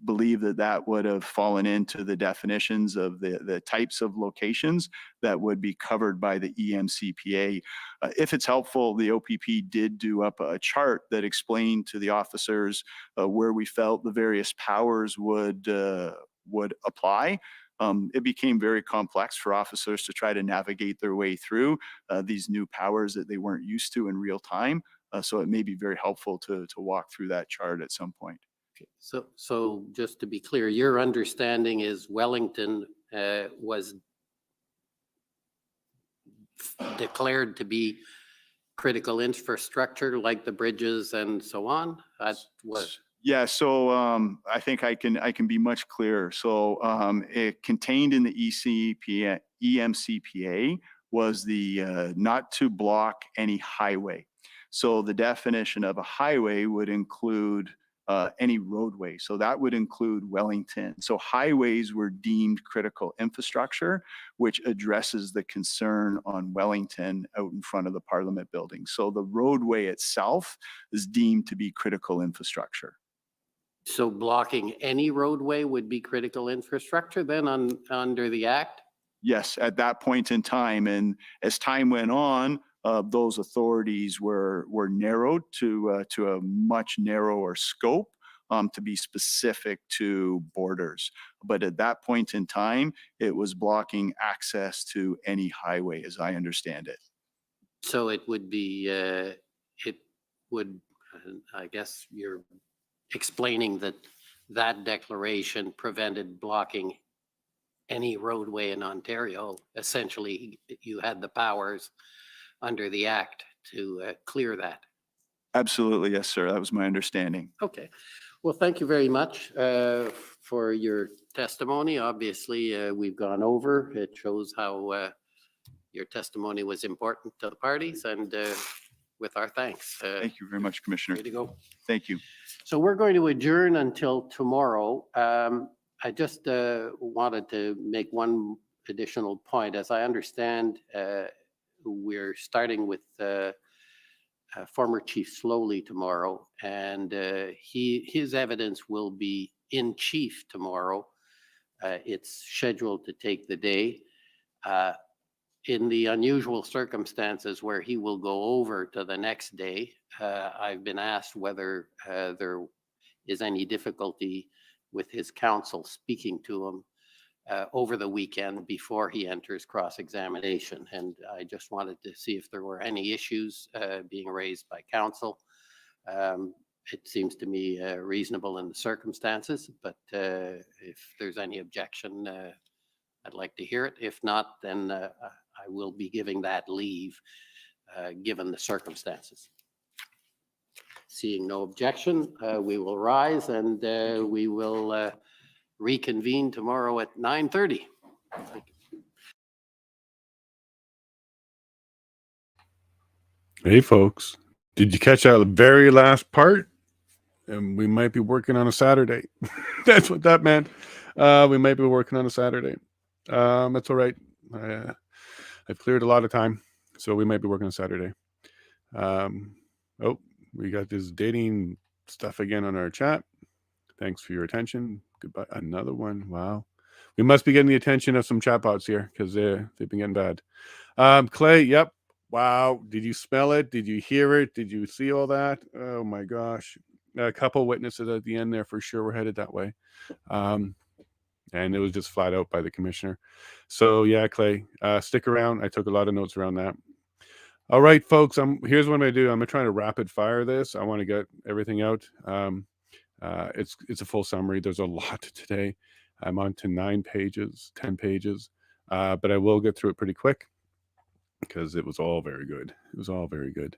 believe that that would have fallen into the definitions of the types of locations that would be covered by the EMCPA. If it's helpful, the OPP did do up a chart that explained to the officers where we felt the various powers would apply. It became very complex for officers to try to navigate their way through these new powers that they weren't used to in real time. So it may be very helpful to walk through that chart at some point. So just to be clear, your understanding is Wellington was declared to be critical infrastructure like the bridges and so on? That was. Yeah, so I think I can be much clearer. So it contained in the EMCPA was the not to block any highway. So the definition of a highway would include any roadway. So that would include Wellington. So highways were deemed critical infrastructure, which addresses the concern on Wellington out in front of the Parliament building. So the roadway itself is deemed to be critical infrastructure. So blocking any roadway would be critical infrastructure then under the Act? Yes, at that point in time. And as time went on, those authorities were narrowed to a much narrower scope to be specific to borders. But at that point in time, it was blocking access to any highway, as I understand it. So it would be, I guess you're explaining that that declaration prevented blocking any roadway in Ontario. Essentially, you had the powers under the Act to clear that. Absolutely, yes, sir. That was my understanding. Okay. Well, thank you very much for your testimony. Obviously, we've gone over. It shows how your testimony was important to the parties, and with our thanks. Thank you very much, Commissioner. Way to go. Thank you. So we're going to adjourn until tomorrow. I just wanted to make one additional point. As I understand, we're starting with former Chief Slowly tomorrow, and his evidence will be in chief tomorrow. It's scheduled to take the day. In the unusual circumstances where he will go over to the next day, I've been asked whether there is any difficulty with his counsel speaking to him over the weekend before he enters cross-examination. And I just wanted to see if there were any issues being raised by counsel. It seems to me reasonable in the circumstances, but if there's any objection, I'd like to hear it. If not, then I will be giving that leave given the circumstances. Seeing no objection, we will rise and we will reconvene tomorrow at 9:30. Hey, folks, did you catch that very last part? And we might be working on a Saturday. That's what that meant. We might be working on a Saturday. That's all right. I've cleared a lot of time, so we might be working on Saturday. Oh, we got this dating stuff again on our chat. Thanks for your attention. Goodbye. Another one. Wow. We must be getting the attention of some chatbots here because they've been getting bad. Clay, yep. Wow. Did you smell it? Did you hear it? Did you see all that? Oh my gosh. A couple witnesses at the end there for sure were headed that way. And it was just flat out by the commissioner. So yeah, Clay, stick around. I took a lot of notes around that. All right, folks, here's what I'm going to do. I'm going to try to rapid fire this. I want to get everything out. It's a full summary. There's a lot today. I'm on to 9 pages, 10 pages, but I will get through it pretty quick because it was all very good. It was all very good.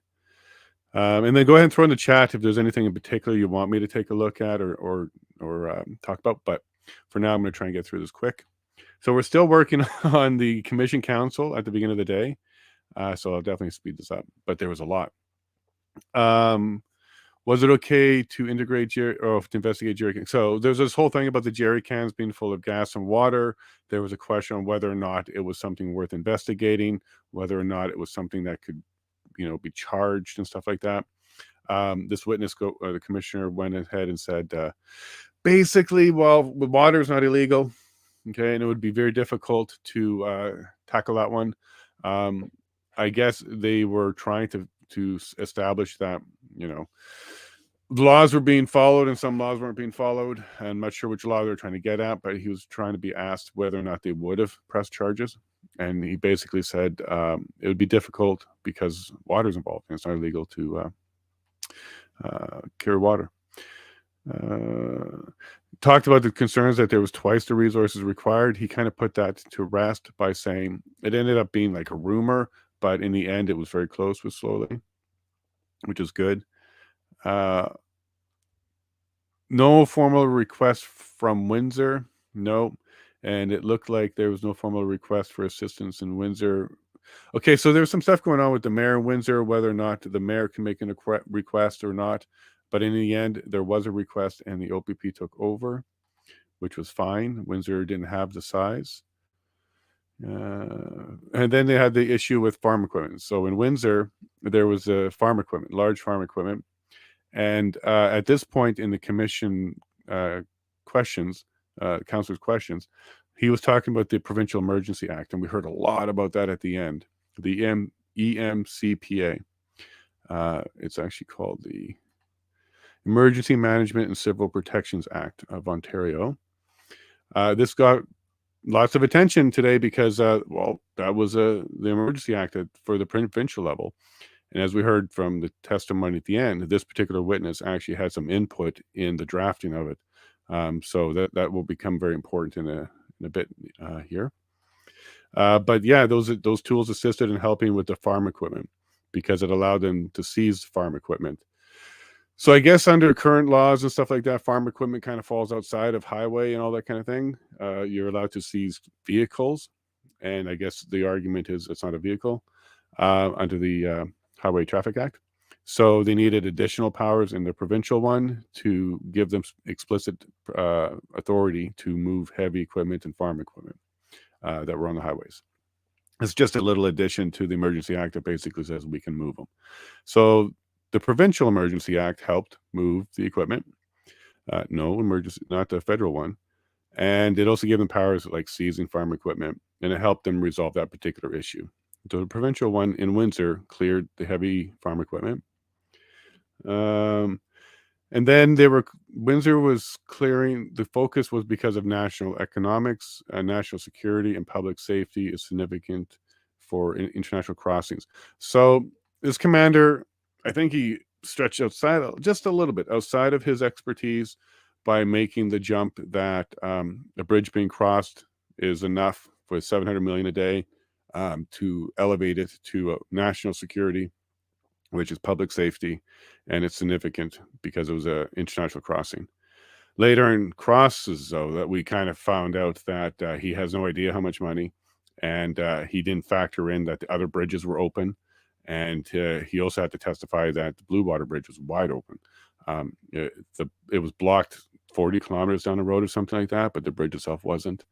And then go ahead and throw in the chat if there's anything in particular you want me to take a look at or talk about. But for now, I'm going to try and get through this quick. So we're still working on the Commission Council at the beginning of the day. So I'll definitely speed this up, but there was a lot. Was it okay to integrate to investigate jerry cans? So there's this whole thing about the jerry cans being full of gas and water. There was a question on whether or not it was something worth investigating, whether or not it was something that could, be charged and stuff like that. This witness, the commissioner, went ahead and said, basically, well, water is not illegal, okay, and it would be very difficult to tackle that one. I guess they were trying to establish that, the laws were being followed and some laws weren't being followed. I'm not sure which law they're trying to get at, but he was trying to be asked whether or not they would have pressed charges. And he basically said it would be difficult because water's involved and it's not illegal to carry water. Talked about the concerns that there was twice the resources required. He kind of put that to rest by saying it ended up being like a rumor, but in the end, it was very close with Slowly, which is good. No formal request from Windsor. No. And it looked like there was no formal request for assistance in Windsor. Okay, so there's some stuff going on with the mayor in Windsor, whether or not the mayor can make a request or not. But in the end, there was a request and the OPP took over, which was fine. Windsor didn't have the size. And then they had the issue with farm equipment. So in Windsor, there was a farm equipment, large farm equipment. And at this point in the commission questions, councilor's questions, he was talking about the Provincial Emergency Act. And we heard a lot about that at the end, the EMCPA. It's actually called the Emergency Management and Civil Protections Act of Ontario. This got lots of attention today because, well, that was the Emergency Act for the provincial level. And as we heard from the testimony at the end, this particular witness actually had some input in the drafting of it. So that will become very important in a bit here. But yeah, those tools assisted in helping with the farm equipment because it allowed them to seize farm equipment. So I guess under current laws and stuff like that, farm equipment kind of falls outside of highway and all that kind of thing. You're allowed to seize vehicles. And I guess the argument is it's not a vehicle under the Highway Traffic Act. So they needed additional powers in the provincial one to give them explicit authority to move heavy equipment and farm equipment that were on the highways. It's just a little addition to the Emergency Act that basically says we can move them. So the Provincial Emergency Act helped move the equipment. No emergency, not the federal one. And it also gave them powers like seizing farm equipment, and it helped them resolve that particular issue. So the provincial one in Windsor cleared the heavy farm equipment. And then Windsor was clearing, the focus was because of national economics, national security, and public safety is significant for international crossings. So this commander, I think he stretched outside just a little bit outside of his expertise by making the jump that a bridge being crossed is enough for 700 million a day to elevate it to national security, which is public safety, and it's significant because it was an international crossing. Later in crosses, though, that we kind of found out that he has no idea how much money, and he didn't factor in that the other bridges were open, and he also had to testify that the Blue Water Bridge was wide open. It was blocked 40 kilometers down the road or something like that, but the bridge itself wasn't.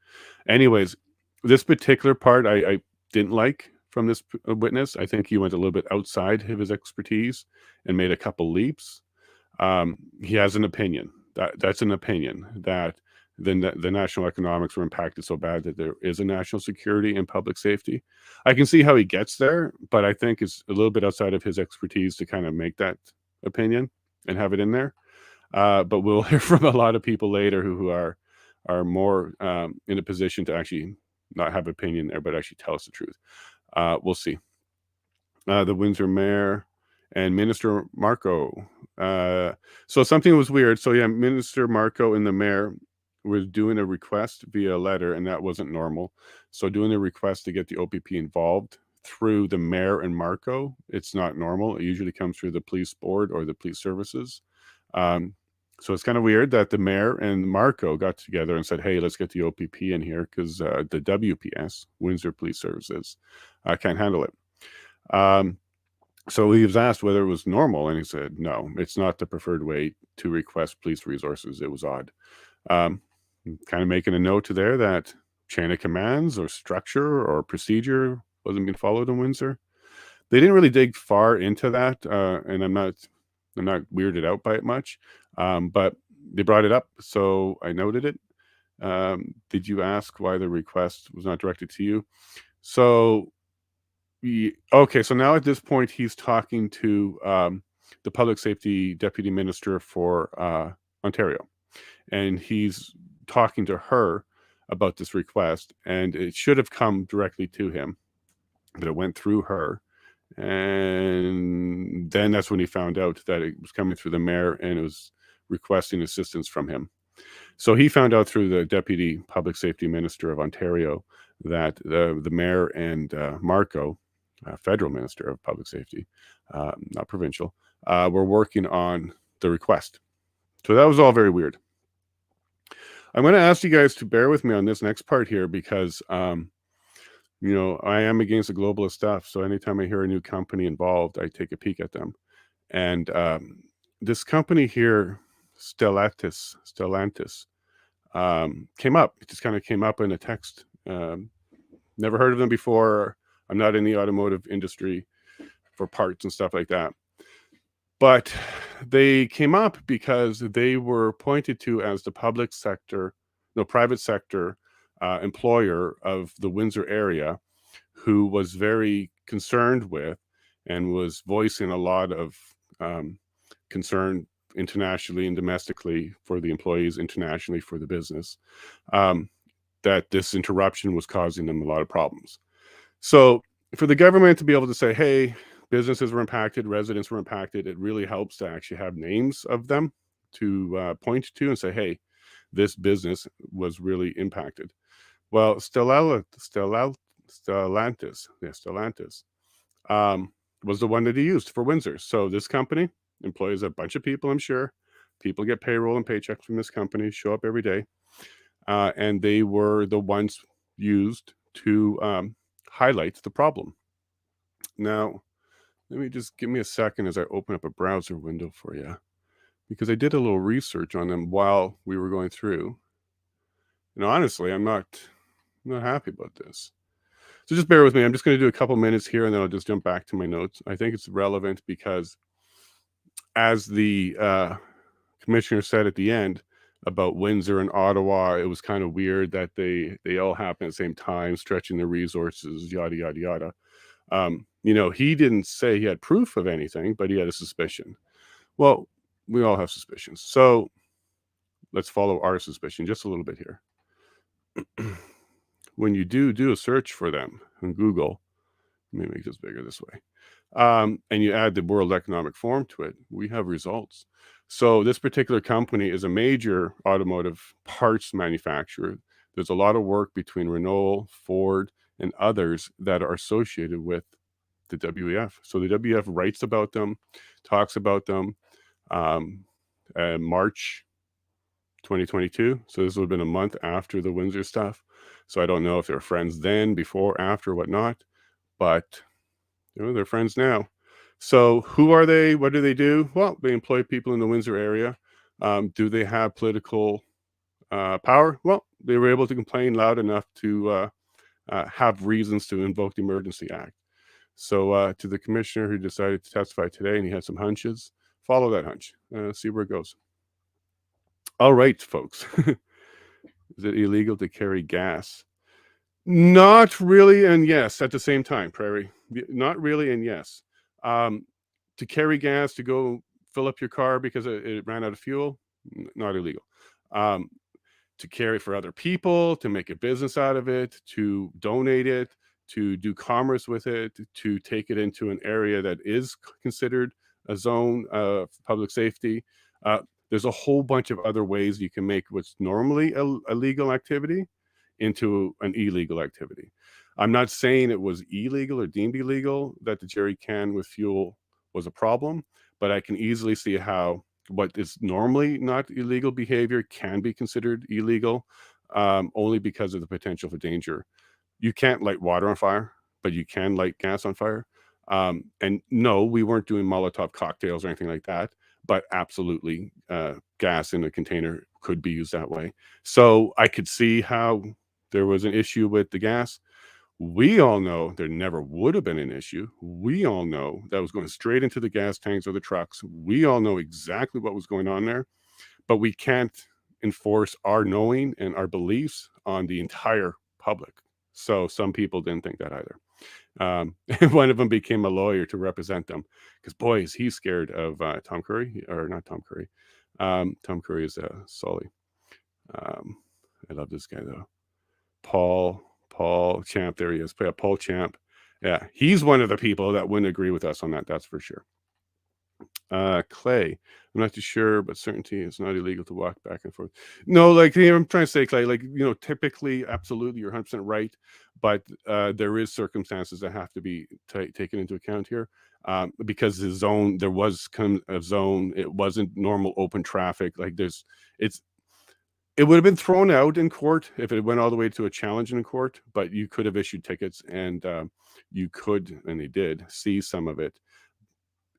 Anyways, this particular part I didn't like from this witness. I think he went a little bit outside of his expertise and made a couple leaps. He has an opinion. That's an opinion that the national economics were impacted so bad that there is a national security and public safety. I can see how he gets there, but I think it's a little bit outside of his expertise to kind of make that opinion and have it in there. But we'll hear from a lot of people later who are more in a position to actually not have opinion there, but actually tell us the truth. We'll see. The Windsor Mayor and Minister Marco. So something was weird. So yeah, Minister Marco and the Mayor was doing a request via letter, and that wasn't normal. So doing a request to get the OPP involved through the Mayor and Marco, it's not normal. It usually comes through the police board or the police services. So it's kind of weird that the Mayor and Marco got together and said, hey, let's get the OPP in here because the WPS, Windsor Police Services, can't handle it. So he was asked whether it was normal, and he said, no, it's not the preferred way to request police resources. It was odd. Kind of making a note to there that chain of commands or structure or procedure wasn't being followed in Windsor. They didn't really dig far into that, and I'm not weirded out by it much, but they brought it up, so I noted it. Did you ask why the request was not directed to you? So okay, so now at this point, he's talking to the Public Safety Deputy Minister for Ontario, and he's talking to her about this request, and it should have come directly to him, but it went through her. And then that's when he found out that it was coming through the Mayor and it was requesting assistance from him. So he found out through the Deputy Public Safety Minister of Ontario that the Mayor and Marco, Federal Minister of Public Safety, not provincial, were working on the request. So that was all very weird. I'm going to ask you guys to bear with me on this next part here because, you know, I am against the globalist stuff. So anytime I hear a new company involved, I take a peek at them. And this company here, Stellantis, came up. It just kind of came up in a text. Never heard of them before. I'm not in the automotive industry for parts and stuff like that. But they came up because they were pointed to as the private sector employer of the Windsor area who was very concerned with and was voicing a lot of concern internationally and domestically for the employees, internationally for the business, that this interruption was causing them a lot of problems. So for the government to be able to say, hey, businesses were impacted, residents were impacted, it really helps to actually have names of them to point to and say, hey, this business was really impacted. Well, Stellantis was the one that he used for Windsor. So this company employs a bunch of people, I'm sure. People get payroll and paychecks from this company, show up every day. And they were the ones used to highlight the problem. Now, let me just give me a second as I open up a browser window for you, because I did a little research on them while we were going through. And honestly, I'm not happy about this. So just bear with me. I'm just going to do a couple minutes here and then I'll just jump back to my notes. I think it's relevant because as the commissioner said at the end about Windsor and Ottawa, it was kind of weird that they all happen at the same time, stretching their resources, yada, yada, yada. You know, he didn't say he had proof of anything, but he had a suspicion. Well, we all have suspicions. So let's follow our suspicion just a little bit here. When you do a search for them on Google, let me make this bigger this way, and you add the World Economic Forum to it, we have results. So this particular company is a major automotive parts manufacturer. There's a lot of work between Renault, Ford, and others that are associated with the WEF. So the WEF writes about them, talks about them. March 2022. So this would have been a month after the Windsor stuff. So I don't know if they were friends then, before, after, whatnot, but they're friends now. So who are they? What do they do? Well, they employ people in the Windsor area. Do they have political power? Well, they were able to complain loud enough to have reasons to invoke the Emergency Act. So to the commissioner who decided to testify today and he had some hunches, follow that hunch. See where it goes. All right, folks. Is it illegal to carry gas? Not really, and yes, at the same time, Prairie. Not really, and yes. To carry gas, to go fill up your car because it ran out of fuel, not illegal. To carry for other people, to make a business out of it, to donate it, to do commerce with it, to take it into an area that is considered a zone of public safety. There's a whole bunch of other ways you can make what's normally a legal activity into an illegal activity. I'm not saying it was illegal or deemed illegal that the jerry can with fuel was a problem, but I can easily see how what is normally not illegal behavior can be considered illegal, only because of the potential for danger. You can't light water on fire, but you can light gas on fire. And no, we weren't doing Molotov cocktails or anything like that, but absolutely gas in a container could be used that way. So I could see how there was an issue with the gas. We all know there never would have been an issue. We all know that was going straight into the gas tanks or the trucks. We all know exactly what was going on there, but we can't enforce our knowing and our beliefs on the entire public. So some people didn't think that either. And one of them became a lawyer to represent them because, boy, is he scared of Tom Curry, or not Tom Curry. Tom Curry is Sully. I love this guy, though. Paul Champ, there he is. Paul Champ. Yeah, he's one of the people that wouldn't agree with us on that, that's for sure. Clay, I'm not too sure, but certainty it's not illegal to walk back and forth. No, like I'm trying to say, Clay, like, typically, absolutely, you're 100% right, but there is circumstances that have to be taken into account here, because the zone, there was kind of a zone, it wasn't normal open traffic. Like it would have been thrown out in court if it went all the way to a challenge in court, but you could have issued tickets, and you could, and they did, see some of it.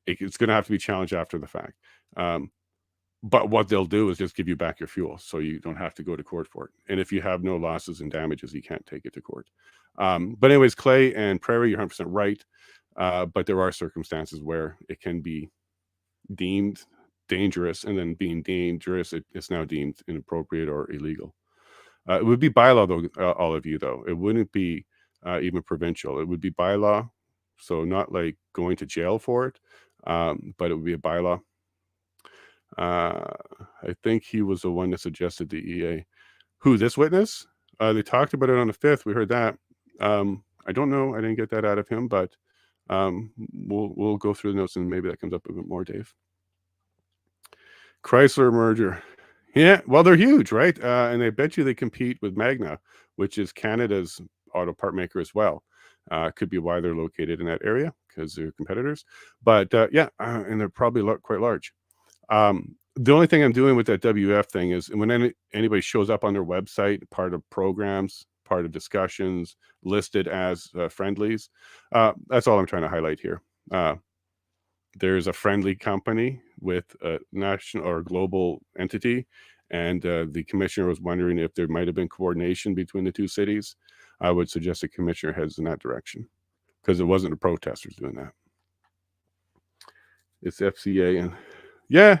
It's going to have to be challenged after the fact. But what they'll do is just give you back your fuel, so you don't have to go to court for it. And if you have no losses and damages, you can't take it to court. But anyways, Clay and Prairie, you're 100% right. But there are circumstances where it can be deemed dangerous, and then being dangerous, it's now deemed inappropriate or illegal. It would be bylaw, though, all of you, though. It wouldn't be even provincial. It would be bylaw, so not like going to jail for it, but it would be a bylaw. I think he was the one that suggested the EA. Who, this witness? They talked about it on the 5th. We heard that. I don't know. I didn't get that out of him, but we'll go through the notes and maybe that comes up a bit more, Dave. Chrysler merger. Yeah, well, they're huge, right? And I bet you they compete with Magna, which is Canada's auto part maker as well. Could be why they're located in that area, because they're competitors. But yeah, and they're probably quite large. The only thing I'm doing with that WF thing is when anybody shows up on their website, part of programs, part of discussions, listed as friendlies, that's all I'm trying to highlight here. There's a friendly company with a national or global entity, and the commissioner was wondering if there might have been coordination between the two cities. I would suggest the commissioner heads in that direction, because it wasn't the protesters doing that. It's FCA, and yeah,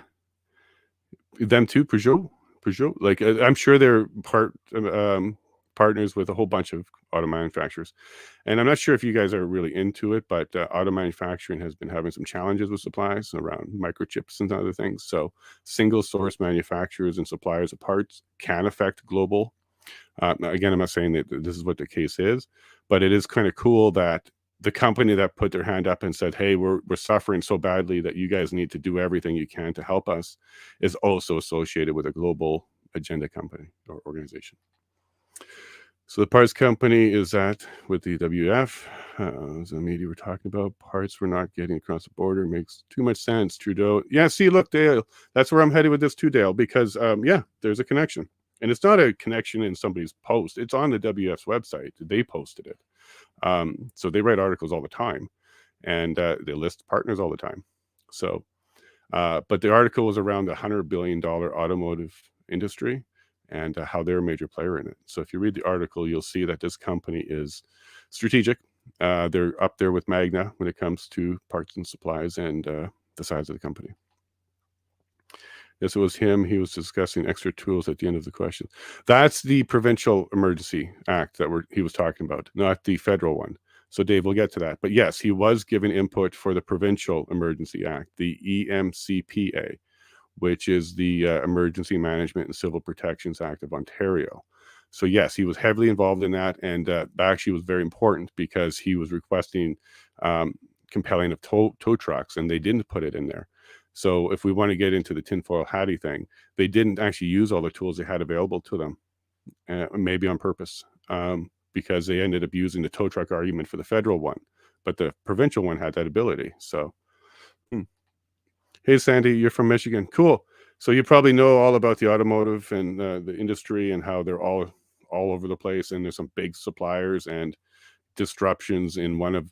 them too. Peugeot. Like I'm sure they're partners with a whole bunch of auto manufacturers, and I'm not sure if you guys are really into it, but auto manufacturing has been having some challenges with supplies around microchips and other things. So single source manufacturers and suppliers of parts can affect global. Again, I'm not saying that this is what the case is, but it is kind of cool that the company that put their hand up and said, hey, we're suffering so badly that you guys need to do everything you can to help us, is also associated with a global agenda company or organization. So the parts company is that with the WF. The media we're talking about, parts we're not getting across the border makes too much sense. Trudeau. Yeah, see, look, Dale, that's where I'm headed with this too, Dale, because yeah, there's a connection. And it's not a connection in somebody's post. It's on the WF's website. They posted it. So they write articles all the time, and they list partners all the time. So, but the article was around the $100 billion automotive industry and how they're a major player in it. So if you read the article, you'll see that this company is strategic. They're up there with Magna when it comes to parts and supplies and the size of the company. This was him. He was discussing extra tools at the end of the question. That's the Provincial Emergency Act that he was talking about, not the federal one. So Dave, we'll get to that. But yes, he was given input for the Provincial Emergency Act, the EMCPA, which is the Emergency Management and Civil Protections Act of Ontario. So yes, he was heavily involved in that, and that actually was very important because he was requesting compelling of tow trucks, and they didn't put it in there. So if we want to get into the tinfoil hattie thing, they didn't actually use all the tools they had available to them, maybe on purpose, because they ended up using the tow truck argument for the federal one, but the provincial one had that ability. So, Hey, Sandy, you're from Michigan. Cool. So you probably know all about the automotive and the industry and how they're all over the place, and there's some big suppliers, and disruptions in one of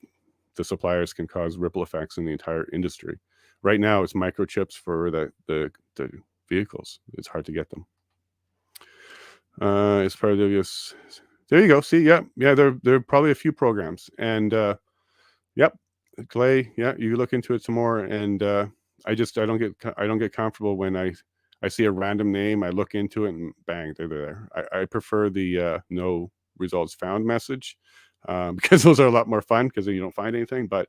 the suppliers can cause ripple effects in the entire industry. Right now, it's microchips for the vehicles. It's hard to get them. It's part of WS. There you go. See, yeah, there are probably a few programs, and yep, Clay, yeah, you look into it some more, and I don't get comfortable when I see a random name, I look into it, and bang, they're there. I prefer the no results found message, because those are a lot more fun because then you don't find anything. But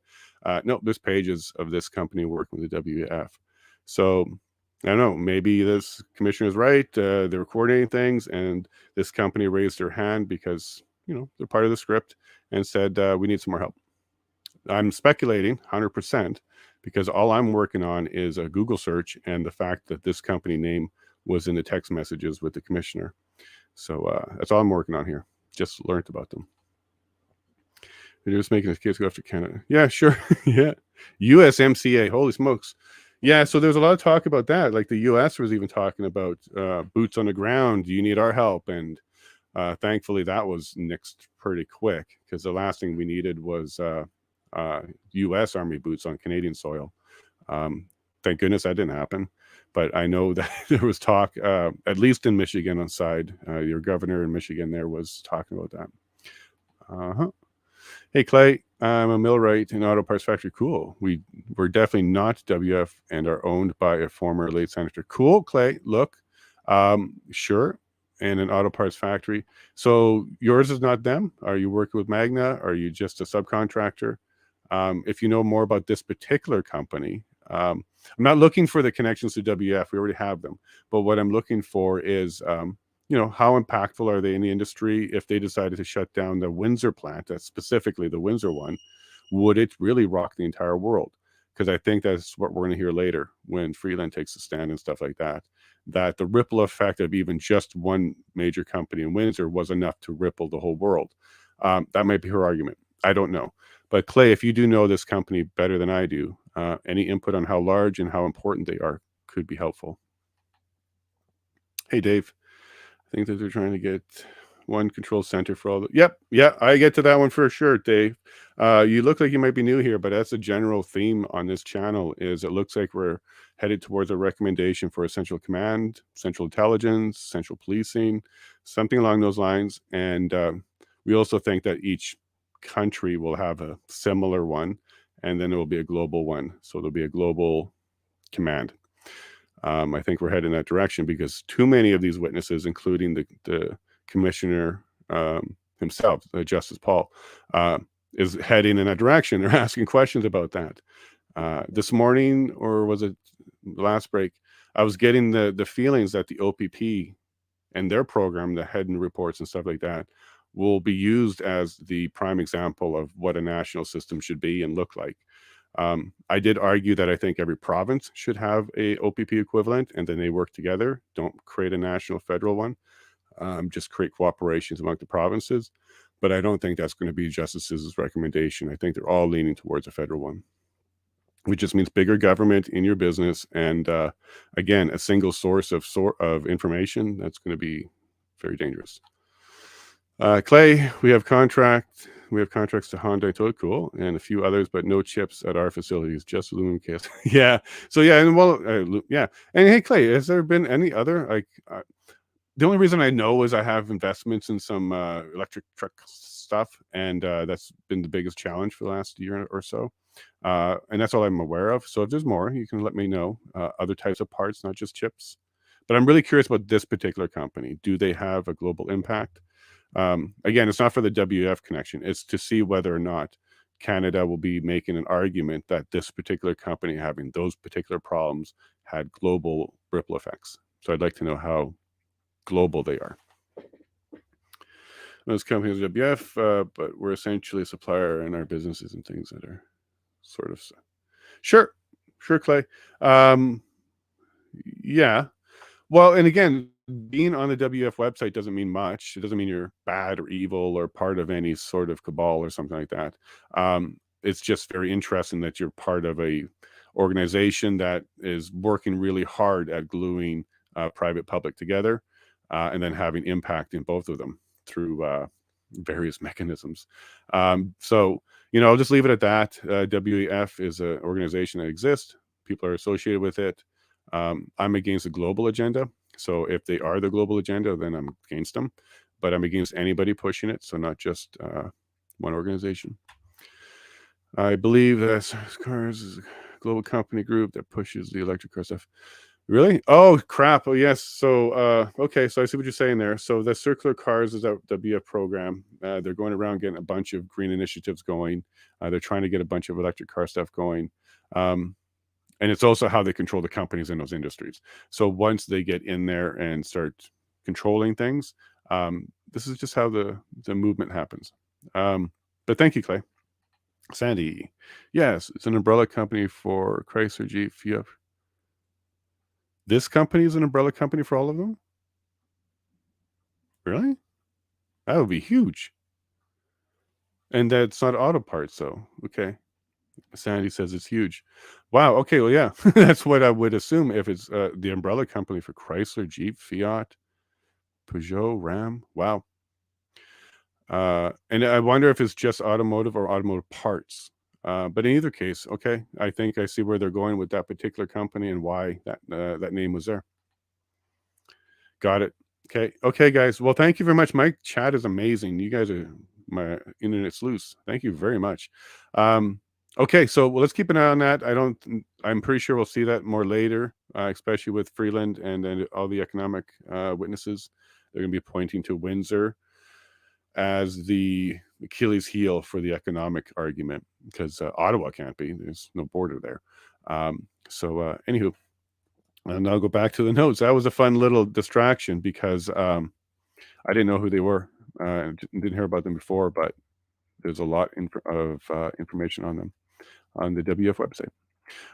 no, there's pages of this company working with the WF. So I don't know, maybe this commissioner is right. They're coordinating things, and this company raised their hand because, they're part of the script and said, we need some more help. I'm speculating 100% because all I'm working on is a Google search and the fact that this company name was in the text messages with the commissioner. So that's all I'm working on here. Just learned about them. They're just making his kids go after Canada. Yeah, sure. Yeah. USMCA. Holy smokes. Yeah, so there's a lot of talk about that. Like the US was even talking about boots on the ground. Do you need our help? And thankfully that was nixed pretty quick because the last thing we needed was US Army boots on Canadian soil. Thank goodness that didn't happen. But I know that there was talk, at least in Michigan on side, your governor in Michigan there was talking about that. Hey, Clay, I'm a millwright in auto parts factory. Cool. We're definitely not WF and are owned by a former late senator. Cool, Clay. Look, sure. And an auto parts factory. So yours is not them? Are you working with Magna? Are you just a subcontractor? If you know more about this particular company, I'm not looking for the connections to WF. We already have them. But what I'm looking for is, how impactful are they in the industry? If they decided to shut down the Windsor plant, that's specifically the Windsor one, would it really rock the entire world? Because I think that's what we're going to hear later when Freeland takes a stand and stuff like that, that the ripple effect of even just one major company in Windsor was enough to ripple the whole world. That might be her argument. I don't know. But Clay, if you do know this company better than I do, any input on how large and how important they are could be helpful. Hey, Dave. I think that they're trying to get one control center for all the... Yep, yeah, I get to that one for sure, Dave. You look like you might be new here, but that's a general theme on this channel is it looks like we're headed towards a recommendation for a central command, central intelligence, central policing, something along those lines. And we also think that each country will have a similar one, and then it will be a global one. So there'll be a global command. I think we're heading in that direction because too many of these witnesses, including the commissioner himself, Justice Paul, is heading in that direction. They're asking questions about that. This morning, or was it last break, I was getting the feelings that the OPP and their program, the head and reports and stuff like that, will be used as the prime example of what a national system should be and look like. I did argue that I think every province should have a OPP equivalent, and then they work together. Don't create a national federal one. Just create cooperations among the provinces. but I don't think that's going to be Justice's recommendation. I think they're all leaning towards a federal one, which just means bigger government in your business. And again, a single source of information, that's going to be very dangerous. Clay, we have contracts to Honda, Toyota, cool, and a few others, but no chips at our facilities, just aluminum case. Yeah. So yeah, and well, yeah. And hey, Clay, has there been any other, like, the only reason I know is I have investments in some electric truck stuff, and that's been the biggest challenge for the last year or so. And that's all I'm aware of. So if there's more, you can let me know. Other types of parts, not just chips. But I'm really curious about this particular company. Do they have a global impact? Again, it's not for the WF connection. It's to see whether or not Canada will be making an argument that this particular company having those particular problems had global ripple effects. So I'd like to know how global they are. Those companies are WF, but we're essentially a supplier in our businesses and things that are sort of sure, Clay. Yeah. Well, and again, being on the WF website doesn't mean much. It doesn't mean you're bad or evil or part of any sort of cabal or something like that. It's just very interesting that you're part of a organization that is working really hard at gluing private public together, and then having impact in both of them through various mechanisms. So, I'll just leave it at that. WEF is an organization that exists. People are associated with it. I'm against the global agenda. So if they are the global agenda, then I'm against them. But I'm against anybody pushing it. So not just one organization. I believe that Cars is a global company group that pushes the electric car stuff. Really? Oh, crap. Oh, yes. So, okay. So I see what you're saying there. So the Circular Cars is a WF program. They're going around getting a bunch of green initiatives going. They're trying to get a bunch of electric car stuff going. And it's also how they control the companies in those industries. So once they get in there and start controlling things, this is just how the movement happens. But thank you, Clay. Sandy, yes, it's an umbrella company for Chrysler, Jeep, Fiat. This company is an umbrella company for all of them? Really? That would be huge. And that's not auto parts, though. Okay. Sandy says it's huge. Wow. Okay. Well, yeah, that's what I would assume if it's the umbrella company for Chrysler, Jeep, Fiat, Peugeot, Ram. Wow. And I wonder if it's just automotive or automotive parts. But in either case, okay, I think I see where they're going with that particular company and why that name was there. Got it. Okay. Okay, guys. Well, thank you very much. My chat is amazing. You guys are, my internet's loose. Thank you very much. Okay, so let's keep an eye on that. I'm pretty sure we'll see that more later, especially with Freeland and all the economic witnesses. They're going to be pointing to Windsor as the Achilles heel for the economic argument, because Ottawa can't be. There's no border there. Anywho, and I'll go back to the notes. That was a fun little distraction because I didn't know who they were. Didn't hear about them before, but there's a lot of information on them on the WF website.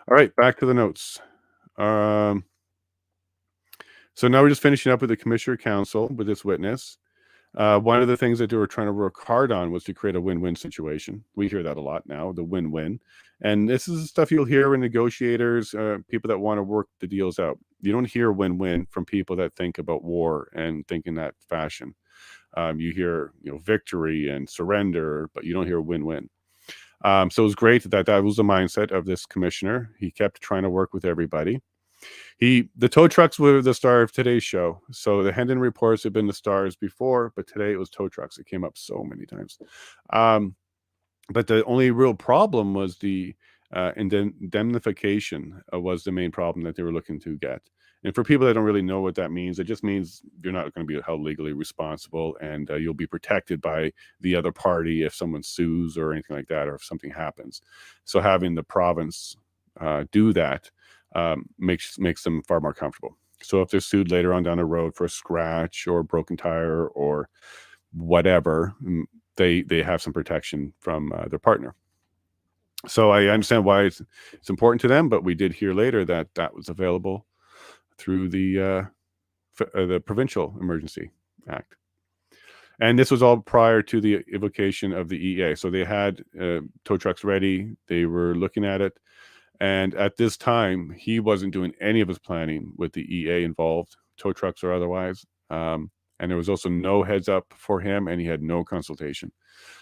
All right, back to the notes. So now we're just finishing up with the Commissioner Council with this witness. One of the things that they were trying to work hard on was to create a win-win situation. We hear that a lot now, the win-win. And this is the stuff you'll hear in negotiators, people that want to work the deals out. You don't hear win-win from people that think about war and think in that fashion. You hear, victory and surrender, but you don't hear win-win. So it was great that was the mindset of this commissioner. He kept trying to work with everybody. The tow trucks were the star of today's show. So the Hendon reports have been the stars before, but today it was tow trucks. It came up so many times. But the only real problem was the indemnification was the main problem that they were looking to get. And for people that don't really know what that means, it just means you're not going to be held legally responsible, and you'll be protected by the other party if someone sues or anything like that, or if something happens. So having the province do that makes them far more comfortable. So if they're sued later on down the road for a scratch or a broken tire or whatever, they have some protection from their partner. So I understand why it's important to them, but we did hear later that was available through the Provincial Emergency Act. And this was all prior to the evocation of the EA. So they had tow trucks ready. They were looking at it. And at this time, he wasn't doing any of his planning with the EA involved, tow trucks or otherwise. And there was also no heads up for him, and he had no consultation.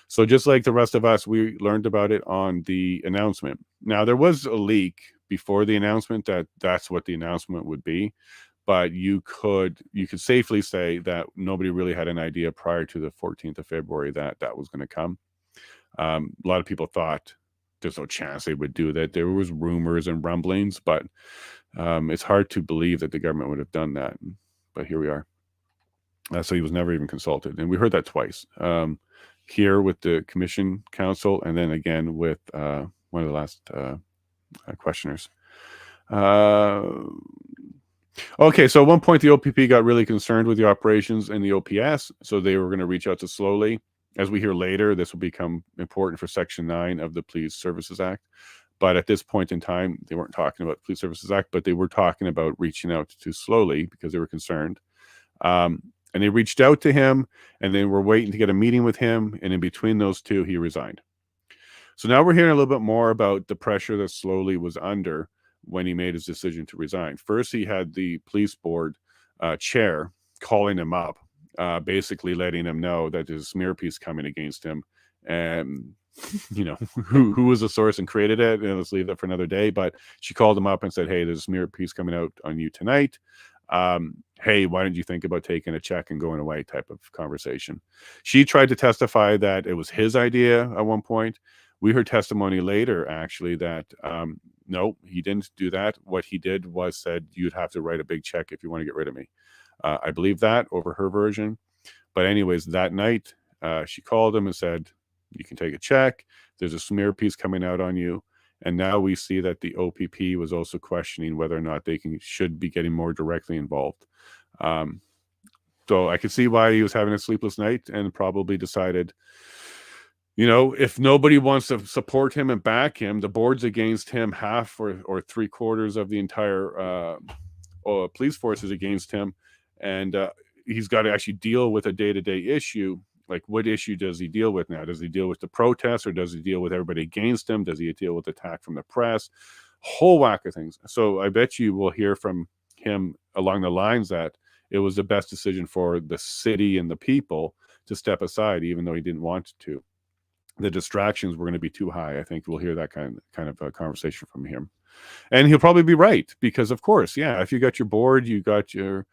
So just like the rest of us, we learned about it on the announcement. Now, there was a leak before the announcement that that's what the announcement would be. But you could safely say that nobody really had an idea prior to the 14th of February that that was going to come. A lot of people thought there's no chance they would do that. There was rumors and rumblings, but it's hard to believe that the government would have done that. But here we are. So he was never even consulted. And we heard that twice, here with the Commission Council, and then again with one of the last questioners. Okay, so at one point the OPP got really concerned with the operations in the OPS, so they were going to reach out to Slowly. As we hear later, this will become important for Section 9 of the Police Services Act. But at this point in time, they weren't talking about the Police Services Act, but they were talking about reaching out to Slowly because they were concerned. And they reached out to him, and they were waiting to get a meeting with him, and in between those two, he resigned. So now we're hearing a little bit more about the pressure that Slowly was under when he made his decision to resign. First, he had the police board chair calling him up, basically letting him know that there's a smear piece coming against him. And, you know, who was the source and created it? And let's leave that for another day. But she called him up and said, hey, there's a smear piece coming out on you tonight. Hey, why don't you think about taking a check and going away type of conversation. She tried to testify that it was his idea at one point. We heard testimony later, actually, that no, he didn't do that. What he did was said, you'd have to write a big check if you want to get rid of me. I believe that over her version. But anyways, that night, she called him and said, you can take a check. There's a smear piece coming out on you. And now we see that the OPP was also questioning whether or not they should be getting more directly involved. So I could see why he was having a sleepless night and probably decided, you know, if nobody wants to support him and back him, the board's against him, half or 3/4 of the entire police force is against him. And he's got to actually deal with a day-to-day issue. Like, what issue does he deal with now? Does he deal with the protests, or does he deal with everybody against him? Does he deal with attack from the press? Whole whack of things. So I bet you will hear from him along the lines that it was the best decision for the city and the people to step aside, even though he didn't want to. The distractions were going to be too high. I think we'll hear that kind of a conversation from him. And he'll probably be right, because of course, yeah, if you got your board, you got your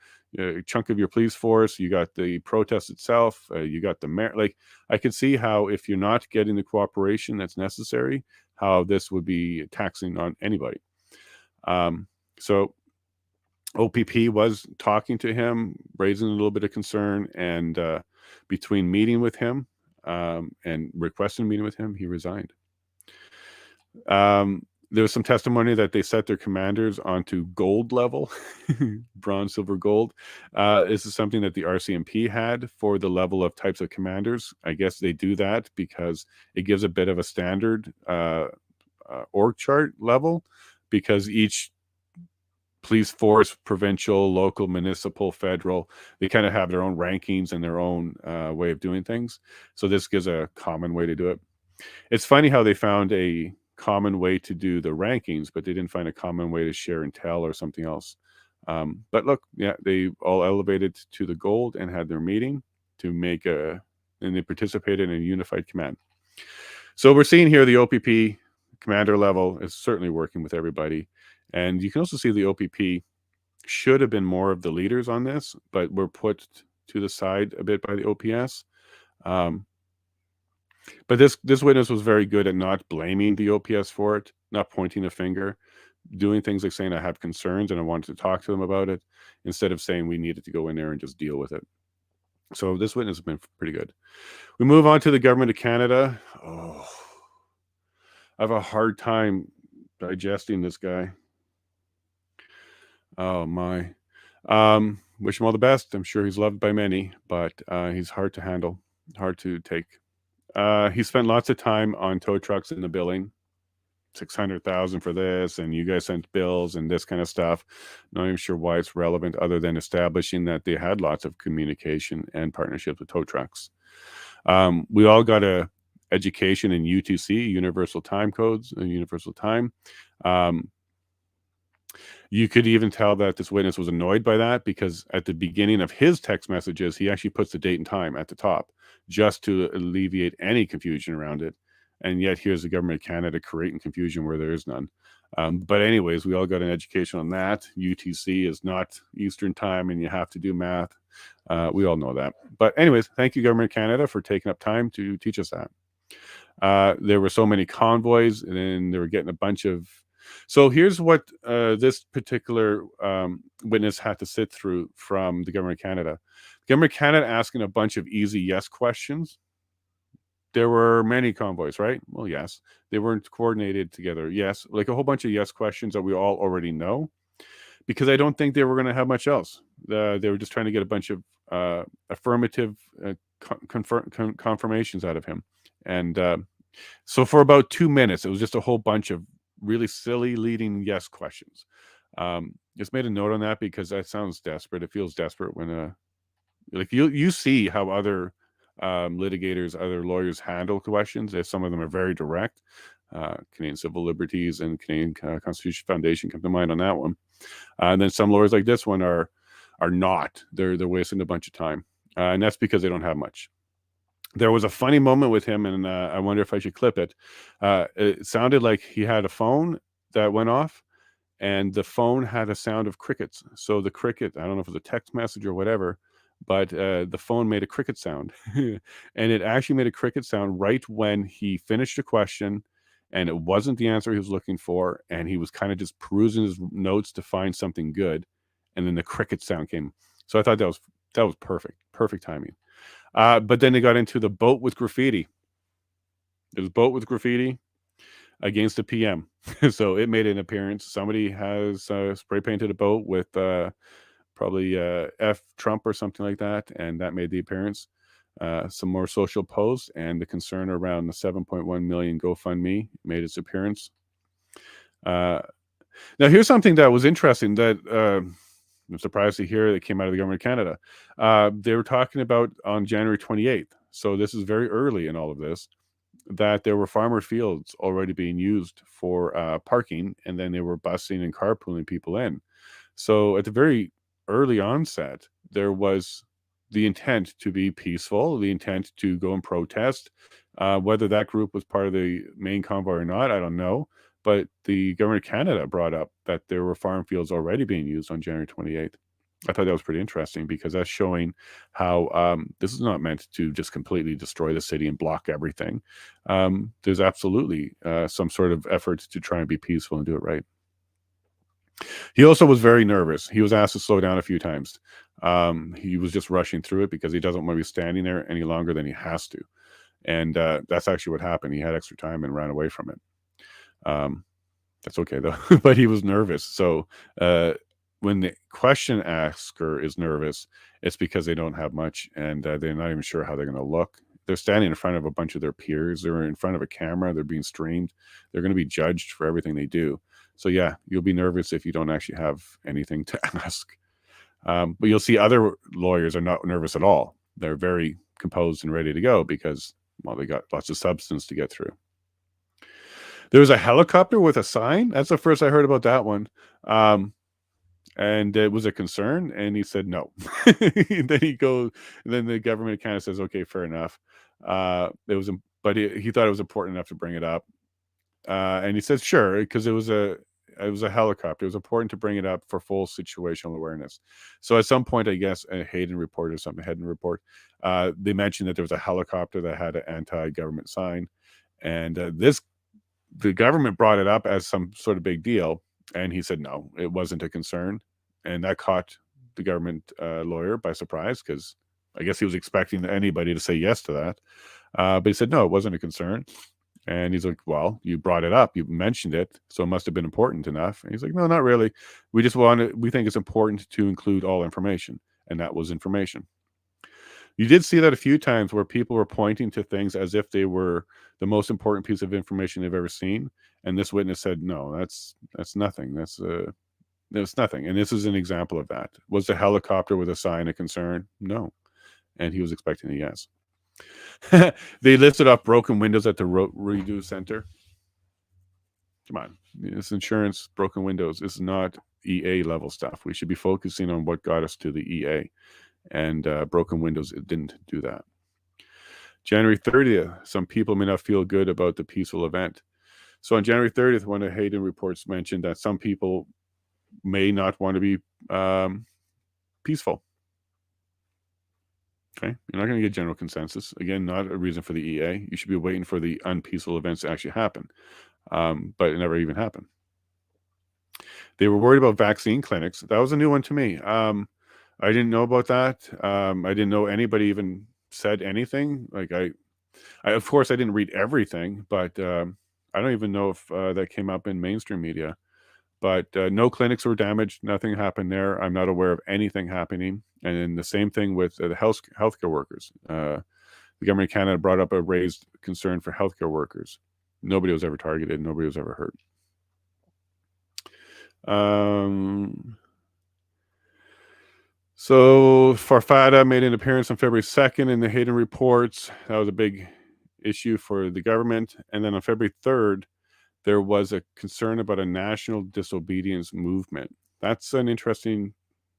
chunk of your police force, you got the protest itself, you got the mayor. Like, I could see how if you're not getting the cooperation that's necessary, how this would be taxing on anybody. So OPP was talking to him, raising a little bit of concern, and between meeting with him and requesting a meeting with him, he resigned. There was some testimony that they set their commanders onto gold level, bronze, silver, gold. This is something that the RCMP had for the level of types of commanders. I guess they do that because it gives a bit of a standard org chart level, because each police force, provincial, local, municipal, federal, they kind of have their own rankings and their own way of doing things. So this gives a common way to do it. It's funny how they found a common way to do the rankings, but they didn't find a common way to share intel or something else. But look, yeah, they all elevated to the gold and had their meeting to make and they participated in a unified command. So we're seeing here the OPP commander level is certainly working with everybody. And you can also see the OPP should have been more of the leaders on this, but were put to the side a bit by the OPS. But this witness was very good at not blaming the OPS for it, not pointing a finger, doing things like saying, I have concerns and I wanted to talk to them about it, instead of saying we needed to go in there and just deal with it. So this witness has been pretty good. We move on to the Government of Canada. Oh, I have a hard time digesting this guy. Oh my. Wish him all the best. I'm sure he's loved by many, but he's hard to handle, hard to take. He spent lots of time on tow trucks in the billing. 600,000 for this, and you guys sent bills and this kind of stuff. Not even sure why it's relevant, other than establishing that they had lots of communication and partnerships with tow trucks. We all got a education in U2C, Universal Time Codes, Universal Time. You could even tell that this witness was annoyed by that, because at the beginning of his text messages, he actually puts the date and time at the top just to alleviate any confusion around it. And yet here's the government of Canada creating confusion where there is none. But anyways, we all got an education on that. UTC is not Eastern time and you have to do math. We all know that. But anyways, thank you, government of Canada, for taking up time to teach us that. There were so many convoys, and then they were getting a bunch of... So here's what this particular witness had to sit through from the government of Canada. The government of Canada asking a bunch of easy yes questions. There were many convoys, right? Well, yes. They weren't coordinated together. Yes. Like a whole bunch of yes questions that we all already know, because I don't think they were going to have much else. They were just trying to get a bunch of affirmative confirmations out of him. And so for about 2 minutes, it was just a whole bunch of really silly leading yes questions. Just made a note on that because that sounds desperate. It feels desperate when like you see how other litigators, other lawyers handle questions. If some of them are very direct. Canadian Civil Liberties and Canadian Constitution Foundation come to mind on that one. And then some lawyers like this one are not. They're wasting a bunch of time, and that's because they don't have much. There was a funny moment with him, and I wonder if I should clip it. It sounded like he had a phone that went off, and the phone had a sound of crickets. So the cricket, I don't know if it was a text message or whatever, but the phone made a cricket sound. And it actually made a cricket sound right when he finished a question, and it wasn't the answer he was looking for, and he was kind of just perusing his notes to find something good, and then the cricket sound came. So I thought that was perfect timing. But then they got into the boat with graffiti. There was boat with graffiti against the PM. So it made an appearance. Somebody has spray painted a boat with probably F Trump or something like that, and that made the appearance. Some more social posts, and the concern around the 7.1 million GoFundMe made its appearance. Now, here's something that was interesting that I'm surprised to hear that came out of the government of Canada. They were talking about on January 28th, so this is very early in all of this, that there were farmer fields already being used for parking, and then they were busing and carpooling people in. So at the very early onset, there was the intent to be peaceful, the intent to go and protest. Whether that group was part of the main convoy or not, I don't know. But the government of Canada brought up that there were farm fields already being used on January 28th. I thought that was pretty interesting, because that's showing how this is not meant to just completely destroy the city and block everything. There's absolutely some sort of effort to try and be peaceful and do it right. He also was very nervous. He was asked to slow down a few times. He was just rushing through it because he doesn't want to be standing there any longer than he has to. And that's actually what happened. He had extra time and ran away from it. That's okay though, but he was nervous. So when the question asker is nervous, it's because they don't have much, and they're not even sure how they're going to look. They're standing in front of a bunch of their peers. They're in front of a camera. They're being streamed. They're going to be judged for everything they do. So yeah, you'll be nervous if you don't actually have anything to ask. But you'll see other lawyers are not nervous at all. They're very composed and ready to go because, well, they got lots of substance to get through. There was a helicopter with a sign. That's the first I heard about that one. And it was a concern, and he said no. And then then the government kind of says, okay, fair enough. But he thought it was important enough to bring it up. And he said, sure, because it was a helicopter. It was important to bring it up for full situational awareness. So at some point, I guess, a Hayden report or something, Hayden report, they mentioned that there was a helicopter that had an anti-government sign. And the government brought it up as some sort of big deal. And he said, no, it wasn't a concern. And that caught the government lawyer by surprise, because I guess he was expecting anybody to say yes to that. But he said, no, it wasn't a concern. And he's like, well, you brought it up, you mentioned it, so it must have been important enough. And he's like, no, not really. We think it's important to include all information. And that was information. You did see that a few times where people were pointing to things as if they were the most important piece of information they've ever seen. And this witness said, no, that's nothing. That's nothing. And this is an example of that. Was the helicopter with a sign of concern? No. And he was expecting a yes. They listed off broken windows at the redo center. Come on. It's insurance, broken windows. It's not EA level stuff. We should be focusing on what got us to the EA. And broken windows, it didn't do that. January 30th, some people may not feel good about the peaceful event. So on January 30th, one of Hayden reports mentioned that some people may not want to be peaceful. Okay, you're not going to get general consensus. Again, not a reason for the EA. You should be waiting for the unpeaceful events to actually happen. But it never even happened. They were worried about vaccine clinics. That was a new one to me. I didn't know about that. I didn't know anybody even said anything. Like I of course, I didn't read everything, but I don't even know if that came up in mainstream media. But no clinics were damaged. Nothing happened there. I'm not aware of anything happening. And then the same thing with the healthcare workers. The government of Canada brought up a raised concern for healthcare workers. Nobody was ever targeted. Nobody was ever hurt. So Farfada made an appearance on February 2nd in the Hayden reports. That was a big issue for the government. And then on February 3rd, there was a concern about a national disobedience movement. That's an interesting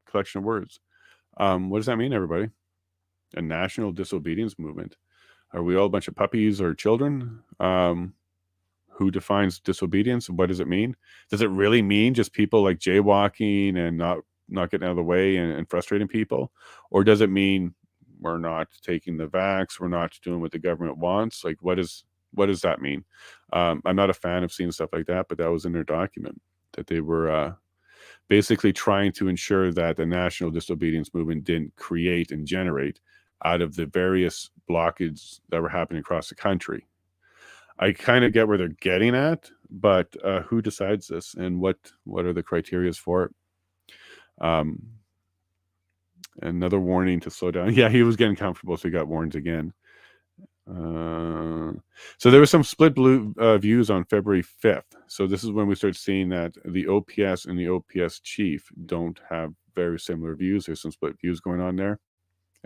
collection of words. What does that mean, everybody? A national disobedience movement. Are we all a bunch of puppies or children? Who defines disobedience? What does it mean? Does it really mean just people like jaywalking and not getting out of the way and frustrating people? Or does it mean we're not taking the vax, we're not doing what the government wants? Like, what does that mean? I'm not a fan of seeing stuff like that, but that was in their document, that they were basically trying to ensure that the national disobedience movement didn't create and generate out of the various blockades that were happening across the country. I kind of get where they're getting at, but who decides this, and what are the criteria for it? Another warning to slow down. Yeah, he was getting comfortable, so he got warned again. So there was some split views on February 5th. So this is when we start seeing that the OPS and the OPS chief don't have very similar views. There's some split views going on there.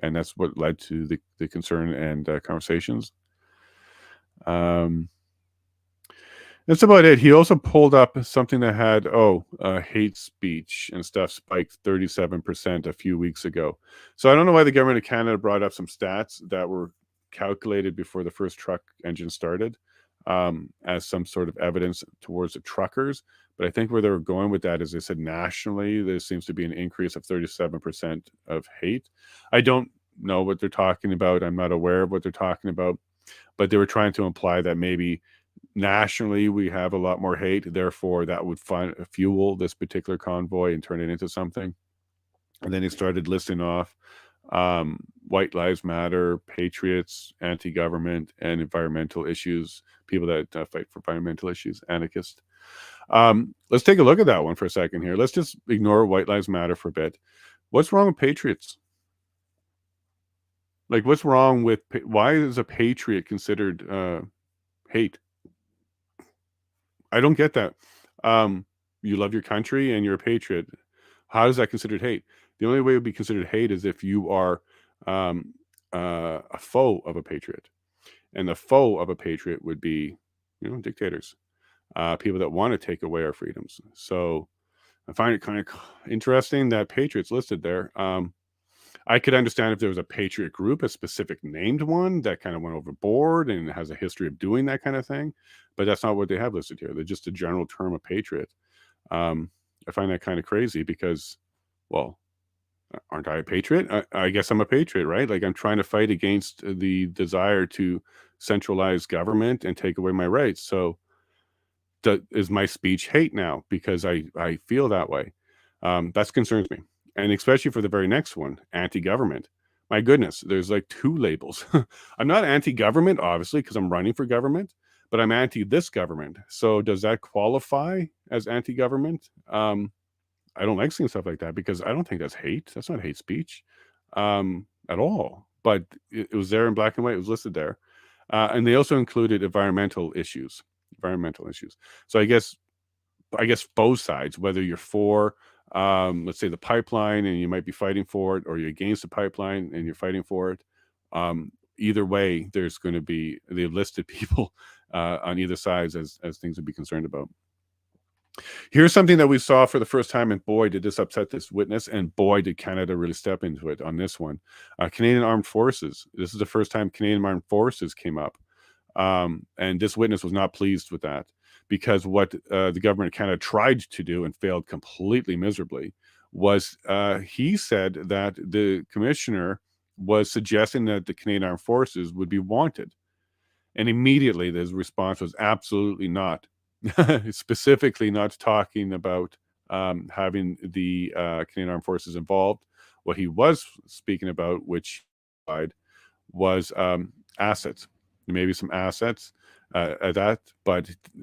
And that's what led to the concern and conversations. That's about it. He also pulled up something that had, hate speech and stuff spiked 37% a few weeks ago. So I don't know why the government of Canada brought up some stats that were calculated before the first truck engine started as some sort of evidence towards the truckers. But I think where they were going with that is they said nationally, there seems to be an increase of 37% of hate. I don't know what they're talking about. I'm not aware of what they're talking about, but they were trying to imply that maybe nationally we have a lot more hate. Therefore, that would fuel this particular convoy and turn it into something. And then he started listing off White Lives Matter, patriots, anti-government, and environmental issues, people that fight for environmental issues, anarchists. Let's take a look at that one for a second here. Let's just ignore White Lives Matter for a bit. What's wrong with patriots? Like, what's wrong with, why is a patriot considered hate? I don't get that. You love your country and you're a patriot. How is that considered hate? The only way it would be considered hate is if you are a foe of a patriot. And the foe of a patriot would be, dictators, people that want to take away our freedoms. So I find it kind of interesting that patriots listed there. I could understand if there was a patriot group, a specific named one that kind of went overboard and has a history of doing that kind of thing. But that's not what they have listed here. They're just a general term of patriot. I find that kind of crazy because, well, aren't I a patriot? I guess I'm a patriot, right? Like, I'm trying to fight against the desire to centralize government and take away my rights. So is my speech hate now because I feel that way? That concerns me. And especially for the very next one, anti-government. My goodness, there's like 2 labels. I'm not anti-government, obviously, because I'm running for government, but I'm anti this government. So does that qualify as anti-government? I don't like seeing stuff like that because I don't think that's hate. That's not hate speech at all. but it was there in black and white. It was listed there. And they also included environmental issues. So I guess both sides, whether you're for, let's say, the pipeline and you might be fighting for it, or you're against the pipeline and you're fighting for it. Either way, there's going to be, they've listed people on either sides as things to be concerned about. Here's something that we saw for the first time, and boy, did this upset this witness, and boy, did Canada really step into it on this one. Canadian Armed Forces. This is the first time Canadian Armed Forces came up. And this witness was not pleased with that, because what the government of Canada tried to do and failed completely miserably was he said that the commissioner was suggesting that the Canadian Armed Forces would be wanted. And immediately his response was absolutely not. Specifically not talking about having the Canadian Armed Forces involved. What he was speaking about, which was assets, maybe some assets at that.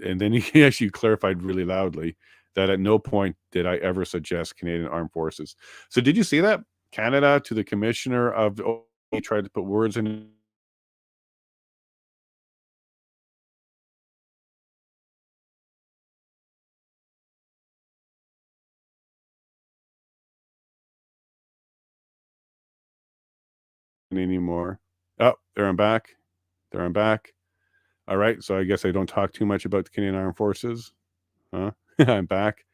And then he actually clarified really loudly that at no point did I ever suggest Canadian Armed Forces. So did you see that? Canada to the commissioner of he tried to put words in anymore. Oh, there I'm back. All right, so I guess I don't talk too much about the Canadian Armed Forces. I'm back.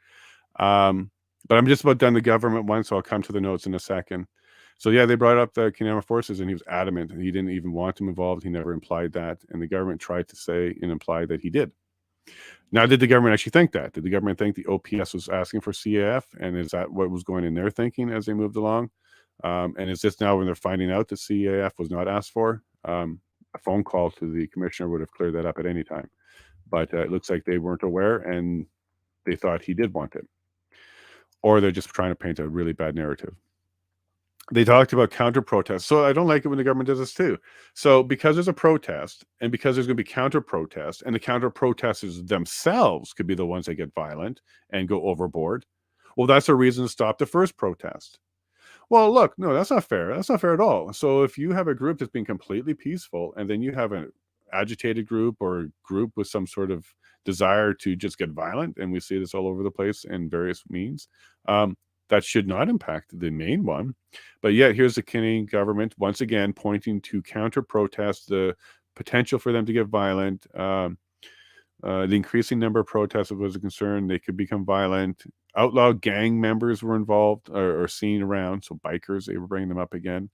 But I'm just about done the government one, so I'll come to the notes in a second. So yeah, they brought up the Canadian Armed Forces, and he was adamant. He didn't even want them involved. He never implied that, and the government tried to say and imply that he did. Now, did the government actually think that? Did the government think the OPS was asking for CAF, and is that what was going in their thinking as they moved along? And is this now when they're finding out that CAF was not asked for? A phone call to the commissioner would have cleared that up at any time. But it looks like they weren't aware, and they thought he did want it. Or they're just trying to paint a really bad narrative. They talked about counter-protests. So I don't like it when the government does this too. So because there's a protest, and because there's going to be counter-protests, and the counter-protesters themselves could be the ones that get violent and go overboard, well, that's a reason to stop the first protest. Well, look, no, that's not fair. That's not fair at all. So if you have a group that's being completely peaceful, and then you have an agitated group or a group with some sort of desire to just get violent, and we see this all over the place in various means, that should not impact the main one. But yet here's the Canadian government once again pointing to counter-protest, the potential for them to get violent, the increasing number of protests was a concern. They could become violent. Outlaw gang members were involved or seen around. So bikers, they were bringing them up again.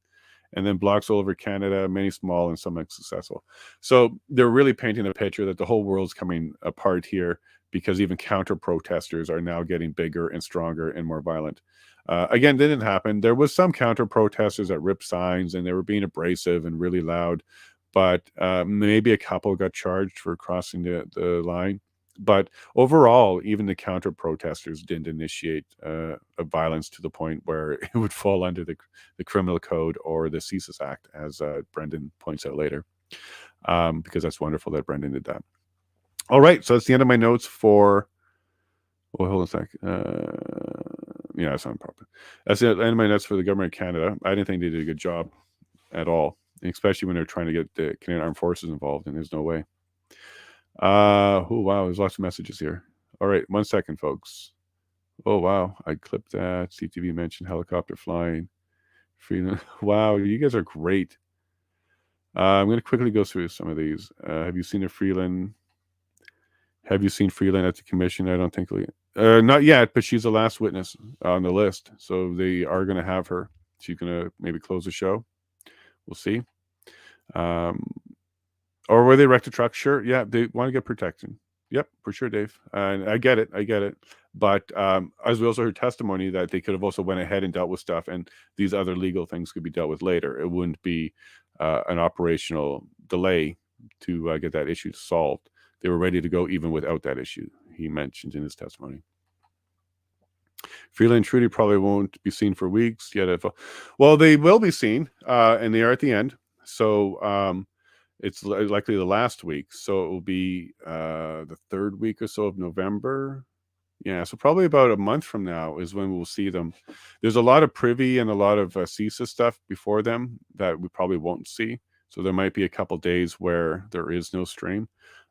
And then blocks all over Canada, many small and some unsuccessful. So they're really painting a picture that the whole world's coming apart here, because even counter-protesters are now getting bigger and stronger and more violent. Again, that didn't happen. There was some counter-protesters that ripped signs, and they were being abrasive and really loud. But maybe a couple got charged for crossing the line. But overall, even the counter-protesters didn't initiate a violence to the point where it would fall under the criminal code or the CSIS Act, as Brendan points out later, because that's wonderful that Brendan did that. All right, so that's the end of my notes for... Oh, hold on a sec. Yeah, that's not proper. That's the end of my notes for the government of Canada. I didn't think they did a good job at all, especially when they're trying to get the Canadian Armed Forces involved, and there's no way. Oh, wow, there's lots of messages here. All right, 1 second, folks. Oh, wow, I clipped that. CTV mentioned helicopter flying. Freedom. Wow, you guys are great. I'm going to quickly go through some of these. Have you seen a Freeland? Have you seen Freeland at the commission? I don't think not yet, but she's the last witness on the list, so they are going to have her. She's going to maybe close the show. We'll see. Or were they wrecked a truck? Sure. Yeah, they want to get protection. Yep, for sure, Dave. And I get it. But as we also heard testimony that they could have also went ahead and dealt with stuff, and these other legal things could be dealt with later. It wouldn't be an operational delay to get that issue solved. They were ready to go even without that issue, he mentioned in his testimony. Freeland and Trudy probably won't be seen for weeks yet. Well, they will be seen, and they are at the end. So it's likely the last week. So it will be the third week or so of November. Yeah, so probably about a month from now is when we'll see them. There's a lot of privy and a lot of CISA stuff before them that we probably won't see. So there might be a couple days where there is no stream.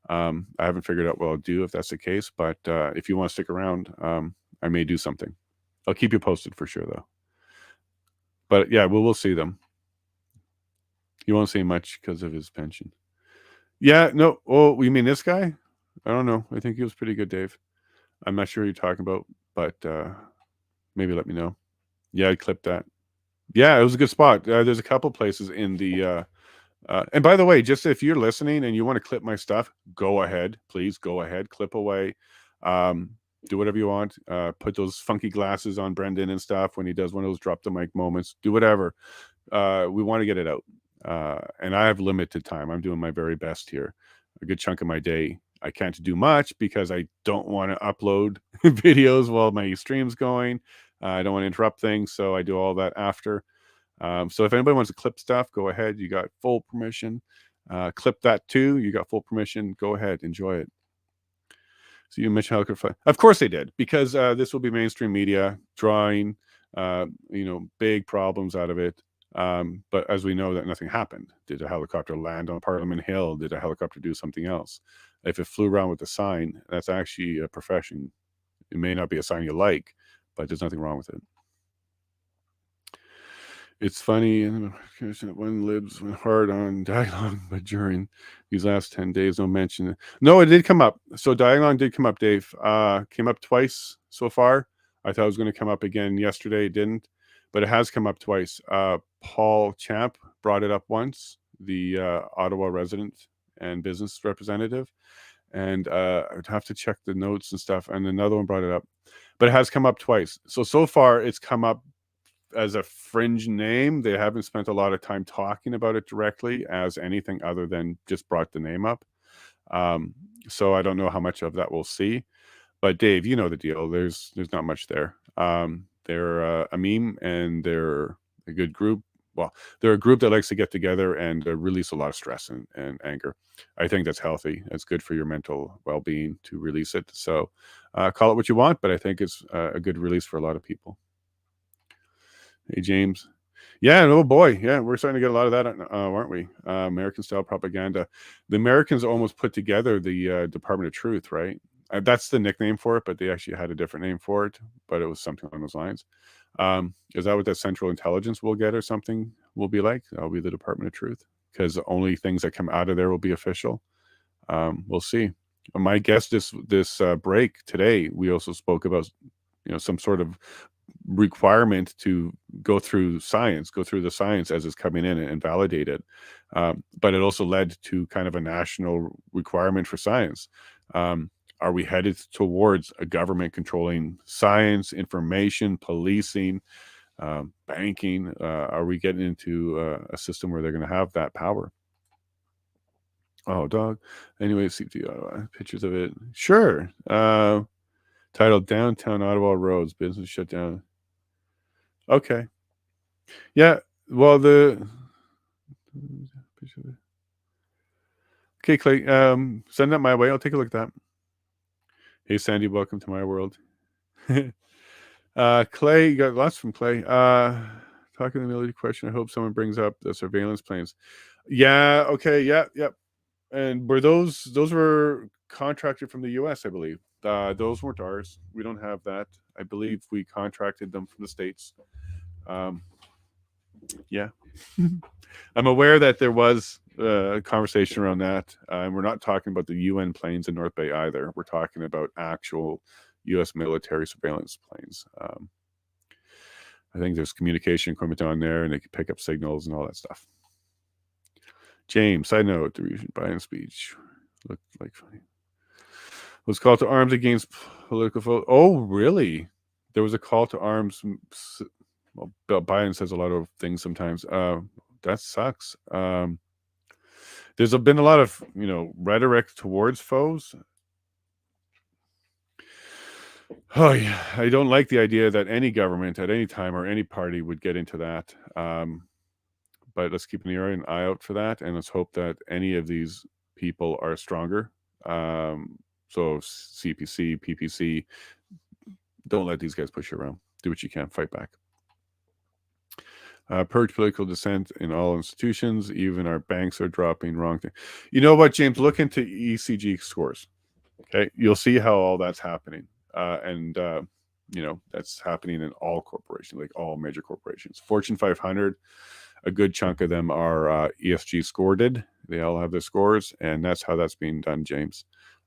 I haven't figured out what I'll do if that's the case, but if you want to stick around, I may do something. I'll keep you posted for sure, though. But yeah, we'll see them. You won't see much because of his pension. Yeah, no. Oh, you mean this guy? I don't know. I think he was pretty good, Dave. I'm not sure who you're talking about, but maybe let me know. Yeah, I clipped that. Yeah, it was a good spot. There's a couple places in the and by the way, just if you're listening and you want to clip my stuff, go ahead. Please go ahead. Clip away. Do whatever you want. Put those funky glasses on Brendan and stuff when he does one of those drop the mic moments. Do whatever. We want to get it out. And I have limited time. I'm doing my very best here. A good chunk of my day. I can't do much because I don't want to upload videos while my stream's going. I don't want to interrupt things, so I do all that after. So if anybody wants to clip stuff, go ahead. You got full permission. Clip that too. You got full permission. Go ahead. Enjoy it. So you mentioned helicopter. Of course they did, because this will be mainstream media drawing, big problems out of it. But as we know, that nothing happened. Did a helicopter land on Parliament Hill? Did a helicopter do something else? If it flew around with a sign, that's actually a profession. It may not be a sign you like, but there's nothing wrong with it. It's funny, when Libs went hard on dialogue, but during these last 10 days, no mention. No, it did come up. So dialogue did come up, Dave. Came up twice so far. I thought it was going to come up again yesterday. It didn't, but it has come up twice. Paul Champ brought it up once, the Ottawa resident and business representative. And I would have to check the notes and stuff. And another one brought it up, but it has come up twice. So far it's come up as a fringe name. They haven't spent a lot of time talking about it directly as anything other than just brought the name up. So I don't know how much of that we'll see. But Dave, you know the deal. There's not much there. They're a meme, and they're a good group. Well, they're a group that likes to get together and release a lot of stress and anger. I think that's healthy. It's good for your mental well-being to release it. So call it what you want, but I think it's a good release for a lot of people. Hey, James. Yeah, oh boy. Yeah, we're starting to get a lot of that, aren't we? American-style propaganda. The Americans almost put together the Department of Truth, right? That's the nickname for it, but they actually had a different name for it, but it was something along those lines. Is that what that Central Intelligence will get or something will be like? That'll be the Department of Truth, because the only things that come out of there will be official. We'll see. My guess this break today, we also spoke about some sort of requirement to go through the science as it's coming in and validate it. But it also led to kind of a national requirement for science. Are we headed towards a government controlling science, information, policing, banking? Are we getting into a system where they're going to have that power? Oh, dog. Anyway, pictures of it. Sure. Titled Downtown Ottawa Roads, Business Shut Down. Okay. Yeah. Well, okay, Clay. Send that my way. I'll take a look at that. Hey, Sandy, welcome to my world. Clay, you got lots from Clay. Talking to the military question. I hope someone brings up the surveillance planes. Yeah. Okay. Yeah. Yep. And were those were contracted from the U.S., I believe. Those weren't ours. We don't have that. I believe we contracted them from the States. Yeah. I'm aware that there was a conversation around that. And we're not talking about the UN planes in North Bay either. We're talking about actual U.S. military surveillance planes. I think there's communication equipment on there, and they can pick up signals and all that stuff. James, side note, the recent Biden speech looked like funny. Was call to arms against political vote. Oh, really? There was a call to arms. Well, Biden says a lot of things sometimes. That sucks. There's been a lot of rhetoric towards foes. Oh yeah, I don't like the idea that any government at any time or any party would get into that. But let's keep an eye out for that, and let's hope that any of these people are stronger. So CPC, PPC, don't let these guys push you around. Do what you can, fight back. Purge political dissent in all institutions. Even our banks are dropping wrong thing. You know what, James? Look into ECG scores. Okay, you'll see how all that's happening, and that's happening in all corporations, like all major corporations. Fortune 500, a good chunk of them are ESG scored. They all have their scores, and that's how that's being done, James.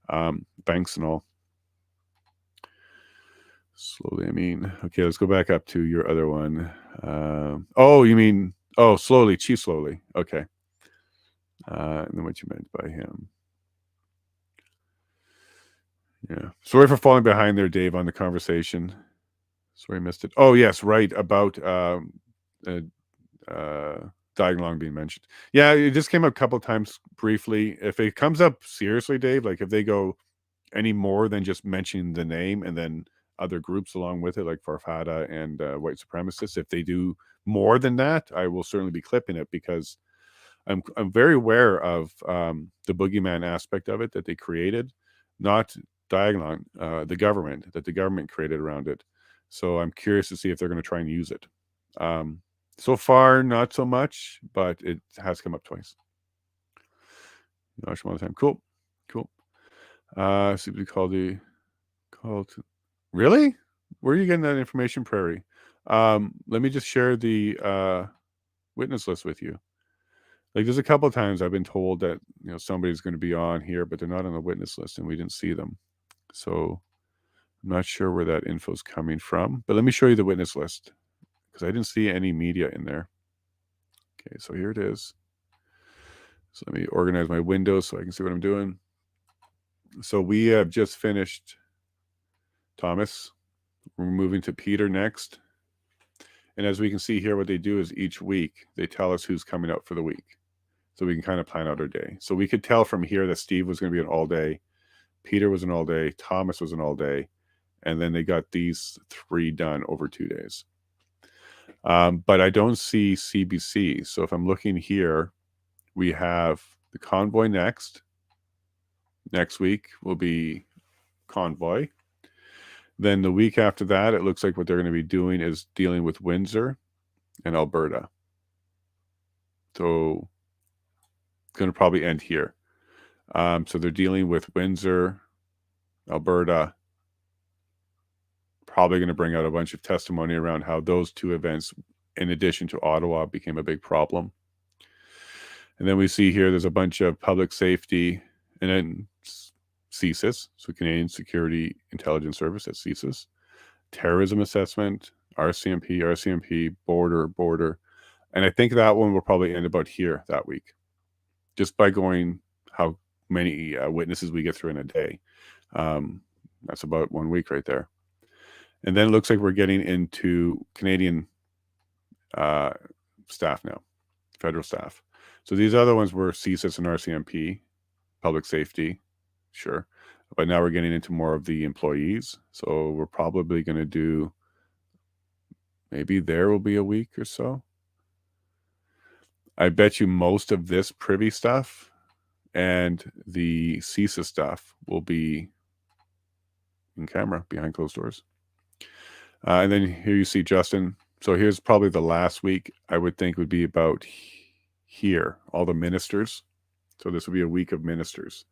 Banks and all. Slowly, I mean. Okay, let's go back up to your other one. Slowly, Chief Slowly. Okay. And then what you meant by him. Yeah. Sorry for falling behind there, Dave, on the conversation. Sorry I missed it. Oh, yes, right, about Diagonal being mentioned. Yeah, it just came up a couple times briefly. If it comes up seriously, Dave, like if they go any more than just mentioning the name and then other groups along with it, like Farfada and white supremacists, if they do more than that, I will certainly be clipping it, because I'm very aware of the boogeyman aspect of it that they created, not Diagonal, the government created around it. So I'm curious to see if they're going to try and use it. So far, not so much, but it has come up twice. One time. Cool. See what we call really? Where are you getting that information, Prairie? Let me just share the witness list with you. Like, there's a couple of times I've been told that somebody's going to be on here, but they're not on the witness list, and we didn't see them. So I'm not sure where that info is coming from. But let me show you the witness list, because I didn't see any media in there. Okay, so here it is. So let me organize my windows so I can see what I'm doing. So we have just finished Thomas. We're moving to Peter next. And as we can see here, what they do is each week they tell us who's coming out for the week, so we can kind of plan out our day. So we could tell from here that Steve was going to be an all day, Peter was an all day, Thomas was an all day, and then they got these 3 done over 2 days. But I don't see CBC. So if I'm looking here, we have the convoy next. Next week will be convoy. Then the week after that, it looks like what they're going to be doing is dealing with Windsor and Alberta. So it's going to probably end here. So they're dealing with Windsor, Alberta. Probably going to bring out a bunch of testimony around how those 2 events, in addition to Ottawa, became a big problem. And then we see here there's a bunch of public safety, and then CSIS, so Canadian Security Intelligence Service, that's CSIS, terrorism assessment, RCMP, border. And I think that one will probably end about here that week, just by going how many witnesses we get through in a day. That's about 1 week right there. And then it looks like we're getting into Canadian staff now, federal staff. So these other ones were CSIS and RCMP, public safety, sure. But now we're getting into more of the employees. So we're probably going to do, maybe there will be a week or so. I bet you most of this privy stuff and the CISA stuff will be in camera behind closed doors. And then here you see Justin. So here's probably the last week, I would think would be about here, all the ministers. So this will be a week of ministers.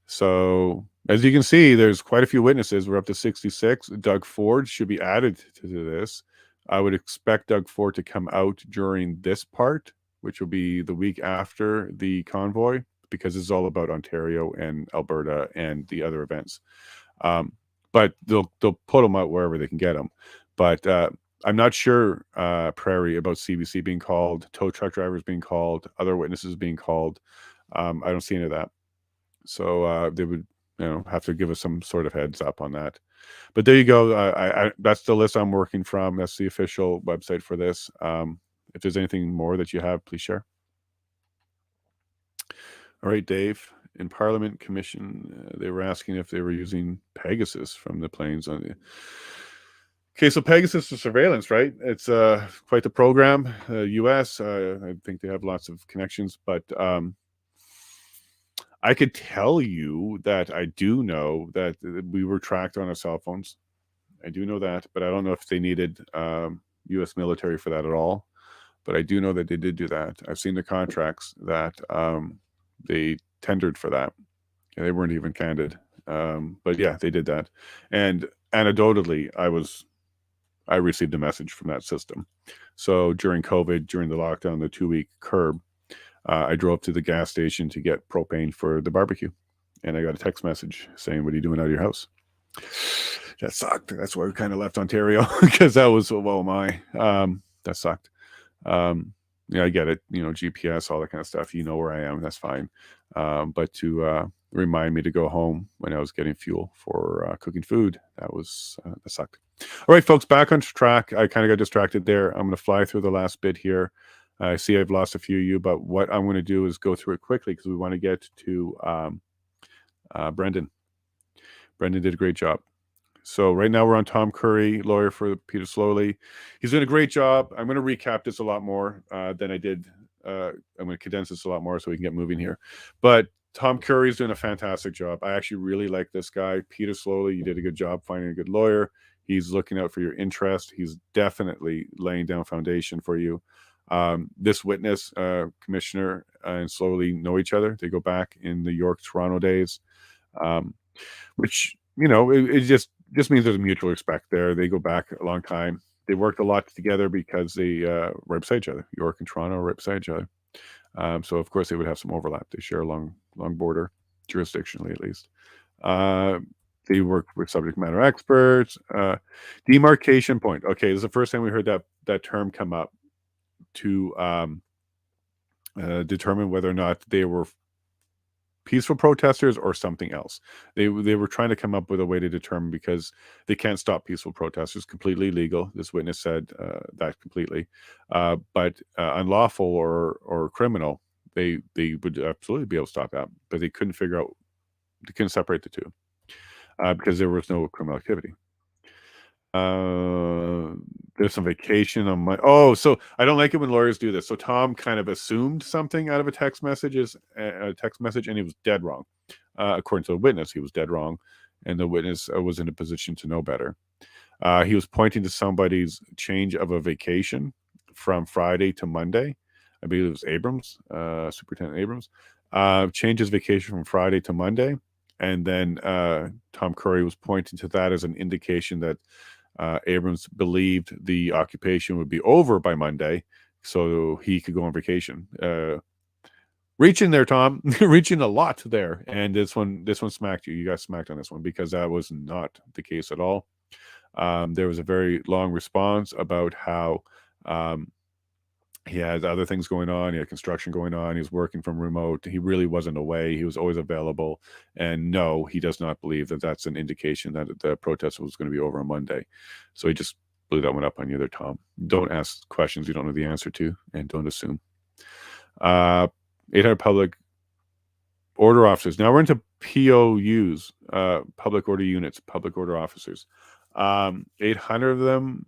So as you can see, there's quite a few witnesses. We're up to 66. Doug Ford should be added to this. I would expect Doug Ford to come out during this part, which will be the week after the convoy, because it's all about Ontario and Alberta and the other events. But they'll put them out wherever they can get them. But I'm not sure, Prairie, about CBC being called, tow truck drivers being called, other witnesses being called. I don't see any of that. So they would, have to give us some sort of heads up on that. But there you go. That's the list I'm working from. That's the official website for this. If there's anything more that you have, please share. All right, Dave. In Parliament Commission, they were asking if they were using Pegasus from the planes on the. Okay, so Pegasus is surveillance, right? It's quite the program. US, I think they have lots of connections, but I could tell you that I do know that we were tracked on our cell phones. I do know that, but I don't know if they needed U.S. military for that at all. But I do know that they did do that. I've seen the contracts that they tendered for that. They weren't even candid. But yeah, they did that. And anecdotally, I received a message from that system. So during COVID, during the lockdown, the 2-week curb, I drove to the gas station to get propane for the barbecue. And I got a text message saying, "What are you doing out of your house?" That sucked. That's why we kind of left Ontario, because that was, well, that sucked. Yeah, I get it. GPS, all that kind of stuff. You know where I am. That's fine. But to remind me to go home when I was getting fuel for cooking food, that sucked. All right, folks, back on track. I kind of got distracted there. I'm going to fly through the last bit here. I see I've lost a few of you, but what I'm going to do is go through it quickly because we want to get to Brendan. Brendan did a great job. So right now we're on Tom Curry, lawyer for Peter Slowly. He's doing a great job. I'm going to recap this a lot more than I did. I'm going to condense this a lot more so we can get moving here. But Tom Curry is doing a fantastic job. I actually really like this guy. Peter Slowly, you did a good job finding a good lawyer. He's looking out for your interest. He's definitely laying down foundation for you. This witness, Commissioner and Slowly know each other. They go back in the York, Toronto days, which, it just means there's a mutual respect there. They go back a long time. They worked a lot together because they were right beside each other. York and Toronto are right beside each other. So, of course, they would have some overlap. They share a long border, jurisdictionally at least. They work with subject matter experts. Demarcation point. Okay, this is the first time we heard that term come up to determine whether or not they were peaceful protesters or something else. They were trying to come up with a way to determine, because they can't stop peaceful protesters. Completely illegal. This witness said that completely. But unlawful or criminal, they would absolutely be able to stop that. But they couldn't separate the two because there was no criminal activity. There's some vacation on my. Oh, so I don't like it when lawyers do this. So Tom kind of assumed something out of a text message, and he was dead wrong. According to the witness, he was dead wrong, and the witness was in a position to know better. He was pointing to somebody's change of a vacation from Friday to Monday. I believe it was Abrams, Superintendent Abrams. Changed his vacation from Friday to Monday, and then Tom Curry was pointing to that as an indication that Abrams believed the occupation would be over by Monday, so he could go on vacation. Reaching there, Tom, reaching a lot there. And this one smacked you. You got smacked on this one because that was not the case at all. There was a very long response about how he had other things going on. He had construction going on. He was working from remote. He really wasn't away. He was always available. And no, he does not believe that that's an indication that the protest was going to be over on Monday. So he just blew that one up on you there, Tom. Don't ask questions you don't know the answer to, and don't assume. 800 public order officers. Now we're into POUs, public order units, public order officers. 800 of them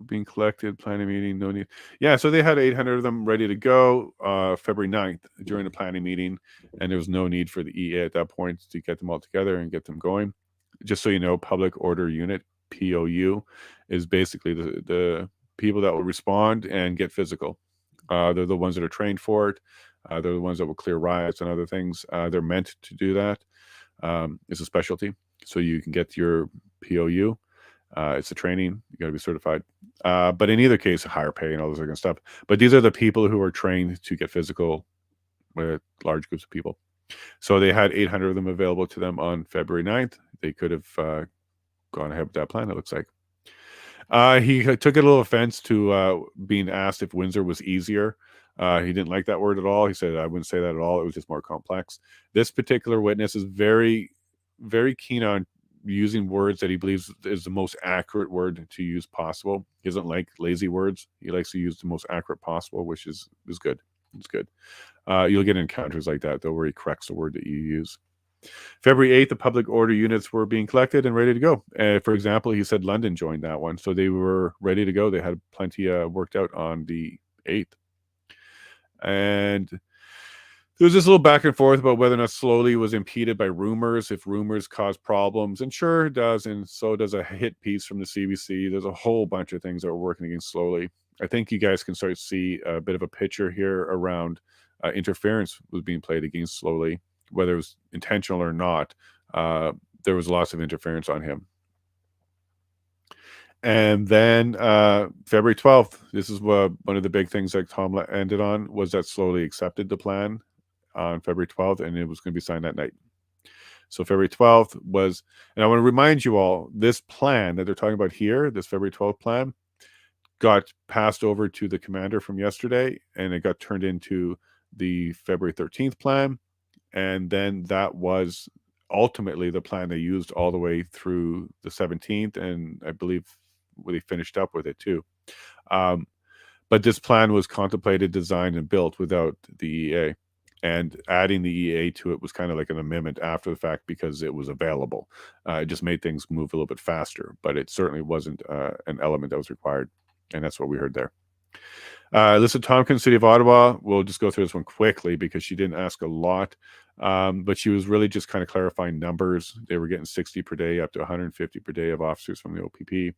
being collected, planning meeting, no need. Yeah, so they had 800 of them ready to go February 9th during the planning meeting, and there was no need for the EA at that point to get them all together and get them going. Just so you know, public order unit, POU, is basically the people that will respond and get physical. They're the ones that are trained for it. They're the ones that will clear riots and other things. They're meant to do that. It's a specialty, so you can get your POU. It's a training. You got to be certified. But in either case, higher pay and all this other kind of stuff. But these are the people who are trained to get physical with large groups of people. So they had 800 of them available to them on February 9th. They could have gone ahead with that plan, it looks like. He took a little offense to being asked if Windsor was easier. He didn't like that word at all. He said, I wouldn't say that at all. It was just more complex. This particular witness is very, very keen on using words that he believes is the most accurate word to use possible. He doesn't like lazy words. He likes to use the most accurate possible, which is good. It's good. You'll get encounters like that, though, where he corrects the word that you use. February 8th, the public order units were being collected and ready to go. For example, he said London joined that one, so they were ready to go. They had plenty worked out on the 8th. And There was this little back and forth about whether or not slowly was impeded by rumors, if rumors cause problems. And sure it does. And so does a hit piece from the CBC. There's a whole bunch of things that are working against slowly. I think you guys can start to see a bit of a picture here around interference was being played against slowly, whether it was intentional or not. There was lots of interference on him. And then February 12th, this is one of the big things that Tom ended on, was that slowly accepted the plan on February 12th, and it was going to be signed that night. So February 12th was, and I want to remind you all, this plan that they're talking about here, this February 12th plan, got passed over to the commander from yesterday, and it got turned into the February 13th plan. And then that was ultimately the plan they used all the way through the 17th, and I believe they finished up with it too. But this plan was contemplated, designed, and built without the EA. And adding the EA to it was kind of like an amendment after the fact because it was available. It just made things move a little bit faster, but it certainly wasn't an element that was required. And that's what we heard there. Alyssa Tompkins, City of Ottawa. We'll just go through this one quickly because she didn't ask a lot. But she was really just kind of clarifying numbers. They were getting 60 per day, up to 150 per day of officers from the OPP.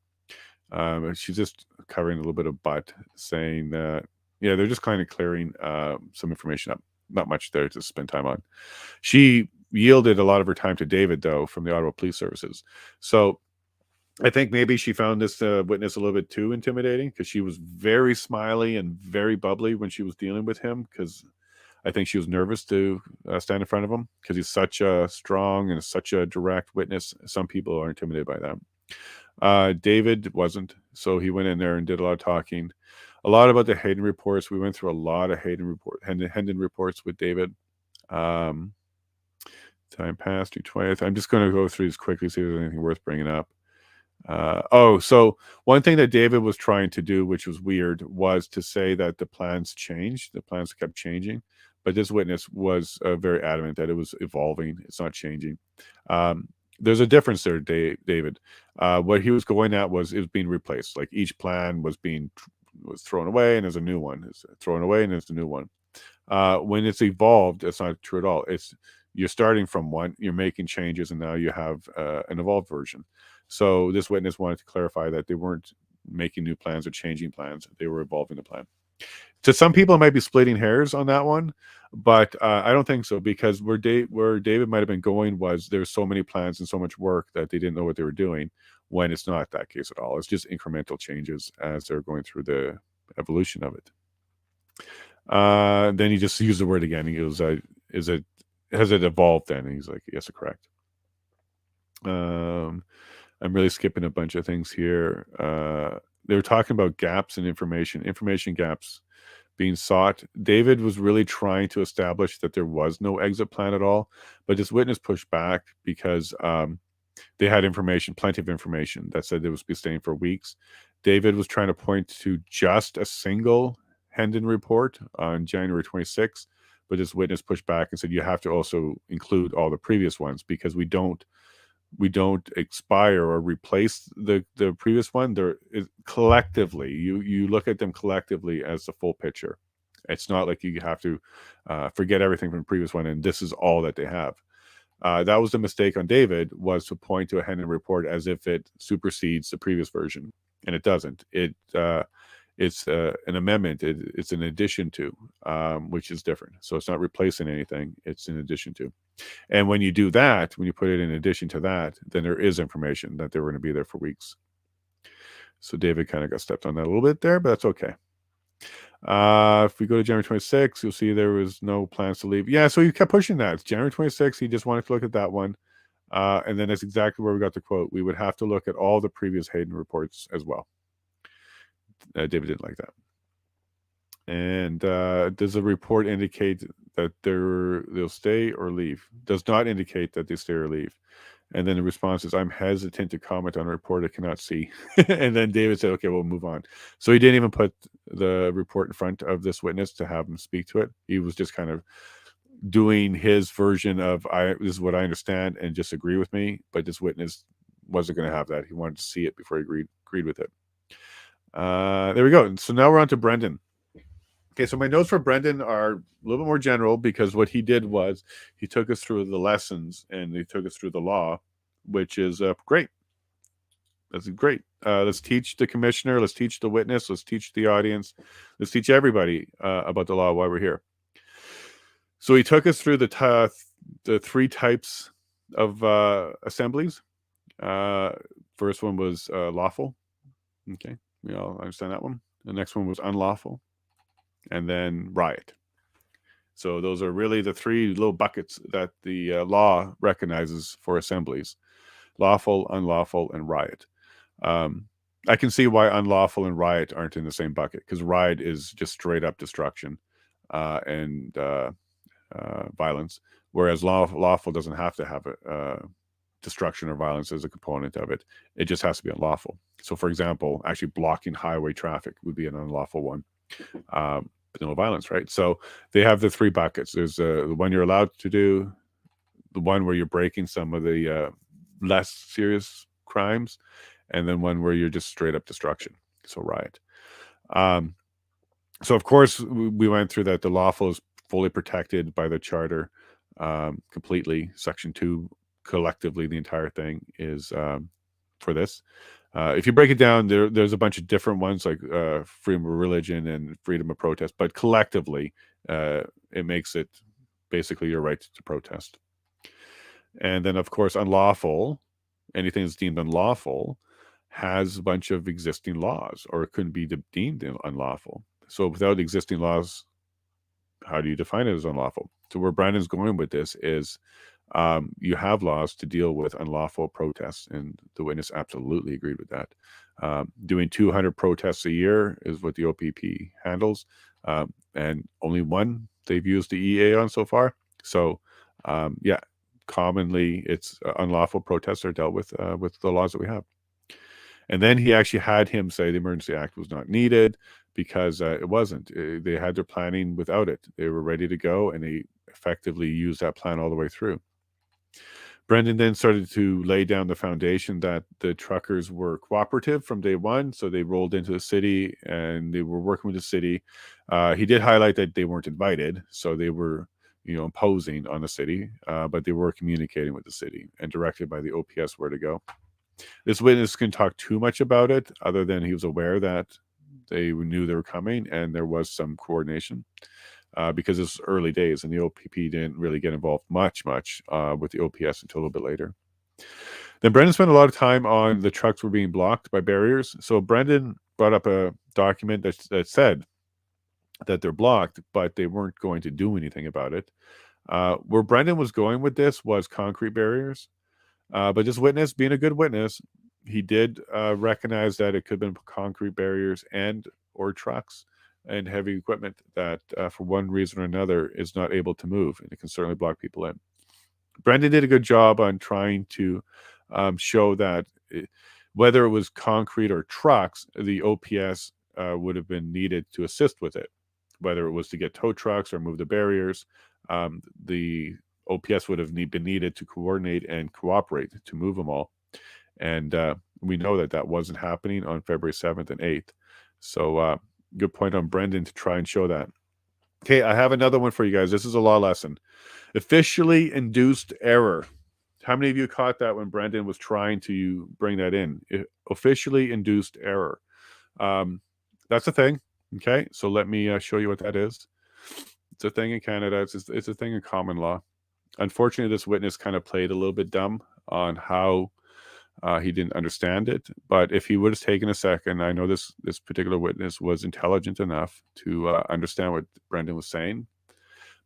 She's just covering a little bit of butt, saying that, yeah, they're just kind of clearing some information up. Not much there to spend time on. She yielded a lot of her time to David, though, from the Ottawa Police Services. So I think maybe she found this witness a little bit too intimidating because she was very smiley and very bubbly when she was dealing with him, because I think she was nervous to stand in front of him because he's such a strong and such a direct witness. Some people are intimidated by that. David wasn't, so he went in there and did a lot of talking. A lot about the Hayden reports. We went through a lot of Hendon reports with David. Time passed to 20th. I'm just going to go through these quickly, see if there's anything worth bringing up. So one thing that David was trying to do, which was weird, was to say that the plans changed. The plans kept changing. But this witness was very adamant that it was evolving. It's not changing. There's a difference there, David. What he was going at was it was being replaced. Like each plan was thrown away and there's a new one. It's thrown away and there's a new one. When it's evolved, it's not true at all. It's you're starting from one, you're making changes, and now you have an evolved version. So this witness wanted to clarify that they weren't making new plans or changing plans. They were evolving the plan. To some people, it might be splitting hairs on that one, but I don't think so, because where David might have been going was there's so many plans and so much work that they didn't know what they were doing, when it's not that case at all. It's just incremental changes as they're going through the evolution of it. Then he just used the word again. He goes, has it evolved then? And he's like, yes, correct. I'm really skipping a bunch of things here. They were talking about gaps in information gaps being sought. David was really trying to establish that there was no exit plan at all, but this witness pushed back because they had plenty of information that said they would be staying for weeks. David was trying to point to just a single Hendon report on January 26th, but this witness pushed back and said you have to also include all the previous ones, because we don't expire or replace the previous one. They're collectively, you look at them collectively as the full picture. It's not like you have to forget everything from the previous one and this is all that they have. That was the mistake on David, was to point to a Hendon report as if it supersedes the previous version, and it doesn't. It's an amendment. It's an addition to, which is different. So it's not replacing anything. It's in addition to. And when you do that, when you put it in addition to that, then there is information that they were going to be there for weeks. So David kind of got stepped on that a little bit there, but that's okay. If we go to January 26th, you'll see there was no plans to leave. Yeah, so he kept pushing that. It's January 26th. He just wanted to look at that one. And then that's exactly where we got the quote. We would have to look at all the previous Hayden reports as well. David didn't like that. And does the report indicate that they'll stay or leave? Does not indicate that they stay or leave. And then the response is, I'm hesitant to comment on a report I cannot see. And then David said, okay, we'll move on. So he didn't even put the report in front of this witness to have him speak to it. He was just kind of doing his version of, this is what I understand, and just agree with me. But this witness wasn't going to have that. He wanted to see it before he agreed with it. There we go. So now we're on to Brendan. Okay, so my notes for Brendan are a little bit more general because what he did was he took us through the lessons and he took us through the law, which is great. That's great. Let's teach the commissioner, let's teach the witness, let's teach the audience, let's teach everybody about the law while we're here. So he took us through the three types of assemblies. First one was lawful. Okay, we all understand that one. The next one was unlawful. And then riot. So those are really the three little buckets that the law recognizes for assemblies: lawful, unlawful, and riot. I can see why unlawful and riot aren't in the same bucket, because riot is just straight up destruction and violence, whereas lawful doesn't have to have destruction or violence as a component of it. It just has to be unlawful. So, for example, actually blocking highway traffic would be an unlawful one. But no violence, right? So they have the three buckets. There's the one you're allowed to do, the one where you're breaking some of the less serious crimes, and then one where you're just straight up destruction. So riot. So of course we went through that. The lawful is fully protected by the charter completely. Section 2 collectively, the entire thing is for this. If you break it down, there's a bunch of different ones like freedom of religion and freedom of protest, but collectively, it makes it basically your right to protest. And then, of course, unlawful, anything that's deemed unlawful, has a bunch of existing laws, or it couldn't be deemed unlawful. So without existing laws, how do you define it as unlawful? So where Brandon's going with this is you have laws to deal with unlawful protests, and the witness absolutely agreed with that. Doing 200 protests a year is what the OPP handles, and only one they've used the EA on so far. So, yeah, commonly it's unlawful protests are dealt with the laws that we have. And then he actually had him say the Emergency Act was not needed because it wasn't. They had their planning without it. They were ready to go, and they effectively used that plan all the way through. Brendan then started to lay down the foundation that the truckers were cooperative from day one. So they rolled into the city and they were working with the city. He did highlight that they weren't invited. So they were, imposing on the city, but they were communicating with the city and directed by the OPS where to go. This witness couldn't talk too much about it other than he was aware that they knew they were coming and there was some coordination. Because it's early days and the OPP didn't really get involved much with the OPS until a little bit later. Then Brendan spent a lot of time on the trucks were being blocked by barriers. So Brendan brought up a document that said that they're blocked, but they weren't going to do anything about it. Where Brendan was going with this was concrete barriers. But this witness, being a good witness, he did recognize that it could have been concrete barriers and or trucks and heavy equipment that for one reason or another is not able to move, and it can certainly block people in. Brendan did a good job on trying to show that whether it was concrete or trucks, the OPS would have been needed to assist with it. Whether it was to get tow trucks or move the barriers, the OPS would have been needed to coordinate and cooperate to move them all. And we know that wasn't happening on February 7th and 8th. So good point on Brendan to try and show that. Okay, I have another one for you guys. This is a law lesson. Officially induced error. How many of you caught that when Brendan was trying to bring that in? Officially induced error. That's a thing. Okay, so let me show you what that is. It's a thing in Canada. It's a thing in common law. Unfortunately, this witness kind of played a little bit dumb on how he didn't understand it. But if he would have taken a second, I know this particular witness was intelligent enough to understand what Brendan was saying.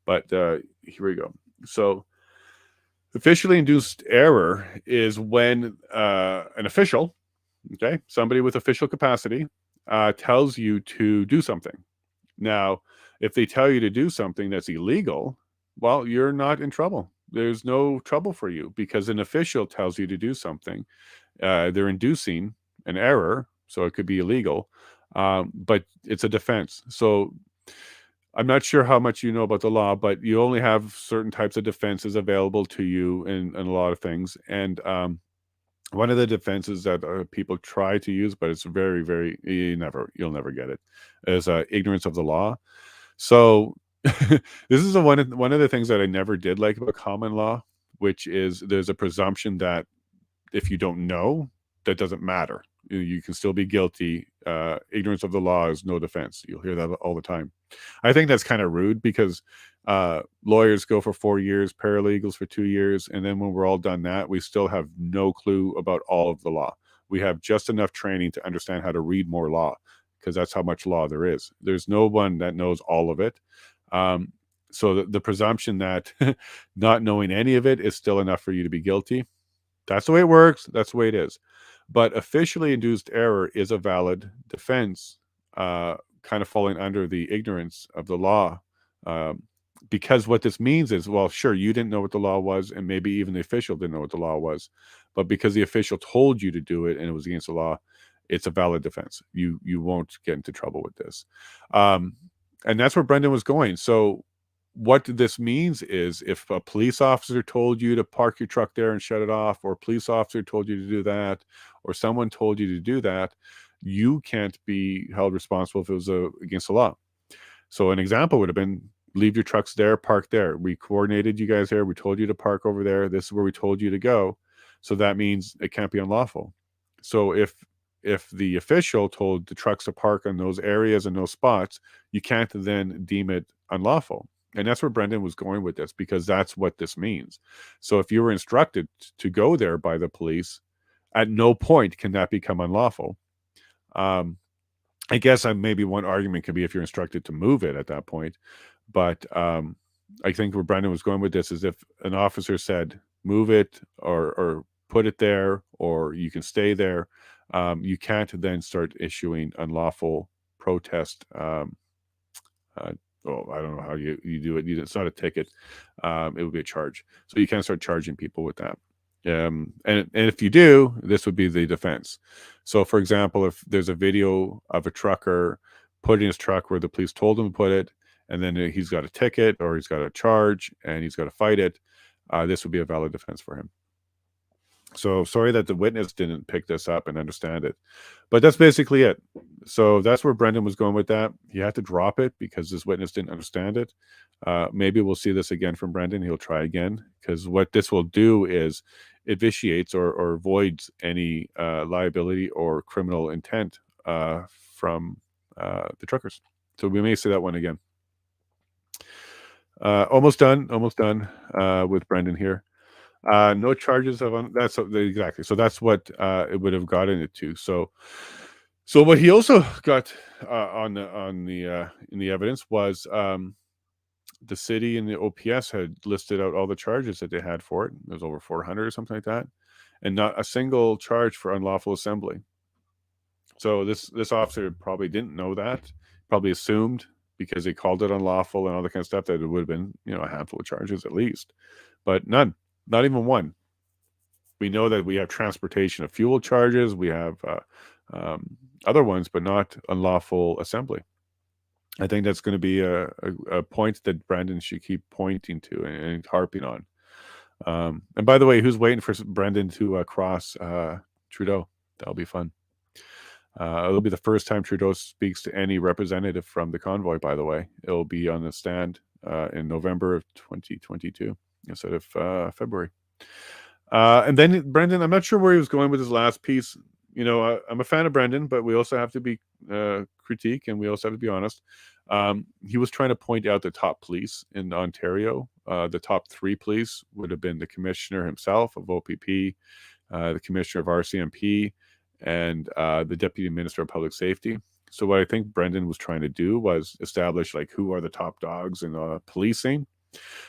But here we go. So officially induced error is when an official, okay, somebody with official capacity, tells you to do something. Now, if they tell you to do something that's illegal, well, you're not in trouble. There's no trouble for you because an official tells you to do something. They're inducing an error, so it could be illegal, but it's a defense. So I'm not sure how much you know about the law, but you only have certain types of defenses available to you in a lot of things. And one of the defenses that people try to use, but it's very, very, you'll never get it, is ignorance of the law. So this is one of the things that I never did like about common law, which is there's a presumption that if you don't know, that doesn't matter. You can still be guilty. Ignorance of the law is no defense. You'll hear that all the time. I think that's kind of rude because lawyers go for 4 years, paralegals for 2 years, and then when we're all done that, we still have no clue about all of the law. We have just enough training to understand how to read more law, because that's how much law there is. There's no one that knows all of it. So the presumption that not knowing any of it is still enough for you to be guilty, that's the way it works. That's the way it is. But officially induced error is a valid defense, kind of falling under the ignorance of the law. Because what this means is, well, sure, you didn't know what the law was, and maybe even the official didn't know what the law was. But because the official told you to do it and it was against the law, it's a valid defense. You won't get into trouble with this. And that's where Brendan was going. So what this means is if a police officer told you to park your truck there and shut it off, or a police officer told you to do that, or someone told you to do that, you can't be held responsible if it was against the law. So an example would have been, leave your trucks there, park there. We coordinated you guys there. We told you to park over there. This is where we told you to go. So that means it can't be unlawful. So if the official told the trucks to park on those areas and those spots, you can't then deem it unlawful. And that's where Brendan was going with this, because that's what this means. So if you were instructed to go there by the police, at no point can that become unlawful. I guess maybe one argument could be if you're instructed to move it at that point. But I think where Brendan was going with this is if an officer said, move it or put it there, or you can stay there, you can't then start issuing unlawful protest. I don't know how you do it. It's not a ticket. It would be a charge. So you can't start charging people with that. And if you do, this would be the defense. So for example, if there's a video of a trucker putting his truck where the police told him to put it, and then he's got a ticket or he's got a charge and he's got to fight it, this would be a valid defense for him. So sorry that the witness didn't pick this up and understand it, but that's basically it. So that's where Brendan was going with that. He had to drop it because this witness didn't understand it. Maybe we'll see this again from Brendan. He'll try again, because what this will do is it vitiates or voids any liability or criminal intent from the truckers. So we may see that one again. Almost done with Brendan here. No charges of that's exactly. So that's what it would have gotten it to. So what he also got in the evidence was the city and the OPS had listed out all the charges that they had for it. There's over 400 or something like that, and not a single charge for unlawful assembly. So this officer probably didn't know that. Probably assumed, because they called it unlawful and all that kind of stuff, that it would have been, a handful of charges at least, but none. Not even one. We know that we have transportation of fuel charges. We have other ones, but not unlawful assembly. I think that's going to be a point that Brendan should keep pointing to and harping on. And by the way, who's waiting for Brendan to cross Trudeau? That'll be fun. It'll be the first time Trudeau speaks to any representative from the convoy, by the way. It'll be on the stand in November of 2022. Instead of February. And then Brendan, I'm not sure where he was going with his last piece. I'm a fan of Brendan, but we also have to be critique, and we also have to be honest. He was trying to point out the top police in Ontario. The top 3 police would have been the commissioner himself of OPP, the commissioner of RCMP, and the deputy minister of public safety. So what I think Brendan was trying to do was establish who are the top dogs in policing.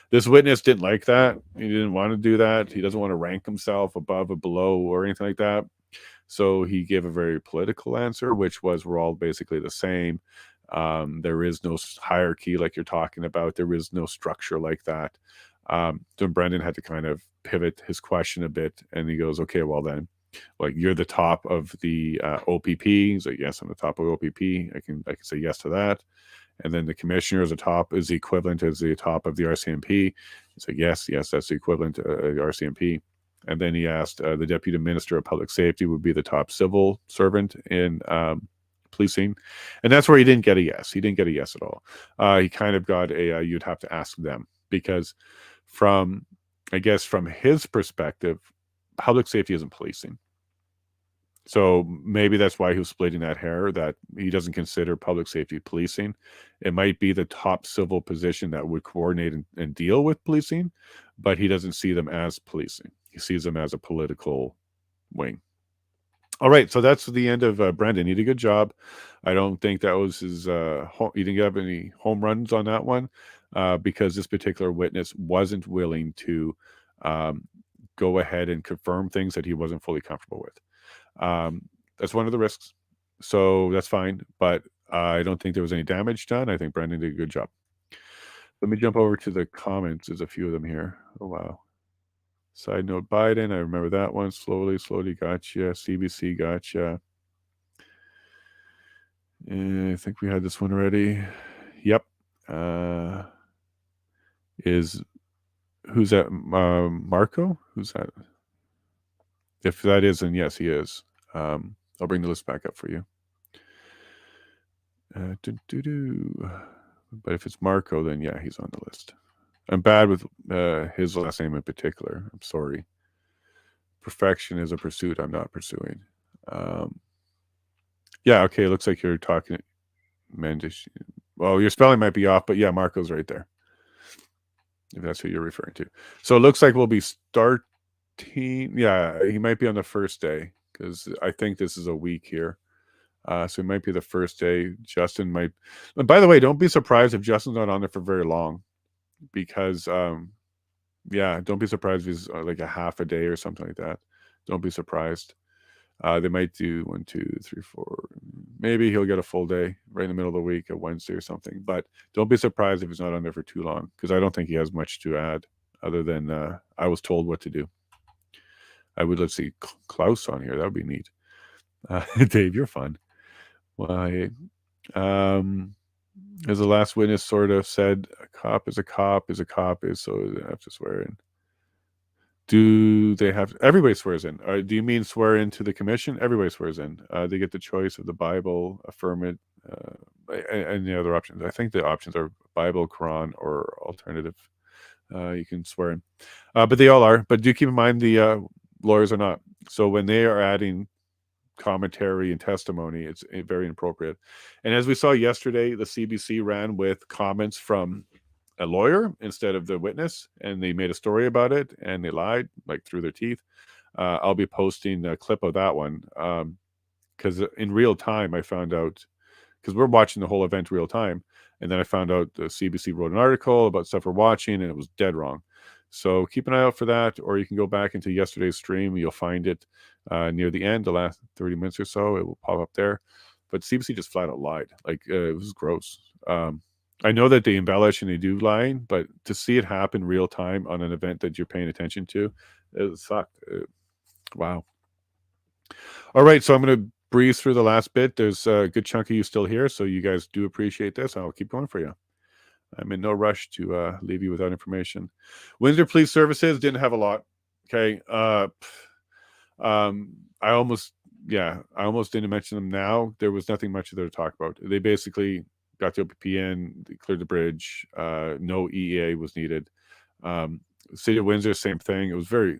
This witness didn't like that. He didn't want to do that. He doesn't want to rank himself above or below or anything like that. So he gave a very political answer, which was, we're all basically the same. There is no hierarchy like you're talking about. There is no structure like that. So Brendan had to kind of pivot his question a bit, and he goes, okay, well then, you're the top of the OPP. He's like, yes, I'm the top of OPP. I can say yes to that. And then the commissioner is the equivalent as the top of the RCMP. He's like, yes, that's the equivalent to the RCMP. And then he asked the deputy minister of public safety would be the top civil servant in policing, and that's where he didn't get a yes. He didn't get a yes at all. He kind of got a you'd have to ask them, because from, I guess, from his perspective, public safety isn't policing. So maybe that's why he was splitting that hair, that he doesn't consider public safety policing. It might be the top civil position that would coordinate and deal with policing, but he doesn't see them as policing. He sees them as a political wing. All right, so that's the end of Brendan. He did a good job. I don't think that was his, he didn't have any home runs on that one, because this particular witness wasn't willing to go ahead and confirm things that he wasn't fully comfortable with. That's one of the risks, so that's fine, but I don't think there was any damage done. I think Brendan did a good job. Let me jump over to the comments. There's a few of them here. Oh wow. Side note, Biden, I remember that one. Slowly gotcha. CBC gotcha. I think we had this one already. Yep. Who's that? Marco? Who's that? If that is, then yes, he is. I'll bring the list back up for you. But if it's Marco, then yeah, he's on the list. I'm bad with his last name in particular. I'm sorry. Perfection is a pursuit I'm not pursuing. Yeah, okay, it looks like you're talking Mendish. Well, your spelling might be off, but yeah, Marco's right there, if that's who you're referring to. So it looks like we'll be starting. Yeah, he might be on the first day, because I think this is a week here. So it might be the first day. Justin might. And by the way, don't be surprised if Justin's not on there for very long, because yeah, don't be surprised if he's like a half a day or something like that. Don't be surprised. They might do 1, 2, 3, 4. Maybe he'll get a full day right in the middle of the week, a Wednesday or something. But don't be surprised if he's not on there for too long, because I don't think he has much to add other than I was told what to do. I would, let's see, Klaus on here. That would be neat. Dave, you're fun. Why? As the last witness sort of said, a cop is a cop is a cop is, so they have to swear in. Do they have, everybody swears in. Do you mean swear into the commission? Everybody swears in. They get the choice of the Bible, affirm it, and the other options. I think the options are Bible, Quran, or alternative. You can swear in. But they all are. But do keep in mind the lawyers are not. So when they are adding commentary and testimony, it's very inappropriate. And as we saw yesterday, the CBC ran with comments from a lawyer instead of the witness, and they made a story about it, and they lied like through their teeth. I'll be posting a clip of that one, because in real time I found out, because we're watching the whole event real time, and then I found out the CBC wrote an article about stuff we're watching, and it was dead wrong. So keep an eye out for that, or you can go back into yesterday's stream. You'll find it near the end, the last 30 minutes or so. It will pop up there. But CBC just flat out lied. Like, it was gross. I know that they embellish and they do lying, but to see it happen real time on an event that you're paying attention to, it sucked. Wow. All right, so I'm going to breeze through the last bit. There's a good chunk of you still here, so you guys do appreciate this. I'll keep going for you. I'm in no rush to leave you without information. Windsor Police Services didn't have a lot. Okay. I almost didn't mention them now. There was nothing much there to talk about. They basically got the OPP in, they cleared the bridge. No EEA was needed. City of Windsor, same thing. It was very,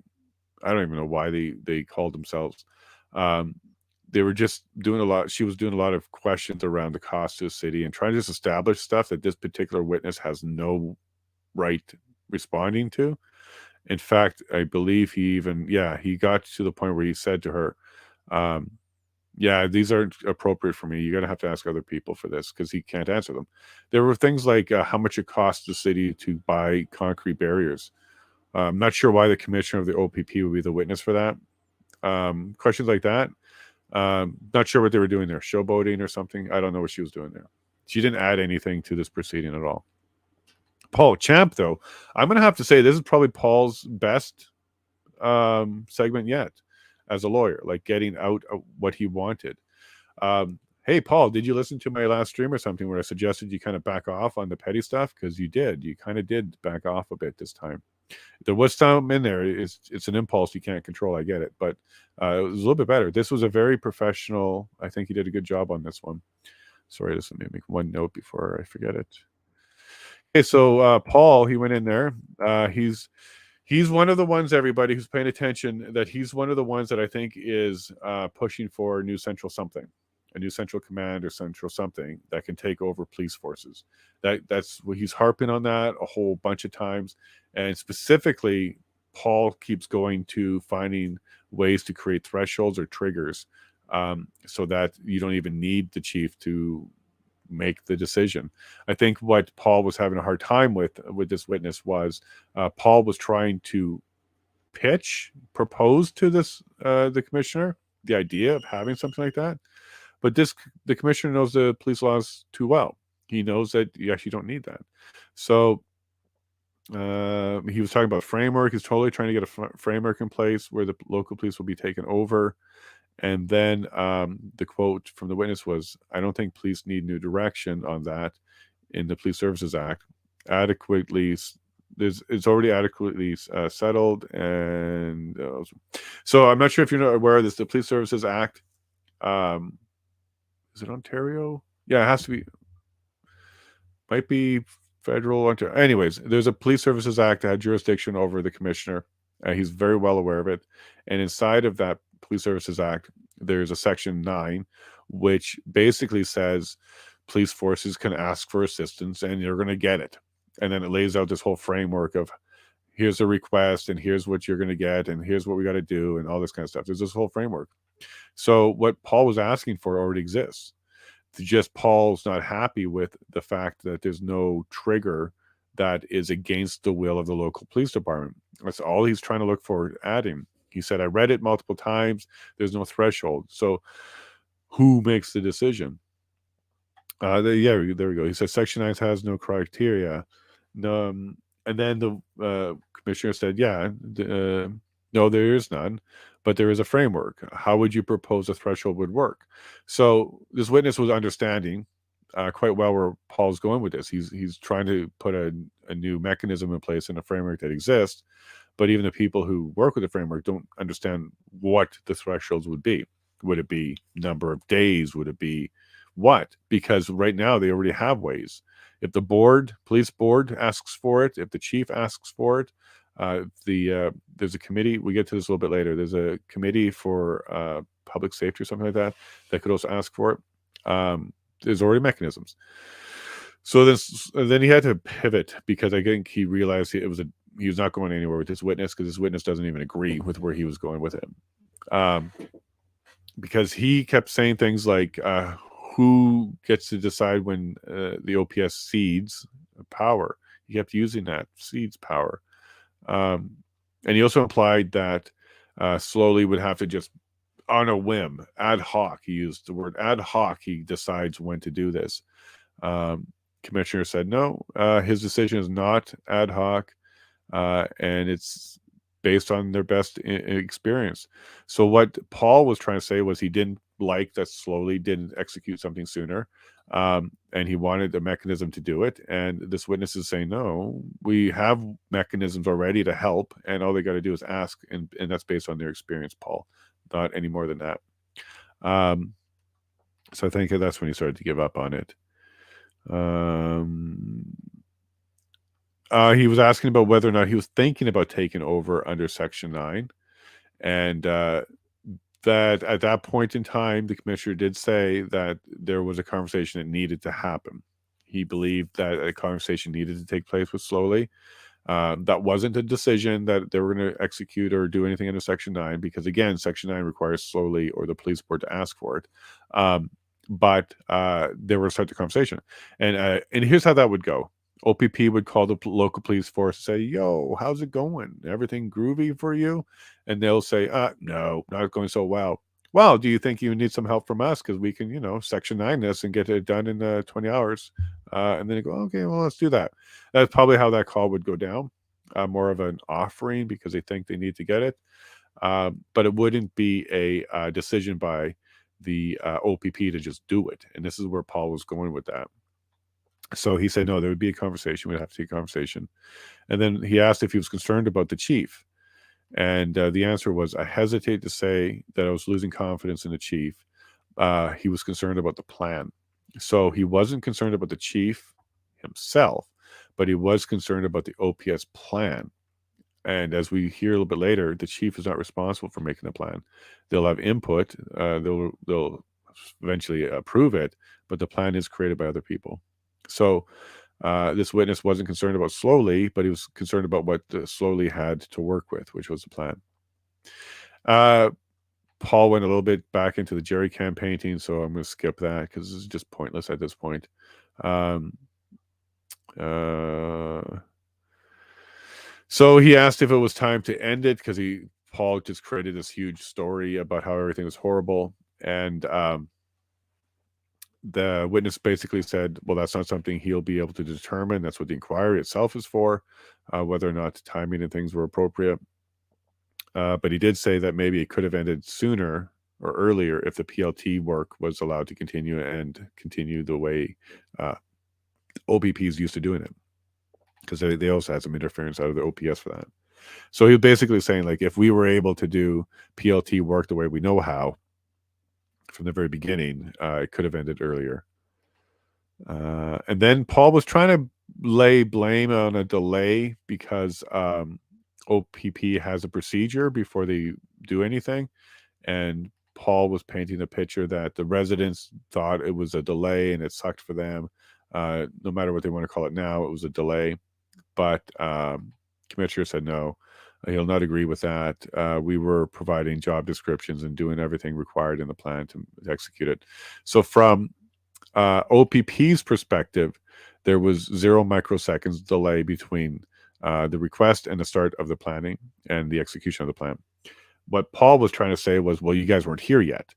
I don't even know why they called themselves. They were just doing a lot. She was doing a lot of questions around the cost to the city and trying to just establish stuff that this particular witness has no right responding to. In fact, I believe he got to the point where he said to her, yeah, these aren't appropriate for me. You're going to have to ask other people for this, because he can't answer them. There were things like how much it costs the city to buy concrete barriers. I'm not sure why the commissioner of the OPP would be the witness for that. Questions like that. Not sure what they were doing there, showboating or something. I don't know what she was doing there. She didn't add anything to this proceeding at all. Paul Champ, though, I'm going to have to say this is probably Paul's best segment yet as a lawyer, like getting out what he wanted. Hey, Paul, did you listen to my last stream or something where I suggested you kind of back off on the petty stuff? Because you did. You kind of did back off a bit this time. There was some in there. It's an impulse you can't control. I get it, but it was a little bit better. This was a very professional. I think he did a good job on this one. Sorry, just let me make one note before I forget it. Okay, so Paul, he went in there. He's one of the ones, everybody who's paying attention, that he's one of the ones that I think is pushing for a new central something, a new central command or central something that can take over police forces. That's what he's harping on that a whole bunch of times. And specifically, Paul keeps going to finding ways to create thresholds or triggers so that you don't even need the chief to make the decision. I think what Paul was having a hard time with this witness was Paul was trying to propose to this the commissioner the idea of having something like that, but the commissioner knows the police laws too well. He knows that you actually don't need that. So he was talking about framework. He's totally trying to get a framework in place where the local police will be taken over. And then the quote from the witness was, "I don't think police need new direction on that in the Police Services Act. It's already adequately settled." And so I'm not sure if you're aware of this. The Police Services Act, is it Ontario? Yeah, it has to be. Might be federal. Ontario. Anyways, there's a Police Services Act that had jurisdiction over the commissioner. He's very well aware of it. And inside of that Police Services Act, there's a section 9, which basically says police forces can ask for assistance and you're going to get it. And then it lays out this whole framework of here's a request and here's what you're going to get and here's what we got to do and all this kind of stuff. There's this whole framework. So what Paul was asking for already exists. Just Paul's not happy with the fact that there's no trigger that is against the will of the local police department. That's all he's trying to look for adding. He said, I read it multiple times. There's no threshold. So who makes the decision? Yeah, there we go. He said Section 9 has no criteria. No, and then the commissioner said, yeah, no, there is none, but there is a framework. How would you propose a threshold would work? So this witness was understanding quite well where Paul's going with this. He's trying to put a new mechanism in place in a framework that exists. But even the people who work with the framework don't understand what the thresholds would be. Would it be number of days? Would it be what? Because right now they already have ways. If the police board asks for it, if the chief asks for it, there's a committee. We get to this a little bit later. There's a committee for public safety or something like that that could also ask for it. There's already mechanisms. So then he had to pivot because I think he realized he was not going anywhere with this witness because this witness doesn't even agree with where he was going with him. Because he kept saying things like, who gets to decide when the OPS cedes power? He kept using that, cedes power. And he also implied that slowly would have to just, on a whim, ad hoc, he used the word ad hoc, he decides when to do this. Commissioner said, no, his decision is not ad hoc. And it's based on their best experience. So what Paul was trying to say was he didn't like that slowly didn't execute something sooner. And he wanted a mechanism to do it. And this witness is saying, no, we have mechanisms already to help. And all they got to do is ask. And that's based on their experience, Paul, not any more than that. So I think that's when he started to give up on it. He was asking about whether or not he was thinking about taking over under Section 9. And that at that point in time, the commissioner did say that there was a conversation that needed to happen. He believed that a conversation needed to take place with Slowly. That wasn't a decision that they were going to execute or do anything under Section 9, because again, Section 9 requires Slowly or the police board to ask for it. But they were to start the conversation. And here's how that would go. OPP would call the local police force and say, yo, how's it going? Everything groovy for you? And they'll say, no, not going so well. Well, do you think you need some help from us? Because we can, Section 9 this and get it done in 20 hours. And then you go, okay, well, let's do that. That's probably how that call would go down. More of an offering because they think they need to get it. But it wouldn't be a decision by the OPP to just do it. And this is where Paul was going with that. So he said, no, there would be a conversation. We'd have to take a conversation. And then he asked if he was concerned about the chief. And the answer was, I hesitate to say that I was losing confidence in the chief. He was concerned about the plan. So he wasn't concerned about the chief himself, but he was concerned about the OPS plan. And as we hear a little bit later, the chief is not responsible for making the plan. They'll have input. They'll eventually approve it, but the plan is created by other people. So this witness wasn't concerned about Slowly, but he was concerned about what Slowly had to work with, which was the plan. Paul went a little bit back into the jerry can painting, so I'm going to skip that because it's just pointless at this point. So he asked if it was time to end it because Paul just created this huge story about how everything was horrible. And the witness basically said, well, that's not something he'll be able to determine. That's what the inquiry itself is for, whether or not timing and things were appropriate. But he did say that maybe it could have ended sooner or earlier if the PLT work was allowed to continue and continue the way OPP is used to doing it. Because they also had some interference out of the OPS for that. So he was basically saying, like, if we were able to do PLT work the way we know how from the very beginning, it could have ended earlier. And then Paul was trying to lay blame on a delay because OPP has a procedure before they do anything. And Paul was painting a picture that the residents thought it was a delay and it sucked for them. No matter what they want to call it now, it was a delay. But Commissioner said no, he'll not agree with that. We were providing job descriptions and doing everything required in the plan to execute it. So from OPP's perspective, there was 0 microseconds delay between the request and the start of the planning and the execution of the plan. What Paul was trying to say was, well, you guys weren't here yet.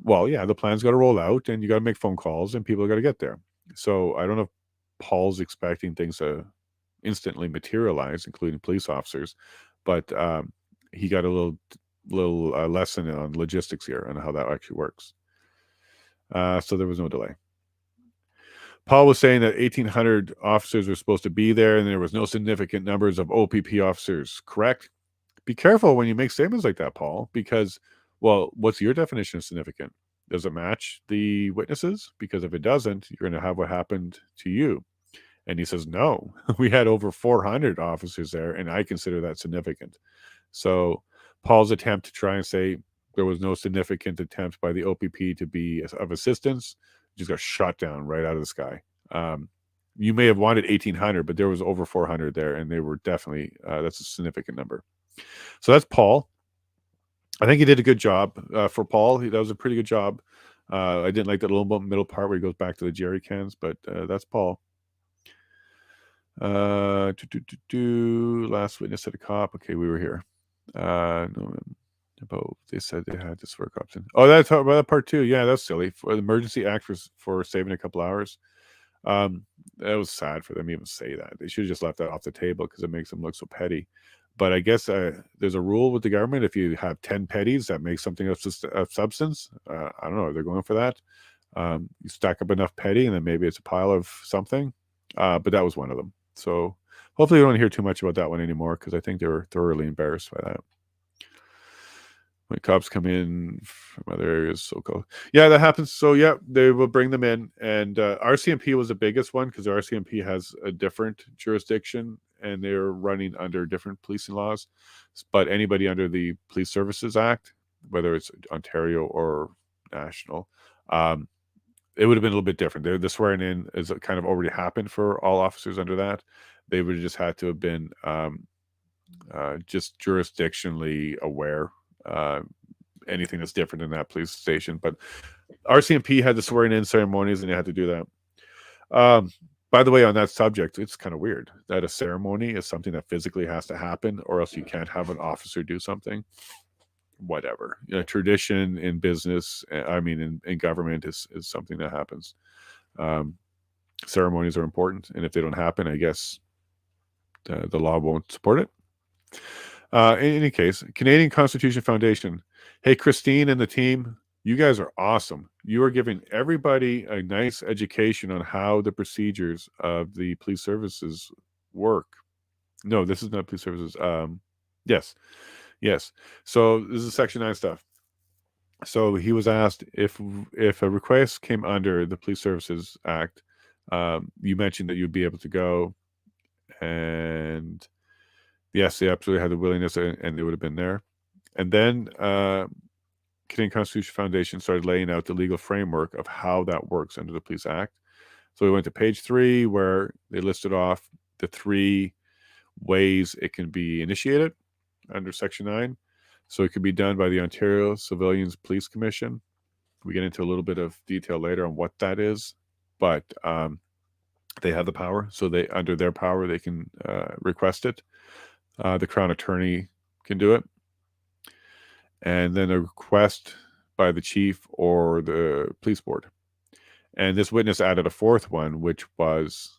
Well, yeah, the plan's got to roll out and you got to make phone calls and people got to get there. So I don't know if Paul's expecting things to instantly materialize, including police officers, but he got a little lesson on logistics here and how that actually works. So there was no delay. Paul was saying that 1,800 officers were supposed to be there and there was no significant numbers of OPP officers, correct? Be careful when you make statements like that, Paul, because, well, what's your definition of significant? Does it match the witnesses? Because if it doesn't, you're going to have what happened to you. And he says, no, we had over 400 officers there, and I consider that significant. So Paul's attempt to try and say there was no significant attempt by the OPP to be of assistance just got shot down right out of the sky. You may have wanted 1,800, but there was over 400 there, and they were definitely, that's a significant number. So that's Paul. I think he did a good job for Paul. That was a pretty good job. I didn't like that little middle part where he goes back to the jerry cans, but that's Paul. Last witness at a cop. Okay, we were here. No, about they said they had this work option. Oh, that's about that part too. Yeah, that's silly. For the Emergency Act for saving a couple hours. That was sad for them to even say that. They should have just left that off the table because it makes them look so petty. But I guess there's a rule with the government. If you have 10 petties that make something of substance, I don't know. They're going for that. You stack up enough petty, and then maybe it's a pile of something. But that was one of them. So hopefully we don't hear too much about that one anymore because I think they were thoroughly embarrassed by that. When cops come in from other areas, so-called. Yeah, that happens. So, yeah, they will bring them in. And RCMP was the biggest one because RCMP has a different jurisdiction and they're running under different policing laws. But anybody under the Police Services Act, whether it's Ontario or national, it would have been a little bit different. The swearing in is kind of already happened for all officers under that. They would have just had to have been just jurisdictionally aware. Anything that's different in that police station. But RCMP had the swearing in ceremonies and they had to do that. By the way, on that subject, it's kind of weird that a ceremony is something that physically has to happen or else you can't have an officer do something. Whatever. Tradition in business, I mean, in government is something that happens. Ceremonies are important. And if they don't happen, I guess the law won't support it. In any case, Canadian Constitution Foundation. Hey, Christine and the team, You guys are awesome. You are giving everybody a nice education on how the procedures of the police services work. No, this is not police services. Yes. Yes. So this is Section 9 stuff. So he was asked if a request came under the Police Services Act, you mentioned that you'd be able to go, and yes, they absolutely had the willingness, and they would have been there. And then Canadian Constitution Foundation started laying out the legal framework of how that works under the Police Act. So we went to page 3, where they listed off the 3 ways it can be initiated under Section 9. So it could be done by the Ontario Civilians Police Commission. We get into a little bit of detail later on what that is, but they have the power. So they, under their power, they can request it. The Crown Attorney can do it. And then a request by the chief or the police board. And this witness added a 4th one, which was,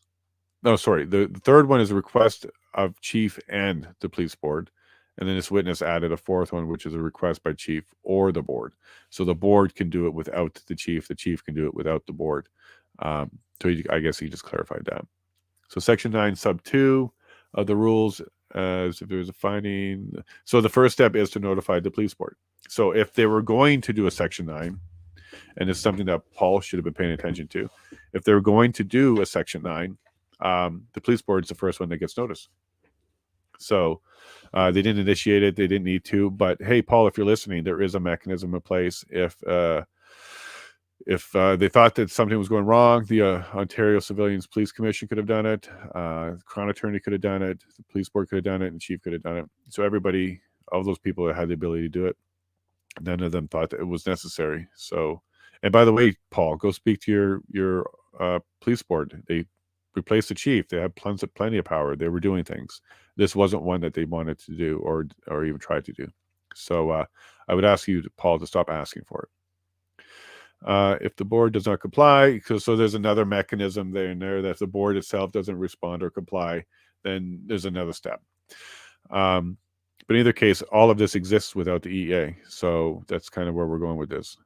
no, sorry. The 3rd one is a request of chief and the police board. And then this witness added a 4th one, which is a request by chief or the board. So the board can do it without the chief can do it without the board. So I guess he just clarified that. So Section 9, Sub 2 of the rules, if there's a finding. So the first step is to notify the police board. So if they were going to do a Section 9, and it's something that Paul should have been paying attention to, if they're going to do a Section 9, the police board is the first one that gets notice. So they didn't initiate it. They didn't need to. But hey, Paul, if you're listening, there is a mechanism in place. If they thought that something was going wrong, the Ontario Civilians Police Commission could have done it. Crown Attorney could have done it. The police board could have done it, and the chief could have done it. So everybody, all those people that had the ability to do it, none of them thought that it was necessary. So, and by the way, Paul, go speak to your police board. They replaced the chief. They had plenty of power. They were doing things. This wasn't one that they wanted to do or even tried to do. So I would ask you, Paul, to stop asking for it. If the board does not comply, so there's another mechanism there in there that if the board itself doesn't respond or comply, then there's another step. But in either case, all of this exists without the EA. So that's kind of where we're going with this.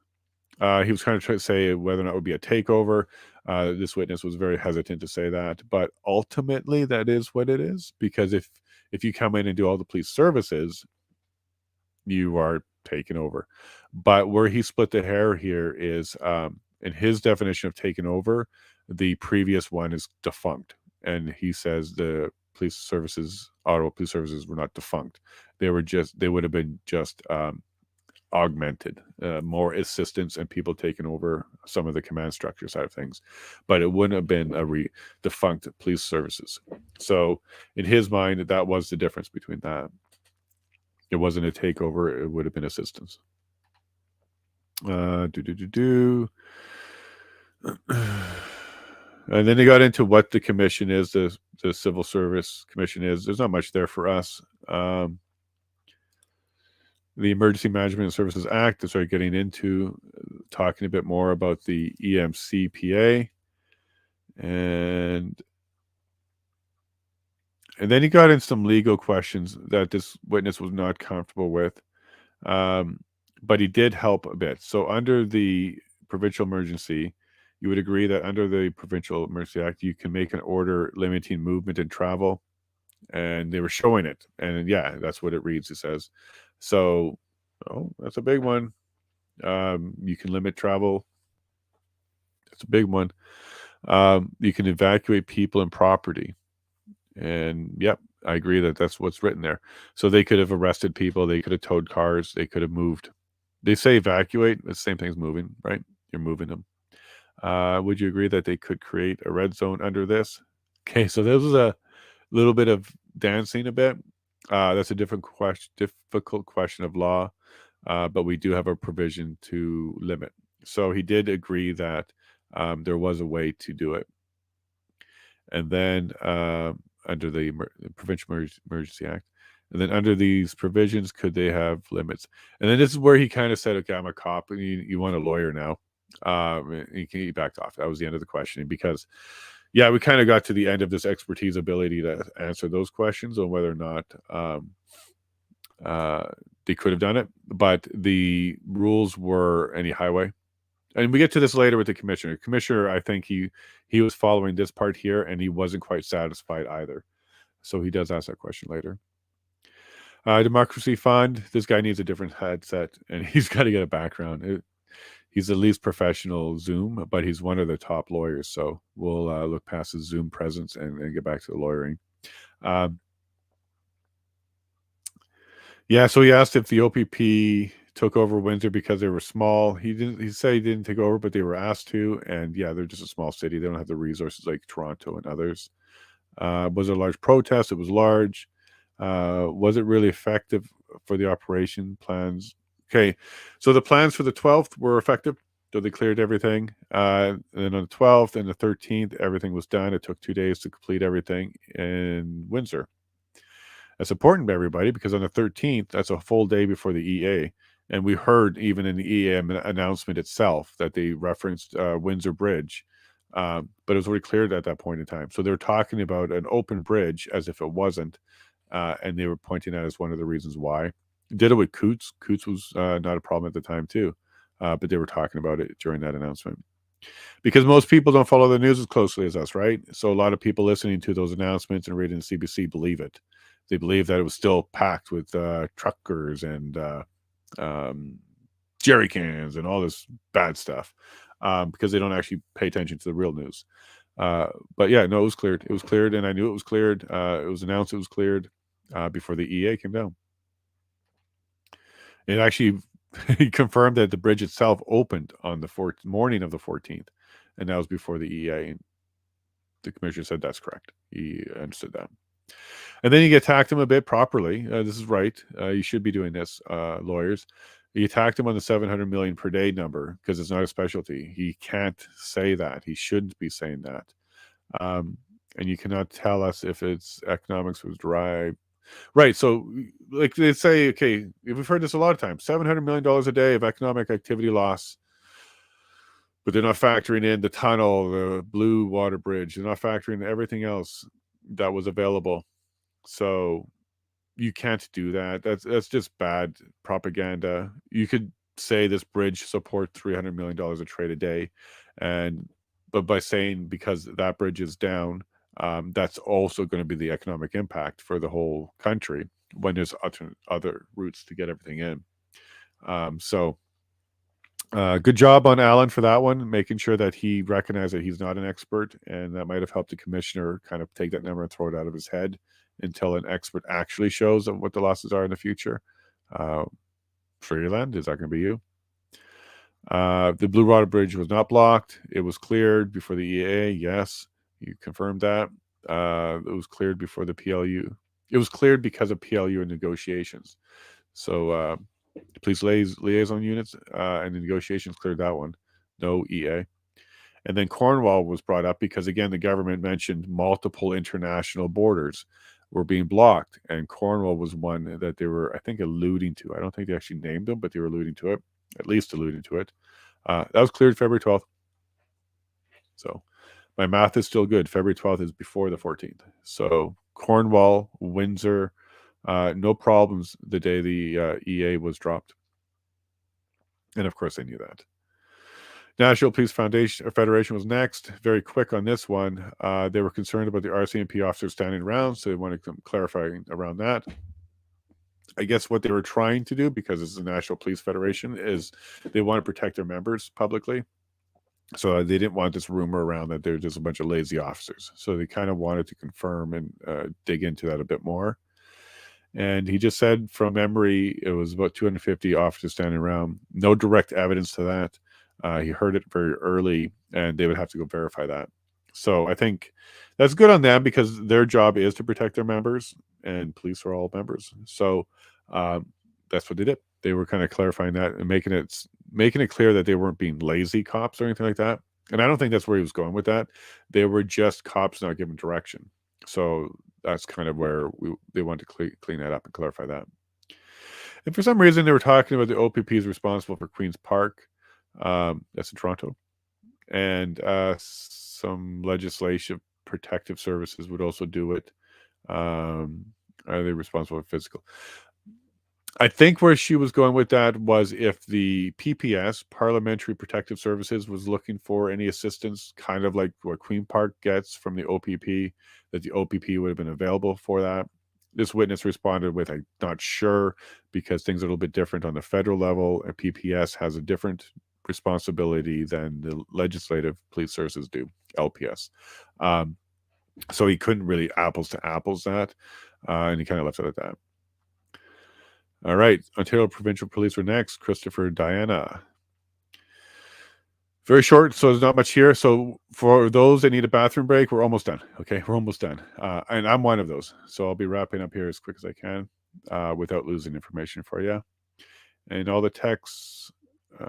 He was kind of trying to say whether or not it would be a takeover. This witness was very hesitant to say that, but ultimately that is what it is, because if you come in and do all the police services, you are taken over. But where he split the hair here is in his definition of taken over, the previous one is defunct, and he says the police services, Ottawa Police Services, were not defunct. They would have been just augmented, more assistance and people taking over some of the command structure side of things, but it wouldn't have been a defunct police services. So in his mind, that was the difference between that. It wasn't a takeover, it would have been assistance. And then they got into what the commission is, the Civil Service Commission is. There's not much there for us. The Emergency Management and Services Act, they started getting into talking a bit more about the EMCPA. And then he got in some legal questions that this witness was not comfortable with. But he did help a bit. So under the provincial emergency, you would agree that under the Provincial Emergency Act, you can make an order limiting movement and travel. And they were showing it. And yeah, that's what it reads, it says. So, that's a big one. You can limit travel. That's a big one. You can evacuate people and property. And yep, I agree that that's what's written there. So they could have arrested people. They could have towed cars. They could have moved. They say evacuate. It's the same thing as moving, right? You're moving them. Would you agree that they could create a red zone under this? Okay, so this was a little bit of dancing a bit. That's a difficult question of law, but we do have a provision to limit. So he did agree that there was a way to do it. And then under the Provincial Emergency Act, and then under these provisions, could they have limits? And then this is where he kind of said, okay, I'm a cop, and you want a lawyer now. He backed off. That was the end of the questioning, because yeah, we kind of got to the end of this expertise ability to answer those questions on whether or not they could have done it, but the rules were any highway. And we get to this later with the commissioner. Commissioner, I think he was following this part here, and he wasn't quite satisfied either. So he does ask that question later. Democracy Fund, this guy needs a different headset, and he's got to get a background. He's the least professional Zoom, but he's one of the top lawyers. So we'll look past his Zoom presence and get back to the lawyering. Yeah, so he asked if the OPP took over Windsor because they were small. He said he didn't take over, but they were asked to. And yeah, they're just a small city. They don't have the resources like Toronto and others. Was it a large protest? It was large. Was it really effective for the operation plans? Okay, so the plans for the 12th were effective. So they cleared everything. And then on the 12th and the 13th, everything was done. It took 2 days to complete everything in Windsor. That's important to everybody because on the 13th, that's a full day before the EA. And we heard even in the EA announcement itself that they referenced Windsor Bridge. But it was already cleared at that point in time. So they're talking about an open bridge as if it wasn't. And they were pointing out as one of the reasons why. Did it with Coots. Coots was not a problem at the time too. But they were talking about it during that announcement. Because most people don't follow the news as closely as us, right? So a lot of people listening to those announcements and reading the CBC believe it. They believe that it was still packed with truckers and jerry cans and all this bad stuff because they don't actually pay attention to the real news. But yeah, no, it was cleared. It was cleared, and I knew it was cleared. It was announced it was cleared before the EA came down. It actually he confirmed that the bridge itself opened on the morning of the 14th, and that was before the EA. And the commissioner said that's correct. He understood that. And then you attacked him a bit properly. This is right. You should be doing this, lawyers. You attacked him on the 700 million per day number because it's not a specialty. He can't say that. He shouldn't be saying that. And you cannot tell us if it's economics was derived. Right. So like they say, okay, we've heard this a lot of times, $700 million a day of economic activity loss. But they're not factoring in the tunnel, the Blue Water Bridge. They're not factoring in everything else that was available. So you can't do that. That's just bad propaganda. You could say this bridge supports $300 million of trade a day, but by saying because that bridge is down, that's also going to be the economic impact for the whole country when there's other routes to get everything in. Good job on Alan for that one, making sure that he recognized that he's not an expert, and that might have helped the commissioner kind of take that number and throw it out of his head until an expert actually shows what the losses are in the future. Freeland, is that going to be you? The Blue Water Bridge was not blocked. It was cleared before the EA. Yes, you confirmed that. It was cleared before the PLU. It was cleared because of PLU and negotiations. So police liaison units and the negotiations cleared that one. No EA. And then Cornwall was brought up because, again, the government mentioned multiple international borders were being blocked. And Cornwall was one that they were, I think, alluding to. I don't think they actually named them, but they were alluding to it, at least alluding to it. That was cleared February 12th. So my math is still good. February 12th is before the 14th. So Cornwall, Windsor, no problems the day the EA was dropped. And of course, they knew that. National Police Federation was next. Very quick on this one. They were concerned about the RCMP officers standing around, so they wanted to clarify around that. I guess what they were trying to do, because it's the National Police Federation, is they want to protect their members publicly. So they didn't want this rumor around that they're just a bunch of lazy officers. So they kind of wanted to confirm and dig into that a bit more. And he just said from memory, it was about 250 officers standing around. No direct evidence to that. He heard it very early, and they would have to go verify that. So I think that's good on them because their job is to protect their members, and police are all members. So that's what they did. They were kind of clarifying that and making it clear that they weren't being lazy cops or anything like that. And I don't think that's where he was going with that. They were just cops not given direction. So that's kind of where they wanted to clean that up and clarify that. And for some reason, they were talking about the OPP is responsible for Queen's Park. That's in Toronto. And some legislation, protective services would also do it. Are they responsible for physical? I think where she was going with that was if the PPS, Parliamentary Protective Services, was looking for any assistance, kind of like what Queen Park gets from the OPP, that the OPP would have been available for that. This witness responded with, I'm not sure, because things are a little bit different on the federal level, and PPS has a different responsibility than the legislative police services do, LPS. So he couldn't really apples to apples that, and he kind of left it at that. All right, Ontario Provincial Police were next. Christopher Diana. Very short, so there's not much here. So for those that need a bathroom break, we're almost done. Okay, we're almost done. And I'm one of those. So I'll be wrapping up here as quick as I can without losing information for you. And all the texts, did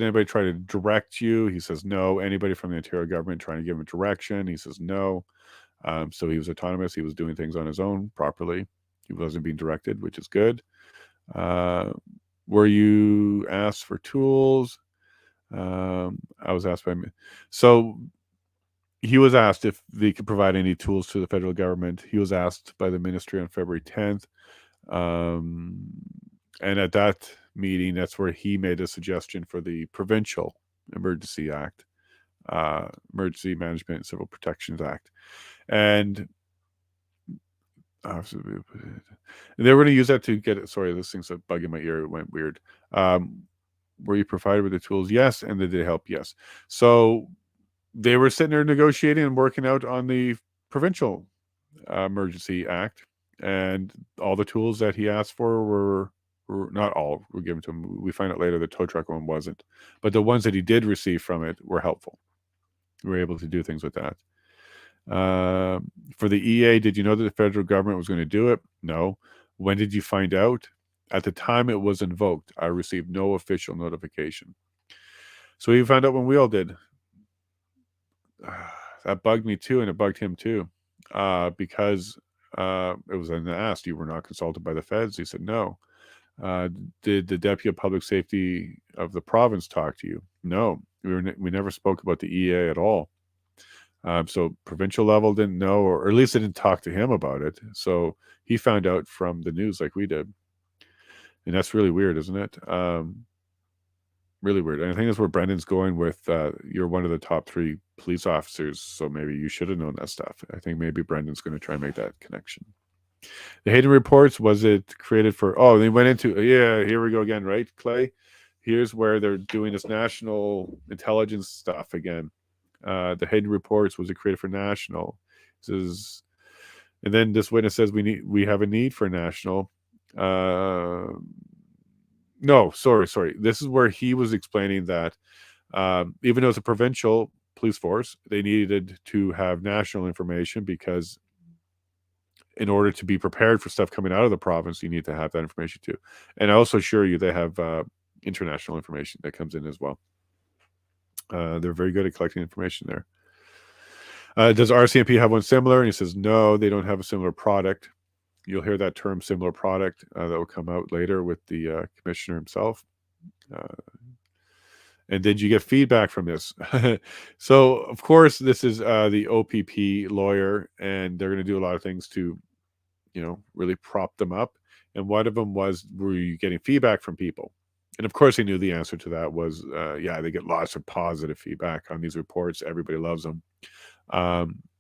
anybody try to direct you? He says no. Anybody from the Ontario government trying to give him direction? He says no. So he was autonomous. He was doing things on his own properly. He wasn't being directed, which is good. Were you asked for tools? I was asked by me. So he was asked if they could provide any tools to the federal government. He was asked by the ministry on February 10th. And at that meeting, that's where he made a suggestion for the Provincial Emergency Act, Emergency Management and Civil Protections Act. And they were going to use that to get it. Sorry, this thing's a bug in my ear. It went weird. Were you provided with the tools? Yes. And did they help? Yes. So they were sitting there negotiating and working out on the Provincial Emergency Act. And all the tools that he asked for were not all were given to him. We find out later the tow truck one wasn't. But the ones that he did receive from it were helpful. We were able to do things with that. For the EA, did you know that the federal government was going to do it? No. When did you find out? At the time it was invoked, I received no official notification. So he found out when we all did. That bugged me too, and it bugged him too, because it was asked, you were not consulted by the feds? He said no. Did the Deputy of Public Safety of the province talk to you? No. We never spoke about the EA at all. So provincial level didn't know, or at least they didn't talk to him about it. So he found out from the news like we did. And that's really weird, isn't it? Really weird. And I think that's where Brendan's going with, you're one of the top 3 police officers, so maybe you should have known that stuff. I think maybe Brendan's going to try and make that connection. The Hayden reports, was it created for, oh, they went into, yeah, here we go again, right, Clay? Here's where they're doing this national intelligence stuff again. The Hayden reports, was it created for national? Says, and then this witness says we have a need for national. No, sorry. This is where he was explaining that even though it's a provincial police force, they needed to have national information because in order to be prepared for stuff coming out of the province, you need to have that information too. And I also assure you they have international information that comes in as well. They're very good at collecting information there. Does RCMP have one similar? And he says, no, they don't have a similar product. You'll hear that term similar product that will come out later with the commissioner himself. And did you get feedback from this? So, of course, this is the OPP lawyer, and they're going to do a lot of things to, really prop them up. And one of them was, were you getting feedback from people? And of course, he knew the answer to that was, yeah, they get lots of positive feedback on these reports. Everybody loves them.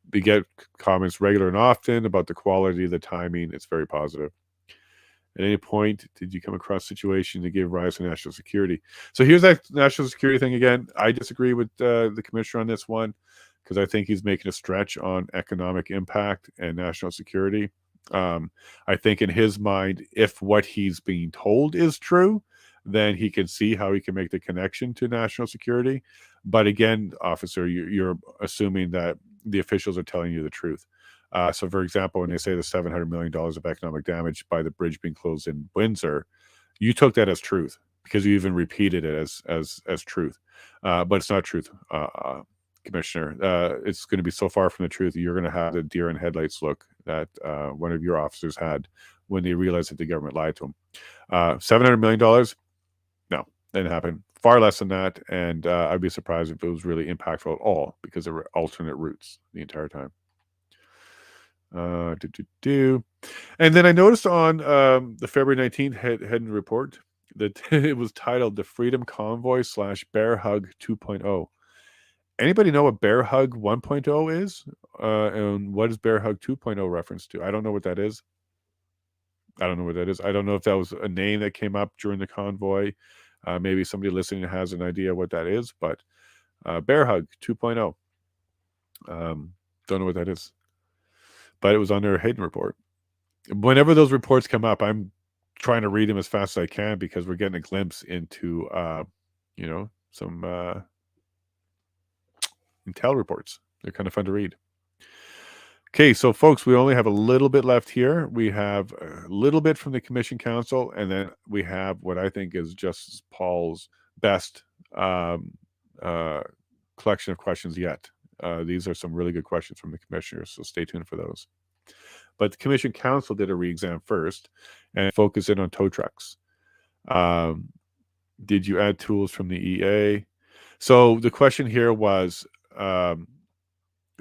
They get comments regular and often about the quality, the timing. It's very positive. At any point, did you come across a situation that gave rise to national security? So here's that national security thing again. I disagree with the commissioner on this one because I think he's making a stretch on economic impact and national security. I think in his mind, if what he's being told is true, then he can see how he can make the connection to national security. But again, officer, you're assuming that the officials are telling you the truth. So, for example, when they say the $700 million of economic damage by the bridge being closed in Windsor, you took that as truth because you even repeated it as truth. But it's not truth, Commissioner. It's going to be so far from the truth, you're going to have the deer in headlights look that one of your officers had when they realized that the government lied to them. $700 million? No, that didn't happen. Far less than that, and I'd be surprised if it was really impactful at all because there were alternate routes the entire time. And then I noticed on the February 19th Hedden report that it was titled the Freedom Convoy / Bear Hug 2.0. Anybody know what Bear Hug 1.0 is? And what is Bear Hug 2.0 reference to? I don't know what that is. I don't know what that is. I don't know if that was a name that came up during the convoy. Maybe somebody listening has an idea what that is, but Bear Hug 2.0. Don't know what that is. But it was on their Hayden report. Whenever those reports come up, I'm trying to read them as fast as I can because we're getting a glimpse into, some intel reports. They're kind of fun to read. Okay, so folks, we only have a little bit left here. We have a little bit from the Commission Council, and then we have what I think is Justice Paul's best collection of questions yet. These are some really good questions from the commissioners, so stay tuned for those. But the Commission Council did a re-exam first and focused in on tow trucks. Did you add tools from the EA? So the question here was,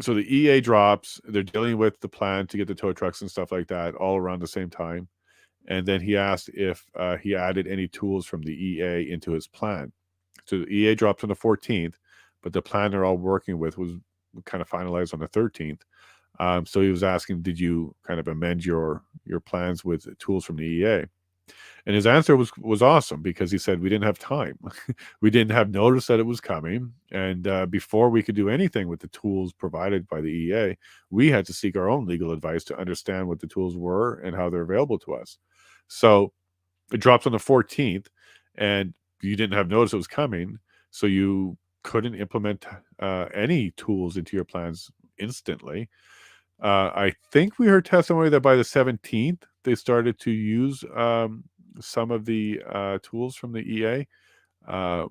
so the EA drops, they're dealing with the plan to get the tow trucks and stuff like that all around the same time. And then he asked if he added any tools from the EA into his plan. So the EA dropped on the 14th, but the plan they're all working with was kind of finalized on the 13th. So he was asking, did you kind of amend your plans with tools from the EA? And his answer was awesome because he said, we didn't have time. We didn't have notice that it was coming. And before we could do anything with the tools provided by the EA, we had to seek our own legal advice to understand what the tools were and how they're available to us. So it drops on the 14th and you didn't have notice it was coming. So you couldn't implement any tools into your plans instantly. I think we heard testimony that by the 17th, they started to use some of the tools from the EA. The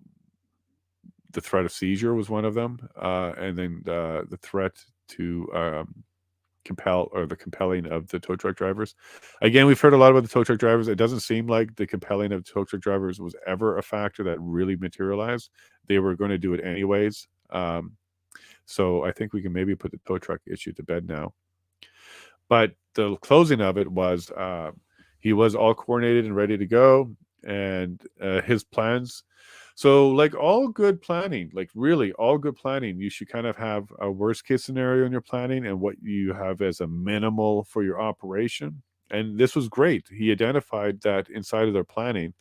threat of seizure was one of them. And then the threat to compelling of the tow truck drivers. Again, we've heard a lot about the tow truck drivers. It doesn't seem like the compelling of tow truck drivers was ever a factor that really materialized. They were going to do it anyways. So I think we can maybe put the tow truck issue to bed now. But the closing of it was he was all coordinated and ready to go, and his plans. So like all good planning, like really all good planning, you should kind of have a worst case scenario in your planning and what you have as a minimal for your operation. And this was great. He identified that inside of their planning,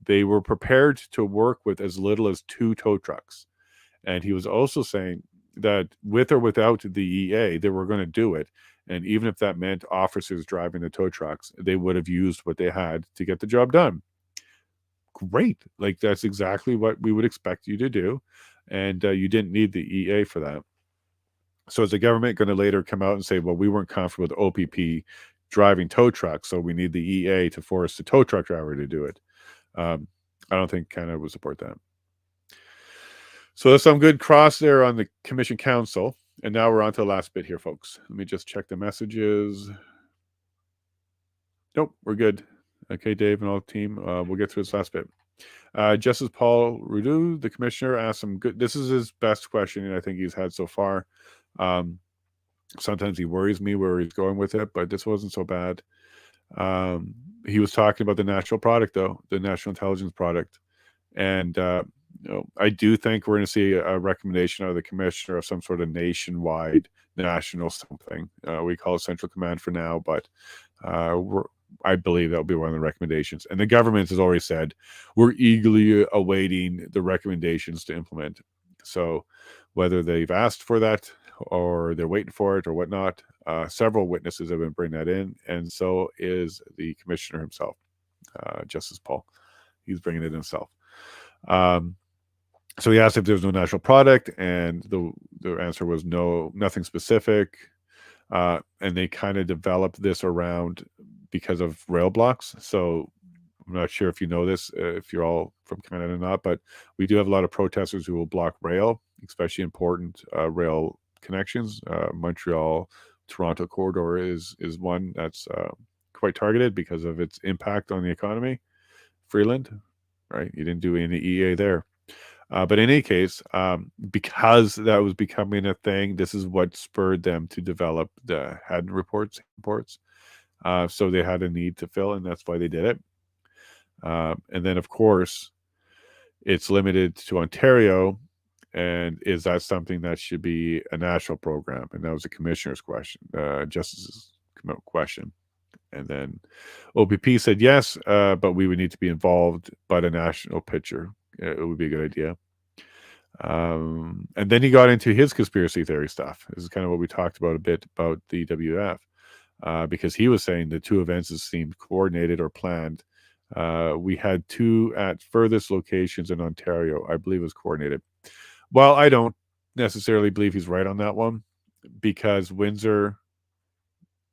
they were prepared to work with as little as 2 tow trucks. And he was also saying that with or without the EA, they were going to do it. And even if that meant officers driving the tow trucks, they would have used what they had to get the job done. Great. Like that's exactly what we would expect you to do. And you didn't need the EA for that. So is the government going to later come out and say, well, we weren't comfortable with OPP driving tow trucks, so we need the EA to force the tow truck driver to do it? I don't think Canada would support that. So there's some good cross there on the Commission Council. And now we're on to the last bit here, folks. Let me just check the messages. Nope, we're good. Okay, Dave and all the team, we'll get through this last bit. Justice Paul Rouleau, the commissioner, asked some good, this is his best question I think he's had so far. Sometimes he worries me where he's going with it, but this wasn't so bad. He was talking about the national product, though, the national intelligence product. And I do think we're going to see a recommendation of the commissioner of some sort of nationwide national something. We call it Central Command for now, but I believe that'll be one of the recommendations. And the government has already said we're eagerly awaiting the recommendations to implement. So whether they've asked for that or they're waiting for it or whatnot, several witnesses have been bringing that in, and so is the commissioner himself, Justice Paul. He's bringing it himself. So he asked if there was no national product, and the answer was no, nothing specific. And they kind of developed this around because of rail blocks. So I'm not sure if you know this, if you're all from Canada or not, but we do have a lot of protesters who will block rail, especially important rail connections. Montreal, Toronto corridor is one that's quite targeted because of its impact on the economy. Freeland, right? You didn't do any EA there. But in any case, because that was becoming a thing, this is what spurred them to develop the Haddon reports. So they had a need to fill, and that's why they did it. And then, of course, it's limited to Ontario. And is that something that should be a national program? And that was the commissioner's question, justice's question. And then OPP said yes, but we would need to be involved, but a national picture. It would be a good idea. And then he got into his conspiracy theory stuff. This is kind of what we talked about a bit about the WF, because he was saying the two events seemed coordinated or planned. We had two at furthest locations in Ontario. I believe it was coordinated. Well, I don't necessarily believe he's right on that one, because Windsor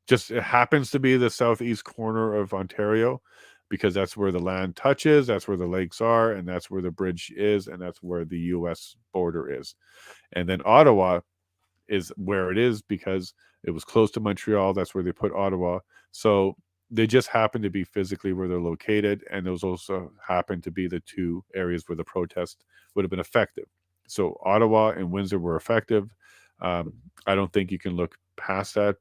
just it happens to be the southeast corner of Ontario, because that's where the land touches, that's where the lakes are, and that's where the bridge is, and that's where the U.S. border is. And then Ottawa is where it is because it was close to Montreal. That's where they put Ottawa. So they just happen to be physically where they're located, and those also happen to be the two areas where the protest would have been effective. So Ottawa and Windsor were effective. I don't think you can look past that.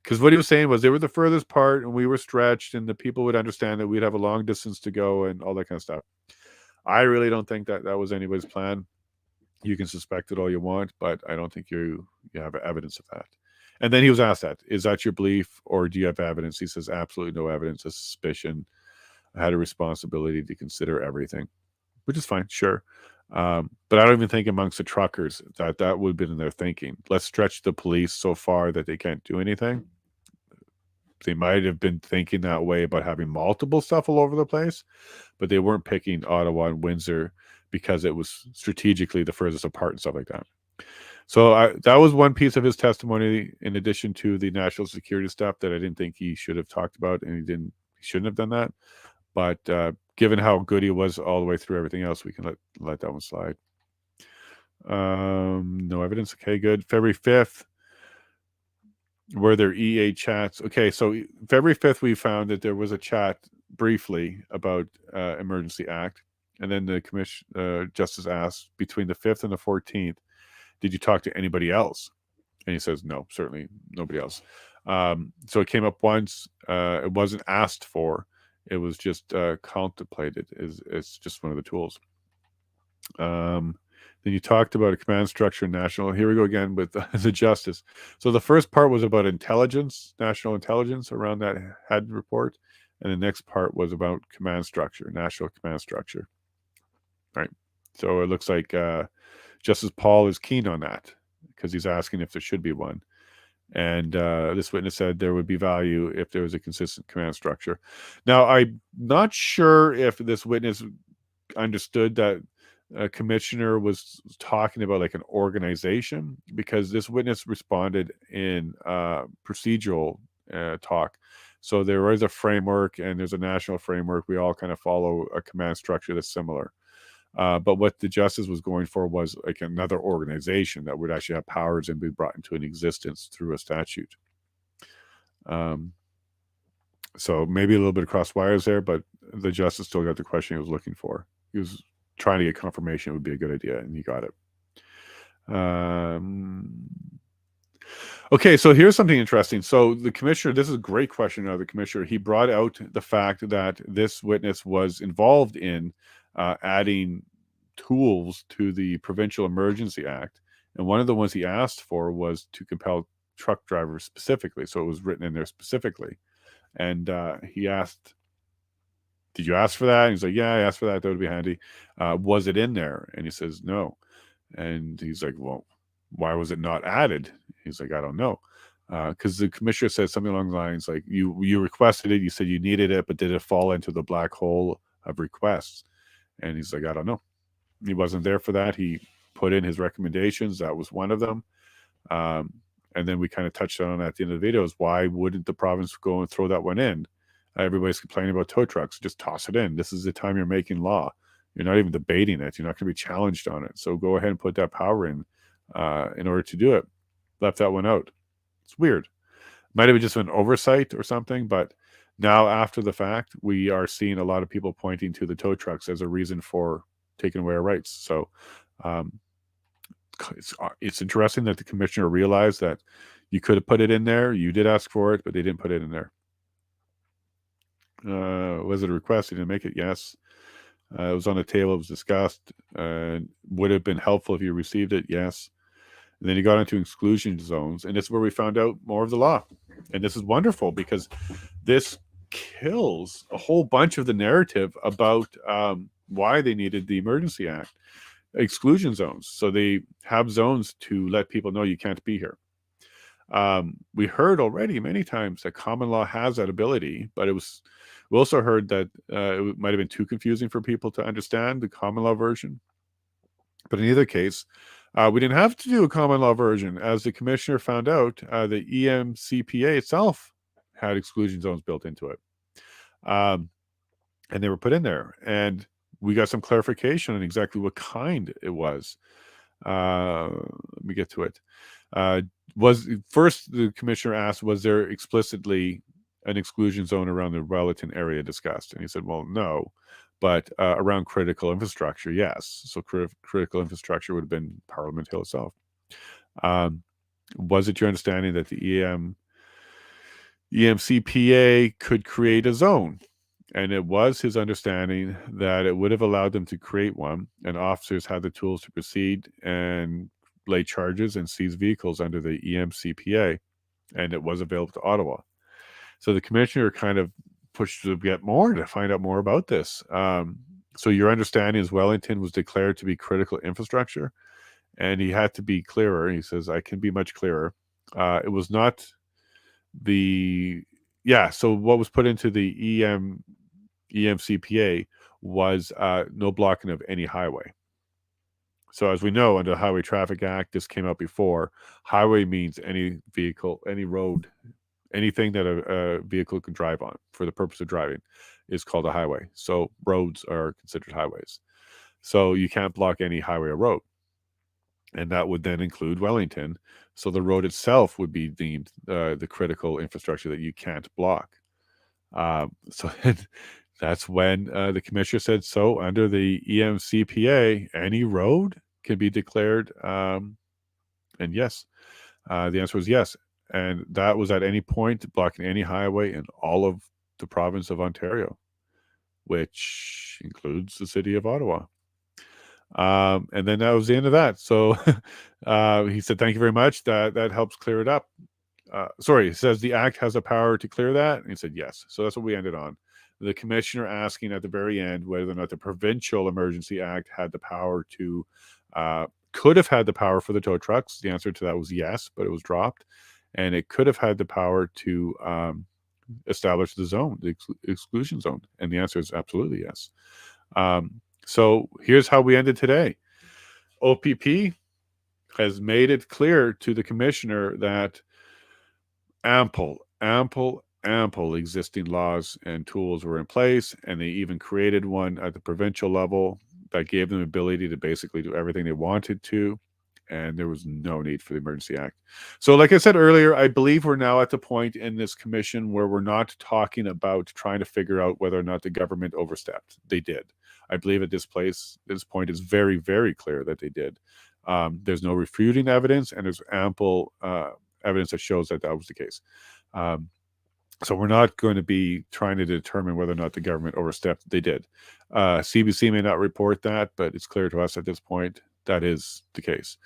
Because what he was saying was they were the furthest part and we were stretched, and the people would understand that we'd have a long distance to go and all that kind of stuff. I really don't think that that was anybody's plan. You can suspect it all you want, but I don't think you have evidence of that. And then he was asked that, is that your belief or do you have evidence? He says, absolutely no evidence, a suspicion. I had a responsibility to consider everything, which is fine, sure. But I don't even think amongst the truckers that would have been in their thinking. Let's stretch the police so far that they can't do anything. They might have been thinking that way about having multiple stuff all over the place, but they weren't picking Ottawa and Windsor because it was strategically the furthest apart and stuff like that. So that was one piece of his testimony, in addition to the national security stuff that I didn't think he should have talked about, and he shouldn't have done that. But given how good he was all the way through everything else, we can let that one slide. No evidence. Okay, good. February 5th. Were there EA chats? Okay, so February 5th, we found that there was a chat briefly about Emergency Act. And then the commission justice asked, between the 5th and the 14th, did you talk to anybody else? And he says, no, certainly nobody else. So it came up once. It wasn't asked for. It was just contemplated. It's just one of the tools. Then you talked about a command structure national. Here we go again with the justice. So the first part was about intelligence, national intelligence around that Haddon report. And the next part was about command structure, national command structure. Right. So it looks like Justice Paul is keen on that because he's asking if there should be one. And this witness said there would be value if there was a consistent command structure. Now, I'm not sure if this witness understood that a commissioner was talking about like an organization, because this witness responded in procedural talk. So there is a framework and there's a national framework. We all kind of follow a command structure that's similar. But what the justice was going for was like another organization that would actually have powers and be brought into an existence through a statute. So maybe a little bit of cross wires there, but the justice still got the question he was looking for. He was trying to get confirmation it would be a good idea, and he got it. Okay, so here's something interesting. So the commissioner, this is a great question of the commissioner. He brought out the fact that this witness was involved in adding tools to the Provincial Emergency Act. And one of the ones he asked for was to compel truck drivers specifically. So it was written in there specifically. And he asked, did you ask for that? And he's like, yeah, I asked for that. That would be handy. Was it in there? And he says, no. And he's like, well, why was it not added? He's like, I don't know. Because the commissioner said something along the lines like, you requested it, you said you needed it, but did it fall into the black hole of requests? And he's like, I don't know. He wasn't there for that. He put in his recommendations. That was one of them. And then we kind of touched on at the end of the video is why wouldn't the province go and throw that one in? Everybody's complaining about tow trucks. Just toss it in. This is the time you're making law. You're not even debating it. You're not going to be challenged on it. So go ahead and put that power in order to do it. Left that one out. It's weird. Might have just been oversight or something, but now after the fact, we are seeing a lot of people pointing to the tow trucks as a reason for taking away our rights. So it's interesting that the commissioner realized that you could have put it in there. You did ask for it, but they didn't put it in there. Was it a request? They didn't make it? Yes. It was on the table. It was discussed. Would have been helpful if you received it? Yes. And then you got into exclusion zones, and this is where we found out more of the law. And this is wonderful because this kills a whole bunch of the narrative about why they needed the Emergency Act. Exclusion zones. So they have zones to let people know you can't be here. We heard already many times that common law has that ability, but we also heard that it might have been too confusing for people to understand the common law version. But in either case, we didn't have to do a common law version. As the commissioner found out, the EMCPA itself had exclusion zones built into it. And they were put in there. And we got some clarification on exactly what kind it was. Let me get to it. First, the commissioner asked, was there explicitly an exclusion zone around the Wellington area discussed? And he said, well, no. But around critical infrastructure, yes. So critical infrastructure would have been Parliament Hill itself. Was it your understanding that the EMCPA could create a zone? And it was his understanding that it would have allowed them to create one, and officers had the tools to proceed and lay charges and seize vehicles under the EMCPA, and it was available to Ottawa. So the commissioner kind of pushed to get more, to find out more about this. So your understanding is Wellington was declared to be critical infrastructure, and he had to be clearer. He says, I can be much clearer. It was not so what was put into the EMCPA was no blocking of any highway. So as we know, under the Highway Traffic Act, this came out before, highway means any vehicle, any road, anything that a vehicle can drive on for the purpose of driving is called a highway. So roads are considered highways. So you can't block any highway or road. And that would then include Wellington. So the road itself would be deemed the critical infrastructure that you can't block. So that's when the commissioner said, so under the EMCPA, any road can be declared. And yes, the answer was yes. And that was at any point blocking any highway in all of the province of Ontario, which includes the city of Ottawa. And then that was the end of that. So he said, thank you very much. That helps clear it up. Sorry, it says the act has the power to clear that. And he said, yes. So that's what we ended on. The commissioner asking at the very end whether or not the Provincial Emergency Act had the power to, could have had the power for the tow trucks. The answer to that was yes, but it was dropped. And it could have had the power to establish the zone, the exclusion zone. And the answer is absolutely yes. So here's how we ended today. OPP has made it clear to the commissioner that ample existing laws and tools were in place, and they even created one at the provincial level that gave them the ability to basically do everything they wanted to, and there was no need for the Emergency Act. So like I said earlier, I believe we're now at the point in this commission where we're not talking about trying to figure out whether or not the government overstepped. They did. I believe at this point is very, very clear that they did. There's no refuting evidence, and there's ample evidence that shows that that was the case. So we're not going to be trying to determine whether or not the government overstepped. They did. CBC may not report that, but it's clear to us at this point that is the case.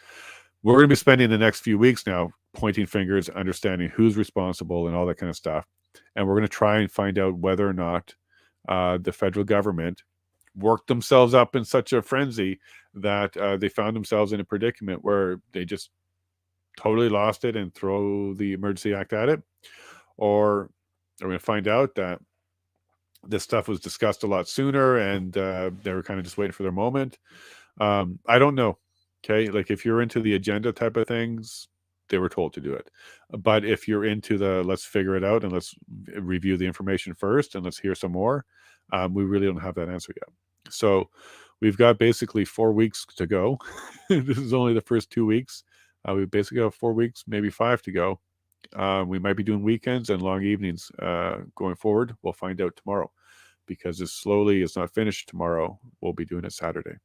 We're going to be spending the next few weeks now pointing fingers, understanding who's responsible and all that kind of stuff. And we're going to try and find out whether or not the federal government worked themselves up in such a frenzy that they found themselves in a predicament where they just totally lost it and throw the Emergency Act at it. Or we're going to find out that this stuff was discussed a lot sooner and they were kind of just waiting for their moment. I don't know. Okay. Like if you're into the agenda type of things, they were told to do it. But if you're into the, let's figure it out and let's review the information first and let's hear some more, we really don't have that answer yet. So we've got basically 4 weeks to go. This is only the first 2 weeks. We basically have 4 weeks, maybe 5 to go. We might be doing weekends and long evenings going forward. We'll find out tomorrow, because as slowly it's not finished tomorrow, we'll be doing it Saturday.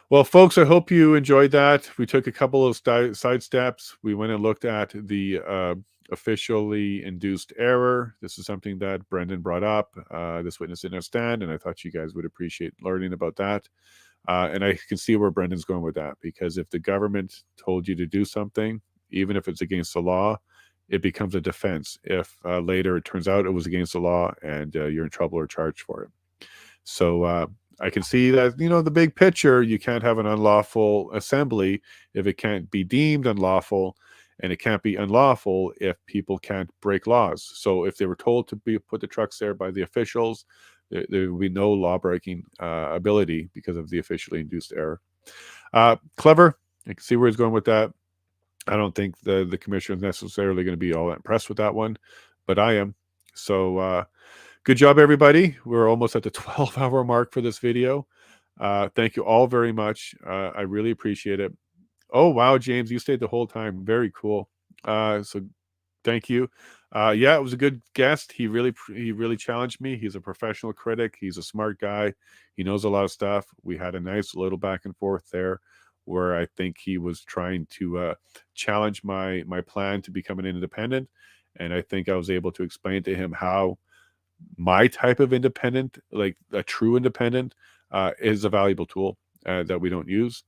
Well, folks, I hope you enjoyed that. We took a couple of side steps. We went and looked at the officially induced error. This is something that Brendan brought up. This witness didn't understand, and I thought you guys would appreciate learning about that. And I can see where Brendan's going with that, because if the government told you to do something, even if it's against the law, it becomes a defense if later it turns out it was against the law and you're in trouble or charged for it. So I can see that, the big picture, you can't have an unlawful assembly if it can't be deemed unlawful, and it can't be unlawful if people can't break laws. So if they were told to put the trucks there by the officials, there would be no law-breaking ability because of the officially induced error. Clever. I can see where he's going with that. I don't think the commissioner is necessarily going to be all that impressed with that one, but I am. So good job, everybody. We're almost at the 12-hour mark for this video. Thank you all very much. I really appreciate it. Oh, wow, James, you stayed the whole time. Very cool. So thank you. Yeah, it was a good guest. He really challenged me. He's a professional critic. He's a smart guy. He knows a lot of stuff. We had a nice little back and forth there, where I think he was trying to challenge my plan to become an independent. And I think I was able to explain to him how my type of independent, like a true independent, is a valuable tool that we don't use.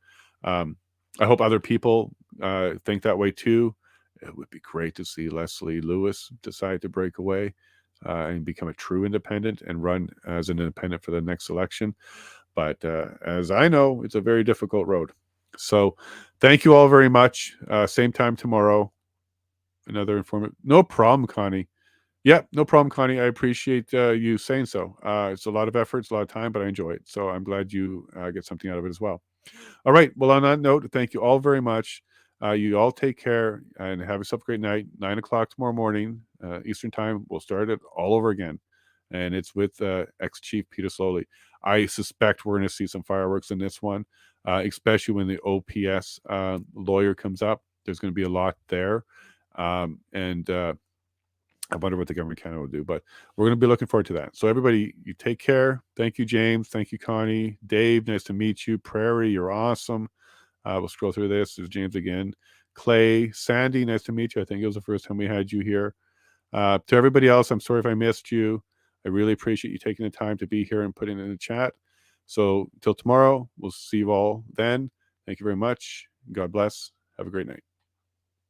I hope other people think that way too. It would be great to see Leslie Lewis decide to break away and become a true independent and run as an independent for the next election. But as I know, it's a very difficult road. So thank you all very much. Same time tomorrow. Another informative. No problem, Connie. Yeah, no problem, Connie. I appreciate you saying so. It's a lot of effort, it's a lot of time, but I enjoy it. So I'm glad you get something out of it as well. All right. Well, on that note, thank you all very much. You all take care and have yourself a great night. 9 o'clock tomorrow morning, Eastern time. We'll start it all over again. And it's with ex-chief Peter Slowly. I suspect we're going to see some fireworks in this one, especially when the OPS lawyer comes up. There's going to be a lot there. And I wonder what the government Canada will do, but we're going to be looking forward to that. So everybody, you take care. Thank you, James. Thank you, Connie. Dave, nice to meet you. Prairie, you're awesome. We'll scroll through this. There's James again. Clay, Sandy, nice to meet you. I think it was the first time we had you here. To everybody else, I'm sorry if I missed you. I really appreciate you taking the time to be here and putting it in the chat. So till tomorrow, we'll see you all then. Thank you very much. God bless. Have a great night.